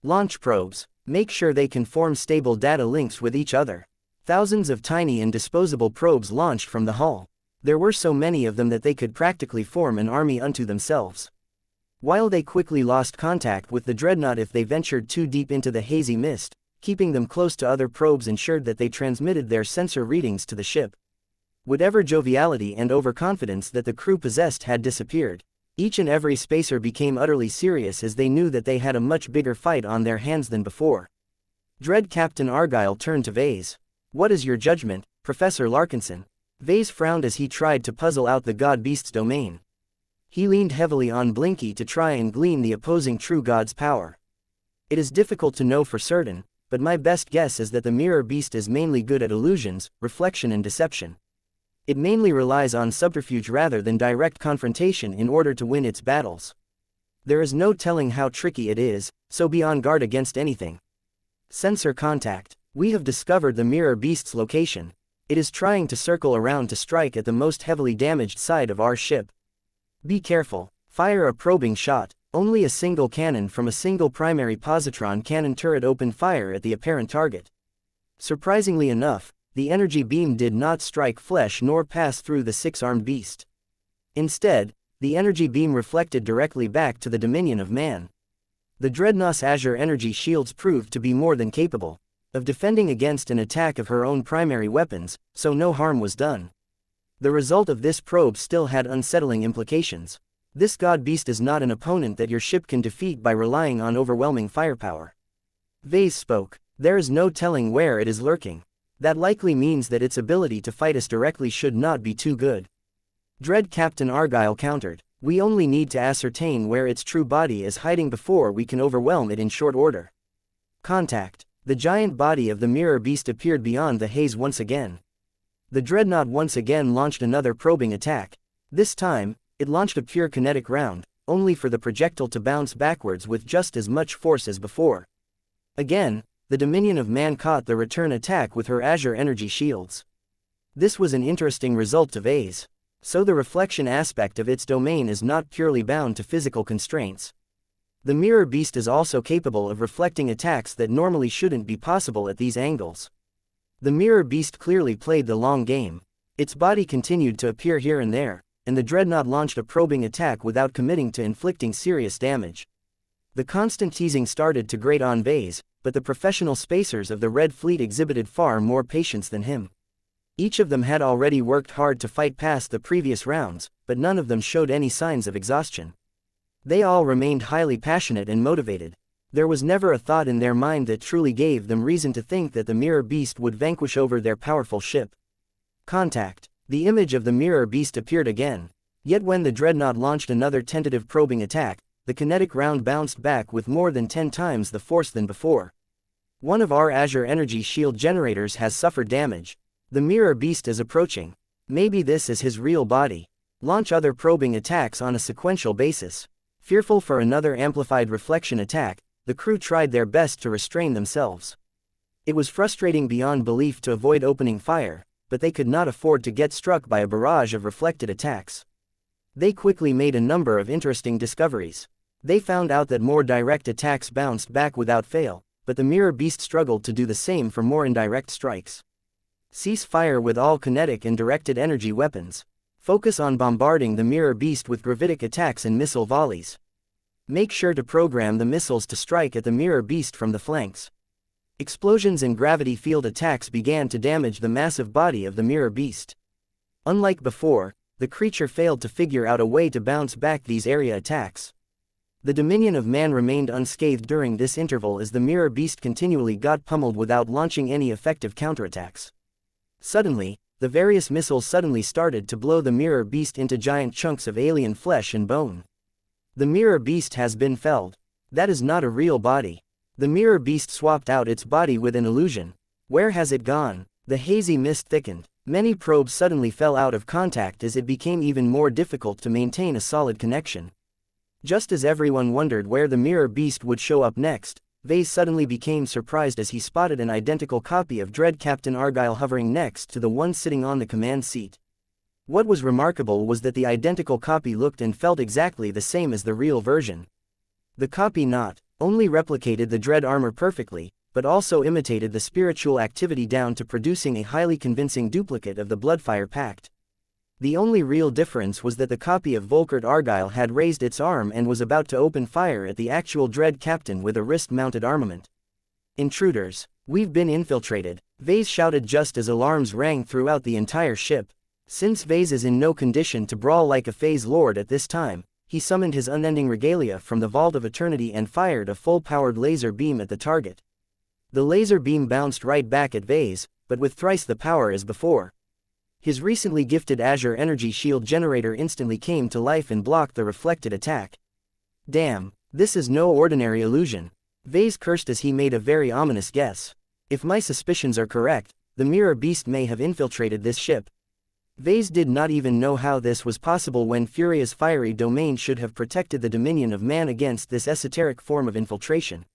Launch probes. Make sure they can form stable data links with each other. Thousands of tiny and disposable probes launched from the hull. There were so many of them that they could practically form an army unto themselves. While they quickly lost contact with the dreadnought if they ventured too deep into the hazy mist, keeping them close to other probes ensured that they transmitted their sensor readings to the ship. Whatever joviality and overconfidence that the crew possessed had disappeared. Each and every spacer became utterly serious as they knew that they had a much bigger fight on their hands than before. Dread Captain Argyle turned to Vase. What is your judgment, Professor Larkinson? Vase frowned as he tried to puzzle out the god beast's domain. He leaned heavily on Blinky to try and glean the opposing true god's power. It is difficult to know for certain, but my best guess is that the mirror beast is mainly good at illusions, reflection and deception. It mainly relies on subterfuge rather than direct confrontation in order to win its battles. There is no telling how tricky it is, so be on guard against anything. Sensor contact. We have discovered the mirror beast's location. It is trying to circle around to strike at the most heavily damaged side of our ship. Be careful. Fire a probing shot. Only a single cannon from a single primary positron cannon turret opened fire at the apparent target. Surprisingly enough, the energy beam did not strike flesh nor pass through the six-armed beast. Instead, the energy beam reflected directly back to the dominion of man. The Dreadnought's azure energy shields proved to be more than capable of defending against an attack of her own primary weapons, so no harm was done. The result of this probe still had unsettling implications. This god beast is not an opponent that your ship can defeat by relying on overwhelming firepower. Vase spoke. There is no telling where it is lurking. That likely means that its ability to fight us directly should not be too good. Dread Captain Argyle countered. We only need to ascertain where its true body is hiding before we can overwhelm it in short order. Contact. The giant body of the mirror beast appeared beyond the haze once again. The Dreadnought once again launched another probing attack. This time, it launched a pure kinetic round, only for the projectile to bounce backwards with just as much force as before. Again, the Dominion of Man caught the return attack with her azure energy shields. This was an interesting result of A's. So the reflection aspect of its domain is not purely bound to physical constraints. The mirror beast is also capable of reflecting attacks that normally shouldn't be possible at these angles. The mirror beast clearly played the long game. Its body continued to appear here and there, and the Dreadnought launched a probing attack without committing to inflicting serious damage. The constant teasing started to grate on Vase, but the professional spacers of the Red Fleet exhibited far more patience than him. Each of them had already worked hard to fight past the previous rounds, but none of them showed any signs of exhaustion. They all remained highly passionate and motivated. There was never a thought in their mind that truly gave them reason to think that the mirror beast would vanquish over their powerful ship. Contact. The image of the mirror beast appeared again. Yet when the Dreadnought launched another tentative probing attack, the kinetic round bounced back with more than 10 times the force than before. One of our azure energy shield generators has suffered damage. The mirror beast is approaching. Maybe this is his real body. Launch other probing attacks on a sequential basis. Fearful for another amplified reflection attack, the crew tried their best to restrain themselves. It was frustrating beyond belief to avoid opening fire, but they could not afford to get struck by a barrage of reflected attacks. They quickly made a number of interesting discoveries. They found out that more direct attacks bounced back without fail, but the mirror beast struggled to do the same for more indirect strikes. Cease fire with all kinetic and directed energy weapons. Focus on bombarding the mirror beast with gravitic attacks and missile volleys. Make sure to program the missiles to strike at the mirror beast from the flanks. Explosions and gravity field attacks began to damage the massive body of the mirror beast. Unlike before, the creature failed to figure out a way to bounce back these area attacks. The Dominion of Man remained unscathed during this interval as the mirror beast continually got pummeled without launching any effective counterattacks. Suddenly, the various missiles suddenly started to blow the mirror beast into giant chunks of alien flesh and bone. The mirror beast has been felled. That is not a real body. The mirror beast swapped out its body with an illusion. Where has it gone? The hazy mist thickened. Many probes suddenly fell out of contact as it became even more difficult to maintain a solid connection. Just as everyone wondered where the mirror beast would show up next, Vase suddenly became surprised as he spotted an identical copy of Dread Captain Argyle hovering next to the one sitting on the command seat. What was remarkable was that the identical copy looked and felt exactly the same as the real version. The copy not only replicated the Dread armor perfectly, but also imitated the spiritual activity down to producing a highly convincing duplicate of the Bloodfire Pact. The only real difference was that the copy of Volkert Argyle had raised its arm and was about to open fire at the actual Dread Captain with a wrist-mounted armament. Intruders! We've been infiltrated! Vase shouted just as alarms rang throughout the entire ship. Since Vase is in no condition to brawl like a Phase Lord at this time, he summoned his unending regalia from the Vault of Eternity and fired a full-powered laser beam at the target. The laser beam bounced right back at Vase, but with thrice the power as before. His recently gifted azure energy shield generator instantly came to life and blocked the reflected attack. Damn, this is no ordinary illusion. Vase cursed as he made a very ominous guess. If my suspicions are correct, the mirror beast may have infiltrated this ship. Vase did not even know how this was possible when Furia's fiery domain should have protected the Dominion of Man against this esoteric form of infiltration.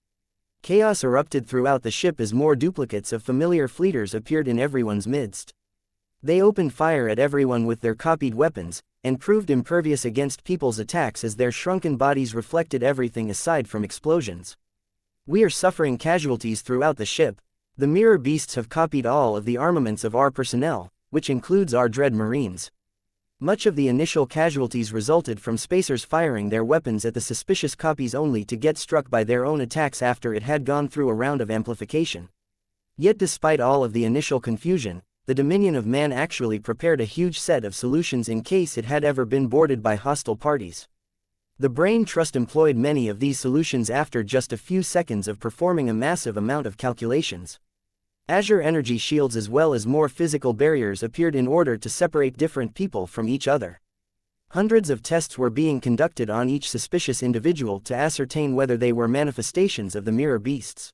Chaos erupted throughout the ship as more duplicates of familiar fleeters appeared in everyone's midst. They opened fire at everyone with their copied weapons, and proved impervious against people's attacks as their shrunken bodies reflected everything aside from explosions. We are suffering casualties throughout the ship. The mirror beasts have copied all of the armaments of our personnel, which includes our dread Marines. Much of the initial casualties resulted from spacers firing their weapons at the suspicious copies only to get struck by their own attacks after it had gone through a round of amplification. Yet despite all of the initial confusion, the Dominion of Man actually prepared a huge set of solutions in case it had ever been boarded by hostile parties. The Brain Trust employed many of these solutions after just a few seconds of performing a massive amount of calculations. Azure energy shields as well as more physical barriers appeared in order to separate different people from each other. Hundreds of tests were being conducted on each suspicious individual to ascertain whether they were manifestations of the mirror beasts.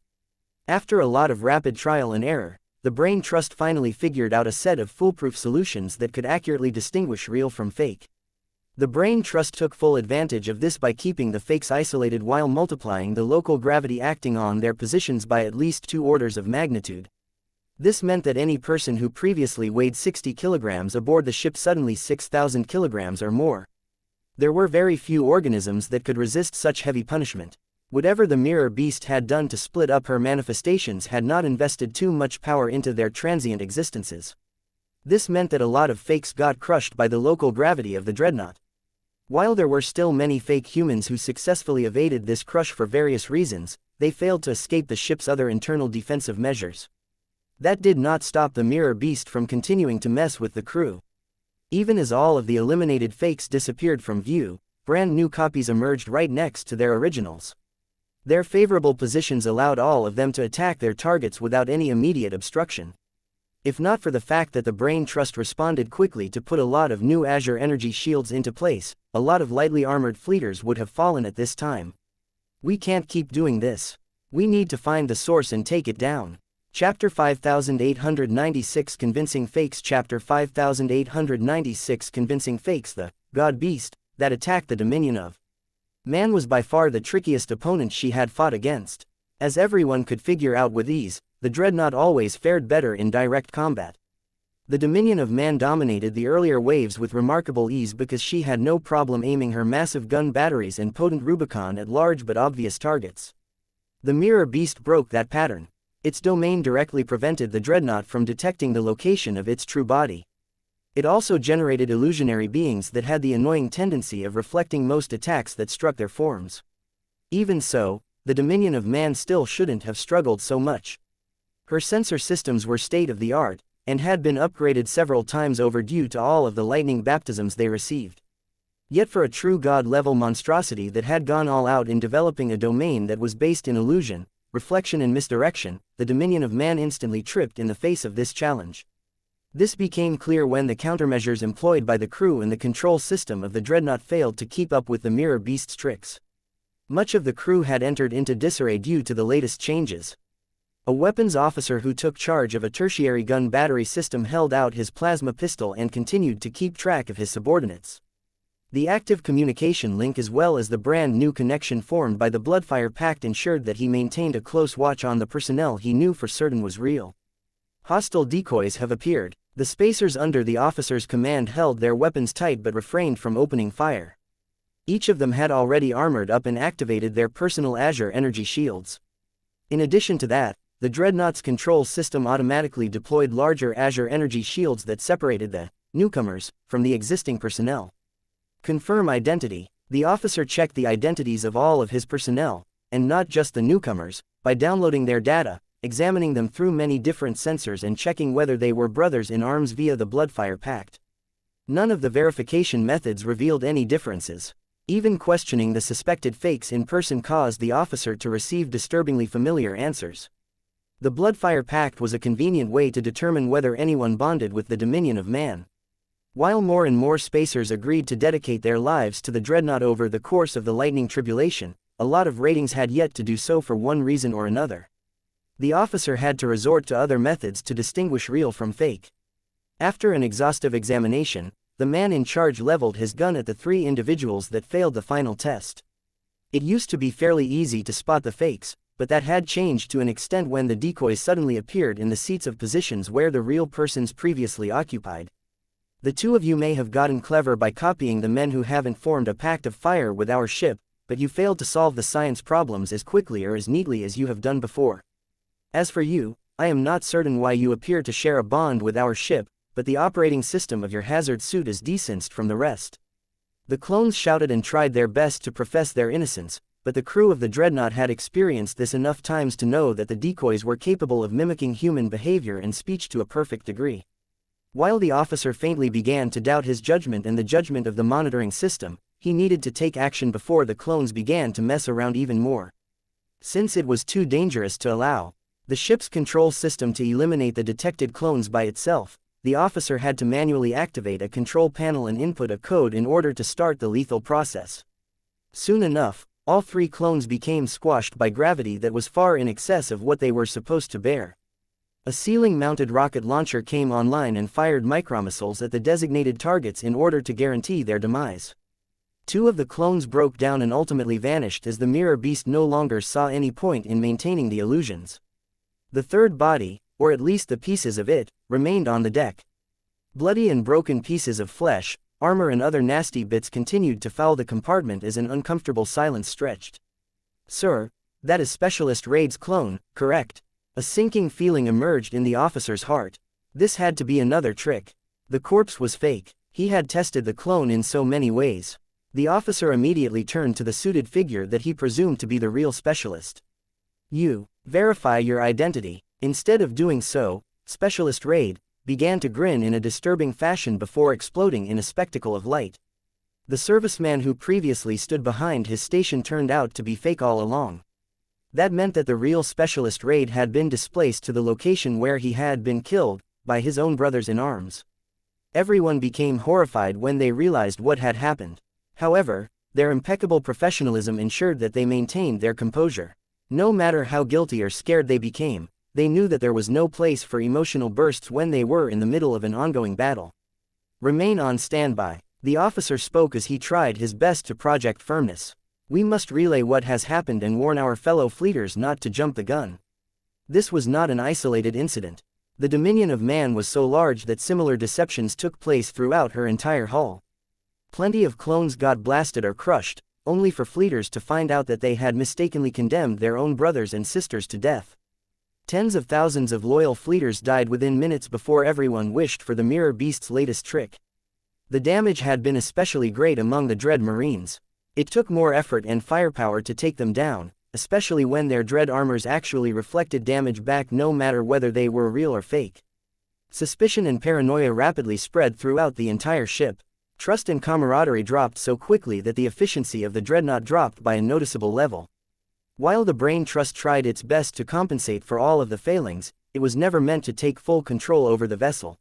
After a lot of rapid trial and error, the Brain Trust finally figured out a set of foolproof solutions that could accurately distinguish real from fake. The Brain Trust took full advantage of this by keeping the fakes isolated while multiplying the local gravity acting on their positions by at least 2 orders of magnitude. This meant that any person who previously weighed 60 kilograms aboard the ship suddenly 6,000 kilograms or more. There were very few organisms that could resist such heavy punishment. Whatever the mirror beast had done to split up her manifestations had not invested too much power into their transient existences. This meant that a lot of fakes got crushed by the local gravity of the dreadnought. While there were still many fake humans who successfully evaded this crush for various reasons, they failed to escape the ship's other internal defensive measures. That did not stop the mirror beast from continuing to mess with the crew. Even as all of the eliminated fakes disappeared from view, brand new copies emerged right next to their originals. Their favorable positions allowed all of them to attack their targets without any immediate obstruction. If not for the fact that the Brain Trust responded quickly to put a lot of new Azure energy shields into place, a lot of lightly armored fleeters would have fallen at this time. We can't keep doing this. We need to find the source and take it down. Chapter 5896 Convincing Fakes. Chapter 5896 Convincing Fakes. The God Beast that attacked the Dominion of Man was by far the trickiest opponent she had fought against. As everyone could figure out with ease, the Dreadnought always fared better in direct combat. The Dominion of Man dominated the earlier waves with remarkable ease because she had no problem aiming her massive gun batteries and potent Rubicon at large but obvious targets. The Mirror Beast broke that pattern. Its domain directly prevented the Dreadnought from detecting the location of its true body. It also generated illusionary beings that had the annoying tendency of reflecting most attacks that struck their forms. Even so, the Dominion of Man still shouldn't have struggled so much. Her sensor systems were state-of-the-art, and had been upgraded several times over due to all of the lightning baptisms they received. Yet for a true god-level monstrosity that had gone all out in developing a domain that was based in illusion, reflection and misdirection, the Dominion of Man instantly tripped in the face of this challenge. This became clear when the countermeasures employed by the crew and the control system of the Dreadnought failed to keep up with the Mirror Beast's tricks. Much of the crew had entered into disarray due to the latest changes. A weapons officer who took charge of a tertiary gun battery system held out his plasma pistol and continued to keep track of his subordinates. The active communication link as well as the brand new connection formed by the Bloodfire Pact ensured that he maintained a close watch on the personnel he knew for certain was real. Hostile decoys have appeared. The spacers under the officer's command held their weapons tight but refrained from opening fire. Each of them had already armored up and activated their personal Azure energy shields. In addition to that, the Dreadnought's control system automatically deployed larger Azure energy shields that separated the newcomers from the existing personnel. Confirm identity. The officer checked the identities of all of his personnel, and not just the newcomers, by downloading their data, examining them through many different sensors and checking whether they were brothers in arms via the Bloodfire Pact. None of the verification methods revealed any differences. Even questioning the suspected fakes in person caused the officer to receive disturbingly familiar answers. The Bloodfire Pact was a convenient way to determine whether anyone bonded with the Dominion of Man. While more and more spacers agreed to dedicate their lives to the Dreadnought over the course of the Lightning Tribulation, a lot of ratings had yet to do so for one reason or another. The officer had to resort to other methods to distinguish real from fake. After an exhaustive examination, the man in charge leveled his gun at the 3 individuals that failed the final test. It used to be fairly easy to spot the fakes, but that had changed to an extent when the decoys suddenly appeared in the seats of positions where the real persons previously occupied. The 2 of you may have gotten clever by copying the men who haven't formed a pact of fire with our ship, but you failed to solve the science problems as quickly or as neatly as you have done before. As for you, I am not certain why you appear to share a bond with our ship, but the operating system of your hazard suit is distanced from the rest." The clones shouted and tried their best to profess their innocence, but the crew of the dreadnought had experienced this enough times to know that the decoys were capable of mimicking human behavior and speech to a perfect degree. While the officer faintly began to doubt his judgment and the judgment of the monitoring system, he needed to take action before the clones began to mess around even more. Since it was too dangerous to allow the ship's control system to eliminate the detected clones by itself, the officer had to manually activate a control panel and input a code in order to start the lethal process. Soon enough, all 3 clones became squashed by gravity that was far in excess of what they were supposed to bear. A ceiling-mounted rocket launcher came online and fired micromissiles at the designated targets in order to guarantee their demise. 2 of the clones broke down and ultimately vanished as the mirror beast no longer saw any point in maintaining the illusions. The third body, or at least the pieces of it, remained on the deck. Bloody and broken pieces of flesh, armor and other nasty bits continued to foul the compartment as an uncomfortable silence stretched. "Sir, that is Specialist Raid's clone, correct?" A sinking feeling emerged in the officer's heart. This had to be another trick. The corpse was fake. He had tested the clone in so many ways. The officer immediately turned to the suited figure that he presumed to be the real specialist. "You, verify your identity." Instead of doing so, Specialist Raid began to grin in a disturbing fashion before exploding in a spectacle of light. The serviceman who previously stood behind his station turned out to be fake all along. That meant that the real Specialist Raid had been displaced to the location where he had been killed, by his own brothers in arms. Everyone became horrified when they realized what had happened. However, their impeccable professionalism ensured that they maintained their composure. No matter how guilty or scared they became, they knew that there was no place for emotional bursts when they were in the middle of an ongoing battle. "Remain on standby," the officer spoke as he tried his best to project firmness. "We must relay what has happened and warn our fellow fleeters not to jump the gun." This was not an isolated incident. The dominion of man was so large that similar deceptions took place throughout her entire hull. Plenty of clones got blasted or crushed, only for fleeters to find out that they had mistakenly condemned their own brothers and sisters to death. Tens of thousands of loyal fleeters died within minutes before everyone wished for the Mirror Beast's latest trick. The damage had been especially great among the Dread Marines. It took more effort and firepower to take them down, especially when their dread armors actually reflected damage back no matter whether they were real or fake. Suspicion and paranoia rapidly spread throughout the entire ship. Trust and camaraderie dropped so quickly that the efficiency of the dreadnought dropped by a noticeable level. While the Brain Trust tried its best to compensate for all of the failings, it was never meant to take full control over the vessel.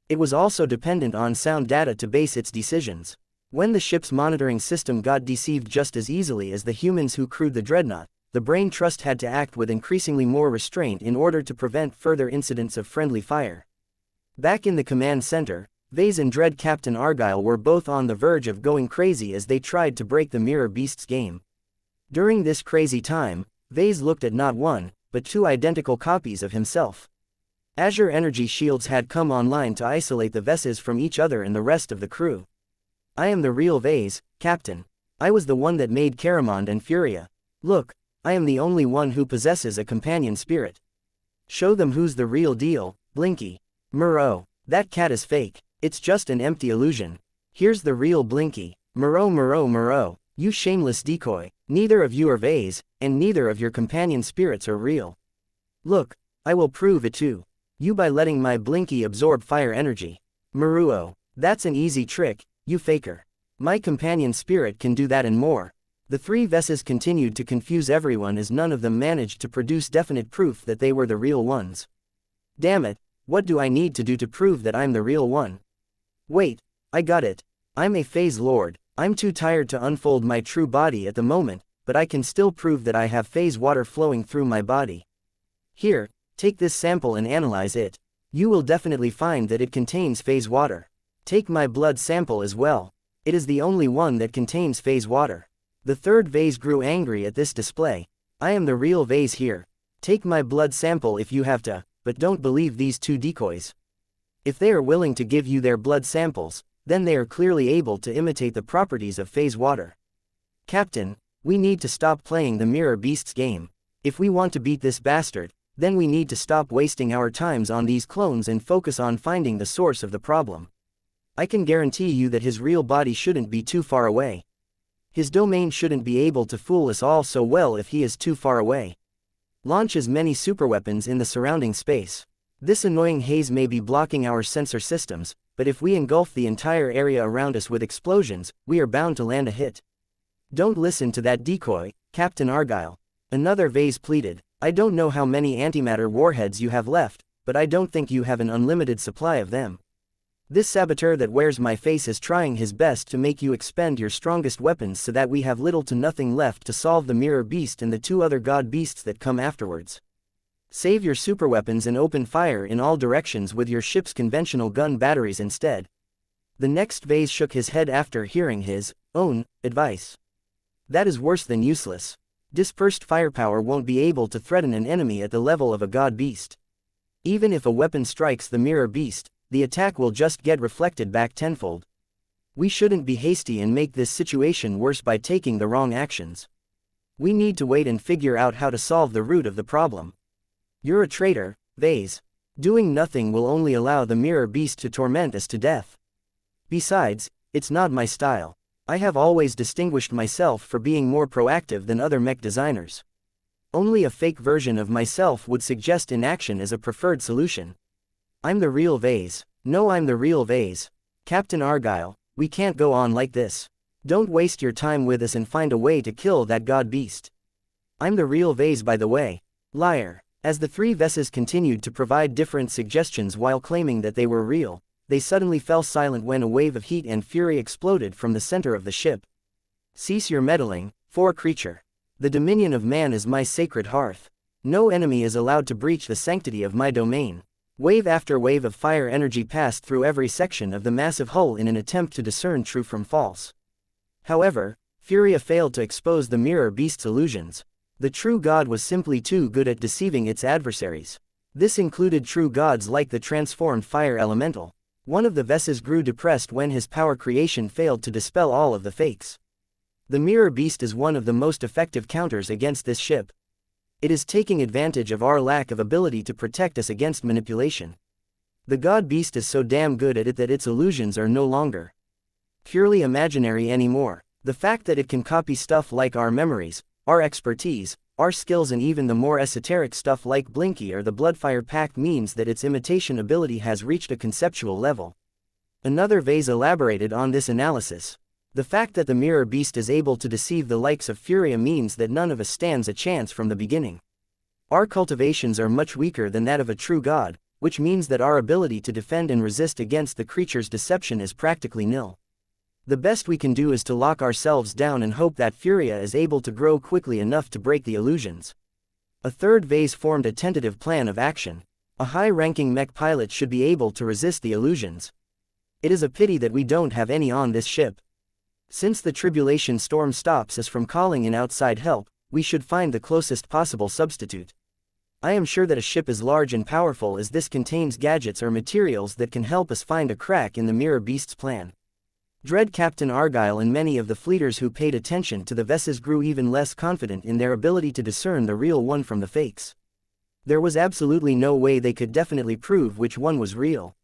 It was also dependent on sound data to base its decisions. When the ship's monitoring system got deceived just as easily as the humans who crewed the dreadnought, the Brain Trust had to act with increasingly more restraint in order to prevent further incidents of friendly fire. Back in the command center, Vase and Dread Captain Argyle were both on the verge of going crazy as they tried to break the Mirror Beast's game. During this crazy time, Vase looked at not one, but 2 identical copies of himself. Azure energy shields had come online to isolate the Veses from each other and the rest of the crew. "I am the real Vase, Captain. I was the one that made Caramond and Furia. Look, I am the only one who possesses a companion spirit. Show them who's the real deal, Blinky." "Moreau, that cat is fake. It's just an empty illusion. Here's the real Blinky. Moreau, Moreau, Moreau, you shameless decoy. Neither of you are Vase, and neither of your companion spirits are real. Look, I will prove it to you by letting my Blinky absorb fire energy. Moreau, that's an easy trick, you faker. My companion spirit can do that and more." The 3 Veses continued to confuse everyone as none of them managed to produce definite proof that they were the real ones. "Damn it, what do I need to do to prove that I'm the real one? Wait, I got it. I'm a Phase Lord. I'm too tired to unfold my true body at the moment, but I can still prove that I have phase water flowing through my body. Here, take this sample and analyze it. You will definitely find that it contains phase water. Take my blood sample as well. It is the only one that contains phase water." The third Vase grew angry at this display. "I am the real Vase here. Take my blood sample if you have to, but don't believe these 2 decoys. If they are willing to give you their blood samples, then they are clearly able to imitate the properties of phase water. Captain, we need to stop playing the Mirror Beast's game. If we want to beat this bastard, Then we need to stop wasting our times on these clones and focus on finding the source of the problem. I can guarantee you that his real body shouldn't be too far away. His domain shouldn't be able to fool us all so well if he is too far away. Launch as many superweapons in the surrounding space. This annoying haze may be blocking our sensor systems, but if we engulf the entire area around us with explosions, we are bound to land a hit. Don't listen to that decoy, Captain Argyle. Another vase pleaded. I don't know how many antimatter warheads you have left, but I don't think you have an unlimited supply of them. This saboteur that wears my face is trying his best to make you expend your strongest weapons so that we have little to nothing left to solve the mirror beast and the two other god beasts that come afterwards. Save your superweapons and open fire in all directions with your ship's conventional gun batteries instead. The next vase shook his head after hearing his own advice. That is worse than useless. Dispersed firepower won't be able to threaten an enemy at the level of a god beast. Even if a weapon strikes the mirror beast, the attack will just get reflected back tenfold. We shouldn't be hasty and make this situation worse by taking the wrong actions. We need to wait and figure out how to solve the root of the problem. You're a traitor, Vase. Doing nothing will only allow the mirror beast to torment us to death. Besides, it's not my style. I have always distinguished myself for being more proactive than other mech designers. Only a fake version of myself would suggest inaction as a preferred solution. I'm the real Vase. No, I'm the real Vase. Captain Argyle, we can't go on like this. Don't waste your time with us and find a way to kill that god beast. I'm the real Vase, by the way. Liar. As the three Veses continued to provide different suggestions while claiming that they were real, they suddenly fell silent when a wave of heat and fury exploded from the center of the ship. Cease your meddling, four creature. The dominion of man is my sacred hearth. No enemy is allowed to breach the sanctity of my domain. Wave after wave of fire energy passed through every section of the massive hull in an attempt to discern true from false. However, Furia failed to expose the mirror beast's illusions. The true god was simply too good at deceiving its adversaries. This included true gods like the transformed fire elemental. One of the Veses grew depressed when his power creation failed to dispel all of the fakes. The mirror beast is one of the most effective counters against this ship. It is taking advantage of our lack of ability to protect us against manipulation. The god beast is so damn good at it that its illusions are no longer purely imaginary anymore. The fact that it can copy stuff like our memories, our expertise, our skills, and even the more esoteric stuff like Blinky or the Bloodfire Pact means that its imitation ability has reached a conceptual level. Another Vase elaborated on this analysis. The fact that the mirror beast is able to deceive the likes of Furia means that none of us stands a chance from the beginning. Our cultivations are much weaker than that of a true god, which means that our ability to defend and resist against the creature's deception is practically nil. The best we can do is to lock ourselves down and hope that Furia is able to grow quickly enough to break the illusions. A third Vase formed a tentative plan of action. A high-ranking mech pilot should be able to resist the illusions. It is a pity that we don't have any on this ship. Since the tribulation storm stops us from calling in outside help, we should find the closest possible substitute. I am sure that a ship as large and powerful as this contains gadgets or materials that can help us find a crack in the mirror beast's plan. Dread Captain Argyle and many of the fleeters who paid attention to the Veses grew even less confident in their ability to discern the real one from the fakes. There was absolutely no way they could definitely prove which one was real.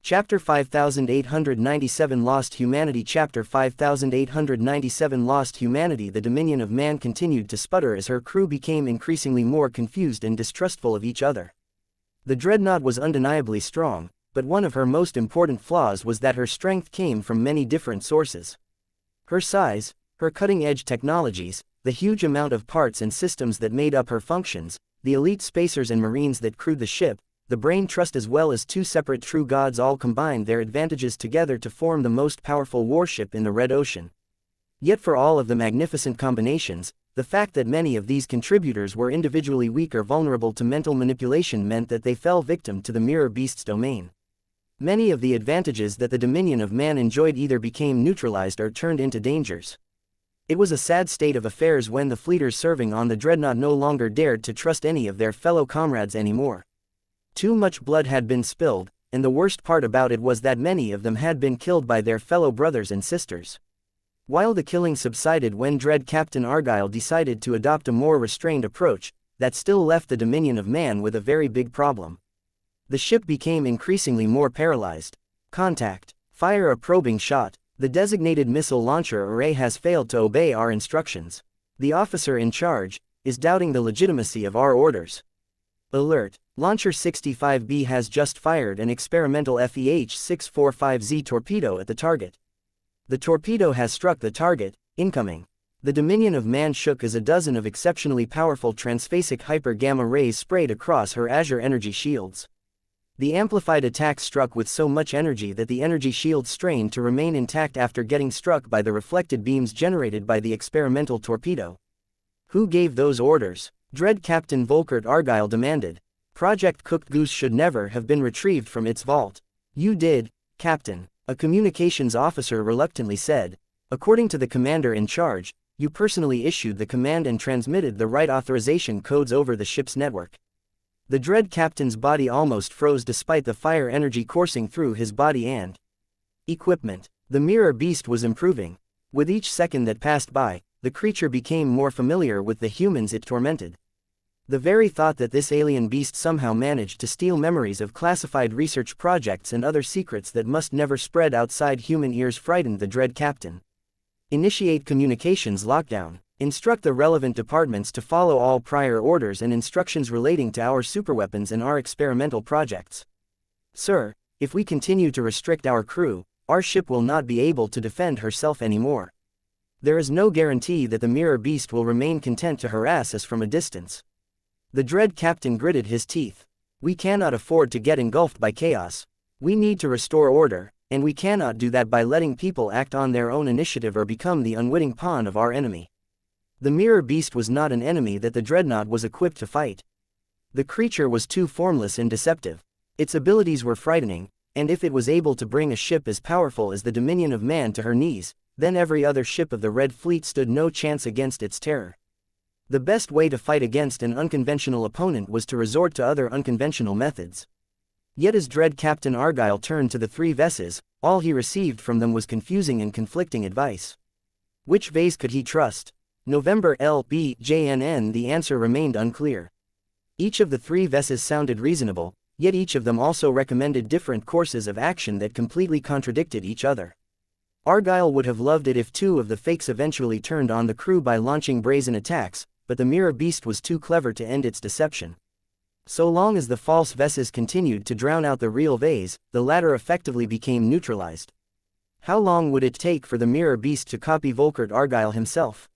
Chapter 5897 Lost Humanity. Chapter 5897 Lost Humanity. The dominion of man continued to sputter as her crew became increasingly more confused and distrustful of each other. The dreadnought was undeniably strong, but one of her most important flaws was that her strength came from many different sources. Her size, her cutting-edge technologies, the huge amount of parts and systems that made up her functions, the elite spacers and marines that crewed the ship, the brain trust, as well as two separate true gods, all combined their advantages together to form the most powerful warship in the Red Ocean. Yet for all of the magnificent combinations, the fact that many of these contributors were individually weak or vulnerable to mental manipulation meant that they fell victim to the mirror beast's domain. Many of the advantages that the dominion of man enjoyed either became neutralized or turned into dangers. It was a sad state of affairs when the fleeters serving on the dreadnought no longer dared to trust any of their fellow comrades anymore. Too much blood had been spilled, and the worst part about it was that many of them had been killed by their fellow brothers and sisters. While the killing subsided when Dread Captain Argyle decided to adopt a more restrained approach, that still left the dominion of man with a very big problem. The ship became increasingly more paralyzed. Contact. Fire a probing shot. The designated missile launcher array has failed to obey our instructions. The officer in charge is doubting the legitimacy of our orders. Alert. Launcher 65B has just fired an experimental FEH-645Z torpedo at the target. The torpedo has struck the target. Incoming. The dominion of man shook as a dozen of exceptionally powerful transphasic hyper-gamma rays sprayed across her Azure energy shields. The amplified attack struck with so much energy that the energy shield strained to remain intact after getting struck by the reflected beams generated by the experimental torpedo. Who gave those orders? Dread Captain Volkert Argyle demanded. Project Cooked Goose should never have been retrieved from its vault. You did, Captain, a communications officer reluctantly said. According to the commander in charge, you personally issued the command and transmitted the right authorization codes over the ship's network. The Dread Captain's body almost froze despite the fire energy coursing through his body and equipment. The mirror beast was improving. With each second that passed by, the creature became more familiar with the humans it tormented. The very thought that this alien beast somehow managed to steal memories of classified research projects and other secrets that must never spread outside human ears frightened the Dread Captain. Initiate communications lockdown. Instruct the relevant departments to follow all prior orders and instructions relating to our superweapons and our experimental projects. Sir, if we continue to restrict our crew, our ship will not be able to defend herself anymore. There is no guarantee that the mirror beast will remain content to harass us from a distance. The Dread Captain gritted his teeth. We cannot afford to get engulfed by chaos. We need to restore order, and we cannot do that by letting people act on their own initiative or become the unwitting pawn of our enemy. The mirror beast was not an enemy that the dreadnought was equipped to fight. The creature was too formless and deceptive. Its abilities were frightening, and if it was able to bring a ship as powerful as the Dominion of Man to her knees, then every other ship of the Red Fleet stood no chance against its terror. The best way to fight against an unconventional opponent was to resort to other unconventional methods. Yet as Dread Captain Argyle turned to the three Vesses, all he received from them was confusing and conflicting advice. Which vase could he trust? November LBJNN. The answer remained unclear. Each of the three Vesses sounded reasonable, yet each of them also recommended different courses of action that completely contradicted each other. Argyle would have loved it if two of the fakes eventually turned on the crew by launching brazen attacks, but the mirror beast was too clever to end its deception. So long as the false Vesses continued to drown out the real vase, the latter effectively became neutralized. How long would it take for the mirror beast to copy Volkert Argyle himself?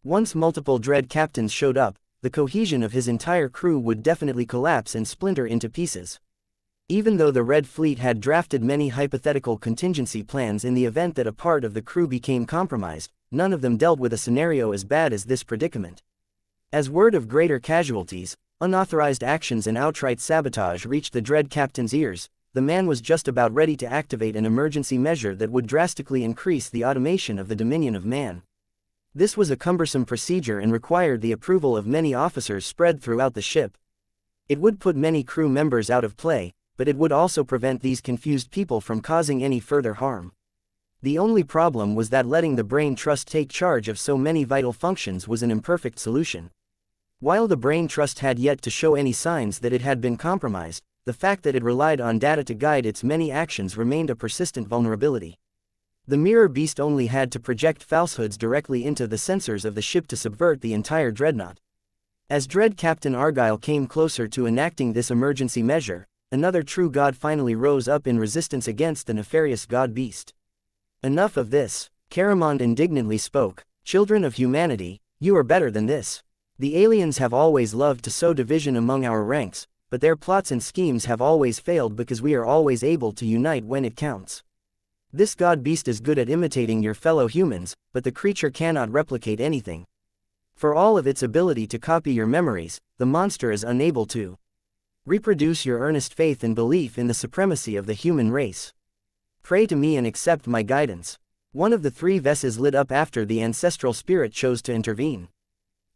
Once multiple Dread Captains showed up, the cohesion of his entire crew would definitely collapse and splinter into pieces. Even though the Red Fleet had drafted many hypothetical contingency plans in the event that a part of the crew became compromised, none of them dealt with a scenario as bad as this predicament. As word of greater casualties, unauthorized actions and outright sabotage reached the Dread Captain's ears, the man was just about ready to activate an emergency measure that would drastically increase the automation of the Dominion of Man. This was a cumbersome procedure and required the approval of many officers spread throughout the ship. It would put many crew members out of play, but it would also prevent these confused people from causing any further harm. The only problem was that letting the Brain Trust take charge of so many vital functions was an imperfect solution. While the Brain Trust had yet to show any signs that it had been compromised, the fact that it relied on data to guide its many actions remained a persistent vulnerability. The mirror beast only had to project falsehoods directly into the sensors of the ship to subvert the entire dreadnought. As Dread Captain Argyle came closer to enacting this emergency measure, another true god finally rose up in resistance against the nefarious god beast. Enough of this, Caramond indignantly spoke. Children of humanity, you are better than this. The aliens have always loved to sow division among our ranks, but their plots and schemes have always failed because we are always able to unite when it counts. This god beast is good at imitating your fellow humans, but the creature cannot replicate anything. For all of its ability to copy your memories, the monster is unable to reproduce your earnest faith and belief in the supremacy of the human race. Pray to me and accept my guidance. One of the three Vesses lit up after the ancestral spirit chose to intervene.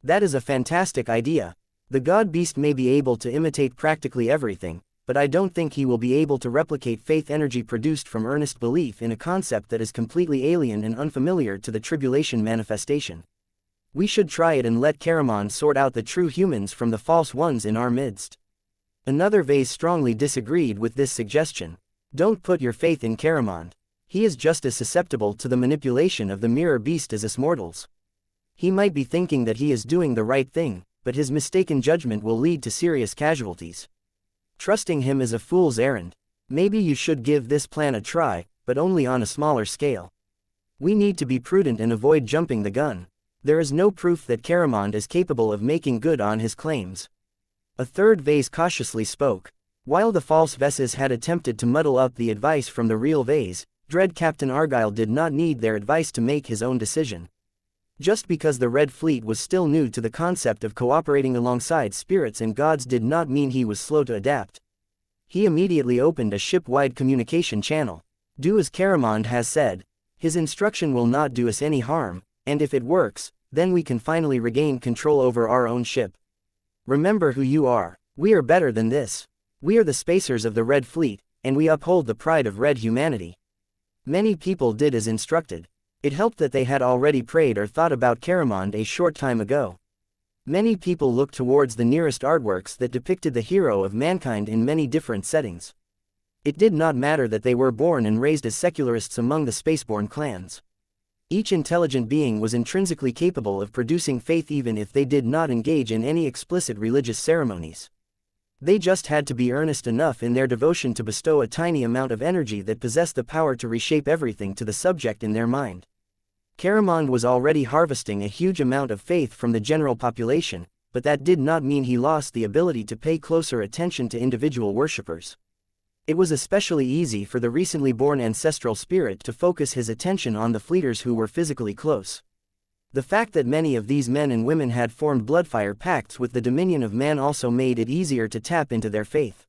That is a fantastic idea. The god beast may be able to imitate practically everything, but I don't think he will be able to replicate faith energy produced from earnest belief in a concept that is completely alien and unfamiliar to the tribulation manifestation. We should try it and let Caramon sort out the true humans from the false ones in our midst. Another vase strongly disagreed with this suggestion. Don't put your faith in Caramon. He is just as susceptible to the manipulation of the mirror beast as us mortals. He might be thinking that he is doing the right thing, but his mistaken judgment will lead to serious casualties. Trusting him is a fool's errand. Maybe you should give this plan a try, but only on a smaller scale. We need to be prudent and avoid jumping the gun. There is no proof that Caramon is capable of making good on his claims. A third vase cautiously spoke. While the false Veses had attempted to muddle up the advice from the real vase, Dread Captain Argyle did not need their advice to make his own decision. Just because the Red Fleet was still new to the concept of cooperating alongside spirits and gods did not mean he was slow to adapt. He immediately opened a ship-wide communication channel. Do as Caramon has said. His instruction will not do us any harm, and if it works, then we can finally regain control over our own ship. Remember who you are. We are better than this. We are the Spacers of the Red Fleet, and we uphold the pride of red humanity. Many people did as instructed. It helped that they had already prayed or thought about Caramon a short time ago. Many people looked towards the nearest artworks that depicted the hero of mankind in many different settings. It did not matter that they were born and raised as secularists among the spaceborne clans. Each intelligent being was intrinsically capable of producing faith even if they did not engage in any explicit religious ceremonies. They just had to be earnest enough in their devotion to bestow a tiny amount of energy that possessed the power to reshape everything to the subject in their mind. Caramon was already harvesting a huge amount of faith from the general population, but that did not mean he lost the ability to pay closer attention to individual worshippers. It was especially easy for the recently born ancestral spirit to focus his attention on the fleeters who were physically close. The fact that many of these men and women had formed bloodfire pacts with the Dominion of Man also made it easier to tap into their faith.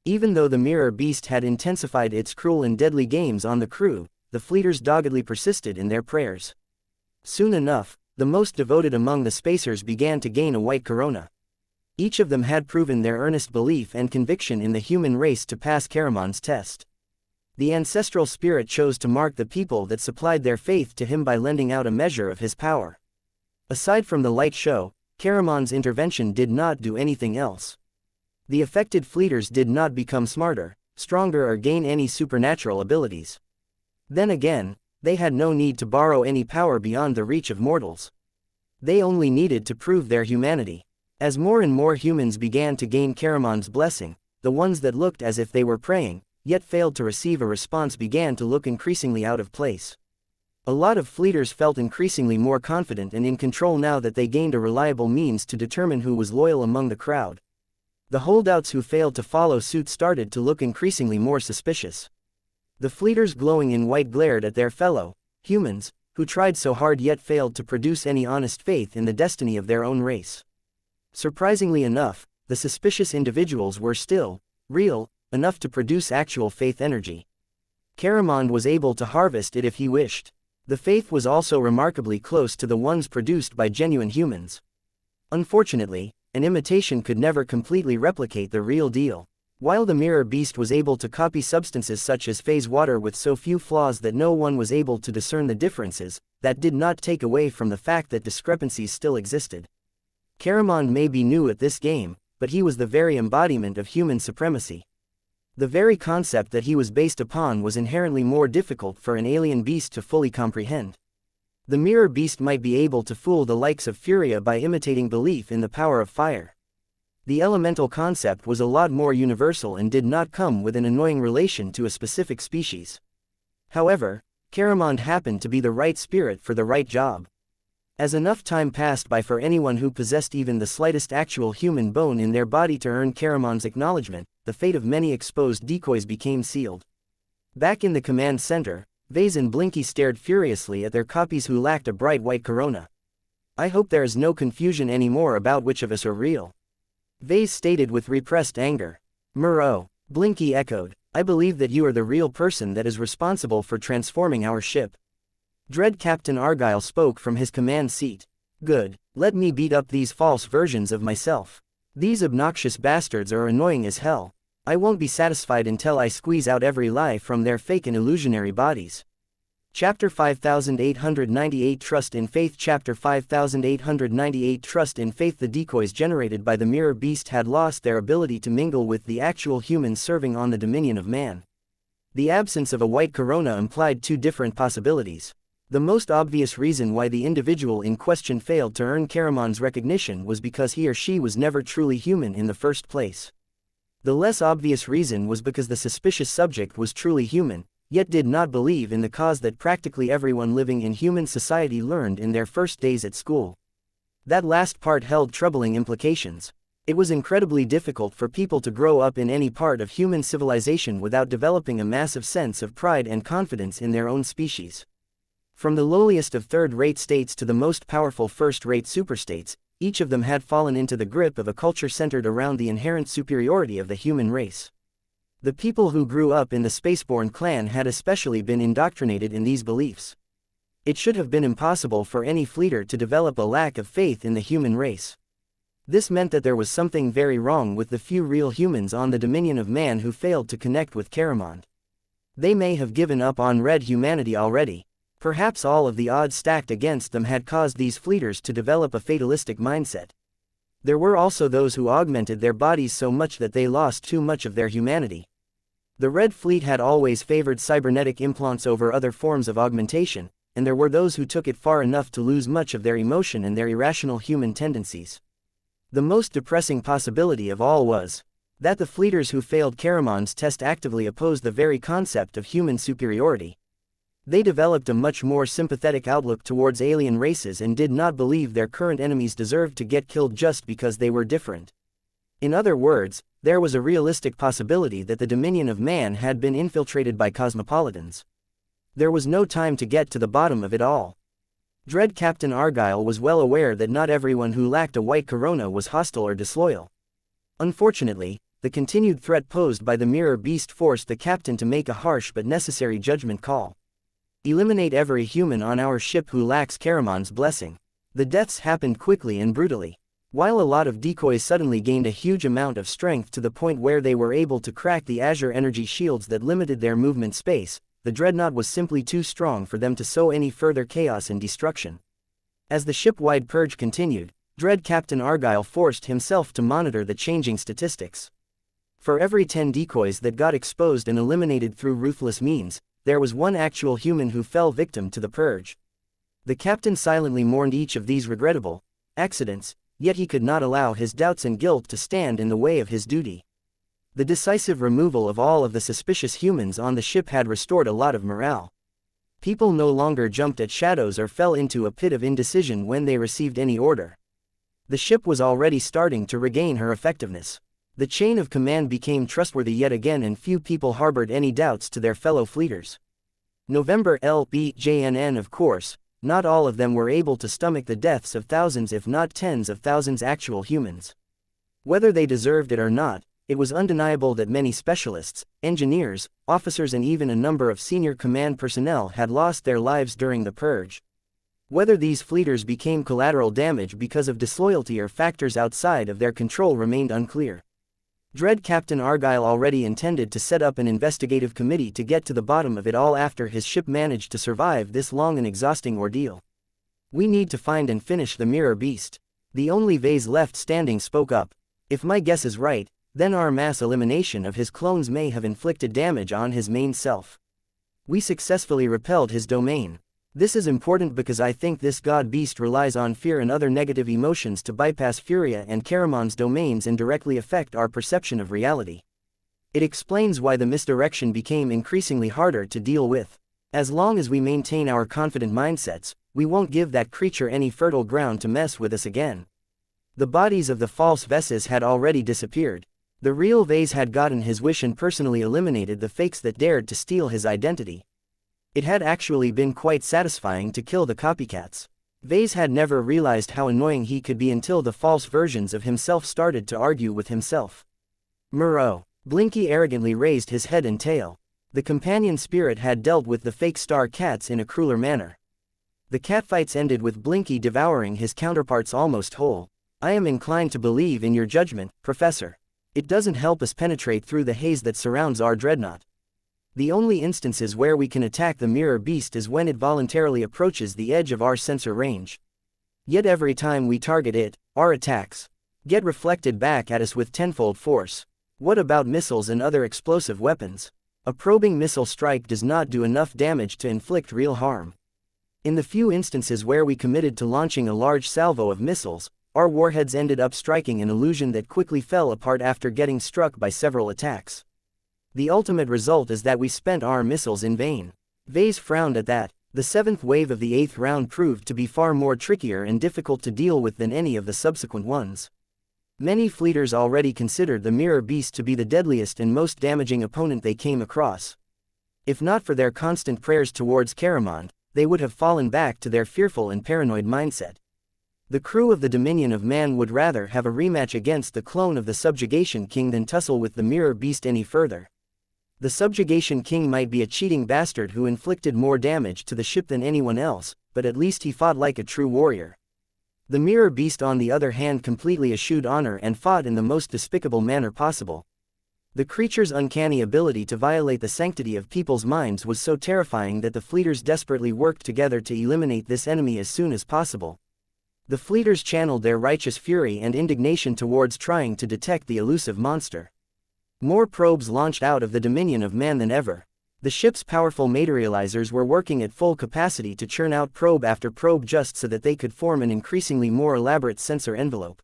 Even though the mirror beast had intensified its cruel and deadly games on the crew, the fleeters doggedly persisted in their prayers. Soon enough, the most devoted among the Spacers began to gain a white corona. Each of them had proven their earnest belief and conviction in the human race to pass Caramon's test. The ancestral spirit chose to mark the people that supplied their faith to him by lending out a measure of his power. Aside from the light show, Caramon's intervention did not do anything else. The affected fleeters did not become smarter, stronger or gain any supernatural abilities. Then again, they had no need to borrow any power beyond the reach of mortals. They only needed to prove their humanity. As more and more humans began to gain Caramon's blessing, the ones that looked as if they were praying, yet failed to receive a response began to look increasingly out of place. A lot of fleeters felt increasingly more confident and in control now that they gained a reliable means to determine who was loyal among the crowd. The holdouts who failed to follow suit started to look increasingly more suspicious. The fleeters glowing in white glared at their fellow humans, who tried so hard yet failed to produce any honest faith in the destiny of their own race. Surprisingly enough, the suspicious individuals were still real enough to produce actual faith energy. Caramon was able to harvest it if he wished. The faith was also remarkably close to the ones produced by genuine humans. Unfortunately, an imitation could never completely replicate the real deal. While the mirror beast was able to copy substances such as phase water with so few flaws that no one was able to discern the differences, that did not take away from the fact that discrepancies still existed. Caramon may be new at this game, but he was the very embodiment of human supremacy. The very concept that he was based upon was inherently more difficult for an alien beast to fully comprehend. The mirror beast might be able to fool the likes of Furia by imitating belief in the power of fire. The elemental concept was a lot more universal and did not come with an annoying relation to a specific species. However, Caramon happened to be the right spirit for the right job. As enough time passed by for anyone who possessed even the slightest actual human bone in their body to earn Caramon's acknowledgement, the fate of many exposed decoys became sealed. Back in the command center, Vase and Blinky stared furiously at their copies who lacked a bright white corona. I hope there is no confusion anymore about which of us are real. Vase stated with repressed anger. Murrow, Blinky echoed, I believe that you are the real person that is responsible for transforming our ship. Dread Captain Argyle spoke from his command seat. Good, let me beat up these false versions of myself. These obnoxious bastards are annoying as hell. I won't be satisfied until I squeeze out every lie from their fake and illusionary bodies. Chapter 5898 Trust in Faith. Chapter 5898 Trust in Faith. The decoys generated by the mirror beast had lost their ability to mingle with the actual humans serving on the dominion of man. The absence of a white corona implied two different possibilities. The most obvious reason why the individual in question failed to earn Karaman's recognition was because he or she was never truly human in the first place. The less obvious reason was because the suspicious subject was truly human, yet did not believe in the cause that practically everyone living in human society learned in their first days at school. That last part held troubling implications. It was incredibly difficult for people to grow up in any part of human civilization without developing a massive sense of pride and confidence in their own species. From the lowliest of third-rate states to the most powerful first-rate superstates, each of them had fallen into the grip of a culture centered around the inherent superiority of the human race. The people who grew up in the Spaceborne clan had especially been indoctrinated in these beliefs. It should have been impossible for any fleeter to develop a lack of faith in the human race. This meant that there was something very wrong with the few real humans on the dominion of man who failed to connect with Karamond. They may have given up on red humanity already. Perhaps all of the odds stacked against them had caused these fleeters to develop a fatalistic mindset. There were also those who augmented their bodies so much that they lost too much of their humanity. The Red Fleet had always favored cybernetic implants over other forms of augmentation, and there were those who took it far enough to lose much of their emotion and their irrational human tendencies. The most depressing possibility of all was that the fleeters who failed Karamond's test actively opposed the very concept of human superiority. They developed a much more sympathetic outlook towards alien races and did not believe their current enemies deserved to get killed just because they were different. In other words, there was a realistic possibility that the dominion of man had been infiltrated by cosmopolitans. There was no time to get to the bottom of it all. Dread Captain Argyle was well aware that not everyone who lacked a white corona was hostile or disloyal. Unfortunately, the continued threat posed by the mirror beast forced the captain to make a harsh but necessary judgment call. Eliminate every human on our ship who lacks Karamond's blessing. The deaths happened quickly and brutally. While a lot of decoys suddenly gained a huge amount of strength to the point where they were able to crack the Azure energy shields that limited their movement space, the dreadnought was simply too strong for them to sow any further chaos and destruction. As the ship-wide purge continued, Dread Captain Argyle forced himself to monitor the changing statistics. For every 10 decoys that got exposed and eliminated through ruthless means, there was one actual human who fell victim to the purge. The captain silently mourned each of these regrettable accidents, yet he could not allow his doubts and guilt to stand in the way of his duty. The decisive removal of all of the suspicious humans on the ship had restored a lot of morale. People no longer jumped at shadows or fell into a pit of indecision when they received any order. The ship was already starting to regain her effectiveness. The chain of command became trustworthy yet again and few people harbored any doubts to their fellow fleeters. November LBJNN. Of course, not all of them were able to stomach the deaths of thousands if not tens of thousands actual humans. Whether they deserved it or not, it was undeniable that many specialists, engineers, officers and even a number of senior command personnel had lost their lives during the purge. Whether these fleeters became collateral damage because of disloyalty or factors outside of their control remained unclear. Dread Captain Argyle already intended to set up an investigative committee to get to the bottom of it all after his ship managed to survive this long and exhausting ordeal. We need to find and finish the mirror beast. The only vase left standing spoke up. If my guess is right, then our mass elimination of his clones may have inflicted damage on his main self. We successfully repelled his domain. This is important because I think this god beast relies on fear and other negative emotions to bypass Furia and Karamond's domains and directly affect our perception of reality. It explains why the misdirection became increasingly harder to deal with. As long as we maintain our confident mindsets, we won't give that creature any fertile ground to mess with us again. The bodies of the false Veses had already disappeared. The real Vase had gotten his wish and personally eliminated the fakes that dared to steal his identity. It had actually been quite satisfying to kill the copycats. Vase had never realized how annoying he could be until the false versions of himself started to argue with himself. Murrow. Blinky arrogantly raised his head and tail. The companion spirit had dealt with the fake star cats in a crueler manner. The catfights ended with Blinky devouring his counterparts almost whole. I am inclined to believe in your judgment, Professor. It doesn't help us penetrate through the haze that surrounds our dreadnought. The only instances where we can attack the mirror beast is when it voluntarily approaches the edge of our sensor range. Yet every time we target it, our attacks get reflected back at us with tenfold force. What about missiles and other explosive weapons? A probing missile strike does not do enough damage to inflict real harm. In the few instances where we committed to launching a large salvo of missiles, our warheads ended up striking an illusion that quickly fell apart after getting struck by several attacks. The ultimate result is that we spent our missiles in vain. Vase frowned at that. The seventh wave of the eighth round proved to be far more trickier and difficult to deal with than any of the subsequent ones. Many fleeters already considered the mirror beast to be the deadliest and most damaging opponent they came across. If not for their constant prayers towards Caramond, they would have fallen back to their fearful and paranoid mindset. The crew of the Dominion of Man would rather have a rematch against the clone of the Subjugation King than tussle with the mirror beast any further. The Subjugation King might be a cheating bastard who inflicted more damage to the ship than anyone else, but at least he fought like a true warrior. The mirror beast on the other hand completely eschewed honor and fought in the most despicable manner possible. The creature's uncanny ability to violate the sanctity of people's minds was so terrifying that the fleeters desperately worked together to eliminate this enemy as soon as possible. The fleeters channeled their righteous fury and indignation towards trying to detect the elusive monster. More probes launched out of the Dominion of Man than ever. The ship's powerful materializers were working at full capacity to churn out probe after probe just so that they could form an increasingly more elaborate sensor envelope.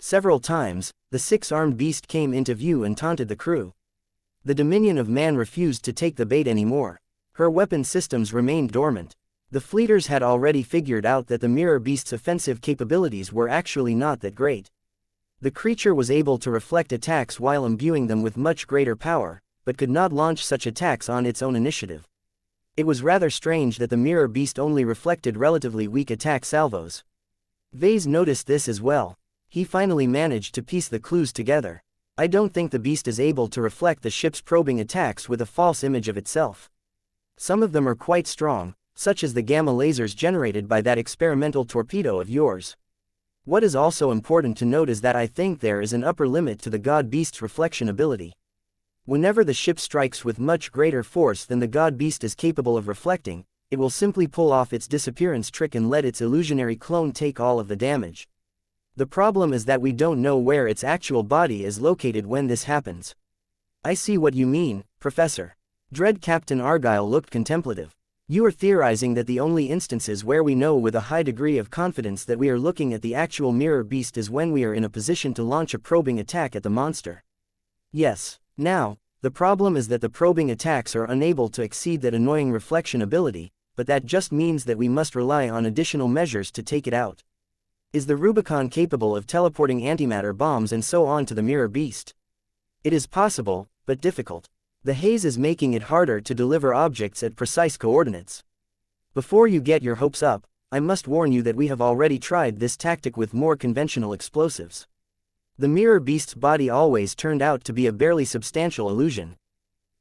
Several times, the six-armed beast came into view and taunted the crew. The Dominion of Man refused to take the bait anymore. Her weapon systems remained dormant. The fleeters had already figured out that the mirror beast's offensive capabilities were actually not that great. The creature was able to reflect attacks while imbuing them with much greater power, but could not launch such attacks on its own initiative. It was rather strange that the mirror beast only reflected relatively weak attack salvos. Vase noticed this as well. He finally managed to piece the clues together. I don't think the beast is able to reflect the ship's probing attacks with a false image of itself. Some of them are quite strong, such as the gamma lasers generated by that experimental torpedo of yours. What is also important to note is that I think there is an upper limit to the god beast's reflection ability. Whenever the ship strikes with much greater force than the god beast is capable of reflecting, it will simply pull off its disappearance trick and let its illusionary clone take all of the damage. The problem is that we don't know where its actual body is located when this happens. I see what you mean, Professor. Dread Captain Argyle looked contemplative. You are theorizing that the only instances where we know with a high degree of confidence that we are looking at the actual mirror beast is when we are in a position to launch a probing attack at the monster. Yes. Now, the problem is that the probing attacks are unable to exceed that annoying reflection ability, but that just means that we must rely on additional measures to take it out. Is the Rubicon capable of teleporting antimatter bombs and so on to the mirror beast? It is possible, but difficult. The haze is making it harder to deliver objects at precise coordinates. Before you get your hopes up, I must warn you that we have already tried this tactic with more conventional explosives. The mirror beast's body always turned out to be a barely substantial illusion.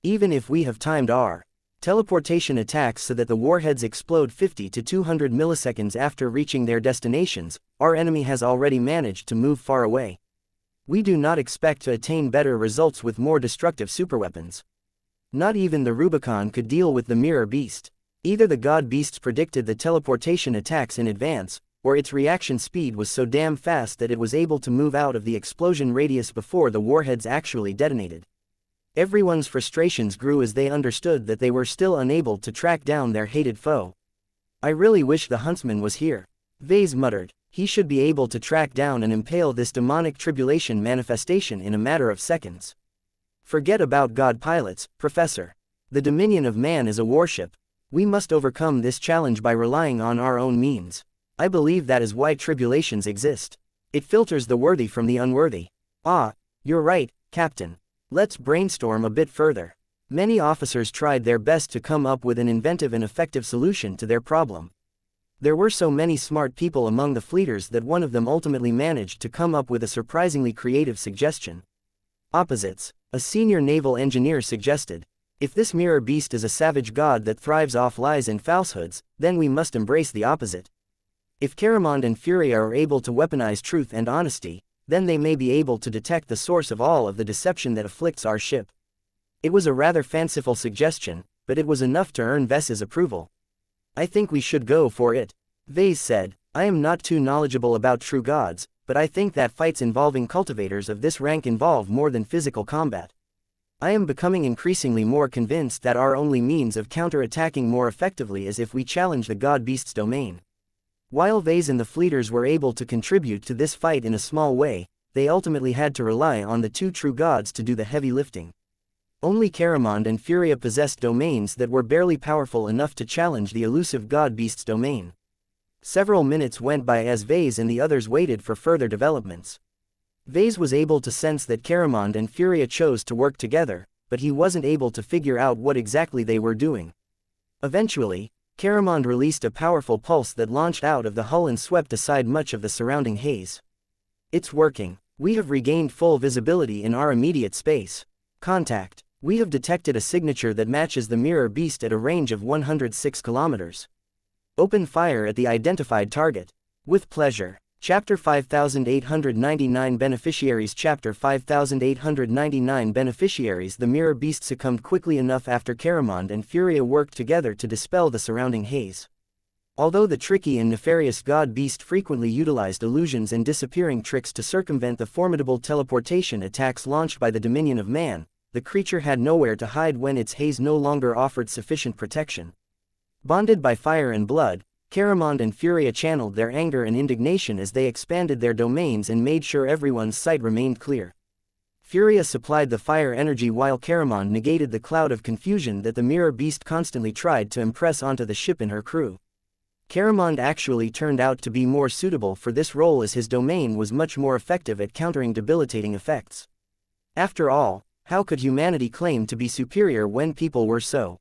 Even if we have timed our teleportation attacks so that the warheads explode 50 to 200 milliseconds after reaching their destinations, our enemy has already managed to move far away. We do not expect to attain better results with more destructive superweapons. Not even the Rubicon could deal with the mirror beast. Either the god beasts predicted the teleportation attacks in advance, or its reaction speed was so damn fast that it was able to move out of the explosion radius before the warheads actually detonated. Everyone's frustrations grew as they understood that they were still unable to track down their hated foe. I really wish the huntsman was here. Vase muttered. He should be able to track down and impale this demonic tribulation manifestation in a matter of seconds. Forget about god pilots, Professor. The Dominion of Man is a warship. We must overcome this challenge by relying on our own means. I believe that is why tribulations exist. It filters the worthy from the unworthy. Ah, you're right, Captain. Let's brainstorm a bit further. Many officers tried their best to come up with an inventive and effective solution to their problem. There were so many smart people among the fleeters that one of them ultimately managed to come up with a surprisingly creative suggestion. Opposites, a senior naval engineer suggested. If this mirror beast is a savage god that thrives off lies and falsehoods, then we must embrace the opposite. If Caramond and Furia are able to weaponize truth and honesty, then they may be able to detect the source of all of the deception that afflicts our ship. It was a rather fanciful suggestion, but it was enough to earn Vess's approval. I think we should go for it, Vase said. I am not too knowledgeable about true gods, but I think that fights involving cultivators of this rank involve more than physical combat. I am becoming increasingly more convinced that our only means of counter-attacking more effectively is if we challenge the god-beast's domain. While Vase and the Fleeters were able to contribute to this fight in a small way, they ultimately had to rely on the two true gods to do the heavy lifting. Only Caramond and Furia possessed domains that were barely powerful enough to challenge the elusive god-beast's domain. Several minutes went by as Vase and the others waited for further developments. Vase was able to sense that Caramond and Furia chose to work together, but he wasn't able to figure out what exactly they were doing. Eventually, Caramond released a powerful pulse that launched out of the hull and swept aside much of the surrounding haze. It's working. We have regained full visibility in our immediate space. Contact. We have detected a signature that matches the mirror beast at a range of 106 kilometers. Open fire at the identified target. With pleasure. Chapter 5899 Beneficiaries. Chapter 5899 Beneficiaries. The mirror beast succumbed quickly enough after Caramond and Furia worked together to dispel the surrounding haze. Although the tricky and nefarious god beast frequently utilized illusions and disappearing tricks to circumvent the formidable teleportation attacks launched by the Dominion of Man, the creature had nowhere to hide when its haze no longer offered sufficient protection. Bonded by fire and blood, Caramond and Furia channeled their anger and indignation as they expanded their domains and made sure everyone's sight remained clear. Furia supplied the fire energy while Caramond negated the cloud of confusion that the mirror beast constantly tried to impress onto the ship and her crew. Caramond actually turned out to be more suitable for this role as his domain was much more effective at countering debilitating effects. After all, how could humanity claim to be superior when people were so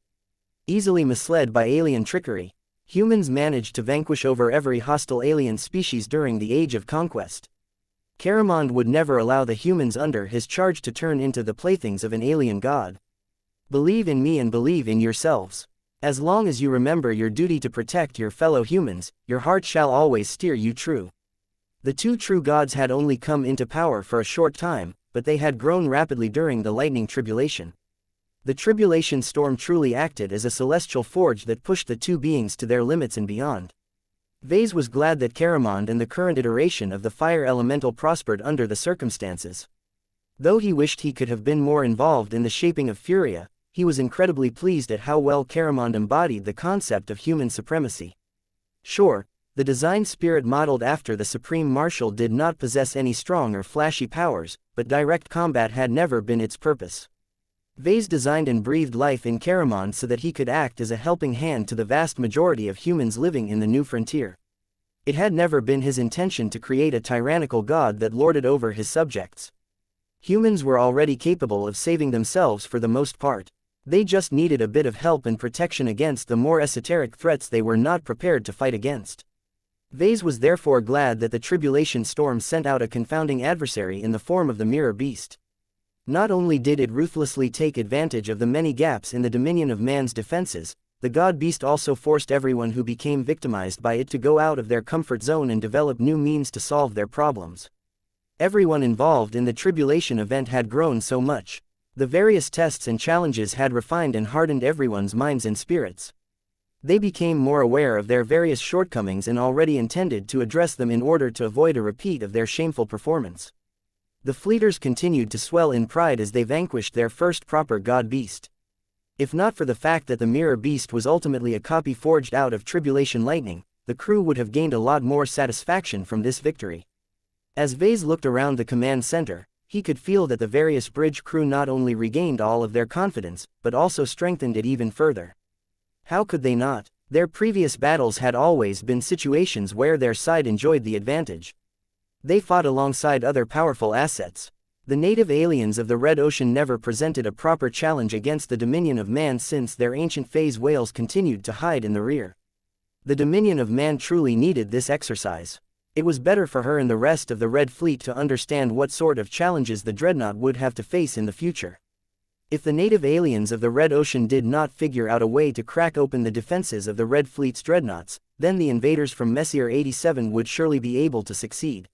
easily misled by alien trickery? Humans managed to vanquish over every hostile alien species during the Age of Conquest. Caramond would never allow the humans under his charge to turn into the playthings of an alien god. Believe in me and believe in yourselves. As long as you remember your duty to protect your fellow humans, your heart shall always steer you true. The two true gods had only come into power for a short time, but they had grown rapidly during the lightning tribulation. The tribulation storm truly acted as a celestial forge that pushed the two beings to their limits and beyond. Vase was glad that Caramond and the current iteration of the fire elemental prospered under the circumstances. Though he wished he could have been more involved in the shaping of Furia, he was incredibly pleased at how well Caramond embodied the concept of human supremacy. Sure, the design spirit modeled after the Supreme Marshal did not possess any strong or flashy powers, but direct combat had never been its purpose. Vase designed and breathed life in Caramond so that he could act as a helping hand to the vast majority of humans living in the new frontier. It had never been his intention to create a tyrannical god that lorded over his subjects. Humans were already capable of saving themselves for the most part. They just needed a bit of help and protection against the more esoteric threats they were not prepared to fight against. Vase was therefore glad that the tribulation storm sent out a confounding adversary in the form of the mirror beast. Not only did it ruthlessly take advantage of the many gaps in the Dominion of Man's defenses, the god beast also forced everyone who became victimized by it to go out of their comfort zone and develop new means to solve their problems. Everyone involved in the tribulation event had grown so much. The various tests and challenges had refined and hardened everyone's minds and spirits. They became more aware of their various shortcomings and already intended to address them in order to avoid a repeat of their shameful performance. The Fleeters continued to swell in pride as they vanquished their first proper god beast. If not for the fact that the mirror beast was ultimately a copy forged out of tribulation lightning, the crew would have gained a lot more satisfaction from this victory. As Vase looked around the command center, he could feel that the various bridge crew not only regained all of their confidence, but also strengthened it even further. How could they not? Their previous battles had always been situations where their side enjoyed the advantage. They fought alongside other powerful assets. The native aliens of the Red Ocean never presented a proper challenge against the Dominion of Man since their ancient phase whales continued to hide in the rear. The Dominion of Man truly needed this exercise. It was better for her and the rest of the Red Fleet to understand what sort of challenges the Dreadnought would have to face in the future. If the native aliens of the Red Ocean did not figure out a way to crack open the defenses of the Red Fleet's dreadnoughts, then the invaders from Messier 87 would surely be able to succeed.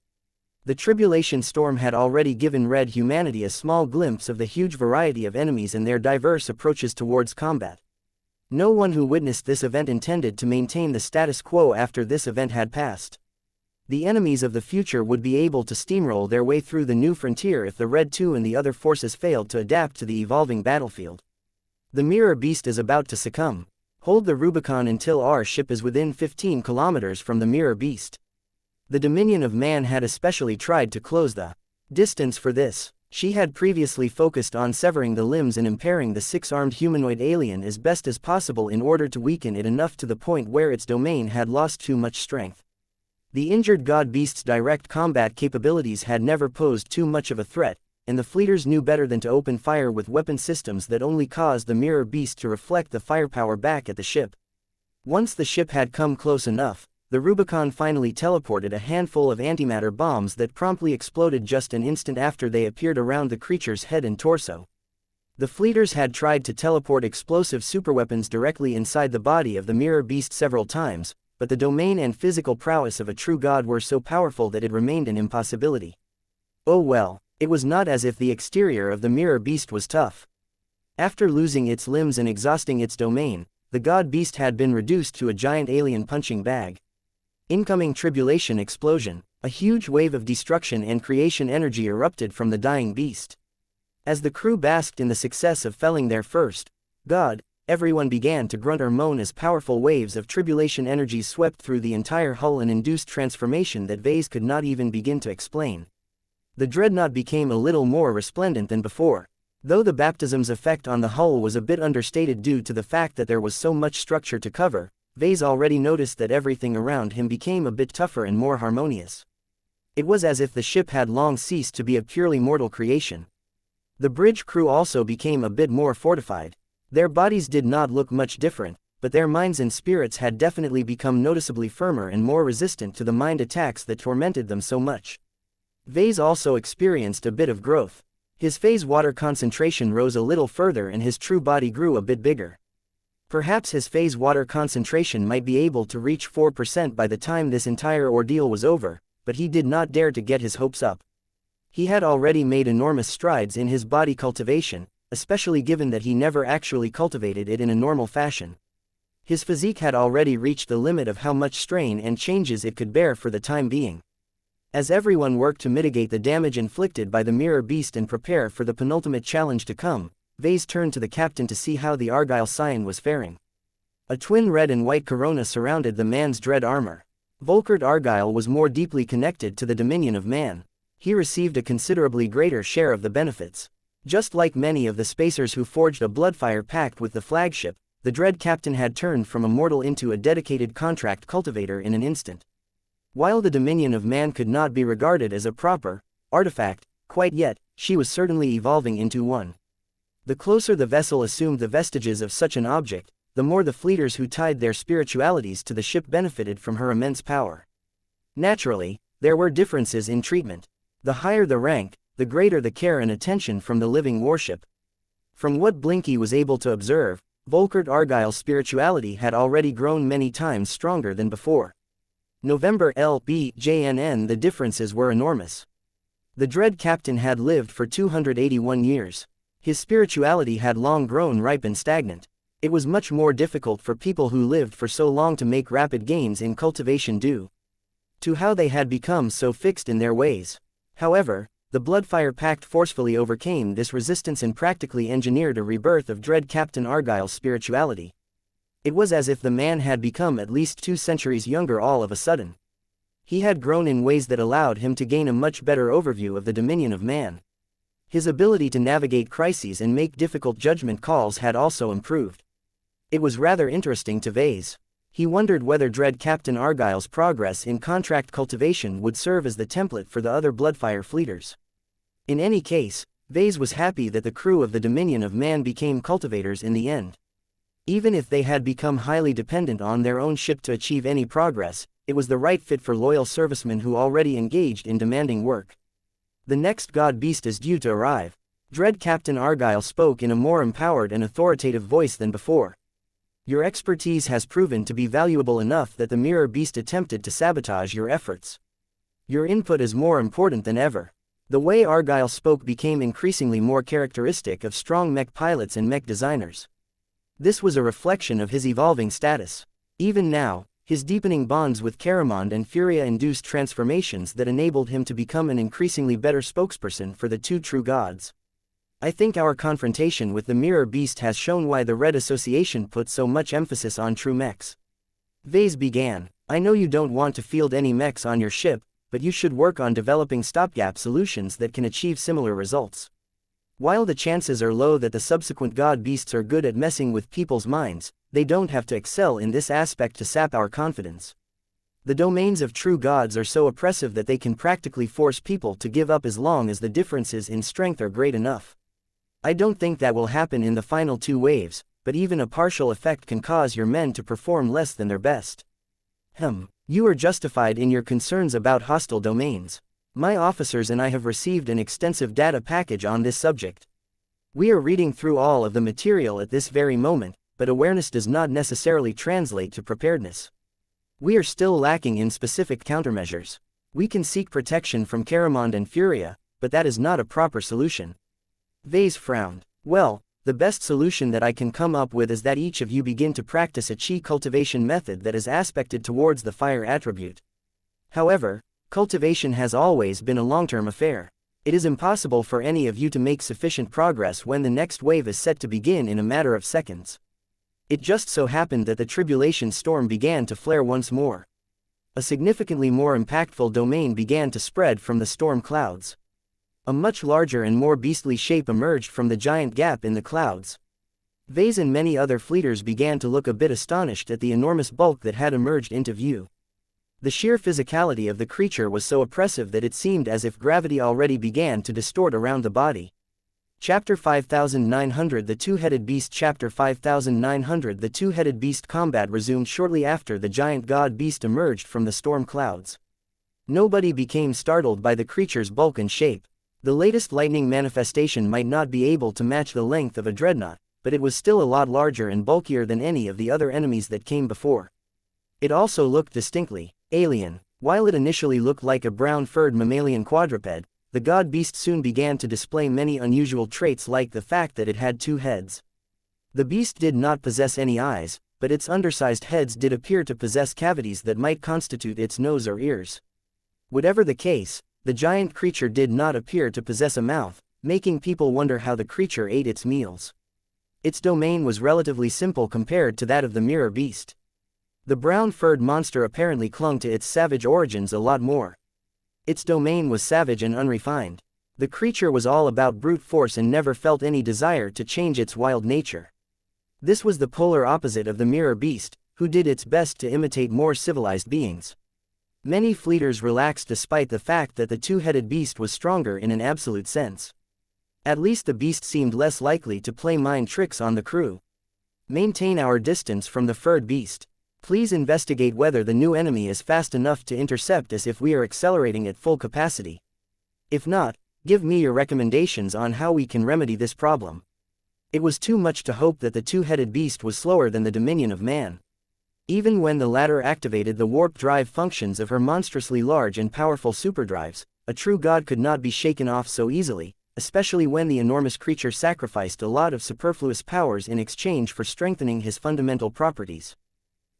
The tribulation storm had already given Red humanity a small glimpse of the huge variety of enemies and their diverse approaches towards combat. No one who witnessed this event intended to maintain the status quo after this event had passed. The enemies of the future would be able to steamroll their way through the new frontier if the Red 2 and the other forces failed to adapt to the evolving battlefield. The Mirror Beast is about to succumb. Hold the Rubicon until our ship is within 15 kilometers from the Mirror Beast. The Dominion of Man had especially tried to close the distance for this. She had previously focused on severing the limbs and impairing the six-armed humanoid alien as best as possible in order to weaken it enough to the point where its domain had lost too much strength. The injured God Beast's direct combat capabilities had never posed too much of a threat, and the fleeters knew better than to open fire with weapon systems that only caused the Mirror Beast to reflect the firepower back at the ship. Once the ship had come close enough, the Rubicon finally teleported a handful of antimatter bombs that promptly exploded just an instant after they appeared around the creature's head and torso. The fleeters had tried to teleport explosive superweapons directly inside the body of the Mirror Beast several times, but the domain and physical prowess of a true god were so powerful that it remained an impossibility. Oh well, it was not as if the exterior of the Mirror Beast was tough. After losing its limbs and exhausting its domain, the God Beast had been reduced to a giant alien punching bag. Incoming tribulation explosion. A huge wave of destruction and creation energy erupted from the dying beast. As the crew basked in the success of felling their first god, everyone began to grunt or moan as powerful waves of tribulation energy swept through the entire hull and induced transformation that Vase could not even begin to explain. The dreadnought became a little more resplendent than before. Though the baptism's effect on the hull was a bit understated due to the fact that there was so much structure to cover, Vase already noticed that everything around him became a bit tougher and more harmonious. It was as if the ship had long ceased to be a purely mortal creation. The bridge crew also became a bit more fortified. Their bodies did not look much different, but their minds and spirits had definitely become noticeably firmer and more resistant to the mind attacks that tormented them so much. Vase also experienced a bit of growth. His phase water concentration rose a little further and his true body grew a bit bigger. Perhaps his phase water concentration might be able to reach 4% by the time this entire ordeal was over, but he did not dare to get his hopes up. He had already made enormous strides in his body cultivation, especially given that he never actually cultivated it in a normal fashion. His physique had already reached the limit of how much strain and changes it could bear for the time being. As everyone worked to mitigate the damage inflicted by the Mirror Beast and prepare for the penultimate challenge to come, Vase turned to the captain to see how the Argyle Scion was faring. A twin red and white corona surrounded the man's dread armor. Volkert Argyle was more deeply connected to the Dominion of Man. He received a considerably greater share of the benefits. Just like many of the spacers who forged a bloodfire pact with the flagship, the dread captain had turned from a mortal into a dedicated contract cultivator in an instant. While the Dominion of Man could not be regarded as a proper artifact quite yet, she was certainly evolving into one. The closer the vessel assumed the vestiges of such an object, the more the fleeters who tied their spiritualities to the ship benefited from her immense power. Naturally, there were differences in treatment. The higher the rank, the greater the care and attention from the living warship. From what Blinky was able to observe, Volkert Argyle's spirituality had already grown many times stronger than before. November LBJNN. The differences were enormous. The dread captain had lived for 281 years. His spirituality had long grown ripe and stagnant. It was much more difficult for people who lived for so long to make rapid gains in cultivation due to how they had become so fixed in their ways. However, the Bloodfire Pact forcefully overcame this resistance and practically engineered a rebirth of dread Captain Argyle's spirituality. It was as if the man had become at least 2 centuries younger all of a sudden. He had grown in ways that allowed him to gain a much better overview of the Dominion of Man. His ability to navigate crises and make difficult judgment calls had also improved. It was rather interesting to Vase. He wondered whether dread Captain Argyle's progress in contract cultivation would serve as the template for the other Bloodfire fleeters. In any case, Vase was happy that the crew of the Dominion of Man became cultivators in the end. Even if they had become highly dependent on their own ship to achieve any progress, it was the right fit for loyal servicemen who already engaged in demanding work. The next God Beast is due to arrive. Dread Captain Argyle spoke in a more empowered and authoritative voice than before. Your expertise has proven to be valuable enough that the Mirror Beast attempted to sabotage your efforts. Your input is more important than ever. The way Argyle spoke became increasingly more characteristic of strong mech pilots and mech designers. This was a reflection of his evolving status. Even now, his deepening bonds with Caramond and Furia induced transformations that enabled him to become an increasingly better spokesperson for the two true gods. I think our confrontation with the Mirror Beast has shown why the Red Association put so much emphasis on true mechs. Vase began. I know you don't want to field any mechs on your ship, but you should work on developing stopgap solutions that can achieve similar results. While the chances are low that the subsequent god beasts are good at messing with people's minds, they don't have to excel in this aspect to sap our confidence. The domains of true gods are so oppressive that they can practically force people to give up as long as the differences in strength are great enough. I don't think that will happen in the final two waves, but even a partial effect can cause your men to perform less than their best. You are justified in your concerns about hostile domains. My officers and I have received an extensive data package on this subject. We are reading through all of the material at this very moment, but awareness does not necessarily translate to preparedness. We are still lacking in specific countermeasures. We can seek protection from Caramond and Furia, but that is not a proper solution. Vase frowned. Well, the best solution that I can come up with is that each of you begin to practice a chi cultivation method that is aspected towards the fire attribute. However, cultivation has always been a long-term affair. It is impossible for any of you to make sufficient progress when the next wave is set to begin in a matter of seconds. It just so happened that the tribulation storm began to flare once more. A significantly more impactful domain began to spread from the storm clouds. A much larger and more beastly shape emerged from the giant gap in the clouds. Vase and many other fleeters began to look a bit astonished at the enormous bulk that had emerged into view. The sheer physicality of the creature was so oppressive that it seemed as if gravity already began to distort around the body. Chapter 5900 The Two-Headed Beast Chapter 5900 The Two-Headed Beast Combat resumed shortly after the giant god beast emerged from the storm clouds. Nobody became startled by the creature's bulk and shape. The latest lightning manifestation might not be able to match the length of a dreadnought, but it was still a lot larger and bulkier than any of the other enemies that came before. It also looked distinctly alien. While it initially looked like a brown-furred mammalian quadruped, the god beast soon began to display many unusual traits like the fact that it had two heads. The beast did not possess any eyes, but its undersized heads did appear to possess cavities that might constitute its nose or ears. Whatever the case, the giant creature did not appear to possess a mouth, making people wonder how the creature ate its meals. Its domain was relatively simple compared to that of the mirror beast. The brown-furred monster apparently clung to its savage origins a lot more. Its domain was savage and unrefined. The creature was all about brute force and never felt any desire to change its wild nature. This was the polar opposite of the mirror beast, who did its best to imitate more civilized beings. Many fleeters relaxed despite the fact that the two-headed beast was stronger in an absolute sense. At least the beast seemed less likely to play mind tricks on the crew. Maintain our distance from the furred beast. Please investigate whether the new enemy is fast enough to intercept us if we are accelerating at full capacity. If not, give me your recommendations on how we can remedy this problem. It was too much to hope that the two-headed beast was slower than the dominion of man. Even when the latter activated the warp drive functions of her monstrously large and powerful superdrives, a true god could not be shaken off so easily, especially when the enormous creature sacrificed a lot of superfluous powers in exchange for strengthening his fundamental properties.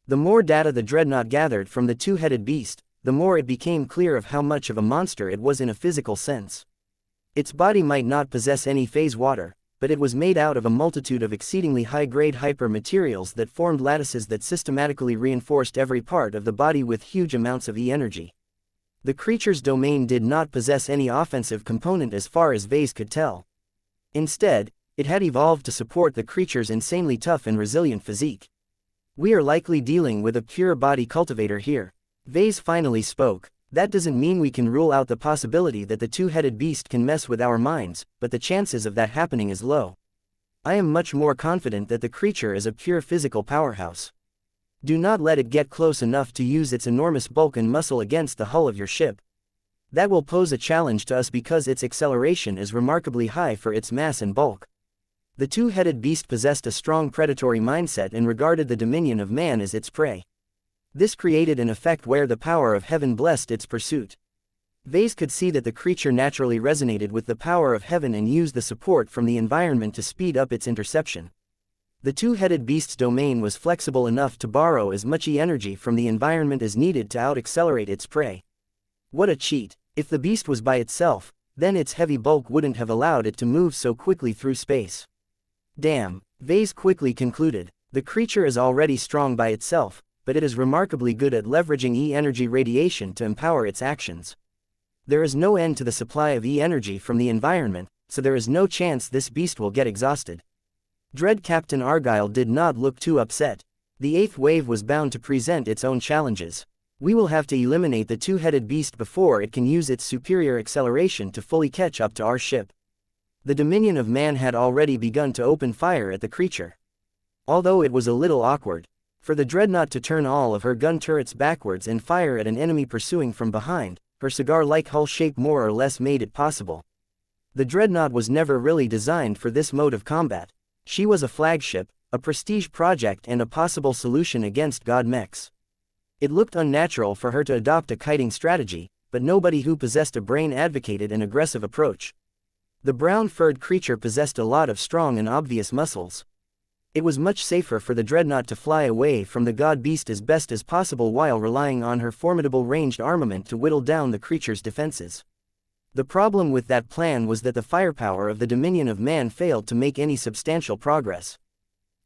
The more data the dreadnought gathered from the two-headed beast, the more it became clear of how much of a monster it was in a physical sense. Its body might not possess any phase water, but it was made out of a multitude of exceedingly high-grade hyper-materials that formed lattices that systematically reinforced every part of the body with huge amounts of E-energy. The creature's domain did not possess any offensive component as far as Vase could tell. Instead, it had evolved to support the creature's insanely tough and resilient physique. We are likely dealing with a pure body cultivator here. Vase finally spoke. That doesn't mean we can rule out the possibility that the two-headed beast can mess with our minds, but the chances of that happening is low. I am much more confident that the creature is a pure physical powerhouse. Do not let it get close enough to use its enormous bulk and muscle against the hull of your ship. That will pose a challenge to us because its acceleration is remarkably high for its mass and bulk. The two-headed beast possessed a strong predatory mindset and regarded the dominion of man as its prey. This created an effect where the power of heaven blessed its pursuit. Vase could see that the creature naturally resonated with the power of heaven and used the support from the environment to speed up its interception. The two-headed beast's domain was flexible enough to borrow as much energy from the environment as needed to out-accelerate its prey. What a cheat! If the beast was by itself, then its heavy bulk wouldn't have allowed it to move so quickly through space. Damn, Vase quickly concluded. The creature is already strong by itself, but it is remarkably good at leveraging E-energy radiation to empower its actions. There is no end to the supply of E-energy from the environment, so there is no chance this beast will get exhausted. Dread Captain Argyle did not look too upset. The eighth wave was bound to present its own challenges. We will have to eliminate the two-headed beast before it can use its superior acceleration to fully catch up to our ship. The Dominion of Man had already begun to open fire at the creature. Although it was a little awkward for the dreadnought to turn all of her gun turrets backwards and fire at an enemy pursuing from behind, her cigar-like hull shape more or less made it possible. The dreadnought was never really designed for this mode of combat. She was a flagship, a prestige project and a possible solution against god mechs. It looked unnatural for her to adopt a kiting strategy, but nobody who possessed a brain advocated an aggressive approach. The brown-furred creature possessed a lot of strong and obvious muscles. It was much safer for the dreadnought to fly away from the god beast as best as possible while relying on her formidable ranged armament to whittle down the creature's defenses. The problem with that plan was that the firepower of the Dominion of Man failed to make any substantial progress.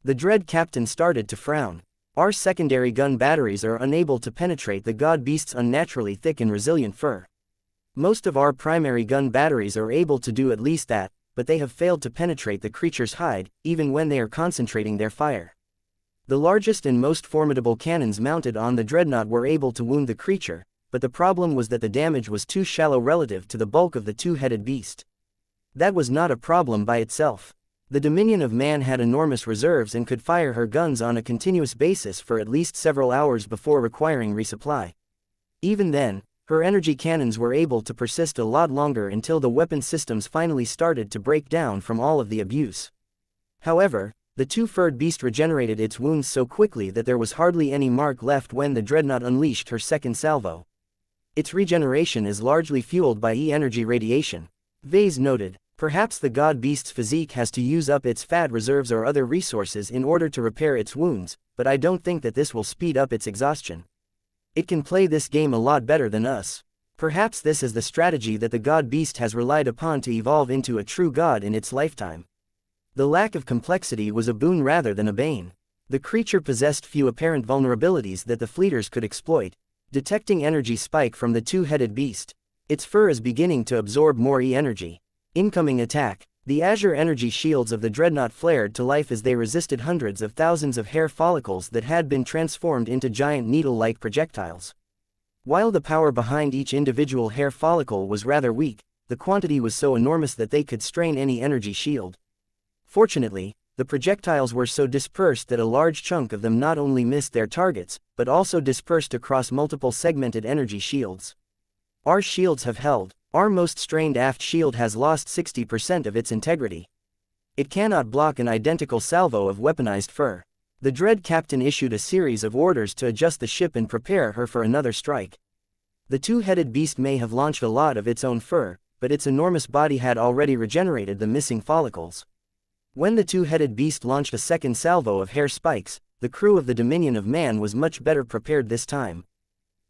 The Dread Captain started to frown. Our secondary gun batteries are unable to penetrate the god beast's unnaturally thick and resilient fur. Most of our primary gun batteries are able to do at least that, but they have failed to penetrate the creature's hide, even when they are concentrating their fire. The largest and most formidable cannons mounted on the dreadnought were able to wound the creature, but the problem was that the damage was too shallow relative to the bulk of the two-headed beast. That was not a problem by itself. The Dominion of Man had enormous reserves and could fire her guns on a continuous basis for at least several hours before requiring resupply. Even then, her energy cannons were able to persist a lot longer until the weapon systems finally started to break down from all of the abuse. However, the two-furred beast regenerated its wounds so quickly that there was hardly any mark left when the dreadnought unleashed her second salvo. Its regeneration is largely fueled by E-energy radiation. Vase noted, perhaps the god beast's physique has to use up its fat reserves or other resources in order to repair its wounds, but I don't think that this will speed up its exhaustion. It can play this game a lot better than us. Perhaps this is the strategy that the god beast has relied upon to evolve into a true god in its lifetime. The lack of complexity was a boon rather than a bane. The creature possessed few apparent vulnerabilities that the fleeters could exploit. Detecting energy spike from the two-headed beast. Its fur is beginning to absorb more E-energy. Incoming attack. The azure energy shields of the dreadnought flared to life as they resisted hundreds of thousands of hair follicles that had been transformed into giant needle-like projectiles. While the power behind each individual hair follicle was rather weak, the quantity was so enormous that they could strain any energy shield. Fortunately, the projectiles were so dispersed that a large chunk of them not only missed their targets, but also dispersed across multiple segmented energy shields. Our shields have held. Our most strained aft shield has lost 60% of its integrity. It cannot block an identical salvo of weaponized fur. The Dread Captain issued a series of orders to adjust the ship and prepare her for another strike. The two-headed beast may have launched a lot of its own fur, but its enormous body had already regenerated the missing follicles. When the two-headed beast launched a second salvo of hair spikes, the crew of the Dominion of Man was much better prepared this time.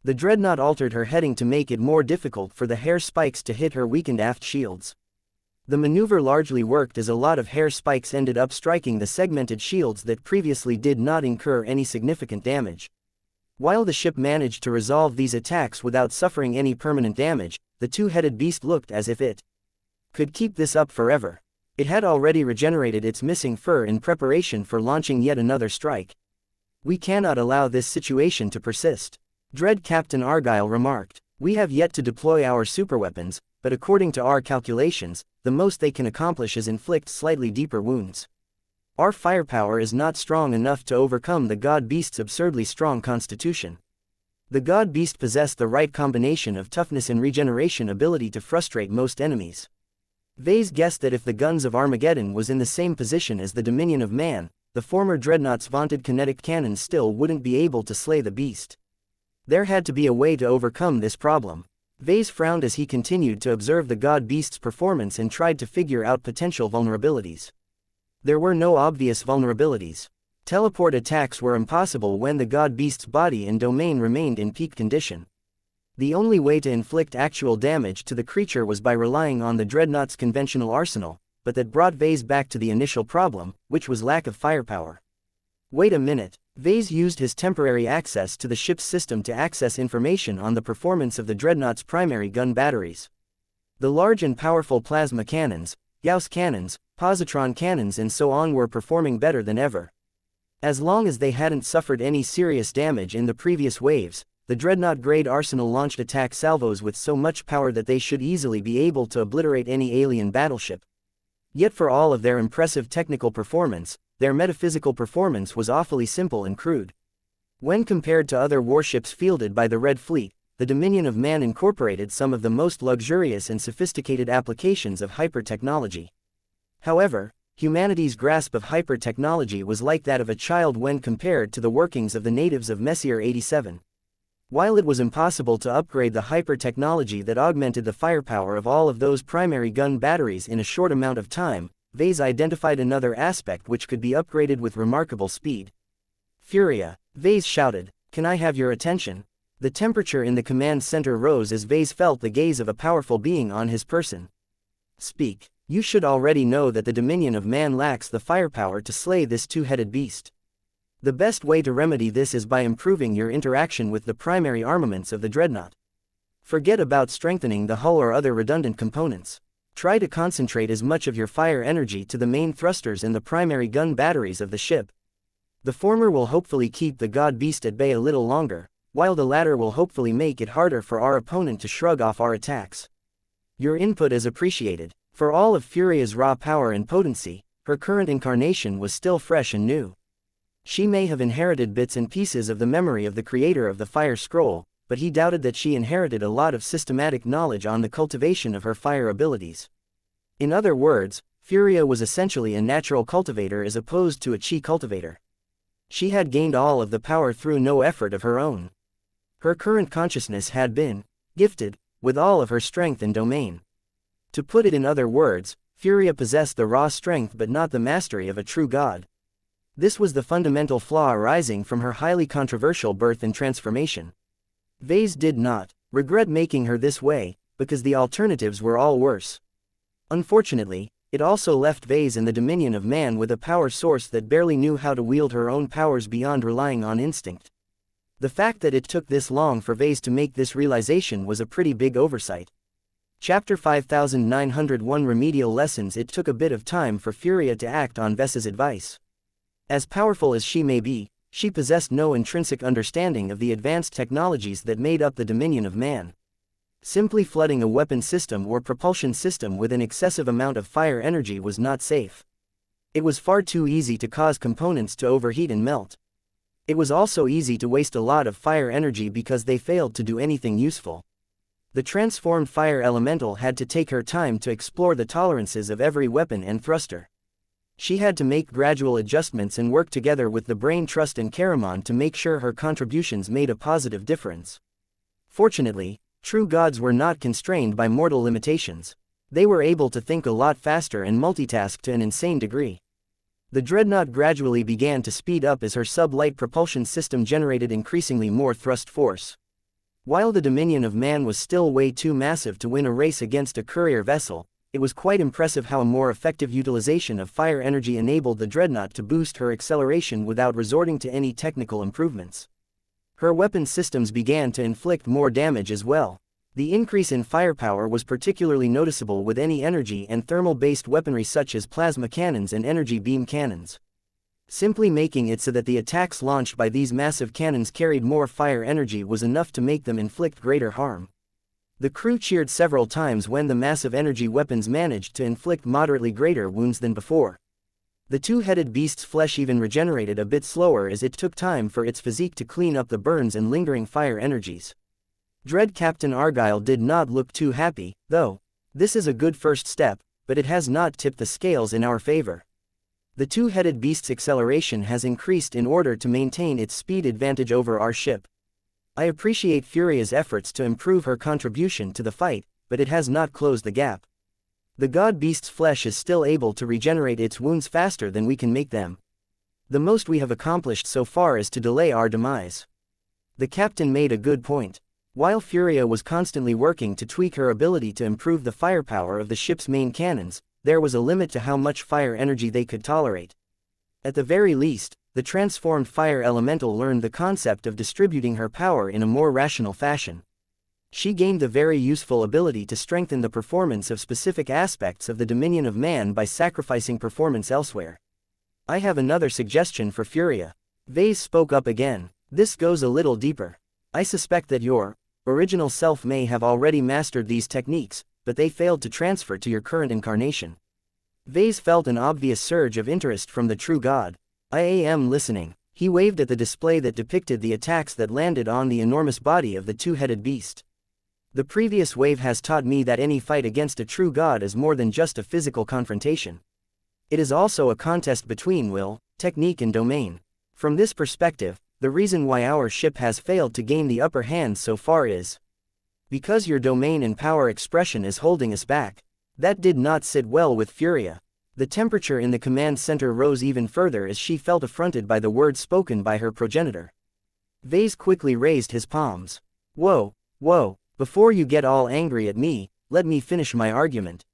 The dreadnought altered her heading to make it more difficult for the hair spikes to hit her weakened aft shields. The maneuver largely worked as a lot of hair spikes ended up striking the segmented shields that previously did not incur any significant damage. While the ship managed to resolve these attacks without suffering any permanent damage, the two-headed beast looked as if it could keep this up forever. It had already regenerated its missing fur in preparation for launching yet another strike. We cannot allow this situation to persist. Dread Captain Argyle remarked. We have yet to deploy our superweapons, but according to our calculations, the most they can accomplish is inflict slightly deeper wounds. Our firepower is not strong enough to overcome the god beast's absurdly strong constitution. The god beast possessed the right combination of toughness and regeneration ability to frustrate most enemies. Vase guessed that if the guns of Armageddon was in the same position as the Dominion of Man, the former dreadnought's vaunted kinetic cannons still wouldn't be able to slay the beast. There had to be a way to overcome this problem. Vase frowned as he continued to observe the god beast's performance and tried to figure out potential vulnerabilities. There were no obvious vulnerabilities. Teleport attacks were impossible when the god beast's body and domain remained in peak condition. The only way to inflict actual damage to the creature was by relying on the dreadnought's conventional arsenal, but that brought Vase back to the initial problem, which was lack of firepower. Wait a minute. Vase used his temporary access to the ship's system to access information on the performance of the dreadnought's primary gun batteries. The large and powerful plasma cannons, Gauss cannons, positron cannons and so on were performing better than ever. As long as they hadn't suffered any serious damage in the previous waves, the dreadnought-grade arsenal launched attack salvos with so much power that they should easily be able to obliterate any alien battleship. Yet for all of their impressive technical performance, their metaphysical performance was awfully simple and crude. When compared to other warships fielded by the Red Fleet, the Dominion of Man incorporated some of the most luxurious and sophisticated applications of hyper-technology. However, humanity's grasp of hyper-technology was like that of a child when compared to the workings of the natives of Messier 87. While it was impossible to upgrade the hyper-technology that augmented the firepower of all of those primary gun batteries in a short amount of time, Vase identified another aspect which could be upgraded with remarkable speed. Furia! Vase shouted. Can I have your attention? The temperature in the command center rose as Vase felt the gaze of a powerful being on his person. Speak. You should already know that the Dominion of Man lacks the firepower to slay this two-headed beast. The best way to remedy this is by improving your interaction with the primary armaments of the dreadnought. Forget about strengthening the hull or other redundant components. Try to concentrate as much of your fire energy to the main thrusters and the primary gun batteries of the ship. The former will hopefully keep the god beast at bay a little longer, while the latter will hopefully make it harder for our opponent to shrug off our attacks. Your input is appreciated. For all of Furia's raw power and potency, her current incarnation was still fresh and new. She may have inherited bits and pieces of the memory of the creator of the Fire Scroll, but he doubted that she inherited a lot of systematic knowledge on the cultivation of her fire abilities. In other words, Furia was essentially a natural cultivator as opposed to a chi cultivator. She had gained all of the power through no effort of her own. Her current consciousness had been gifted with all of her strength and domain. To put it in other words, Furia possessed the raw strength but not the mastery of a true god. This was the fundamental flaw arising from her highly controversial birth and transformation. Vase did not regret making her this way, because the alternatives were all worse. Unfortunately, it also left Vase in the Dominion of Man with a power source that barely knew how to wield her own powers beyond relying on instinct. The fact that it took this long for Vase to make this realization was a pretty big oversight. Chapter 5901 Remedial Lessons. It took a bit of time for Furia to act on Vase's advice. As powerful as she may be, she possessed no intrinsic understanding of the advanced technologies that made up the Dominion of Man. Simply flooding a weapon system or propulsion system with an excessive amount of fire energy was not safe. It was far too easy to cause components to overheat and melt. It was also easy to waste a lot of fire energy because they failed to do anything useful. The transformed fire elemental had to take her time to explore the tolerances of every weapon and thruster. She had to make gradual adjustments and work together with the Brain Trust and Caramon to make sure her contributions made a positive difference. Fortunately, true gods were not constrained by mortal limitations. They were able to think a lot faster and multitask to an insane degree. The dreadnought gradually began to speed up as her sub-light propulsion system generated increasingly more thrust force. While the Dominion of Man was still way too massive to win a race against a courier vessel, it was quite impressive how a more effective utilization of fire energy enabled the dreadnought to boost her acceleration without resorting to any technical improvements. Her weapon systems began to inflict more damage as well. The increase in firepower was particularly noticeable with any energy and thermal-based weaponry such as plasma cannons and energy beam cannons. Simply making it so that the attacks launched by these massive cannons carried more fire energy was enough to make them inflict greater harm. The crew cheered several times when the massive energy weapons managed to inflict moderately greater wounds than before. The two-headed beast's flesh even regenerated a bit slower as it took time for its physique to clean up the burns and lingering fire energies. Dread Captain Argyle did not look too happy, though. This is a good first step, but it has not tipped the scales in our favor. The two-headed beast's acceleration has increased in order to maintain its speed advantage over our ship. I appreciate Furia's efforts to improve her contribution to the fight, but it has not closed the gap. The god beast's flesh is still able to regenerate its wounds faster than we can make them. The most we have accomplished so far is to delay our demise. The captain made a good point. While Furia was constantly working to tweak her ability to improve the firepower of the ship's main cannons, there was a limit to how much fire energy they could tolerate. At the very least, the transformed fire elemental learned the concept of distributing her power in a more rational fashion. She gained the very useful ability to strengthen the performance of specific aspects of the dominion of man by sacrificing performance elsewhere. I have another suggestion for Furia. Vase spoke up again. This goes a little deeper. I suspect that your original self may have already mastered these techniques, but they failed to transfer to your current incarnation. Vase felt an obvious surge of interest from the true god. I am listening. He waved at the display that depicted the attacks that landed on the enormous body of the two-headed beast. The previous wave has taught me that any fight against a true god is more than just a physical confrontation. It is also a contest between will, technique and domain. From this perspective, the reason why our ship has failed to gain the upper hand so far is because your domain and power expression is holding us back. That did not sit well with Furia. The temperature in the command center rose even further as she felt affronted by the words spoken by her progenitor. Vase quickly raised his palms. Whoa, before you get all angry at me, let me finish my argument.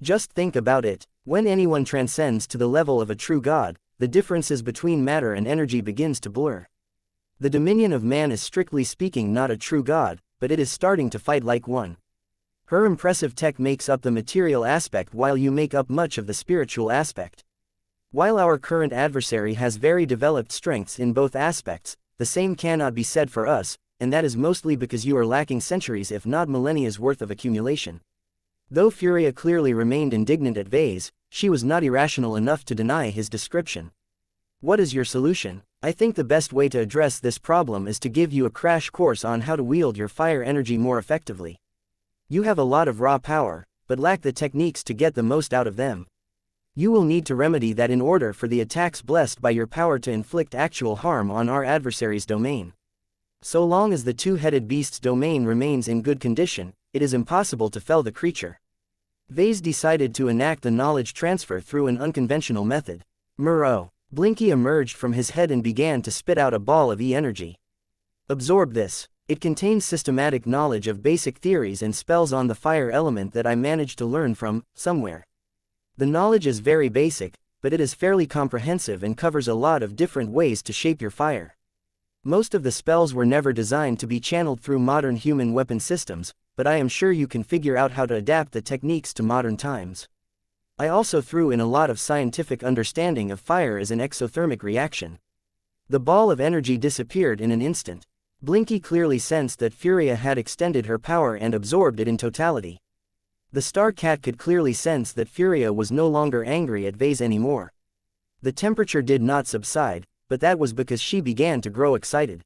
Just think about it. When anyone transcends to the level of a true god, the differences between matter and energy begins to blur. The dominion of man is strictly speaking not a true god, but it is starting to fight like one. Her impressive tech makes up the material aspect while you make up much of the spiritual aspect. While our current adversary has very developed strengths in both aspects, the same cannot be said for us, and that is mostly because you are lacking centuries if not millennia's worth of accumulation. Though Furia clearly remained indignant at Vase, she was not irrational enough to deny his description. What is your solution? I think the best way to address this problem is to give you a crash course on how to wield your fire energy more effectively. You have a lot of raw power, but lack the techniques to get the most out of them. You will need to remedy that in order for the attacks blessed by your power to inflict actual harm on our adversary's domain. So long as the two-headed beast's domain remains in good condition, it is impossible to fell the creature. Vase decided to enact the knowledge transfer through an unconventional method. Muro. Blinky emerged from his head and began to spit out a ball of E-energy. Absorb this. It contains systematic knowledge of basic theories and spells on the fire element that I managed to learn from somewhere. The knowledge is very basic, but it is fairly comprehensive and covers a lot of different ways to shape your fire. Most of the spells were never designed to be channeled through modern human weapon systems, but I am sure you can figure out how to adapt the techniques to modern times. I also threw in a lot of scientific understanding of fire as an exothermic reaction. The ball of energy disappeared in an instant. Blinky clearly sensed that Furia had extended her power and absorbed it in totality. The Star Cat could clearly sense that Furia was no longer angry at Vase anymore. The temperature did not subside, but that was because she began to grow excited.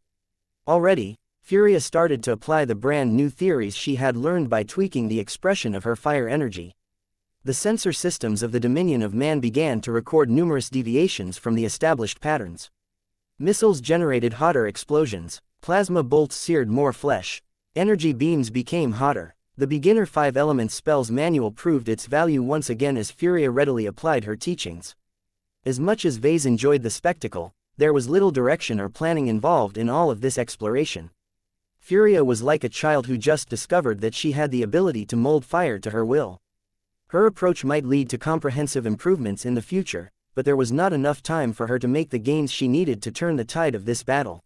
Already, Furia started to apply the brand new theories she had learned by tweaking the expression of her fire energy. The sensor systems of the Dominion of Man began to record numerous deviations from the established patterns. Missiles generated hotter explosions. Plasma bolts seared more flesh. Energy beams became hotter. The beginner 5 elements spells manual proved its value once again as Furia readily applied her teachings. As much as Vase enjoyed the spectacle, there was little direction or planning involved in all of this exploration. Furia was like a child who just discovered that she had the ability to mold fire to her will. Her approach might lead to comprehensive improvements in the future, but there was not enough time for her to make the gains she needed to turn the tide of this battle.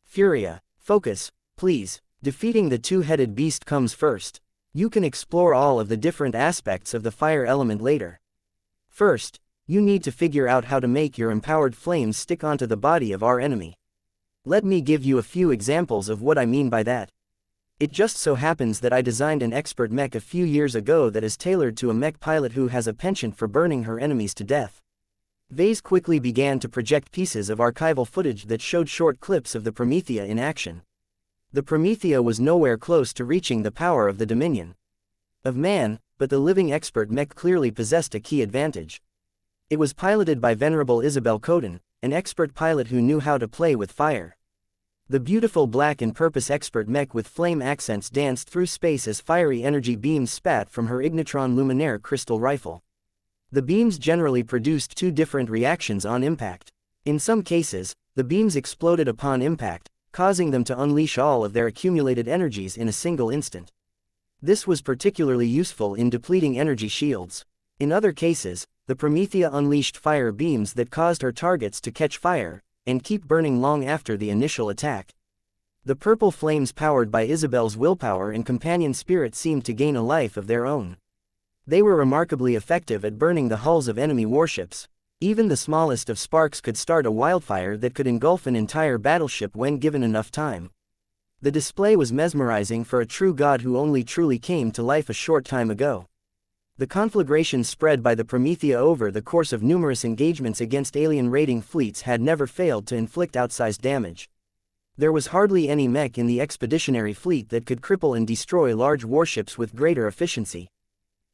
Furia, focus, please. Defeating the two-headed beast comes first. You can explore all of the different aspects of the fire element later. First, you need to figure out how to make your empowered flames stick onto the body of our enemy. Let me give you a few examples of what I mean by that. It just so happens that I designed an expert mech a few years ago that is tailored to a mech pilot who has a penchant for burning her enemies to death. Vase quickly began to project pieces of archival footage that showed short clips of the Promethea in action. The Promethea was nowhere close to reaching the power of the Dominion of Man, but the living expert mech clearly possessed a key advantage. It was piloted by Venerable Isabel Coden, an expert pilot who knew how to play with fire. The beautiful black and purpose expert Mech with flame accents danced through space as fiery energy beams spat from her Ignitron Luminaire crystal rifle. The beams generally produced two different reactions on impact. In some cases, the beams exploded upon impact, causing them to unleash all of their accumulated energies in a single instant. This was particularly useful in depleting energy shields. In other cases, the Promethea unleashed fire beams that caused her targets to catch fire and keep burning long after the initial attack. The purple flames powered by Isabel's willpower and companion spirit seemed to gain a life of their own. They were remarkably effective at burning the hulls of enemy warships. Even the smallest of sparks could start a wildfire that could engulf an entire battleship when given enough time. The display was mesmerizing for a true god who only truly came to life a short time ago. The conflagrations spread by the Promethea over the course of numerous engagements against alien raiding fleets had never failed to inflict outsized damage. There was hardly any mech in the expeditionary fleet that could cripple and destroy large warships with greater efficiency.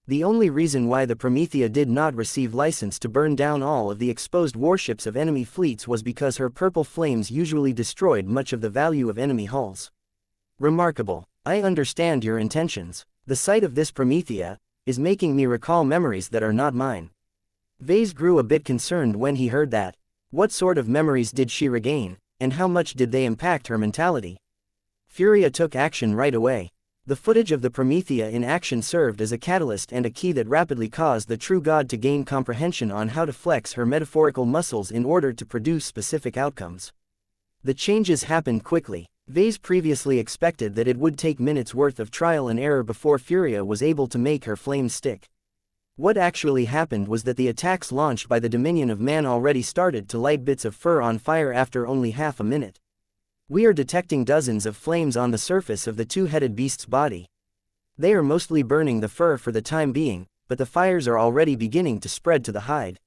The only reason why the Promethea did not receive license to burn down all of the exposed warships of enemy fleets was because her purple flames usually destroyed much of the value of enemy hulls. Remarkable. I understand your intentions. The sight of this Promethea is making me recall memories that are not mine. Vase grew a bit concerned when he heard that. What sort of memories did she regain, and how much did they impact her mentality? Furia took action right away. The footage of the Promethea in action served as a catalyst and a key that rapidly caused the true god to gain comprehension on how to flex her metaphorical muscles in order to produce specific outcomes. The changes happened quickly. Vase previously expected that it would take minutes worth of trial and error before Furia was able to make her flames stick. What actually happened was that the attacks launched by the Dominion of Man already started to light bits of fur on fire after only half a minute. We are detecting dozens of flames on the surface of the two-headed beast's body. They are mostly burning the fur for the time being, but the fires are already beginning to spread to the hide.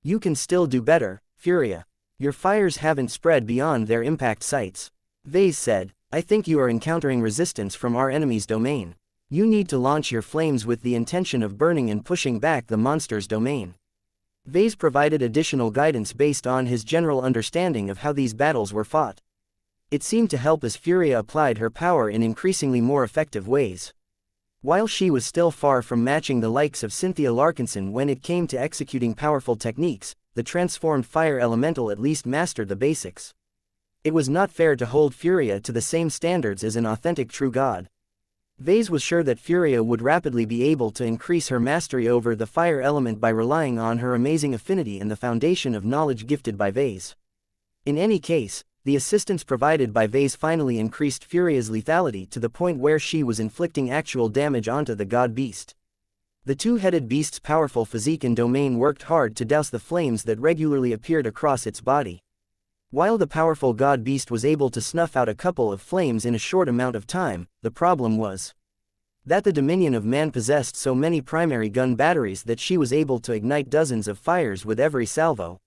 You can still do better, Furia. Your fires haven't spread beyond their impact sites. Vase said, I think you are encountering resistance from our enemy's domain. You need to launch your flames with the intention of burning and pushing back the monster's domain. Vase provided additional guidance based on his general understanding of how these battles were fought. It seemed to help as Furia applied her power in increasingly more effective ways. While she was still far from matching the likes of Cynthia Larkinson when it came to executing powerful techniques, the transformed fire elemental at least mastered the basics. It was not fair to hold Furia to the same standards as an authentic true god. Vase was sure that Furia would rapidly be able to increase her mastery over the fire element by relying on her amazing affinity and the foundation of knowledge gifted by Vase. In any case, the assistance provided by Vase finally increased Furia's lethality to the point where she was inflicting actual damage onto the god beast. The two-headed beast's powerful physique and domain worked hard to douse the flames that regularly appeared across its body. While the powerful god beast was able to snuff out a couple of flames in a short amount of time, the problem was that the Dominion of Man possessed so many primary gun batteries that she was able to ignite dozens of fires with every salvo.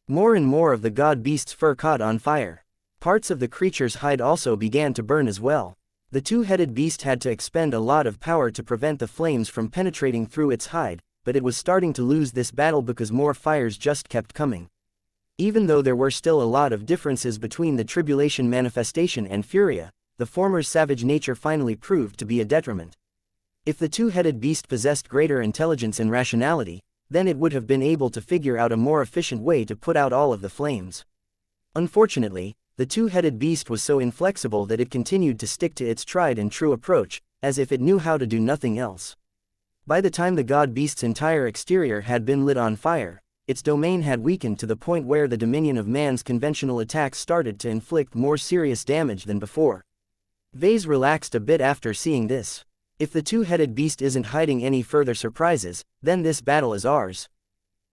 More and more of the god beast's fur caught on fire. Parts of the creature's hide also began to burn as well. The two-headed beast had to expend a lot of power to prevent the flames from penetrating through its hide, but it was starting to lose this battle because more fires just kept coming. Even though there were still a lot of differences between the Tribulation manifestation and Furia, the former's savage nature finally proved to be a detriment. If the two-headed beast possessed greater intelligence and rationality, then it would have been able to figure out a more efficient way to put out all of the flames. Unfortunately, the two-headed beast was so inflexible that it continued to stick to its tried and true approach, as if it knew how to do nothing else. By the time the god beast's entire exterior had been lit on fire, its domain had weakened to the point where the Dominion of Man's conventional attacks started to inflict more serious damage than before. Vase relaxed a bit after seeing this. If the two-headed beast isn't hiding any further surprises, then this battle is ours.